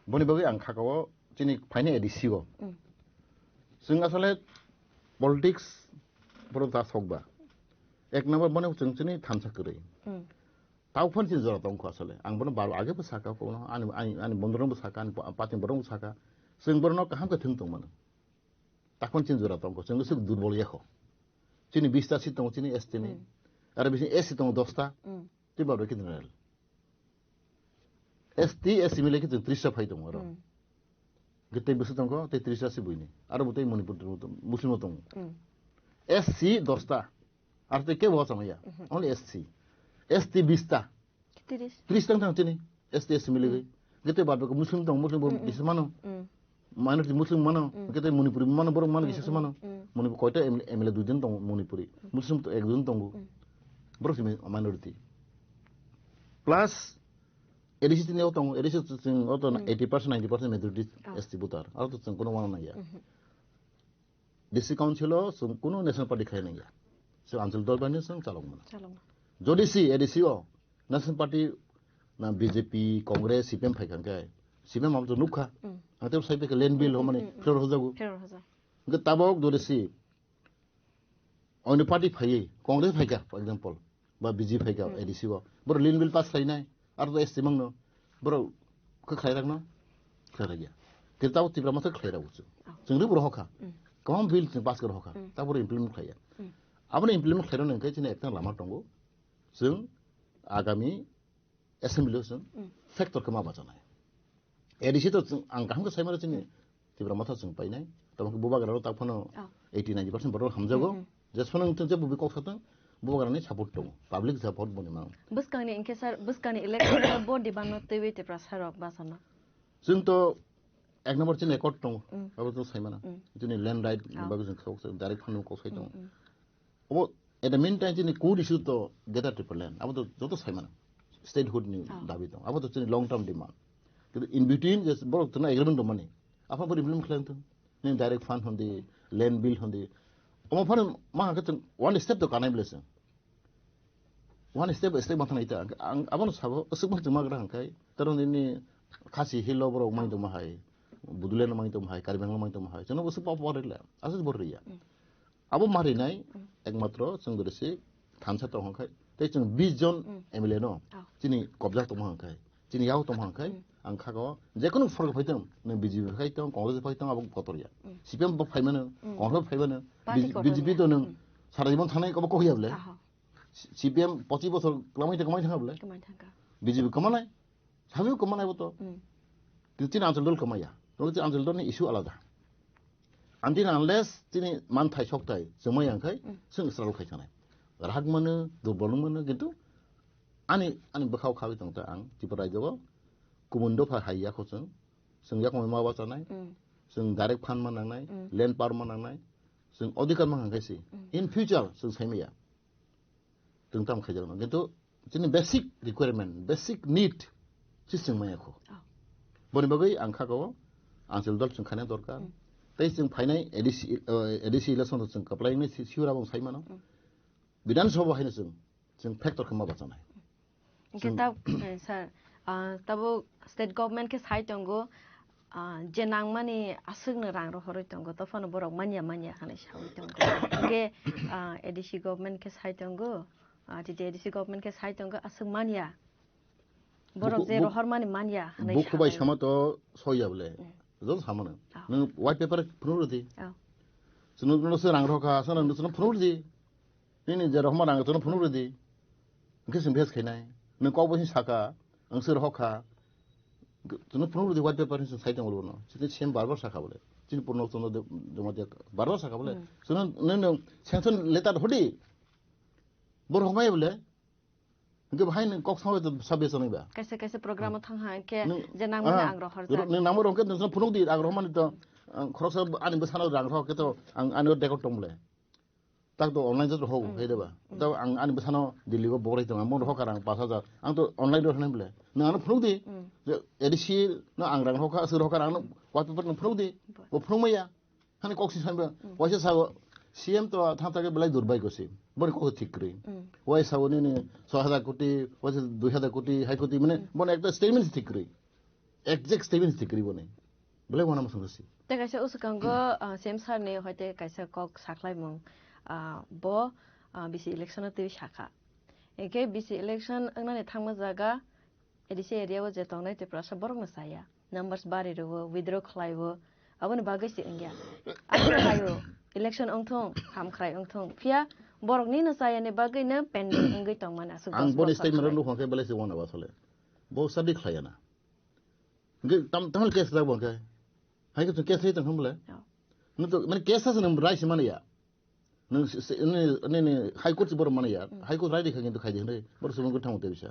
बने बगे आं खाकाव चिनि फाइने एडिसिगो जों आसले politics बरो दा सकबा एक number बने जों चिनि थामसा करै तावफोन चिन जरा दंखो आसले आं बनो बाल आगे बो साका को आनि बन्दरन बो साका आनि पातिन बरं बो साका जों बरनो काहाम के थंग दंमोन ताखोन चिन जरा दंखो जों गोसो दुर्बल याखो चिनि 20 ता सिट दं चिनि एसटी नि आरो बिसिनि एससी दं 10 ता तिबाबो कि जनरल ST मिले कि 30 फाइ दं आरो गते बसु दंको ते 30 से बुइनि आरो बते मणिपुर मुस्लिम दं SC 10 ता आरो ते के बो समया ओनली SC ST 20 ता 30 तंग थिनि ST मिले गई गते बाबे को मुस्लिम दं मुस्लिम बिस मानो माइनॉरिटी मुस्लिम मानो गते मणिपुरी मानो बर मानो किसे मानो मणिपुर कयटा एमएलए दुजन दं मणिपुरी मुस्लिम तो एक जन दं बर माइनॉरिटी प्लस एडिसी तिने ओतों एडिसी जों ओतो 80% 90% मेजॉरिटी एसटी बुतार आरो तो जों कोनो माना नाया डिस्ट्रिक्ट काउन्सिल जों कोनो नेशनल पार्टी खाय नाया जों आंचल दरबारनि जों चालंगमोन जदिसि एडिसी ओ नेशनल पार्टी ना बीजेपी कांग्रेस सीपीएम फायखांखाय सीपीएम आम तो नुखा आते साइबे के लैंड बिल हमने फेर हो जागो गे ताबक जदिसि अन्य पार्टी फायै कांग्रेस फायका फॉर एग्जांपल बा बीजेपी फायका एडिसी ओ बर लैंड बिल पास खायनाय आरो एसटी मंगनो बरो खो खायरागनो खायरागिया किताब तिब्रा माथो खायरागो जोंनि बर हखा कम बिल जों पास कर हखा ता बर इमप्लिमेन्ट खाया आबने इमप्लिमेन्ट खायराव नंखाय जों एकटा लामा दंगो जों आगामी एसेम्बलियाव जों फैक्टर खमा बाजानाय एडिसी तो आं गाहाम सायमार जोंनि तिब्रा माथो जों पाइनाय तमको बुबागाराव ताफनो 80-90% बर हमजागो जेसफोन जों बुबि कक्साथों बुबागारनि सपोर्ट दं पब्लिक सपोर्ट बने मा बुसकानि इनके सर बुसकानि इलेक्टोरल बॉडी बानो तेवे ते प्रसारक बासना जों तो एक नम्बर चिन एकट दं अब तो सायमाना जोंनि लैंड राइट बागो जों खावस डाइरेक्ट फान्ड को साय दं अब एट द मेन टाइम जोंनि कोड इशू तो गेट ट्रिपल लैंड अब तो जतो सायमाना स्टेटहुड नि दाबि दं अब तो जोंनि लॉन्ग टर्म डिमांड किन्तु इन बिटवीन जस्ट बर तो एग्रीमेंट दं माने आफा बर इमप्लिमेंट खालामथों नि डाइरेक्ट फान्ड होन्दि लैंड बिल होन्दि अमा फान मा हागोन वन स्टेप तो कानाय ब्लेस वन स्टेप माथा नायता आं आबन साबो असुक जों माग्रा हांखाय तरनि खासि हिल बर माइ दं माहाय बुदुलेन माइ दं माहाय कारबेंल माइ दं माहाय जों बस पाप बरेला आसु बरिया आबो मारिनाय एकमात्र जों दरसे थानसा दं हांखाय tei chung 20 jon MLA no chini kobja tongma hangkai chini yau tongma hangkai ang khago je kono fork phaitong ne BJP phaitong Congress phaitong abok kotoria CPM bok phaimano Congress phaimano BJP to nang sara jibon thanai ko hiya bole CPM 25 বছর কমাই থাকা বলে BJP কমানাই সাবেও কমানাই তো কিন্তু তিনি আঞ্চল দল কমাইয়া তবে আঞ্চল দলनि issue আলাদা আনটিন আনলেস তিনি মানথাই সকতাই জমাই আंखाय जों स्ट्रागल खायखानाय राग मोनो दुर्बल मोनो किन्तु आंनि बोखाव खाबै दं दा आं त्रिपुरा रायजोआव गुबुन दफा हायियाखौ जों याखौ माबा जानाय जों डाइरेक्ट फान्ड मोननाय लेन्ड पावर मोननाय जों अधिकार मोनखायसै इन फिउचार जों सायमाया जों ताम खायजागोन किन्तु जोंनि बेसिक रिक्वायरमेन्ट बेसिक निड जों मायाखौ बनि बागै आं खागौ आंचल दल जों खानाय दरकार तै जों फाइनाय एडिसि इलेक्सन जों कप्लायनि सिउरा बं सायमानो विधान सभा हायनो जों फैक्टर माबा जानाय किताब सर तब स्टेट गवर्नमेंट के साइड दंगो जे नांगमानि आसुगनो रां रहरै दंगो तफानो बरक मानिया खानाय सावै दंगो के एडिसि गवर्नमेंट के साइड दंगो आदि एडिसि गवर्नमेंट के साइड दंगो आसुग मानिया बरक जे रहर मानिया खानाय बुखबाय समातो सया बले जों सामनो नों व्हाइट पेपर फुनुरदि जों रां रखा जों फुनुरदि नि जे रहमा रां जों फुनुरदि के जों भेस खायनाय नों कावबोसि साका ओंसोर हखा जों फुनुरदि व्हाइट पेपर जों साइड दंगो न जों सेम बारबार साका बले जों पुनो जों दमते बारबार साका बले जों नों सेंसन लेटार हदि बर हमाय बले के भाई नों कक साव साबे सनैबा कैसे प्रोग्राम थांहा के जे नांगमानि आं रहर जा नों नाम रंके नों फुनुरदि आं रहमानि तो खरस आनि बसानो रां रखे तो आं देखो टंबले tak to online jat ho he deba to ang ani basano dilli go borai to amon ho karang 5000 ang to online do hanble na an phrundi edisi na ang rang ho ka sur ho karang wat paper no phrundi o phrumaya hani koksi sanba waise sago CM to thata ke belai durbai gosi bor ko thikri wai sago ni 6000 কোটি waise 2000 কোটি hai koti mane bon ekta statement thikri exact statement thikri bone belai wana masungsi te kaisa uskango CM sar ne hoite kaisa kok saklai mong bo BC election te shaka eke BC election angna thangma jaga edisi area wo je tongnai te prasa borok na saya numbers bari ro withdraw khlaibo aboni bagai se engya ayo election ongthong hamkhrai ongthong phia borok ni na saya ne bagai na pending engai tongmana su ang boni statement ro khonke bele se wona ba sole bo sadi khlayana nge tamul case da bonke hai ke case le tang humle no to mane case sa nam rai se mane ya ने high court बर माने यार high court राय देखा किंतु खाइ दे बर सुबुं गोथां होते बिसा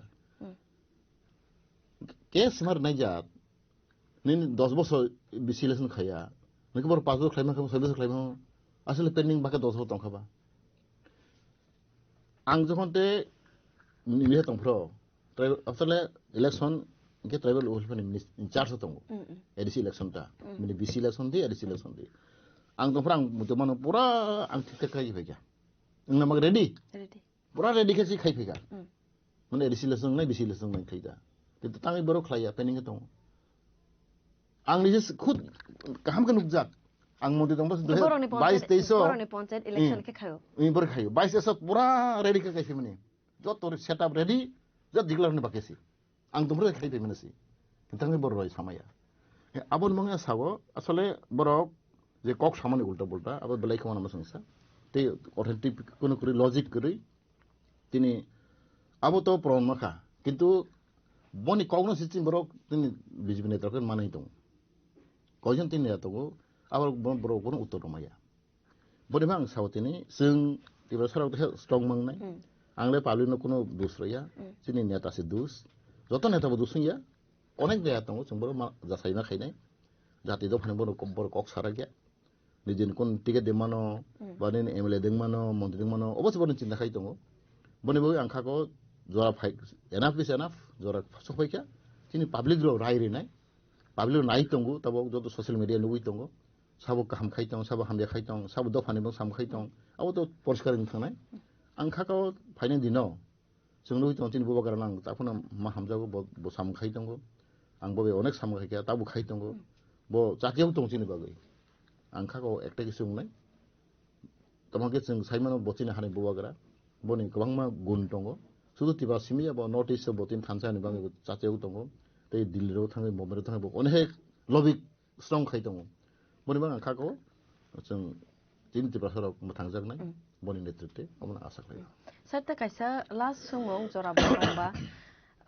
केस मार नाय जा ने 10 বছর बिसिलेसन खाया नों बर 5 বছর खाइमा 6 বছর खाइमा আসলে পেন্ডিং বাকে 10 বছর তংखाबा आं जखनते निहे तंफ्रो আসলে इलेक्शन के ट्राइबल ओलफनि इनचार्ज तंगो एडिसि इलेक्शन ता माने बिसि इलेक्शन दि एडिसि इलेक्शन दि आं दफ्रा आं मुतमानो पुरा आं ठीक खाइ फैगा नोंना मग रेडी पुरा रेडी के खाइ फैगा माने एडिसिलेसन नाय बिसिलेसन नाय खैदा किन्तु तांगै बरो खलाया पेनिंग दं आं निजे खुद गाहाम के नुकजा आं मदि दंबा 22 बरनि पंचायत इलेक्शन के खायो बर खायो 22 पुरा रेडी के खाइ फैमने जत सेटअप रेडी जत दिगलारनि बाकेसि आं दफ्रा खाइ फैमनेसि तांगै बर रय सामाया आबन मंगा सावो আসলে बरो जे कक सामाने उल्टा पुल्टा अब बेलाय खाना मसंसा ते ऑथेंटिक कोनो करी लॉजिक करी तिनी अब तो प्रॉब्लम मखा किंतु बनि कगनो सिस्टम बरो तिनी बीजेपी नेता के मानै दं कयजन तिनी नेता को अब बरो कोनो उत्तर माया बनि मा आं सावतिनि जों तिबा सराव स्ट्रंग मंगनाय आंले पालिनो कोनो दुसरया तिनी नेता से दुस जत नेता बो दुसया अनेक नेता दं जों बरो जासायना खायनाय जाति दो फाने बरो कक सारा गया निजिन कोन टिकेट देमानो बाने एमएलए देमानो मन्त्रि देमानो अबस बने चिन्ता खाइ दङ बने बो आंखाको जरा फाइ एनाफ इज एनाफ जरा सफाइका तिनि पाब्लिक रो राय रिनाय पाब्लिक नाइ दङो तब जतो सोशल मीडिया नुइ दङ साबो काम खाइ दङ साबो हामबे खाइ दङ साबो दफानि बो साम खाइ दङ अब तो परिष्कार थानाय आंखाको फाइने दिनो जों नुइ दङ तिनि बबा गारनां ताफोना मा हामजागो बो साम खाइ दङ आं बबे अनेक साम खाइ गया ताबो खाइ दङ बो जातियाव दङ तिनि बागै आंखाखौ एकटा के सोंनाय तमाके जों साइमानो बचिनो हानाय बवाग्रा बनि गोबां मा गुन दङ শুধু তিবা সিমি বা নর্থ ইস্ট বতিন থানসানি বাং চাচেও দङ tei Delhi थाङो Bombay थाङो अनेक लबिक स्ट्रं खाय दङ बनिबा आंखाखौ जों दिन दिबासराव थांजागनाय बनि नेतृत्वे अमन आसा खालायो सरता कायसा लास्ट समाव जरा बाबा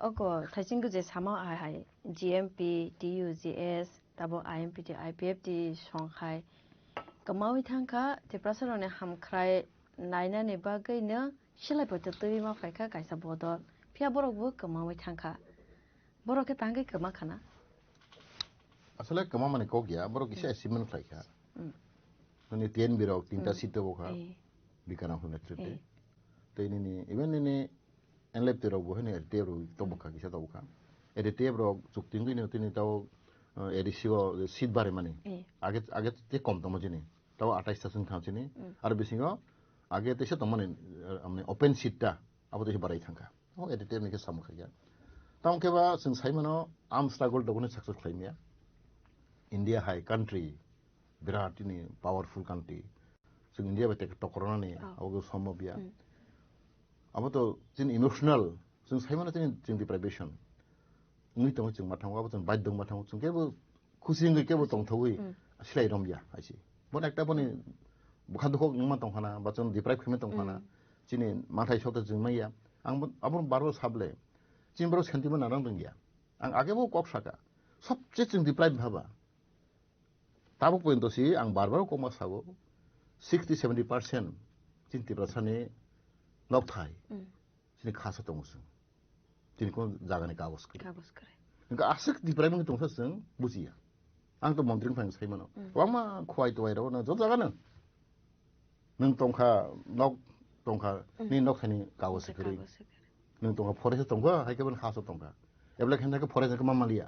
अको थाइसिंगु जे सामा हाय GMP TUGS Tabo IMPT IPFT संखाय कमावि थांखा दिबासरावने हामख्राय नायनानै बागैनो सिलायबोथ तै मा फायखा कायसा बदल फिया बरकबो कमावि थांखा बरके तांगे कमा खाना আসলে কমা মানে কক গিয়া বড় কিছু অ্যাচিভমেন্ট লাইকা মানে 10 বিরক 3টা সিট বখা বিকানা হনে নেতৃত্বে তৈনি ইভেন নি এনলেপ তেরক বহনে তেরো তবকা কিছু তবকা এতে তেরক চুক্তিং দিনে তিনি তাও এডিসিও সিট বারে মানে আগে আগে তে কম তম জিনি তাও 28টা সং থামছিনি আর বিসিং আগে তেসে তম মানে আমনে ওপেন সিটটা আবো তেসে বারাই থাকা ও এতে তে নিকে সামখা গিয়া তাও কেবা जों साइमानो आर्म स्ट्रागल दगने सक्सेस खालामया इंडिया हाई कंट्री बिराट ini पावरफुल कंट्री जों इंडिया बायदि टकरानानै आवगो सम्भबिया आबोथ' जों इमोशनल जों साइमानो जों डिप्राइभेशन नुइ दङ जों माथांगो आबो जों बायद दङ माथांगो जों केबो खुसिङै केबो दंथौयै सिलाय रमबिया आइसि बन एकटा बनि बुखादखौ नंमा दंखाना बा जों डिप्राइभ खालामनो दंखाना जिनि माथाय सत जों माइया आं आबो बारबो साबले जिनबरो सेन्टिमेन्ट नानां दं गया आं आगेबो कक साका सबसे जों डिप्राइभ भाबा ताबो पइन्टसि आं बारबार कमा साबो 60-70% चिन्तिब्रासानि नकथाय जिनि खासा दंसो जिनि कोन जागानि कागज करे इनका आसक डिप्राइभ नि दंसा जों बुजिया आं तो मन्त्रिन फाइन साइमानो वामा खवाय तवायराव न ज जागानो नों तंखा नक तंखा नि नकथानि कागज करे नों तंखा फरेस्ट तंखा हायकेबन खासा तंखा एब्ला खेनथाके फरेस्ट के मामालिया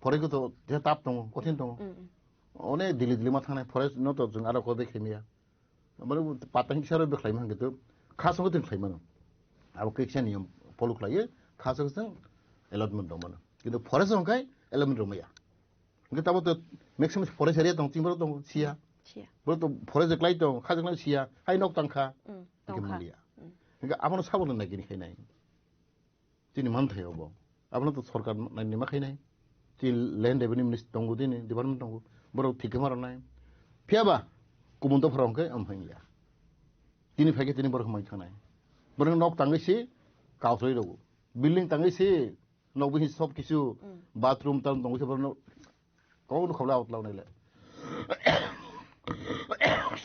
फरेस्ट तो जे ताप दङ कठिन दङ अने दिल्ली दिल्ली मा थानाय फरेस्ट न तो जों आरो को बेखेमिया माने पातां हिसाबै बेख्लायम हांगेतो खासखौ जों खायमानो आबो कैसा नियम फलो खालायो खासखौ जों एलटमेन्ट दंमोन किन्तु फरेस्ट दंखाय एलटमेन्ट रमैया इनका ताबो तो मैक्सिमाम फरेस्ट एरिया दं तिमरो दं सिया बो तो फरेस्ट क्लाइ दं खाजों सिया हाय नक तांखा केमालिया इनका आबनो साबनो नागिनि खायनाय जिनि मानथायावबो आबनो तो सरकार नायनि मा खायनाय जि लैंड रेवेन्यू मिनिस्टर दंगो दिनै डिपार्टमेन्ट दंगो बरो थिके मारनाय फियाबा कुमुन्द फरांके अमफाइया तिनि फायके तिनि बरो खमाय थानाय बरो नक तांगैसि काउसै दगो बिल्डिं तांगैसि नकबि सब किछु बाथरूम तां दंगैसि बरो कौन खबला आउटलावनायले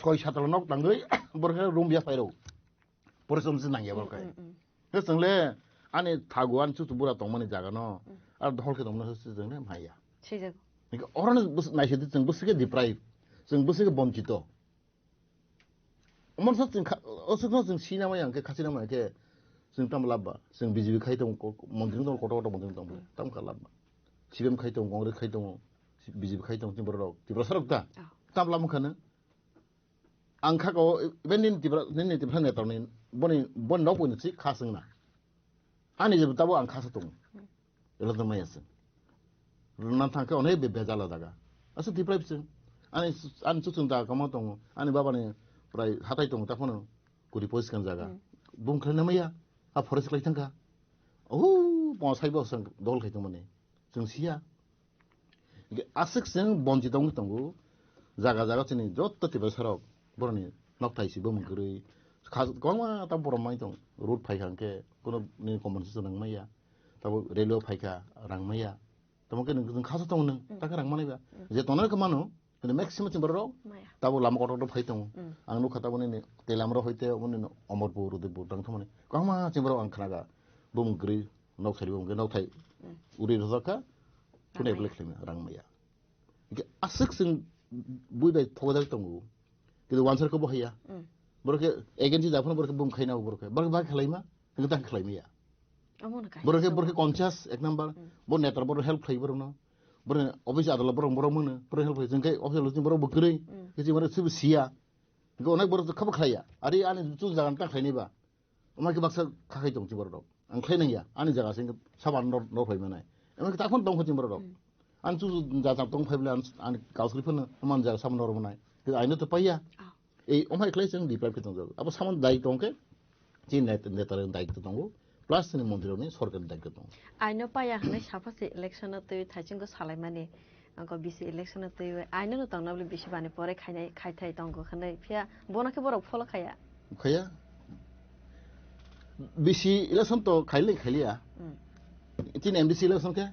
सय सातल नक तांगै बरो रूम बिया फायरो परिसमसि नांगिया बरखाय हे जोंले आनि थागुआन चुतु बुरा दंमानि जागानो आरो दहलके दंनो जोंने माया सेजागो निका अरन नायसेदि जों बसके डिप्राइभ जों बसके बन्चित अमरस जों असखनो जों सिनामाय आंके खासिनामाय के जों तामलाबा जों बिजेपि खाय दं मन्त्रि दं कट मन्त्रि दं ताम खालाबा सिबिएम खाय दं कांग्रेस खाय दं बिजेपि खाय दं तिबर सरकता तामला मुखानो आंखाखौ बेनिन दिब्रा नेतारनि बन नक बनिसि खासंना आनि जेबो ताबो आं खासा दं एलद मायासो रुनान थांखे अनेक बेजाला दागा असो डिप्राइभ जों आनि सुसुन दा कमा दं आनि बाबानि प्राय हाथाय दं ताखौनो गुरि पजिसन जागा बुंख्लायना मैया आ फरेस्ट लाइ थांखा औ पसाइबो जों दल खायदों माने जों सिया आसक जों बन्जि दं दंगो जागा जागा जोंनि जत्त तिबा सराव बरनि नकथाइसिबो मुगरै गमा ता बरमाय दं रोड फायखांके कोनो नि कमनसेस नांमाया ताबो रेलवे फायखा रांमाया तमके नों खासा दं नों ताका रांमानायबा जे तनर कमानो 근데 मैक्सिमम तिबरो ताबो लामा कटो फाय दं आं नु खाता बने तेलामरो होइते बने अमरपुर उदयपुर दं थमने गमा तिबरो आं खानागा बुमग्रि नकसारि बुमगे नकथाइ उरि रजाका कुने ब्लेखलेना रांमाया के आसक जों बुइबाय थगदा दं किन्तु वानसारखौ बहाया बरके एजेन्सि जाफोन बरके बुम खायनाव बरके बा खालायमा किन्तु तां खालायमिया बरके कन्सियास एक नम्बर ब नेटर बर हेल्प खाय बरनो बर अफिस आदला बर मोनो बर हेल्प जोंखाय अफिस जों बर बगरै जे बर सिबो सिया गो अनेक बर खब खाया आरि आनि जु जागान तां खायनिबा अमाके बाक्सा खाखाय दं बर दं आं खायनाया आनि जागा सिं साबान न फायमानाय एमन ताखौन दं खथिं बर दं आं जु जा दं फायब्ला आनि गावस्रिफोरनो मान जागा सामन रमनाय आइनो तो पाया ए अमाय क्लाय जों डिप्राइभ दं अब सामन दाय दंके जे नेतार दायित्व दंगो প্লাস তিনি মন্ত্রী সরকারের দায়িত্ব দं আইনো পায়া হানে সাফাসে ইলেকশনে তৈ থাইচিংको সালাইমানি अंको बिसि इलेक्शन तै आइनो न तंगनाबले बिसि बाने परे खाइथाइ तंगो खनै फिया बनके बरक फलो खाया बिसि इलेक्शन तो खाइलिया तीन एमडीसी इलेक्शन के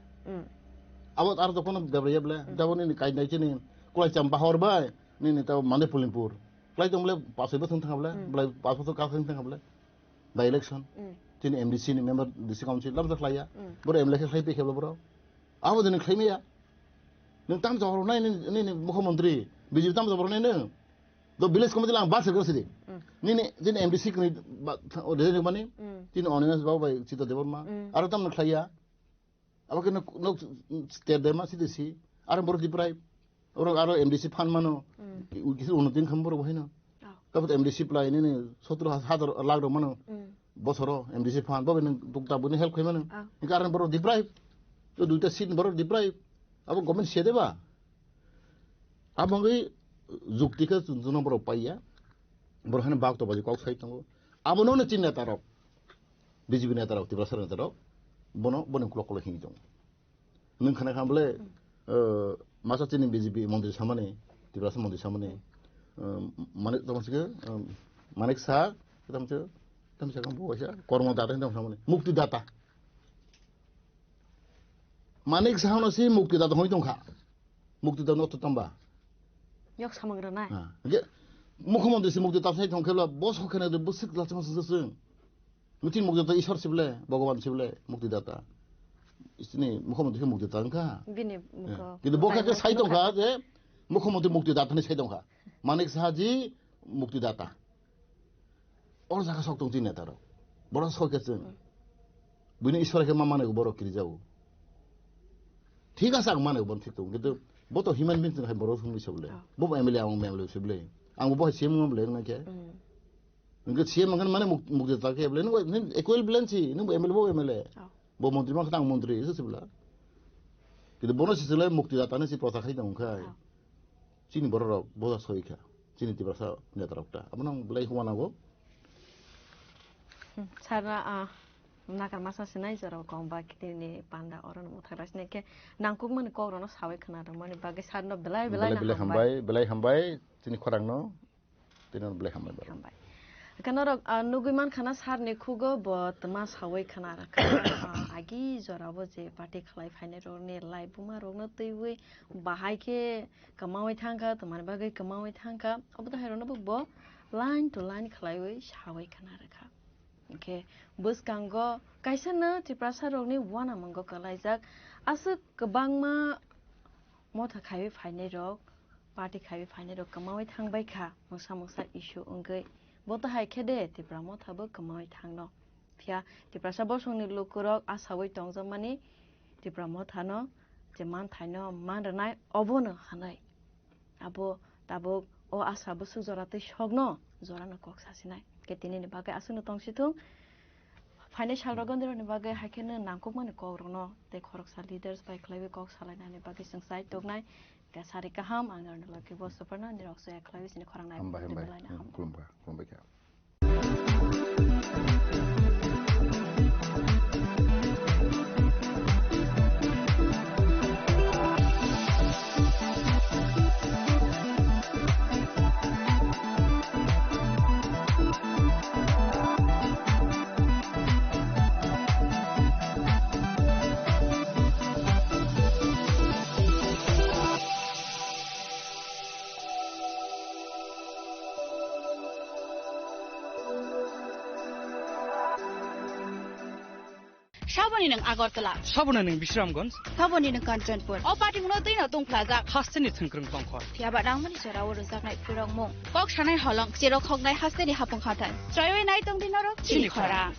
अब आरो तो कोन देबरेबले दाबोनि काइनाइ चिनि कुलाइ चाम्पा हरबाय नि ताव माने पुलिमपुर क्लाइ दंले पासैबो थांबले ब्लाइ पासबो काखै थांबले बाय इलेक्शन तीन एमडीसी नि मेंबर डिसि काउन्सिल लामजा खाया बर एमएलए खाइ पेखेबो बर आबो दिन खाइमिया नों ताम जबरनाय नि मुख्यमंत्री बिजेपि ताम जबरनाय नो द विलेज कमिटि लां बास गसि नि दिन एमडीसी नि ओरे माने तीन ऑनलाइन बाबाय चित देबरमा आरो ताम खाया अब के नो स्टेट देमा सिदिसि आरो बर दिप्राय आरो एमडीसी फान मानो किसि उन्नति खम्बर बहिनो तब एमडीसी प्लाय नि 17,000 लाख मानो बसर एमडीसी फान बबे नों दुक्ता बनि हेल्प खैमानो इ कारण बर दिप्राय तो दुइटा सीट बर दिप्राय अब गभर्नमेंट सेदेबा अब मंगै जुक्तिका जुन बर पाइया बरहाने बाग तो बाजि कक साइड तंगो अब नो चिन नेतारक बीजेपी नेतारक तिब्रा सर नेतारक बनो क्लक क्लक हिं दं नों खाना खामले मासा चिनि बीजेपी मन्दिर सामने तिब्रा सर मन्दिर सामने माने तमसके मानेक सा तमसे कम बयसा कर्मदाता दं सामने मुक्तिदाता मानेक साहनसि मुक्तिदाता होय दंखा मुक्तिदाता नत तंबा yok samangrana ge मुख्यमंत्री से मुक्तिदाता साइ दंखेला बस होखने दे बसिक लाचमससं मुथिन मुक्तिदाता ईश्वर सिबले भगवान सिबले मुक्तिदाता इसने मुख्यमंत्री के मुक्तिदाता का बिने किन्तु बखा के साइ दंखा जे मुख्यमंत्री मुक्तिदाता ने साइ दंखा मानेक साहाजी मुक्तिदाता और जागा सक दं जिने तारो बड़ सके जों बिनि ईश्वर के मा माने बर किरि जाऊ ठीक আছে आं माने बन ठीक दं किन्तु बतो ह्यूमन बिंग जों बर सुमि सबले बो एमएलए आं एमएलए सबले आं बो सीएम मोबले नके नों सीएम मगन माने मुक्तिदाता के एबले नों इक्वल ब्लेंसी नों एमएलए बो एमएलए बो मंत्री मा खां मंत्री सबला किन्तु बनो सिसले मुक्तिदाता ने सि प्रथा खाइ दं खाय चिनि बर बोजा सयखा चिनि तिब्रासा नेतारकटा आपन ब्लाई हुवानागो सारा nakar masa sinai jara kongba kitini panda oran muthaglasne ke nangkuk man ko rono sawai khana mani bage sarno belai belai hambai tini khorangno tinon belai hambai kanara nuguman khana sarne khugo botma sawai khana ra agi jara bo je party khlai phaine rone lai buma rogno teiwe bahai ke kamawai thangka tomar bage kamawai thangka oboda herono bo line to line khlai we sawai khana ra Okay, bus kanggo kaisana tiprasa rogni wana manggo kalaijak asuk kebangma motha khaiwe phaine rok party khaiwe phaine rok kamawai thangbai kha mongsa issue ongoi bota hai khede tipra motha bo kamawai thangno phia tiprasa bosongni lokorok asawai tongjamani tipra motha no je man thaino man ranai obono hanai abo tabok o asa bo sujorate sogno jorano kok sasinai ketini ni bagai asuno tongsitung financial rogondir ni bagai hakene nangkuk mane korono te khoroksa leaders by klaiwe kok salaina ni bagai sangsai tognai ka sari kaham angnar ni laki bo superna ni rokso ya klaiwe sini khorang nai kulumba ka Saboni nang Agartala, Sabona nang Bisramganj, Saboni nang Kanchanpur. O party mo tin na tong plaza. Hasteni thankrung tongkhor. Tiaba dang mani sora wor sak nai purong mo. Kok sanai holong chero khok nai hasteni hapong khatan. Troyoi nai tong dinoro chili khora.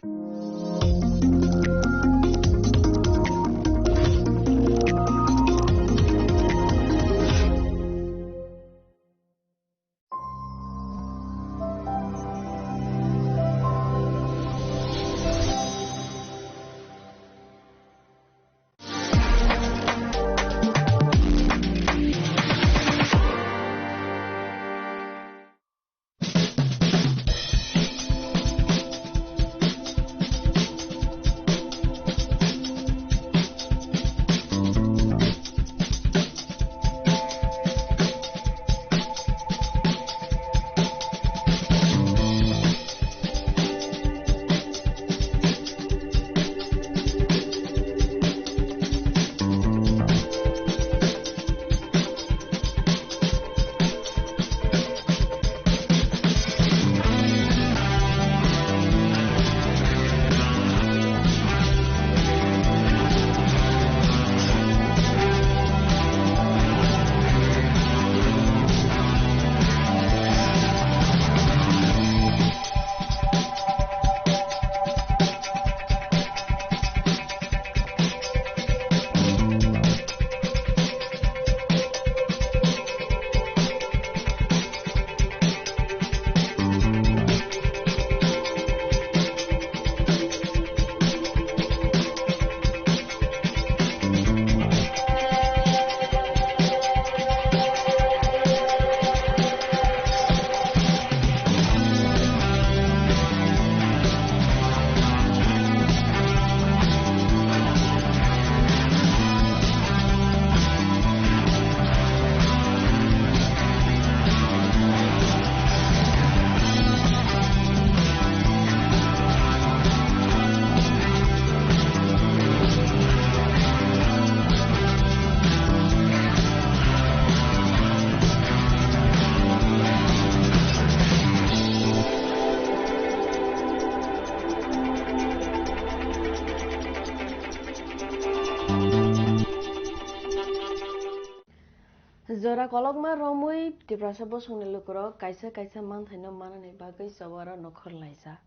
Jora kologma romui Tiprasa bosong lukro kaisa manthaino manani bagai sawara nokhor laisa.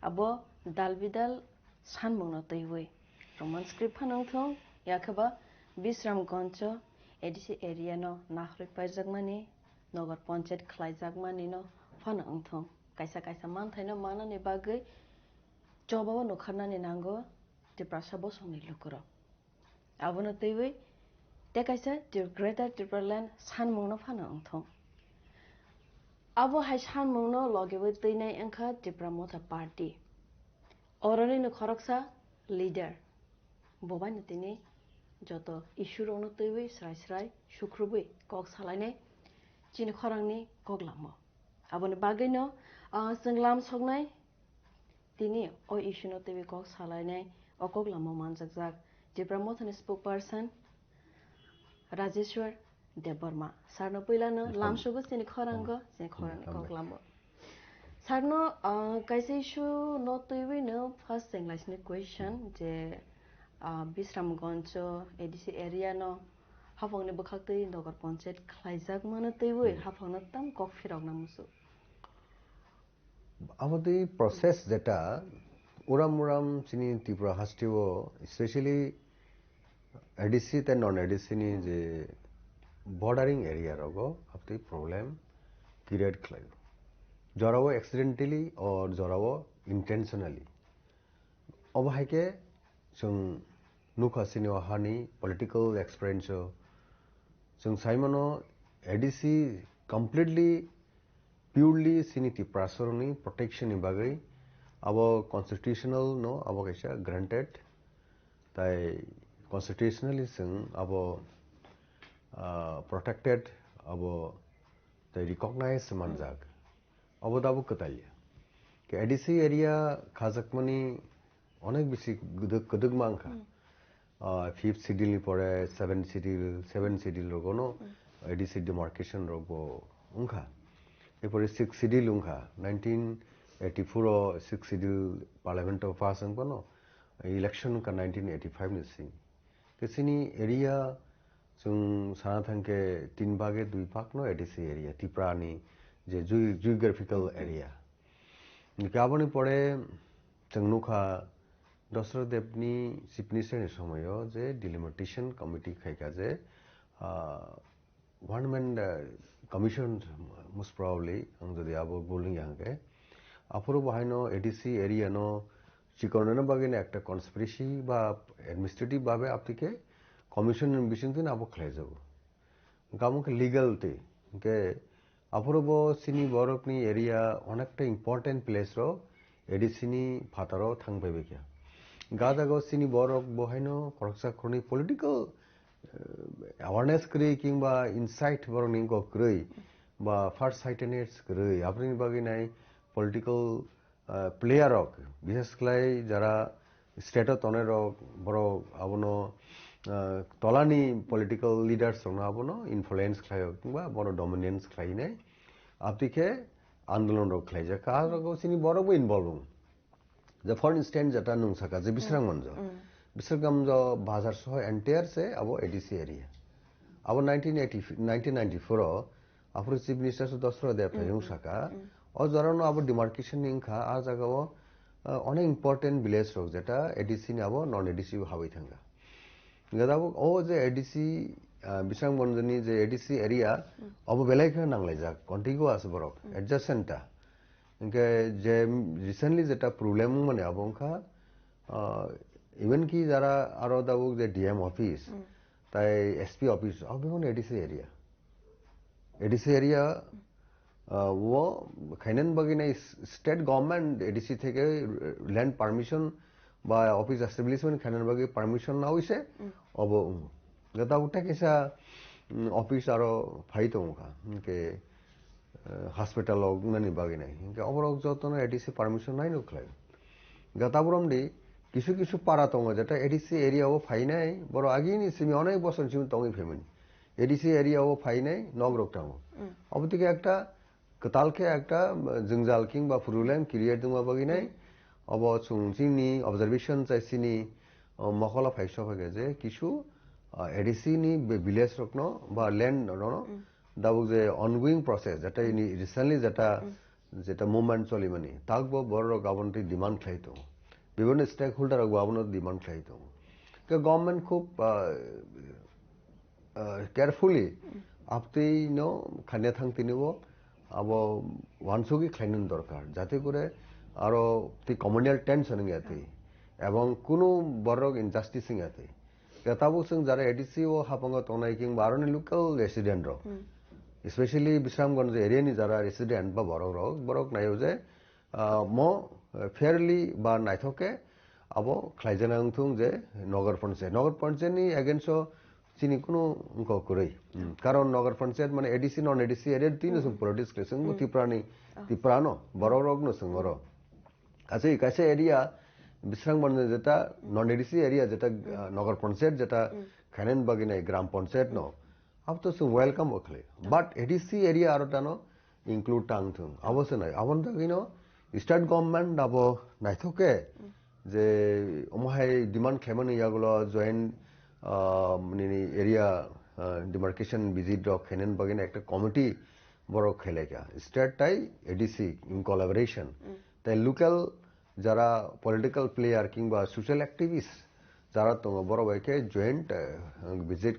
Abo dalbidal sanmungno teiwe. Roman script phanang thong yakaba Bisram Goncho edisi area no nakhri paijagmani nogar panchayat khlaijagmani no phanang thong. Kaisa manthaino manani bagai jobawa nokharnani nango Tiprasa bosong lukro. Abono teiwe Tekaisa the Greater Tipraland sanmungno phanang thong. Abo hai sanmungno logewe teinai angkha Tipra Motha Party. Oroni no khoroksa leader. Bobani tini joto issue rongno teiwe srai sukrubi kok salainai chini khorangni koglamo. Aboni bagai no senglam sognai tini o issue no teiwe kok salainai o koglamo manjakjak Tipra Motha spokesperson Rajeshwar Deborma. Sarno pilano lamsugo sini khorango sini khorang koglamo. Sarno kaisa issue no teiwe no first senglaisni question je Bisram Goncho edisi area no hafangni bukhaktei nogar panchayat khlaijak mano teiwe hafangno tam kok phirok namusu. আমাদের process যেটা ওরাম চিনি Tripura হাস্টিও specially ADC তে নন ADC নি যে bordering area রগো আপনি problem create খাইও জরাও accidentally और জরাও intentionally অবহাইকে जों नुखासिनि हानि पॉलिटिकल एक्सपीरियंस जों साइमनो एडिसी कम्प्लीटली प्योरली सिनि टिप्रासरनि प्रोटेक्शन नि बागै अब कन्स्टिट्यूशनल नो अब कैसा ग्रांटेड ताई कन्स्टिट्यूशनली जों अब प्रोटेक्टेड अब ताई रिकॉग्नाइज मानजाक अब दाबो कतालिया के एडिसी एरिया खाजकमनि অনেক বেশি গদক মাংখা ফিফথ শিডিউল পরে সেভেন শিডিউল রগনো এডিসি ডিমার্কেশন রগ উংখা এরপরে 6 শিডিউল উংখা 1984 6 শিডিউল পার্লামেন্ট অফ পাস আংবনো ইলেকশন কা 1985 নিসি কেসিনি এরিয়া जों साना थांके 3 भागे 2 भाग नो एडिसि एरिया टिप्रानि जे जियोग्राफिकल एरिया निकाबनि परे जों नुखा दशरथ देवनी चिफ मिनिस्टारनि समायाव जे डिलिमिटेशन कमिटि खायका जे one man commission most probably आं जदि आबो बोलिं आंगे आफरो बाहायनो एडिसि एरिया नो चिकरनो बागैनो একটা কনস্পিরেসি বা অ্যাডমিনিস্ট্রেটিভ ভাবে আপনিকে কমিশন বিশিংতিন আবো খাইজাবো গামকে লিগ্যালতে কে আফরবো সিনি বরকনি এরিয়া অনেকটা ইম্পর্টেন্ট প্লেস রো এডিসিনি ফাতারো থাংবাইবেকিয়া গাদাগো সিনি বরক বহাইনো খরকসা খনি পলিটিক্যাল অ্যাওয়ারনেস ক্রি কিংবা ইনসাইট বরনি গো ক্রই বা ফার্স্ট সাইটেনেটস ক্রই আপনি বাগি নাই পলিটিক্যাল প্লেয়ার রক বিশেষ করে যারা স্টেটত অনের বড় আবনো তলানি পলিটিক্যাল লিডার্স রং আবনো ইনফ্লুয়েন্স খায়ো কিংবা বড় ডমিনেন্স খাইনে আপনিকে আন্দোলন রক খাইজা কাজ রক সিনি বড়বো involve The for instance, jata nung saka je Bisrangamjo bazar soho entire se abo ADC area. Abo 1994 after chief minister su Dashra Deva nung saka or jarano abo demarcation ingkha a jagao on important village rok jeta ADC ni abo non ADC hawi thanga. Gadabo o je ADC Bisrangamjoni je ADC area abo belai kha nanglajak contiguous borok adjacent ta इनके जे recently जेटा problem माने अबंखा even की जरा आरो दाबुक जे DM office ताई SP office अबेन ADC area वो खाइनन बगिने state government ADC থেকে land permission বা office establishment খাইনন বগি permission না হইছে অব গতা উঠা কেসা অফিস আরো ফাইতো মুখা के हॉस्पिटल ननी बागी नहीं इनके अबरक जतनो एडीसी परमिशन নাই নখলাই গাতাবরমডি কিছু কিছু পারা তঙ্গ যেটা এডিসি এরিয়া ও ফাই নাই বড় আগেই নি সিমি অনেক বছর সিমি তঙ্গই ফেমিনি এডিসি এরিয়া ও ফাই নাই নগরক টাঙ্গ অবতিকে একটা কতালকে একটা জংজাল কিং বা ফুরুলেন ক্রিয়েট দংবা বাগি নাই অব সুংচিনি অবজারভেশন চাইছিনি মখলা ফাইস হগে যে কিছু ADC ni village rokno ba land no dabu je ongoing process jeta recently jeta movement choli mani takbo bor government demand khlaito বিভিন্ন stakeholder rok abon demand khlaito ke government khub carefully aptei no khane thangtinibo abo wansugi khlainin dorkar jate kore aro ti communal tension ngati এবং কোনো বড় injustice ngati কেতাবো जों যারা ADC ও হাপঙ্গ Tonai king বারনি local resident র specially Bishramganj এরিয়ানি যারা resident বা বড়ক নাইও যে ম ফেয়ারলি বা নাইথকে আবো খ্লাইজানাংথুং যে নগর পঞ্চায়েতনি এগেইনস্ট চিনি কোনো অঙ্ক করেই কারণ নগর পঞ্চায়েত মানে এডিসি নন এডিসি এরিয়ার তিন সং পলিটিক্স ক্লেসং তিপ্রানো বড় রগ্ন সং বড় কাছে এরিয়া বিশ্রামগঞ্জ যেটা নন এডিসি এরিয়া যেটা নগর পঞ্চায়েত যেটা খানেন বাগিনাই গ্রাম পঞ্চায়েত ন আব তো সং ওয়েলকাম ওখলে বাট এডিসি এরিয়া আরো টানো ইনক্লুড টাংথুং অবশ্য নাই আবন দাগিনো স্টেট গভর্নমেন্ট আবো নাইথকে যে ওমাহাই ডিমান্ড খেমানি ইয়াগুলো জয়েন্ট নিনি এরিয়া ডিমার্কেশন ভিজিট র খেনেন বাগিনা একটা কমিটি বড় খেলেকা স্টেট টাই এডিসি ইন কোলাবোরেশন তাই লোকাল যারা পলিটিক্যাল প্লেয়ার কিংবা সোশ্যাল অ্যাক্টিভিস্ট যারা তোমার বড় ভাইকে জয়েন্ট ভিজিট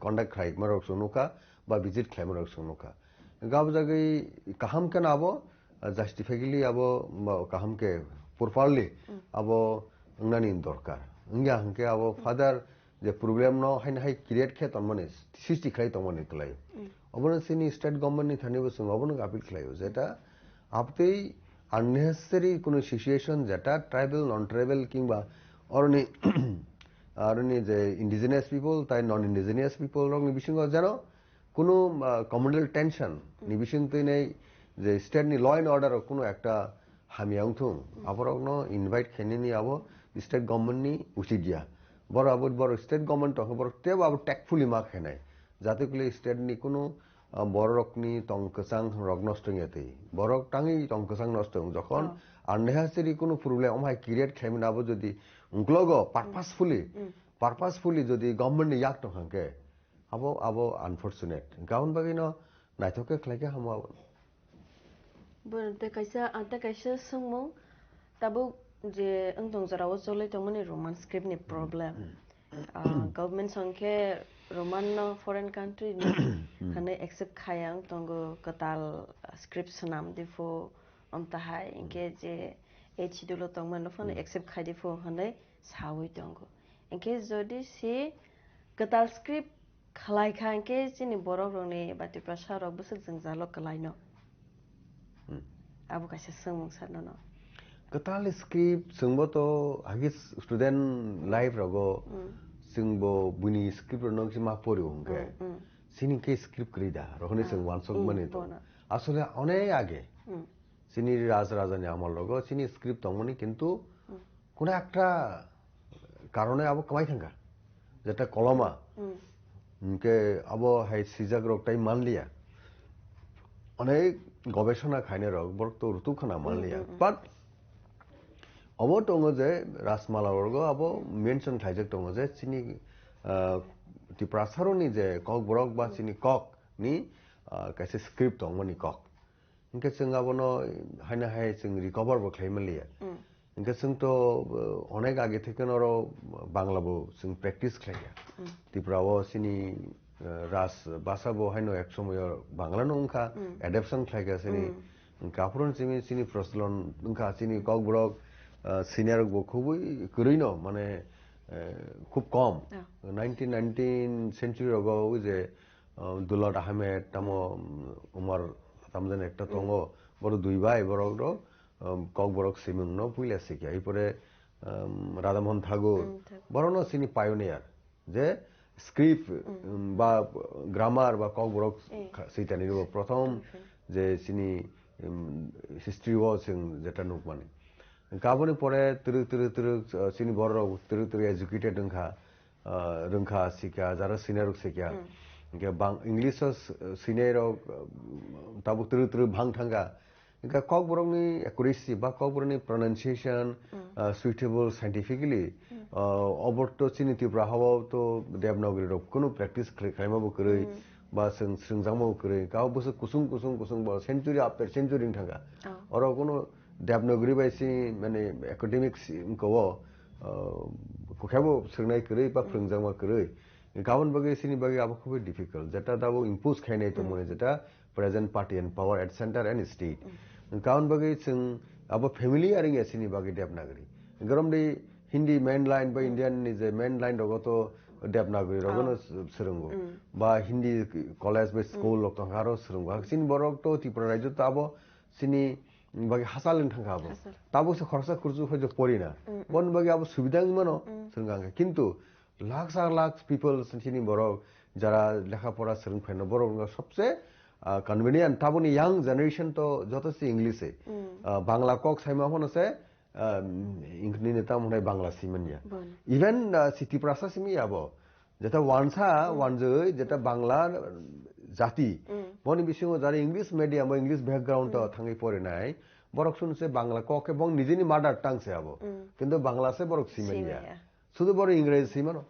কন্ডাক্ট খাই মারক সুনুকা বা ভিজিট খাই মারক সুনুকা গাব জায়গায় কাহামকে না আবো জাস্টিফিক্যালি আবো কাহামকে প্রপারলি আবো নানি দরকার ইংয়া হামকে আবো ফাদার যে প্রবলেম ন হাইন হাই ক্রিয়েট খে তমনে সৃষ্টি খাই তমনে তলাই অবনে সিনি স্টেট গভর্নমেন্ট নি থানি বসং অবনে আপিল খাইও যেটা আপতেই unnecessary কোনো সিচুয়েশন যেটা ট্রাইবাল নন ট্রাইবাল কিংবা অরনি যে ইন্ডিজিনিয়াস পিপল তাই নন ইন্ডিজিনিয়াস পিপল রং নিবিসিং জানো কোনো কমিউনাল টেনশন নিবিসিং তৈ নেই যে স্টেট নি ল এন্ড অর্ডার কোনো একটা হামিয়াংথুং আবরগ্ন ইনভাইট খেনিনি আবো স্টেট গভর্নমেন্ট নি উচিত দিয়া বড় আবদ বড় স্টেট গভর্নমেন্ট তখন বড় তেব আবো ট্যাকফুলি মা খেনাই যাতে কলে স্টেট নি কোনো বড়রকনি টংকসাং রগ নষ্ট গেতে বড়ক টাঙি টংকসাং নষ্ট যখন আননেসারি কোনো প্রবলেম আমায় ক্রিয়েট খেমিনাবো যদি উংক্লগ পারপাসফুলি যদি গভর্নমেন্ট ইয়াক টংকে আবো আনফরচুনেট গাউন বাগিন নাইথকে খ্লাইকে হামাবো বনতে কাইসা সংমো তাবো যে अंतों जराव चले तो मने रोमान स्क्रिप्ट नि प्रॉब्लम गवर्नमेंट संख्या रोमान फॉरेन कंट्री खाने एक्सेप्ट खायांग तंगो कताल स्क्रिप्ट सनाम दिफो अमताहाय इनके जे एचडुलो तंगमन फन एक्सेप्ट खाय दिफो हने सावै तंगो इनके जदि से कताल स्क्रिप्ट खलाय खांके जिनि बरक रंनि बाति प्रसारक बसक जों जालो कलायनो आबो कासे सोंमों सारनो कताल स्क्रिप्ट जोंबो तो हागिस स्टूडेंट लाइफ रगो जोंबो बुनि स्क्रिप्ट नंग सिमा पड़ियो होंगे सिनी के स्क्रिप्ट करिदा रखने जों वानसक माने तो আসলে অনেক আগে সিনি রাজরাজানি আমল লগো সিনি স্ক্রিপ্ট তমনি কিন্তু কোন একটা কারণে আবো কমাই থাকা যেটা কলমা কে আবো হাই সিজাগ রকটাই মানলিয়া অনেক গবেষণা খাইনে রক বর্ক তো ঋতুখানা মানলিয়া বাট অবো দङ যে রাসমালা বর্গ আবো মেনশন খাইজক দङ যে সিনি টিপ্রাসারনি যে কক বরক বা সিনি কক নি কাছে স্ক্রিপ্ট দङमनि কক इनके जों आबनो हायना हाय जों रिकभार बो खालामलिया इनके जों तो अनेक आगे থেকে नरो बांग्लाबो जों प्रेक्टिस खालाया तिप्राव सिनी रास भाषाबो हायनो एक समय बांग्ला नंखा एडाप्शन खालाया सिनी कापुरन सिनी प्रचलन नंखा सिनी কক বরক সিনিয়র বো খুবই করিনো মানে খুব কম 19 সেঞ্চুরি ago যে দুলাট আহমেদ তামো উমর তামজেন একটা তঙ্গ বড় দুই ভাই বড় কক বড় সিমুং ন পুইলা শিখা এরপরে রাধামোহন ঠাকুর বড় ন সিনি পায়োনিয়ার যে স্ক্রিপ্ট বা গ্রামার বা কক বড় সেইটা নিব প্রথম যে সিনি হিস্ট্রি ওয়াজ যেটা নুক মানে গাবনি পরে তিরু সিনি বড় তিরু এডুকেটেড রংখা শিখা যারা সিনিয়র শিখা इंग्लिश सिनेर ताबो तिरु भांग थांगा इनका कक बरंनि एक्युरेसी बा कक बरंनि प्रोनाउंसिएशन सुइटेबल साइंटिफिकली অবর্ত চিনি ত্রিপুরা হাওয়াও তো দেবনাগরী রব কোনো প্র্যাকটিস খাইমাবো করে বা স্রংজামাবো করে গাও বসে কুসুম কুসুম কুসুম বা সেঞ্চুরি আফটার সেঞ্চুরি থাকা ওরা কোনো দেবনাগরী বাইসি মানে একাডেমিক্স কো কোখাবো স্রংনাই করে বা স্রংজামা করে গাवन বাগে সিনি বাগে আবো খুবই ডিফিকাল্ট যেটা দাবো ইম্পোজ খাই নাই তো মনে যেটা present party and power at center and state গাवन বাগে जों আবো ফ্যামিলি আর ইং সিনি বাগে দেবনাগরী গরম দে হিন্দি মেন লাইন বা ইন্ডিয়ান नि जे मेन लाइन रगतो देवनागरी रगनो सोलोंगो बा हिंदी कलेज बा स्कुल लक तंगारो सोलोंगो सिन बरक तो त्रिपुरा राज्य तो आबो सिनी बागे हासालन थांगाबो ताबो से खरसा खुरजु हजो परिना बन बागे आबो सुबिदा मनो सोंगांगे किंतु लाख पीपल सिनी बरक যারা লেখাপড়া सोलोंफेनो बरक सबसे कन्वीनियंट ताबोनि यंग जनरेशन तो যথেষ্ট ইংলিশে বাংলা কক সাইমা হনছে इंग्लिश नेता मुनाय बांग्ला सिमनिया इवन सिटी प्रासा सिमी आबो जेटा वानसा वानजै जेटा बांग्ला जाति बनि बिसिङो जारे इंग्लिश मीडियम बा इंग्लिश बैकग्राउंड तो थांगै परेनाय बरक सुनसे बांग्ला कके बं निजेनि मादार टांग से आबो किंतु बांग्ला से बरक सिमनिया सुदु बर इंग्रेजी सिमानो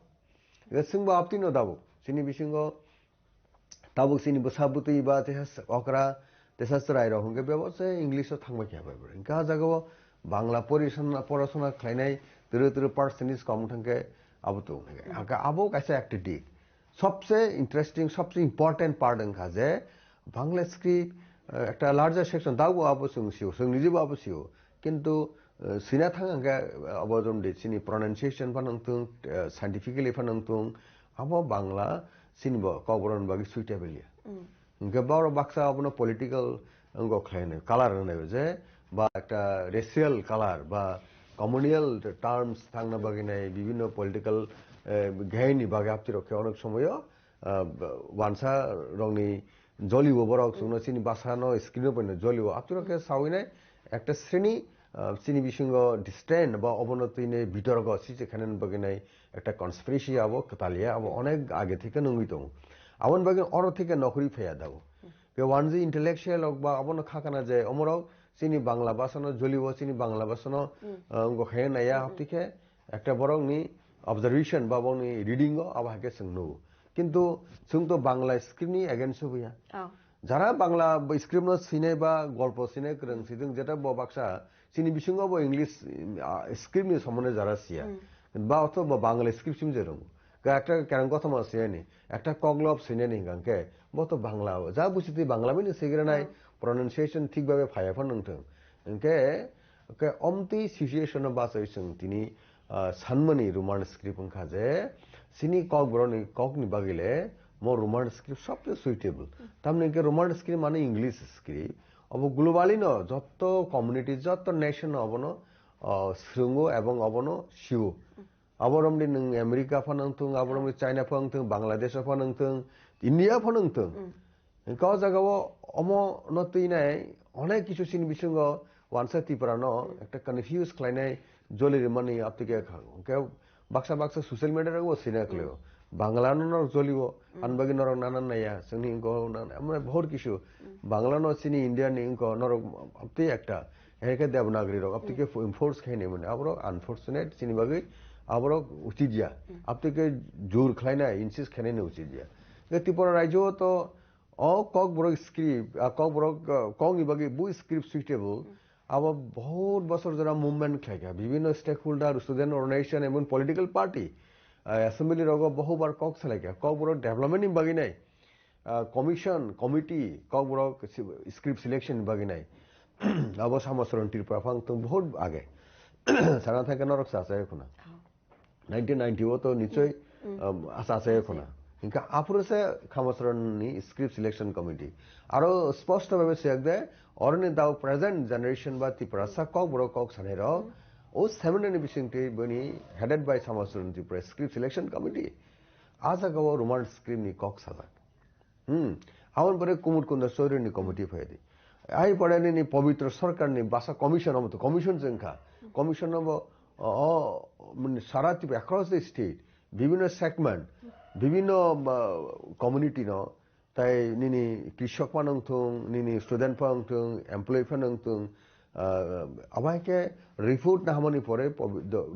गसिंबा आपतिनो दाबो सिनि बिसिङो ताबो सिनि बसाबुति बा तेस अकरा तेसासराय रहंगे बेबसे इंग्लिश थांबाय खाबाय इनका जागाव बांग्ला पढ़ाशोना खालायनाय तेरो तेरो पार्सेंटेज कम थांके आबो तो आबो कैसे एक्टिव दिक सबसे इंटरेस्टिंग सबसे इम्पोर्टेंट पार्ट अंका जे बांग्ला स्क्रिप्ट एक लार्जार सेक्शन दाबो आबो सियो जों निजेबो आबो सियो किंतु सिना थांगा आबो जों दे सिनि प्रोनाउंसिएशन फानंतों साइंटिफिकली फानंतों आबो बांग्ला सिनिबो कबरन बागि सुइटेबलिया इनका बारो बाक्सा आबो पॉलिटिकल अंगो खालायनाय कालार होनाय जे বা একটা রেসিয়াল কালার বা কমিউনিয়াল টার্মস থাকনা বাগিনাই বিভিন্ন পলিটিক্যাল গাইনি বাগে আপতি রক্ষে অনেক সময় ওয়ানসা রংনি জলিও বরক সুনো চিনি বাসানো স্ক্রিনও পড়ে জলিও আপতি রক্ষে সাউইনাই একটা শ্রেণী চিনি বিসঙ্গ ডিস্টেন্ট বা অবনতিনে বিতর্ক যেখানে বাগিনাই একটা কনস্পিরেসি আবো কাতালিয়া আবো অনেক আগে থেকে নঙ্গিত আবন বাগিন অর থেকে নকরি ফেয়া দাও ওয়ানজি ইন্টেলেকচুয়াল বা অবন খাকানা যায় অমরক চিনি বাংলা ভাষানো জ্বলিব চিনি বাংলা ভাষানো গখায় নাইয়া আপতিকে একটা বরংনি অবজারভেশন বা বংনি রিডিং আবহাকে सोंनो কিন্তু जों তো বাংলা স্ক্রিপ্টনি এগেইনস্ট হইয়া যারা বাংলা স্ক্রিপ্ট সিনে বা গল্প সিনে করংসি जों যেটা বাক্সা চিনি বিসঙ্গ বা ইংলিশ স্ক্রিপ্টনি সম্বন্ধে যারা সিয়া বা অত বাংলা স্ক্রিপ্ট সিম যেরং একটা কেন কথা মাসে নি একটা কগলব সিনে নি গাঙ্কে বত বাংলা যা বুঝিতে বাংলা মিনি সিগরে নাই pronunciation ঠিক ভাবে ফায়াফন নংথং এনকে কে অমতি সিচুয়েশন বাসै जों तिनी सानमनि रोमान स्क्रिप्ट अंखा जे सिनी कक बरनि ककनि बागिले मो रोमान स्क्रिप्ट सबसे सुइटेबल तामने के रोमान स्क्रिप्ट माने इंग्लिश स्क्रिप्ट अब ग्लोबाली न যত কমিউনিটি যত নেশন অবন স্রুঙ্গো এবং অবন শিও আবরমনি নং আমেরিকা ফানংথং আবরমনি চায়না ফানংথং বাংলাদেশ ফানংথং ইন্ডিয়া ফানংথং এনকা জাগাও অমো নতইনাই অনেক কিছু সিন বিসঙ্গ ওয়ানসা ত্রিপুরানো একটা কনফিউজ খাইনাই জলির মানে আপতিকে কে বাক্সা বাক্সা সোশ্যাল মিডিয়ার ও সিনাকলেও বাংলানো জলিব আনবাগি নর নানান নাইয়া जोंनि আমরা বহুত কিছু বাংলানো সিনি ইন্ডিয়ান ইনক নর আপতি একটা একে দেবনাগরী রক আপতিকে ইনফোর্স খাইনে মানে আবর আনফরচুনেট সিনি বাগি আবর উচিদিয়া আপতিকে জোর খাইনা ইনসিস খাইনে উচিদিয়া ত্রিপুরা রাজ্য তো কক বড় স্ক্রিপ্ট কক বড় কং ইবাগে বু স্ক্রিপ্ট সুইটেবল আবার বহুত বছর যারা মুভমেন্ট খাইকা বিভিন্ন স্টেক হোল্ডার স্টুডেন্ট অর্গানাইজেশন এবং পলিটিক্যাল পার্টি অ্যাসেম্বলি রগ বহুবার কক চালাইকা কক বড় ডেভেলপমেন্ট বাগি নাই কমিশন কমিটি কক বড় স্ক্রিপ্ট সিলেকশন বাগি নাই আবার সামসরণ ত্রিপুরা ফাং তো বহুত আগে সারা থাকে নরক আছে এখন 1990 তো নিশ্চয় আছে এখন इनका आपुरसे खामसरनी स्क्रिप्ट सिलेक्शन कमिटी आरो स्पष्ट भावे सेक दे औरने दाव प्रेजेंट जनरेशन बा त्रिपुरा सा कक बरो कक सानेर ओ सेमिनारी बिसिंगते बनी हेडेड बाय खामसरन त्रिपुरा स्क्रिप्ट सिलेक्शन कमिटी आजा गव रोमान स्क्रिप्ट नि कक साजा आवन परे कुमुर कुंदर सोरेनी कमिटी फयदि आई पड़ेनी नि पवित्र सरकार नि बासा कमिशन हम तो कमिशन जंखा कमिशन अब सारा त्रिपुरा अक्रॉस द स्टेट বিভিন্ন সেগমেন্ট বিভিন্ন কমিউনিটি ন তাই নিনি কৃষক ফানংথং নিনি স্টুডেন্ট ফানংথং এমপ্লয়ি ফানংথং আমাকে রিপোর্ট না হামনি পরে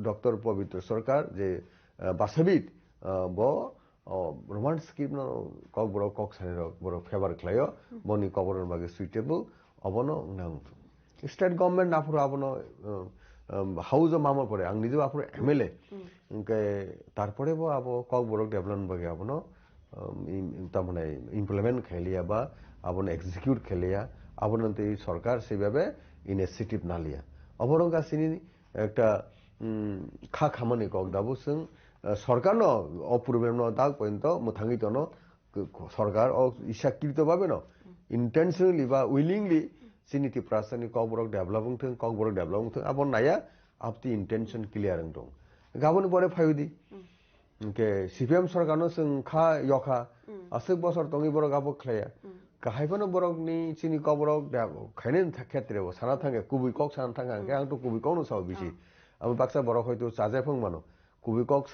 ডক্টর পবিত্র সরকার যে বাসাবিদ ব রোমান স্কিম কক বড় কক সানি বড় ফেভার খাইও বনি কবরের বাগে সুইটেবল অবনো নাং স্টেট গভর্নমেন্ট আফুর আবনো হাউস মামা পরে আং নিজেও আফুর এমএলএ তারপরে বো আবো কক বড় ডেভেলপমেন্ট বাগে আবনো তারমানে ইমপ্লিমেন্ট খাইলিয়া বা আবনো এক্সিকিউট খাইলিয়া আবনো সরকার সেইভাবে ইনিশিয়েটিভ না লিয়া অবরং গাছিনি একটা খা খামানি কক দাবো जों সরকার ন অপূর্বেম ন দাগ পর্যন্ত মোথাঙ্গিত ন সরকার ইচ্ছাকৃত ভাবে ন ইন্টেনশনালি বা উইলিংলি সিনিটি প্রাসানি ককবরক ডেভেলপিং থং ককবরক ডেভেলপিং থং আবন নায়া আপতি ইন্টেনশন ক্লিয়ার দं গাबोन পরে ফাইদি के সিপিএম সরকার ন जों खा यखा আসক বছর তঙ্গি বড় গাবো খায়া কাহাইফানো বরকনি চিনি কবরক খাইনেন ক্ষেত্রে সানা থাকে কুবুই কক সানা থাকে আং তো কুবুই কনো সাও বেশি আমি বাক্সা বরক হয়তো চাজাফং মানো কুবুই কক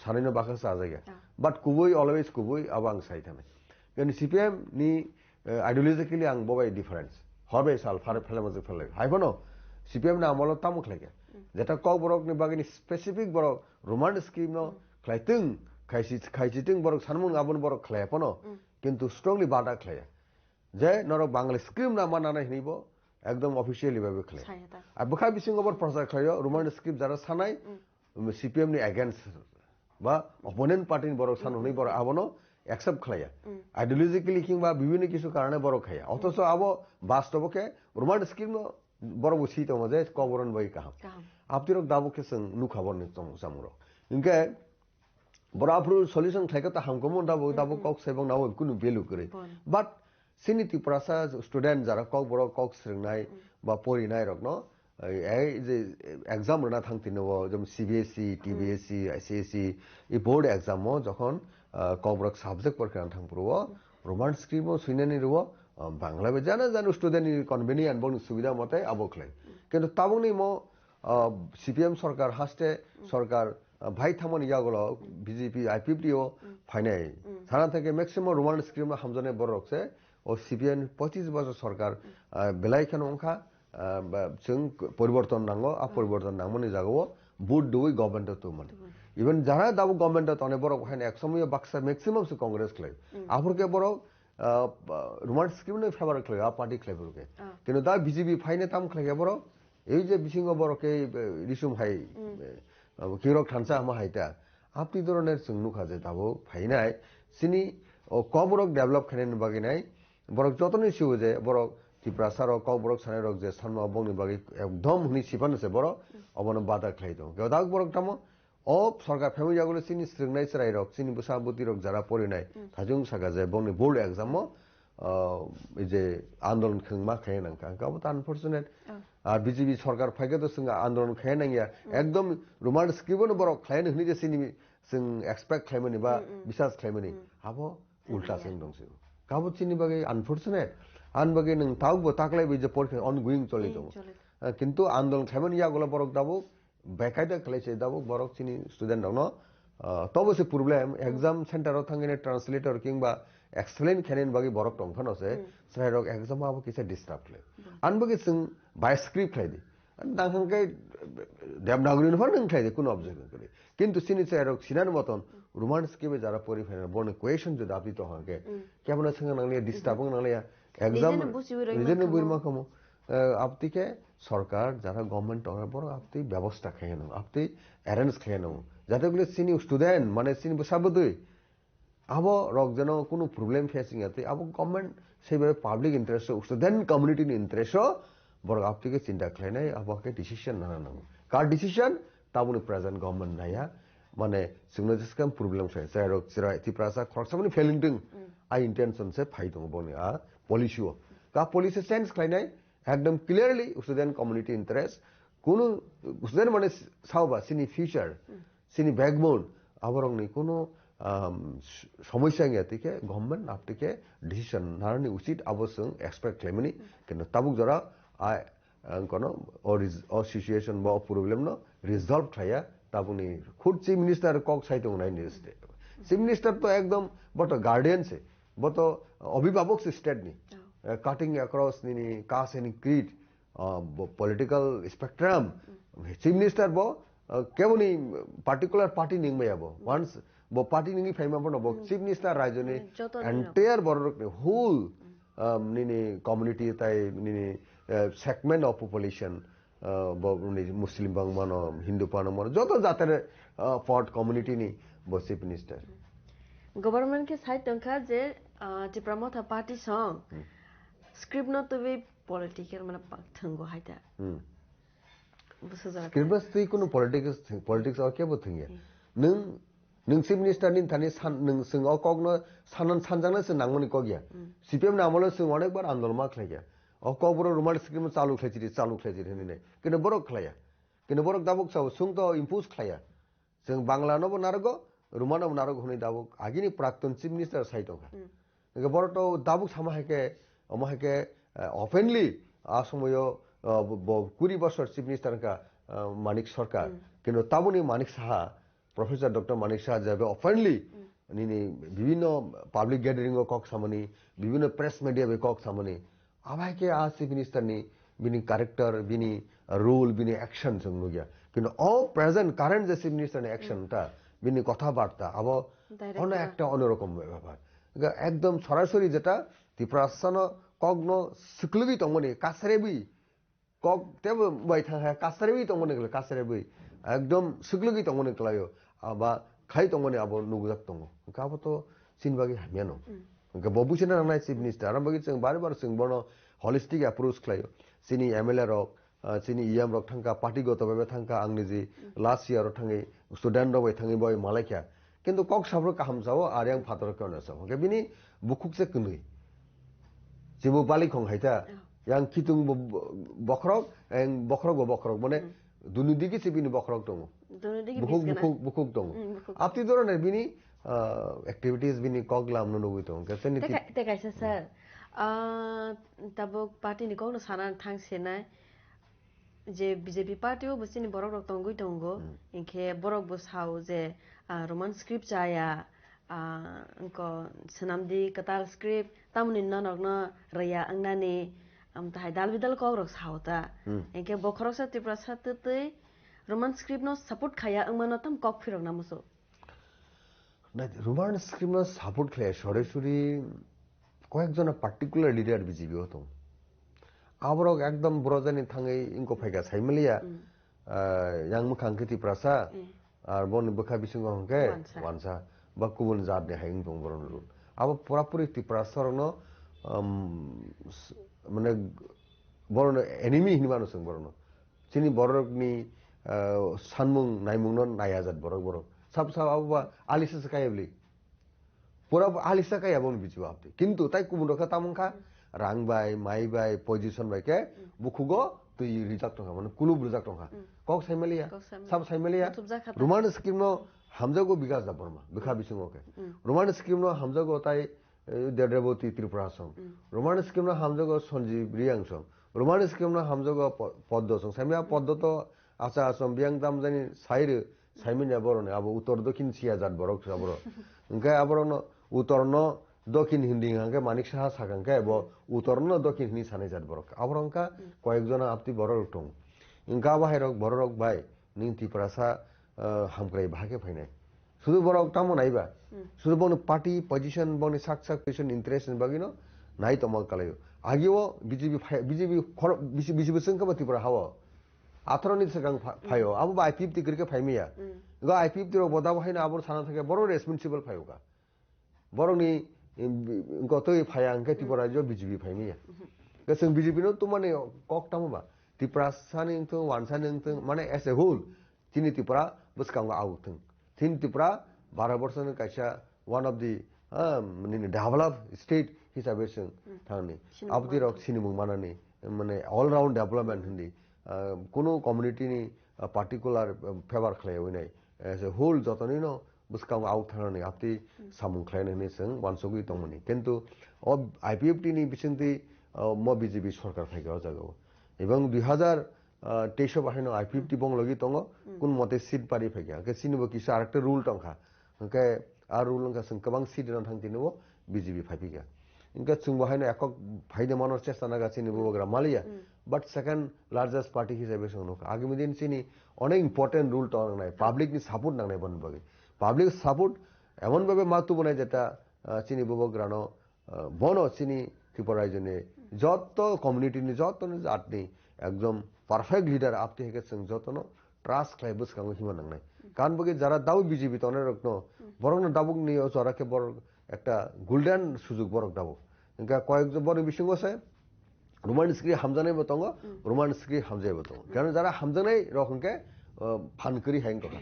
সানাইনো বাক্সা চাজাইয়া বাট কুবুই অলওয়েজ কুবুই আবাং সাই থানে কিন্তু সিপিএম নি আইডিওলজিক্যালি আং ববাই ডিফারেন্স হবে সাল ফারে ফেলে মজে ফেলে হাইফানো সিপিএম না আমল তামুক লাগে যেটা কক বরক নি বাগিনি স্পেসিফিক বরক রোমান স্কিম ন খাইতিং খাইচিতিং বরক সানমুং আবন বরক খাইয়াপনো কিন্তু স্ট্রংলি বাধা খাইয়া যে নরক বাংলা স্ক্রিপ্ট না মানানাই নিব একদম অফিসিয়ালি ভাবে খাইয়া আর বখা বিসিংগবর প্রচার খাইয়া রোমান স্ক্রিপ্ট যারা সানাই সিপিএম নি এগেইনস্ট বা অপোনেন্ট পার্টির বড় সাননি বড় আবনো অ্যাকসেপ্ট খাইয়া আইডিওলজিক্যালি কিংবা বিভিন্ন কিছু কারণে বড় খাইয়া অথচ আবো বাস্তবকে রোমান স্ক্রিপ্ট বড় বসি তো মজে কবরন বই কাহাম আপতিরক দাবকে जों নুখাবর নি সামুর ইনকে বরাবর সলিউশন খাইকা তা হামকমো দাবো কক সেবং নাও কোনো ভ্যালু করে বাট সিনিতি প্রাসা স্টুডেন্ট যারা কক বড় কক স্রেংনাই বা পরিনাই রক ন এই যে এক্সাম রনা থাংতিনো যেমন সিবিএসই টিবিএসই আইসিএসই এই বোর্ড এক্সামও যখন কক বড় সাবজেক্ট পরখান থাংপুরো রোমান স্ক্রিপ্টও সুইনানি রব বাংলা বে জানা স্টুডেন্ট কনভেনিয়েন্ট বন সুবিধা মতে আবকলে কিন্তু তাবংনি মো সিপিএম সরকার হাসতে সরকার ভাই থামন ইয়াগুলো বিজেপি আইপিপিও ফাইনাই সারা থেকে ম্যাক্সিমাম রোমান স্ক্রিপ্ট হামজনে বড় রকছে ও সিপিএম 25 বছর সরকার বেলাইখান অংখা जों পরিবর্তন নাঙ্গো আ পরিবর্তন নামনি জাগো বুট দুই গভর্নমেন্ট তো মানে ইভেন যারা দাবো গভর্নমেন্ট তনে বড় হয় একসময় বাক্সা ম্যাক্সিমাম সে কংগ্রেস ক্লাই আফরকে বড় রোমান স্ক্রিপ্ট ফেভার ক্লাই আ পার্টি ক্লাই বড়কে কিন্তু দা বিজেপি ফাইনে তাম ক্লাই বড় এই যে বিসিংহ বড়কে রিসুম হাই কিরক থানসা আমা হাইতা আপনি ধরনের जों নুখা যে দাবো ফাইনাই সিনি কবরক ডেভেলপ খানেন বাগিনাই বড় যতনি সিও যে বড় ত্রিপ্রাসার কক বড় সানে রক যে সানমা বংনি বাগি একদম হুনি সিপানছে বড় অবন বাধা খাই দো গদাক বড় তামো ও সরকার ফ্যামিলি জাগুলো সিনি স্ট্রিংনাই সরাই রক সিনি বসাবতি রক যারা পরিনাই থাজুং সাগা যে বংনি বোর্ড এক্সাম এই যে আন্দোলন খেংমা খাই নাঙ্কা গাবো তা আনফরচুনেট আর বিজেপি সরকার ফাইকে তো সঙ্গে আন্দোলন খাই নাঙ্গিয়া একদম রোমান স্ক্রিপ্ট বড় খাইন হুনি যে সিনি जों एक्सपेक्ट खाइमनि बा बिसास खाइमनि हाबो उल्टा जों दंसै गाबो सिनि बागै अनफॉर्चुनेट आन बागै नों तावबो ताकलाय बे जे परीक्षा अनगोइंग चलि दं किन्तु आन्दोलन खाइमनि यागला बरक दाबो बेकायदा खालायसे दाबो बरक सिनि स्टुडेन्ट दं तबो से प्रॉब्लेम एग्जाम सेंटरआव थांगिने ट्रांसलेटर किंबा एक्सप्लेन खाइनेन बागै बरक दंखानोसे साइरक एग्जाम आबो किसे डिस्टर्ब खालाय आन बागै जों बाय स्क्रिप्ट खाइदि दांखांकै देवनागरी नफार नों खाइदि कोनो ऑब्जेक्शन करे কিন্তু সিনি সাইরক সিনার মতন রোমান স্কিমে যারা পরিফেনার বর্ণ কোয়েশন যদি আপনি তো হকে কেমন সঙ্গে নাংলিয়া ডিস্টার্বিং নাংলিয়া এক্সাম নিজের বইমা কমো আপতিকে সরকার যারা গভর্নমেন্ট বড় আপনি ব্যবস্থা খেয়ে নাও আপনি অ্যারেঞ্জ খেয়ে নাও যাতে বলে সিনি স্টুডেন্ট মানে সিনি বসাবদই আবো রক যেন কোনো প্রবলেম ফেসিং আছে আবো গভর্নমেন্ট সেইভাবে পাবলিক ইন্টারেস্ট স্টুডেন্ট কমিউনিটির ইন্টারেস্ট বড় আপতিকে চিন্তা খেয়ে নেই আবহাকে ডিসিশন না নাও কার ডিসিশন ताबुनि प्रेजेंट गवर्नमेंट नाया माने जोंनो जेसेबां प्रॉब्लेम छै जायरक जिरा इतिप्रासा खरसामनि फेलिंदों आइ इंटेंशन से फाइदों बने आ पॉलिसियो का पॉलिसी सेंस खाइनाय एकदम क्लियरली स्टूडेंट कम्युनिटी इंटरेस्ट कोनो स्टूडेंट माने सावबा सिनि फ्यूचर सिनि बैकबोन आबरंनि कोनो समस्या गयातिके गवर्नमेंट आपतिके डिसीजन नारनि उचित अवश्य एक्सपेक्ट खाइमनि किन्तु ताबुक जरा आ কোনো ও সিচুয়েশন বা প্রবলেম ন রিজলভ খাইয়া তাবুনি খুদ চিফ মিনিস্টার কক সাইতে নাই নিস্তে চিফ মিনিস্টার তো একদম বট গার্ডিয়ান সে বট অভিভাবক সে স্টেট নি কাটিং অ্যাক্রস নি caste and creed political spectrum chief minister ব কেবনি পার্টিকুলার পার্টি নিংবাইয়াবো once bo party ningi faima bono bo chief minister rajone entire borok whole nini community tai nini segment of population bo muslim bang mano hindu pano mano joto jater fort community ni bo chief minister government ke side tongkha je ti pramotha party song script no to be political mana thango haita script tui kono politics or ke bo thingya nung chief minister nin thani nung sing o kogno sanan sanjana se nangmani kogya CPM na amolo sing onek bar andolon ma khlaya o kobro rumal scheme chalu khlajiri hini ne kino borok khlaya kino borok dabok saw sung to impose khlaya sing bangla no nargo rumano nargo huni dabok agini prakton chief minister side oka ke borok to dabok sama heke openly asomoyo 20 বছর chief minister ka মানিক সরকার কিন্তু তাবনি Manik Saha Professor Dr. Manik Shah jabe openly nini bibhinno public gathering o kok samani bibhinno press media be kok samani abai ke a chief minister ni bini character bini role bini action sunglugia কিন্তু all present current যে chief minister ni action ta bini কথা বার্তা abo ono একটা অন্যরকম ব্যাপার একদম সরাসরি যেটা ত্রিপুরাসন কগ্ন সিকলুবি তমনি কাছরেবি কক তেব বাই থাকা কাছরেবি তমনি গলে কাছরেবি একদম সিকলুগি তমনি ক্লাयो aba khai tongoni abo nugujak tongo kabo to sinbagi hamiano ke bobusina nai chief minister arambagi chung bar bar chung bono holistic approach khlayo sini MLA rok sini EM rok thangka party goto babe thangka angni ji last year ro thangi student ro bai thangi boy malaikya kintu kok sabro kaham jao ar yang phator ke na sa ke bini bukuk se kunui jibu bali khong haita yang kitung bokrok eng bokrok mane দুনি দিকে সিবিনি বখরক দङ বুকুক দङ আপনি ধরনের বিনি activities বিনি কগলাম ননবুই দङ কেসেনি তে কাইসা sir তাবক party নি কোন সানা থাংसेनाय যে বিজেপি পার্টিও বসিনি বরক রক দङगुइ दङगो इनखे बरक बसाव जे रोमान स्क्रिप्ट जाया इनको सनामदि कताल स्क्रिप्ट तामुनि ननगनो रया अंगनानि amtai dal bidal ko rok sauta enke bokhorok sa tipra satete roman script no support khaya angmano tam kok phirok namuso na roman script no support khaya sore suri কয়েকজনা particular leader BJP হতো আবরক একদম ব্রজানি থাঙ্গै ইনকো ফাইগা সাইমেলিয়া yang mukhangke tiprasa আর বন বখা বিসঙ্গ হংকে ওয়ানসা বা কুবুন জাত দে হাইং দং বরন আবো পুরাপুরি tiprasa Rono মানে বড় এনিমি হিনবানো সং বড় চিনি বড়নি সানমুং নাইমুং নায়াজাত বড় সাব আববা আলিসা কায়াবলি পুরা আলিসা কায়াবন বিজু আপনি কিন্তু তাই কুমুন রখা তামুংখা রাংবাই মাইবাই পজিশন বাইকে বুখুগো তুই রিজাক্ট টঙ্কা মানে কুলুব রিজাক্ট টঙ্কা কক সাইমেলিয়া সাব সাইমেলিয়া রোমান স্কিম নো হামজাগো বিকাশ দা বর্মা বিখা বিসঙ্গকে রোমান স্কিম নো হামজাগো তাই দেবতী ত্রিপুরা সং রোমান স্কিম না হামজগ সঞ্জীব রিয়াং সং রোমান স্কিম না হামজগ পদ্ম সং সামিয়া পদ্ম তো আচা আসম বিয়াং দাম জানি সাইরে সাইমিনা বরনে আবো উত্তর দক্ষিণ সিয়া জাত বরক সাবর ওকে আবরন উত্তর ন দক্ষিণ হিন্দি হাঙ্কে মানিক সাহা সাকাঙ্কে এব উত্তর ন দক্ষিণ হিন্দি সানে জাত বরক আবরঙ্কা কয়েকজন আপতি বরক টং Inca বাহিরক Borok by Ning Tripurasa হামক্রাই ভাগে ফাইনাই শুধু বরক তামো নাইবা শুধু বন পার্টি পজিশন বন সাক পজিশন ইন্টারেস্ট বাগিনো নাই তমল কালাयो আগিও বিজেপি সংকবা ত্রিপুরা হাও আথরনি সগাং ফাयो আবো I50 গরিকে ফাইমিয়া গো I50 র বদা হাইনা আবর সানা থাকে বড় রেসপন্সিবল ফায়োকা বরনি গতই ফায়াংকে ত্রিপুরা রাজ্য বিজেপি ফাইমিয়া গসং বিজেপি নো তো মানে কক তামবা ত্রিপুরা সানি তো ওয়ানসানি তো মানে এস এ হোল চিনি ত্রিপুরা বসকাং আউথং থিন ত্রিপুরা 12 বছরের কাইসা one of the develop state হিসাবে থানি আপদি রক সিনিমুং মানানি মানে অল রাউন্ড ডেভেলপমেন্ট হিন্দি কোনো কমিউনিটি নি পার্টিকুলার ফেভার খালায় নাই এজ এ হোল যতনি ন বুসকাং আউট থানি আপদি সামুং খালায় নি সং ওয়ানসগুই তমনি কিন্তু IPFT নি বিসিংতি ম বিজেপি সরকার ফাইগা জাগো এবং 2023 বাহিনো I50 বংলগি তঙ্গ কোন মতে সিট পারি ফাইগা কে সিনিবো কিসা আরেকটা রুল টংখা কে আর রুল লঙ্কা সং কবাং সিট না থাংতিনো বিজেপি ফাইপিগা इनका चुंबो हाइनो एकक फाइदे मनर चेष्टा नागा चिनी बुबग्रा मालिया बट सेकेंड लार्जेस्ट पार्टी हिसाबै संनो आगामी दिन चिनी अनेक इम्पोर्टेंट रूल तो नांगनाय पाब्लिक नि सपोर्ट नांगनाय बन बगे पाब्लिक सपोर्ट एमन भाবে मातु बनाय जेटा चिनी बुबग्रानो बनो चिनी त्रिपुरा रायजोनि যত कम्युनिटी नि যত जातनि एकदम परफेक्ट लीडर आपते हेके जों जतनो ट्रास्ट खालाय बुसखाङो हिमा नांनाय कान बगे যারা দাও বিজেপি তনে রকনো বরং দাবুক নিও জরাকে বড় একটা গোল্ডেন সুযোগ বড় দাবো ইনকা কয়েকজন বড় বিসঙ্গ আছে রোমান স্ক্রি হামজানাই বতঙ্গ রোমান স্ক্রি হামজাই বতঙ্গ কারণ যারা হামজানাই রকমকে ফানকরি হ্যাং টকা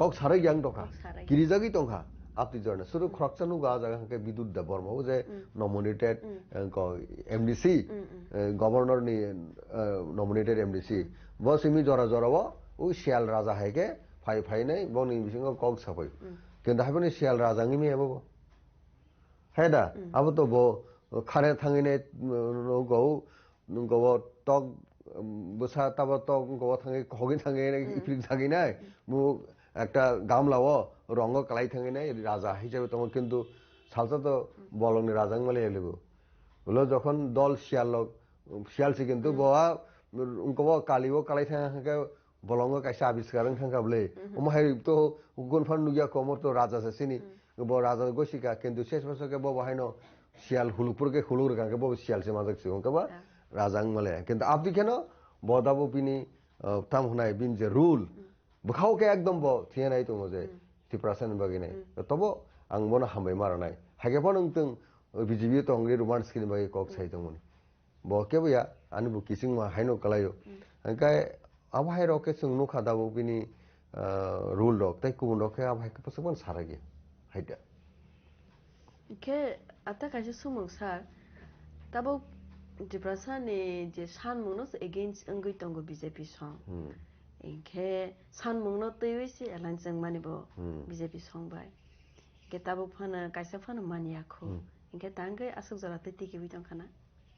কক সারাই গ্যাং টকা কিরিজাগি টঙ্কা আপনি জানেন শুরু খরচানু গা জায়গাকে বিদ্যুৎ দা বর্মা যে নমিনেটেড এমডিসি গভর্নর নি নমিনেটেড এমডিসি বস ইমি জরা জরাবো ও শিয়াল রাজা হেকে ফাই ফাই নাই বনি বিসঙ্গ কক সাপই কিন্তু হাবনি শিয়াল রাজাঙ্গি মি হেবো হেডা আবো তো বো খারে থাঙ্গিনে গো গো টক বসা তাব টক গো থাঙ্গি হগি থাঙ্গি ইফিক থাঙ্গি নাই মু একটা গামলাও রঙ কালাই থাঙ্গি নাই রাজা হিসেবে তোমার কিন্তু সালসা তো বলংনি রাজাং মালে এলিবো বলো যখন দল শিয়ালসি কিন্তু গোয়া উনকো কালিও কালাই থাঙ্গা বলঙ্গ কাইসা আবিষ্কার থাঙ্গা বলে ওমাহাই তো গুনফান নুগিয়া কমর তো রাজা সেসিনি ব রাজা গসিকা কিন্তু শেষ বছরকে ব বাহাইনো শিয়াল হুলুপুরকে হুলুর গাকে ব শিয়াল সে মাজাক সিং কবা রাজাং মালে কিন্তু আপনি কেন বদাবো বিনি তাম হুনাই বিন যে রুল বখাওকে একদম ব থিয়ানাই তো মজে ত্রিপুরাসান বাগিনাই তবো আং বনা হামবাই মারানাই হাগে পন তং বিজিবি তো अंग्रेज रोमांस किनि बागे कक साइ दंमोन ब केबया आनि बु किसिं मा हाइनो कलायो अंकाय आबहाय रके जों नुखा दाबो बिनि रुल रक ताइ कुबुन रके आबहाय के पसमन सारागे हाइदा के आता काजे सुमुं सार ताबो डिप्रेसननि जे सानमुंनोस एगेन्स्ट अंगै तंगो बीजेपी सं इनके सानमुंनो तैवेसि एलानजों मानिबो बीजेपी संबाय के ताबो फाना काइसा फाना मानियाखो इनके तांगै आसुक जराते टिके बिदं खाना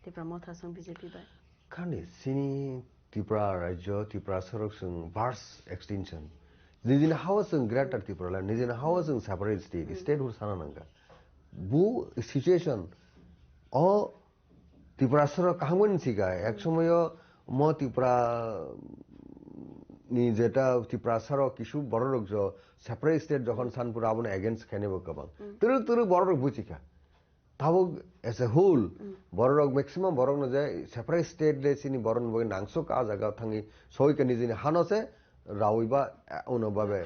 त्रिपुरा मथा सं बीजेपी बाय खानि सिनि त्रिपुरा राज्य त्रिपुरा सरक जों भार्स एक्सटेंशन निजिन हावा जों ग्रेटर त्रिपुरा ला निजिन हावा जों सेपारेट स्टेट हुर साना नांगा बु सिचुएशन अ त्रिपुरा सरक कामन सिगा एक समय म त्रिपुरा नि जेटा त्रिपुरा सरक किछु बड़ रक जो सेपारेट स्टेट जखन सानपुर आबन अगेंस्ट खानेबो गोबां तुरु तुरु बड़ रक बुचिका ताबो एज ए होल बड़ रक मैक्सिमाम बड़ रक जे सेपारेट स्टेट ले सिनि बड़ रक नांगसो का जागा थांगी सयके निजिनि हानसे रावइबा उनबाबे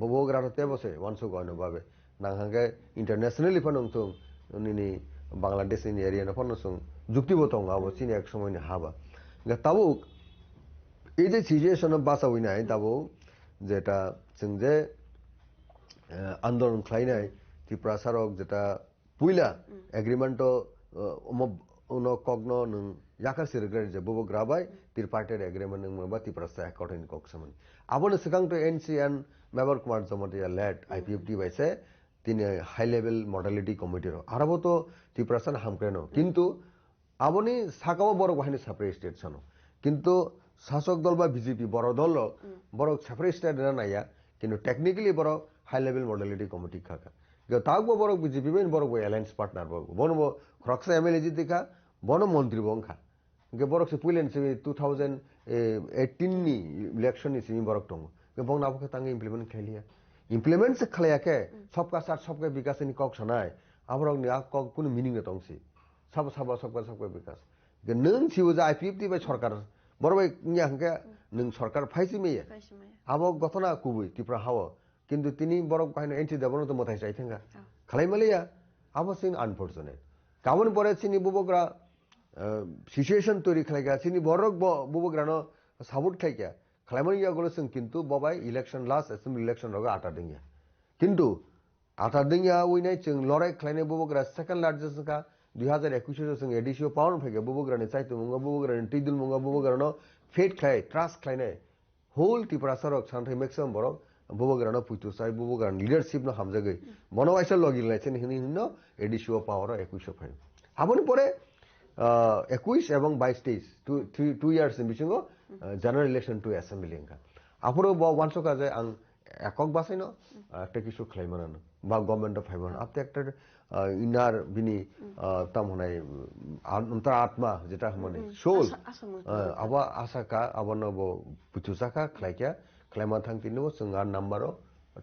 बबोग्राते बसे वानसो गनो बाबे नांहागे इंटरनेशनली फनंतुं निनि बांग्लादेश नि एरिया न फनसुं जुक्तिबोतं आबो सिनि एक समयनि हाबा गा ताबो এই যে সিচুয়েশন বাসা হইনাই তাবো যেটা जों যে আন্দোলন খাইনাই ত্রিপুরা সারক যেটা পুইলা এগ্রিমেন্ট উন কগ্ন নং याखासि रेग्रेट जे बबो ग्राबाय त्रिपार्टेड एग्रीमेंट नों मोबा त्रिपुरा सा अकॉर्डिंग कक्समन आबोनो सिगां तो NCN member Kumar जमतिया lead IPFT बायसे तिनि हाई लेवल मॉडलिटी कमिटी रो आराबो तो त्रिपुरा सा हामक्रेनो किंतु आबोनि साकाबो बरो बाहिनी सेपारेट स्टेट सानो किंतु शासक दल बा बीजेपी बड़ दल बड़ सेपारेट स्टेट ना नाया किंतु टेक्निकली बड़ हाई लेवल मॉडलिटी कमिटी खाका तागबो बड़ बीजेपी में बड़ एलायंस पार्टनर बनो खरक्सा एमएलए जितिका बनो मंत्री बंखा के बरक से पुलेन से 2018 नि इलेक्शन नि सिमी बरक दङ के बंग नाबो तांगे इम्प्लीमेंट खालिया इम्प्लीमेंट से खालिया के सबका साथ सबके विकास नि कक सनाय आबरक नि कक कुन मीनिंग दंसि सबका विकास के नों सिउ जा आईपीएफटी बाय सरकार बरबाय निया हंके नों सरकार फाइसि मेया आबो गथना कुबुय त्रिपुरा हाव किंतु तिनि बरक बायनो एंटी देबनो तो मथाय जायथेंगा खालायमालिया आबो सिन अनफॉर्चुनेट कामन परे सिनि बुबग्रा सिचुएशन तैरि खालायगा सिनि बरक बुबग्रानो साबुट खायगा खालायमालिया गलसों किंतु बबाय इलेक्शन लास्ट असेंबली इलेक्शन रगा आटा दिंया किंतु आटा दिंया उइनाय जों लराय खालायनाय बुबग्रा सेकेंड लार्जेस्ट का 2021 जों एडिसियो पाउंड फैगा बुबग्रानि चाइतो मुंगा बुबग्रानि टिदुल मुंगा बुबग्रानो फेट खाय ट्रास्ट खालायनाय होल त्रिपुरा सरक सानथाय मैक्सिमाम बरक बुबग्रानो पुइतु साइ बुबग्रानि लीडरशिप न हामजागै बनवाइसा लगिलायसेन हिनि हिनो एडिसियो पावर 21 फाइ हाबन परे 21 এবং 22 डेज 2 ইয়ার্স इन बिसिङो जनरल इलेक्शन टू असेंबली एंका आफरो वानसो का जे आं एकक बासाइनो একটা কিছু খাইমানানো বা गवर्नमेंट अफ फाइमान आपते একটা ইনার বিনি তামহনাই অন্তর আত্মা যেটা মানে সোল আবা আশাকা আবানো ব পুচুসাকা খ্লাইকা খ্লাইমা থাংতিনো जों আর নাম্বারও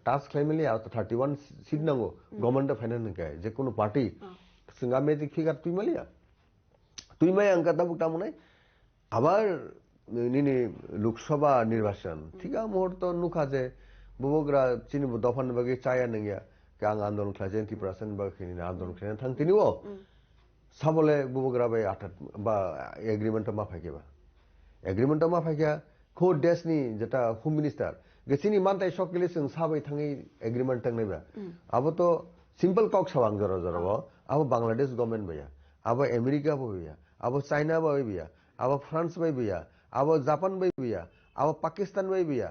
টাস্ক খ্লাইমেলি আর 31 সিট নাঙ্গো গভর্নমেন্ট ফাইনান্স কে যে কোনো পার্টি जों মেজিক ফিগার তুইমালিয়া তুইমাই আঙ্কা তাবুক তামনাই আবার নিনি লোকসভা নির্বাচন ঠিক মুহূর্ত নুখা যে বুবগ্রা চিনি দফান বাগে চায়া নঙ্গিয়া কে আং আন্দোলন খাইছে 20% বা খিনি আন্দোলন খাইনা থাংতিনিও সাবলে বুবগ্রা বাই আঠাত বা এগ্রিমেন্ট মা ফাইকেবা এগ্রিমেন্ট মা ফাইকা খো দেশনি যেটা হোম মিনিস্টার গেছিনি মানতাই সকলে जों সাবাই থাঙ্গি এগ্রিমেন্ট থাংনাইবা আবো তো সিম্পল কক সাবাং জরা জরা আবো বাংলাদেশ গভর্নমেন্ট বাইয়া আবো আমেরিকা বাইয়া আবো চাইনা বাইয়া আবো ফ্রান্স বাইয়া আবো জাপান বাইয়া আবো পাকিস্তান বাইয়া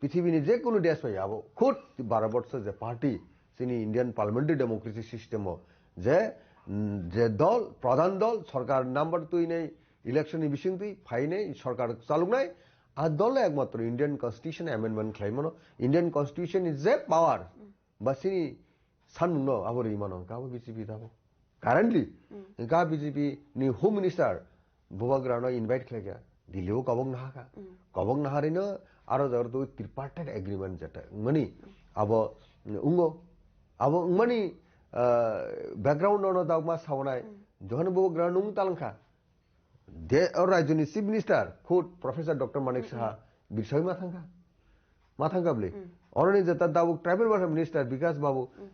পৃথিবীর যে কোনো দেশ বাইয়া আবো খুদ 12 বছর যে পার্টি চিনি ইন্ডিয়ান পার্লামেন্টারি ডেমোক্রেসি সিস্টেম যে যে দল প্রধান দল সরকার নাম্বার তুই নেই ইলেকশন বিশিং তুই ফাই নেই সরকার চালুক নাই আর দল একমাত্র ইন্ডিয়ান কনস্টিটিউশন অ্যামেন্ডমেন্ট খাইমনো ইন্ডিয়ান কনস্টিটিউশন ইজ যে পাওয়ার বা চিনি সানুন আবার ইমান কাবো বিজেপি দাবো কারেন্টলি কা বিজেপি নি হোম মিনিস্টার বুবাগ্রানো ইনভাইট খাইকা দিলেও কবং নাহাকা কবং নাহারিনো আরো যার তো ত্রিপার্টাইট এগ্রিমেন্ট যেটা মানে আবো উঙ্গো আবো মানে ব্যাকগ্রাউন্ড অন দাগমা সাवनाय যখন বুবাগ্রানো উং তালংখা দে और रायजोनि चीफ मिनिस्टार खुद प्रोफेसर डॉक्टर मानिक साहा बिरसय माथांगाबले अरनि जेता दाबु ट्राइबल वेलफेयर मिनिस्टार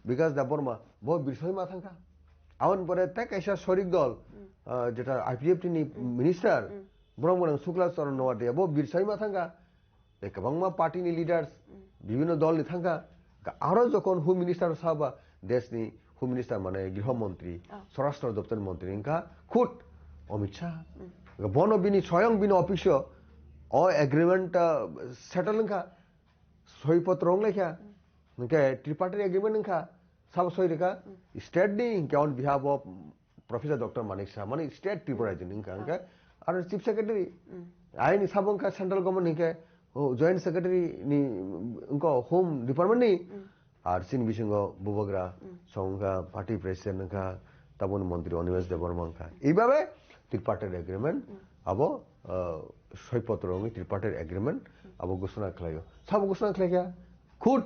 विकास दा बर्मा बो बिरसय माथांगा आवन परे ता कैसा शरीक दल जेटा आईपीएफ नि मिनिस्टार ब्रह्मगण शुक्ला चरण नवाटिया बो बिरसय माथांगा गोबांमा पार्टीनि लिडार्स विभिन्न दलनि थांगा आरो जखन होम मिनिस्टार साहबा देशनि होम मिनिस्टार माने गृहमंत्री स्वराष्ट्र दप्तर मंत्री इनका खुद अमित शाह बनो बिनी स्वयं बिनी ऑफिस ओ एग्रीमेंट सेटल नखा सही पत्र लेखा नके ट्रिपार्टाइट एग्रीमेंट नखा सब सही रेखा स्टेट नी के on behalf of professor doctor Manik Shah माने स्टेट ट्रिपुरा जिन इनका और चीफ सेक्रेटरी आई नि सबों का सेंट्रल गवर्नमेंट निके जॉइंट सेक्रेटरी नि उनको होम डिपार्टमेंट नि और सिन बिसिंगो बुबग्रा संगा पार्टी प्रेसिडेंट का तबन मंत्री अनिमेष देबबर्मा का এইভাবে ত্রিপার্টাইট এগ্রিমেন্ট আবো সইপত্র ত্রিপার্টাইট এগ্রিমেন্ট আবো ঘোষণা খাইও সব ঘোষণা খাইয়া খুদ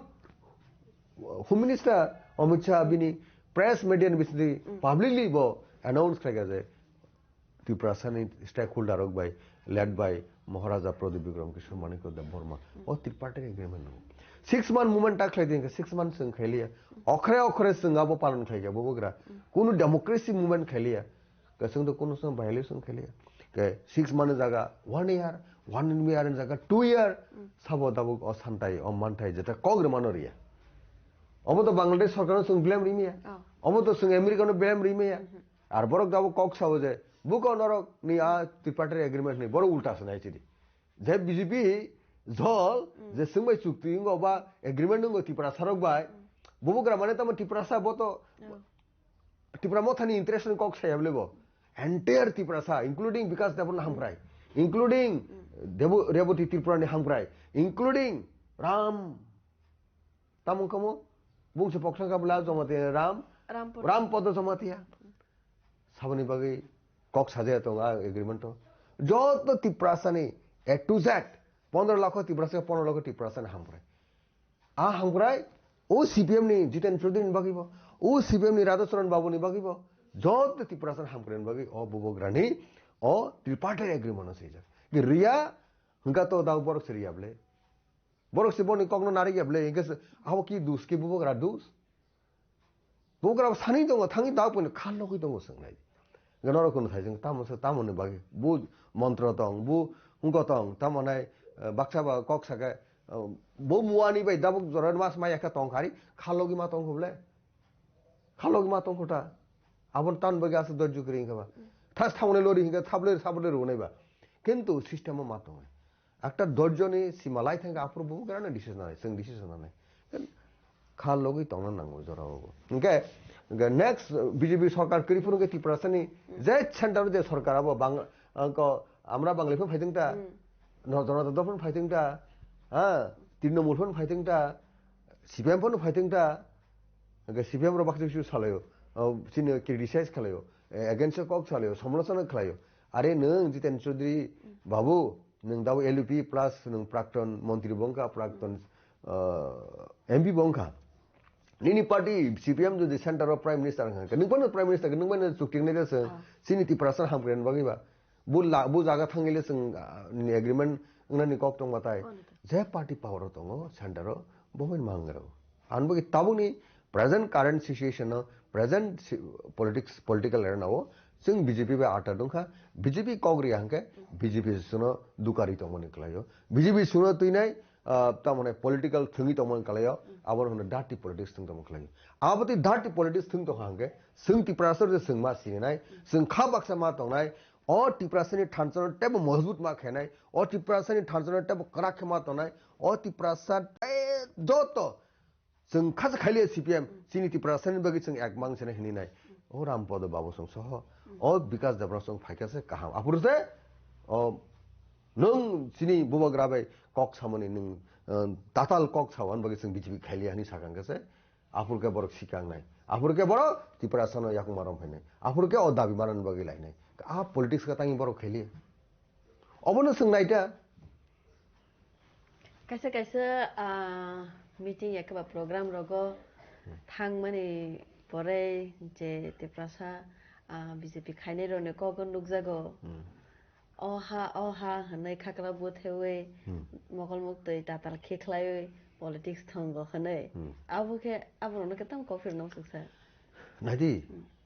হোম মিনিস্টার অমিত শাহ বিনি প্রেস মিডিয়ান বিসি পাবলিকলি বো অ্যানাউন্স খাইয়া যে ত্রিপুরা সানি স্টেক হোল্ডার হক বাই লেড বাই মহারাজা প্রদীপ বিক্রম কিশোর মানিক দেববর্মা ও ত্রিপার্টাইট এগ্রিমেন্ট 6 month मूवमेंट टा खाई देंगे 6 month संग खाइलिया अखरे अखरे संग आबो पालन खाइया बोबग्रा कोनो डेमोक्रेसी मूवमेंट खाइलिया कसंग तो कोनो संग वायलेशन खाइलिया के 6 month जगह 1 year 1 year जगह 2 year साबो दाबो अशांताय अमानताय जेटा कग्र मानरिया अब तो बांग्लादेश सरकार संग ब्लेम रिमिया अब तो संग अमेरिका नो ब्लेम रिमिया আর বড় দাবো কক সাবো যে বুক নরক নি আ ত্রিপার্টাইট এগ্রিমেন্ট নি বড় উল্টা শোনাইছি যে বিজেপি জল যে সঙ্গে চুক্তি বা এগ্রিমেন্ট ত্রিপুরা সারক বাই বুবুগ্রা মানে তো ত্রিপুরা সাবো তো ত্রিপুরা মথানি ইন্টারেস্ট কক সাইবলেব एंटायर त्रिपुरा इंक्लूडिंग विकास देवन हामफ्राय इंक्लूडिंग रेवती त्रिपुरानि हामफ्राय इंक्लूडिंग राम तामुकमो बुंसे पक्षंका बुला जमाते राम पद जमातिया साबनि बागै कक साजाया तो एग्रीमेंट जत त्रिपुरासानि ए टू जेड 15 लाख त्रिपुरासा 15 लाख त्रिपुरासानि हामफ्राय आ हामफ्राय ओ सीपीएम नि जितेन चौधरी बागैबो ओ सीपीएम नि राधाचरण बाबू नि बागैबो जत त्रिपुरासन हामफ्रेन बागै ओ बुबग्रानि ओ ट्रिपार्टाइट एग्रीमेंट से कि रिया हंगा तो दाव बरक से रियाबले बरक से बनि कगनो नारि याबले इंगेस आव की दुस की बुबग्रा दुस बुबग्रा सानि दङ थाङि दाव पनि खाल लगै दङ संनाय गनर कोन थाइजों तामसे तामने बागै बु मन्त्र दं बु हंगा दं तामनाय बाक्सा बा कक सागे बु मुवानि बाय दाबु जरन मास मायाका तंखारि खाल लगै मा तंखबले खाल लगै मा तंखटा आबन तान बगे आसे दर्ज करें कबा थास थावने लोरी हिंगा थाबले साबले रोनेबा किंतु सिस्टेम मातो है একটা দর্জনে সীমালাই থেকে আপ্র বহু কারণে ডিসিশন নাই সং ডিসিশন নাই খাল লগই তংনা নাঙ্গো জরাও ওকে নেক্সট বিজেপি সরকার করিফুনকে ত্রিপুরাসানি যে সেন্টার যে সরকার আবো বাংলা আমরা বাংলাফোন ফাইটিংটা জনতা দলফোন ফাইটিংটা হ্যাঁ তৃণমূলফোন ফাইটিংটা সিপিএম ফোন ফাইটিংটা সিপিএম র বাক্স সালাयो চিনি ক্রিটিসাইজ খালাयो एगेन्स्ट कक सालायो समालोचना खालायो आरे नों जितेन चौधरी बाबू नों दाव एलपी प्लस नों प्राक्तन मंत्री बंका प्राक्तन एमपी बंका निनी पार्टी सीपीएम जो सेंटर ऑफ प्राइम मिनिस्टर का नों बनो प्राइम मिनिस्टर नों बनो चुक्तिंग ने जों सिनिति प्रासन हामग्रेन बागैबा बु जागा थांगेले जों एग्रीमेंट नोंनि कक दं बाथाय जे पार्टी पावर दङ सेंटर बबेन मांगरो आनबो ताबुनि present current situation present political एरेनाव जों बीजेपी बे आटा दंखा बीजेपी कग्रि हांके बीजेपी सुनो दुकारि तमन कलायो बीजेपी सुनो तुइनाय तामने पॉलिटिकल थंगि तमन कलायो आबर होनो डार्टी पॉलिटिक्स थंग तमन कलायो आबति डार्टी पॉलिटिक्स थंग तो हांके जों टिप्रासर जे जों मा सिनाय जों खा बाक्सा मा तंनाय अ टिप्रासनि थानचन टेब मजबूत मा खेनाय अ टिप्रासनि थानचन टेब कराखे मा तंनाय अ टिप्रासा जतो जों खास खालिया सीपीएम सिनिति प्रासन बगि जों एक मांगसने हिनिनाय ओ रामपद बाबू सं सह ओ विकास देब्रा सं फाइकासे काहाम आपुरसे ओ नों सिनि बुबग्राबाय कक सामनि नों ताताल कक सावन बगि जों बीजेपी खालिया नि सागांगसे आपुरके बरक सिकांनाय आपुरके बर तिप्रासन याकुं मारम फैनाय आपुरके ओ दाबि मारन बगि लायनाय आ पॉलिटिक्स का तांगि बरक खालिया अबनो सोंनायटा कैसे कैसे मीटिंग एक प्रोग्राम रगो थांग माने परे जे तेप्रासा बीजेपी खाइने रने कगन लुक जागो अहा हनै खाकरा बोथेवे मगल मुक्तै ताताल खेखलाय पॉलिटिक्स थंगो हनै आबुके आबरनो के तम कफिर न सकसा नादि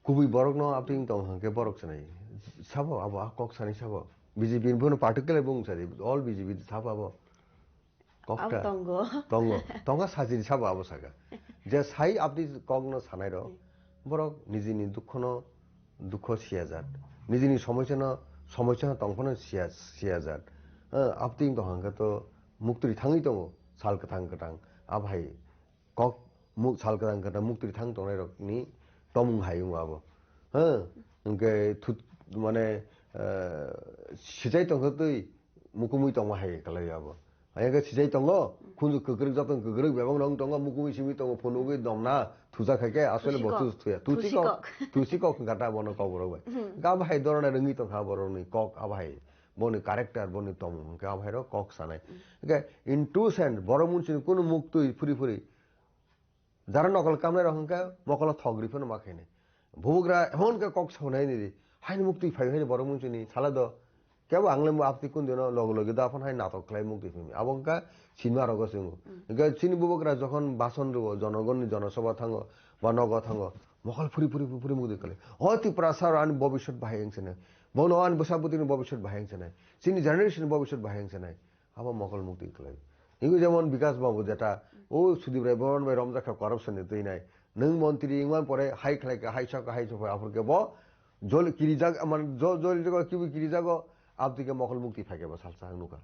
कुबि बरक न आपिंग तम हंके बरक सनै साबो अब आ कक सनै साबो बीजेपी बनो पार्टिकुलर बुंग सरि ऑल बीजेपी साबो कक्टा तंग साजिनि साबो आबो सागा जे साइ आपनि कगनो सानाय र बरक निजिनि दुख सियाजात निजिनि समस्या तंफनो सियाजात आपतिं तो हांगा तो मुक्ति थांगि दङ साल कथां आबाय कक मुक साल कथां मुक्ति थां तंनाय रकनि तमुं हायुं आबो ओंके माने सिजाय तंग तै मुकुमुइ तंग हाय कलाय आबो आयगा सिजाय तंग खुंजु कग्रग जातन कग्रग बेबं रंग तंग मुकुमुइ सिमि तंग फोनुगै दमना थुजा खाके आसले बतु थुया तुसिकक गाटा बनो कबरबाय गाबाय दरना रंगि तंग हाबरनि कक आबाय बनि करेक्टर बनि तमु गाबाय र कक सानाय ओके इन टू सेंड बरमुनसिन कुनु मुक्तुइ फुरि जारा नकल कामने रहंका मकल थग्रिफोन माखैने भुग्रा एमन के कक सौनाय नि हाइन मुक्ति फाइ बरमुनसिनि साला द केबो आंले आपति कुन दिन लगे दाफन हाय नाटक क्लाइ मुक्ति फिमी आबंका सिनेमा रग सिंगु गे सिनि बुबकरा जखन भाषण रगो जनगणनि जनसभा थांगो बा नग थांगो मकल फुरि मुक्ति कले अति प्रसार आन भविष्य बाहायंसने बनवान बसापुतिनि भविष्य बाहायंसने सिनि जनरेशन भविष्य बाहायंसने आबा मकल मुक्ति कले इगु जेमन विकास बाबू जेटा ओ सुदीप राय बरन बाय रमजाखा करप्शन तैनाय नों मंत्री इमान परे हाय खलायका हाय सका हाय सफा आफरके ब जल किरिजाग मान जल जग किबि किरिजाग आपदिके मकल मुक्ति फाइके सालसा नुका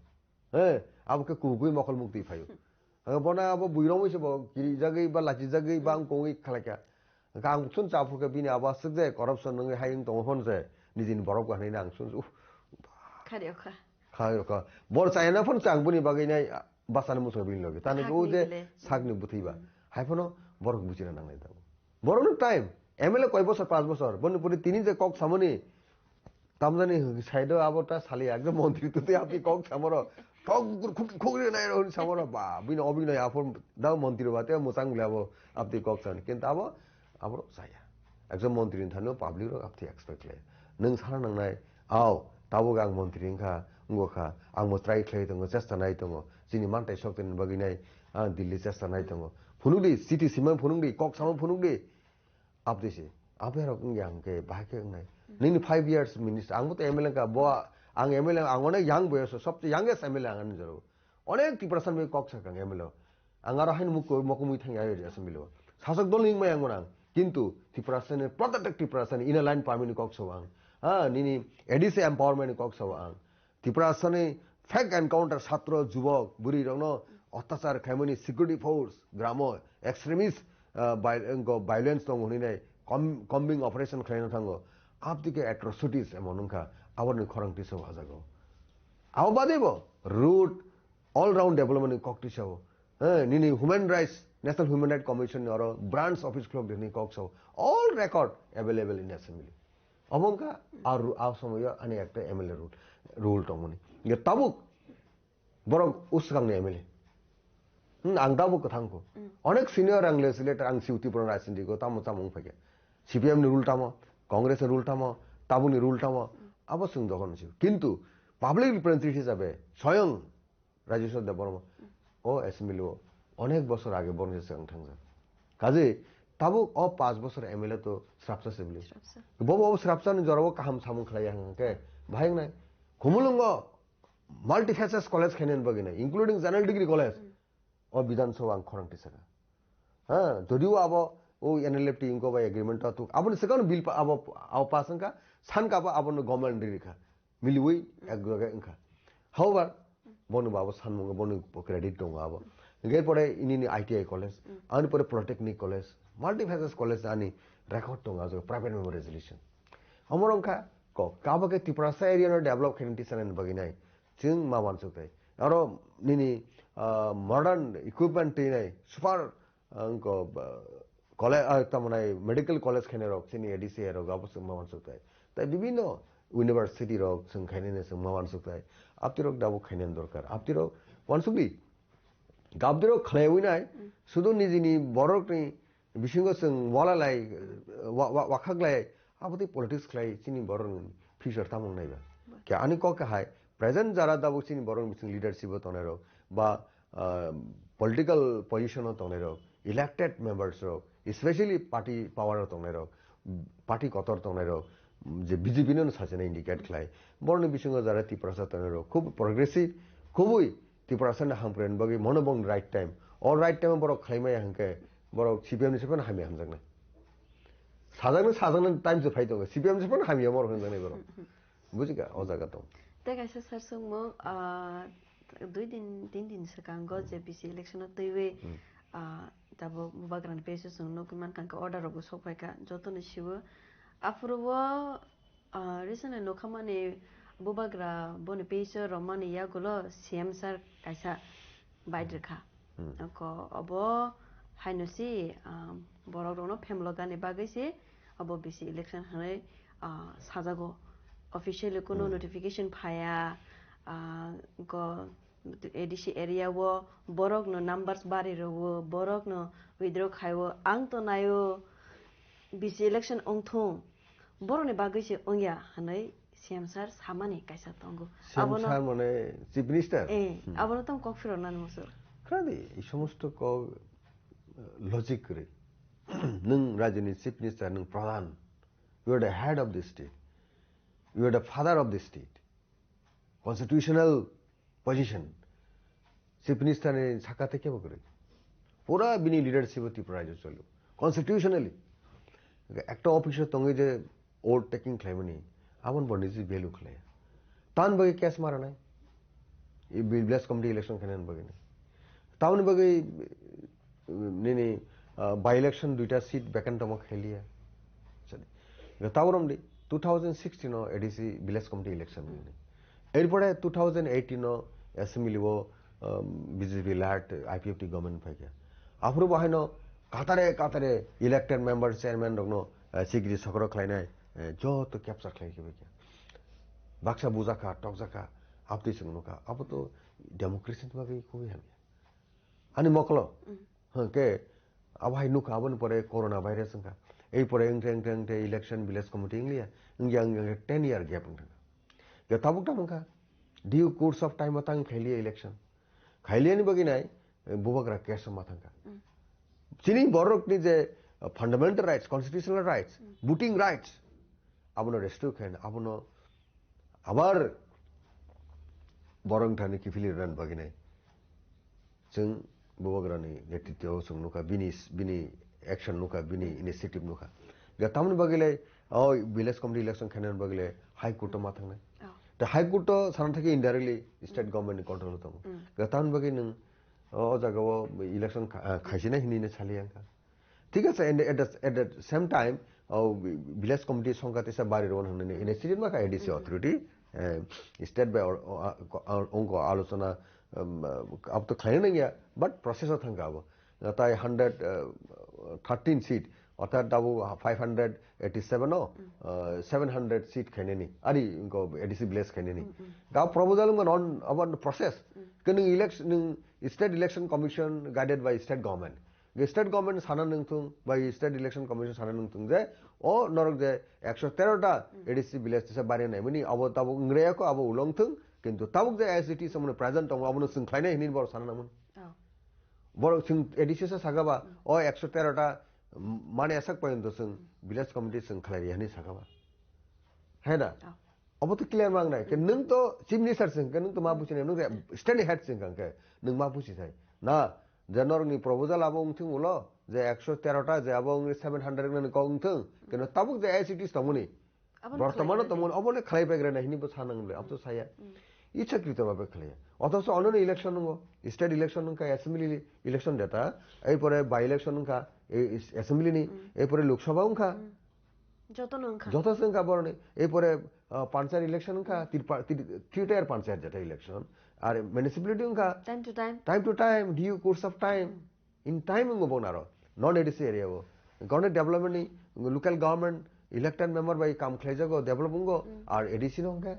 आपके कुगुइ मकल मुक्ति फाइयो बना अब बुइरमैसे ब किरिजागै बा लाचिजागै बा अंगै खलायका गां सुन चाफुके बिनि आवाज जे करप्शन नों हायिं दंफन जे निजिन बरफ गाहैना आं सुन खारियखा बर चाइना फन चांबुनि बागैनाय बासानो मुसो बिन लगे ताने गो जे सागनि बुथैबा हायफनो बरफ बुजिना नांनाय दा बरनो टाइम एमएलए कय बছর 5 বছর বনपुरि तिनि जे कक सामनि तामजानि साइड आबता साले एकदम मंत्री तो आपनि कक सामरो कक खुगरि नाय रहन सामरो बा बिन अभिनय आफर दा मंत्री बाते मोसां लाबो आपति कक सान किन्तु आबो साया एकदम मंत्री थानो पब्लिक रो आपति एक्सपेक्ट ले नों सारा नांनाय आव ताबो गां मंत्री खा ngokha angmo try khlai tongo chesta nai tongo jini mantai sokten baginai dilli chesta nai tongo phunungdi city simang phunungdi kok samo phunungdi apdise abero ngyang ke bahake ngai nini 5 years minister angmo to MLA ka bo ang MLA angone yang boyoso sobche youngest MLA angan jaro onek ti person me kok sakang MLA angaro hain mokumui thang ayo assembly শাসক দল নিংমাই angorang কিন্তু ti person e protective person in a line parliament kok sawang nini edise empowerment kok sawang ত্রিপুরাসনে fake encounter ছাত্র যুবক বুড়ি রং অত্যাচার খাইমনি সিকিউরিটি ফোর্স গ্রাম এক্সট্রিমিস্ট ভায়োলেন্স দং হনিনাय কম্বিং অপারেশন খাইनो थांगो आपदिके एट्रोसिटीज एमनखा आबरनि खरंति सो हाजागो आवबादेबो रूट ऑल राउंड डेवलपमेंट कक्टिसाव निनि human rights National Human Rights Commission or branch office club ni kok so all record available in assembly abongka ar samoya ani ekta MLA rule tomoni ge tabuk borok usgang ni MLA ang tabuk kathangko onek senior ang legislator ang siuti puran rajniti ko tamo tamong phage CPM ni rule tamo Congress ni rule tamo tabu ni rule tamo abosung dokon ছিল কিন্তু public representative হিসাবে স্বয়ং রাজেশ্বর দেববর্মা ও assembly অনেক বছর আগে বর্ণিত থাকছে কাজে তাবো 5 বছর এমএলএ তো স্রাপসা সেবলি ববো স্রাপসানি জরাবো কাহাম সামুং খালাই হাঙ্কে ভাই নাই ঘুমুলুঙ্গ মাল্টিফেসেস কলেজ খেনেন বগিনা ইনক্লুডিং জেনারেল ডিগ্রি কলেজ ও বিধানসভা আং খরংটি সাকা হ্যাঁ যদিও আবো ও এনএলএফটি ইনকো বাই এগ্রিমেন্ট তো আবনি সেকান বিল আবো আও পাসংকা সানকাবো আবনো গভর্নমেন্ট রিখা মিলিউই একগা ইনকা হাওবার বনু বাবো সানমুঙ্গ বনু ক্রেডিট দङ আবো এরপরে ইনি আইটিআই কলেজ আনি পরে পলিটেকনিক কলেজ মাল্টিফেসেস কলেজ আনি রেকর্ড দङ আজ প্রাইভেট মেম্বার রেজুলেশন আমরংখা ক কাবকে ত্রিপুরাসা এরিয়ানো ডেভেলপ খেনিটিসান বগিনাই जों माबान सकते आरो निनी मॉडर्न इक्विपमेंट टीनाय सुपार अंको कॉलेज तमनाय मेडिकल कॉलेज खेने रक सिनी एडीसी रो गाबस माबान सकते ताइ विभिन्न यूनिवर्सिटी रक जों खाइने जों माबान सकते आपतिरक दाबो खाइने दरकार आपतिरक वानसुबि गाबदिरक खलायविनाय सुदु निजिनि बरकनि बिसिंग जों वालालाय वाखागलाय आबति पॉलिटिक्स खलाय सिनि बरन फ्यूचर तामं नायबा के आनि क हाय प्रेजेंट जारा दाबो सिनि बरन मिसिं लीडरशिप तनेरो बा पॉलिटिकल पोजीशन तनेरो इलेक्टेड मेंबर्स रो स्पेशली पार्टी पावर तनेरो पार्टी कतर तनेरो जे बीजेपी नो सासेना इंडिकेट खलाय बरन बिसिंग जारा त्रिपुरा तनेरो खूब प्रोग्रेसिव खूबই त्रिपुरा ना हामप्रेन बगे मनोबंग राइट टाइम और राइट टाइम बरक खाइमाय हांके बरक सीपीएम नि सेपन हामि हामजांना साजांनो टाइम जो फाइदो सीपीएम सेपन हामि मर होनजानाय बरक बुजिगा ओ जागा दं तेगाइसा सरसंमो 2-3 दिन सकांगो जे बीसी इलेक्शन तैवे तब मुबाग्रान पेसो संनो कुमान कांका ऑर्डर रगो सफायका जतन शिव आफुरवा रिसने नोखामाने बुबाग्रा बने पेसो रमाने यागुलो सीएम सर काइसा बाइद्रखा को अब हाइनोसी बरगनो फेमलगाने बागैसे अब बीसी इलेक्शन हने साजागो officially কোনো notification phaya go ADC area wo borok no numbers bari ro borok no withdraw khaiwo ang to nayo BC election ongthong borone bagise ongya hanai CM sir samani kaisa tongo abono sir mane chief minister abono tom kok firo nan musur khadi ei somosto ko logic করে nung rajini chief minister nung pradhan you are the head of the state You are the father of the state. Constitutional position. Chief Minister ने साकाते क्या बकरे? पूरा बिनी leadership होती prize चलो. Constitutionally. एक officer तंगे जे old taking claim नहीं. आवन बंदी से value claim. तान बगे कैस मारा नहीं. ये Bless Committee election करने बगे नहीं. तावन बगे नहीं by election दूसरा seat vacant तमक खेलिया. चले. तावरम डी 2016 नो एडीसी विलेज कमिटी इलेक्शन में एरपरे 2018 नो असेंबली वो बीजेपी लैट आईपीएफटी गवर्नमेंट फाइया आफुर बाहायनो कातारे इलेक्टेड मेंबर चेयरमैन रगनो सिग्री सकरो खलायनाय जो तो कैप्चर खलायके बेया बाक्सा बुजाका टकजाका आपति संगनुका अब तो डेमोक्रेसी बागै खुबै हामी अनि मकलो के अब हाय नुका आबन परे कोरोना भाइरस संका এই পরে এংটে ইলেকশন ভিলেজ কমিটি ইংলিয়া ইংয়াং 10 ইয়ার গ্যাপ নথা গে তাবুকটা মখা ডিউ কোর্স অফ টাইম মাতাং খাইলিয়া ইলেকশন খাইলিয়ানি বগিনাই বুবাগরা কেস মাথাঙ্কা চিনি বরকনি যে fundamental rights constitutional rights voting rights আবনো রেস্ট্রিকশন আবনো আবার বরংথানি কিফিলি রান বগিনাই जों बुबाग्रानि नेतृत्व संनुका बिनि एक्शन नुका बिनी इनिशिएटिव नुका गतामन बगले ओ विलेज कमिटी इलेक्शन खेनन बगले हाई कोर्ट मा थांनाय द हाई कोर्ट सारा थाके इनडायरेक्टली स्टेट गवर्नमेंट कंट्रोल दं गतामन बगे नों ओ जागाव इलेक्शन खाइसिना हिनिने सालियांका ठीक আছে एट द सेम टाइम ओ विलेज कमिटी संगातेसा बारि रोन हनने इनिशिएटिव मा एडीसी अथॉरिटी स्टेट बाय अंक आलोचना अब तो खाइन नहीं गया बट प्रोसेस थांगा अब তাই 113 সিট অর্থাৎ দাবু 587 ও 700 সিট খাইনি আরি ইনকো এডিসি ভিলেজ খাইনি গাও প্রপোজাল নন অন প্রসেস কেন election state election commission guided by state government state government সানা নংথুং বাই স্টেট ইলেকশন কমিশন সানা নংথুং যে ও নরক যে 113টা এডিসি ভিলেজ সে বারে নাই মানে আবো তাবো ইংরেয়াকো আবো উলংথুং কিন্তু তাবুক যে এসিটি সমনে প্রেজেন্ট দङ আবো जों খাইনে হিনিন বড় সানা নামুন বড় जों এডিসি সে সাগাবা ও 113টা মানে এসাক পর্যন্ত जों ভিলেজ কমিটি जों খালাই হানি সাগাবা হ্যাঁ না अब तो क्लियर मांगना है कि नंग तो चीफ मिनिस्टर सिंह के नंग तो माँ पूछे नहीं नंग स्टैंड हेड सिंह के नंग माँ पूछी था ना जनर नि प्रपोजल अब उंगथिं उलो जे 113टा जे अब 700 ने कौंथों कि न तबुक जे एसिटीज तमुनी वर्तमान तमुन अब ने खलाई पेग्रे नहीं नि बसा नंगले अब तो साया इच्छाकृत भावे खलाई অথচ অন্য ইলেকশন নঙ্গ স্টেট ইলেকশন নঙ্কা অ্যাসেম্বলি ইলেকশন ডেটা এরপরে বাই ইলেকশন নঙ্কা অ্যাসেম্বলি নি এরপরে লোকসভা নঙ্কা যত সংখ্যা বরণে এরপরে পঞ্চায়েত ইলেকশন নঙ্কা থ্রি টায়ার পঞ্চায়েত যেটা ইলেকশন আর মিউনিসিপ্যালিটি নঙ্কা time to time due course of time in time নঙ্গ বনারো নন এডিসি এরিয়া বো গভর্নমেন্ট ডেভেলপমেন্ট নি লোকাল গভর্নমেন্ট ইলেক্টেড মেম্বার বাই কাম খাইজাগো ডেভেলপ নঙ্গ আর এডিসি নঙ্কা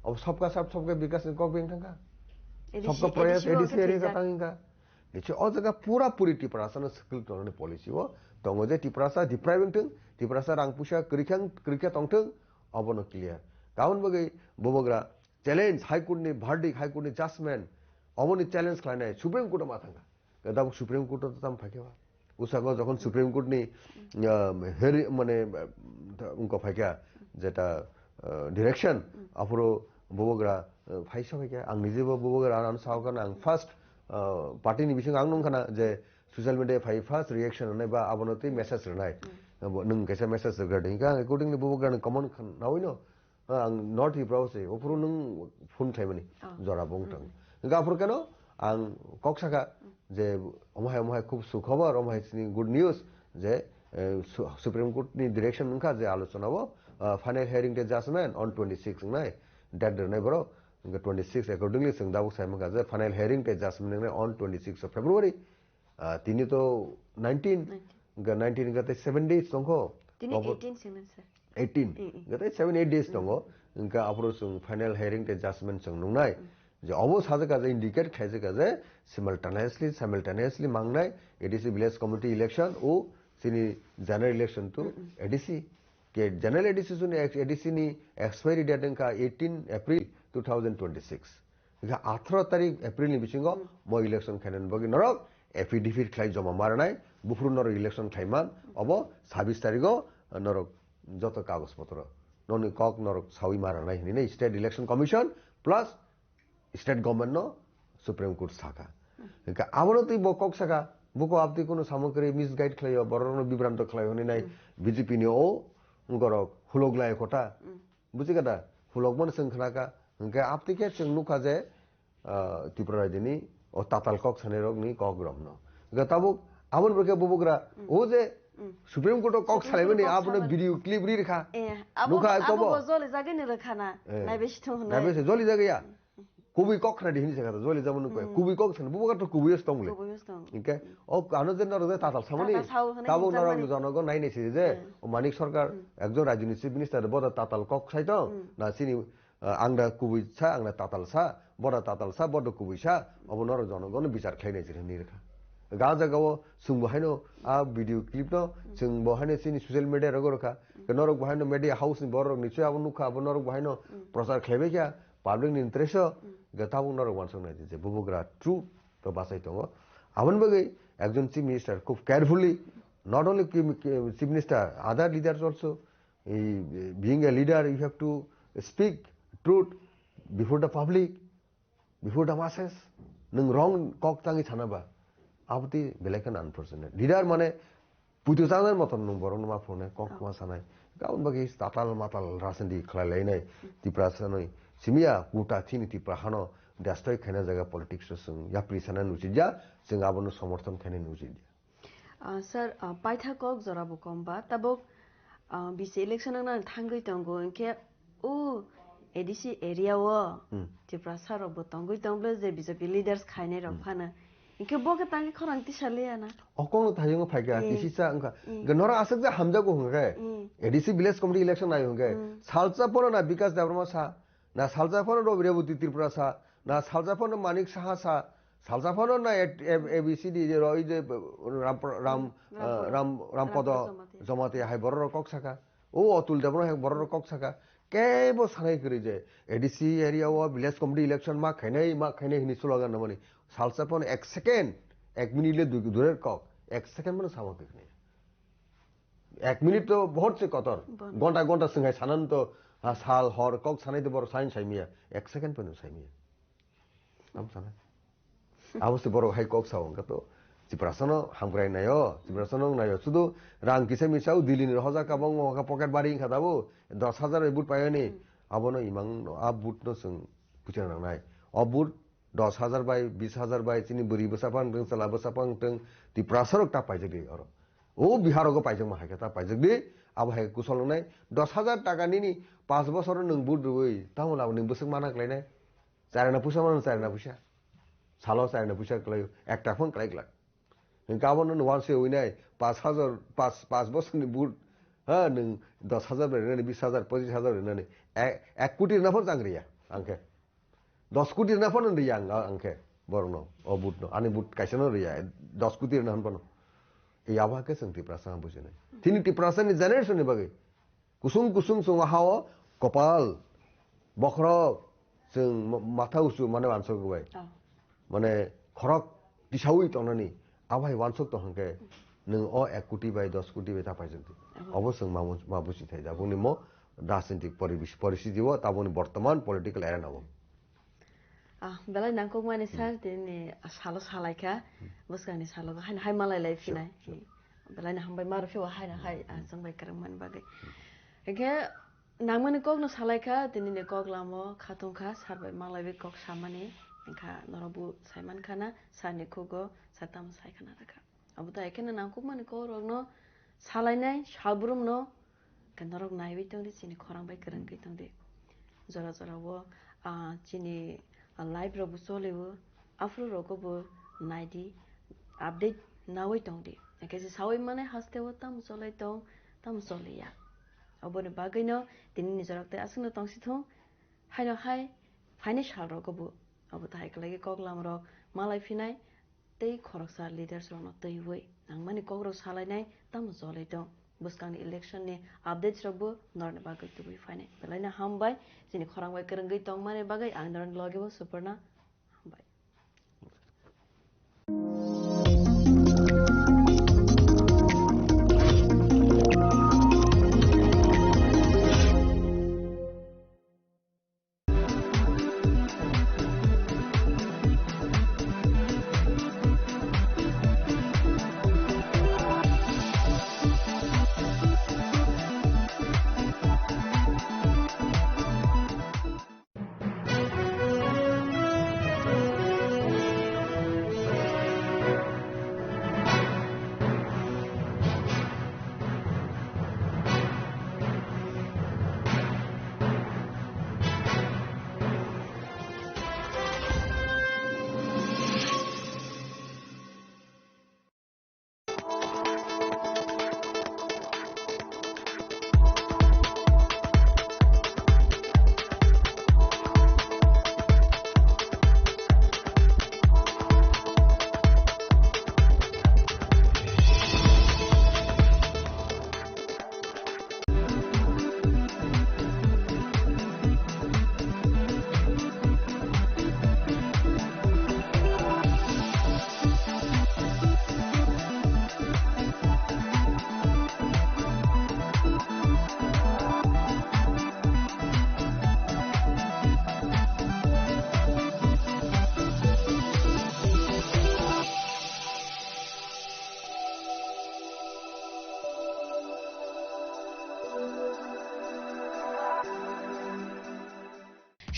अब सबका सबका विकास को बैंक का सबका प्रयास एडिसी एरिया का तांगा नीचे और जगह पूरा पूरी टिप्रासा न स्किल टोने पॉलिसी वो तंगो जे टिप्रासा डिप्राइविंग थं टिप्रासा रांगपुशा क्रिका तंगथं अब न क्लियर गाउन बगै बोबग्रा चैलेंज हाई कोर्ट नि भार्डिक हाई कोर्ट नि जजमेंट अब नि चैलेंज खानाय सुप्रीम कोर्ट माथांगा दाबो सुप्रीम कोर्ट तो ताम फाकेवा उसागो যখন सुप्रीम कोर्ट नि हेरि माने उनको फाइका जेटा डायरेक्शन आपरो बोबग्रा फाइसा फाइका आं निजेबो बोबग्रा आं सावखाना आं फार्स्ट पार्टीनि बिथिं आं नंखाना जे ससियेल मिडिया फाइ फार्स्ट रिएक्शन होनाय बा आबनति मेसेज होनाय नों कैसा मेसेज होगारदों का अकॉर्डिंगली बोबग्रा कमन नावैनो आं नॉट हिप्रावसे ओफरो नों फोन खायमानि जरा बुंथां गाफोर केन आं कक्साका जे अमाय अमाय खूब सुखबर अमायनि गुड न्यूज जे सुप्रीम कोर्ट नि डायरेक्शन नंखा जे आलोचनाबो final hearing day judgment on 26 नाय डेट देनाय बरो 26 अकॉर्डिंगली जों दाबो सायमागा जे final hearing day judgment on 26 February तिनि तो 19 गते 7 डेज दंखो तिनि 18 सिंगन सर 18 गते 7-8 डेज दंखो इनका आपरो जों फाइनल हियरिंग डे जजमेंट जों नंनाय जे अब साजका जे इंडिकेट खायजका जे सिमल्टेनियसली मांगनाय एडीसी विलेज कमिटी इलेक्शन ओ सिनि जनरल इलेक्शन टू एडीसी के जनरल एडीसी सुन एडीसी नि एक्सपायरी डेट का 18 अप्रैल 2026 इका 18 तारिख अप्रैल नि बिसिंगो मो इलेक्शन खायन बगि नरक एफिडेविट खाय जमा मारनाय बुफ्रु नर इलेक्शन खायमान अब 26 तारिखो नरक जत कागज पत्र ननि कक नरक सावि मारनाय हिनि state election commission plus state government नो सुप्रीम कोर्ट शाखा इका आवरति बकक शाखा बुको आपति कोनो सामग्री मिसगाइड खायो बरन विभ्रांत खायो नि नाय बीजेपी नि ओ गरक हुलगलाय खोटा बुझिगदा हुलगमन संखनाका इनके आपति के चंगनुखा जे त्रिपुरा राज्यनि ओ ताताल कक सानेरगनि कक ग्रहनो गताबो आबन बके बुबुग्रा ओ जे सुप्रीम कोर्ट कक सालायबनि आपने वीडियो क्लिप रि रेखा नुखा कबो जले जागेनि रखाना नायबेसिथ होना नायबेसे जलि जागैया कुबी कक खना दिनि जागा जलि जाबन कय कुबी कक सन बुबुगा तो कुबीस दंले इनके ओ आनो जे नर जे ताताल सामनि ताबो नर जनगण नायनेसि जे मानिक सरकार एकजन राज्यनि चिफ मिनिस्टार बड ताताल कक साइद ना सिनि आंदा कुबी सा आंना ताताल सा बड ताताल सा बड कुबी सा अब नर जनगण विचार खायनाय जिनि रेखा गा जागाव जों बहायनो आ भिडियो क्लिप न जों बहायनो सिनि ससियेल मिडिया रगरखा नरक बहायनो मिडिया हाउस नि बरक निचय अब नुखा अब नरक बहायनो प्रचार खायबाय क्या पाब्लिक नि इंटरेस्ट गताबो नरक वानसंनाय जे बुबुग्रा ट्रू तो बासाय दङ आबन बगै एकजन चीफ मिनिस्टार खूब carefully not only chief minister other leaders also being a leader you have to speak truth before the public before the masses नों रंग कक तांगि सानाबा आपति बेलेकन अनफॉर्चुनेट लीडर माने पुतु जानाय मतन नों बरन मा फोने कक मा सानाय गाउन बगै ताताल माताल राजनीति खलायलायनाय तिप्रासनै सिमिया कुटा थिनि तिप्राहानो दास्टय खाना जगह पॉलिटिक्स जों या प्रिसाना नुजिया जों आबनो समर्थन खाने नुजिया सर पाइथा कक जराबो कमबा तबो बिसे इलेक्शन ना थांगै तंगो इनके ओ एडीसी एरिया वो तिप्रासारो बतंगै तंब्ले जे BJP leaders खायने रफाना 이게 뭐가 땅에 커랑 티살이야나. 어공로 다용어 파이가 티시사 응가 너라 아석자 함자고 흥게 ADC village committee election 나요 흥게 살자포나 비कास दाबरमा सा ना सालजाफोन रबिरेबुति त्रिपुरा सा ना सालजाफोन मानिक साहा सा सालजाफोन ना एबीसीडी जे रई जे रामपद जमाते हाय बरर कक साका ओ अतुल देवनो हाय बरर कक साका केबो सानाय करि जे एडीसी एरिया व विलेज कमिटी इलेक्शन मा खैनै हिनि स्लोगान नमनि सालजाफोन 1 सेकेंड 1 मिनिट ले दूरेर कक 1 सेकेंड मन सामक नहीं 1 मिनिट तो बहुत से कतर घंटा घंटा संगाय सानन तो साल हर कक सानाय दे बर साइन साइमिया 1 सेकेंड पन साइमिया नाम सानाय आवश्य बर हाय कक सावंगा तो जिप्रासन हामग्राय नायो जिप्रासन नायो सुदु रां किसे मिसाउ दिल्ली नि हजा काबं हका पकेट बारी खादाबो 10000 बुट पायनि आबनो इमां आ बुट न जों पुछा नांनाय अ बुट 10,000 बाय 20,000 बाय चिनी बुरी बसापां जों चला बसापां जों तिप्रासरक ता पाइजगि अरो ओ बिहारको पाइजों माहायका ता पाइजगि अब हाय कुसलनाय 10,000 टाकानि नि 5 बोसोर नों बुट दुई ताउ लाव नों बोसोक माना क्लायनाय चारना पुसा माना चारना पुसा सालो चारना पुसा क्लाय एक टाफन क्लायग्ला गाबोन नों वानसे उइनाय 5 बोसोरनि बुट हा नों 10,000 बायनानै 20,000 25,000 बायनानै 1 कोटी नाफोर जांग्रिया आंखे 10 कोटी नाफोर नरिया आंखे बरनो अ बुट न आनि बुट काइसनो रिया 10 कोटी ना हनपनो ए आबा के संति प्रासा बुझने तिनि ति प्रासा नि जनरेशन नि बगे कुसुम कुसुम सुंगाहाव कपाल बख्र जों माथा उसु माने वानसक गबाय माने खरक दिसाउइ तननि आबाय वानसक तो हंके नों अ 1 कोटी बाय 10 कोटी बाय ता पाइजंति अवश्य माबुसि थाइ जाबुनि म राजनीतिक परिस्थिति व ताबुनि वर्तमान पॉलिटिकल एरा नाव बेलाय नांगौ माने सार दिनै सालो सालायखा बसगानि सालो हाय मालाय लायफिनाय बेलाय हामबाय मारफिवा हाय जोंबाय करमन बागै एके नांमोन कगनो सालायखा दिनै कगलामो खाथुंखा सारबाय मालाय बे कग सामाने इनका नरबु साइमान खाना सानि खुगो साताम सायखाना रखा अब त एकेन नांगौ माने को रगनो सालायनाय सालब्रुम न कनरग नायबि तंदि चिनि खरांबाय करंगै तंदि जरा जरावो चिनि लाइभ रबु सोलेबो आफ्रो रगबो नाइदि अपडेट नावै तंदि एकेसे सावै माने हास्तेव ताम सोलै तंग ताम सोलिया अबने बागैनो दिनि निजरकते आसनो तंसिथं हायनो हाय फाइनेन्शियल रगबो अब ताहाय कलागे कगलाम रग मालाय फिनाय तै खरकसा लिडार्स रनो तै वै नांमाने कगरो सालायनाय ताम सोलै तंग बुसकांनि इलेक्शन नि अपडेट्स रबो नरने बागै तुबि फाइने बेलायना हामबाय जिनि खरांबाय करंगै तंग माने बागै आं नरन लगेबो सुपर्णा हामबाय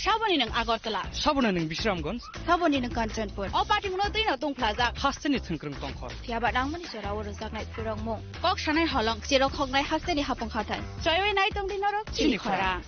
Shaboni ng Agartala. Sabona ng Bisramgons. Saboni ng Kanchanpur. O pati mo na din atong plaza. Hasteni tungkrung tongkhor. Tiaba nang mani sira waro sak nai purong mo. Kok shanai halong siro khog nai hasteni hapong khatan. Choy nai tong din norok chini khora.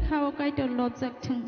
खाओ Kyoto लज्जक थुं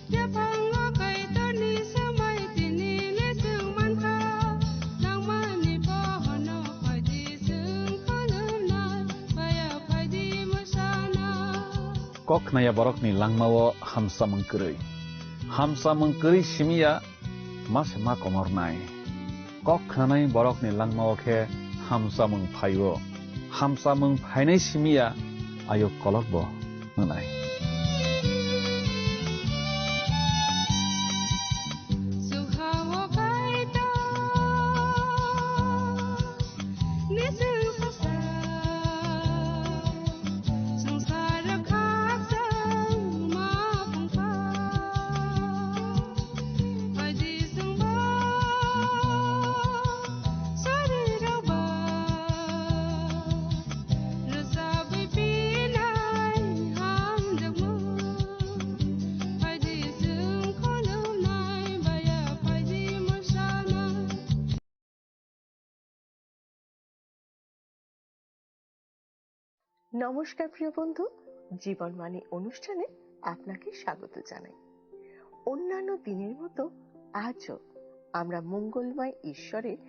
Kok naya borok ni langmawo hamsa mengkeri simia mas ma komor nai. Kok nanai borok ni langmawo ke hamsa mengphayo. Hamsa mengphainai simia ayo kolok bo menai. নমস্কার প্রিয় বন্ধু, জীবনবাণী অনুষ্ঠানে আপনাকে স্বাগত জানাই। অন্যান্য দিনের মতো আজও আমরা মঙ্গলময় ঈশ্বরের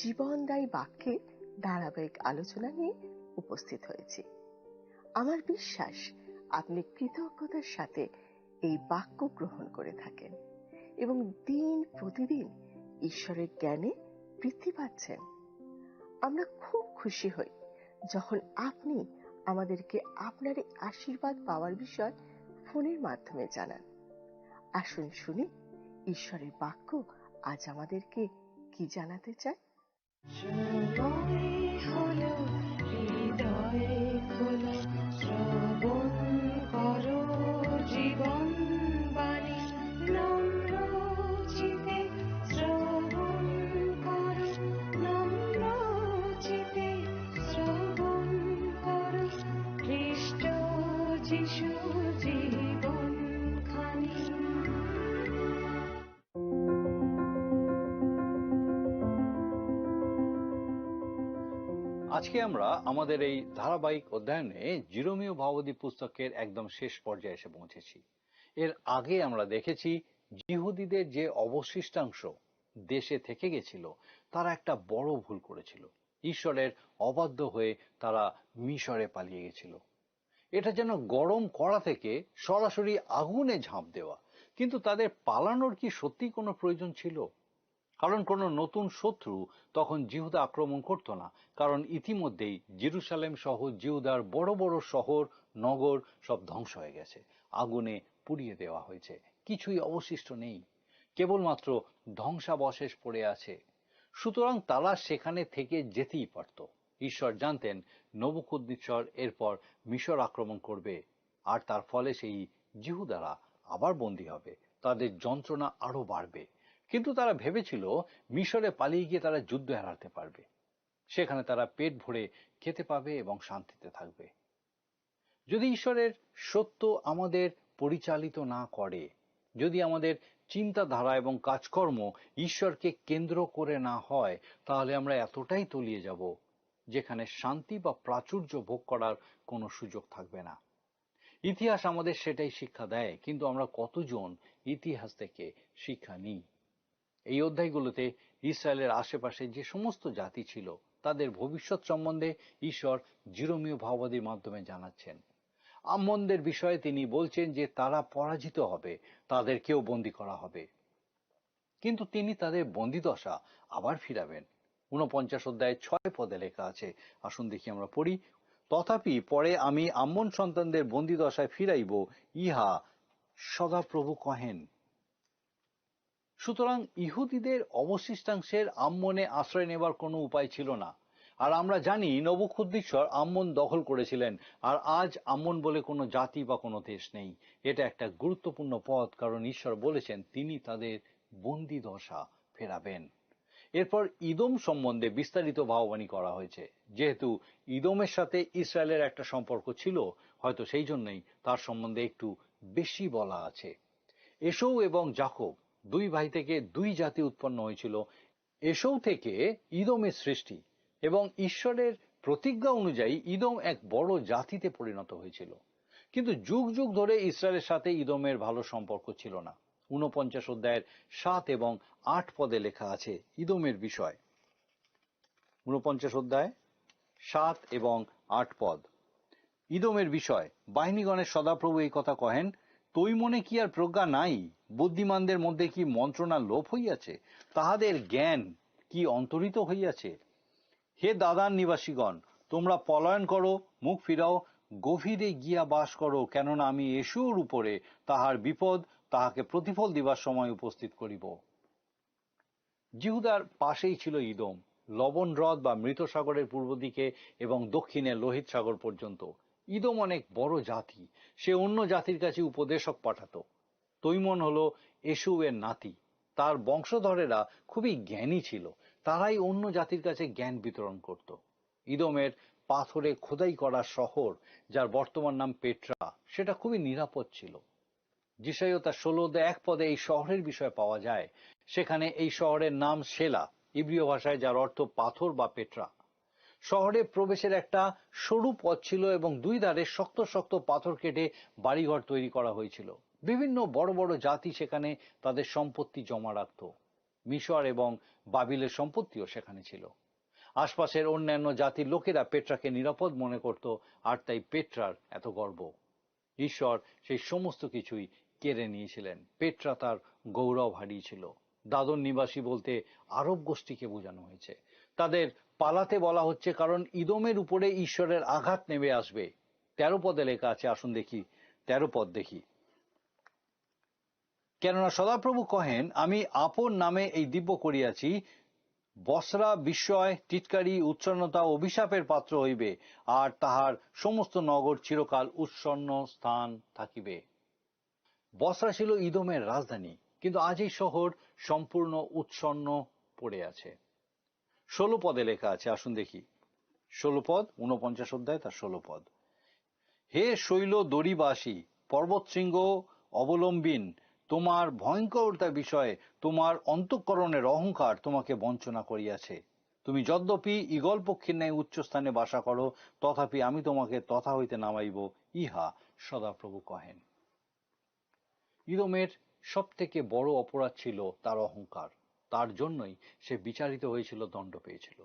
জীবনদায়ী বাক্যের ধারাবাহিক আলোচনা নিয়ে উপস্থিত হয়েছি। আমার বিশ্বাস আপনি কৃতজ্ঞতার সাথে এই বাক্য গ্রহণ করে থাকেন এবং দিন প্রতিদিন ঈশ্বরের জ্ঞানে বৃদ্ধি পাচ্ছেন। আমরা খুব খুশি হই যখন আপনি আমাদেরকে আপনার এই আশীর্বাদ পাওয়ার বিষয় ফোনের মাধ্যমে জানান। আসুন শুনি ঈশ্বরের বাক্য আজ আমাদেরকে কি জানাতে চায়। আজকে আমরা আমাদের এই ধারাবাহিক অধ্যয়নে জিরোমীয় ভাবাদী পুস্তকের একদম শেষ পর্যায়ে এসে পৌঁছেছি। এর আগে আমরা দেখেছি যিহুদিদের যে অবশিষ্টাংশ দেশে থেকে গেছিল তারা একটা বড় ভুল করেছিল। ঈশ্বরের অবাধ্য হয়ে তারা মিশরে পালিয়ে গেছিল। এটা যেন গরম কড়া থেকে সরাসরি আগুনে ঝাঁপ দেওয়া। কিন্তু তাদের পালানোর কি সত্যি কোনো প্রয়োজন ছিল? কারণ কোনো নতুন শত্রু তখন জিহুদা আক্রমণ করত না, কারণ ইতিমধ্যেই জেরুসালেম সহ জিহুদার বড় বড় শহর নগর সব ধ্বংস হয়ে গেছে, আগুনে পুড়িয়ে দেওয়া হয়েছে, কিছুই অবশিষ্ট নেই, কেবলমাত্র ধ্বংসাবশেষ পড়ে আছে। সুতরাং তারা সেখানে থেকে যেতেই পারত। ঈশ্বর জানতেন নবুকদ্নেছর এরপর মিশর আক্রমণ করবে, আর তার ফলে সেই জিহুদারা আবার বন্দী হবে, তাদের যন্ত্রণা আরো বাড়বে। কিন্তু তারা ভেবেছিল মিশরে পালিয়ে গিয়ে তারা যুদ্ধ হারাতে পারবে, সেখানে তারা পেট ভরে খেতে পাবে এবং শান্তিতে থাকবে। যদি ঈশ্বরের সত্য আমাদের পরিচালিত না করে, যদি আমাদের চিন্তাধারা এবং কাজকর্ম ঈশ্বরকে কেন্দ্র করে না হয়, তাহলে আমরা এতটাই তলিয়ে যাব যেখানে শান্তি বা প্রাচুর্য ভোগ করার কোনো সুযোগ থাকবে না। ইতিহাস আমাদের সেটাই শিক্ষা দেয়, কিন্তু আমরা কতজন ইতিহাস থেকে শিক্ষা নিই? এই অধ্যায়গুলোতে ইসরায়েলের আশেপাশে যে সমস্ত জাতি ছিল তাদের ভবিষ্যৎ সম্বন্ধে ঈশ্বর জিরোমীয় ভাববাদীর মাধ্যমে জানাচ্ছেন। আম্মনদের বিষয়ে তিনি বলছেন যে তারা পরাজিত হবে, তাদেরকেও বন্দী করা হবে, কিন্তু তিনি তাদের বন্দীদশা আবার ফিরাবেন। 49 অধ্যায়ে 6 পদে লেখা আছে, আসুন দেখি আমরা পড়ি। তথাপি পরে আমি আম্মন সন্তানদের বন্দীদশায় ফিরাইব, ইহা সদাপ্রভু কহেন। সুতরাং ইহুদিদের অবশিষ্টাংশের আম্মনে আশ্রয় নেবার কোনো উপায় ছিল না। আর আমরা জানি নবুকদ্নেছর আম্মন দখল করেছিলেন, আর আজ আম্মন বলে কোনো জাতি বা কোনো দেশ নেই। এটা একটা গুরুত্বপূর্ণ পদ, কারণ ঈশ্বর বলেছেন তিনি তাদের বন্দীদশা ফেরাবেন। এরপর ইদোম সম্বন্ধে বিস্তারিত ভাববাণী করা হয়েছে। যেহেতু ইদোমের সাথে ইসরায়েলের একটা সম্পর্ক ছিল, হয়তো সেই জন্যই তার সম্বন্ধে একটু বেশি বলা আছে। এসৌ এবং যাকব দুই ভাই থেকে দুই জাতি উৎপন্ন হয়েছিল। এসৌ থেকে ইদোমের সৃষ্টি, এবং ঈশ্বরের প্রতিজ্ঞা অনুযায়ী ইদোম এক বড় জাতিতে পরিণত হয়েছিল। কিন্তু যুগ যুগ ধরে ইসরায়েলের সাথে ইদোমের ভালো সম্পর্ক ছিল না। 49 অধ্যায়ের 7 এবং 8 পদে লেখা আছে ইদোমের বিষয়। 49 অধ্যায় 7 এবং 8 পদ ইদোমের বিষয়। বাহিনীগণের সদাপ্রভু এই কথা কহেন, তৈ মনে কি আর প্রজ্ঞা নাই? বুদ্ধিমানদের মধ্যে কি মন্ত্রণা লোপ হইয়াছে? তাহাদের জ্ঞান কি অন্তরিত হইয়াছে? হে দাদান নিবাসীগণ, তোমরা পলায়ন করো, মুখ ফিরাও, গভীরে গিয়া বাস করো, কেননা আমি এশুর উপরে তাহার বিপদ, তাহাকে প্রতিফল দিবার সময় উপস্থিত করিব। জিহুদার পাশেই ছিল ইদোম, লবণ হ্রদ বা মৃত সাগরের পূর্ব দিকে এবং দক্ষিণে লোহিত সাগর পর্যন্ত। ইদোম অনেক বড় জাতি, সে অন্য জাতির কাছে উপদেশক পাঠাতো। তৈমন হলো এসুয়ের নাতি, তার বংশধরেরা খুবই জ্ঞানী ছিল, তারাই অন্য জাতির কাছে জ্ঞান বিতরণ করত। ইদোমের পাথরে খোদাই করা শহর, যার বর্তমান নাম পেট্রা, সেটা খুবই নিরাপদ ছিল। যিশাইয়া তার 16 পদে এই শহরের বিষয়ে পাওয়া যায়। সেখানে এই শহরের নাম সেলা, ইব্রীয় ভাষায়, যার অর্থ পাথর বা পেট্রা। শহরে প্রবেশের একটা সরু পথ ছিল এবং দুই ধারে শক্ত শক্ত পাথর কেটে বাড়িঘর তৈরি করা হয়েছিল। বিভিন্ন বড় বড় জাতি সেখানে তাদের সম্পত্তি জমা রাখত। মিশর এবং বাবিলের সম্পত্তিও সেখানে ছিল। আশপাশের অন্যান্য জাতির লোকেরা পেট্রাকে নিরাপদ মনে করত, আর তাই পেট্রার এত গর্ব। ঈশ্বর সেই সমস্ত কিছুই কেড়ে নিয়েছিলেন। পেট্রা তার গৌরব হারিয়েছিল। দাদন নিবাসী বলতে আরব গোষ্ঠীকে বোঝানো হয়েছে। তাদের পালাতে বলা হচ্ছে, কারণ ইদোমের উপরে ঈশ্বরের আঘাত নেমে আসবে। 13 পদে লেখা আছে, আসুন দেখি 13 পদ দেখি। কেননা সদাপ্রভু কহেন, আমি আপন নামে এই দিব্য করিয়াছি, বসরা বিস্ময়, টিটকারি, উচ্ছন্নতা, অভিশাপের পাত্র হইবে, আর তাহার সমস্ত নগর চিরকাল উৎসন্ন স্থান থাকিবে। বসরা ছিল ইদোমের রাজধানী, কিন্তু আজ এই শহর সম্পূর্ণ উৎসন্ন পড়ে আছে। 16 পদে লেখা আছে, আসুন দেখি 16 পদ, 49 অধ্যায় তার 16 পদ। হে শৈল দড়িবাসী, পর্বতশৃঙ্গ অবলম্বিন, তোমার ভয়ঙ্করতা বিষয়ে তোমার অন্তঃকরণের অহংকার তোমাকে বঞ্চনা করিয়াছে। তুমি যদ্যপি ঈগল পক্ষীর ন্যায় উচ্চ স্থানে বাসা করো, তথাপি আমি তোমাকে তথা হইতে নামাইব, ইহা সদাপ্রভু কহেন। ইদোমের সব থেকে বড় অপরাধ ছিল তার অহংকার। তার জন্যই সে বিচারিত হয়েছিল, দণ্ড পেয়েছিল।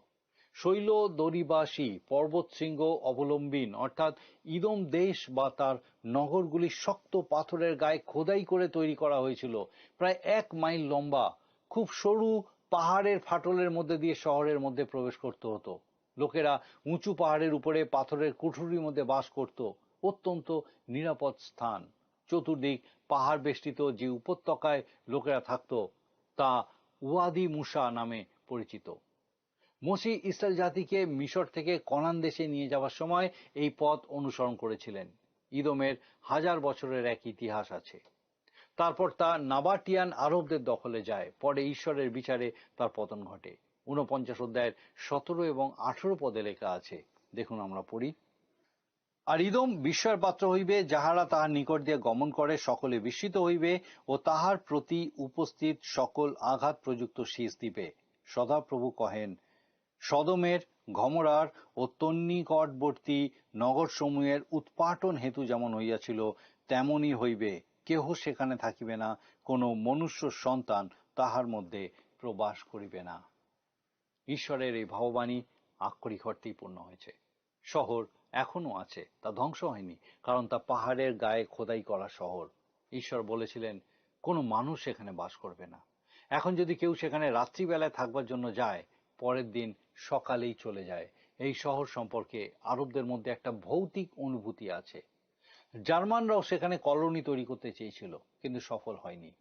শৈল দরিবাসী, পর্বত শৃঙ্গ অবলম্বিন, অর্থাৎ ইদোম দেশ বা তার নগরগুলি শক্ত পাথরের গায়ে খোদাই করে তৈরি করা হয়েছিল, প্রায় 1 মাইল লম্বা। খুব সরু পাহাড়ের ফাটলের মধ্যে দিয়ে শহরের মধ্যে প্রবেশ করতে হতো। লোকেরা উঁচু পাহাড়ের উপরে পাথরের কুঠুরির মধ্যে বাস করত। অত্যন্ত নিরাপদ স্থান। চতুর্দিক পাহাড় বেষ্টিত যে উপত্যকায় লোকেরা থাকত, তা ওয়াদি মুসা নামে পরিচিত। মসি ইসরায়েল জাতিকে মিশর থেকে কনান দেশে নিয়ে যাওয়ার সময় এই পথ অনুসরণ করেছিলেন। ইদোমের 1000 বছরের এক ইতিহাস আছে। তারপর তা নাবাটিয়ান আরবদের দখলে যায়। পরে ঈশ্বরের বিচারে তার পতন ঘটে। 49 অধ্যায়ের 17 এবং 18 পদে লেখা আছে, দেখুন আমরা পড়ি। আর ইদোম বিস্ময়ের পাত্র হইবে, যাহারা তাহার নিকট দিয়ে গমন করে সকলে বিস্মিত হইবে, ও তাহার প্রতি উপস্থিত সকল আঘাত প্রযুক্ত শীষ দিবে। সদাপ্রভু কহেন, সদমের, গমরার ও তন্নিকটবর্তী নগরসমূহের উৎপাটন হেতু যেমন হইয়াছিল, তেমনই হইবে। কেহ সেখানে থাকিবে না, কোনো মনুষ্য সন্তান তাহার মধ্যে প্রবাস করিবে না। ঈশ্বরের এই ভাববাণী আক্ষরিক অর্থেই পূর্ণ হয়েছে। শহর এখনো আছে, তা ধ্বংস হয়নি, কারণ তা পাহাড়ের গায়ে খোদাই করা শহর। ঈশ্বর বলেছিলেন কোনো মানুষ সেখানে বাস করবে না। এখন যদি কেউ সেখানে রাত্রিবেলায় থাকবার জন্য যায়, পরের দিন সকালেই চলে যায়। এই শহর সম্পর্কে আরবদের মধ্যে একটা ভৌতিক অনুভূতি আছে। জার্মানরাও সেখানে কলোনি তৈরি করতে চেয়েছিল, কিন্তু সফল হয়নি।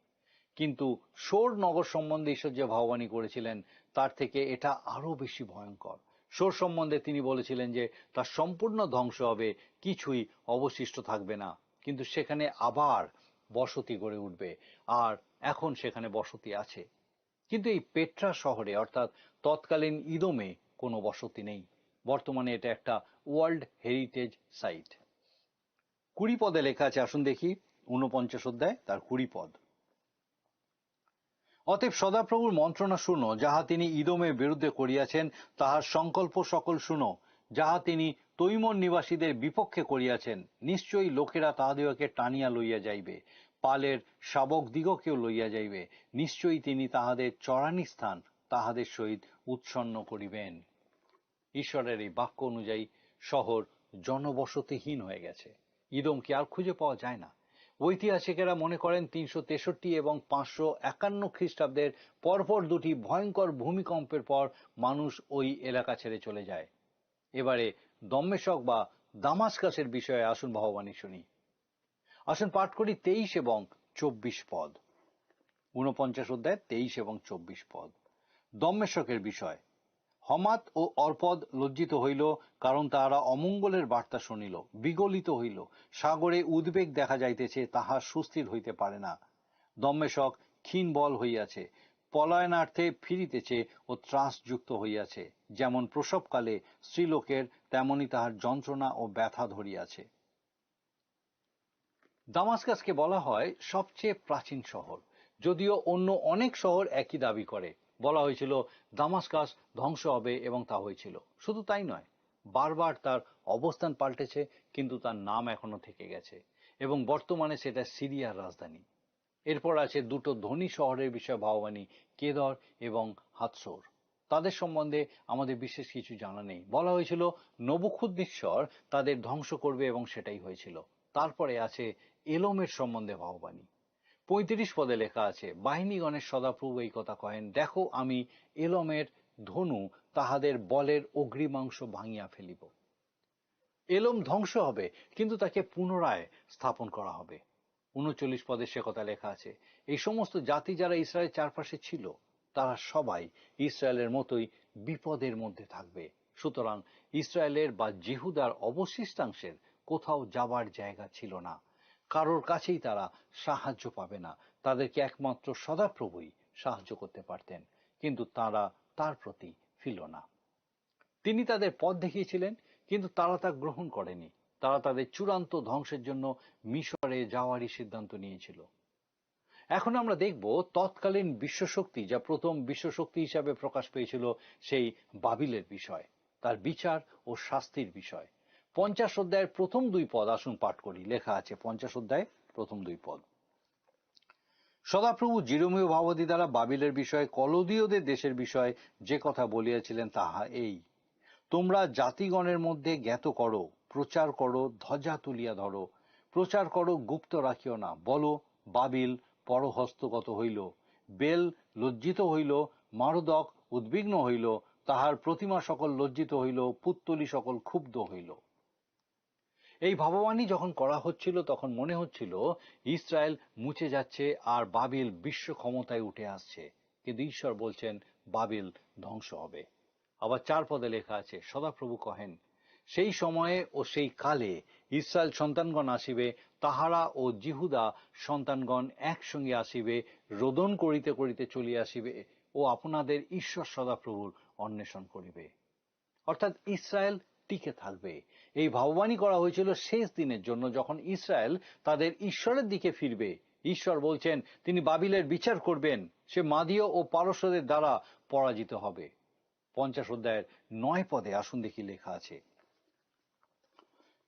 কিন্তু সোর নগর সম্বন্ধে ঈশ্বর যে ভাববাণী করেছিলেন, তার থেকে এটা আরো বেশি ভয়ঙ্কর। সোর সম্বন্ধে তিনি বলেছিলেন যে তার সম্পূর্ণ ধ্বংস হবে, কিছুই অবশিষ্ট থাকবে না, কিন্তু সেখানে আবার বসতি গড়ে উঠবে। আর এখন সেখানে বসতি আছে। কিন্তু এই পেট্রা শহরে, অর্থাৎ তৎকালীন ইদোমে, কোনো বসতি নেই। বর্তমানে এটা একটা ওয়ার্ল্ড হেরিটেজ সাইট। 20 পদে লেখা আছে, আসুন দেখি 49 অধ্যায় তার 20 পদ। অতএব সদাপ্রভুর মন্ত্রণা শুনো, যাহা তিনি ইদোমের বিরুদ্ধে করিয়াছেন, তাহার সংকল্প সকল শুনো, যাহা তিনি তৈমর নিবাসীদের বিপক্ষে করিয়াছেন, নিশ্চয়ই লোকেরা তাহাদিগকে টানিয়া লইয়া যাইবে, পালের শাবক দিগকেও লইয়া যাইবে, নিশ্চয়ই তিনি তাহাদের চরানি স্থান তাহাদের সহিত উৎসন্ন করিবেন। ঈশ্বরের এই বাক্য অনুযায়ী শহর জনবসতিহীন হয়ে গেছে। ইদমকে আর খুঁজে পাওয়া যায় না। ঐতিহাসিকেরা মনে করেন 363 এবং 551 খ্রিস্টাব্দের পরপর দুটি ভয়ঙ্কর ভূমিকম্পের পর মানুষ ওই এলাকা ছেড়ে চলে যায়। এবারে দম্মেশক বা দামাস্কাসের বিষয়ে আসুন ভগবানী শুনি। আসুন পাঠ করি 23 এবং 24 পদ। 49 অধ্যায় 23 এবং 24 পদ। দম্মেশকের বিষয়। হমাত ও অর্পদ লজ্জিত হইল, কারণ তাহারা অমঙ্গলের বার্তা শুনিল। বিগলিত হইল, সাগরে উদ্বেগ দেখা যাইতেছে, তাহা সুস্থির হইতে পারে না। দম্মেশক ক্ষীণ বল হইয়াছে, পলায়নার্থে ফিরিতেছে ও ত্রাসযুক্ত হইয়াছে। যেমন প্রসবকালে স্ত্রীলোকের, তেমনি তাহার যন্ত্রণা ও ব্যথা ধরিয়াছে। দামাস্কাসকে বলা হয় সবচেয়ে প্রাচীন শহর, যদিও অন্য অনেক শহর একই দাবি করে। বলা হয়েছিল দামাস্কাস ধ্বংস হবে এবং তা হয়েছিল। শুধু তাই নয়, বারবার তার অবস্থান পাল্টেছে, কিন্তু তার নাম এখনো থেকে গেছে এবং বর্তমানে সেটা সিরিয়ার রাজধানী। এরপর আছে দুটো ধনী শহরের বিষয়ে ভাববাণী, কেদর এবং হাতসোর। তাদের সম্বন্ধে আমাদের বিশেষ কিছু জানা নেই। বলা হয়েছিল নবুখুদ্নেচ্ছর তাদের ধ্বংস করবে এবং সেটাই হয়েছিল। তারপরে আছে এলোমের সম্বন্ধে ভাববাণী। 35 পদে লেখা আছে, বাহিনীগণের সদাপ্রভু এই কথা কহেন, দেখো আমি এলোমের ধনু তাহাদের বলের অগ্রিমাংশ ভাঙিয়া ফেলিব। এলোম ধ্বংস হবে, কিন্তু তাকে পুনরায় স্থাপন করা হবে। 39 পদে সে কথা লেখা আছে, এই সমস্ত জাতি যারা ইসরায়েলের চারপাশে ছিল, তারা সবাই ইসরায়েলের মতোই বিপদের মধ্যে থাকবে। সুতরাং ইসরায়েলের বা জিহুদার অবশিষ্টাংশের কোথাও যাবার জায়গা ছিল না। কারোর কাছেই তারা সাহায্য পাবে না। তাদেরকে একমাত্র সদাপ্রভুই সাহায্য করতে পারতেন, কিন্তু তারা তার প্রতি ফিরল না। তিনি তাদের পথ দেখিয়েছিলেন, কিন্তু তারা তা গ্রহণ করেনি। তারা তাদের চূড়ান্ত ধ্বংসের জন্য মিশরে যাওয়ারই সিদ্ধান্ত নিয়েছিল। এখন আমরা দেখব তৎকালীন বিশ্বশক্তি, যা প্রথম বিশ্বশক্তি হিসাবে প্রকাশ পেয়েছিল, সেই বাবিলের বিষয়, তার বিচার ও শাস্তির বিষয়। 50 অধ্যায়ের প্রথম 2 পদ আসুন পাঠ করি। লেখা আছে 50 অধ্যায় প্রথম 2 পদ। সদাপ্রভু জিরোমীয় ভাববাদী দ্বারা বাবিলের বিষয়ে কলদীয়দের দেশের বিষয়ে যে কথা বলিয়াছিলেন তাহা এই, তোমরা জাতিগণের মধ্যে জ্ঞাত করো, প্রচার করো, ধ্বজা তুলিয়া ধরো, প্রচার করো, গুপ্ত রাখিও না। বলো, বাবিল পরহস্তগত হইল, বেল লজ্জিত হইল, মারদক উদ্বিগ্ন হইল, তাহার প্রতিমা সকল লজ্জিত হইল, পুত্তলি সকল ক্ষুব্ধ হইল। এই ভাববাণী যখন করা হচ্ছিল, তখন মনে হচ্ছিল ইসরায়েল মুছে যাচ্ছে আর বাবিল বিশ্ব ক্ষমতায় উঠে আসছে। কিন্তু ঈশ্বর বলছেন বাবিল ধ্বংস হবে। আবার 4 পদে লেখা আছে, সদাপ্রভু কহেন, সেই সময়ে ও সেই কালে ইসরায়েল সন্তানগণ আসিবে, তাহারা ও জিহুদা সন্তানগণ একসঙ্গে আসিবে, রোদন করিতে করিতে চলিয়া আসিবে ও আপনাদের ঈশ্বর সদাপ্রভুর অন্বেষণ করিবে। অর্থাৎ ইসরায়েল টিকে থাকবে। এই ভাববাণী করা হয়েছিল শেষ দিনের জন্য, যখন ইসরায়েল তাদের ঈশ্বরের দিকে ফিরবে। ঈশ্বর বলছেন তিনি বাবিলের বিচার করবেন, সে মাদীয় ও পারস্যদের দ্বারা পরাজিত হবে। 50 অধ্যায়ের 9 পদে আসুন দেখি লেখা আছে,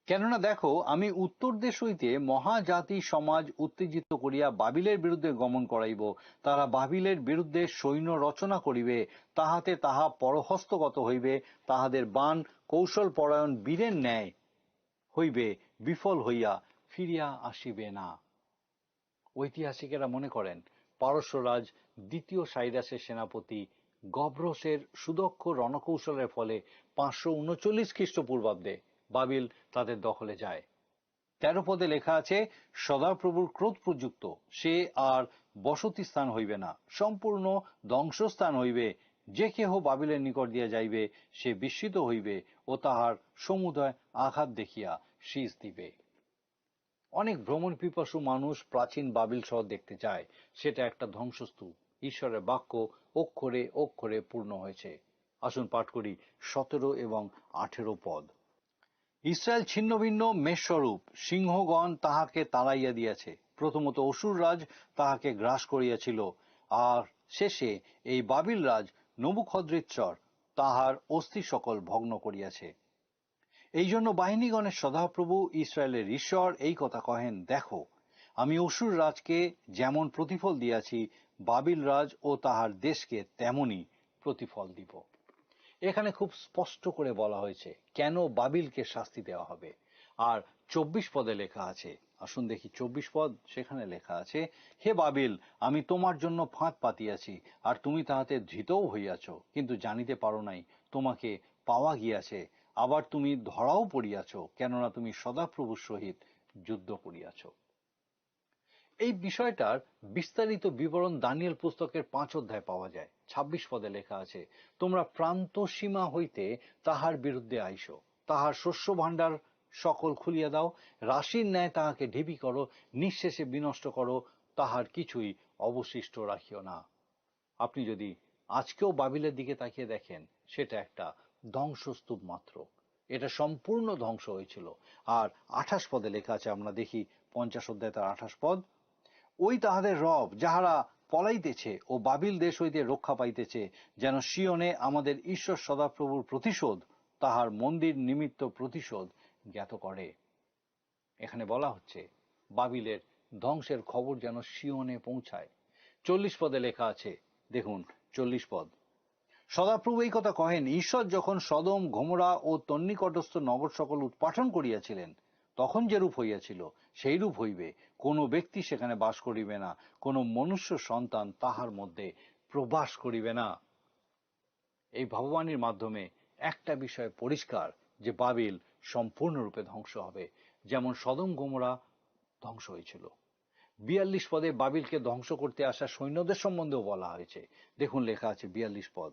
কেননা দেখো, আমি উত্তর দেশ হইতে মহাজাতি সমাজ উত্তেজিত করিয়া বাবিলের বিরুদ্ধে গমন করাইব। তারা বাবিলের বিরুদ্ধে সৈন্য রচনা করিবে, তাহাতে তাহা পরহস্তগত হইবে। তাহাদের বাণ কৌশল পরায়ণ বীরের ন্যায় হইবে, বিফল হইয়া ফিরিয়া আসিবে না। ঐতিহাসিকেরা মনে করেন পারস্যরাজ দ্বিতীয় সাইরাসের সেনাপতি গব্রসের সুদক্ষ রণকৌশলের ফলে 539 খ্রিস্টপূর্বাব্দে বাবিল তাদের দখলে যায়। 13 পদে লেখা আছে, সদাপ্রভুর ক্রোধ প্রযুক্ত, সে আর বসতি স্থান হইবে না, সম্পূর্ণ ধ্বংসস্থান হইবে। যে কেহ বাবিলের নিকট দিয়া যাইবে, সে বিস্মিত হইবে ও তাহার সমুদয় আঘাত দেখিয়া শীষ দিবে। অনেক ভ্রমণ পিপাসু মানুষ প্রাচীন বাবিল শহর দেখতে চায়। সেটা একটা ধ্বংসস্তূপ। ঈশ্বরের বাক্য অক্ষরে অক্ষরে পূর্ণ হয়েছে। আসুন পাঠ করি 17 এবং 18 পদ। ইসরায়েল ছিন্ন ভিন্ন মেষস্বরূপ, সিংহগণ তাহাকে তাড়াইয়া দিয়াছে। প্রথমত অসুর রাজ তাহাকে গ্রাস করিয়াছিল, আর শেষে এই বাবিল রাজ নবুখদ্রেচ্ছর তাহার অস্থি সকল ভগ্ন করিয়াছে। এই জন্য বাহিনীগণের সদাপ্রভু ইসরায়েলের ঈশ্বর এই কথা কহেন, দেখো আমি অসুর রাজকে যেমন প্রতিফল দিয়াছি, বাবিল রাজ ও তাহার দেশকে তেমনি প্রতিফল দিব। এখানে খুব স্পষ্ট করে বলা হয়েছে কেন বাবিলকে শাস্তি দেওয়া হবে। আর 24 পদে লেখা আছে, আসুন দেখি 24 পদ, সেখানে লেখা আছে, হে বাবিল, আমি তোমার জন্য ফাঁদ পাতিয়াছি, আর তুমি তাহাতে ধৃতও হইয়াছ, কিন্তু জানিতে পারো নাই, তোমাকে পাওয়া গিয়াছে, আবার তুমি ধরাও পড়িয়াছ, কেননা তুমি সদাপ্রভুর সহিত যুদ্ধ করিয়াছ। এই বিষয়টার বিস্তারিত বিবরণ দানিয়েল পুস্তকের 5 অধ্যায় পাওয়া যায়। 26 পদে লেখা আছে, তোমরা প্রান্ত সীমা হইতে তাহার বিরুদ্ধে আইসো, তাহার শস্য ভাণ্ডার সকল খুলিয়া দাও, রাশির ন্যায় তাহাকে ঢিবি করো, নিঃশেষে বিনষ্ট করো, তাহার কিছুই অবশিষ্ট রাখিও না। আপনি যদি আজকেও বাবিলের দিকে তাকিয়ে দেখেন, সেটা একটা ধ্বংসস্তূপ মাত্র, এটা সম্পূর্ণ ধ্বংস হয়েছিল। আর 28 পদে লেখা আছে, আমরা দেখি 50 অধ্যায় তার 28 পদ, ওই তাহাদের রব যাহারা পলাইতেছে ও বাবিল দেশ হইতে রক্ষা পাইতেছে, যেন সিয়নে আমাদের ঈশ্বর সদাপ্রভুর প্রতিশোধ, তাহার মন্দির নিমিত্ত প্রতিশোধ জ্ঞাত করে। এখানে বলা হচ্ছে বাবিলের ধ্বংসের খবর যেন সিয়নে পৌঁছায়। 40 পদে লেখা আছে, দেখুন 40 পদ, সদাপ্রভু এই কথা কহেন, ঈশ্বর যখন সদম, গমোরা ও তন্নিকটস্থ নগর সকল উৎপাটন করিয়াছিলেন, তখন যেরূপ হইয়াছিল সেইরূপ হইবে, কোনো ব্যক্তি সেখানে বাস করিবে না, কোনো মনুষ্য সন্তান তাহার মধ্যে প্রবাস করিবে না। এই ভগবানের মাধ্যমে একটা বিষয় পরিষ্কার, যে বাবিল সম্পূর্ণরূপে ধ্বংস হবে, যেমন সদম গমোরা ধ্বংস হয়েছিল। 42 পদে বাবিলকে ধ্বংস করতে আসা সৈন্যদের সম্বন্ধেও বলা হয়েছে। দেখুন লেখা আছে 42 পদ,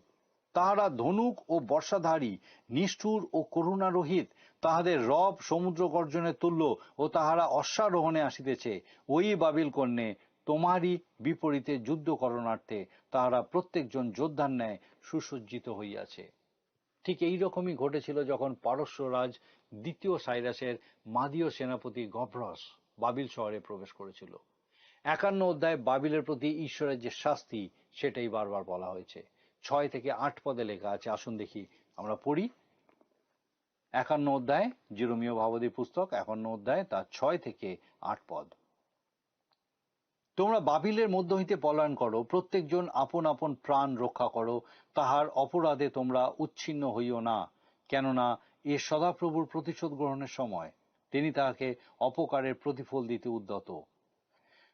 তাহারা ধনুক ও বর্ষাধারী, নিষ্ঠুর ও করুণারহিত, তাহাদের রব সমুদ্র গর্জনের তুল্য, ও তাহারা অশ্বারোহণে আসিতেছে। ওই বাবিল কন্যে, তোমারই বিপরীতে যুদ্ধ করণার্থে তাহারা প্রত্যেকজন যোদ্ধার ন্যায় সুসজ্জিত হইয়াছে। ঠিক এই রকমই ঘটেছিল যখন পারস্য রাজ দ্বিতীয় সাইরাসের মাদীয় সেনাপতি গভ্রস বাবিল শহরে প্রবেশ করেছিল। 51 অধ্যায় বাবিলের প্রতি ঈশ্বরের যে শাস্তি, সেটাই বারবার বলা হয়েছে। 6 থেকে 8 পদে লেখা আছে, আসুন দেখি আমরা পড়ি। 51 অধ্যায়, জিরোমীয় ভাববাদীর পুস্তক 51 অধ্যায় তার 6 থেকে 8 পদ, তোমরা বাবিলের মধ্য হইতে পলায়ন করো, প্রত্যেকজন আপন আপন প্রাণ রক্ষা করো, তাহার অপরাধে তোমরা উচ্ছিন্ন হইও না, কেননা এ সদাপ্রভুর প্রতিশোধ গ্রহণের সময়, তিনি তাহাকে অপকারের প্রতিফল দিতে উদ্যত।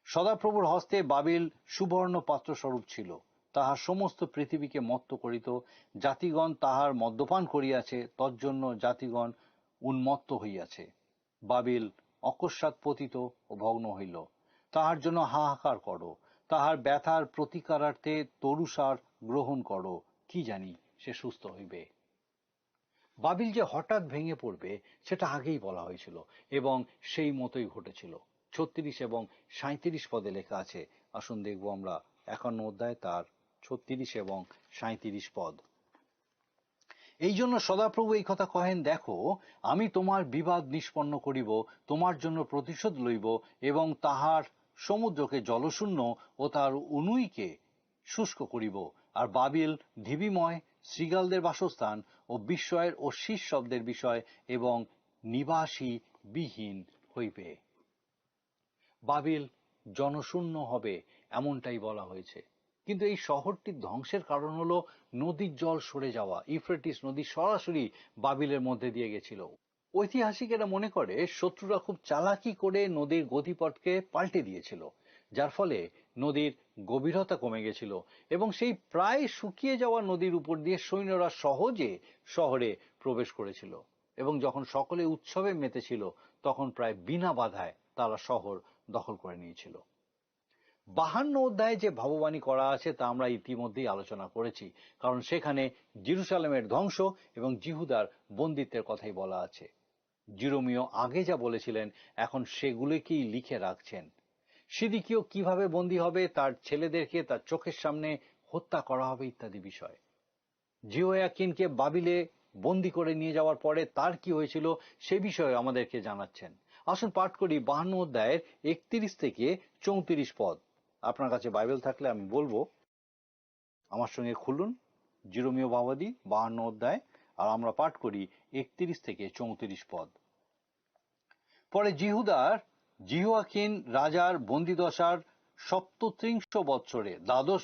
সদাপ্রভুর হস্তে বাবিল সুবর্ণ পাত্র স্বরূপ ছিল, তাহার সমস্ত পৃথিবীকে মত্ত করিত, জাতিগণ তাহার মদ্যপান করিয়াছে, তজ্জন্য জাতিগণ উন্মত্ত হইয়াছে। বাবিল অকস্মাৎ পতিত ও ভগ্ন হইল, তাহার জন্য হাহাকার করো, তাহার ব্যথার প্রতিকারার্থে তরুসার গ্রহণ করো, কি জানি সে সুস্থ হইবে। বাবিল যে হঠাৎ ভেঙে পড়বে সেটা আগেই বলা হয়েছিল, এবং সেই মতোই ঘটেছিল। 36 এবং 37 পদে লেখা আছে, আসুন দেখব আমরা 51 অধ্যায় তার 36 এবং 37 পদ। এই জন্য সদাপ্রভু এই কথা কহেন, দেখো আমি তোমার বিবাদ নিষ্পন্ন করিব, তোমার জন্য প্রতিশোধ লইব, এবং তাহার সমুদ্রকে জলশূন্য ও তাহার উনুইকে শুষ্ক করিব। আর বাবিল ঢিবিময়, শৃগালদের বাসস্থান ও বিস্ময়ের ও শীষ শব্দের বিষয় এবং নিবাসী বিহীন হইবে। বাবিল জনশূন্য হবে এমনটাই বলা হয়েছে, কিন্তু এই শহরটির ধ্বংসের কারণ হলো নদীর জল সরে যাওয়া। ইউফ্রেটিস নদী সরাসরি বাবিলের মধ্যে দিয়ে গেছিল। ঐতিহাসিকেরা মনে করে শত্রুরা খুব চালাকি করে নদীর গতিপথকে পাল্টে দিয়েছিল, যার ফলে নদীর গভীরতা কমে গেছিল, এবং সেই প্রায় শুকিয়ে যাওয়া নদীর উপর দিয়ে সৈন্যরা সহজে শহরে প্রবেশ করেছিল, এবং যখন সকলে উৎসবে মেতেছিল তখন প্রায় বিনা বাধায় তারা শহর দখল করে নিয়েছিল। 52 অধ্যায়ে যে ভগবানী করা আছে তা আমরা ইতিমধ্যেই আলোচনা করেছি, কারণ সেখানে জেরুসালেমের ধ্বংস এবং জিহুদার বন্দিত্বের কথাই বলা আছে। জিরোমীয় আগে যা বলেছিলেন এখন সেগুলোকেই লিখে রাখছেন। সিদিকিও কিভাবে বন্দী হবে, তার ছেলেদেরকে তার চোখের সামনে হত্যা করা হবে ইত্যাদি বিষয়। জিহোয়াকিনকে বাবিলে বন্দী করে নিয়ে যাওয়ার পরে তার কি হয়েছিল সে বিষয়ে আমাদেরকে জানাচ্ছেন। আসুন পাঠ করি 52 অধ্যায়ের 31 থেকে 34 পদ। আপনার কাছে বাইবেল থাকলে আমি বলবো, আমার সঙ্গে খুলুন জিরোমীয় ভাববাদী 52 অধ্যায় আর আমরা পাঠ করি 31 থেকে 34 পদ। পরে জিহোয়াকিন রাজার বন্দিদশার 37 বৎসরে দ্বাদশ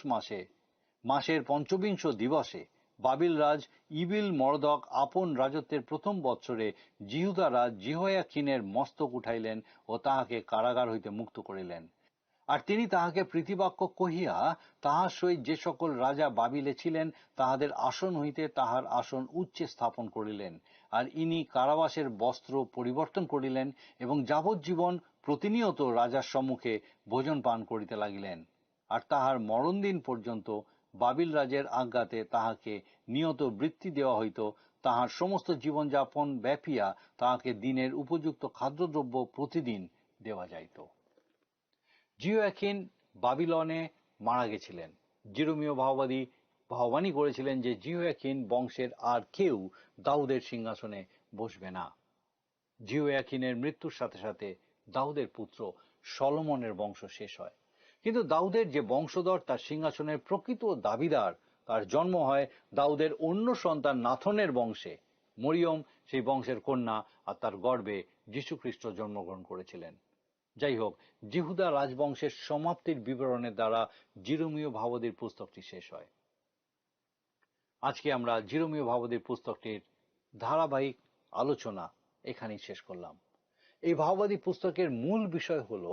মাসের 25 দিবসে বাবিল রাজ ইবিল মরদক আপন রাজত্বের প্রথম বৎসরে জিহুদা রাজ জিহোয়াকিনের মস্তক উঠাইলেন ও তাহাকে কারাগার হইতে মুক্ত করিলেন। আর তিনি তাহাকে প্রীতিবাক্য কহিয়া তাহার সহিত যে সকল রাজা বাবিলে ছিলেন তাহাদের আসন হইতে তাহার আসন উচ্চে স্থাপন করিলেন। আর ইনি কারাবাসের বস্ত্র পরিবর্তন করিলেন এবং যাবজ্জীবন প্রতিনিয়ত রাজার সম্মুখে ভোজন পান করিতে লাগিলেন। আর তাহার মরণদিন পর্যন্ত বাবিল রাজের আজ্ঞাতে তাহাকে নিয়ত বৃত্তি দেওয়া হইত। তাহার সমস্ত জীবনযাপন ব্যাপিয়া তাহাকে দিনের উপযুক্ত খাদ্যদ্রব্য প্রতিদিন দেওয়া যাইত। জিহোয়াকিন বাবিলনে মারা গেছিলেন। জিরোমীয় ভাববাণী করেছিলেন যে জিহোয়াকিন বংশের আর কেউ দাউদের সিংহাসনে বসবে না। জিহোয়াকিনের মৃত্যুর সাথে সাথে দাউদের পুত্র সলোমনের বংশ শেষ হয়। কিন্তু দাউদের যে বংশধর তার সিংহাসনের প্রকৃত দাবিদার, তার জন্ম হয় দাউদের অন্য সন্তান নাথনের বংশে। মরিয়ম সেই বংশের কন্যা, আর তার গর্ভে যীশুখ্রিস্ট জন্মগ্রহণ করেছিলেন। যাই হোক, জিহুদা রাজবংশের সমাপ্তির বিবরণের দ্বারা জিরোমীয় ভাববাদীর পুস্তকটি শেষ হয়। আজকে আমরা জিরোমীয় ভাববাদীর পুস্তকটির ধারাবাহিক আলোচনা এখানেই শেষ করলাম। এই ভাববাদী পুস্তকের মূল বিষয় হল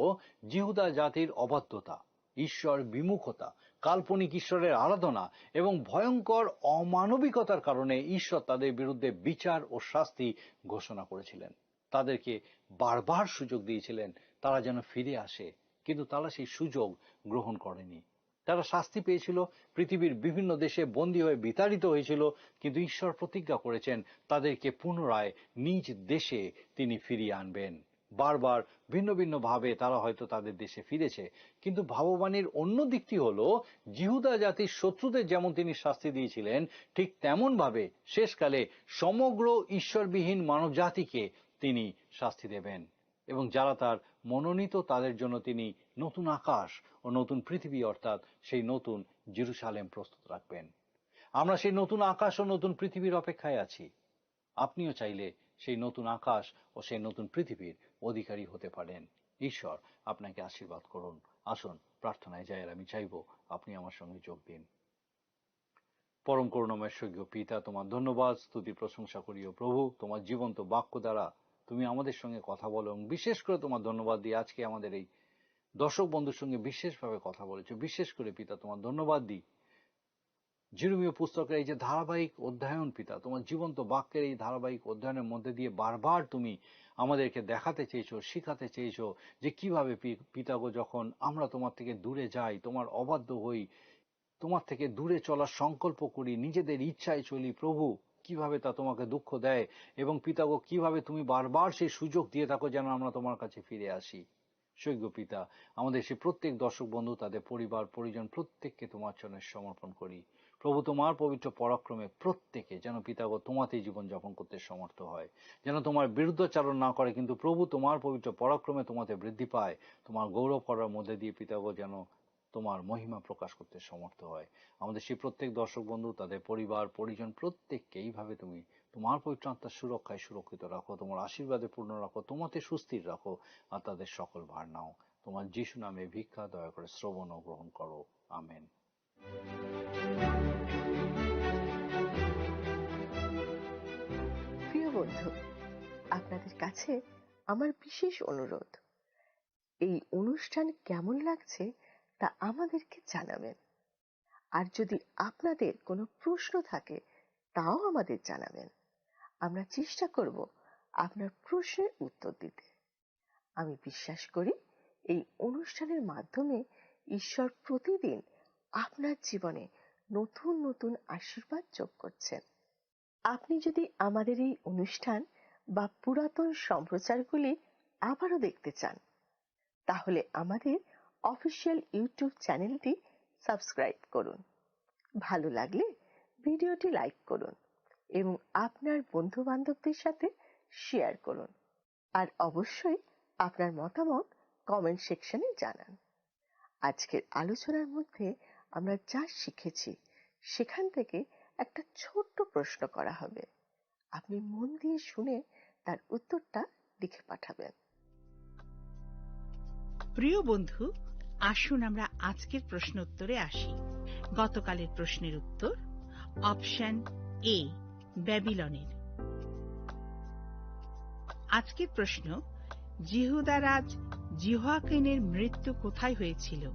জিহুদা জাতির অবাধ্যতা, ঈশ্বর বিমুখতা, কাল্পনিক ঈশ্বরের আরাধনা এবং ভয়ঙ্কর অমানবিকতার কারণে ঈশ্বর তাদের বিরুদ্ধে বিচার ও শাস্তি ঘোষণা করেছিলেন। তাদেরকে বারবার সুযোগ দিয়েছিলেন তারা যেন ফিরে আসে, কিন্তু তারা সেই সুযোগ গ্রহণ করেনি। তারা শাস্তি পেয়েছিল, পৃথিবীর বিভিন্ন দেশে বন্দী হয়ে বিতাড়িত হয়েছিল, কিন্তু ঈশ্বর প্রতিজ্ঞা করেছেন তাদেরকে পুনরায় নিজ দেশে তিনি ফিরিয়ে আনবেন। বারবার ভিন্ন ভিন্ন ভাবে তারা হয়তো তাদের দেশে ফিরেছে, কিন্তু ভাববাণীর অন্য দিকটি হল জিহুদা জাতির শত্রুদের যেমন তিনি শাস্তি দিয়েছিলেন, ঠিক তেমন ভাবে শেষকালে সমগ্র ঈশ্বরবিহীন মানব জাতিকে তিনি শাস্তি দেবেন এবং যারা তার মনোনীত তাদের জন্য তিনি নতুন আকাশ ও নতুন পৃথিবী অর্থাৎ সেই নতুন জেরুসালেম প্রস্তুত রাখবেন। আমরা সেই নতুন আকাশ ও নতুন পৃথিবীর অপেক্ষায় আছি। আপনিও চাইলে সেই নতুন আকাশ ও সেই নতুন পৃথিবীর অধিকারী হতে পারেন। ঈশ্বর আপনাকে আশীর্বাদ করুন। আসুন প্রার্থনায় যাই, আর আমি চাইব আপনি আমার সঙ্গে যোগ দিন। পরম করুণাময় স্বর্গীয় পিতা, তোমার ধন্যবাদ, স্তুতি প্রশংসা করিও প্রভু। তোমার জীবন্ত বাক্য দ্বারা তুমি আমাদের সঙ্গে কথা বলো এবং বিশেষ করে তোমার ধন্যবাদ দিই আজকে আমাদের এই দর্শক বন্ধুর সঙ্গে বিশেষভাবে কথা বলেছো। বিশেষ করে পিতা তোমার ধন্যবাদ দিই জিরোমীয় পুস্তকের এই যে ধারাবাহিক অধ্যয়ন, পিতা তোমার জীবন্ত বাক্যের এই ধারাবাহিক অধ্যয়নের মধ্যে দিয়ে বারবার তুমি আমাদেরকে দেখাতে চেয়েছো, শিখাতে চেয়েছো যে কিভাবে পিতাগো যখন আমরা তোমার থেকে দূরে যাই, তোমার অবাধ্য হই, তোমার থেকে দূরে চলার সংকল্প করি, নিজেদের ইচ্ছায় চলি, প্রভু কিভাবে তা তোমাকে দুঃখ দেয় এবং পিতাগো কিভাবে তুমি বারবার সেই সুযোগ দিয়ে থাকো যেন আমরা তোমার কাছে ফিরে আসি। স্বর্গীয় পিতা, আমাদের সে প্রত্যেক দর্শক বন্ধু, তাদের পরিবার পরিজন প্রত্যেককে তোমার চরণে সমর্পণ করি। প্রভু তোমার পবিত্র পরাক্রমে প্রত্যেকে যেন পিতাগো তোমাতেই জীবনযাপন করতে সমর্থ হয়, যেন তোমার বিরুদ্ধাচারণ না করে, কিন্তু প্রভু তোমার পবিত্র পরাক্রমে তোমাতে বৃদ্ধি পায়, তোমার গৌরব করার মধ্যে দিয়ে পিতাগো যেন তোমার মহিমা প্রকাশ করতে সমর্থ হয়। আমাদের সেই প্রত্যেক দর্শক বন্ধু, তাদের পরিবার পরিজন প্রত্যেককে এইভাবে তুমি তোমার পবিত্র আত্মার সুরক্ষায় সুরক্ষিত রাখো, তোমার আশীর্বাদে পূর্ণ রাখো, তোমাতে সুস্থির রাখো, আর তাদের সকল ভার নাও। তোমার যিশু নামে ভিক্ষা দয়া করে শ্রবণ ও গ্রহণ করো। আমেন। প্রিয় বন্ধু, আপনাদের কাছে আমার বিশেষ অনুরোধ, এই অনুষ্ঠান কেমন লাগছে তা আমাদেরকে জানাবেন। আর যদি আপনাদের কোনো প্রশ্ন থাকে তাও আমাদের জানাবেন। আমরা চেষ্টা করব আপনার প্রশ্নের উত্তর দিতে। আমি বিশ্বাস করি এই অনুষ্ঠানের মাধ্যমে ঈশ্বর প্রতিদিন আপনার জীবনে নতুন নতুন আশীর্বাদ যোগ করছেন। আপনি যদি আমাদের এই অনুষ্ঠান বা পুরাতন সম্প্রচারগুলি আবারও দেখতে চান, তাহলে আমাদের অফিসিয়াল ইউটিউব চ্যানেলটি সাবস্ক্রাইব করুন। ভালো লাগলে ভিডিওটি লাইক করুন এবং আপনার বন্ধু বান্ধবদের সাথে শেয়ার করুন। আর অবশ্যই আপনার মতামত কমেন্ট সেকশনে জানান। আজকের আলোচনার মধ্যে আমরা যা শিখেছি সেখান থেকে একটা ছোট্ট প্রশ্ন করা হবে। আপনি মন দিয়ে শুনে তার উত্তরটা লিখে পাঠাবেন। প্রিয় বন্ধু, আসুন আমরা আজকের প্রশ্ন উত্তরে আসি। গতকালের প্রশ্নের উত্তর অপশন এ, ব্যাবিলনের। আজকের প্রশ্ন, জিহুদা রাজ জিহোয়াকিনের মৃত্যু কোথায় হয়েছিল?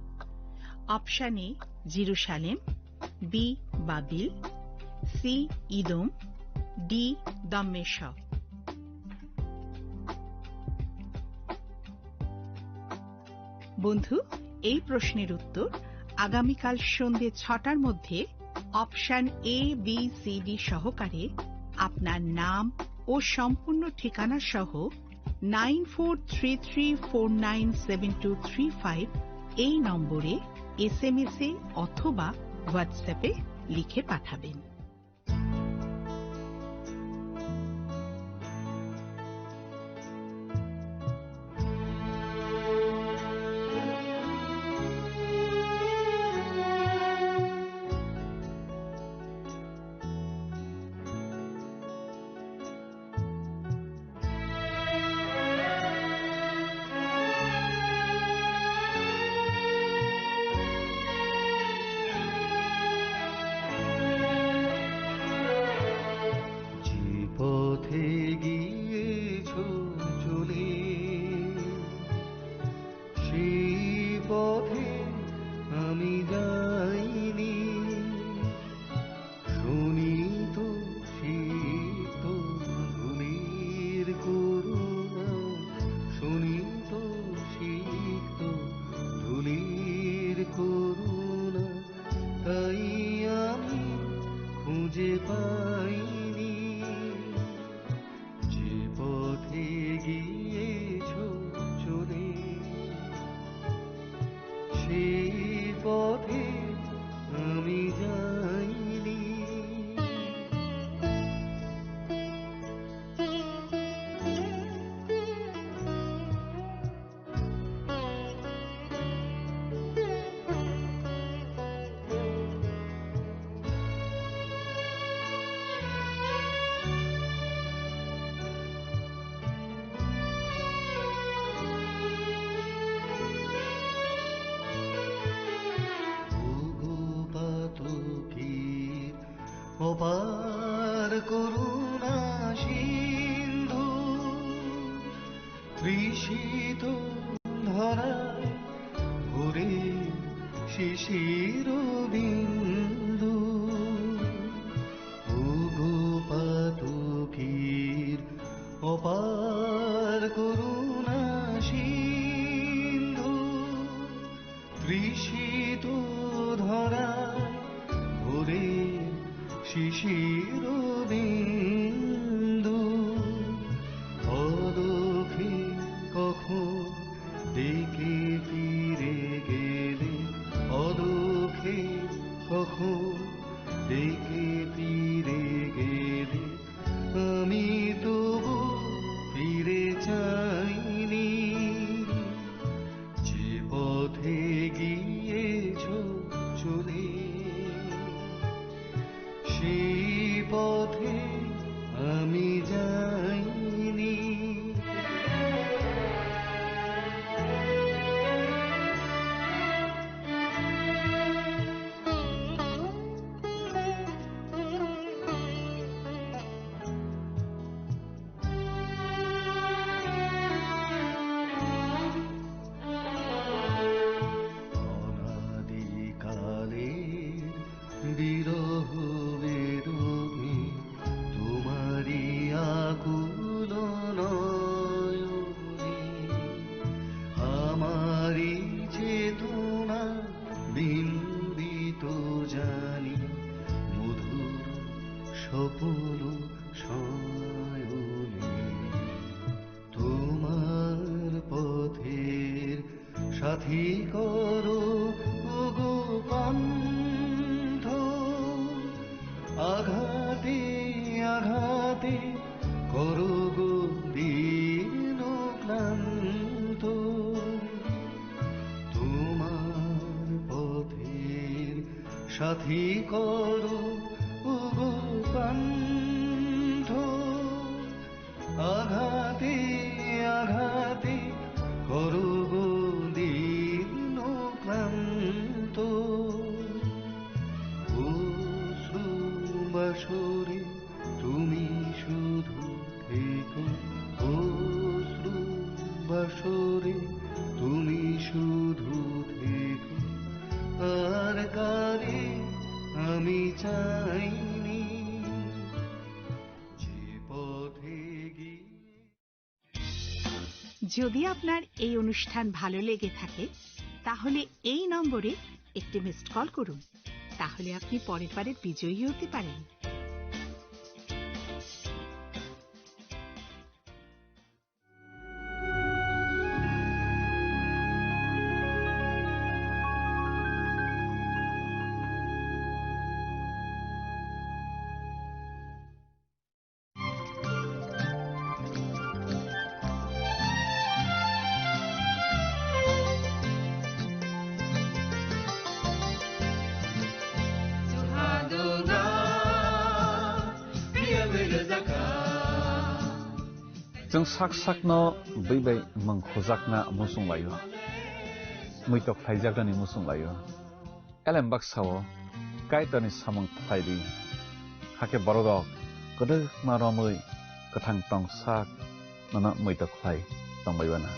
অপশন এ, জেরুসালেম, বি, বাবিল, সি, ইদোম, ডি, দম্মেশক। বন্ধু, এই প্রশ্নের উত্তর আগামীকাল সন্ধ্যে 6টার মধ্যে option A, B, C, D সহকারে আপনার নাম ও সম্পূর্ণ ঠিকানা সহ 9433497235 এই নম্বরে SMS এ অথবা হোয়াটসঅ্যাপে লিখে পাঠাবেন। অপার করুণা সিন্ধু তৃষিত ধরায় ভরে শিশির বিন্দু ওগো পাতকীর অপার করুণা সিন্ধু তৃষিত ধরায় ভরে শিশির বিন্দু অদোখে কখন ডেকে ফিরে গেলে অদোখে কখন ডেকে ফিরে গেলে আমি তবু ফিরে চাইনি যে পথে গিয়েছ চলে সেই পথে আমি যাইনি অনাদিকালের বিরহ বেদনে তোমারি আকুল নয়নে আমারি চেতনা বিন্দিত জানি মধুর সপন শয়নে তোমার পথের সাথী করো ওগো পান্থ আঘাতে আঘাতে করো গো দীন ক্লান্ত তোমার পথের সাথী করো ওগো পান্থ আঘাতে আঘাতে করব দীর্ণ ক্লান্ত অশ্রু বাসরে তুমি শুধু থেকো অশ্রু বাসরে তুমি শুধু থেকো আর কারে আমি চাইনি যে পথে গিয়ে। যদি আপনার এই অনুষ্ঠান ভালো লেগে থাকে তাহলে এই নম্বরে একটি মিসড কল করুন, তাহলে আপনি পরের বারের বিজয়ী হতে পারেন। जों sak sakno बै mangkhojakna musung layo muitok phaijakani musung layo elembak sawo kaitani samung phaidi hake borok kodok maromui kathang tong sak nana muitok phai tongbaibana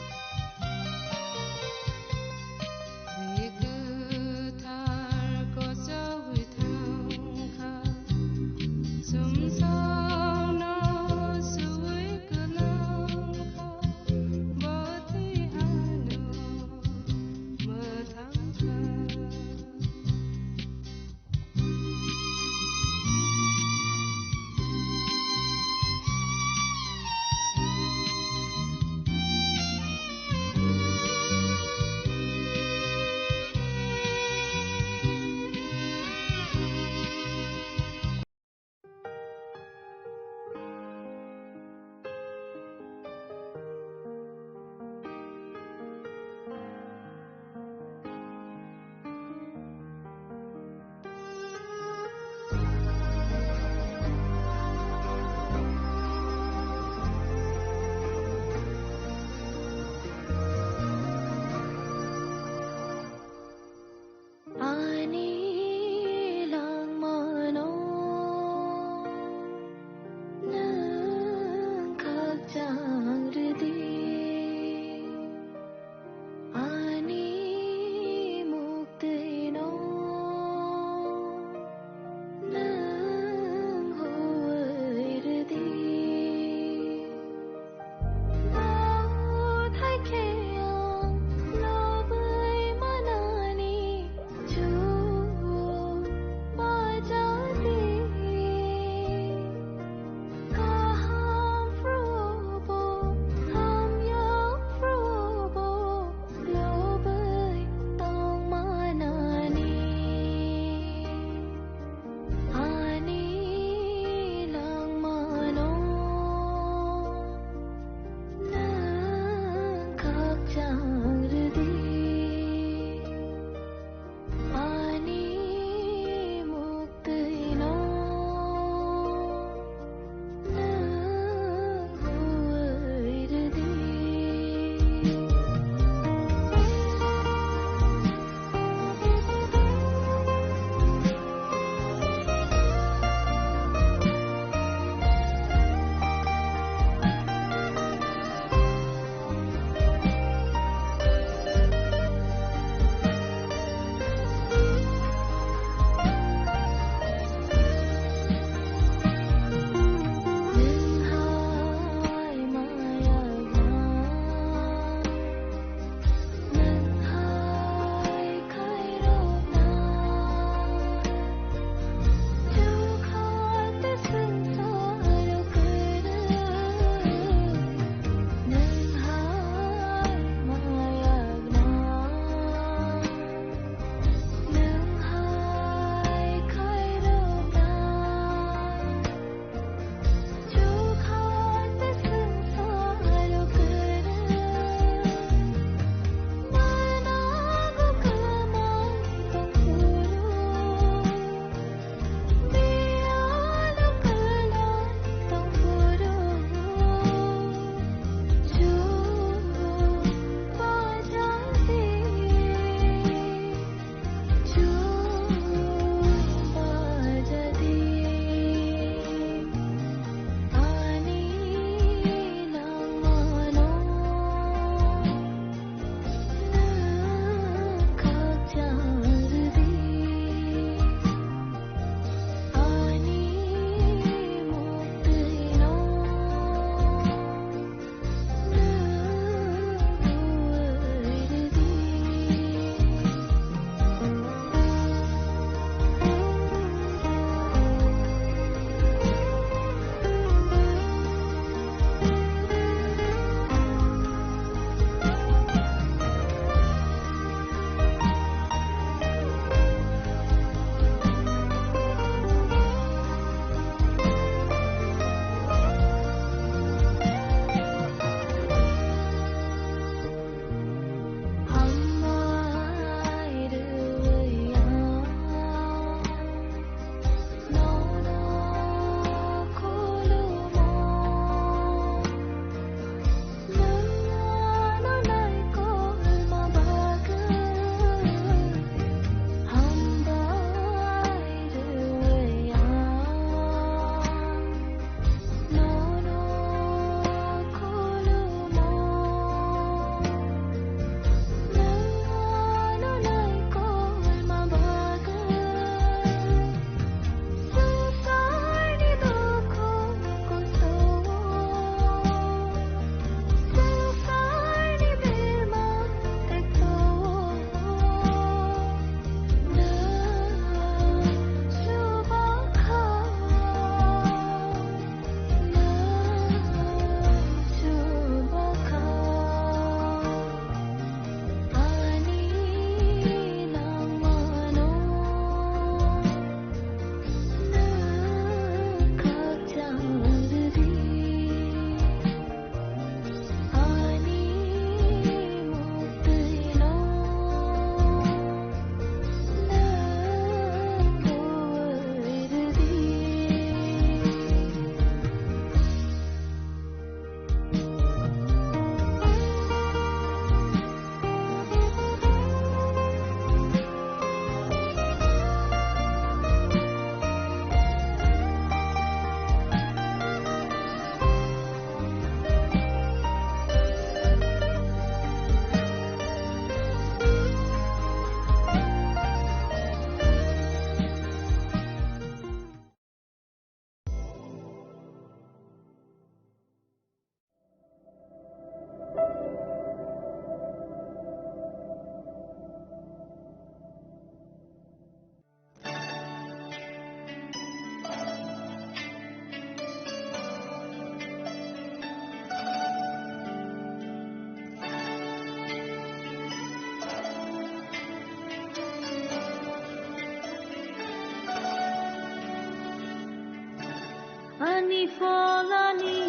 falani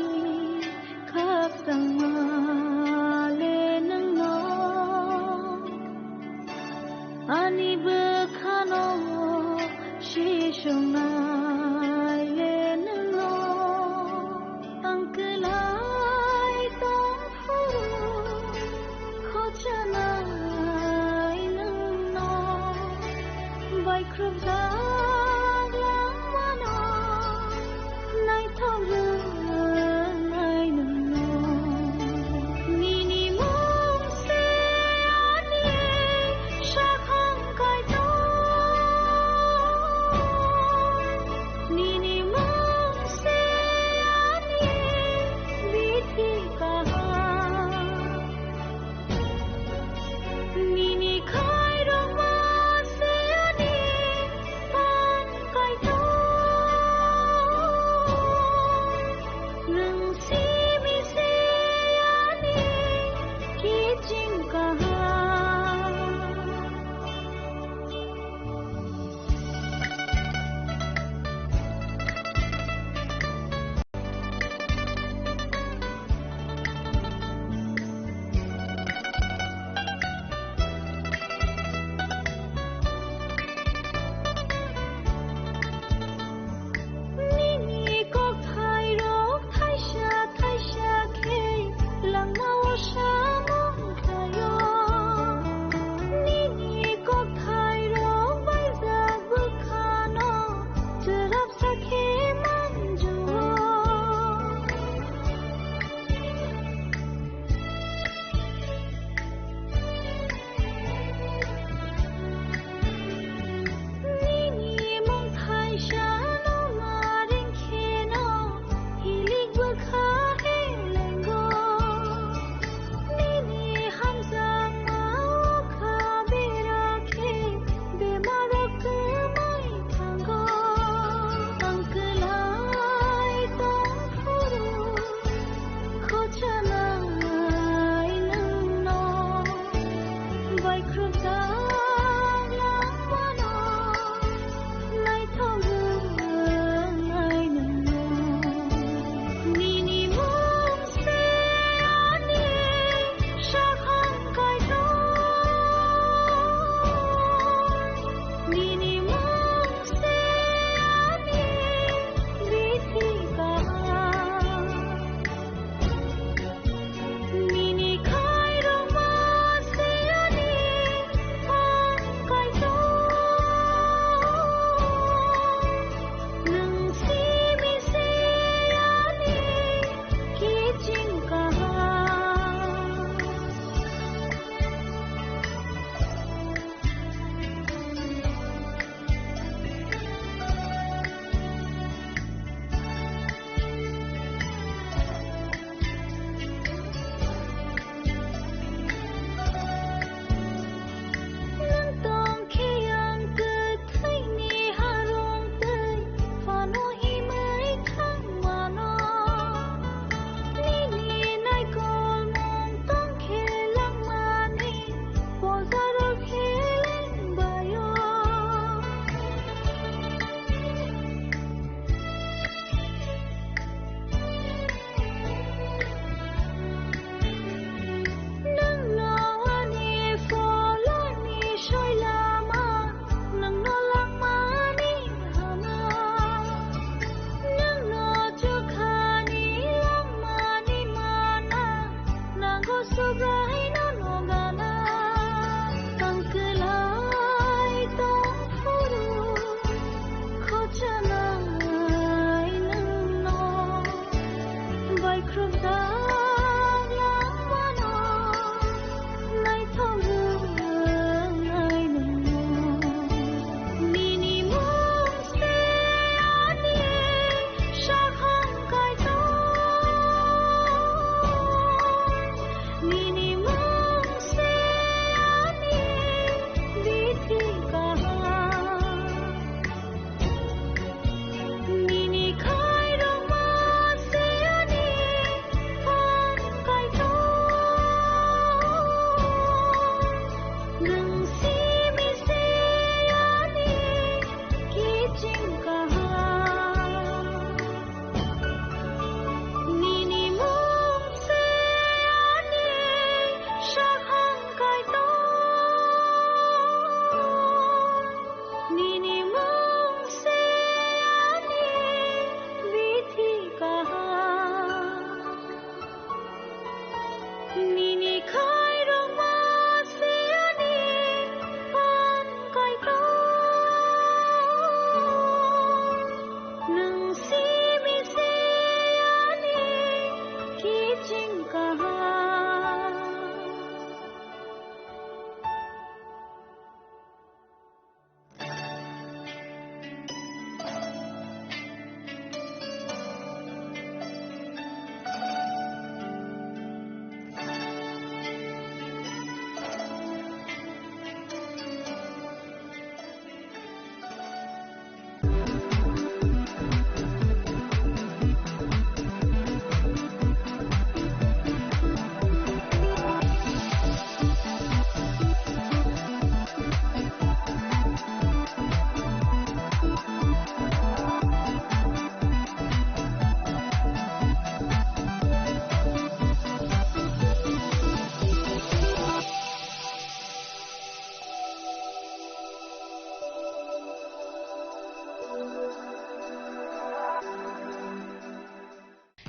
khap sangale nangno ani bekhano shishona le nangno angkelai tong furu khochana nangno bai krubda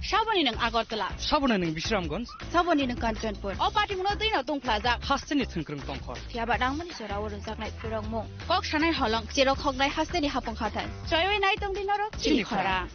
Saboni nang Agartala. Sabona ning Bisramganj. Saboni nang Kanchanpur. O party mo na dino tong plaza. Hasteni thengkrung tongkhor. Tiaba dang mani sora oro jaknai purong mong. Kok sanai holong jero khognai hasteni hapong khatan. Joyway nai tong dinoro chili khara.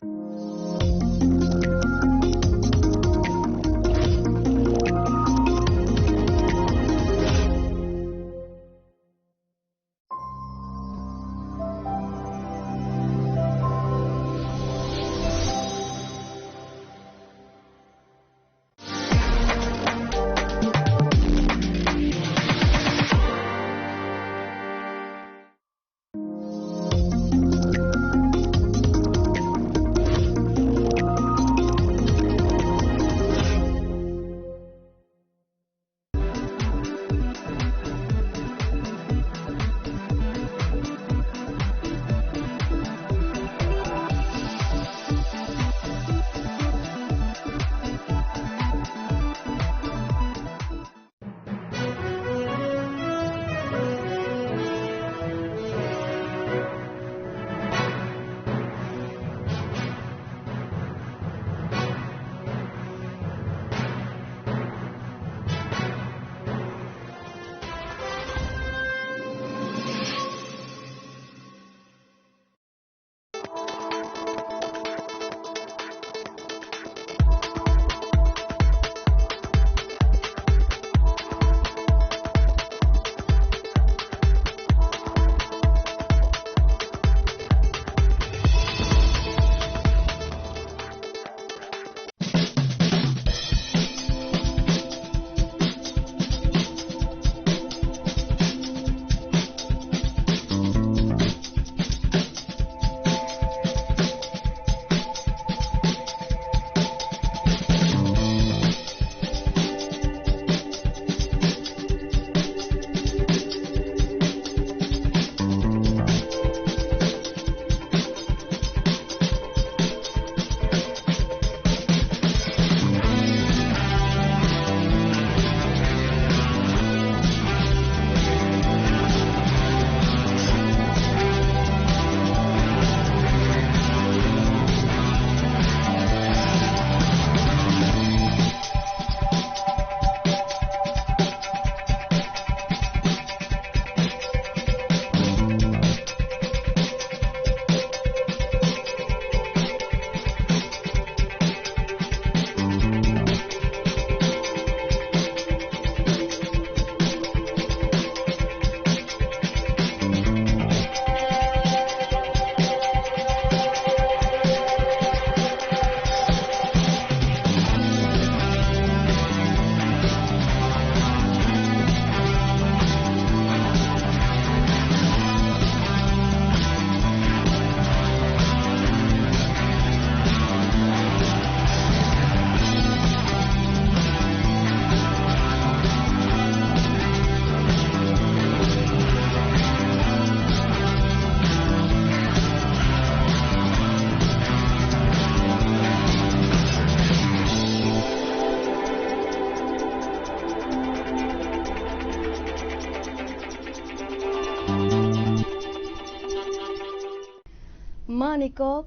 Manikok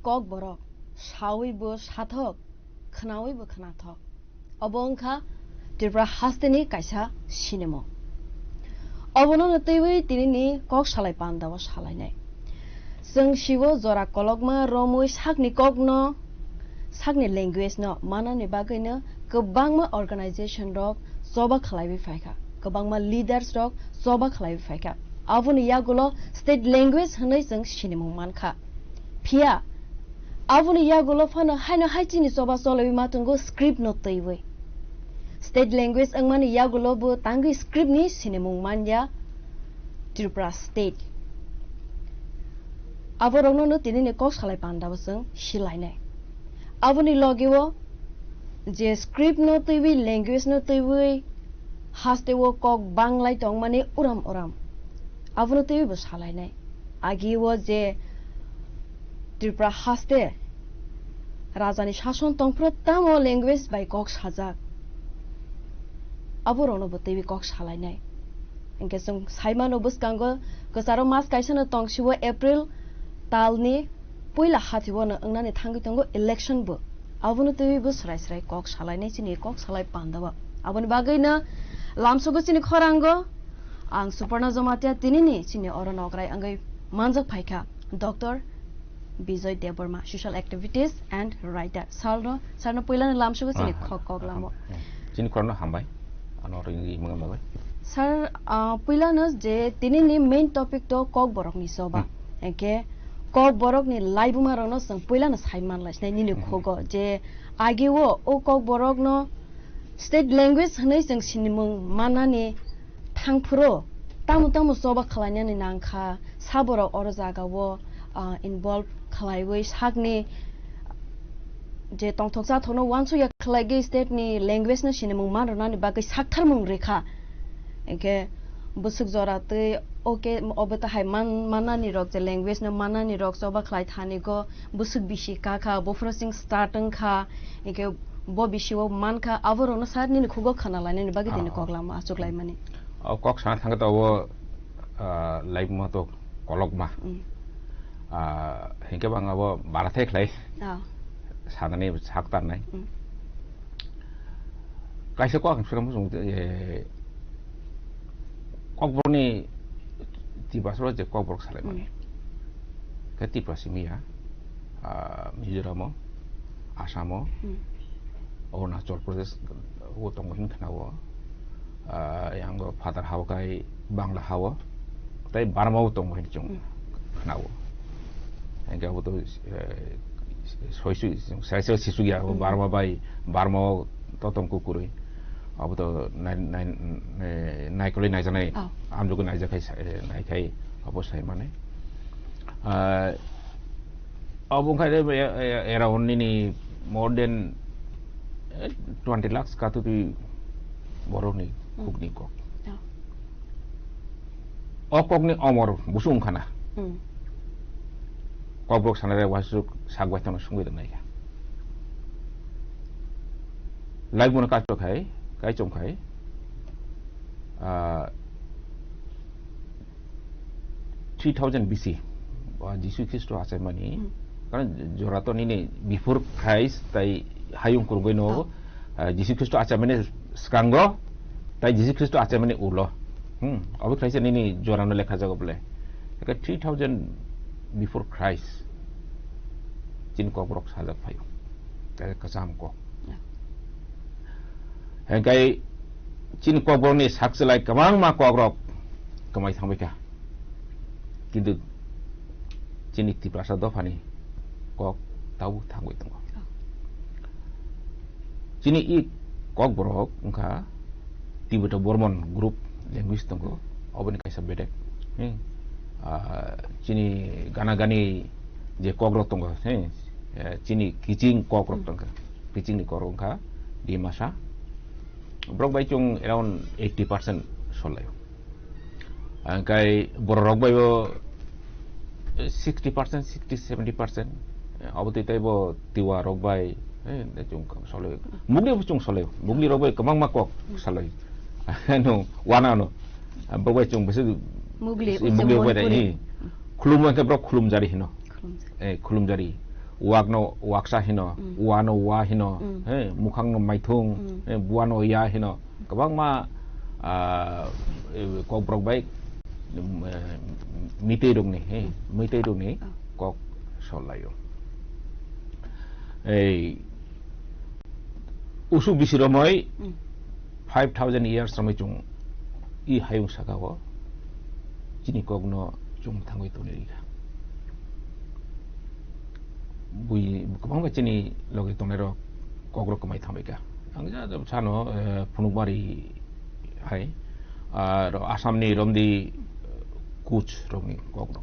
kok borok sawibo sathok khnawibo khnathok obongkha Tripura hasteni kaisa sinemo obono teiwi tinini kok salai pandawa salainai जों शिवो जरा कलगमा रमुइ सागनि कगनो सागनि language न मानानि बागैनो गोबांमा organisation रक जबा खालायबि फायखा गोबांमा leaders रक जबा खालायबि फायखा आबुनि यागुलो state language हनै जों सिनेमु मानखा फिया आबुनि यागुलो फानो हायनो हायचिनि जबा चलबि मातुंगो स्क्रिप्ट न तैबै स्टेट लैंग्वेज अंगमानि यागुलो बो तांगि स्क्रिप्ट नि सिनेमु मानया त्रिपुरा स्टेट आबरंनो तिनिनि कक सालाय पान्दाबसों सिलायनाय आबुनि लगिवो जे स्क्रिप्ट न तैबै लैंग्वेज न तैबै हास्तेवो कक बांलाय दं माने उराम उराम आबुनो तैबै सालायनाय आगिवो जे त्रिपुरा हास्ते राजानि शासन तंफ्र तामो लैंग्वेज बाय कक साजाक आबरंनो बतैबै कक सालायनाय इनके जों साइमानो बसकांगो गोसारो मास काइसनो तंसिवो एप्रिल तालनि पहिला हाथिवनो अंनानि थांगि तंगो इलेक्शन बो aboni tui bu srai srai kok salai nei chini kok salai pandawa aboni bagai na lamsogo chini khorango ang suparna jomatia tini ni chini oro nokrai angai manjak phaika Dr. Bijoy Deborma social activities and writer sarno poila na lamsogo chini kok lamo chini khorna hambai anor ingi mangam babai sir poila na je tini ni main topic to kok borok ni soba eke kok borok ni laibuma rono sang poila na saiman lai snai ni khogo je age wo o kok borok no state language hanai sang sinimung manani thangphuro tamu soba khalanya ni nangkha saboro oro jaga wo involve khalaiwei sakni je tongthoksa thono wansu ya khlaige state ni language na sinimung manrona ni bagai saktharmung rekha eke busuk jorate oke obeta hai manani rok je language na manani rok soba khlai thani go busuk bishi ka kha bofrosing starting kha eke bo bishi wo man kha avoro na sar ni khugo khana lani ni bagi din koglama asuk lai mani kok sana thanga to wo live ma to kolok ma hingke bang abo barathe khlai sanani saktar nai kaisa ko ang suram sung kok borni tiba solo je kok borok salai mani kati prasimia Mizoram Assam Arunachal Pradesh wo tonghin khnawo yang father hawa kai Bangla hawa tai Burma wo tonghin chung khnawo engga wo to soisu saisa sisugia Burma bai Burma totong kukurui अब तो नाइकले नाइजानाय आमजुगो नाइजाखाय नाइखाय अबस्थाय माने अबंखाय around नि more than 20 lakhs कातु बरनि कुकनि कक अककनि अमर बुसुं खाना कब्रक सानारे वासुक सागवायतन सुंगैदों नायखा लाइबुन काचखाय kai chomkhai uh 3000 BC Jisu Christ asai mani karan jorato ni before Christ tai hayung kurgoi no Jisu Christ asai mani skango tai Jisu Christ asai mani ulo abu Christ ni jorano lekha jago bole ka 3000 before Christ jin ko brok sajak phayo ta kasam ko hengkai chin kobor ni sakselai kamang ma kogrok kamai thangbaika kintu chini tiprasa dofani kok tau thangoi tongo chini I kok borok ungka Tibeto Burman group language tongo oboni kaisa bedek chini gana gani je kogrok tongo chini kijing kogrok tongo kijing ni korong ka di masa Brok by chung around 80% solayo. Angkai borok by 60%, 60-70%. Abuti tayo tiwa rok by chung solayo. Mugli chung solayo. Mugli rok by kamang makok solayo. Ano wana ano. Brok by chung basi mugli rok by ni. Kulum ang brok kulum jari hino. Kulum jari. Wagno waksa hino, wano wa hino, mukhang no maithung, buano ya hino. Kabang ma kok brok baik mitei dong ni kok solayo. Usu bisiromoy 5000 years ramai chung I hayung sakawo. Jini kok no chung thangoi toneri. Bui kabang baca ni logi tonero kogrok kamai thamika angja jab chano phunukbari hai ro Assam ni romdi kuch romni kogrok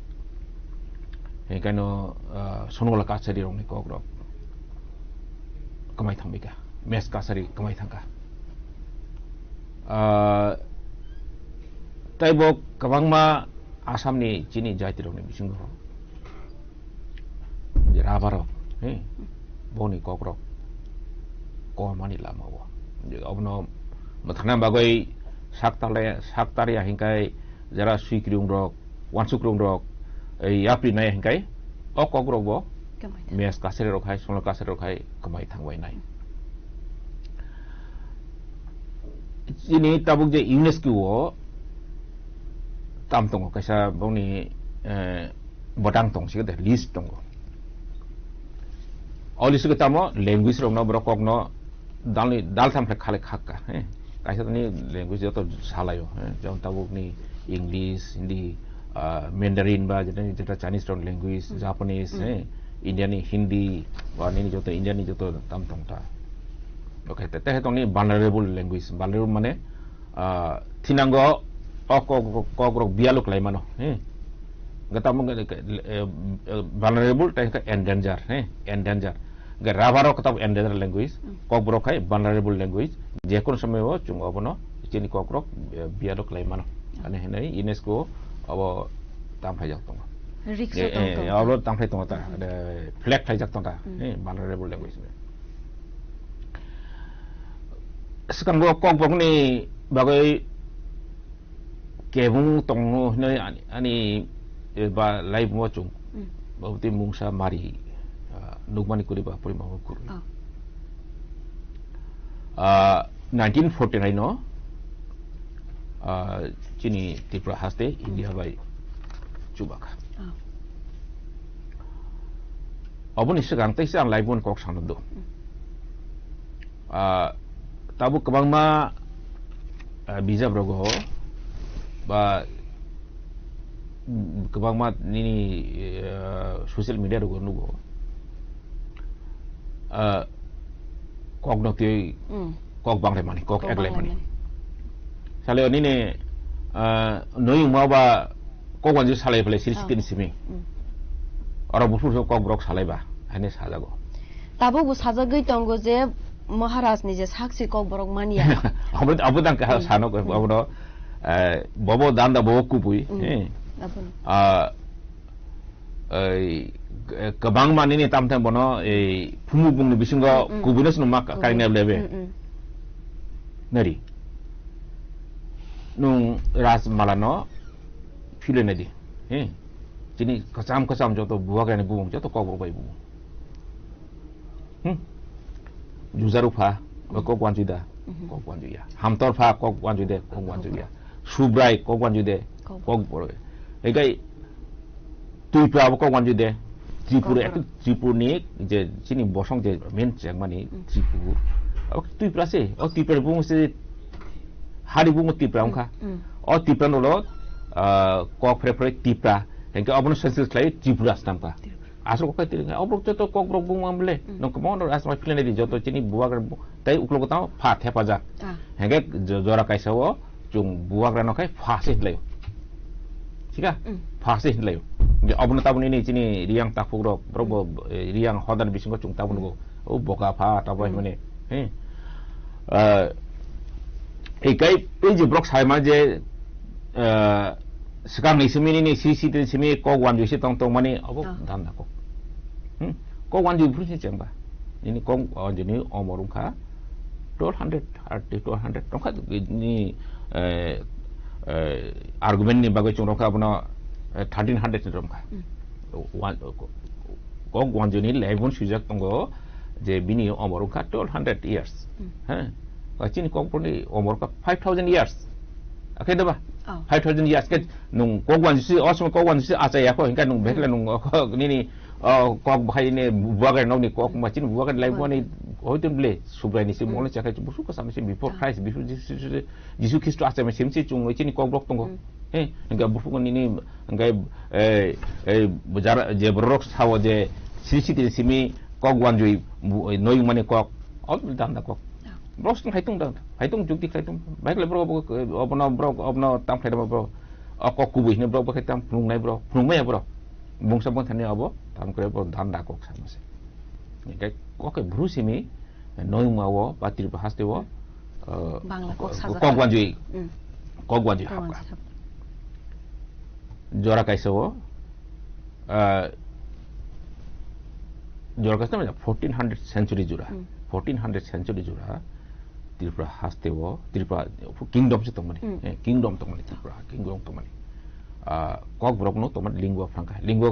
ekano sonola kasari romni kogrok kamai thamika mes kasari kamai thangka taibok kabang ma Assam ni chini jati romni bisingo Rabarok, boni kokrok, ko mani lama wo. Jadi abno mathana bagai saktaria hingkai jara suikrung rok, wansuk rung rok, api naya hingkai, kokrok bo mes kasere rokai sonal kasere rokai kamai thangwai nai ini tabuk je UNESCO wo tam tong kaisa boni bodang tong sig de list tong all is tamo language rong no brokok no dal tham khale khakka kaisa ni language joto salayo jon tabuk ni English Hindi Mandarin ba jeta Chinese tong language Japanese Indian ni Hindi ba ni joto Indian ni joto tam tong ta okay te tong ni vulnerable language vulnerable mane thinango ko bialuk lai mano gatamo vulnerable ta endanger endanger ga rabaro katab endanger language ko brokai vulnerable language je kon samay wo chung obono chini ko krok bialuk lai mano ane henai UNESCO abo tam phai jak tong rikso tong abo tam phai tong ta flag phai jak tong ta vulnerable language sekarang gua kok ni bagai kebung tong ni ani ba live mo chung bauti mungsa mari nugmani kuri ba puri ma kuri 1949 no chini Tripura haste India bai chubaka abun sekarang teh sang live mon kok sanado tabu kebang ma bisa brogo ba kebang ma nini social media rogo nugo kok noti kok bang remani kok egle mani sale oni ne noi ma ba kok wanju sale pele silsitin simi ora bufu kok brok sale ba hane sajago tabu bu sajagoi tongo je Maharaj ni je saksi kok borok mania abu dang ka sano ko abu bobo danda bobo kupui kabang mani ni tam tam bono phumu bung ni bisingo kubinus no mak kaine lebe nari nung ras malano phile nadi chini kasam joto buwa gane bung joto kok borok bai bung Juzaru pha kok wanjuda kok wanjuya hamtor pha kok wanjude kok wanjuya subrai kok wanjude kok boro egai tuipra kok wanjude tripura ek tripur ni je sini bosong je men jangmani tripur ok tuipra se ok tripur bung se hari bung tripra kha o tripra no lo kok pre tripra engke abon senses lai tripura stam ka asal kok itu, obrok joto kok brok bung amble, nong kemana orang asal pilih ni joto cini buah kan, tapi uklok tahu fat apa jak, hingga jora kaisa wo, cung buah kan okai fasih leo, sika fasih leo, jadi abun tabun ini cini riang tak brok, brok riang hodan bising cung tabun go, oh boka fat apa ini, ikai ini brok saya maje sekarang ni sini sisi sini kok wan jusi tong mani apa dan aku kok wan jusi berusi cemba ini kok wan jusi omorung kah 1200 tong kah ini argument ni bagai cung rongkah puno 1300 tong kah kok wan jusi level sujak tonggo je bini omorung kah 1200 years kacini kok puni omorung kah 5000 years oke dah bah 5,000 years kan nung kogwan si osmo kogwan si aca ya ko hinga nung bekla nung nini kog bahai ni buagan nong ni kog macin buagan lai buani hoitun ble subrai ni si mole chaka busu ka samse before Christ before Jesus Christ aca me simsi chung chini kog blok tonggo hinga bufu nini hinga bujara je borok sawo je sisi simi kogwan jui noi mane kog all dam da kog bros tung haitung jukti haitung baik le bro opno tam khai bro akok kubuh ne bro ba tam phung nai bro phung me bro bung sabon thane abo tam kre bro dhan da kok samase ni kai kok bru simi noi mawo patri bahas dewo bangla kok saja kok gwanji hapka jora kaiso jora kaisa 1400 century jura 1400 century jura Tripura hastewo Tripura kingdom se tomani kingdom tomani Tripura kingdom tomani kok brok no tomani lingua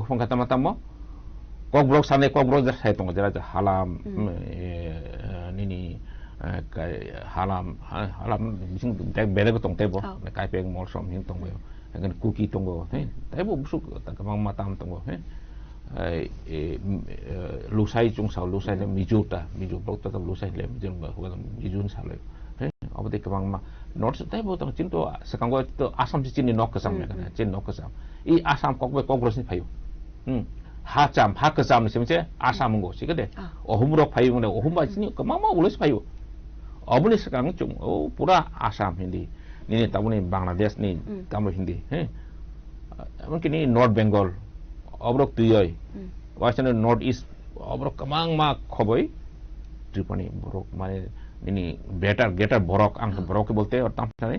franca tamatamo kokbrok sane kokbrok jar sai tong jara halam nini halam bising bere ko tong tebo kai peng mol som hin tong yo ngan cookie tong go tebo busuk ta kamang matam tong go lusai chung sao lusai le mijuta miju blok ta lusai le mijun ba ho mijun sa le obate kamang ma north tebo tong chin to sakang go to asam chin ni nok ka sam ne kana chin nok ka sam I asam kokbe kokbros ni phayo 하짬 하크짬 심세 아삼은 것이 그래 어흠으로 파이문에 어흠바지니 그마마 울레스 파이오 어블레스 강은 좀 보라 아삼 힌디 니네 따분이 방글라데스 니 따무 힌디 해 아무끼니 노트 벵골 어브럭 두여이 와서는 노트 이스트 어브럭 그망마 커보이 त्रिपुणी बोरक माने निनी better गेटर बोरक आंख बोरक के बोलते हैं और तामसाने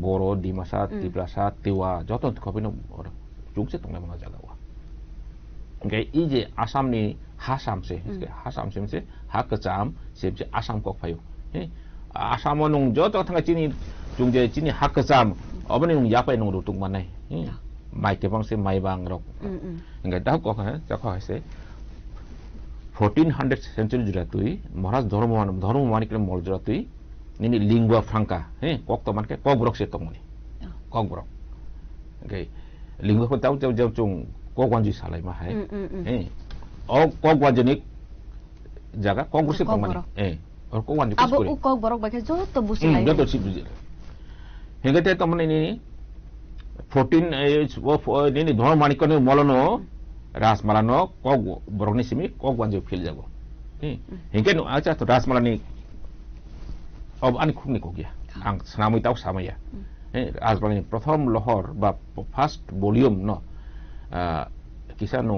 बोरो दिमासा तिप्रासा तिवा जतो खबिनो और जुगसे तंगे मंगा जागा हुआ ओके इजे आसाम नि हासाम से हाकचाम से आसाम को फायो आसाम नुं जतो थांगा चिनी जुंजे चिनी हाकचाम अबनि नुं यापाय नुं रुतुक माने माइ केबां से माइ बांग रक इंगा दा को है जखा है 1400 सेंचुरी जुरातुई महाराज धर्म मानिक मल जुरातुई निनी लिंगुआ फ्रांका कक तो मानके कक ब्रक से तंगनि कक ब्रक ओके लिंगुआ को ताउ जाउ चुं कक वानजि सालाय मा है ओ कक वानजनिक जागा कक ब्रक से तंगनि और कक वानजि अब उ कक ब्रक बाके जो तो बुसिलाय जो तो सिबुजि हेगते तमने निनी 14 निनी धर्म मानिक ने मलनो रासमालानो कक बरकनि सिमी कक वानजो फिल जागो हिंके नो आचा तो रासमालानि अब आनि खुनि कोगिया आं सनामै ताव सामैया रासमालानि प्रथम लहर बा फार्स्ट वॉल्यूम न किसा नो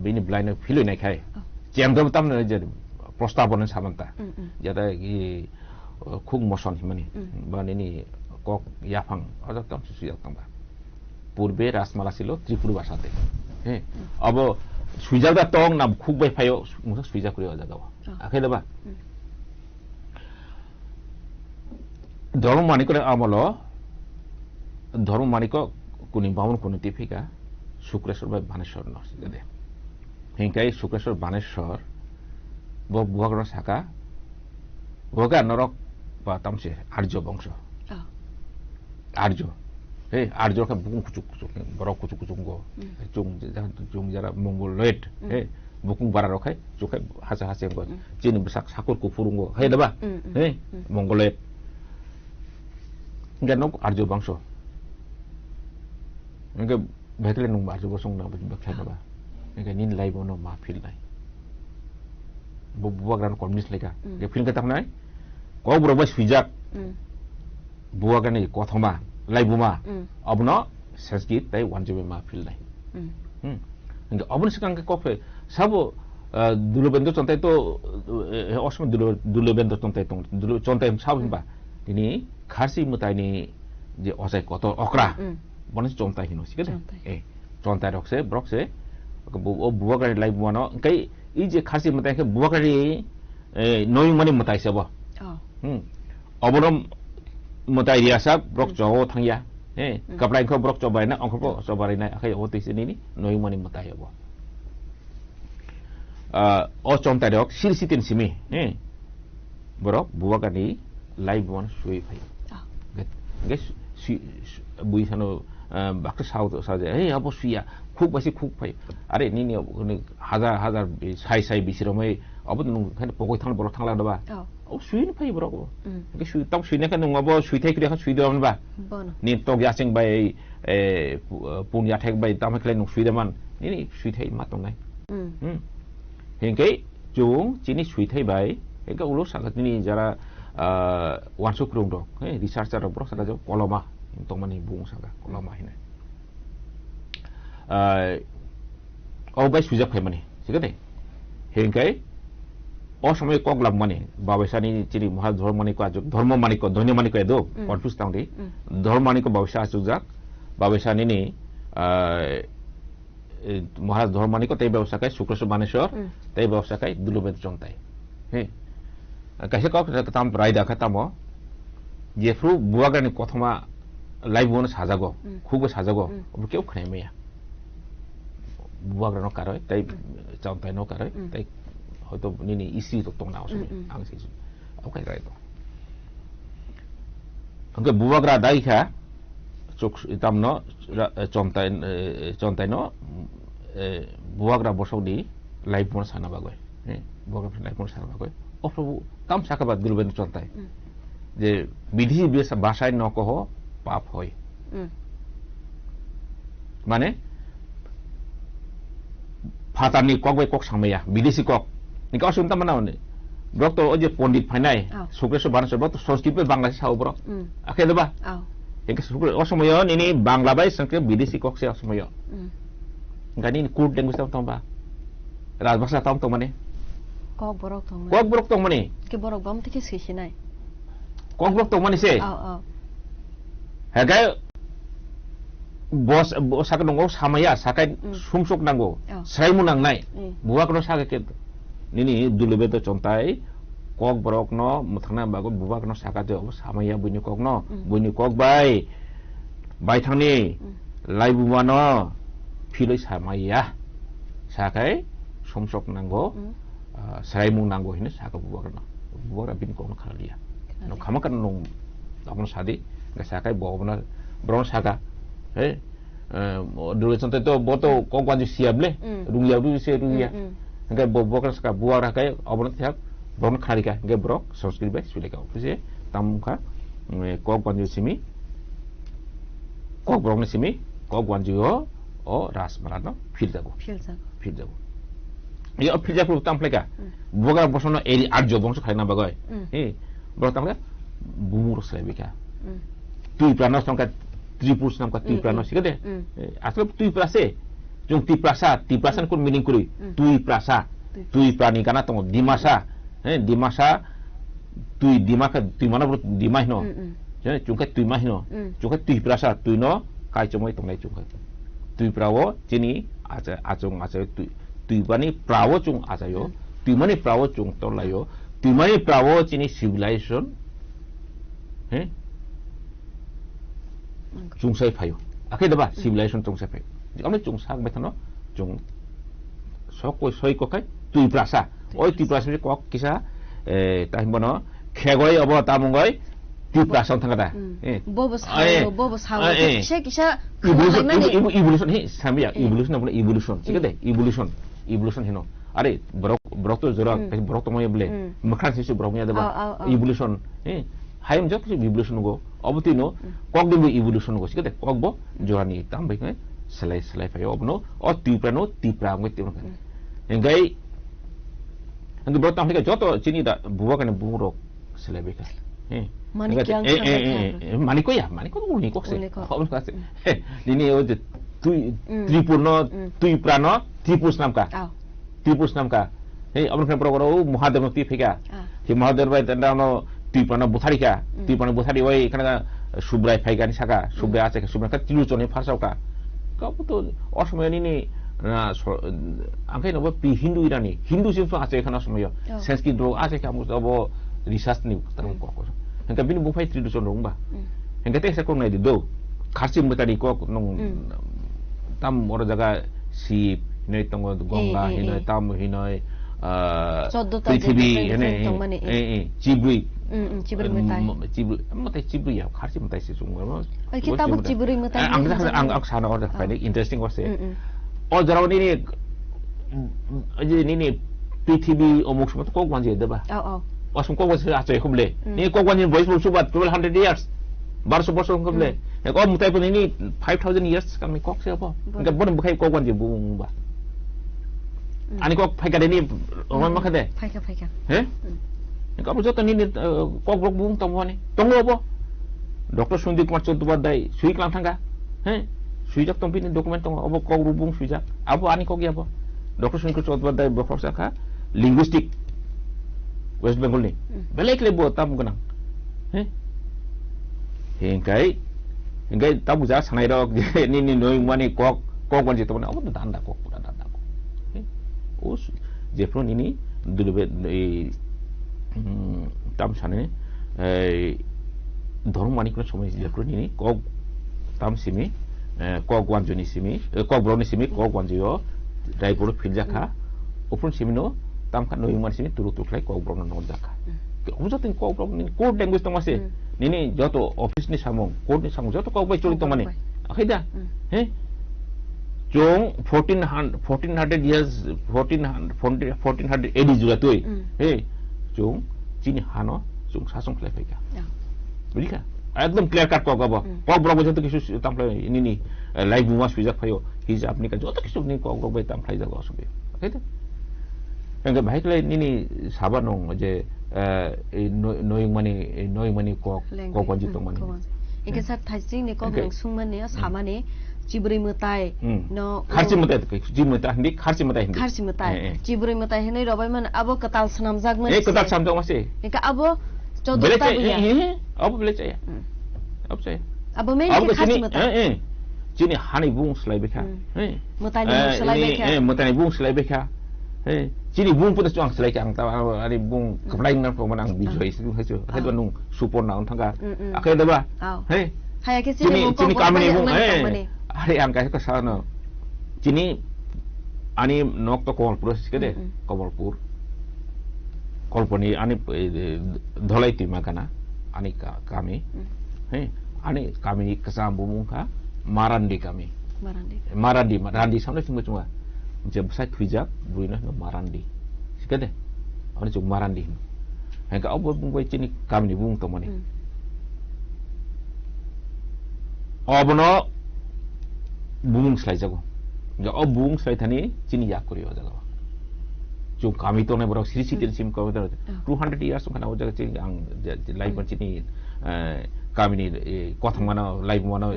बिनि ब्लाइन फिल नायखाय जेमदम तामने जे प्रस्तावना सामन्ता जादा इ खुग मसन हिमानि बानिनि कक याफां अजतम सुयातंबा पूर्वे रासमाला सिलो त्रिपुरा भाषाते अब सुइजागा तंग नाम खुब बाय फायो मुसा सुइजा करिया जागा आखैदबा धर्म मानिक आमलो धर्म मानिक कुनि बावन कुनि तिफिका शुक्रेश्वर बाय बानेश्वर न सिदे हिंकाय शुक्रेश्वर बानेश्वर ब बुवागन साका बगा नरक बा तामसे आर्य वंश आर्य आर्य का बुकुं कुचुक बरक कुचुक गो जों जरा मंगोलयत बुकुं बारा रखाय जुखाय हासा हासे गो जिनि बसाक साकुर को फुरुंगो हे दबा मंगोलयत गनक आर्य वंश इनके भेटले नु आर्य वंश न बखै दबा इनके निन लाइबो न मा फिल नाय बुवाग्रान कम्युनिस्ट लेका के फिल का तखनाय को ब्रबस फिजाक बुवागानि कथमा लाइबुमा अबन संस्कृत तै वानजबे मा फिल नाय इंगे अबन सिकांग कफे सब दुलबेंदो चंताय तो असम दुलबेंदो चंताय तंग दुल चंताय साबबा दिनि खारसि मुतायनि जे असाय कत अक्रा बनस चंताय हिनो सिके चंताय रखसे ब्रकसे ओ बुवागानि लाइबुमा न कै इ जे खारसि मुताय के बुवागानि नय मनि मुताय सब अबरम मताय रियासा ब्रक जौ थांया कपड़ा को ब्रक चबायना अंखो चबायना आखै होतैसनि नि नय मनि मताय अब ओ चमतायक सिरसितिन सिमी ब्रक बुवागानि लाइव वन सुइ फै गे बुइसानो बाक्स साउथ साजे अब सुइया खुब बसि खुब फै अरे निनि हजार हजार साइ बिसिरमै अब नु खान पकय थां बर थांला दबा ओ सुइन फै ब्रक के सुइ तब सुइनाका नङाब सुइथाय क्रिया सुइदमनबा नि तक यासिं बाय पुन्या थेक बाय तामखले नु सुइदमान नि सुइथाय मातंनाय हेंकै जों चिनि सुइथाय बाय हेंका उलो सागतनि जरा वानसुक्रुंग दक रिसार्चार ब्रक सादा जो कलमा तंमानि बुं सागा कलमा हिना ओ बाय सुइजा फैमानि सिगदे हेंकै असमय कगलाम माने बाबैसानि चिनि महाराज धर्म मानिक धन्य मानिक एदो कन्फ्यूज तांदि धर्म मानिक बाबैसा आजुजाक बाबैसानि नि महाराज धर्म मानिक तै व्यवसायकाय शुक्रेश्वर बानेश्वर तै व्यवसायकाय दुलबेद चंताय कासे कक ताम रायदा खतामो जेफ्रु बुवागानि कथमा लाइव वन साजागो खुब साजागो अब केउ खनायमया buagrano karoy tai chontai no karoy tai hoito nini isi to tong nao sumi ang si okay right angke buagra dai kha chok itam no chontai no buagra bosodi live mon sana bagoi buagra live mon sana bagoi o probu tam sakabat dilben chontai je বিধি ভাষায় নকহ পাপ হয় মানে ফাতানি cock by cock সামাইয়া বিদেশি cock নিকা অসুবিধা মানে মানে ব্রক তো ওই যে পণ্ডিত ফাইনাই শুক্রেশ্বর বানাসর ব্রক তো সংস্কৃত বাংলাদেশ সাও ব্রক আখে দেবা একে শুক্র অসময় নিনি বাংলা বাই সংস্কৃত বিদেশি কক সে অসময় গানি কুট ল্যাঙ্গুয়েজ তাম বা রাজভাষা তাম তো মানে কক বরক তো মানে কে বরক বাম থেকে শিখিনাই cock bro tong mani se hagai bos sakai nongo samaya sakai sumsok nango sraimu nangnai buak no sakai ke nini dulube to chontai kok borok no muthangna bago buak no sakai te samaya buini kok bai thangni lai buwa no philoi samaya sakai sumsok nango sraimu nango hine sakai buak bin kok no khalia no khama kan nong apno sadi ga sakai bobna bron saka dulu contoh to boto kongkwan ju siable ruya du se ruya ga bobo kan saka buara kai obna tiap bron kharika ga brok sanskrit bai suleka ofise tamka kongkwan ju simi kok bron simi kongkwan ju o ras marano fil jago ya fil jago tampleka boga bosono eri arjo bongso khaina bagoy bertambah bumur selebika tui planos tongkat tripus namka tui planos sih deh asal tui prase jung tui prasan kun meaning kuri tui prasa tui prani karena tong dimasa tui dimaka tui mana bro dimah no jadi jungkat tui mah no jungkat tui prasa tui no kai cumoi tong nai jungkat tui prawo cini acung tui bani prawo cung acayo tui mani prawo cung tolayo Timai prawo cini civilization, Chungsai payo. Akhir dah civilization Chungsai payo. Jika mana Chungsak betul no, Chung soi kokai, tui prasa. Oi tui prasa ni kok kisah, tahu mana, kegoi abo tamungai, tui prasa tengah dah. Bobos hao. Kisah. Evolution ni, sambil evolution apa evolution. Sih deh, evolution hino. Are brok to zorak brok to moye bole makhan sisu brok nya deba evolution hayam jok si evolution go obti no kok dimbo evolution go sikate kok bo jorani tambai kai selai fayo obno o tipra ngwe timno engai ang brok tam ka joto chini da buwa kan bumuro selai beka maniko uni kok se obno ka se dini o de tripurno tuiprano tripus namka Tipus namka, abang kena perokok muhadir nanti fika, si muhadir bayi tenda no tipana buthari ka, tipana buthari bayi kerana subrai fika ni saka, subrai aja subrai kan tilu cone farsau ka, kau betul, orang ini na angkai nopo pi Hindu sih tu aja kerana semua, Sanskrit dulu aja kamu nopo research ni terus kok, angkai bini bukai tilu cone rumba, angkai teh saya kau naik do, kasih mutari kok nong tam orang jaga si Hinay tong gongga, hinay tam, hinay prithvi, hinay cibri, cibri ya, khasi matai si sungguh. Kita buat cibri matai. Ang sana orang finding interesting orang. Oh jauh ini prithvi omuk semua tu kau wanji ada bah. Wasum kau wanji acai kumle. Ni kau wanji voice subat 1200 years. Baru sebosong kumle. Kau mutai pun ini 5000 years kami kok siapa? Enggak boleh bukai kau wanji bung bah. Ani kok pakai ni orang makan deh. Pakai. Kau betul tu ni kok blok bung tamu ni. Tunggu apa? Doktor Sundik macam tu badai. Sui kelang tangga. Sui jak tompi ni dokumen tunggu. Apa kok bung sui jak? Apa ani kok apa? Doktor Sundik macam tu badai berprofesor kah? Linguistik West Bengal ni. Belak lebo tamu kenang. Hinggai tamu jah sanai rok. Ni noi mani kok wanji tu mana? Apa tu tanda kok? Us Jepron ini dulu tam sana ধর্ম মানিক সময় Jepron ini kok tam simi kok wanjuni simi kok browni simi kok wanjiyo Raipur Filjaka, open Simino, Tamka no Yumasini to look like Cobron and Nodaka. Observing in code language Tomase, Nini Joto, office ni Samong, code ni Samong, Joto Cowboy Choritomani. Ahida, eh? Jong 1400 years, 1400 AD Julatui, eh? Jong, Chini Hano, Jung Sasong Clefika. Berika. একদম clear cut কব কবরক যত কিছু তামপ্লাই ইনি live মুমাস ফিজাক ফাইও his আপনি কা যত কিছু নি কবরক বাই তামপ্লাই জাগো আসবে তাইতো এঙ্গে ভাইকলে নিনি সাবানং যে এই নই মানি কক জিত মানি একে সার থাইজিং নে কক সুংমানে সামানে চিবুরি মতাই ন খারচি মতাই জি মতাই হিন্দি খারচি মতাই চিবুরি মতাই হেনে রবাইমান আবো কতাল সানাম জাগমান এই কতাল সানাম জাগমাসে একা আবো চৌদটা বুয়া अब boleh saya. अब saya. Abo main ke khasi mata. Cini hani bung selai beka. Mutani bung selai beka. Mutani bung selai beka. Cini bung pun terjuang selai kang tahu ada bung kepelain nak pemenang bijoi itu hasil. Hasil nung support nak tangga. Akhir dah bah. Hai ke cini kami ni bung. Hari angka ke sana. Cini ani nok to kol proses ke deh. Kawalpur. Kolponi ani dholai ti makana. Ani kami, ani kami kesam bumungka marandi kami. Marandi sampai cuma jam saya hijab buina no marandi. Sikade, ani cuma marandi. Hingga abu bungkai cini kami ni bung tomani. Abu no bung selai jago. Jauh abu bung selai thani cini yak kuri jago. जो kami तो ने बरक city SIM को 200 years kana o jaga cini ang live ban cini kami ni kota mana live mana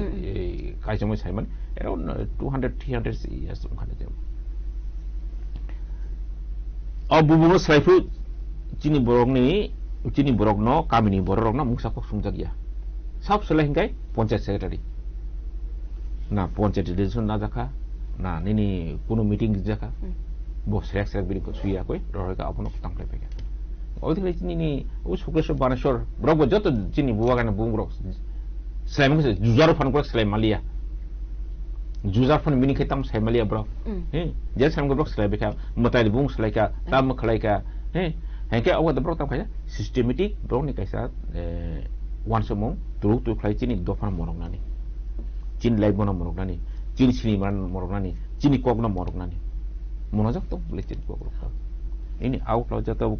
kai semua saya man around 200-300 years kana jam abu bumu saifu cini borok no kami ni borok no mungsa kok sung jagia sab selain kai panchayat secretary na panchayat decision na jaka na nini kuno meeting jaka bos reaksi beri suya koi, orang ka apa nak tangklep peka. Orang tu ni, us fokus banasor, berapa jatuh cini buah kan bung berok. Selain itu, juzar fan kau selain Malaysia. Juzar fan mini kita selain Malaysia berok. Jadi selain berok selain peka, mutai bung selain ka, tam selain ka. Hingga awak berok tam kaya, systematic berok ni kaisa once a month, terus tu selain cini dua fan morong nani. Cini live mana morong nani, cini sini mana morong nani, cini kok mana morong nani. Monojak tu boleh jadi bro. Ini out lo jatuh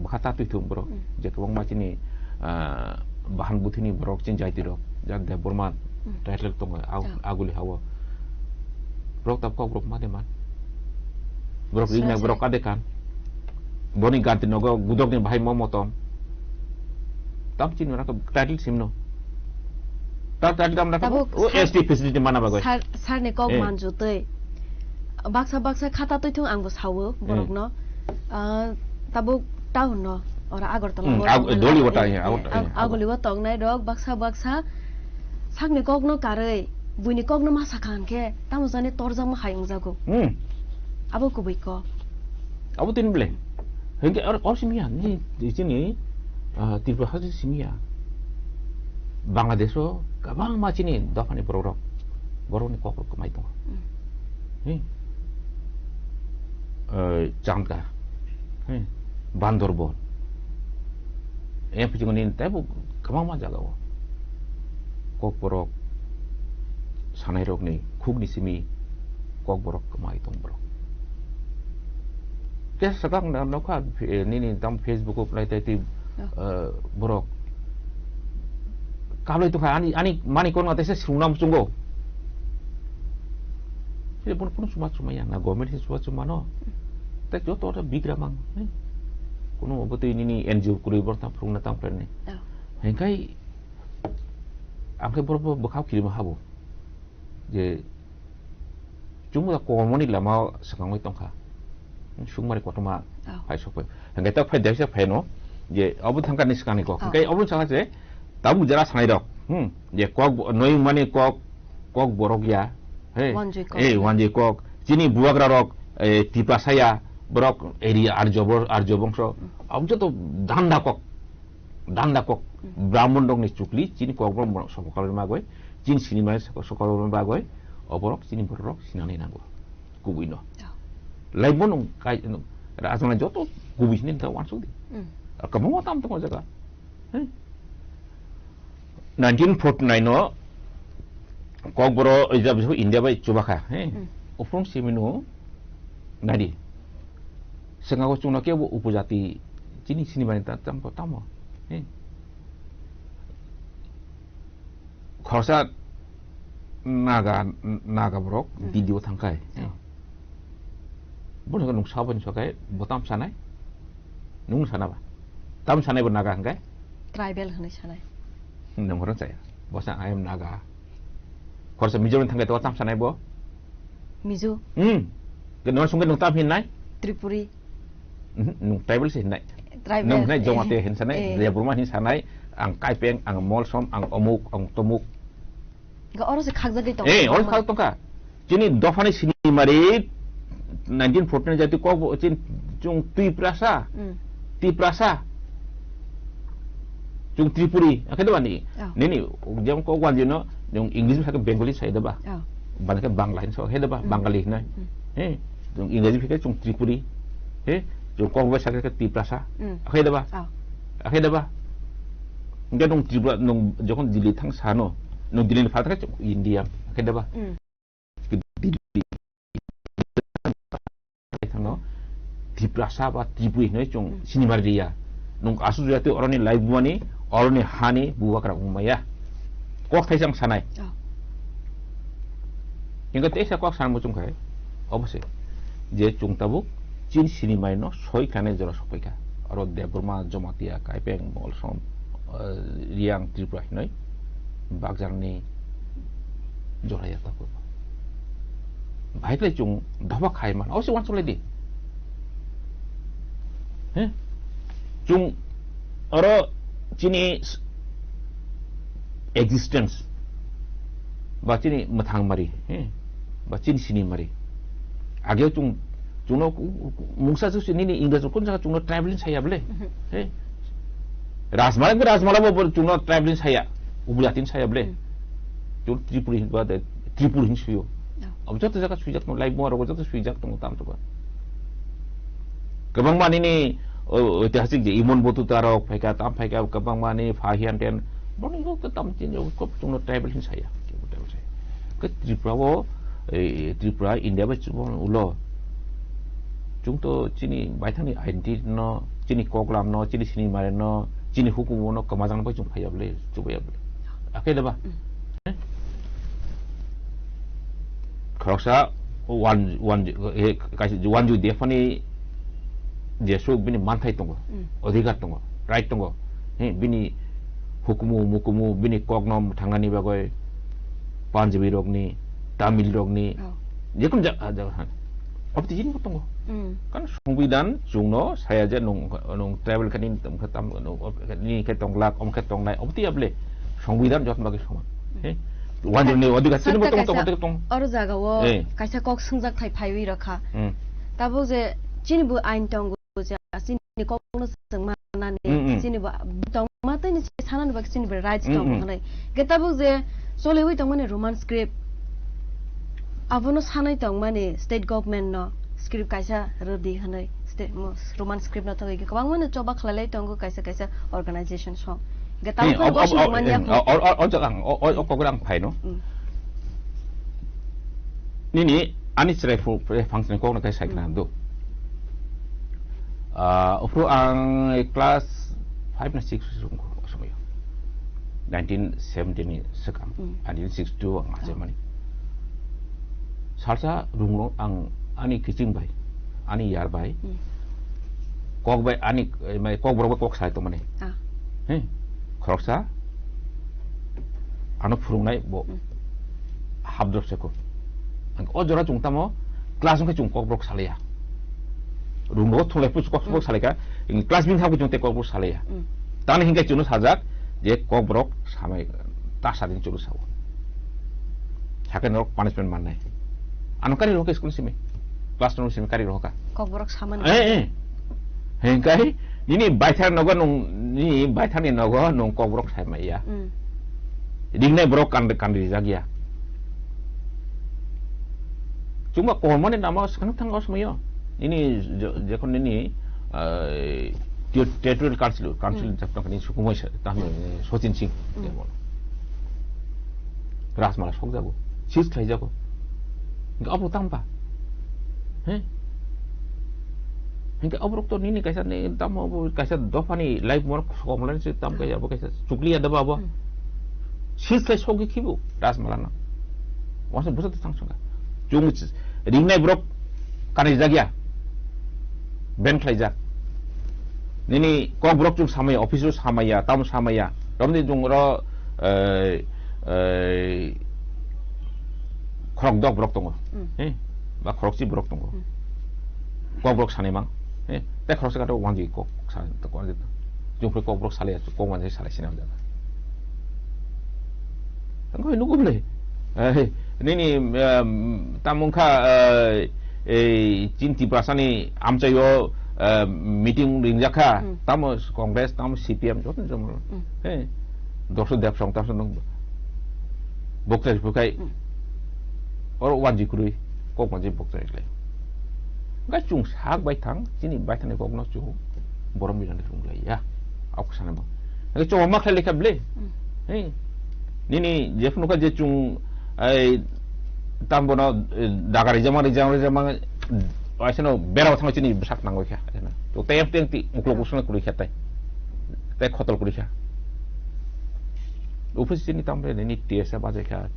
kata tu bro. Jadi wong macam ni bahan buti ni bro cing jahit bro. Jadi berman title tu aguli hawa. Bro tak kau bro mana man. Bro ini bro kade kan. Boni ganti nogo gudok ni bahai mau motom. Tam cing orang tu title simno. Title tam nak. Oh SD facility mana bagai. Sar ni kau manju tu. Baksa kata tu itu anggus hawa borok no, tabuk tahun no, orang agor tolong. Doli watanya, agoli watong nai dog baksa, sak ni kok no kare, bui ni kok no masakan ke, tamu zane torjang mah hayang jago. Abu kubik ko. Abu tin beli. Hingga orang simia ni di sini, tiba hari simia. Bangladesh o, kabang macam ni, dah ni borok ni kok kemai tu. Jangka, Bandorbon. Yang pergi ni, tapi kemana jaga wo? Kok borok, sanai rok ni, khug ni simi, kok borok kemai tong borok. Kes sekarang nak ni dalam Facebook apply tadi borok. Kalau itu kan, ani mani kau nggak tahu sunam sungguh. Jadi pun semua yang na government semua no. Tak jodoh ada big ramang. Kuno betul ini NGO kuri bertam perungan tampil ni. Hinggai angke berapa bekau kirim habu. Je cuma komuni lama sekarang itu kan. Sungmari kuat rumah. Hai sopai. Hinggai tak faham dah siapa no. Je abu tangkan ni sekarang ni kok. Hinggai abu sangat je. Tahu jelas sangat dok. Je kok noi mani kok borok ya. Wanji kok. Cini buah gerok. Tipe saya berok area arjo bangsa. Abu tu danda kok. Brahmon dong ni cukli. Cini kok berok sokol rumah Cini sini mana sokol rumah gue. Borok cini borok sini nani nago. Kubuino. laibon nung kai nung asana joto gubis nin ta wansuk di kamu mau tam tong jaga 1949 no kok bro ijab India bai coba kah uprom siminu nadi sengaja cuma kia bu upujati sini banita tam pertama khorsa naga brok video thangkai boleh kan nung saban sokai botam sanai nung sana ba tam sanai bernaga hangkai tribal hane sanai nung orang saya bosan ayam naga khorsa mizoram thangkai to tam sanai bo mizo kenal sungkai nung tam hin nai tripuri nung tribal sih nai nung nai jomate hin sanai dia rumah hin sanai ang kaipeng ang molsom ang omuk ang tomuk ga orang sekhagza tong orang khag tong ka jini dofani sini mari 1914 jati ko chung tiprasa chung tripuri akhirnya bani nini jam ko wan jino yung English sa Bengali sa ba ban ka Bangla so heda ba Bengali na yung English ka chung tripuri yung ko ba sa ka tiprasa akhirnya ba nggak nung tripura nung jokon dili thang sano nung dili fa ka India akhirnya ba Tiprasa apa Tripuri ni cung sini maria nung asu jati orang ni live buani orang ni hani buah kerang umaya kok kaisang sanai hingga tesa kok san mucung kai apa sih je cung tabuk cin sini mai no soi kane jora sopaika aro de burma jomatia kai peng mol som riang Tripura ni bagjang ni jora ya takut baik le cung dawa kai man oh si wan soledi chung oro chini existence ba chini mathang mari ba chini sini mari age chung chuno mungsa su sini ni inggris kun sa chuno traveling saya bele rasmala bo chuno traveling saya ubulatin saya bele chung tripuri ba de tripuri hin suyo अब जब तक सुइजक no live मोर जब सुइजक तो ताम तो कबंग मानी नि ऐतिहासिक जे इमन बतु तारक फाइका ताम फाइका कबंग मानी फाहियान टेन बनि हो त ताम चिन जो को तुनो ट्राइबल हिन साया के बताउ छै के त्रिपुरा इंडिया बे चुबन उलो जुं तो चिनी बाइथानि आइडेंटिटी न चिनी कोकलाम न चिनी सिनी मारे न चिनी हुकुम न कमाजन बे जुं फायाबले जुबयाबले आखे दबा खरसा wan ju defani jesu bini mantai tongo अधिकार tongo right tongo bini hukumu mukumu bini kognom thangani bagoy panjabi rogni tamil rogni jekum jahan opti jin tongo kan সংবিধান jungno saya je nung travel kanin tam khatam ni ke tonglak om ke tongnai opti able সংবিধান jotn bagi saman 완전히 어디가 쓰는 것도 똥 어느 자가워 가isa 꼭 승작 타이 파이위 रखा तब जे चिनिबु आइन टंगु जे चिनि कोकनो संमानाने चिनिबु टंग माते नि सानान बक चिनिबु rights टंग हनै गे तब जे सोलेवि टंग माने रोमान स्क्रिप्ट अबनो सानै टंग माने स्टेट गभर्नमेन्ट न स्क्रिप्ट काइसा रदि हनै स्टेट रोमान स्क्रिप्ट न तगै गोबां माने चबा खलालै टंगु काइसा अर्गनाइजेसन सं orang pai no ni ani cerai function ko na kai sai na do upro ang class 5 na 6 sumo 1970 ni sekam 1962 ang Germany salsa runglong ang ani kicing bai ani yar bai kok bai ani mai kok bro kok sai to mane खरसा आनो फुरुंनाय बो हाबद्रप Seiko ओ जरा चुंगतामो class के चुंगक book सालेया रुमो थले पुस कक book सालेका class बिन थाबो चुंगते कक book सालेया ताने हिंगा चुनो साजाक जे कक ब्रक सामै ता सादिन चुनो साव साके नरक पनिशमेंट माननाय आनो कारि रोके स्कुल सिमे क्लास नो सिमे कारि रोका कक ब्रक सामान हिंगाय ini baithar nogo nung ni baithar ni nogo nung kobrok sai mai ya dingnai brok kan jagia cuma kormone nama sekarang tanggal semuanya ini যখন ini টেরিটোরিয়াল কাউন্সিল যখন সুকুমার তাহলে সচিন সিং রাজমালা সক যাব সিজ খাই যাব অবরোধ তামবা হ্যাঁ hingga obrok to nini kaisa ni tam kaisa dofani live mor komlan se tam kaisa abo kaisa chukli ada babo sis kai sogi khibu ras malana wasa busa to sang songa chung ringnai brok kanai jagya ben khlaijak nini kok brok chung samaya office samaya tam samaya romni jung ro khorok dok brok tongo ba khoroksi brok tongo kok brok sanimang 때 그렇게 가도 완전히 꼭 사는 또 완전 좀 그렇게 꼭 살아야 꼭 완전히 살아시나 보다. 그거 누구 볼래? 니니 तामुखा चिंती प्रासानी आमचा यो meeting रिंजाखा ताम कांग्रेस ताम CPM जोतन जम दर्शक देवसंग ताम बक्तरी बुकाई और वांजी कुरुई 꼭 완전히 복잡해. Enggak cung sak baik tang, sini baik tang kok nak cung, borom bilang di rumah ya, aku sana bang. Enggak cuma mak lelaki beli, ni Jeff nuka je cung, tambo na dagar jamang, asal no berawat sama sini besar nangoi kya, tu tayang ti muklok usun kulit kya tay khotal kulit kya. Upus sini tambo ni TSA baca kya,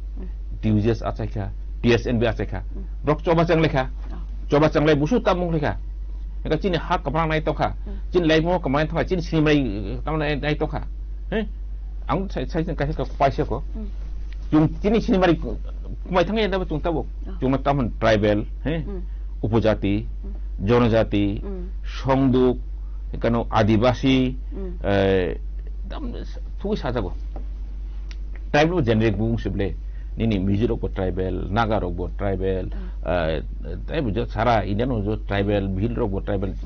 DUJS aja kya, DSNB aja kya, brok coba jang lekha. Coba jangan lagi busuk tamung mereka. Mereka cini hak keperang naik toka, cini lagi mau kemarin toka, cini sini mai tamu naik toka. Ang saya kasih ke paisa ko. Jung cini sini mai kemarin tangga yang dapat jung tahu. Jung tamu tribal, upajati, jonajati, songduk, kano adibasi, tu saja ko. Tribal generic bung sebelah. Nini Mizo ko tribal, Naga ko tribal, tapi jo sara India no jo tribal, Bhil ko tribal,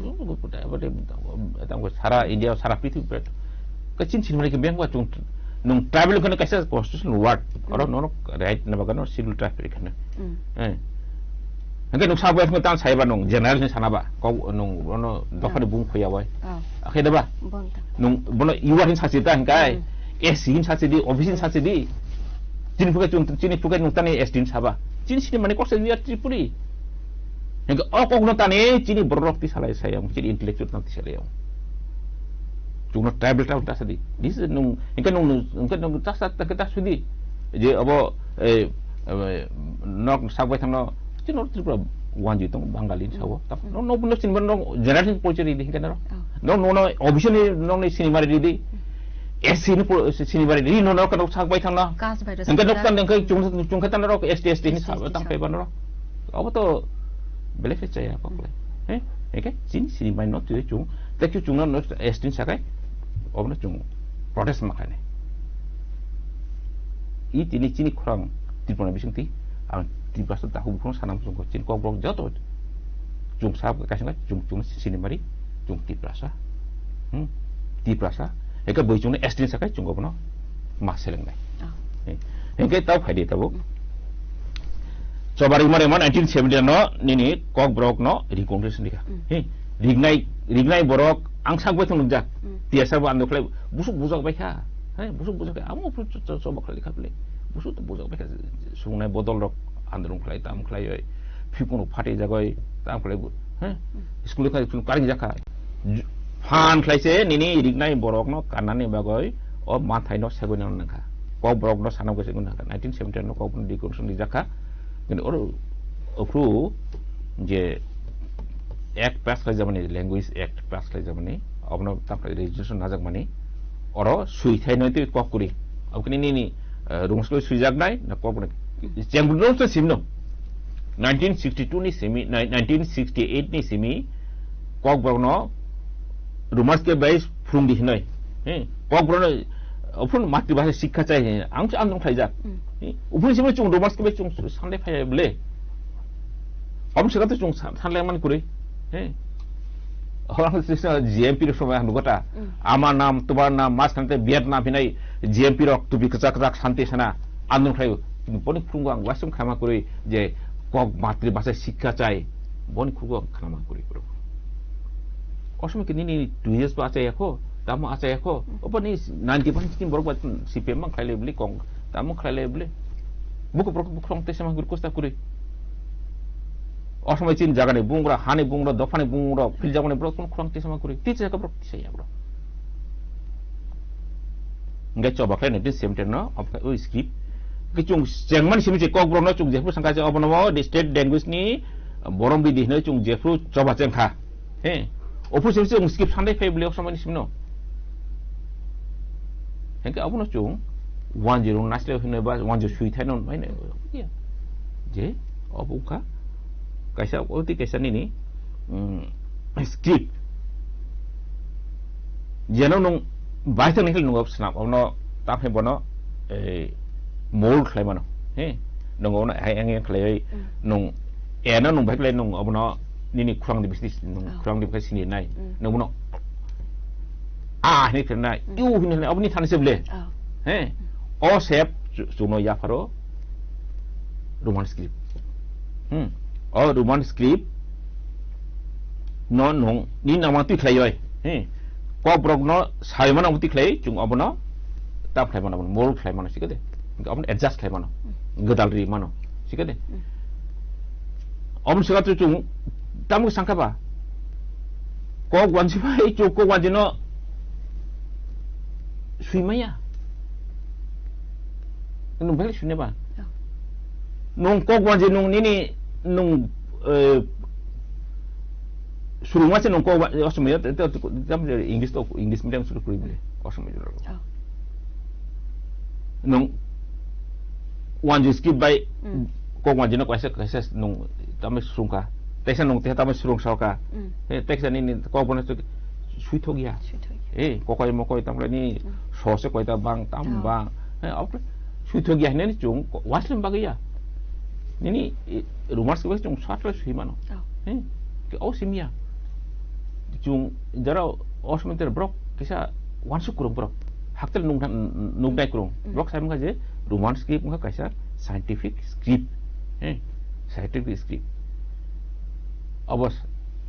tapi sara India sara prithvi per, kecil sini mereka biang buat nung tribal kan kaisa constitution word, orang nono right na bagan no civil traffic kan, Nanti nung sahabat itu tang saya nung general ni sana ba, kau nung nono dokter bung kaya boy, akhirnya ba, nung bono iwarin sasita hingkai, sin sasidi, ofisin sasidi. Cini pukai nungtani estin sabah. Cini sini mana kok saya lihat Tripuri. Yang kok nungtani cini berrokti salah saya, cini intelektual nanti saya. Cuma tribal tak sedi. This nung, nung tak kita sudi. Je abo nok sabai thang no, cini orang Tripura wanji tong Bangalin sawo. Tapi no punya cini mana generation polisi di kan no obvision ni sini mari di. Sini sini bari ni no kan sak bai thang na engka doktan engka chung khatan ro ST ni sa tang pe ban ro abo to bele fe chaya ko eke sini bai no tu chung ta chu chung no ST sakai ob na chung protest makane I tini kurang tipona bising ti ang ti basa ta hu khong sanam chung ko chin ko blok joto chung sa ka singa chung sini mari chung ti prasa Eka bojone estin sakai chung ko no maseleng nai. Eka tahu khadi tahu. Coba rimar 1970 no nini kok brok no reconstruction dika. Rignai borok angsak boy thong jak. Tiasa bo ando klai busuk bai kha. Busuk ka amo coba klai kha ple. Busuk to bai kha sungnai bodol rok andrung klai tam klai oi. Phikono phate jagoi tam klai bu. School ka karing jakha. Fan klase nini rignai borok no kanani bagoi o mathai no segon nangka ko borok no sanam ko segon nangka 1970 no ko pun di kursun di jaka কিন্তু ওর অপ্রু যে এক pass খাই যাবনি language এক pass খাই যাবনি আপনার তারপরে registration না যাক মানে ওর সুই থাই নয়তো কক করি আপনি নি রুমসলো সুই যাক নাই না কক না চেংবুল তো সিমনো 1962 ni semi 1968 ni semi কক বরনো রুমার্স কে বাইস ফ্রুম দি নয় কক বরনো অফুন মাতৃভাষা শিক্ষা চাই আংশ আন্দোলন খাই যাক উফুন সিমে চুং রুমার্স কে বাই চুং সানলে ফাই বলে অম সেটা চুং সানলে মান করে orang GMP র সময় হানুগটা আমার নাম তোমার নাম মাস খানতে Vietnam ফিনাই GMP rock তুবি Cossack Cossack শান্তি সেনা আন্দোলন খাই বনি ফুঙ্গাং ওয়াসম খামা করে যে কক মাতৃভাষায় শিক্ষা চাই boni kugo kanama kuri kuro osmo kini ni 2 years ba acha yakho tamo acha yakho opa ni 90% tin borok ba CPM mang khaile bli kong tamo khaile bli buku buku krong te sama gurkosta kuri osmo chin jaga ne bungra hane bungra dofane bungra fil jaga ne bro kon krong te sama kuri ti jaga bro ti ya bro ngai coba khle ne same ten no of o script ki chung jengman simi je kok bro no chung jefru sangka je obno mo di state language ni borom bi di ne chung jefru coba jeng kha he opu simi chung script sandai fe bli osmo ni simno hengke obno chung 10 nasle hine ba 10 sui thainon mai ne je obuka kaisa oti kaisa ni script jeno nong baita nihil nungop snap ono tap he bono mold khlai mano he nong ono ai ang khlai nong ena nong baik lai nong obono nini kurang di business nong kurang di business ni nai nong bono ni kena yu ni obni than seble he o sep suno ya faro roman script o roman script non nong ni namati khlai oi he ko brok no sai mana uti khlai chung abono tap khlai mana mol khlai mana sikade abon adjust khlai mana gadal ri mana sikade om sigat chung tamu sangka ba ko gwanji bai chu ko gwanji no suimaya nung balik sune ba nung ko gwanji nung nini nung suruh macam nongko osmo ya itu English medium suruh kuri boleh osmo ya nong wanju skip by ko wanju nak kaisa nong tamas surungka teksa nong tamas surung sauka teksa ni ko bonus tu sweet ho gaya ko koi mo koi tamla ni sauce koi ta bang tam bang apa sweet ho gaya ni chung waslim bagaya ni rumah sekolah chung satu sih mana ke simia chung jara osmenter brok kisa wansuk kurung brok haktel nung dai kurung brok sai mga je roman script mga kaisa scientific script scientific script abos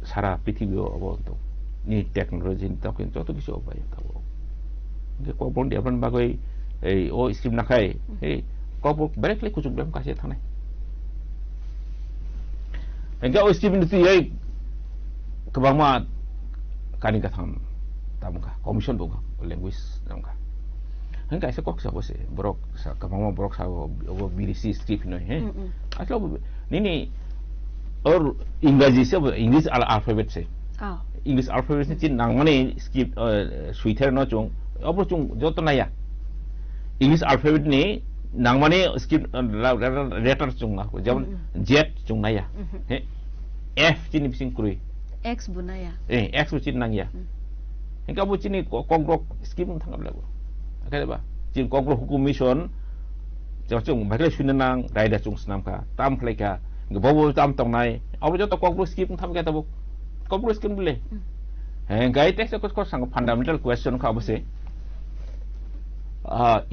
sara prithibi abo to ni technology ni ta kin joto kisu obai tabo ge ko bon depan bagoi ei o script na khai ko bo berekle kuchuk bem kase thane enga o script ni ti ei kebangma kani katham tamuka commission boga language tamuka hang kaisa kok sa bose brok sa kamama brok sa obo BDC script no he aslo nini or english alphabet se english alphabet ni chin nang mane script suither no chung obo chung joto na ya english alphabet ni nang mane script letter chung na jabon z chung na ya he f chin bising krui X bunaya. X bucin nang ya. Engkau bucin ni kongkrok skim tangkap lagu. Ada ba? Cin kongkrok hukum mission. Jauh mereka sudah nang raida cung senam ka. Tam pelika. Ngebawa tam tong nai. Apa jauh kongkrok skim tam kita bu. Kongkrok skim boleh. Engkau itu kau sangat fundamental question kau apa sih?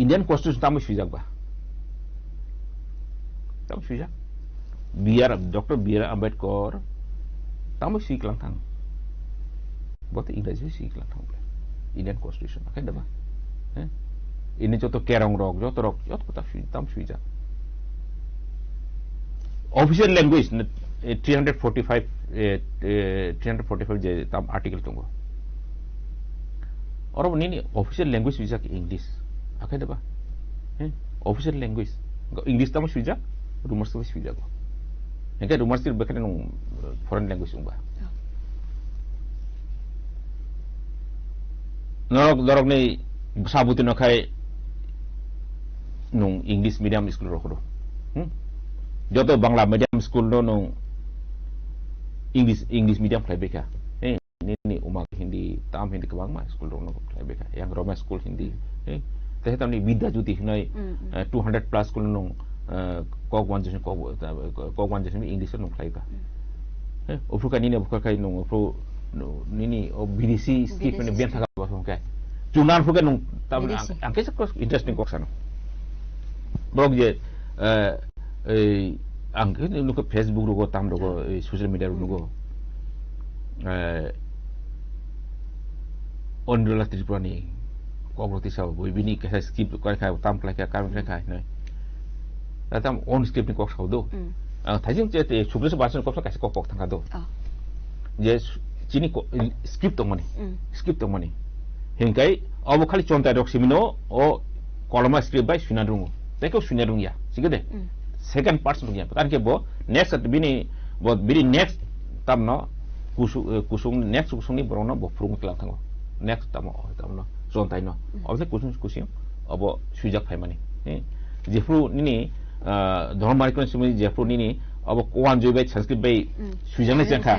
Indian Constitution tam sujak ba. Tam sujak. Dr. B.R. Ambedkar tamu sih kelang tang, buat Inggris sih kelang tang, Indian Constitution, akan dah ini contoh kerong rok, joto kita tam sih jah. Official language 345 je tam artikel tunggu. Orang ini official language sih English, akan dah official language, English tam sih jah, rumah sih jah. Engkau rumah sih berkaitan dengan foreign language umba. Norok ni sabutin nakai nung English medium school rokro. Joto Bangla medium school no nung English medium play beka. Ini umak Hindi tam Hindi kebang mah school no play beka. Yang Roma school Hindi. Tapi tam ni Bida juti nai 200 plus school nung kok wan jenis English nung play ka. Ofru kan ini bukan kai nung ofru nini BDC skip ni biar thakap bos kai. Cuman ofru kan nung tam angke sekos interesting kok sana. Brok je ang nuko Facebook rugo tam rugo social media rugo ondola Tripura ni kobroti sa bini ka skip ko ka tam ka kam ka noi tam on script ni ko sa do thajing che te chubreso basan ko ka ko pok thanga do je chini ko script to mani hingkai abo khali chonta dok simino o koloma script bai sunarung teko sunarung ya sigade second part sunarung ya kan ke bo next at bini next tam no kusung next kusung ni brono bo prung kla thango next tam no chontai no obse kusing abo sujak phai mani jefru nini ধর্মারি কোন সিমি জেফ্রু নিনি of কোয়ান জয়বাই Sanskrit by সুজানে জাংখা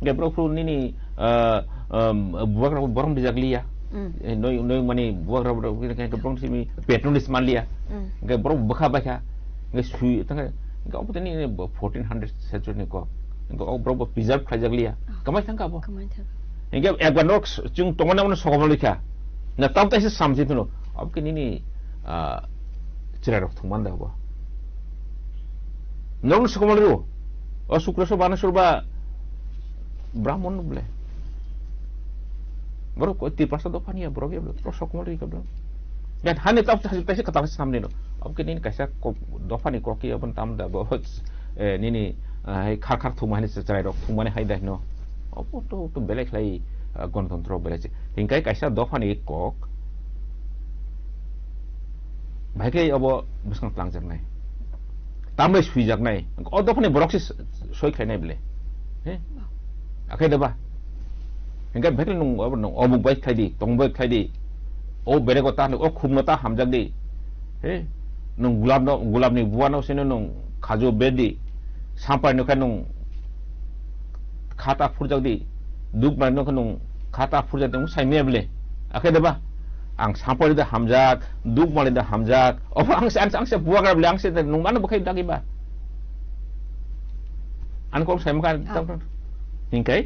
গেব্রো ফ্রু নিনি বুয়াগ্রা বরম দিজাগলিয়া নই নই মানি বুয়াগ্রা কে Brong Simi পেট্রোনিস মানলিয়া গেব্রো বখা বাখা গে সুই তঙ্গা গে of Toni 1400 century নি কো গে Avro preserve খাইজাগলিয়া কামাই থাঙ্কা বো গে একবার চুং তমনা মন সকমলিখা না তাম তাইছে সামজিতনো of K Nini Cerah thong manda ba. Nong sekomalu. O sukroso bana surba Brahmon ble. Bro ko ti pasa do pania bro ge bro sekomalu ka bro. Dan hane tap ta se kata samne no. Ab ke nin kaisa ko do pani ko ki abon tam da bo nini hai khar thong mane se cerah thong mane hai dai no. Opo to belek lai গণতন্ত্র বেলেছে হিংকাই কাইসা do pani kok ভাইকে अब बसं Planck जगनाय तामले सुइ जगनाय अदफने बरक्स सय खायनाय बले हे आखाय दबा हिंगा भेकल नं अब नं अमुक बाय खायदि तंबाय खायदि ओ बेरेगता ओ खुमनता हामजागदि हे नं गुलाबनि बुवानाव सेनो नं खाजो बेदि सापायनो खाय नं खाता फुरजागदि दुक मानो नं खाता फुरजादि सायमे बले आखाय दबा ang sampol da hamjak duk mali da hamjak of ang se buagra blang se nung mana bukai dagi ba an ko sai makan tam hingkai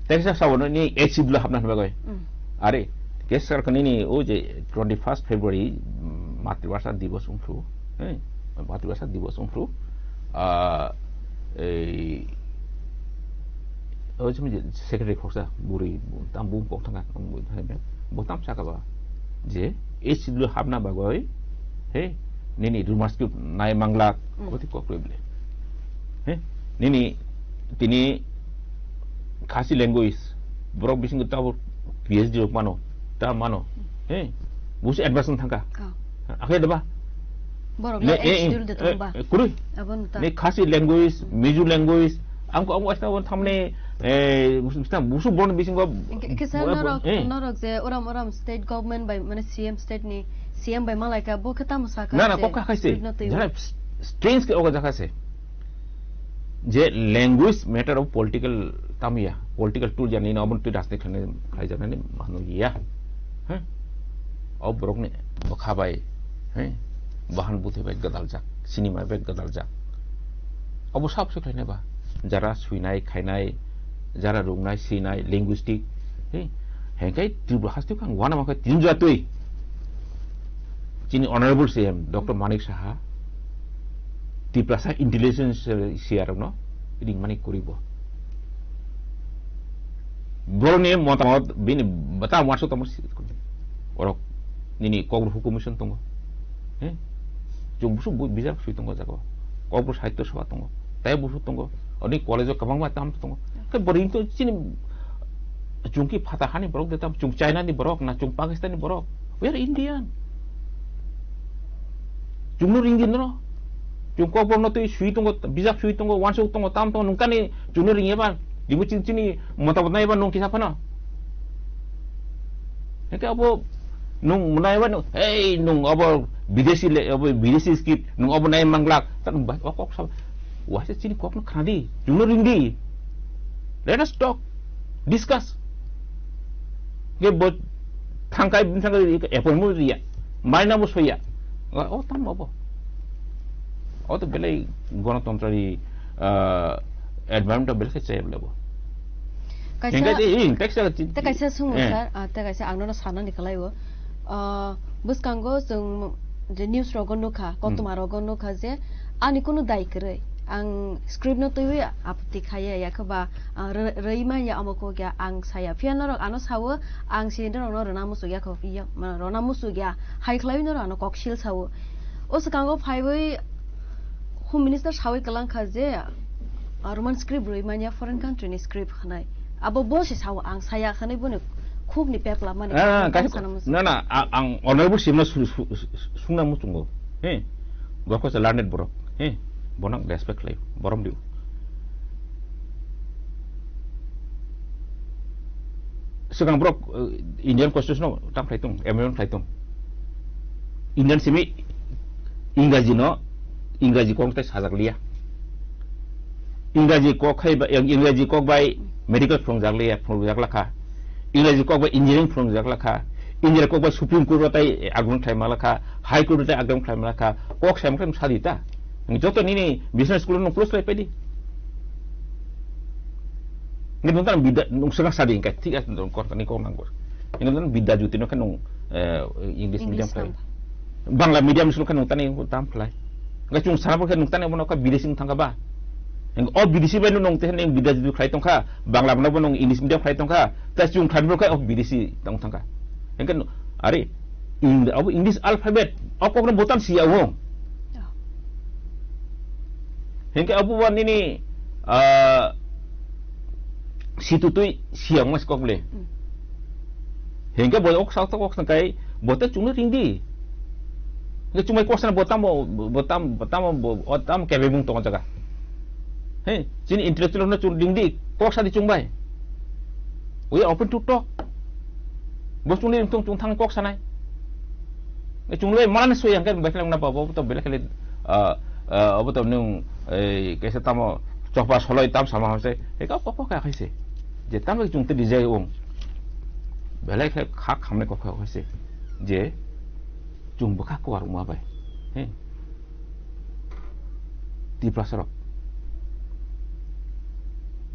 teksa sawono ni acid la hamna ba goi are kesar kani ni o je 21st February matritbhasha divos umfru matritbhasha divos umfru o jemi secretary khoksa buri tam bum pok thanga botam sakaba je acid habna bagoi he nini rumaskip nai mangla koti kokreble he nini tini khasi language brok bising ta PhD rok mano ta mano he busi advance thanga akhe deba borok la acid de tongba kuri abon ta ni khasi language mizu language amko asta won thamne musu born bising go kisar norok je oram state government by mane CM by malaika bo khata musaka na ko ka khaise jara strange ke oga jakase je language matter of political tamia political tool jani na abon tu rasne khane khai jana ni manu ya ha ob brok ne bakha bai he bahan buthe bai gadal jak cinema bai gadal jak obo sab se khane ba jara suinai khainai jara rungnai sinai linguistic he hengkai tribal hastu kang wana ma khai tin jatoi chini honorable CM Dr. Manik Saha tiplasa intelligence share no ring mani koribo borone motamot bin bata maso tamor orok nini kogru hukumission tongo he jumbusu bizar sui tongo jago kogru sahitya sabha tongo tai busu tongo oni college kabang ma tam tongo ke boring to chini chungki phata hani borok de tam chung China ni borok na chung Pakistan ni borok we are Indian jumnu ringin no chung ko borno to sui tongo bizak sui tongo wansu tongo tam tongo nungkani jumnu ring eba dibu chini motabot na eba nung kisa phana ke abo nung munai eba hey nung abo bidesi skip nung abo nai manglak tan ba kok sa wase chini kok no khadi jumnu ringdi let us talk discuss ge bot thangkai appointment dia maina mo soya o tam abo o to belai Ganatantri environment belai chai lebo ta kaisa sung sar ta kaisa angno sana nikalai wo buskango jung je news rogon nokha kotumar rogon nokha je ani kuno dai kere ang script no tuwi aputi khaya ya khaba reima ya amako ya ang saya piano ro ano sawo ang sinder no rona musu ya khofi ya rona musu ya hai khlai no ano kokshil sawo o sakango phaiwei home minister sawi kalang khaje roman script reima ya foreign country ni script khanai abo bose sawo ang saya khanai bune khub ni pepla mani na ang honorable simna sungna musungo goko sa learned borok bonang respect lai borom diu sekarang brok Indian constitution no tam khaitung amendment khaitung Indian simi inggaji kong tes hazak liya inggaji kok khai ba inggaji kok bai medical from jak liya from jak lakha inggaji kok bai engineering from jak lakha engineer kok bai supreme court tai agung thai malakha high court tai agung thai malakha kok sam khem sadita joto nini business school no plus lai pedi ngi nontan bida nung sanga sadi ka tiga nong kor ni ko nangor ngi nontan bida juti no kan nong english medium play bangla medium school kan nong tani tam play nga chung sana kan nong tani mo ka bidesing thanga ba ngi o bidesi ba nong te neng bida juti khlai tong kha bangla mo nong english medium khlai tong kha ta chung khan bro ka o bidesi tong thanga ngi kan are in english alphabet o ko no botan sia ho hingga abu wan ini situ tu siang mas kok boleh hingga boleh ok satu ok sangkai botak cuma tinggi nggak cuma kok sana botam kayak bung tong jaga sini intelektual na cuma tinggi kok sana dicumbai we open to talk bos cuma tung thang kok sana nggak cuma mana sesuai yang kan baca lang na apa betul bela kali apa tu nung kaisa tamo coba soloi tam sama hose ka apa ka kaise je tam chung te dijai ong belai khak hamne ko ka hoise je chung baka ko ar uma bai ti prasarok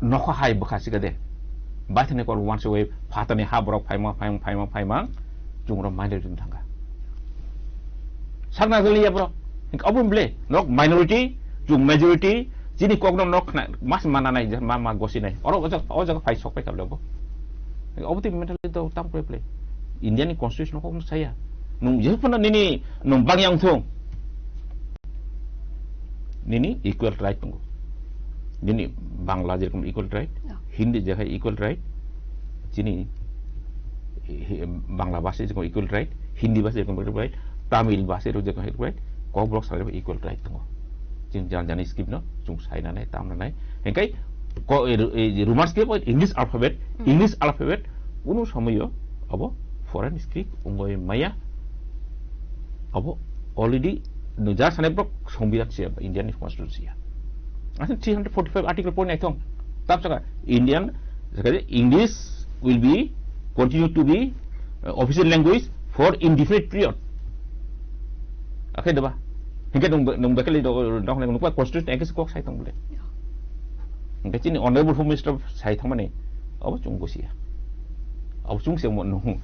nokha hai baka sigade bathne ko once away phatani ha borok phaima chung ro minded jun thanga sagna geli ya bro abun ble nok minority chung majority jini kok nok mas mana nai mama gosi nai oro oja phai sok pai kablo obuti mental itu tam play Indian constitution kok saya nung je pun nini nung bang yang thong nini equal right tunggu nini bangla jerokom equal right hindi jaga equal right jini bangla bahasa jerokom equal right hindi bahasa jerokom equal right Tamil bahasa jerokom equal right kok blok saya equal right tunggu jing jalan skip no chung sai na nai tam na nai engkai ko roman skip English alphabet unu samoyo abo foreign script ungoi maya abo already nujar sane blok sombidat sia Indian constitution I think 345 article point naithong tap saka Indian English will be continue to be official language for indefinite period okay dah ba hingga nung bakal nung constitution engke kok sai tong bole engke chini honorable home minister sai thang mane abo chung gosia abo chung se mo nung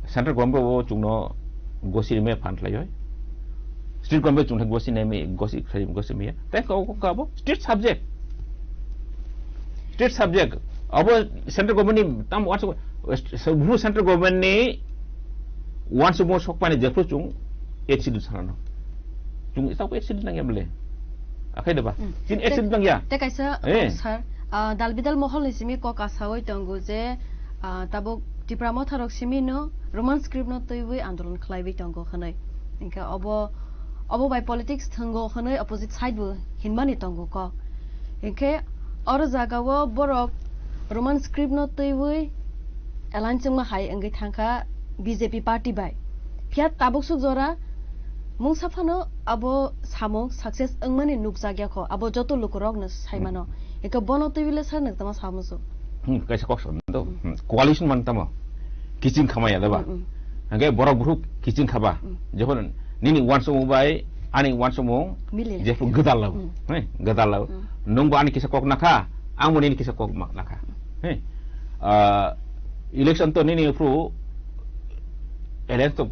central government bo chung no gosi me phan lai hoi state government chung gosi ne me gosi me ta ko abo state subject abo central government ni tam once central government ni once more sok pane jepro chung accident sanano chung isa ko accident nang ya bele akai deba jin accident nang ya te kaisa sir dalbidal mohol ni simi ko kasawai tongu je tabo tipramo tharok simi no roman script no toiwi andolon khlaibi tongo khanai inka obo by politics thango khanai opposite side bu hinmani tongo ko inke or jaga wo borok roman script no toiwi elanchung ma hai angai thangka BJP party bai fiat tabuk suk jora mung safano abo samong success angmani nukja gya kho abo joto lukurok na saimano eka bono tebile sar nak tama samuso kaisa kok son do coalition man tama kitchen khamaya daba angai borok buruk kitchen khaba jehon nini once bai ani once mo je fu gadalaw gadalaw nungbo ani kisa kok nakha amoni ni kisa kok nakha election to nini fu election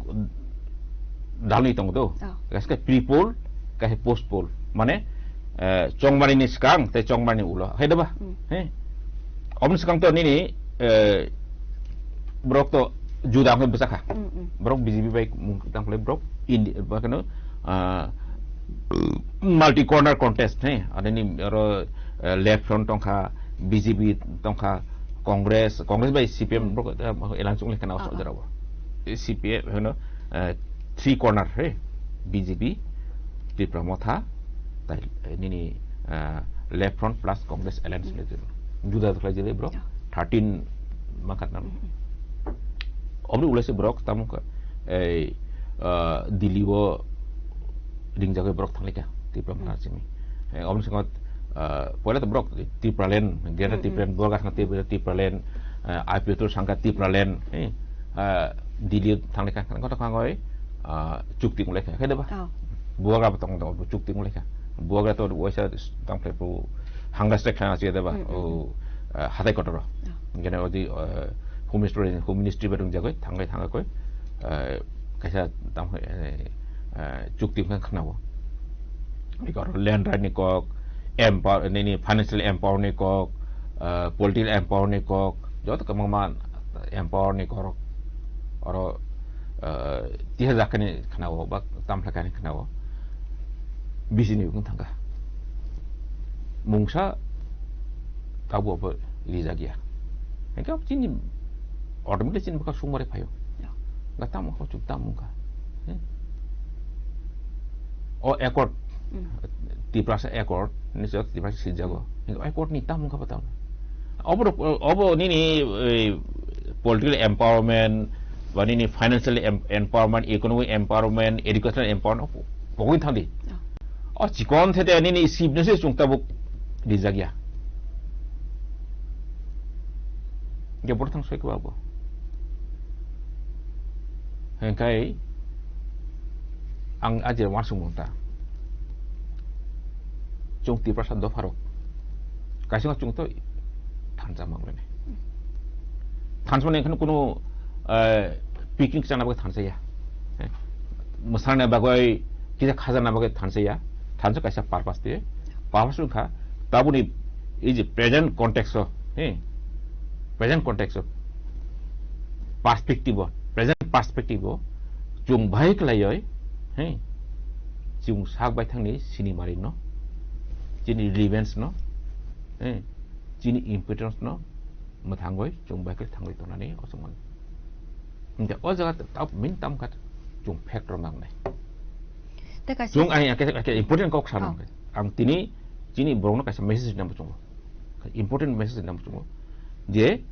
dalni tong do kaska people kahe post poll mane chongmani ni skang te chongmani ulo he daba he omni skang to ni brok to juda ko besaka brok BJP baik mungkin le brok in bakano multi corner contest he ada ni left front tongkha BJP tongkha Congress by CPM brok langsung le kana usah jarawa CPM hono 3 corner he BJP Tripura Motha tai nini left front plus Congress alliance le juda to le bro 13 makat nam obri ulase brok tamu ka diliwo ding jaga brok thangleka Tripura Motha simi obri sangat pola to brok Tripura len gera Tripura borga ngati Tripura len IPO to sangka Tripura len dili thangleka kan kota kangoi chukti muleka he deba buaga batong do chukti muleka buaga to oisa tample pro hanga section ase deba o hatai kotoro gene odi home ministry badung jagoi thangai koi kaisa tam chukti kan khnawo ikor land right ni kok empower ni financial empower ni kok political empower ni kok jot kamang empower ni kok oro tiha zakani khnawo bak tamplakani khnawo bisini ung thanga mungsa tabu apa lizagia engkau cini automatic cini bakal sumber payo nggak tamu kau cukup tamu kah oh ekor di prasa ekor ini sudah di prasa sijago engkau ekor ni tamu kah tahu obo ni political empowerment wani ni financial empowerment economic empowerment educational empowerment pokoknya thandi jikon thete ni sibne se chungta buk dijagia ge borthang soi ko abo hengkai ang aje masung ta chungti prasad do farok kaising chungto thansa manglene thansone kan kuno picnic chana bak thansa ya masana bagoi kita khazana bak thansa ya thansa kaisa purpose de purpose kha tabuni is present context of present context of perspective present perspective chung bhai klai chung sak bai thangni sini mari no chini relevance no chini importance no mathangoi chung bai kle thangoi tonani osongman nja o jaga tap min tam khat chung factor mang nai chung ai ke important kok sanam ang tini chini borong kaisa message nam chung important message nam chung je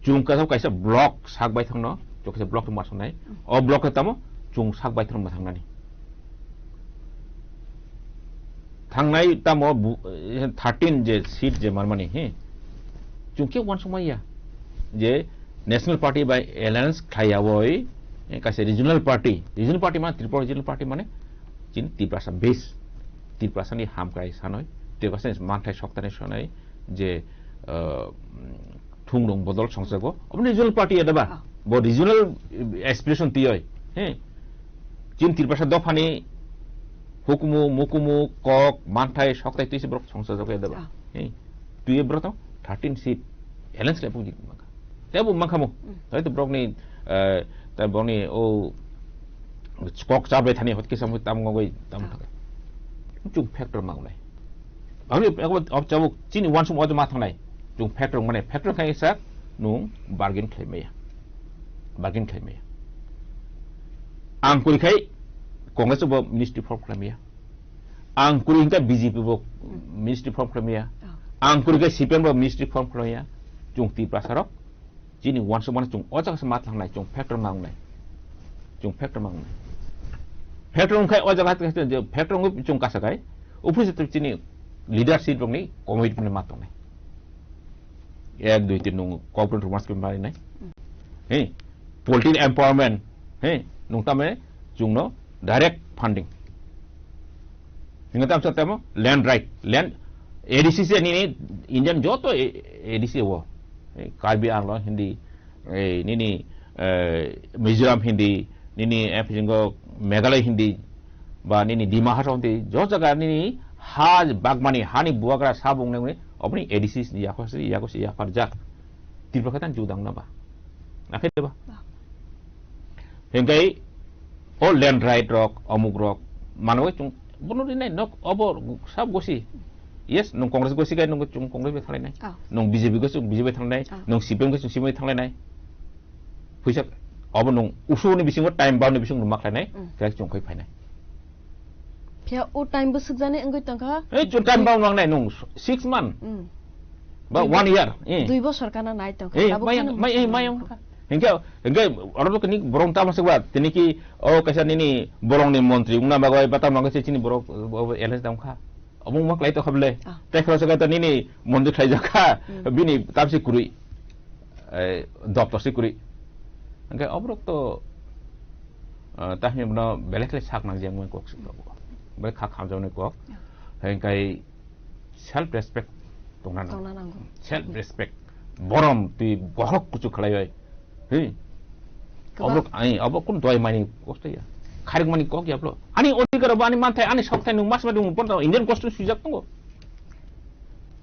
chung ka kaisa block sak bai thang no chung kaisa block ma sanai o block ka tamo chung sak bai thang ma thang nani thangnai tamo 13 je seat je marmani chung ke wan somaya je national party by alliance khayawoi kaisa regional party man Tripura regional party mane chin Tripura base Tripura ni hamkai sanoi Tripura manthai soktane sonai je thungrong bodol songsago obni regional party adaba bo regional aspiration tioi chin Tripura dofani hukumu mukumu kok manthai soktai tisi brok songsago adaba tuye broto 13 seat alliance lepu jik maka tebu mangkamu itu brok ni ta brok ni o kok chabe thani hotki samu tam ngoi tam thaka chung factor mang nai bang ni ob chabu chini wan sum ojma thang nai chung factor mane factor khai sak nung bargain khai meya angkuri khai congress bo ministry for khamia angkuri ka BJP bo ministry for khamia angkuri ka CPM bo ministry for khamia chung ti prasarok chini wan sum chung ojak samat thang nai chung factor mang nai factor khai ojak hat je factor ngu chung kasakai uprise tu chini leadership bang ni commitment matong nai 1 2 3 nung corporate rumors ke mari nai political empowerment nung tame chung no direct funding ningatam satamo land right land ADC se ni Indian joto ADC wo Karbi Anglong Hindi nini Mizoram Hindi nini Epingo Meghalaya Hindi ba nini Dima Hasonti Josaga nini ha bagmani hani buagra sabung nang obni ADC ni yakos ya farjak tibrokatan judang na ba nakit ba hengkai all land right rock amuk rock manoy chung bono dinai nok obor sab gosi yes nung Congress gosi kai nung chung Congress be thalai nai nung BJP gosi BJP thalai nai nung CPM gosi CPM thalai nai puisa obor nung usu ni bising time bound ni bising rumak lai nai kaya chung kai phai nai pia o time busuk jane angoi tangka chung time bound wang nai nung 6 month ba 1 year 2 bosor kana nai tangka mai hingga orang tu kini borong tak masuk buat, ini ki kesan ini borong ni menteri, ungna bagai batam bagai sini borong LS damkha, omong mak lai tu khabile, tak kalau sekarang ini menteri khai jaka, bini tam si kurui, doktor si kurui, hingga obrok tu, tahnya benar belak le sak nang jeng muai kok sih, belak hak ham jauh ni kok, hingga self respect tungnan, self respect, borong tu borok kucu khalai. Hei, abok kun doy mani kosta ya. Kharik mani kok ya bro. Ani oti karo bani manthai ani sokthai nung mas madu pon Indian costume sujak tongo.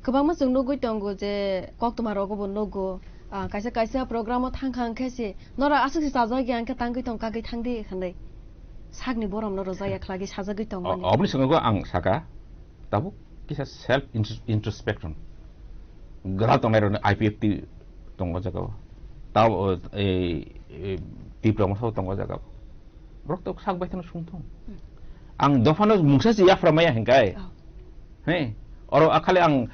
Kabang mas jungno goi tongo je kok tomaro go bonno go kaisa program thang khase nora asuk si saja gi angka tangkai tong ka gi thangdi khandai. Sagni borom noro jaya khlagi saja goi tong mani. Obni sango ang saka tabu kisa self introspection. Gal tong nero IPFT tongo jaga. Tahu di promosi tonggo jaga, brok tu sak baik tanah sungtung. Ang dofano musa sih ya framaya hinggai, hei, orang akali ang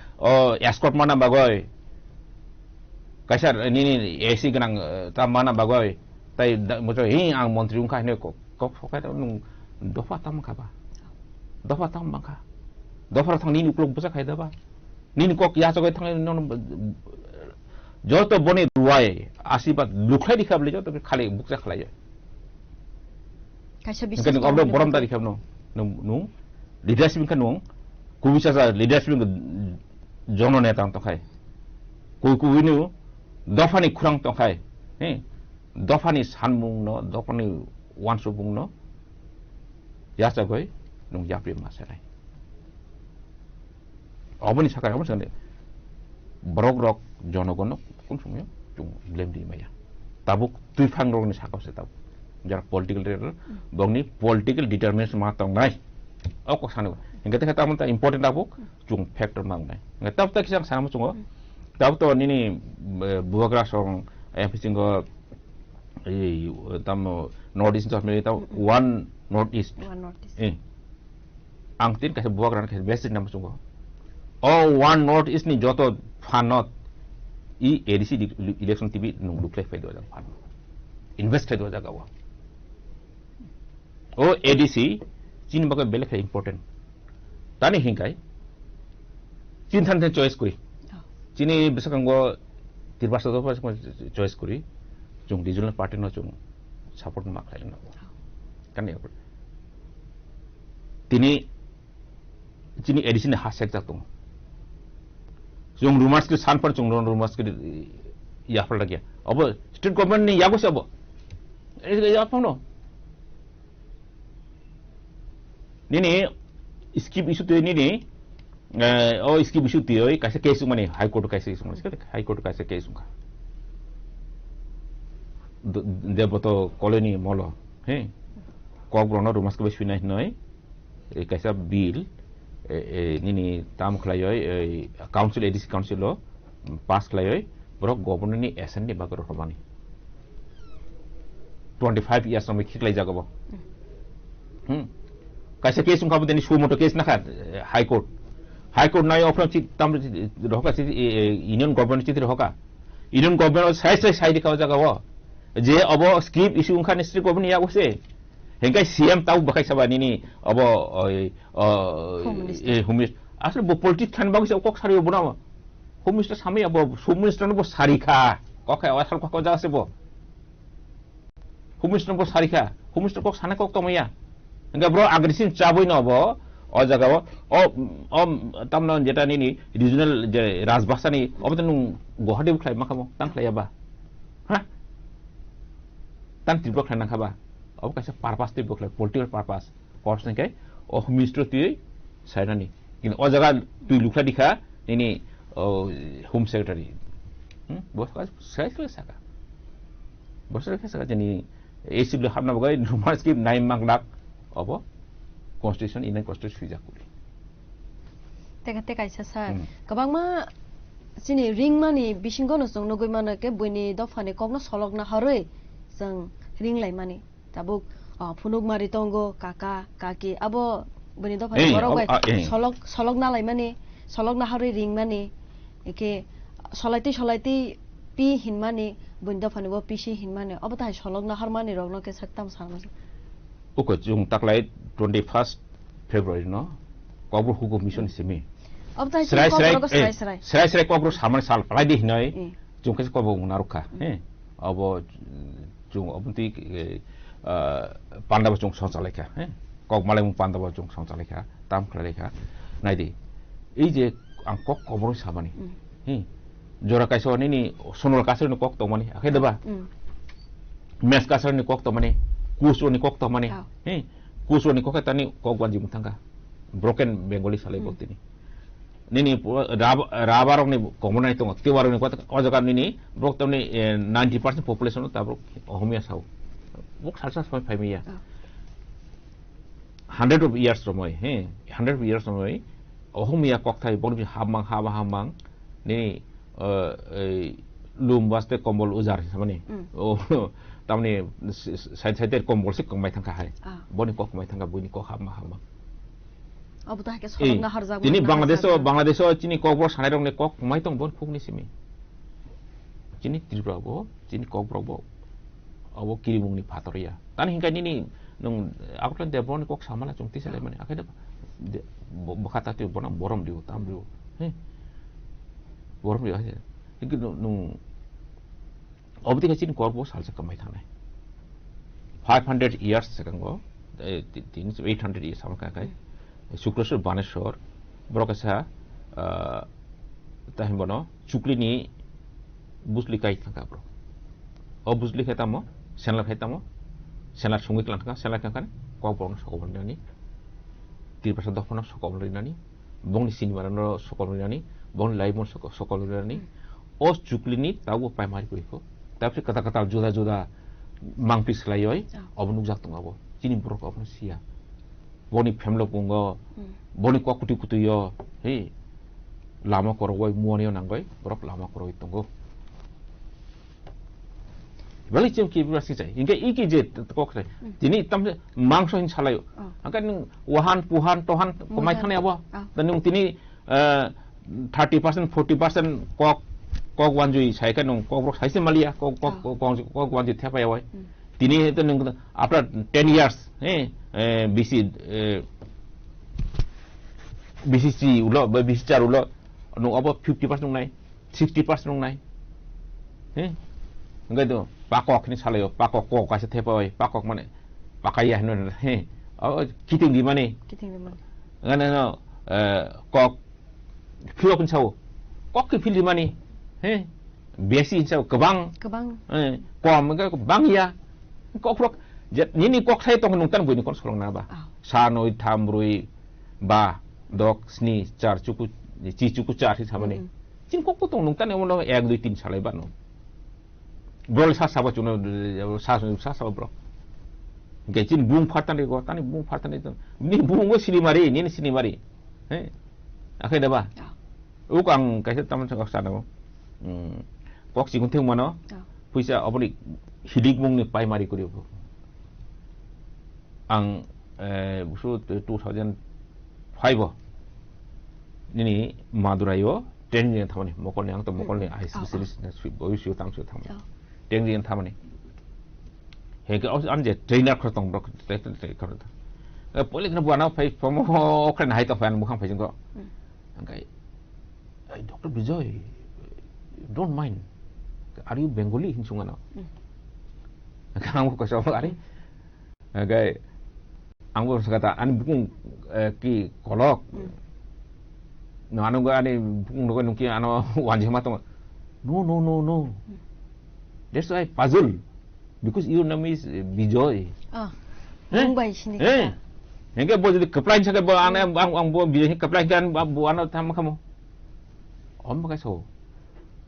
escort mana bagai, kasar ini AC kenang tam mana bagai, tapi macam ini ang menteri ungkah ini kok fokai tu nung dofa tam kaba, dofa tam mangka, dofa tang ini uklong besar kaya dah, ini kok ya sebagai tang ini joto boni ruai asibat lukhai dikhab le joto khali buksa khalai kaisa bisnis kan obro borom ta dikhab no nu leadership kan nung ku bisa sa leadership jono ne tang to khai ku winu dofani khurang to khai dofani sanmung no dofani wansubung no yasa goi nung yapri masarai oboni sakai obon sande brok jonogono kun sumyo chung blame di maya tabuk tui phang rong ni sakau se tab jar political leader bongni political determination ma tong nai ok sanu ingate kata mun ta important tabuk chung factor mang nai ngatab ta kisang sama chungo tab to ni buagra song everything go tam northeast of me ta one northeast ang tin ka buagra ka best nam chungo one northeast ni joto fanot ADC election TV nung luklay fay doa jang invest fay doa jang gawa ADC chin baga belek fay important tani hingkai chin than choice kuri chini bisakang go tirbasa do choice kuri chung regional party no chung support mak khai no kan ya tini chini ADC ne hasek jatung yung rumors ke san par chung rumors ke ya par lagi अब state government ni yago se अब ya pano ni skip issue tu ni skip issue tu kaise case mane high court kaise issue mane high court kaise case ka debato colony molo he ko grono rumors ke besina noi kaisa bill ini tam kelayoy council ADC council lo pass kelayoy borok governor ni SN ni bagor robani 25 years no mikhi kelai jagabo kaisa case ungka buteni sumoto case na khat high court nai ofra chi tam roka chi union government chi roka union government sai dikhaw jagabo je abo skip issue ungka ni strict government ya ose hingga CM tahu bakai sabani ni abo humis asal bo politik kan bagus kok sari bo nama humis ta sami abo humis ta bo sarika kok kai asal kok jaga sebo humis ta bo sarika humis ta kok sana kok tomaya hingga bro agresif cabui no abo jaga tamnon jeta ni regional je rajbhasa ni abo tanu gohade khlai makamo tang khlai ba ha tan tibok khlai na khaba अब कैसे purpose ते बोखले political purpose course ni kai oh minister tu saya ni ini oh jaga tu lukla dikha ini home secretary bos kas saya saka bos saya saka jadi AC le hamna bagai rumah skip 9 mak apa constitution ini constitution fija kuli teka kaisa sa kabang ma sini ring mani bisingo no song nogoi mana ke buni dofane kokno solok na haroi sang ring lai mani tabuk phunuk mari tongo kaka kaki abo buni dofane borok solok na lai mani solok na haroi ring mani eke solaiti pi hin mani buni dofane bo pisi hin mani abo ta solok na har mani rogno ke saktam sarma uko jung taklai 21st February no kobur hukum mission simi अब त serai kobro samane sal palai di hinai jung ke kobro naruka अब jung obunti pandaba jung sonsaleka kok malai mung pandaba jung sonsaleka tam klareka naidi ei je angkok kobro samane jora kaiso ni sonol kasar ni kok to mani akhe deba mes kasar ni kok to mani kuso ni kok to mani kuso ni kok tani kok wanji mutanga broken bengali salai botini nini rabarong ni common itu tiwaro ni kuat ojakan ini brok tamni 90% population ta brok ohmia sau bok salsa 5 ya 100 of years romoy 100 years romoy ohmia kok thai bon bi hamang ni lum waste kombol ujar samani oh tamni side kombol sik komai thangka hai boni kok komai thangka buni kok hamang अब त के solok na har jago ini Bangladesh chini kokbro sanai rong ne kok mai tong bon phuk ni simi chini tripura bo chini kokbro bo abo kirimung ni phatoria tan hingkai ni nung akutlan de bon kok samala chungti sele mane akeda bakhata tu bonam borom diu tam diu borom diu ase iki nung obti ka chini kokbro salsa kamai thane 500 years sekango 800 years samka kai Sukrasur Baneshwar Brokasa Tahimbono Chuklini Busli Kai Kankabro O Busli Hetamo Senla Hetamo Senla Sungik Lanka Senla Kankan Kobron Sokolinani Tirpasa Dofano Sokolinani Bong Sinimarano Sokolinani Bong Laimon Sokolinani O Chuklini Tawu Primary Kuriko Tapi kata-kata joda Mangpis Layoi Obnuk Jaktungabo Chini Brok Obno Sia boni family pungo boni ko kuti yo lama koroi muani nangoi brok lama koroi tongo bali chem ki birasi chai inge iki je kok chai tini tam mangso hin chalayo angkan wahan puhan tohan komai thane abo tanung tini 30% 40% kok wanjui sai kan kok brok sai se malia kok wanjui thapa yawai tini tanung after 10 years BCC ulo BCC ulo no about 50% nung 60% nung nai enggak tu pakok ni salayo pakok kok kasih tepoy pakok mana pakaya non kiting di mana enggak no kok pilok pun sawo kok ke pil di mana besi sawo kebang kom enggak bang ya kok ini kok saya tong nungtan bu ini kon sekolong naba sanoi tamrui ba dok sni char cukup char sih sama nih cin kok tong nungtan yang mau 1 2 3 salai ban no brol sa saba cuno sa saba bro gecin bung fatan deh tani bung fatan itu ini bung gue sini mari akhirnya ba ukang kayak taman sekok sana kok sih kunting mana puisa apa nih hidik mung nih pai mari kuriu ang busu 2005 ini Madurayo training thamani mokol yang to mokol ni ice specialist na boy siu tam thamani training thamani hege anje trainer khotong brok korda pole kana buana phai promo okran hai to fan mukhang phai jingko angkai Dr. Bijoy don't mind are you Bengali hinsungana kamu ko so ari angkai anggo kata ani bukung ki kolok no anu ga ani bukung no nungki ano wanje matong no that's why puzzle because your name is Bijoy Mumbai sini hingga bo jadi keplain saja bo ane ang bo biasa keplain kan bo ane tham kamu om bagai so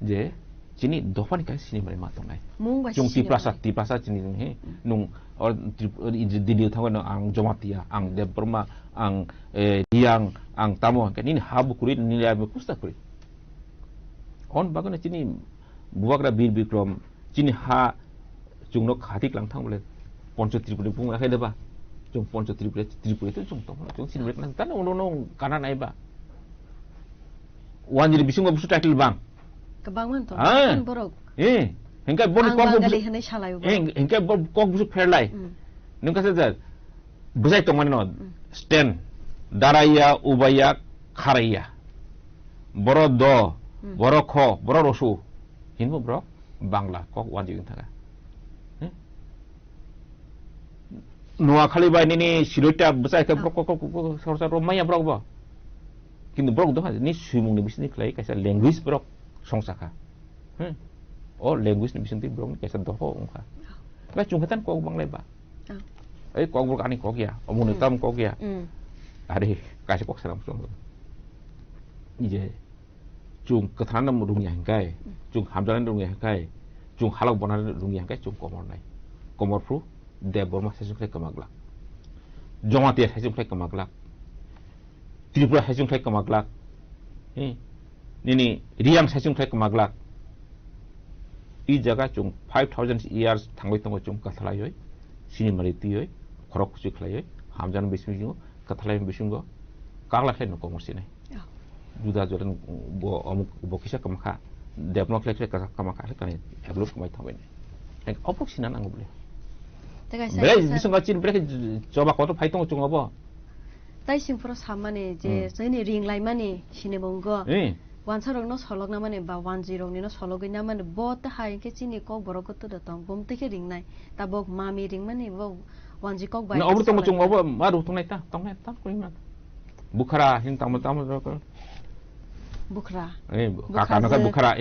je sini dopan kan sini mari matong nai jung ti prasa sini he nung or di dia tahu ang jomatia ang de perma ang diang ang tamu kan ini habu kurit nilai abu kusta kurit on bagai sini buak da bir bikrom sini ha jung nok hatik lang thang boleh ponco tripura pung akhir deh ba jung ponco tripura itu jung tong jung sini mereka nanti nong kanan ai ba wan jadi bising busu title bang kebangun tuh kan borok hingga bon kok hingga kok busu fairlai nungka saja besai tong mana stand daraya ubaya kharaya boro do boro kho boro rosu hinmo bro bangla kok wan jadi thaga Noa kali ba ini silota besar ke brok sorsa romaya brok ba kintu brok doh ni sumung ni bisni klai kaisa language brok songsaka oh language ni bisni brok ni kaisa doh ongka la chungkatan ko bang leba ai ko brok ani ko ya omun tam ko ya ade kaisa kok salam song ije chung kathanam rung yang kai chung hamjalan rung yang kai chung halak bonan rung yang kai chung komor nai komor pru Deborma sejung klek kemaglak, Jomatia sejung klek kemaglak, Tripura sejung klek kemaglak, Nini Riang sejung klek kemaglak. I jaga chung 5,000 years tangoi tangoi chung kathalayoi, sini maritioi, korok kucu klayoi, hamjan bismingo, kathalayoi bisingo, kaglak leno komorsi nai. Juda jodan bo amuk bo kisah kemakha, Deborma klek kemakha lekane, ebluf kemai tangoi nai. Nek opok sinan anggo boleh. Berai bisa ngacin mereka coba kau tu paitong cung apa? Tai simpro sama ni je, saya ni ring lai mana sini bonggo. Wan sarong no solok nama ni ba 10 ni no solok ini nama ni bot hai ke sini kau borok tu datang bom teke ring nai, tabok mami ring mana bo 10 kau baik. Na obor tong cung apa? Maru tong nai ta kuing na. Bukhara hin tamu Bukhara. Kakak nak bukhara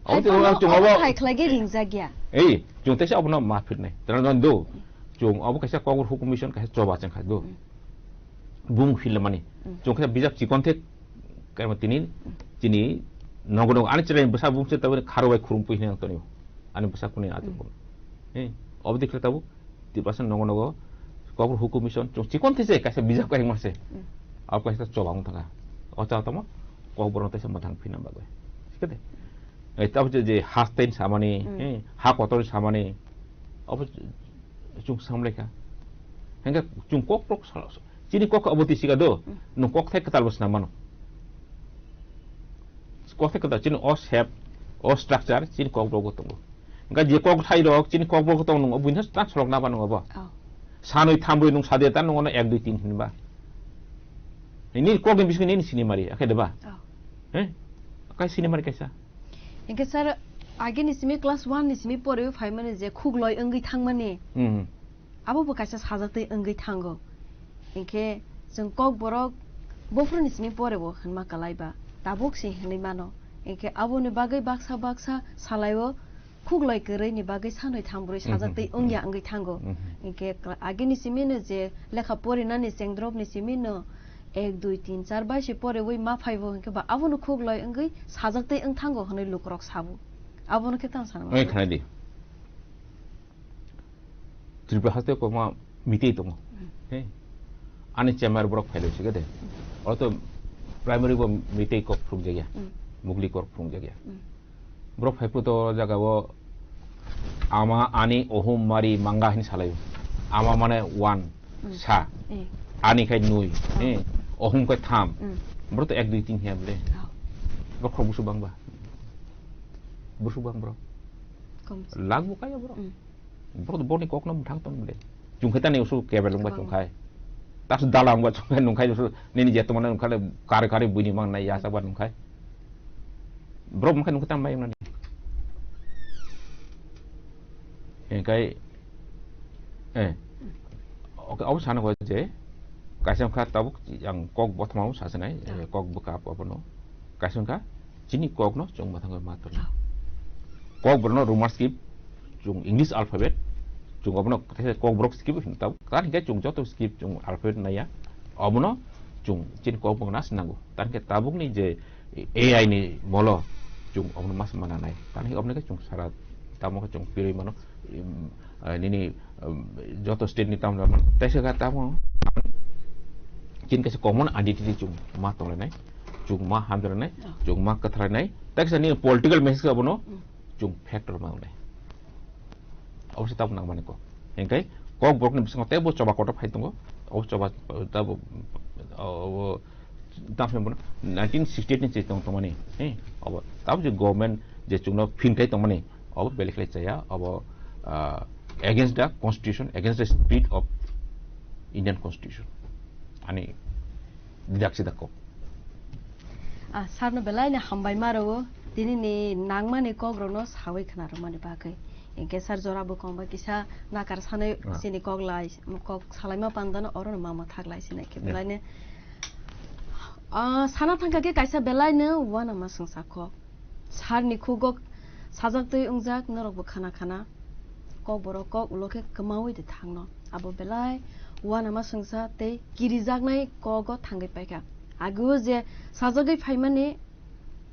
Ông thì ông chung ông hai lagi ring zagia. Chung thế sao ông nó mà phết này, terus nanti chung ông cái sao có hukum commission cái coba ceng khado, bung film mana, chung cái bijak cikon thế, cái mà tini, nongkrong ane cerai besar bung saya tahu karawai kurung puih ni Antonio, ane besar kuning atu pun, ông dikira tahu, di pasan nongkrong có hukum commission, chung cikon thế sih, cái bijak cái masih, ông cái sao coba ông thang, ông tahu tahu, kau borong thế sao matang pinam bagai, sikit. Tapi je hastain sama ni, hak kotor sama ni, apa cung sama mereka. Hingga cung kok sini kok aboti sih kado, nung kok tek ketal bos nama no. Kok tek ketal sini os shape, os structure sini kok blogo tunggu. Hingga je kok thai dok sini kok blogo tunggu nung abun has tak solok nama nung apa. Sanoi tambui nung sadetan nung ono 1 2 3 hin ba. Ini kok yang biskuit ini sini mari, akhir deba. Akai sini mari kaisa. Ingke sar age nisimi class 1 nisimi pore 5 mane je khugloi engai thangmane abo bo kaisa sajatei engai thango ingke jeng kok borok bofru nisimi pore bo hanma kalaiba tabok se hinai mano ingke abo ni bagai baksa salaiwo khugloi kerei ni bagai sanoi thambroi sajatei ongya engai thango ingke age nisimi ne je lekha pore na ni sengdrop nisimi no 1 2 3 4 बाइसे परे वही मा फाइबो के बा आबोनो खोग लय अंगै साजकते अंग थांगो हनै लुकरक साबु आबोनो के तान सानो ओइ खानादि त्रिपुरा हस्ते को मा मिति तंग हे आने चेमार ब्रक फाइलो छ गदे और तो प्राइमरी को मिति को फ्रुग जगया मुगली को फ्रुग जगया ब्रक फाइपो तो जगा वो आमा आनी ओहुम मारी मांगा हिन सालायो आमा माने 1 सा आनी खाइ नुई ohum ko tham bro to 1 2 3 hem le bro ko busu bang ba busu bang bro lag bu kaya bro to boni kok nam thang ton le chung khata ne usu ke belong ba chung khai tas dalang ba chung nung khai usu ni je to man nung khai kar buni mang na ya sa ba nung khai bro mungkin nung khata mai na ni kai oke aku sana ko je Kasih kah tahu yang kok buat mau sasenai, kok buka apa no? Kasih kah, cini kok no, cung batang matur. Kok berno rumah skip, cung English alphabet, chung obno kok brok skip tahu kan ke chung joto skip chung alphabet naya obno chung chin kok bong nas nangu tan ke tabung ni je AI ni molo chung obno mas mana nai tan hi obno ke chung syarat tamo ke chung pilih mano ini joto state ni tam tese ka tamo chin ke common identity chung ma tole nai chung ma hamdra nai chung ma kathra nai tak sa ni political message obno chung factor ma nai obse tab nang mane ko engkai kok brok ni bisang tebo coba kota phai tungo coba tab tab sem 1968 ni chitong to mane अब tab je government je chungno finkai to mane अब belek le chaya अब against the constitution, against the spirit of Indian constitution ani didak sidako sarno belai ne hambai maro tini ni nangma ni kogrogno sawai khana ro mane bakai engke sar jora bo komba kisa nakar sane sini koglai kok salaima pandana oron mama thaglai sine ke belai ne sana thangka ke kaisa belai ne wana ma sangsa ko sar ni khugok sajak tei ungjak norok bo khana khana kok borok kok uloke kemawi de thangno abo belai wana ma sangsa tei kirijak nai kogo thangai paika agu je sajagai phaimani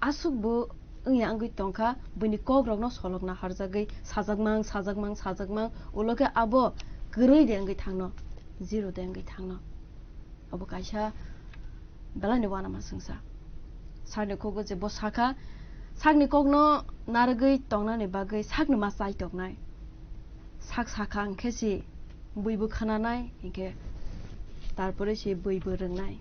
asuk bo ungya angui tongkha bini kogrokno solokna harjagai sajakmang uloke abo grei de angui thangno zero de angui thangno abo kaisa belani wana ma sangsa sarne kogo je bo saka sakni kokno nargei tongnani bagai sakni ma sai toknai sak saka angkesi buibu khananai inke tarpore se buibu rengnai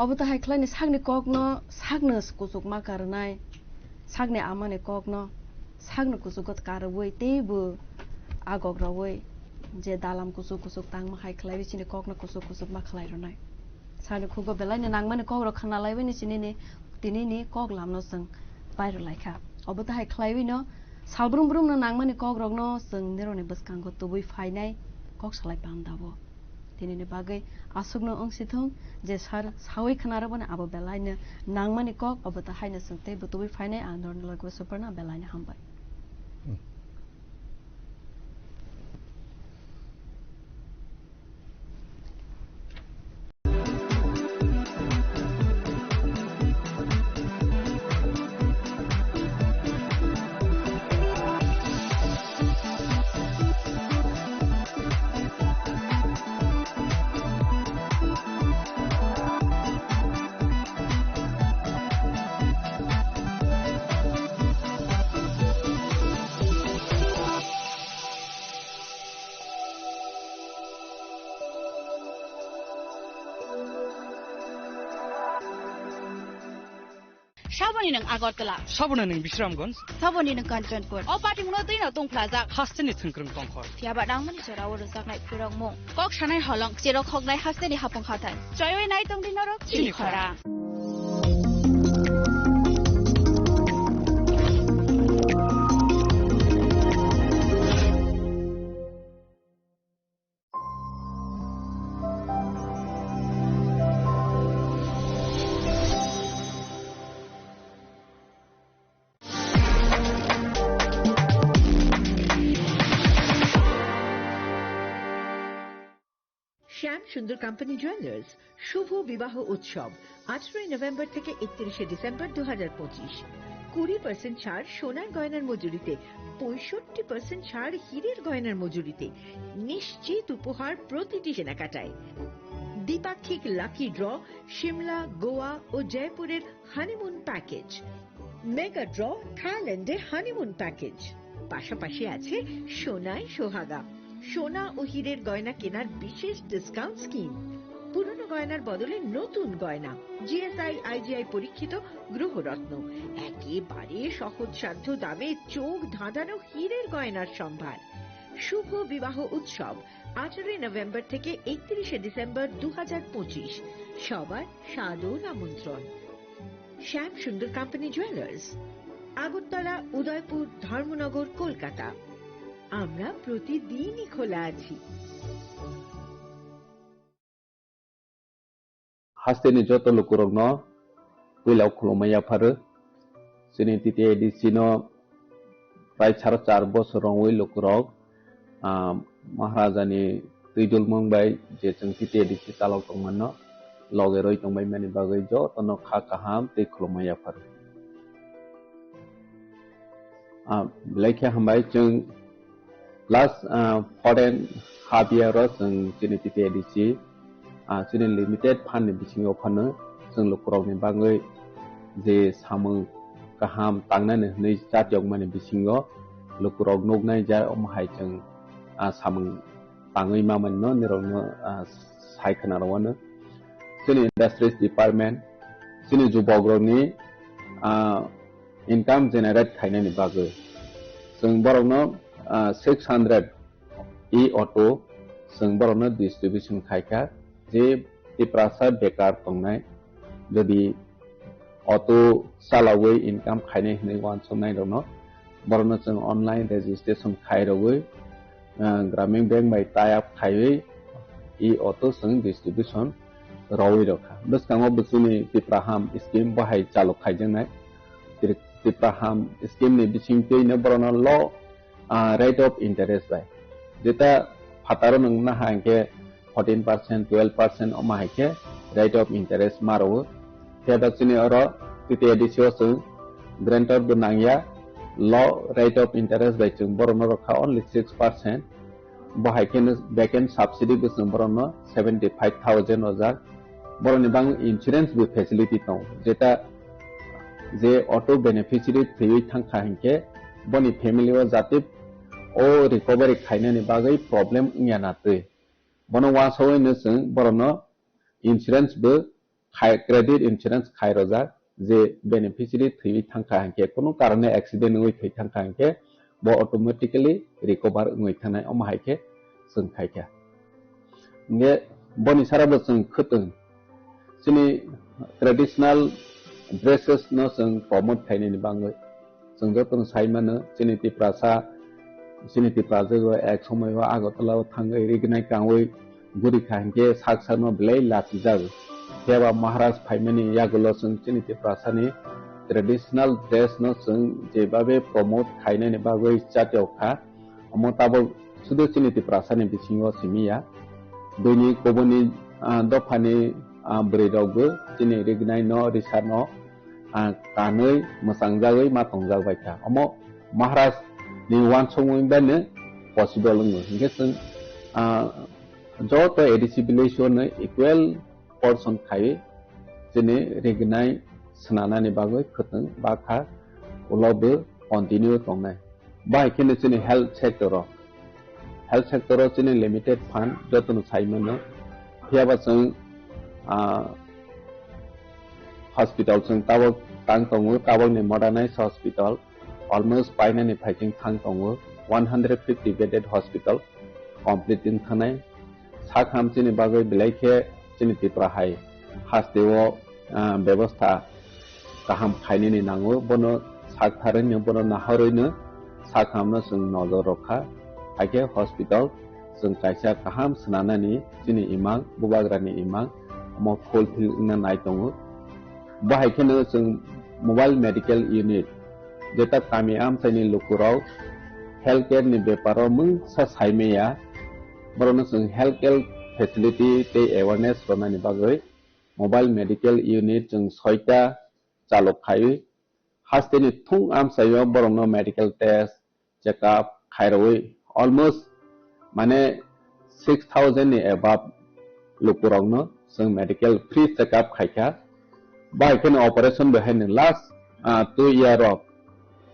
অবতা হাইক্লানি সাগনি কগ্ন সাগনো কুসুক মা কারনাই সাগনি আমানে কগ্ন সাগনো কুসুকত কারবই তেবো আগগ্রবই যে দালাম কুসুক তাং মা হাইক্লাই বিচিনি কগ্ন কুসুক মা খলাই রনাই সাগনি খুগো বেলাইনি নাংমানে কগ্র খানা লাইবনি চিনি তিনিনি কগলামনো जों বাইর লাইখা অবতা হাইক্লাইবিনো সালব্রুম না নাংমানে কগ্রগনো जों নিরনি বসকাঙ্গো তুবুই ফাইনাই কগ সালাই পান্দাবো tinini bagai asukno ongsithong je sar sawai khanarabone abo belaine nangmani kok obata haina sungte butubi fainai andor lagwa superna belaine hambai Saboni nang Agartala. Sabona nang Bisramganj. Saboni nang Kanchanpur. O party muno tui na Tung Plaza. Hasteni Thungkrung Tongkhor. Tiaba dang mani chora wor sak nai purong mong. Kok sanai holong chero khok nai hasteni hapong khatan. Choyoi nai tong dinarok chini khora. শ্যাম Sundar company jewellers শুভ বিবাহ উৎসব 18 November থেকে 31 December 2025 20% ছাড় সোনার গয়নার মজুরিতে 65% ছাড় হীরের গয়নার মজুরিতে নিশ্চিত উপহার প্রতিটি কেনাকাটায় দ্বিপাক্ষিক লাকি ড্র শিমলা গোয়া ও জয়পুরের হানিমুন প্যাকেজ মেগা ড্র থাইল্যান্ডে হানিমুন প্যাকেজ পাশাপাশি আছে সোনায় সোহাগা সোনা ও হীরের গয়না কেনার বিশেষ ডিসকাউন্ট স্কিম পুরনো গয়নার বদলে নতুন গয়না জিএসআই আইজিআই পরীক্ষিত গ্রহরত্ন একেবারে সহজসাধ্য দামে চোখ ধাঁধানো হীরের গয়নার সম্ভার শুভ বিবাহ উৎসব 18 নভেম্বর থেকে 31 ডিসেম্বর 2025 সবার সাদর আমন্ত্রণ শ্যাম সুন্দর কোম্পানি জুয়েলার্স আগরতলা উদয়পুর ধর্মনগর কলকাতা আমরা প্রতিদিনই খোলা আছি hasteni joto lukurogno puilau khulomaya pharu sini titi edisino prai 4.5 bosor rongoi lukurog महाराजानि दैदुल मंबाय जे जों TTADC तालाव दंमोन लगे रय दंबाय माने बागै ज तनो खा काहाम दै खुलुमनाय आफार लेखे हामबाय जों लास्ट फरेन हाफ इयार जों जोंनि TTADC जोंनि लिमिटेड फान्डनि बिथिङाव फानो जों लखरावनि बागै जे सामो गाहाम तांनानै नै जातियाव माने बिथिङाव लखराव नगनाय जा अमहाय जों सामो ताङै मामोन निरावनो सायखनारावनो जोंनि इंडस्ट्रीज डिपार्टमेंट जोंनि जुबग्रनि इनकाम जेनेरेट खायनायनि बागै जों बरावनो 600 ऑटो जों बरावनो डिस्ट्रीब्यूशन खायखा जे तिप्रासा बेकार दंनाय जदि ऑटो सालावै इनकाम खायनाय होनै वानसनाय दङ बरावनो जों ऑनलाइन रजिस्ट्रेशन खायरावै ग्रामीण बैंक बाय टाई अप खायै ऑटो जों डिस्ट्रीब्यूशन रावै रखा बसकाङाव बसुनि तिप्राहाम स्कीम बाहाय चालु खायजोंनाय तिप्राहाम स्कीम नि बिथिं पेनो बरावनो ल रेट ऑफ इंटरेस्ट बाय जेता फातारो नंना हांके 14% 12% अमाहायके रेट ऑफ इंटरेस्ट मारो तेबासिनि अर TTADC जों ग्रांटर बनांया ल रेट ऑफ इंटरेस्ट बाय जों बरावनो रखा ओनली 6% बाहायकेनो बैकएंड सब्सिडी बसुं बरावनो 75,000 हजार बरनि बां इंश्योरेंस बे फैसिलिटी दं जेता जे ऑटो बेनिफिशियरी थैयै थांखा हंके बनि फैमिली व जाति ओ रिकवरी खायनानि बागै प्रॉब्लम इयानाते बनो वासोय नसों बरनो इंश्योरेंस बे क्रेडिट इंश्योरेंस खायरोजा जे बेनिफिशियरी थैयै थांखा हंके कोनो कारणे एक्सीडेंट होय थै थांखा हंके बो ऑटोमेटिकली रिकवर होय थानाय अमाहायके जों खायखा ने बनि साराबो जों खतों जोंनि ट्रेडिशनल ड्रेसेस न जों प्रमोट खायनायनि बागै जों जतन साइमानो जोंनि तिप्राजो एक समय आगरतलाव थाङै रिगनाय कावै गुरि खांके साकसानो ब्लै लासि जागो तेबा महाराज फाइमानि यागुलो जों जोंनि तिप्रासानि ट्रेडिशनल ड्रेस न जों जेबाबे प्रमोट खायनायनि बागै जातियाव खा अमताबो सुदो जोंनि तिप्रासानि बिथिङाव सिमिया दैनि गबनि दफानि ब्रेडावबो जोंनि रिगनाय न रिसा न कानै मोसांजागै मातंजाबाय था अमो महाराज नि वान समयबानो पसिबल नो हिंगे जों जत ADC बिलेसनो इक्वल पर्सन खायै जोंनि रिगनाय स्नानानि बागै खतों बाखा उलावबो कन्टिन्यू दंनाय बाहायकेनो जोंनि हेल्थ सेक्टराव जोंनि लिमिटेड फान्ड जतन साइमोनो थियाबा जों हॉस्पिटल जों ताबक तांग दङो ताबकनि मडार्नाइज हॉस्पिटल अलमोस्ट बायनानि फाइटिं थांग दङो 150 बेडेड हॉस्पिटल कंप्लीट इन थानाय साखाम जोंनि बागै बिलाइखे जोंनि तिप्राहाय हास्तेव व्यवस्था गाहाम खायनायनि नांगौ बनो साखथारैनो बनो नाहरैनो साखामनो जों नजर रखा हायके हॉस्पिटल जों कायसा गाहाम स्नानानि जोंनि इमां बुबाग्रानि इमां मो फुलफिल नाय दङो बाहायकेनो जों मोबाइल मेडिकल यूनिट जेता कामी आमसाइनि लुकुराव हेल्थ केयर नि बेपाराव मुं सा साइमेया बरनो जों हेल्थ केयर फैसिलिटी ते अवेयरनेस रनानि बागै मोबाइल मेडिकल यूनिट जों 6टा चालु खायो हास्तेनि थुं आमसाइयाव बरनो मेडिकल टेस्ट चेकअप खायरवै ऑलमोस्ट माने 6000 नि अबाव लुकुरावनो जों मेडिकल फ्री चेकअप खायखा बाहायकेनो ऑपरेशन बेहायनो last 2 year of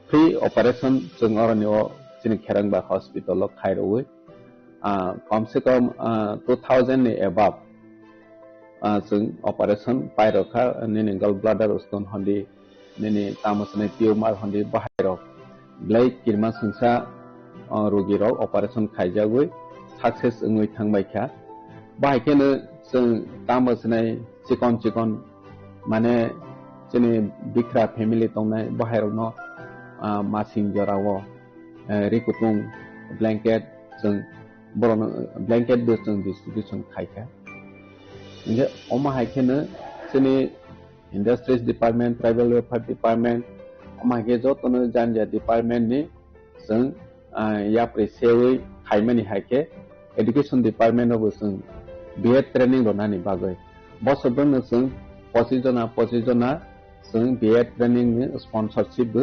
free operation जों अरनियो जोंनि खेरंबा हॉस्पिटल खायरवै कम से कम 2000 नि अबाव जों ऑपरेशन पायरखा निनि गल ब्लाडर स्टोन हंदी निनि तामसने ट्यूमर हंदी बाहायरो ब्लाई किरमा संसा रोगिराव ऑपरेशन खायजागै सक्सेस ओङै थांबायखा बाहायकेनो जों तामसने चिकन माने जोंनि बिख्रा फेमिली दंनाय बाहेरावनो मासिं जराव रिकुटुं ब्लैंकेट जों बरनो ब्लैंकेट बो जों डिस्ट्रीब्यूशन खायखा इंगे अमा हायकेनो जोंनि industries department tribal welfare department अमा हायके जतनो जानजा डिपार्टमेंट नि जों या प्रेसेवै खायमानि हायके एडुकेशन डिपार्टमेंट अब जों बीएड ट्रेनिंग रनानि बागै बसरदोंनो जों 25 जना जों बीएड ट्रेनिंग नि स्पॉन्सरशिप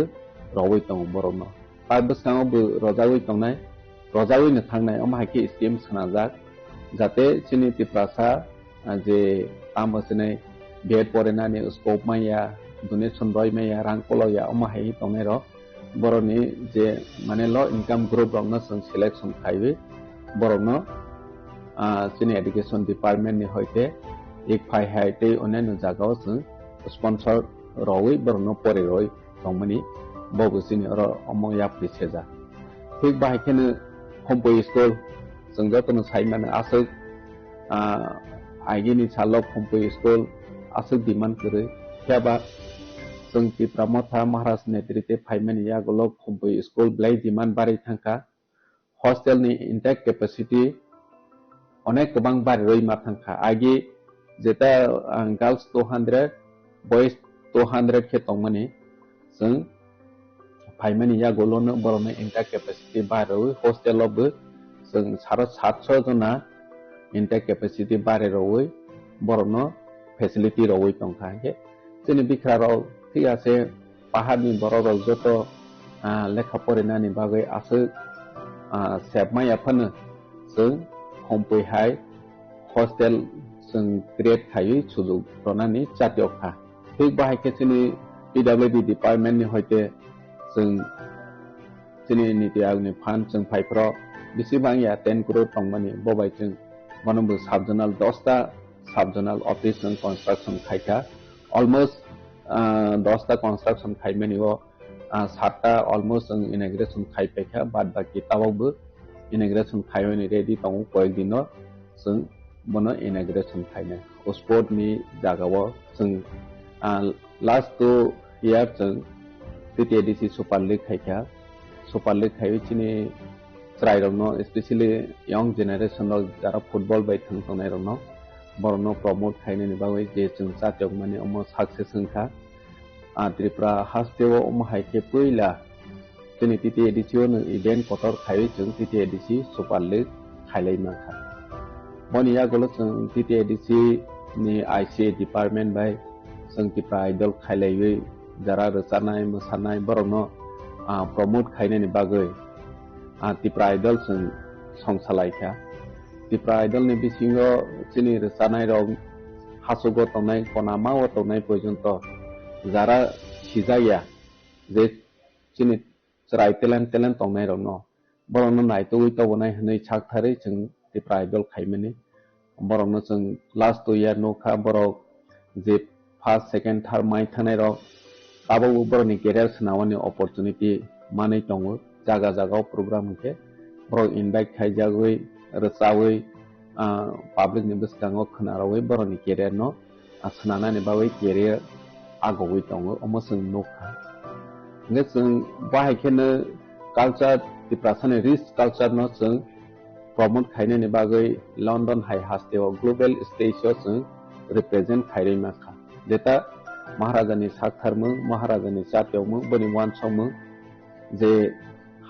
रवै दं बरनो पार बसाङावबो रजावै दंनाय रजावैनो थांनाय अमाहायके स्कीम सोनाजाक जाते चिनि तिप्रासा जे आमसने बीएड परेनानि स्कोप माया डोनेशन रय माया रांकलया अमाहाय दंनाय र बरनि जे माने लो इनकम ग्रुप रंनो जों सिलेक्शन खायबे बरनो चिनि एडुकेशन डिपार्टमेंट नि होयते एक फाइ हायते अनेनो जागाव जों स्पॉन्सर रवै बरनो परे रय दंमनि बबो चिनि र अमया प्रिसेजा ठीक बाहायकेनो हमपो स्कूल जों जतनो साइमाने आसक आइगिनि चालक हमपो स्कूल आसक डिमांड करे क्याबा जों तिप्रामथा महाराज नेतृत्वे फाइमानि यागलक हमपो स्कूल ब्लाई डिमांड बारै थांका हॉस्टेल नि इंटेक कैपेसिटी अनेक गोबां बारै रय मा थांका आइगि जेता गर्ल्स 200 बॉयज 200 के तंगमनि जों फाइमानि यागलनो बरनो इंटेक कैपेसिटी बारै हॉस्टेलबो जों 750 जना इंटेक कैपेसिटी बारै रवै बरनो फैसिलिटी रवै तंका के जोंनि बिखराव थियासे पाहाड़नि बरराव जत लेखा फरायनायनि बागै आसो सेबमायाफोरनो जों हमपैहाय हॉस्टेल जों क्रिएट खायै सुजुग रनानि जातियखा थिक बाहायके जोंनि पीडब्ल्यूडी डिपार्टमेंट नि होयते जों जोंनि नीति आयोगनि फान्ड जों फाइफ्राव बेसेबां या 10 करोड़ तंमानि बबाय जों मनबो सबजोनाल 10टा सबजोनाल ऑफिस जों कंस्ट्रक्शन खायका ऑलमोस्ट 10टा कंस्ट्रक्शन खायमानि वो 7टा ऑलमोस्ट जों इनॉग्रेशन खायपेखा बाद बाकी तावबो इनॉग्रेशन खायमानि रेडी दं कय दिनो जों बनो इनॉग्रेशन खायना स्पोर्ट नि जागाव जों लास्ट 2 इयर जों टीटीएडीसी सुपर लीग खायका सुपर लीग खायचिनि ट्राइरनो स्पेशली यंग जनरेशन जरा फुटबॉल बाय थांनाय रनो बरनो प्रमोट खायनानि बागै जे जों जातियक माने अम सक्सेस होनखा त्रिपुरा हास्टेव अम हायके पहिला जोंनि टीटीएडीसी नो इवेंट कटर खायै जों टीटीएडीसी सुपर लीग खायलाय माखा बनिया गलो जों टीटीएडीसी नि आईसी डिपार्टमेंट बाय जों त्रिपुरा आइडल खायलायै जरा रसानाय मोसानाय बरनो प्रमोट खायनानि बागै त्रिपुरा आइडल जों संसालायखा त्रिपुरा आइडल नि बिसिङो चिनि रसानाय रं हासुगो तनाय कनामा तनाय पर्यन्त जरा सिजाया जे चिनि चराय टेलेंट तंनाय रनो बरनो नायतो उइतो बनाय हनै साकथारै जों त्रिपुरा आइडल खायमानि बरनो जों लास्ट 2 इयर नोखा बर जे फर्स्ट सेकंड थर्ड माइ थानाय र काबो बरनि कैरियर सनावनि अपॉर्चुनिटी मानै दङ जागा जागाव प्रोग्राम के बर इनवाइट खायजागै रसावै पब्लिक नि बसगाङाव खोनारावै बरनि कैरियर न सनानानि बावै कैरियर आगौै दङ अमसों नोखा ने जों बाहायखेनो कल्चर त्रिपुरानि रिच कल्चर न जों प्रमोट खायनानि बागै लंडन हाई हास्टेव ग्लोबल स्टेजआव जों रिप्रेजेंट खायरै माखा जेता महाराजानि साकथारमो महाराजानि जातियावमो बनि वानसमो जे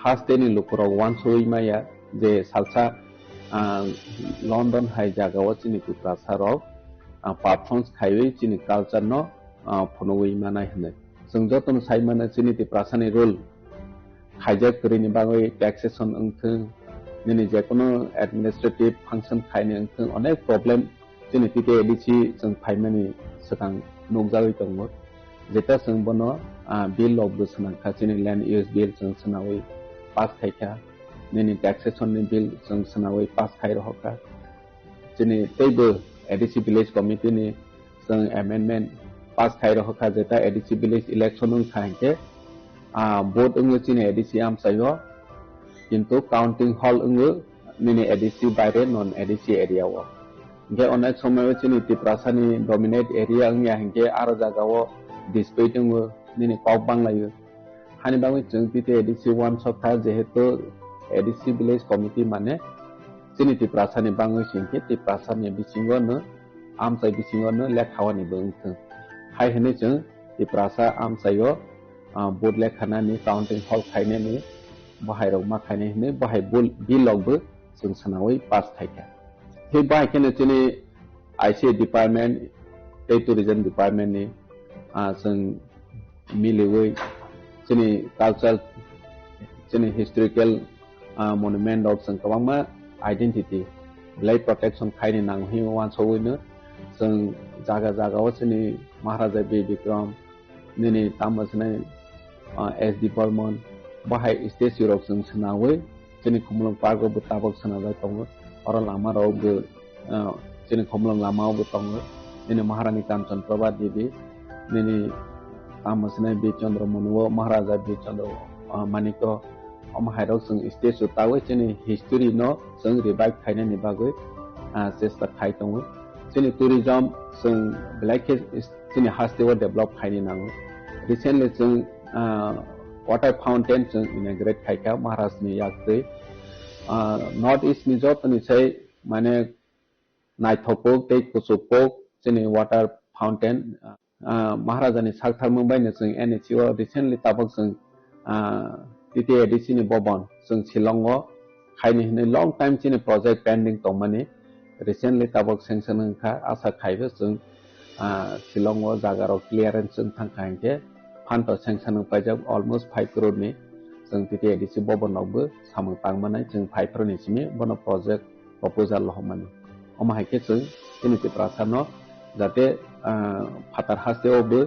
हास्टेनि लुकुराव वानसोय माया जे सालसा लंडन हाई जागाव चिनि त्रिपुरासाराव परफॉर्मेंस खायबै चिनि कल्चर न फनोय मानाय हने जों जतन साइमाने चिनि त्रिपुरासानि रूल खायजाक करिनि बागै टैक्सेशन अंथों निनि जेकोनो एडमिनिस्ट्रेटिव फंक्शन खायने अंथों अनेक प्रॉब्लम चिनि टीटीएडीसी जों फाइमानि सकां नोगजागै दङ जेता जों बनो बिल ऑफ द सनाखा चिनि लैंड यूज बिल जों सनावै पास खायखा निनि टैक्सेशन नि बिल जों सनावै पास खाय रहका चिनि तैबो एडीसी विलेज कमिटी नि जों अमेंडमेंट पास खाय रहका जेता एडीसी विलेज इलेक्शन खायके बोर्ड अंगो चिनि एडीसी आमसायो किंतु काउंटिंग हॉल अंगो निनि एडीसी बायरे नॉन एडीसी एरिया वो के अनेक समय चिनि त्रिपुरासानि डोमिनेट एरिया अंगिया हंके आरो जागाव डिस्प्यूट अंगो निनि कॉप बांलायो हानि बागै जों टीटीएडीसी वन सप्ता जेहेतु एडीसी विलेज कमिटी माने चिनि त्रिपुरासानि बांगै सिंके त्रिपुरासानि बिसिङावनो आमसाय बिसिङावनो लेखावानि बंथों हाय हने जों त्रिपुरासा आमसायो बोर्ड लेखानानि काउंटिंग हॉल खायनानि bahai rok ma khaine hine bahai bilogbo jeng sanawi pass thaika he bahai kene chini ICA department tourism department ni jeng miliwei chini cultural chini historical monument of jeng kwangma identity life protection khaine nang hi wan sowino jeng jaga jaga o chini Maharaja B Vikram nini tamasne SD Burman bahai statue rok jeng sanawi chini khumlong park bo tabok sanaja tongo oro lama rok bo chini khumlong lama bo tongo nini Maharani Kanchan Prabha Devi nini tamasne B Chandra Manuwa Maharaja B Chandra Maniko amahai rok jeng statue tawe chini history no jeng revive khaine ni bagoi chesta khai tongo chini tourism jeng black chini hastewa develop khaine nango recently jeng water fountain jeng inaugurate khaika Maharashtra ni yakte north east ni jot ni sai mane naithopok tei kusupok chini water fountain Maharaja ni sakthar mumbai ni jeng NHO recently tabok jeng titi edc ni bobon jeng Shillongo khaine hine long time chini project pending tongmani recently tabok sanction kha asa khaibe jeng Shillongo jagarok clearance jeng thangkhaingke phanto sanction pajak almost 5 crore ni jeng titi edc bobon nokbo samang tangmanai jeng 5 crore ni simi bono project proposal lohmani omahaike jeng chini prasano jate phatar hasteobo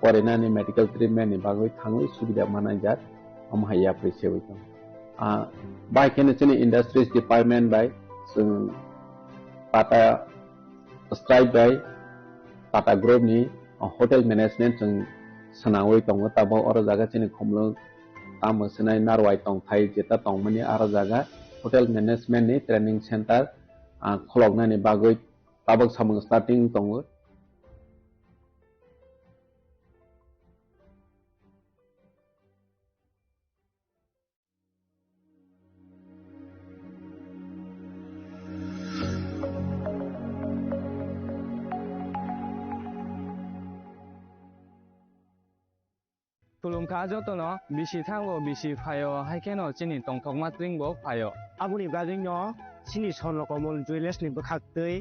porenani medical treatment ni bagoi thangui subida manajak amahaya appreciate ito by kene chini industries department by jeng Tata Stripe by Tata Group ni hotel management jeng sanawi tongo tabo oro jaga chini khumlong tamasnai narwai tong thai jeta tongmani aro jaga hotel management ni training center kholoknani bagoi tabok samang starting tongo Tulungka jotono bisi thango bisi phayo haikeno chini tongthokma tringbo phayo aboni bagino chini sonlokomol jewelers ni bokhaktei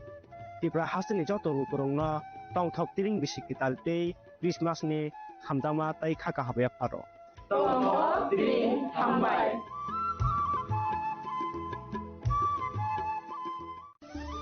tipra hasni joto rukurongno tongthok tring bisi kitaltei Christmas ni hamdama tai khaka habya paro tongthok tring hambai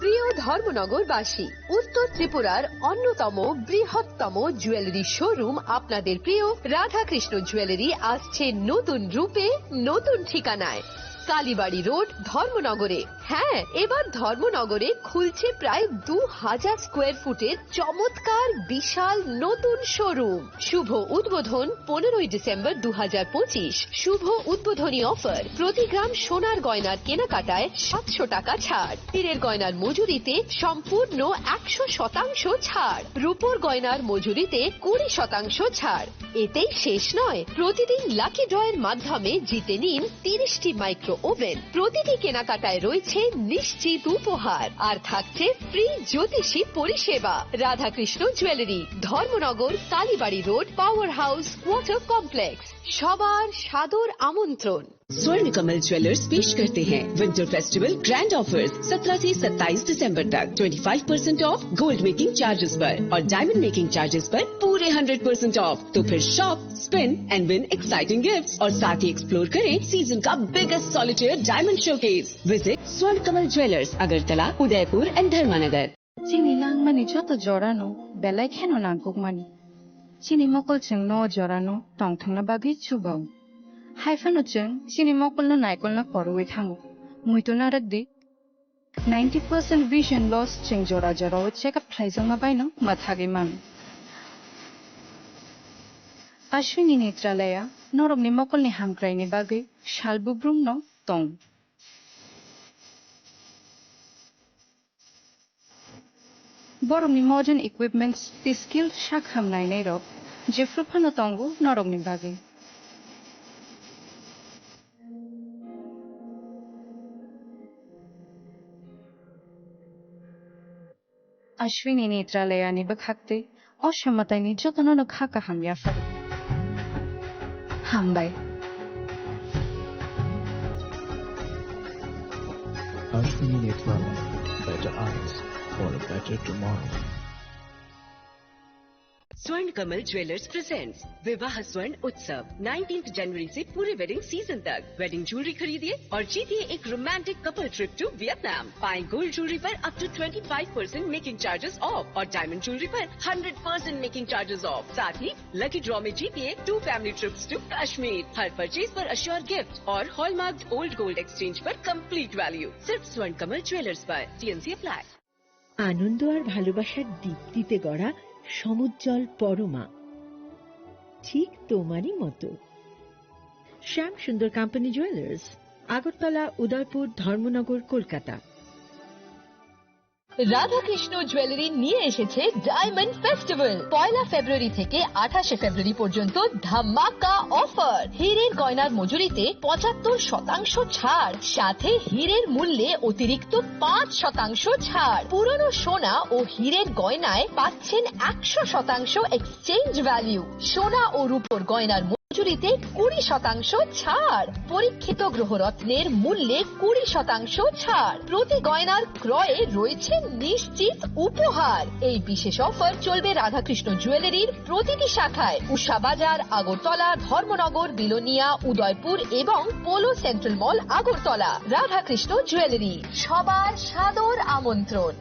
প্রিয় ধর্মনগরবাসী উত্তর ত্রিপুরার অন্যতম বৃহত্তম jewellery showroom আপনাদের প্রিয় Radhakrishna jewellery আসছে নতুন রূপে নতুন ঠিকানায় কালীবাড়ি রোড ধর্মনগরে হ্যাঁ এবার ধর্মনগরে খুলছে প্রায় 2000 স্কয়ার ফুটের চমৎকার বিশাল নতুন শোরুম শুভ উদ্বোধন 15 ডিসেম্বর 2025 শুভ উদ্বোধনী অফার প্রতি গ্রাম সোনার গয়নার কেনাকাটায় 700 টাকা ছাড় হীরের গয়নার মজুরিতে সম্পূর্ণ 100% ছাড় রূপোর গয়নার মজুরিতে 20% ছাড় এতেই শেষ নয় প্রতিদিন লাকি ড্রয়ের মাধ্যমে জিতে নিন 30টি মাইক্রো ওভেন প্রতিটি কেনাকাটায় রয়েছে নিশ্চিত উপহার আর থাকছে ফ্রি জ্যোতিষী পরিষেবা Radhakrishna jewellery Dharmanagar Kalibari road power house water complex সবার সাদর আমন্ত্রণ स्वर्ण कमल ज्वेलर्स पेश करते हैं विंटर फेस्टिवल ग्रैंड ऑफर्स 17 से 27 दिसंबर तक 25% ऑफ गोल्ड मेकिंग चार्जेस पर और डायमंड मेकिंग चार्जेस पर पूरे 100% ऑफ तो फिर shop spin and win exciting gifts और साथ ही एक्सप्लोर करें सीजन का biggest solitaire diamond showcase visit Swarna Kamal jewellers Agartala Udaipur and Dharmanagar Chini lang mani joto jorano belai kheno nangkuk mani chini mokol cheng no jorano tongthangna bagi chubau haifano cheng chini mokol no naikol na poroi thango muito narakdi 90% vision loss cheng jora jora check up thaijang ma baino mathagi man Ashwini Netralaya norok ni mokol ni hamkrai ni bagi shalbubrum no tong Borong ni modern equipments the skill shak hamnai nei rok jefrupano tongo norok ni bagi Ashwini Netralaya ni bakhakte অসমতায় নির্যাতন খাকা হামিয়া ফেলে হামবাই Ashwini Netwala, better eyes for a better tomorrow. स्वर्ण Kamal jewellers presents विवाह स्वर्ण उत्सव 19 जनवरी से पूरे wedding season तक वेडिंग ज्वेलरी खरीदिए और जीतिए एक romantic couple trip to Vietnam. पाएं गोल्ड ज्वेलरी पर up to 25% making charges off और डायमंड ज्वेलरी पर 100% मेकिंग चार्जेस ऑफ। साथ ही लकी ड्रॉ में जीतिए 2 फैमिली ट्रिप्स टू कश्मीर। हर परचेज पर अश्योर गिफ्ट और हॉलमार्क ओल्ड गोल्ड एक्सचेंज पर कंप्लीट वैल्यू सिर्फ स्वर्ण कमल ज्वेलर्स पर। TNC apply. আনন্দ আর ভালোবাসার দীপ্তিতে গড়া সমুজ্জ্বল পরমা, ঠিক তোমারই মতো। শ্যাম Sundar company jewellers, Agartala, Udaipur, Dharmanagar, Kolkata. Radhakrishna jewellery নিয়ে এসেছে ডায়মন্ড ফেস্টিভ্যাল। 1 ফেব্রুয়ারি থেকে 28 ফেব্রুয়ারি পর্যন্ত ধামাকা অফার। হীরের গয়নার মজুরিতে 75% ছাড়, সাথে হীরের মূল্যে অতিরিক্ত 5% ছাড়। পুরনো সোনা ও হীরের গয়নায় পাচ্ছেন 100% এক্সচেঞ্জ ভ্যালু। সোনা ও রূপোর গয়নার মজুরিতে 20% ছাড়। পরীক্ষিত গ্রহরত্নের মূল্যে 20% ছাড়। প্রতি গয়নার ক্রয়ে রয়েছে নিশ্চিত উপহার। এই বিশেষ অফার চলবে রাধাকৃষ্ণ জুয়েলারির প্রতিটি শাখায়, উষা বাজার, আগরতলা, ধর্মনগর, বিলোনিয়া, উদয়পুর এবং পোলো সেন্ট্রাল মল, আগরতলা। রাধাকৃষ্ণ জুয়েলারি, সবার সাদর আমন্ত্রণ।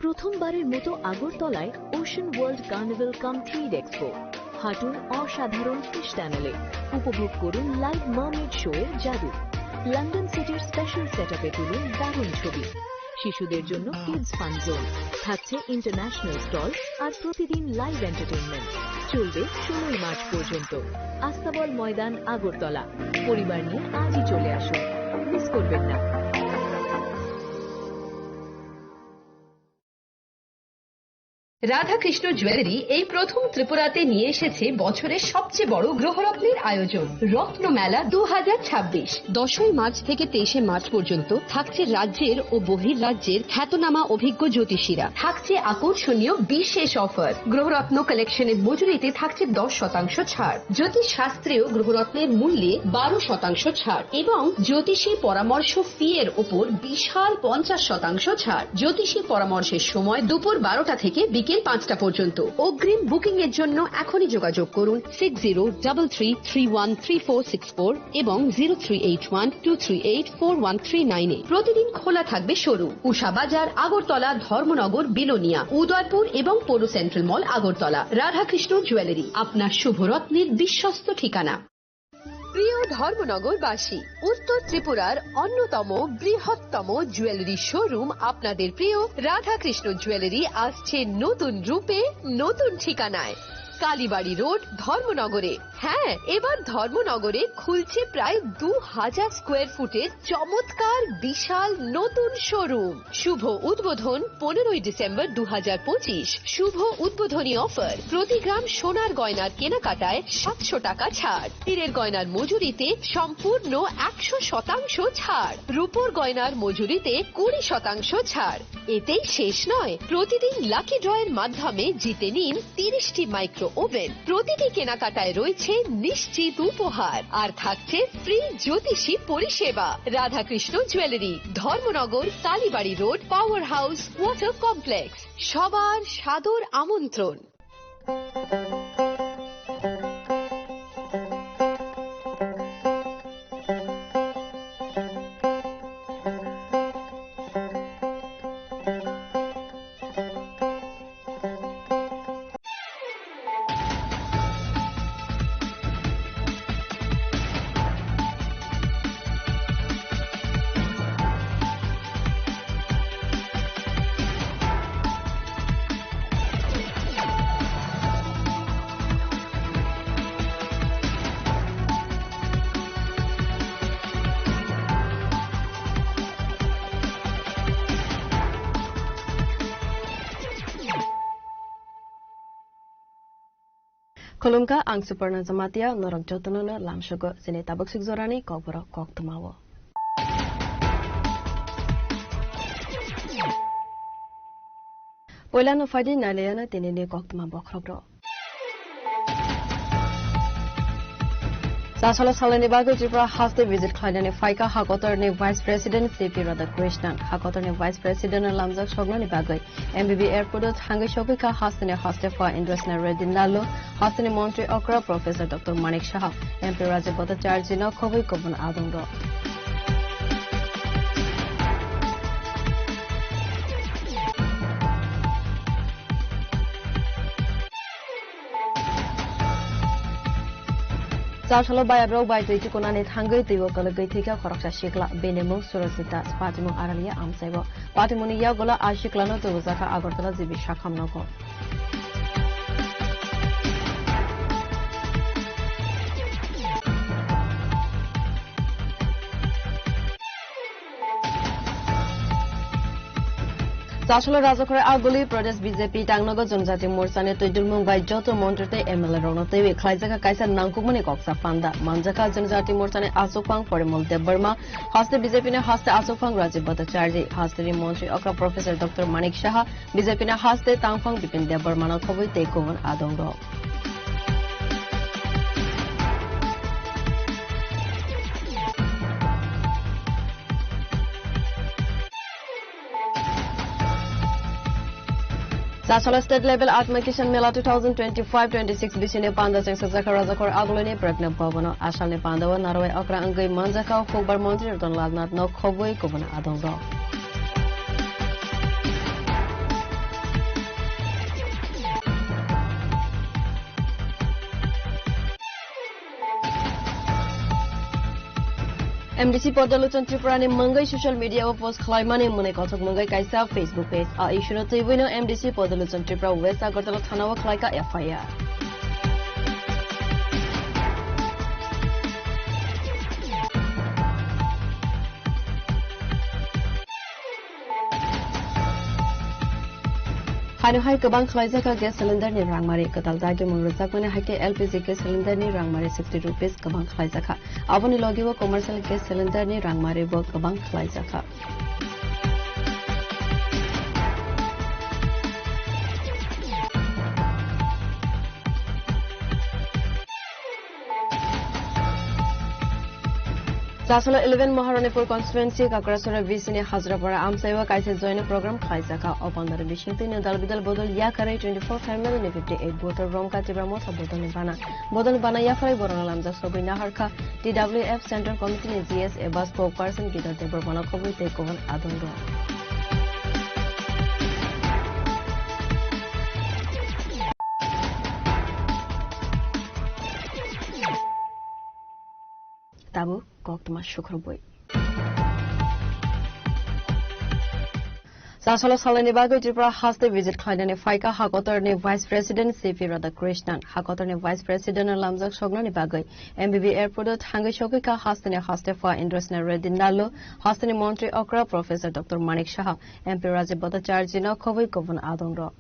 প্রথমবারের মতো আগরতলায় ওশান ওয়ার্ল্ড কার্নিভাল কাম ট্রিড এক্সপো। হাঁটুন অসাধারণ ফিশ টানেলে, উপভোগ করুন লাইভ মার্মেড শো এর জাদু। লন্ডন সিটির স্পেশাল সেটআপে তুলুন দারুণ ছবি। শিশুদের জন্য কিডস ফান জোন থাকছে, ইন্টারন্যাশনাল স্টল আর প্রতিদিন লাইভ এন্টারটেইনমেন্ট। চলবে 16 মার্চ পর্যন্ত। আস্তাবল ময়দান, আগরতলা। পরিবার নিয়ে আজই চলে আসুন, মিস করবেন না। রাধাকৃষ্ণ জুয়েলারি এই প্রথম ত্রিপুরাতে নিয়ে এসেছে বছরের সবচেয়ে বড় গ্রহরত্নের আয়োজন, রত্ন মেলা 2026। 10 মার্চ থেকে 23 মার্চ পর্যন্ত থাকছে রাজ্যের ও বহির্রাজ্যের খ্যাতনামা অভিজ্ঞ জ্যোতিষীরা। থাকছে আকর্ষণীয় বিশেষ অফার। গ্রহরত্ন কালেকশনের মজুরিতে থাকছে 10% ছাড়। জ্যোতিষ শাস্ত্রীয় গ্রহরত্নের মূল্যে 12% ছাড় এবং জ্যোতিষী পরামর্শ ফি এর উপর বিশাল 50% ছাড়। জ্যোতিষী পরামর্শের সময় দুপুর 12টা থেকে বিকেল 5টা পর্যন্ত। অগ্রিম বুকিং এর জন্য এখনই যোগাযোগ করুন 6033313464 এবং 038123841339 এ। প্রতিদিন খোলা থাকবে শোরুম। উষা বাজার, আগরতলা, ধর্মনগর, বিলোনিয়া, উদয়পুর এবং পোলো সেন্ট্রাল মল, আগরতলা। রাধাকৃষ্ণ জুয়েলারি, আপনার শুভরত্নের বিশ্বস্ত ঠিকানা। প্রিয় ধর্মনগরবাসী, উত্তর ত্রিপুরার অন্যতম বৃহত্তম জুয়েলারি শোরুম আপনাদের প্রিয় রাধাকৃষ্ণ জুয়েলারি আসছে নতুন রূপে, নতুন ঠিকানায়। কালীবাড়ি রোড, ধর্মনগরে। হ্যাঁ, এবার ধর্মনগরে খুলছে প্রায় 2000 স্কোয়ার ফুটের চমৎকার বিশাল নতুন শোরুম। শুভ উদ্বোধন 15 ডিসেম্বর 2025। শুভ উদ্বোধনী অফার, প্রতি গ্রাম সোনার গয়নার কেনাকাটায় 700 টাকা ছাড়। হীরের গয়নার মজুরিতে সম্পূর্ণ 100% ছাড়। রূপোর গয়নার মজুরিতে 20% ছাড়। এতেই শেষ নয়, প্রতিদিন লাকি ড্রয়ের মাধ্যমে জিতে নিন 30টি মাইক্রো ওভেন। প্রতিটি কেনাকাটায় রয়েছে নিশ্চিত উপহার আর থাকছে ফ্রি জ্যোতিষী পরিষেবা। Radhakrishna jewellery, Dharmanagar, Kalibari road, power house, water complex. সবার সাদর আমন্ত্রণ। Kolumka ang Suparna Zamatia norok jotonono lamshogo sine tabak sigzorani kokboro koktumawo. Poilano fadi naleyana tenene koktuma bokrobro. Zasala Salani Bago Tripura has the visit Kladani Faika Hakotorni Vice President CP Radhakrishnan, Hakotorni Vice President Lamzak Shoglani Bagoi, MBB Airport Hangashopika Hastani Hostefa Indusna Redinalo, Hastani Montri Okra Professor Dr. Manik Shah, MP Rajabota Chargino Kovi Kovan Adungo. Zasalo Bayabro by the Tukunani Tango, the Vokalagitika, Koraksha Shikla, Benemo, Surasita, Spatimu Aralia, Amsebo, Patimuni Yagola, Ashiklano, the Uzaka Agotala Zibishakam Noko. Zasalo Razakore Aguli, Prodes BJP, Tangnogo, Zonzati Morsane, Tudulmung by Joto Monte, Emil Ronote, Klaizaka Kaisa Nankumani Koksa Fanda, Manjaka, Zonzati Morsane, Asopang, Porimol de Burma, Hosta BJP, Hosta Asopang Raji Bhattacharjee, Hosteri Montri Okra Professor Dr. Manik Shah, BJP, Hoste Tangfang, Bipin de Burma, Kovi, Tekovan, Adongo. Zasala State Level Atmakishan Mela 2025-26 Bishine Panda Singh Sazaka Razakor Agloni Pratna Pavano Ashale Pandava Narway Okra Angai Manjaka Fogbar Montir Don Ladnat No Koboi Kubana Adongo. MDC Podalutan Tripurani Mangai social media post Klaimani Munekotok Mangai Kaisa Facebook page. Issue no Tibino MDC Podalutan Tripura West Agortala Tanawa Klaika FIR. Hanu hai kabang Klaizaka gas cylinder ni Rangmari Katal Dagi Muruzakone Hake LPG gas cylinder ni Rangmari 60 rupees kabang Klaizaka. Avoni Logiwo commercial gas cylinder ni Rangmari bo kabang Klaizaka. Zasala 11 Maharanipur constituency Kakrasura Visine Hazrapura Amsaiwa Kaisa join a program Klaizaka upon the Bishintin and Dalbidal Bodol Yakare 24 family and 58 voter Romka Tibramota Bodolibana Bodolibana Yafai Boralamza Sobina Harka TWF Central Committee and GS Ebas spokesperson Gitar Debormana Kovi Tekovan Adungo. Tabu Koktama Shukrubui. Zasala Salani Bago Tripura has the visit Kladani Faika Hakotorni Vice President CP Radhakrishnan, Hakotorni Vice President Lamzak Shoglani Bagoi, MBB Airport Hangashopika Hastani Hostefa Indusna Redinalo, Hastani Montri Okra Professor Dr. Manik Shah, MP Rajabota Chargino Kovi Kovan Adongo.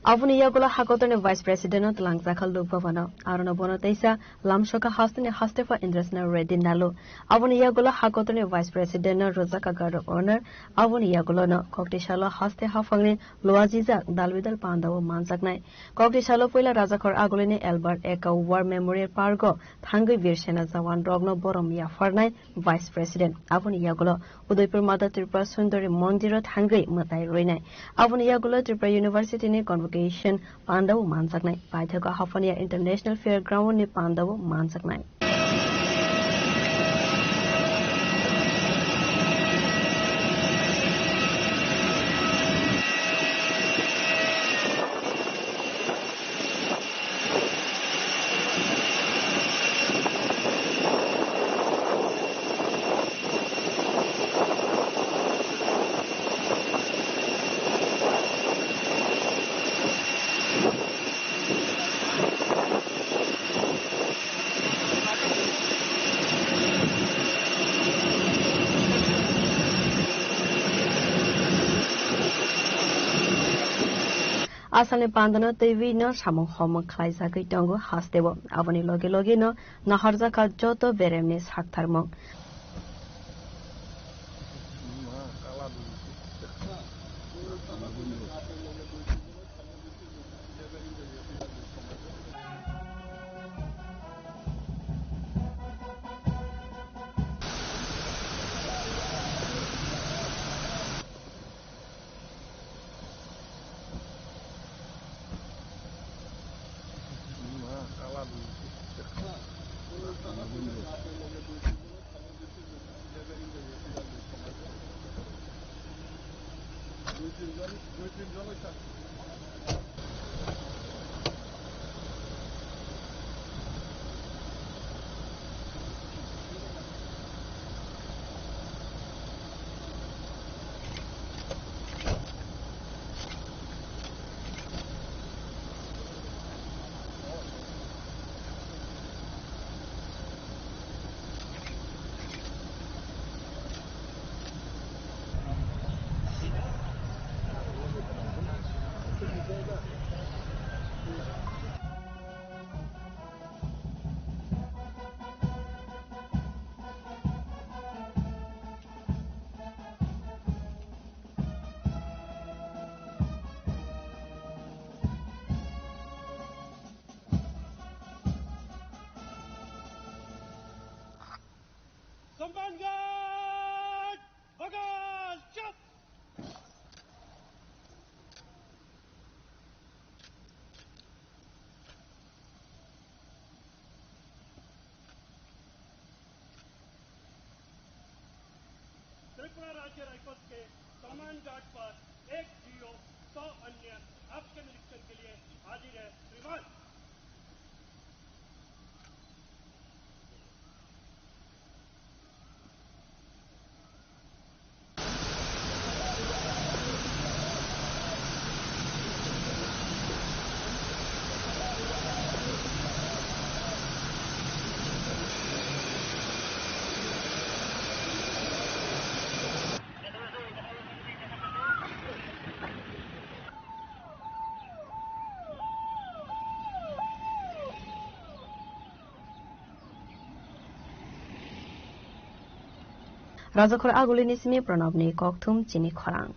Avuni Yagola Hakotorni Vice President Langzakal Lubavana, Arona Bonatesa, Lamshoka Hastani Hastefa Indusna Redinalo, Avuni Yagola Hakotorni Vice President Rozaka Garo Honor, Avuni Yagolano, Koktishala Haste Hafangni, Loaziza, Dalvidal Pandawo Mansaknai, Koktishala Pula Razakor Agolini Albert Eka War Memorial Pargo, Tangi Virshena Zawan Rogno Boromia Farnai, Vice President, Avuni Yagolo, Udaipur Mata Tripura Sundari Mondiro Tangi Matai Roinai, Avuni Yagolo Tripura University ni Convocation Pandawo Mansaknai, Paithaga Hafania International Fairground ni Pandawo Mansaknai. Asale Pandana TV no Samong Homo Klaisa Kitongo Hastevo, Avani Logino, Naharzaka Joto Beremnis Haktarmong. Tripura राज्य rifles के command guard पर एक जीओ 100 अन्य आपके निरीक्षण के लिए हाजिर है। श्रीमान Rajakor agulini simi pranabni kokthum chini khorang.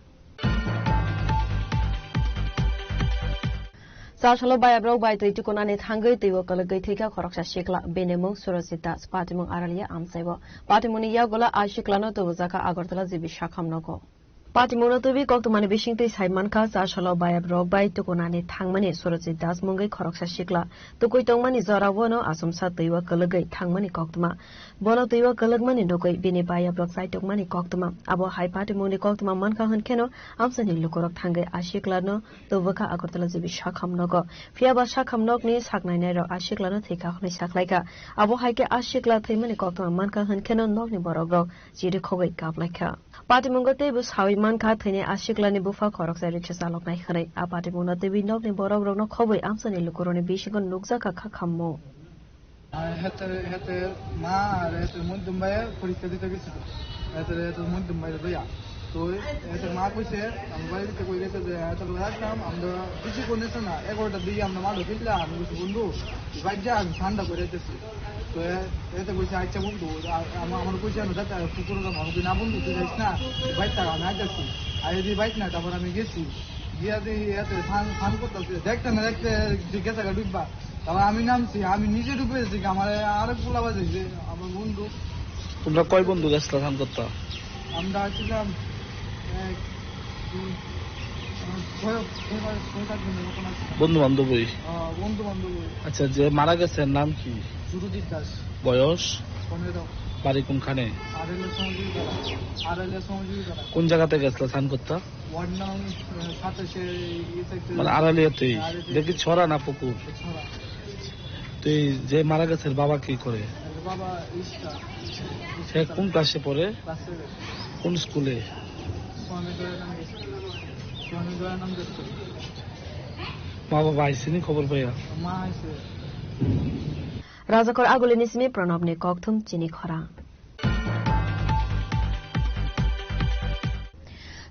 Sashalo bayabrok bai tui konani thangai tiwo kalagai thika khoroksa shikla benemo surasita spatimung aralia amsaibo patimuni yagola ashiklano to zaka agartala jibi shakhamnoko Patimuna tubi koktumani bishingti saimanka sashalo bayabrok bai tukonani thangmani surajit das mungai khoroksa shikla tukoi tongmani zorawono asumsa tuiwa kalagai thangmani koktuma bono tuiwa kalagmani nokoi bini bayabrok sai tongmani koktuma abo hai patimuni koktuma manka hankeno amsani lukorok thangai ashiklano tubaka agartala jibi shakhamnoko fiaba shakhamnokni saknainai ro ashiklano thika khni saklaika abo haike ashikla thaimani koktuma manka hankeno nokni borogrok jiri khogai kaplaika Patimungote bus hawi manka thine ashiklani bufa khoroksa richa saloknai khare a patimungote bi nokni borogrok no khoboi amsani lukoroni bishigon nukjaka khakhammo hete ma hete mundumbai porikha dite geছিল hete mundumbai bhaiya তো এতে মা কইছে আমরা বাড়িতে কই গেছে যে এত রাখলাম আমরা কিছু কোনেছ না 11টার দিকে আমরা মাল ঢুকলাম আমি বলছি বন্ধু বাইক যা আমি ঠান্ডা করে দিতেছি তো এতে কইছে আচ্ছা বন্ধু আমার কইছে না দাদা পুকুরটা ভাবি না বন্ধু তুই যাইস না বাইকটা আমি আইতাছি আর এই বাইক না তারপর আমি গেছি গিয়া দিয়ে এতে ফান করতেছি দেখতে না দেখতে জিজ্ঞাসা করে ডুববা তারপর আমি নামছি আমি নিজে ডুবেছি আমার আরেক পোলা বাজেছে আমার বন্ধু তোমরা কয় বন্ধু গেছলা ফান করতে আমরা ছিলাম বন্ধু বান্ধব আচ্ছা যে মারা গেছে নাম কি সুরজিৎ দাস বয়স 15 বাড়ি কোনখানে কোন জায়গাতে গেছিল স্নান করতে মানে আড়ালিয়াতেই দেখি ছড়া না পুকুর তুই যে মারা গেছে বাবা কি করে সে কোন ক্লাসে পড়ে কোন স্কুলে মা বাবা আইসিনি খবর পাইয়া Rajakor agulini simi pranabni kokthum chini khora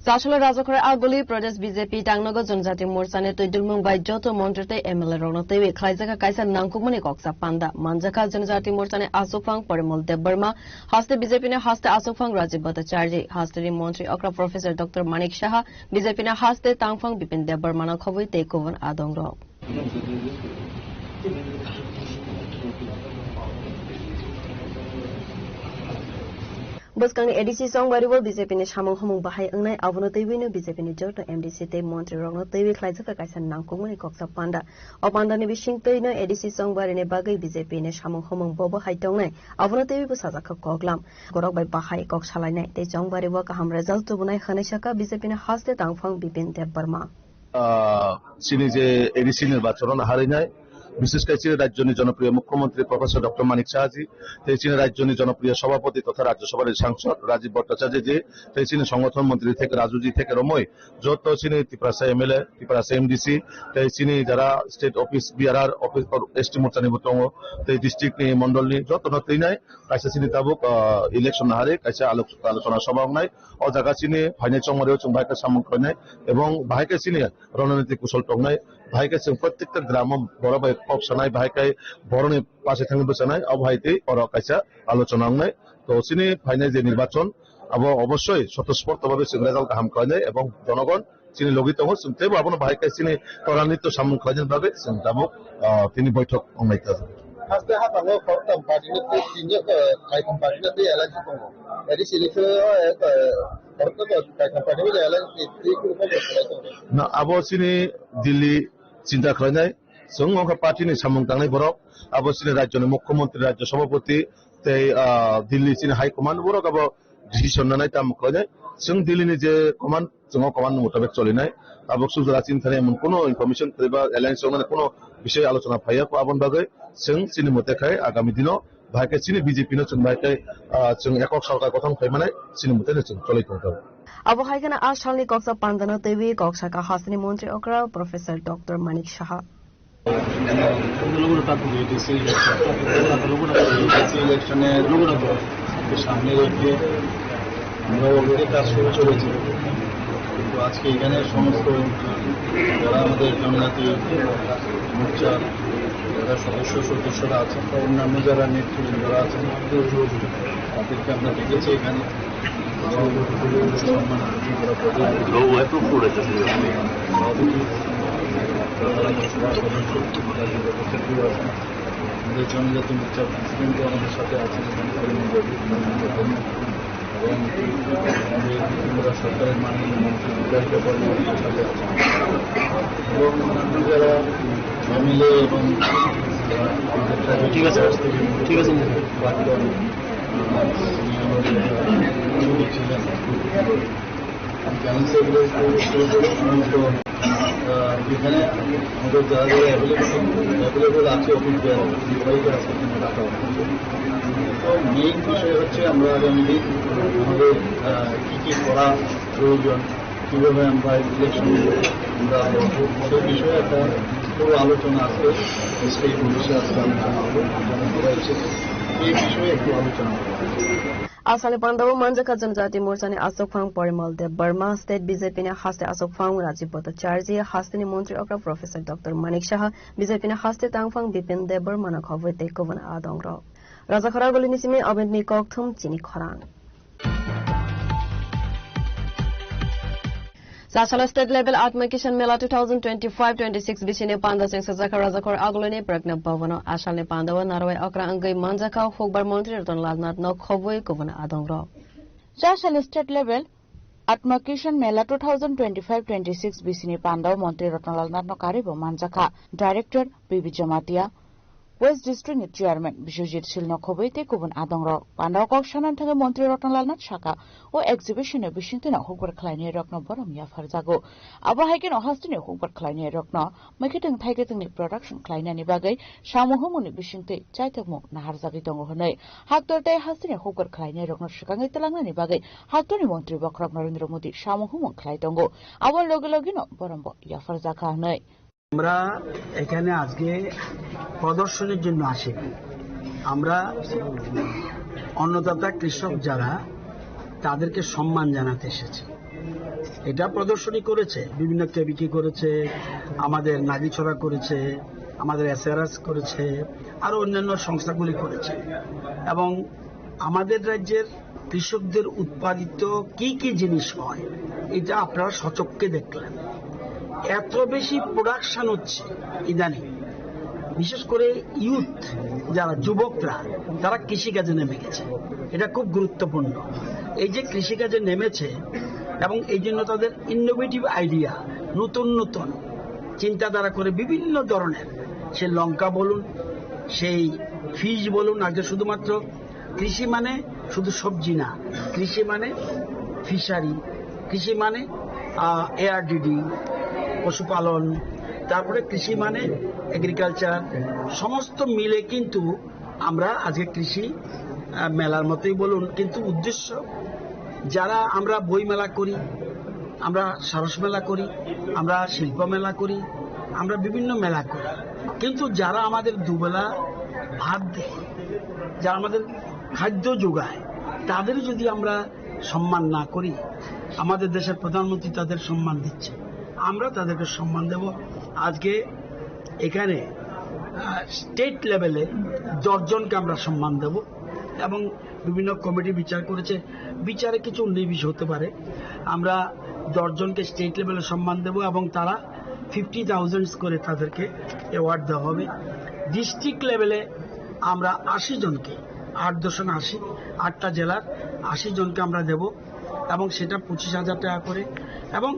Sashalo Rajakor aguli Pradesh BJP Tangnago Jonjati Morsane Toidul Mumbai Joto Montrete MLA Rono Tewi Khlaijaka Kaisa Nangkukmani Koksa Panda Manjaka Jonjati Morsane Asukphang Parimol Debbarma Haste BJP ne Haste Asukphang Rajiv Bhattacharya Haste Mantri Okra Professor Dr Manik Shaha BJP ne Haste Tangphang Bipin Debbarma na khoboi tekovan adongro Buskang ADC song variable BJP ni samung humung bahai angnai abono teiwi no BJP ni joto MDC te Montri rokno teiwi khlaijaka kaisa nangkung ni koksa panda opanda ni bising tei no ADC song vari ni bagai BJP ni samung humung bobo haitongnai abono teiwi bu sajaka koklam gorok bai bahai kok salainai tei song vari bo kaham result tu bunai khanisaka BJP ni haste tangphang Bipin Dev Barma চিনি যে ADC নির্বাচন হারিনায় বিশেষ করে চীনের রাজ্যের জনপ্রিয় মুখ্যমন্ত্রী professor doctor মানিক সাহাজি চীনের রাজ্যের জনপ্রিয় সভাপতি তথা রাজ্যসভার সাংসদ রাজীব ভট্টাচার্য জি চীনের সংগঠন মন্ত্রী থেকে রাজুজি থেকে রময় যত চীনি ত্রিপুরা এমএলএ ত্রিপুরা এমডিসি চিনি যারা স্টেট অফিস বিআরআর অফিস এসটি মোর্চা নিবতং ডিস্ট্রিক্ট নি মন্ডল নি যত নতই নাই কাইসা চিনি তাবুক ইলেকশন হারে কাইসা আলোচনা সভা নাই ও জায়গা চিনি ফাইনাল চংমারেও जों ভাইকে সামন করাই এবং ভাইকে চিনি রণনীতি কুশল টংনাই ভাইকে जों প্রত্যেকটা গ্রাম বড় ভাই কপ সানাই ভাইকে বড়নি পাশে থাকি বসানাই ও ভাইতে অর কাইসা আলোচনা নাই তো চিনি ফাইনাল যে নির্বাচন অবশ্যই স্বতঃস্ফূর্তভাবে जों রেজাল্ট গাহাম করাই এবং জনগণ চিনি লগিত হন जों তেবো আপন ভাইকে চিনি ত্বরান্বিত সামন করাই ভাবে जों দাবো তিনি বৈঠক অংলাইতে Hasta habango kortam party ni tinyo kai party ni election ko. Eri silike kortam kai party ni election ti ko ko. Na abo sini Delhi চিন্তা খাই जों ông party ni samung tangnai borok abo sini রাজ্যের মুখ্যমন্ত্রী রাজ্য সভাপতি tei Delhi sini high command borok abo decision নানাই তাম খাই जों দিল্লিনি যে কমান্ড जों কমান্ড মোতাবেক চলিনাই abo সুজরা চিন্তানে এমন কোনো ইনফরমেশন বা এলায়েন্স মানে কোনো বিষয় আলোচনা ফাইয়া পাবন বাগে जों চিনি মতে খাই আগামী দিন ভাইকে চিনি বিজেপি নো जों ভাইকে जों একক সরকার গঠন খাইমানে চিনি মতে जों চলাই থাকব abo haigana ashalni koksa pandana tewi koksa ka hasni মন্ত্রী okra professor dr manik saha সামনে রেখে আমরা অলরেডি কাজ শুরু করেছি কিন্তু আজকে এখানে সমস্ত যারা আমাদের জনজাতি মোর্চার যারা সদস্যরা আছেন বা অন্যান্য যারা নেতৃবৃন্দরা আছেন তাদেরকে আমরা দেখেছি এখানে আমাদের জনজাতি মোর্চার প্রেসিডেন্টও আমাদের সাথে আছেন এবং আমাদের সরকারের মাননীয় মন্ত্রী বিকাশ ব্যাপার আমাদের সাথে আছেন এবং অন্যান্য যারা এমএলএ এবং ঠিক আছে এখানে আমাদের যারা যারা অ্যাভেলেবল আছে অফিস সবাইকে আজকে রাখা হচ্ছে তো মেইন বিষয় হচ্ছে আমরা আগামী দিন আমাদের কী কী করা প্রয়োজন কীভাবে আমরা ইলেকশন আমরা সেই বিষয়ে একটা পুরো আলোচনা আসবে স্টেট পুলিশে আজকে আলোচনা হবে সবাই এসেছে এই বিষয়ে একটু আলোচনা হবে Asale Pandawa Manjaka Janjati Morchani Asokphang Porimal Dev Barma State BJP ne haste Asokphang Rajiv Bhattacharya haste ni Montri okra Professor Dr Manik Saha BJP ne haste Tangphang Bipin Dev Barma na khoboi te kovana adongra Raja Khara Goli Nisime Abedni Kokthum Chini Khorang Sashala State Level Atmakishan Mela 2025-26 Bishine Panda Singh Sajaka Rajakor Agolone Pragna Bhavana Ashalne Pandawa Narway Okra Angai Manjaka Hogbar Montri Raton Ladnat no Khoboi Govana Adongro Sashala State Level Atmakishan Mela 2025-26 Bishine Pandawa Montri Raton Ladnat no Karibo Manjaka Director Bibi Jamatia West District Chairman Bishojit Silno Khobite Kubun Adongro Pandaw Kokshanan Thage Montri Ratonlal Nath Shaka o exhibition e Bishington Hogbar Kleine Rokno Borom Yafar Jago Abo Haiken o Hastine Hogbar Kleine Rokno Marketing Thageteng ni production Kleine ni bagai Shamuhumuni Bishingte Chaitakmo Nahar Jagi Tongo Honai Haktorte Hastine Hogbar Kleine Rokno Shikangai Telangna ni bagai Haktori Montri Bakrab Narendra Modi Shamuhumon Klaitongo Awal Logilogino Borombo Yafar Jaka Honai আমরা এখানে আজকে প্রদর্শনীর জন্য আসি আমরা অন্নদাতা কৃষক যারা তাদেরকে সম্মান জানাতে এসেছি এটা প্রদর্শনী করেছে বিভিন্ন কেবিকি করেছে আমাদের নাগিছড়া করেছে আমাদের এসআরএস করেছে আর অন্যান্য সংস্থাগুলি করেছে এবং আমাদের রাজ্যের কৃষকদের উৎপাদিত কি কি জিনিস হয় এটা আপনারা সচক্ষে দেখলেন এত বেশি প্রোডাকশন হচ্ছে ইদানিং বিশেষ করে ইউথ যারা যুবকরা তারা কৃষিকাজে নেমে গেছে। এটা খুব গুরুত্বপূর্ণ। এই যে কৃষিকাজে নেমেছে এবং এই জন্য তাদের ইনোভেটিভ আইডিয়া, নতুন নতুন চিন্তাধারা করে বিভিন্ন ধরনের, সে লঙ্কা বলুন, সেই ফিশ বলুন, আগে শুধুমাত্র কৃষি মানে শুধু সবজি না, কৃষি মানে ফিশারি, কৃষি মানে এআরডিডি পশুপালন, তারপরে কৃষি মানে এগ্রিকালচার, সমস্ত মিলে কিন্তু আমরা আজকে কৃষি মেলার মতোই বলুন, কিন্তু উদ্দেশ্য যারা আমরা বই মেলা করি, আমরা সরস মেলা করি, আমরা শিল্প মেলা করি, আমরা বিভিন্ন মেলা করি, কিন্তু যারা আমাদের দুবেলা ভাত দেয়, যারা আমাদের খাদ্য যোগায়, তাদের যদি আমরা সম্মান না করি, আমাদের দেশের প্রধানমন্ত্রী তাদের সম্মান দিচ্ছে, আমরা তাদেরকে সম্মান দেব। আজকে এখানে স্টেট লেভেলে 10 জনকে আমরা সম্মান দেব এবং বিভিন্ন কমিটি বিচার করেছে, বিচারে কিছু নির্বিষ হতে পারে, আমরা 10 জনকে স্টেট লেভেলে সম্মান দেব এবং তারা 50,000 করে তাদেরকে অ্যাওয়ার্ড দেওয়া হবে। ডিস্ট্রিক্ট লেভেলে আমরা 80 জনকে, 8-80, 8টা জেলার 80 জনকে আমরা দেব এবং সেটা 25,000 টাকা করে, এবং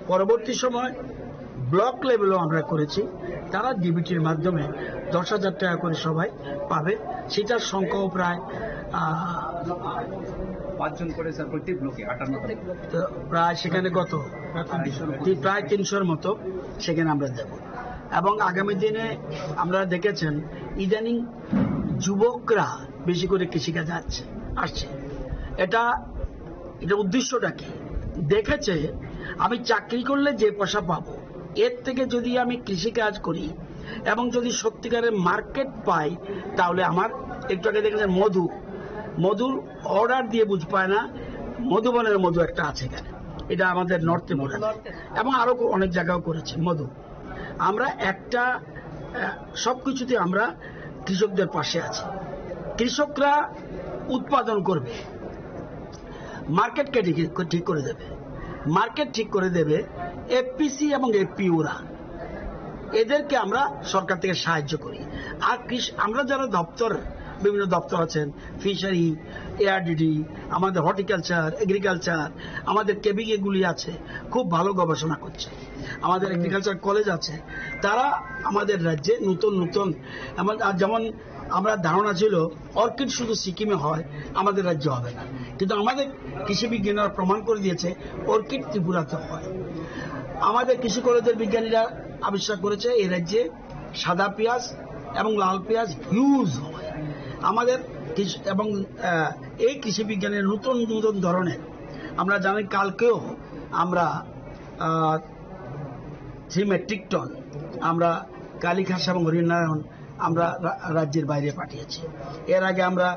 পরবর্তী সময় ব্লক লেভেলও আমরা করেছি, তারা ডিবিটির মাধ্যমে 10,000 টাকা করে সবাই পাবে। সেটার সংখ্যাও প্রায় 5 জন করে স্যার প্রত্যেক ব্লকে 58 প্রায় সেখানে কত প্রায় 300-র মতো সেখানে আমরা দেব। এবং আগামী দিনে আমরা দেখেছেন ইদানিং যুবকরা বেশি করে কৃষিকাজে আসছে। এটা উদ্দেশ্যটা কি? দেখেছে আমি চাকরি করলে যে পয়সা পাবো, এর থেকে যদি আমি কৃষিকাজ করি এবং যদি সত্যিকারের মার্কেট পাই, তাহলে আমার একটু আগে দেখেছেন মধুর অর্ডার দিয়ে বুঝ পায় না, মধুবনের মধু একটা আছে এখানে, এটা আমাদের নর্থে মনে এবং আরো অনেক জায়গাও করেছে মধু। আমরা একটা সবকিছুতে আমরা কৃষকদের পাশে আছি। কৃষকরা উৎপাদন করবে, মার্কেটকে ঠিক করে দেবে, মার্কেট ঠিক করে দেবে এফপিসি এবং এফপিওরা, এদেরকে আমরা সরকার থেকে সাহায্য করি। আর আমরা যারা বিভিন্ন দপ্তর আছেন, ফিশারি, এআরডিডি, আমাদের হর্টিকালচার, এগ্রিকালচার, আমাদের কেবিকে গুলি আছে, খুব ভালো গবেষণা করছে, আমাদের এগ্রিকালচার কলেজ আছে, তারা আমাদের রাজ্যে নতুন যেমন আমরা ধারণা ছিল অর্কিড শুধু সিকিমে হয়, আমাদের রাজ্যে হবে না, কিন্তু আমাদের কৃষি বিজ্ঞানীরা প্রমাণ করে দিয়েছে অর্কিড ত্রিপুরাতে হয়। আমাদের কৃষি কলেজের বিজ্ঞানীরা আবিষ্কার করেছে এই রাজ্যে সাদা পেঁয়াজ এবং লাল পেঁয়াজ হিউজ হয় আমাদের, এবং এই কৃষি বিজ্ঞানের নতুন নতুন ধরনের আমরা জানি। কালকেও আমরা 3 মেট্রিক টন আমরা কালীঘাস এবং হরিনারায়ণ আমরা রাজ্যের বাইরে পাঠিয়েছি। এর আগে আমরা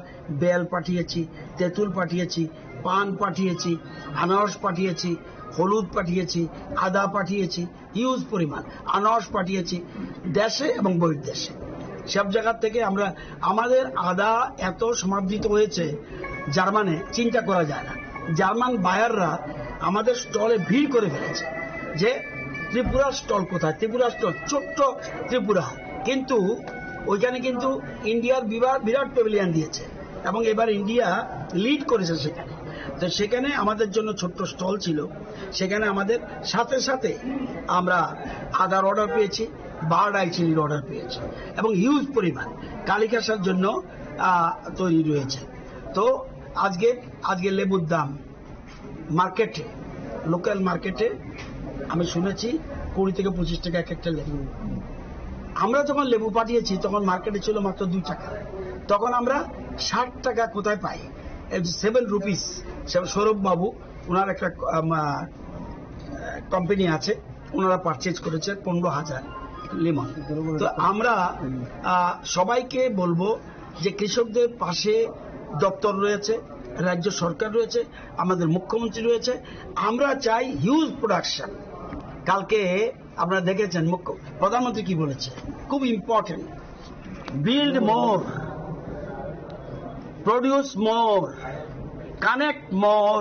বেল পাঠিয়েছি, তেঁতুল পাঠিয়েছি, পান পাঠিয়েছি, আনারস পাঠিয়েছি, হলুদ পাঠিয়েছি, আদা পাঠিয়েছি, হিউজ পরিমাণ আনারস পাঠিয়েছি দেশে এবং বহির্দেশে। সব জায়গা থেকে আমরা আমাদের আদা এত সমাদৃত হয়েছে জার্মানে, চিন্তা করা যায় না। জার্মান বায়াররা আমাদের স্টলে ভিড় করে ফেলেছে যে ত্রিপুরার স্টল কোথায়, ত্রিপুরার স্টল ছোট্ট ত্রিপুরা, কিন্তু ওইখানে কিন্তু ইন্ডিয়ার বিরাট প্যাভিলিয়ন দিয়েছে এবং এবার ইন্ডিয়া লিড করেছে সেখানে। তো সেখানে আমাদের জন্য ছোট্ট স্টল ছিল, সেখানে আমাদের সাথে সাথে আমরা আদার অর্ডার পেয়েছি, বার্ড আই চিলির অর্ডার পেয়েছি এবং হিউজ পরিমাণ কালীঘাসের জন্য তৈরি রয়েছে। তো আজকে লেবুর দাম মার্কেটে, লোকাল মার্কেটে আমি শুনেছি 20 থেকে 25 টাকা এক একটা লেবু। আমরা যখন লেবু পাঠিয়েছি তখন মার্কেটে ছিল মাত্র 2 টাকা, তখন আমরা 60 টাকা কোথায় পাই, 7 রুপিস। সৌরভ বাবু ওনার একটা কোম্পানি আছে, ওনারা পারচেজ করেছে 15,000 লিমন। তো আমরা সবাইকে বলবো যে কৃষকদের পাশে দপ্তর রয়েছে, রাজ্য সরকার রয়েছে, আমাদের মুখ্যমন্ত্রী রয়েছে, আমরা চাই হিউজ প্রোডাকশন। কালকে আপনারা দেখেছেন প্রধানমন্ত্রী কি বলেছে, খুব important, build more, produce more, connect more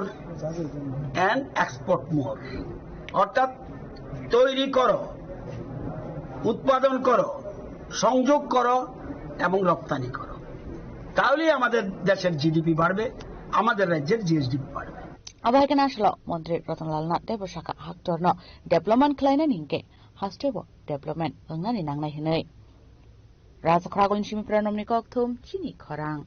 and export more. অর্থাৎ তৈরি করো, উৎপাদন করো, সংযোগ করো এবং রপ্তানি করো, তাহলেই আমাদের দেশের জিডিপি বাড়বে, আমাদের রাজ্যের জিএসডিপি বাড়বে। আবহাওয়া নাশল মন্ত্রী রতনলাল নাথ দেব শাখা হাক্টরন ডেভেলপমেন্ট খালাयनाय हिंके हास्टेब डेभलपमेंट ओंगानि नांनाय हिनै राजखरागलनि सिमी प्रनमनि कक्थुम चिनि खरां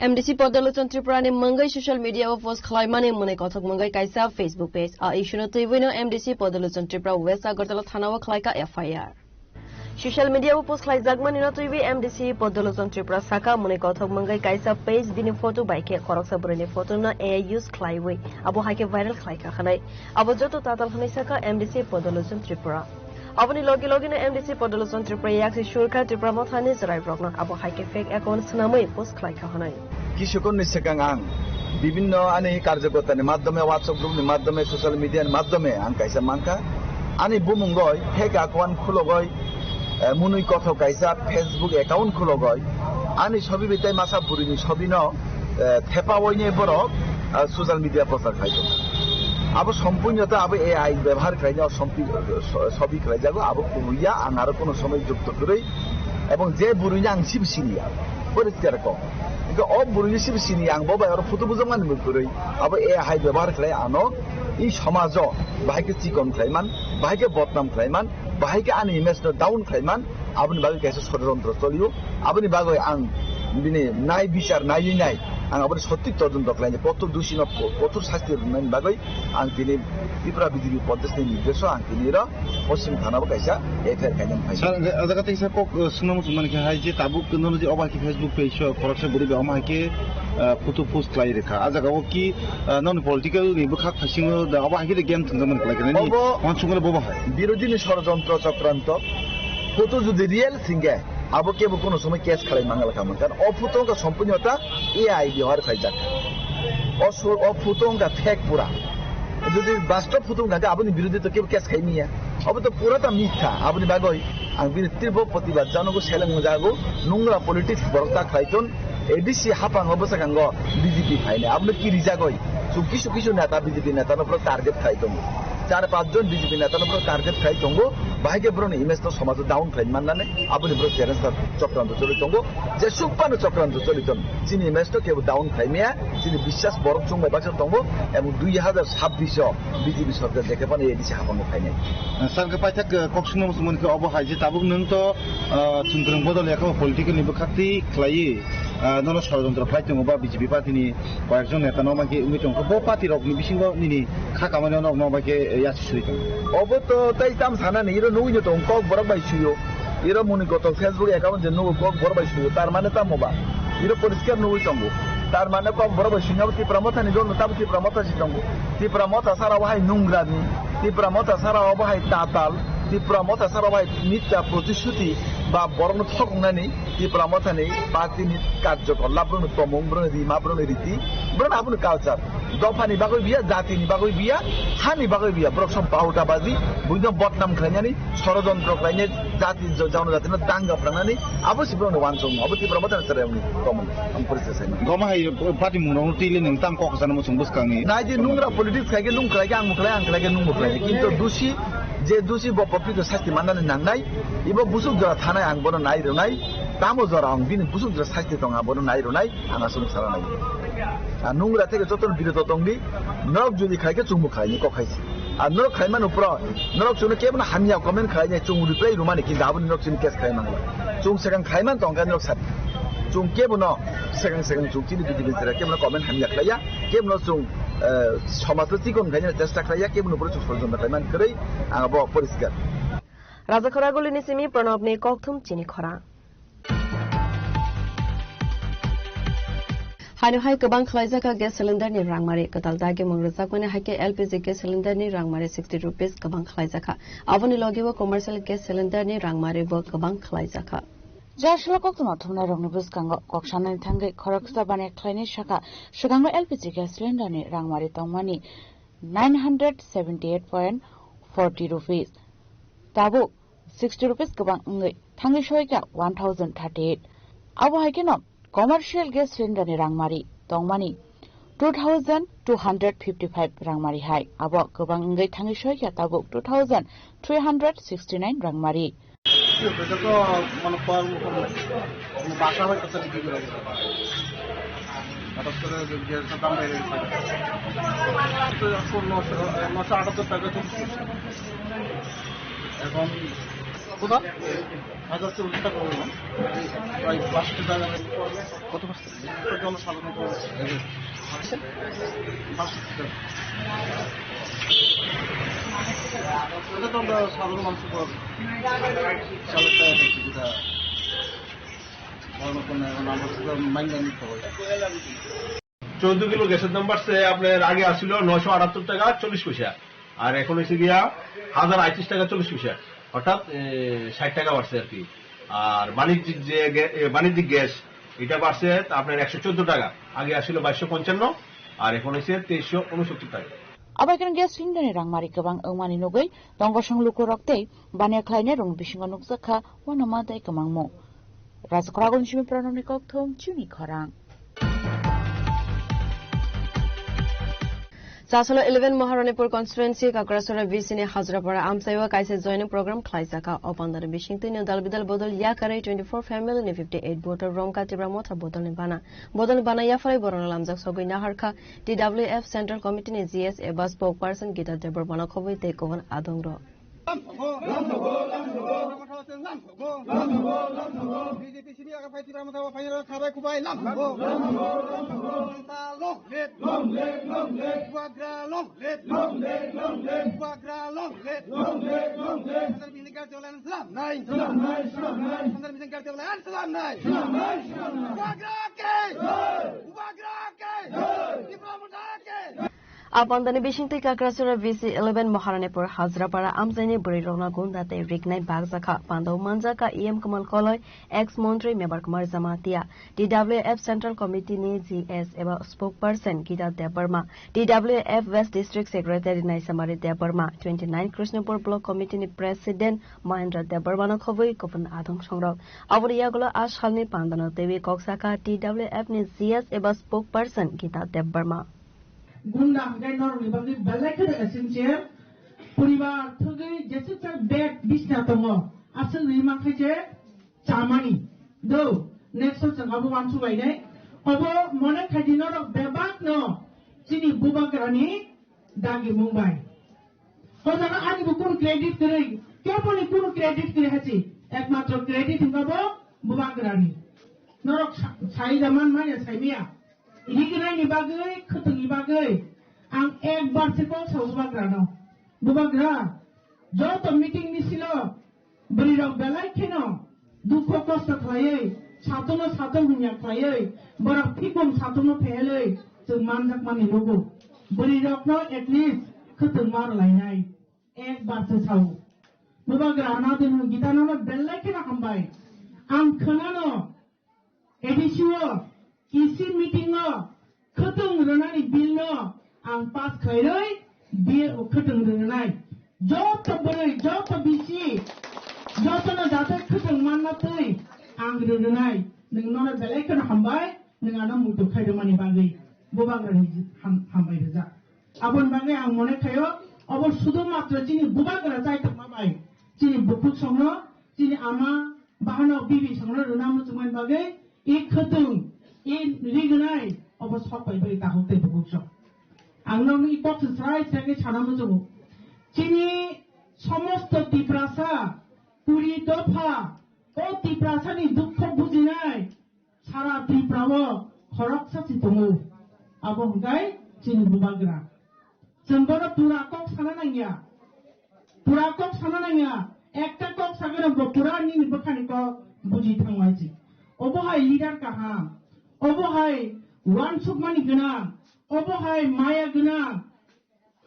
MDC Podaloton Triprani Mangai social media of was Klaimani Mune Kotok Mangai Kaisa Facebook page. Ishuna Tivino MDC Podaloton Tripra West Agartala Thanawa Klaika FIR. Social media post Klai Zagman in TV MDC Podaloton Tripra Saka Mune Kotok Mangai Kaisa page dini photo by K Koroksa Bruni photo na air use Klaiway. Abu Hake viral Klaika Hanai. Abu Joto Tatal Hanisaka MDC Podaloton Tripra. Avani logi na MDC Podaloton Tripra Yaksi Shurka Tripra Mothani Zrai Brogna Abu Hake fake accounts Namai post Klaika Hanai. কৃষকদের সেকাং আং বিভিন্ন আনি কার্যকর্তার মাধ্যমে WhatsApp গ্রুপের মাধ্যমে social মিডিয়ার মাধ্যমে আং কাইসা মাংকা আনি বুমুঙ্গয় ফেক অ্যাকাউন্ট খুলগয় মুনুই কথ কাইসা ফেসবুক অ্যাকাউন্ট খুলগয় আনি ছবি বিতাই মাসা বুড়িনি ছবি ন থেপা ওইনে বরক সোশ্যাল মিডিয়া প্রচার খাইতো আবো সম্পূর্ণতা আবো এআই ব্যবহার খাইনি ছবি খাই যাগো আবো কুইয়া আং আরো কোনো সময় যুক্ত করে এবং যে বুড়িনি আং সিবসিনিয়া পরিষ্কার কম अब बुरुनि सिबिसिनि आं बाय आरो फटो बुजमान मुकुरै अब ए हाय व्यवहार खलाय आनो इ समाज बाहायके चिकन खलायमान बाहायके बदनाम खलायमान बाहायके आनि इमेज डाउन खलायमान आबनि बागै कैसे षड्यन्त्र चलियो आबनि बागै आं बिनि नाय बिचार नायै नाय आं आबनि सठिक तदন্ত खलायनि कठोर दोषी कठोर शास्ति होनायनि बागै आं दिनै त्रिपुरा बिजेपि प्रदेशनि निर्देश आं दिनै र पश्चिम थानाबो कैसा एफआईआर खायनाम फाइ सर अजागाते हिसाब को सुनम सुमनके हाय जे ताबु कनो जे अबाकी फेसबुक पेज खरकसे बुरि अमाके फटो पोस्ट खाइ रेखा आजागाव कि नन पलिटिकल निबो खा खासिङो दा अबाकी गेम थंगमन खालायनि मानसुङले बबा हाय बिरोधीनि षড়যন্ত্র चक्रान्त फटो जुदि रियल सिंगे आबो केबो कोनो समय केस खालाय मांगला खामन कारण अ फटो का सम्पूर्णता एआई व्यवहार खाइजाक अ फटो का फेक पूरा যদি বাস্তব ফুটুং গাকে আপনি বিরোধী তো কেউ কেস খাইনিয়া अब तो पूरा तो मिथ्या आपनि बागै आं बिनि तीव्र प्रतिबाद जानांगौ सेलें जागौ नंग्रा पलिटिक्स बरकता खाइथन एडिसि हापां बसागांग बीजेपी फाइने आपनि कि रिजागै किसु किसु नेता बीजेपी नेतानफ्रा टार्गेट खाइथन 4-5 जन बीजेपी नेतानफ्रा टार्गेट खाइथंगौ बाहायके ब्रनि इमेज तो समाज डाउन खाइ माननानै आपनि ब्र चेलेंज चक्रान्त चलिथंगौ जे सुपानो चक्रान्त चलिथन जिनि इमेज तो केबो डाउन खाइमिया जिनि বিশ্বাস बरक चंबाय बासो दंगौ এবং 2026 बीजेपी सरकार देखे पाने एडिसि हापां खाइने सरकार पाइथाक कक्सनो मुसुमनके अबहाय जे ताबुक नों तो चुनग्रं बदल याखौ पलिटिकल निबो खाक्ति खलायै नन षড়যন্ত্র खाइथंगौ बा बीजेपी पार्टीनि कयेकजन नेता नमाके उमितंखौ बो पार्टी रकनि बिसिंगो निनि खाखामानि नमाके यासिसुइथं अब तो तै ताम सानानि इरो नउइनो दं कक बरक बाइसुयो इरो मुनि गत फेसबुक अकाउंट जे नउ कक बरक बाइसुयो तार माने तामबा इरो परिष्कार नउइथंगौ तार माने कक बरक बाइसुयो ति प्रमथानि दन ताब ति प्रमथा सिथंगौ ति प्रमथा सारा बाहाय नुंग्रानि ति प्रमथा सारा बाहाय ताताल ति प्रमथा सारा बाहाय मिथ्या प्रतिश्रुति बा बरन थकंनानि ति प्रमथानि पार्टीनि कार्यकलाप ब्रन तमं ब्रन रिमा ब्रन रीति ब्रन आबुन कालचार दफानि बागै बिया जातिनि बागै बिया हानि बागै बिया ब्रकसम पाउटाबाजी बुइनो बदनाम खायनानि षড়যন্ত্র खायने जाति जाउन जातिनो दांगा फ्रांनानि आबोसि ब्रन वानसं अबति प्रमथानि सरायनि तमं आं परिचय साइन गमाय पार्टी मुनाव तिले नों तां कक जानो मसं बसखांनि नायदि नुंग्रा पलिटिक्स खायगे नुंख्लायगे आं मुख्लाय आं खायगे नुं मुख्लाय किन्तु दुसि जे दुसि बपपित शास्ति माननानै नांनाय इबो बुसुक जरा थानाय आं बनो नायरोनाय तामो जरा आं बिनि बुसुक जरा शास्ति दं आं बनो नायरोनाय आं आसुम सारानाय आ नुंग्रा तेगे जतन बिरोध दंदि नरक जुदि खायगे चुंबु खायनि कखायसि आ नरक खायमान उप्र नरक सुनो केबन हामिया कमेन्ट खायने चुंगु रिप्लाय रुमानि कि दाबु नरक सुनो केस खायमांला चुंग सेगां खायमान तंगा नरक साथ चुंग केबन सेगां चुंग चिनि बिदि बिजरा केबन कमेन्ट हामिया खाया केबन चुंग समाज चिकन खायने चेष्टा खाया केबन उप्र षড়যন্ত্র खायमान करै आं अब परिष्कार राजा खरागुलिनि सिमी प्रणबनि कक्थुम चिनि खरा हाय गोबां खलायजाका गेस सिलिन्डारनि रांमारि कतालदागे मंगरजाकमने हायके एलपीजी गेस सिलिन्डारनि रांमारि 60 रुपीस गोबां खलायजाका आबनि लगेबो कमार्शियल गेस सिलिन्डारनि रांमारिबो गोबां खलायजाका जारशला कक्तमा थुमना रंनि बुसकांगो कक्सानानि थांगै खरकसा बाने खलायनि शाखा सुगांगो एलपीजी गेस सिलिन्डारनि रांमारि तंमानि 978.40 रुपीस ताबो 60 रुपीस गोबां उंगै थांगै सयका 1038 आबो हायके न कमार्शियल गेस सिलिन्डारनि रांमारि तंमानि 2255 rangmari hai abo gobang ngai thangi soi ya tabuk 2369 rangmari এটা তো মানে পাওয়ার মতো বাসা হয় কত বিক্রি করে হঠাৎ করে দাম বেড়ে গেছে তো এখন 978 টাকা এখন কোথা 1040 টাকা হলো প্রায় 5 টাকা কত পার্সেন্ট জনসাধারণ এটা তো আমরা সাধারণ মানুষের পর 14 কিলো গ্যাসের দাম বাড়ছে আপনার আগে আসছিল 978 টাকা 40 পয়সা আর এখন হয়েছে গিয়া 1038 টাকা 40 পয়সা অর্থাৎ 60 টাকা বাড়ছে আর কি আর বাণিজ্যিক গ্যাস এটা বাড়ছে আপনার 114 টাকা আগে আসছিল 2255 আর এখন হয়েছে 2369 টাকা Abakan gas sindane rangmari kabang engmani nugui tonggosang luku roktei bania klaine rong bisingo nukzakha wanama dai kamangmo Rajakragon shimi pranoni kokthom chuni khorang Sasolo 11 Maharanipur constituency Kakrasura Visini Hazrapara Amsaiwa Kaise joining program Klaisaka Opandar Bishington Dalbidal Bodol Yakare 24 family ni 58 voter Romka Tibramota Bodol Bana Yafari Boron Lamzak Sogi Naharka DWF Central Committee ni GS Eba spokesperson Gita Debor Banakovi Tekovan Adongro Apandani Bishingti Kakrasura VC 11 Maharanipur Hazrapara Amzaini Burirona Gundate Rignai Bagzaka Pando Manzaka EM Kamal Koloy ex-Montri Mebar Kumar Zamatia DWF Central Committee ni GS Eba spokesperson Gita Debarma DWF West District Secretary Naisamari Debarma 29 Krishnapur Block Committee ni President Mahendra Debarma no Khovoi Kopan Adong Songrok Avuriyagulo Ashhalni Pandano Devi Koksaka DWF ni GS Eba spokesperson Gita Debarma Gunda Hangai Normi Bagi Balaka Asimche Puribar Tugi Jessica Bed Bishnatomo Asan Rimakhe Chamani Do next person Abu Wantu Vaine Obo Monak Hadinor of Bebak no Chini Bubakrani Dagi Mumbai Hosana Adi Bukun credit Kiri Kyaponi Kunu credit Kiri Hachi Ekmatro credit Hingabo Bubakrani Norok Saidaman Maya Saimia Hikirai ni bagai, keteng ni bagai. Ang ek bar sekol sa bubagra no. Bubagra, joto meeting ni silo. Beri rok belai keno. Dukho kosta klayai. Satono hunya klayai. Barak pikom satono pehelai. Jeng manjak mani logo. Beri rok no at least keteng mar lainai. Ek bar sesau. Bubagra na dinu gita no belai kena hambai. Ang kena no. Edisio. Isi meeting no, keteng renai bill no, ang pas kairai bill keteng renai. Job bisi, job na jatuh keteng mana tui, ang renai. Nengnona belai kena hambai, nengana mutu kairai mani bagai, bobang rani hambai reza. Abon bagai ang mone kayo, abon sudu matra cini bobang reza itu mabai, cini bukut songno, cini ama bahana bibi songno renam cuman bagai, ik keteng. In Riganai of a swap by Tahote bookshop. And no me box is right, second Chanamuzo. Chini Somos to Tiprasa, Puri Dopa, O Tiprasani Dukko Bujinai, Sara Tipravo, Horoksa Titomu, Abongai, Chini Bubagra. Sembara Purakok Sanananga, Ektakok Sagan of Purani Bokaniko, Bujitangaji. Obohai leader Kaham. Obohai one submani gana, obohai maya gana,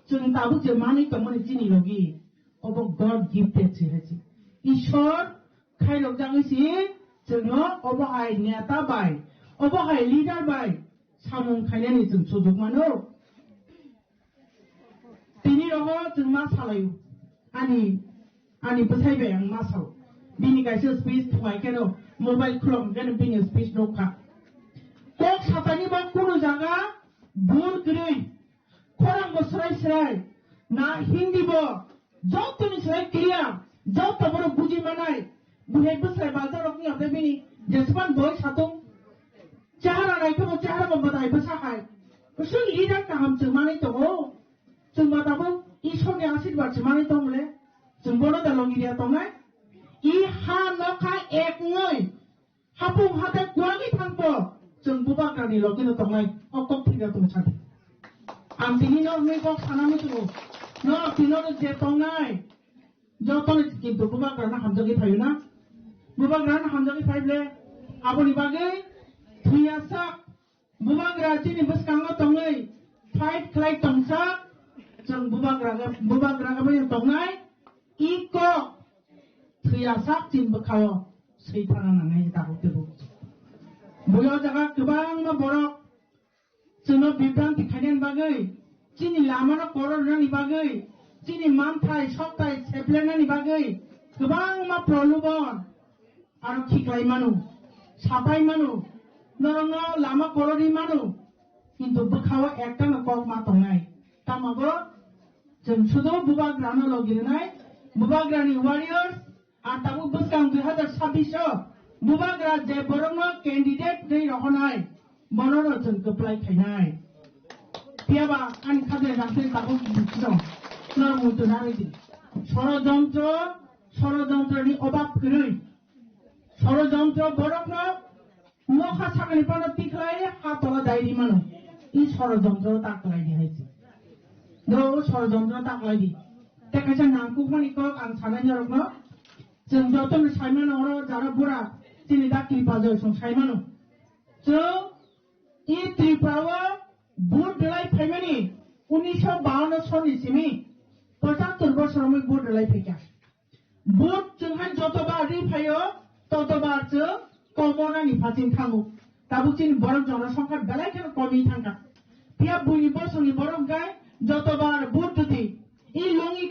Jung Tabu Germani community logi, obo God gifted Chirachi. Ishor, kind of Jangisi, Jungno, obohai Niata by, obohai leader by, Samun Kaianism, Sudumano. Tini Roho to Masalayu, Ani Pasabe and Masal. Bini Gaisa speech to my kennel, mobile clock, gonna bring a speech no car. Kok satani bang kuno jaga ভুল করে খরাং বসরাই সরাই না হিন্দি ব যত নিসরাই clear যত বড় বুঝি মানাই বুঝে বসরাই বাজার রকম আপনি বিনি যেসমান বই সাতুং চাহারা নাইকে বো চাহারা বম্বাদাই বসাহাই উসুল লিডার কাহাম जों माने दङ जों मादाबो इसोरनि आशीर्वाद जों माने दंले जों बनो दालंगिरिया दंनाय इ हा नखा एक नय हापुं हाते गुवांगि थांबो जों बुबाग्रानि लगिनो दंनाय अकक थिगा दं साथि आं दिनि न मेगक सानामि दङ न दिनो जे दंनाय जतन किन्तु बुबाग्राना हामजोगि थायोना बुबाग्राना हामजोगि थाइब्ले आबोनि बागै थैयासा बुबाग्रा चिनि बसकांगा दङै फाइट खालाय तंसा जों बुबाग्रागा बै दंनाय इक थैयासा चिन बखायो सैथाना नाङै दागोतेबो बयो जागा गोबां बरक जोंनो बिब्रांति खायनायनि बागै चिनि लामानो करनानि बागै चिनि मानथाय सप्ताय सेप्लेनानि बागै गोबां मा प्रलोभन आरो खिख्लाय मानु साफाय मानु नरंग लामा करनि मानु किन्तु बखावा एकटा नकक मा दंनाय तामाबो जों सुदो बुबाग्रानो लगिरनाय बुबाग्रानि वारियर्स आर ताबो बसकां 2026 बुबाग्रा जे बरंनो कैंडिडेट नै रहनाय बनरो जों गप्लाय खायनाय पियाबा आनि खादे जांसे ताबो बुझिदों नरमुत नारिदि षড়যন্ত্रनि अभाब गरै षড়যন্ত্র बरकनो नखा सागनि पानो तिखलाय हातला दाइरि मानु इ षড়যন্ত্র ताकलायदि हायसि दो षড়যন্ত্র ताकलायदि तेकासे नांकुमानि क आं सानाय जरकनो जों जतन साइमान अरो जारा बुरा चिनि दाखि बाजो सं साइमानो जों इ त्रिपुरावा बुट दलाय फाइमानि 1952 सननि सिमि 75 बोसोरावमै बुट दलाय फैका बुट जोंहाय जतबार रि फायो ततबार जों कमनानि फाथिं थाङो दाबो चिनि बरक जनसंख्या बेलायखेनो कमि थांगा पिया बुनि बोसोरनि बरक गाय जतबार बुट जुदि इ लङि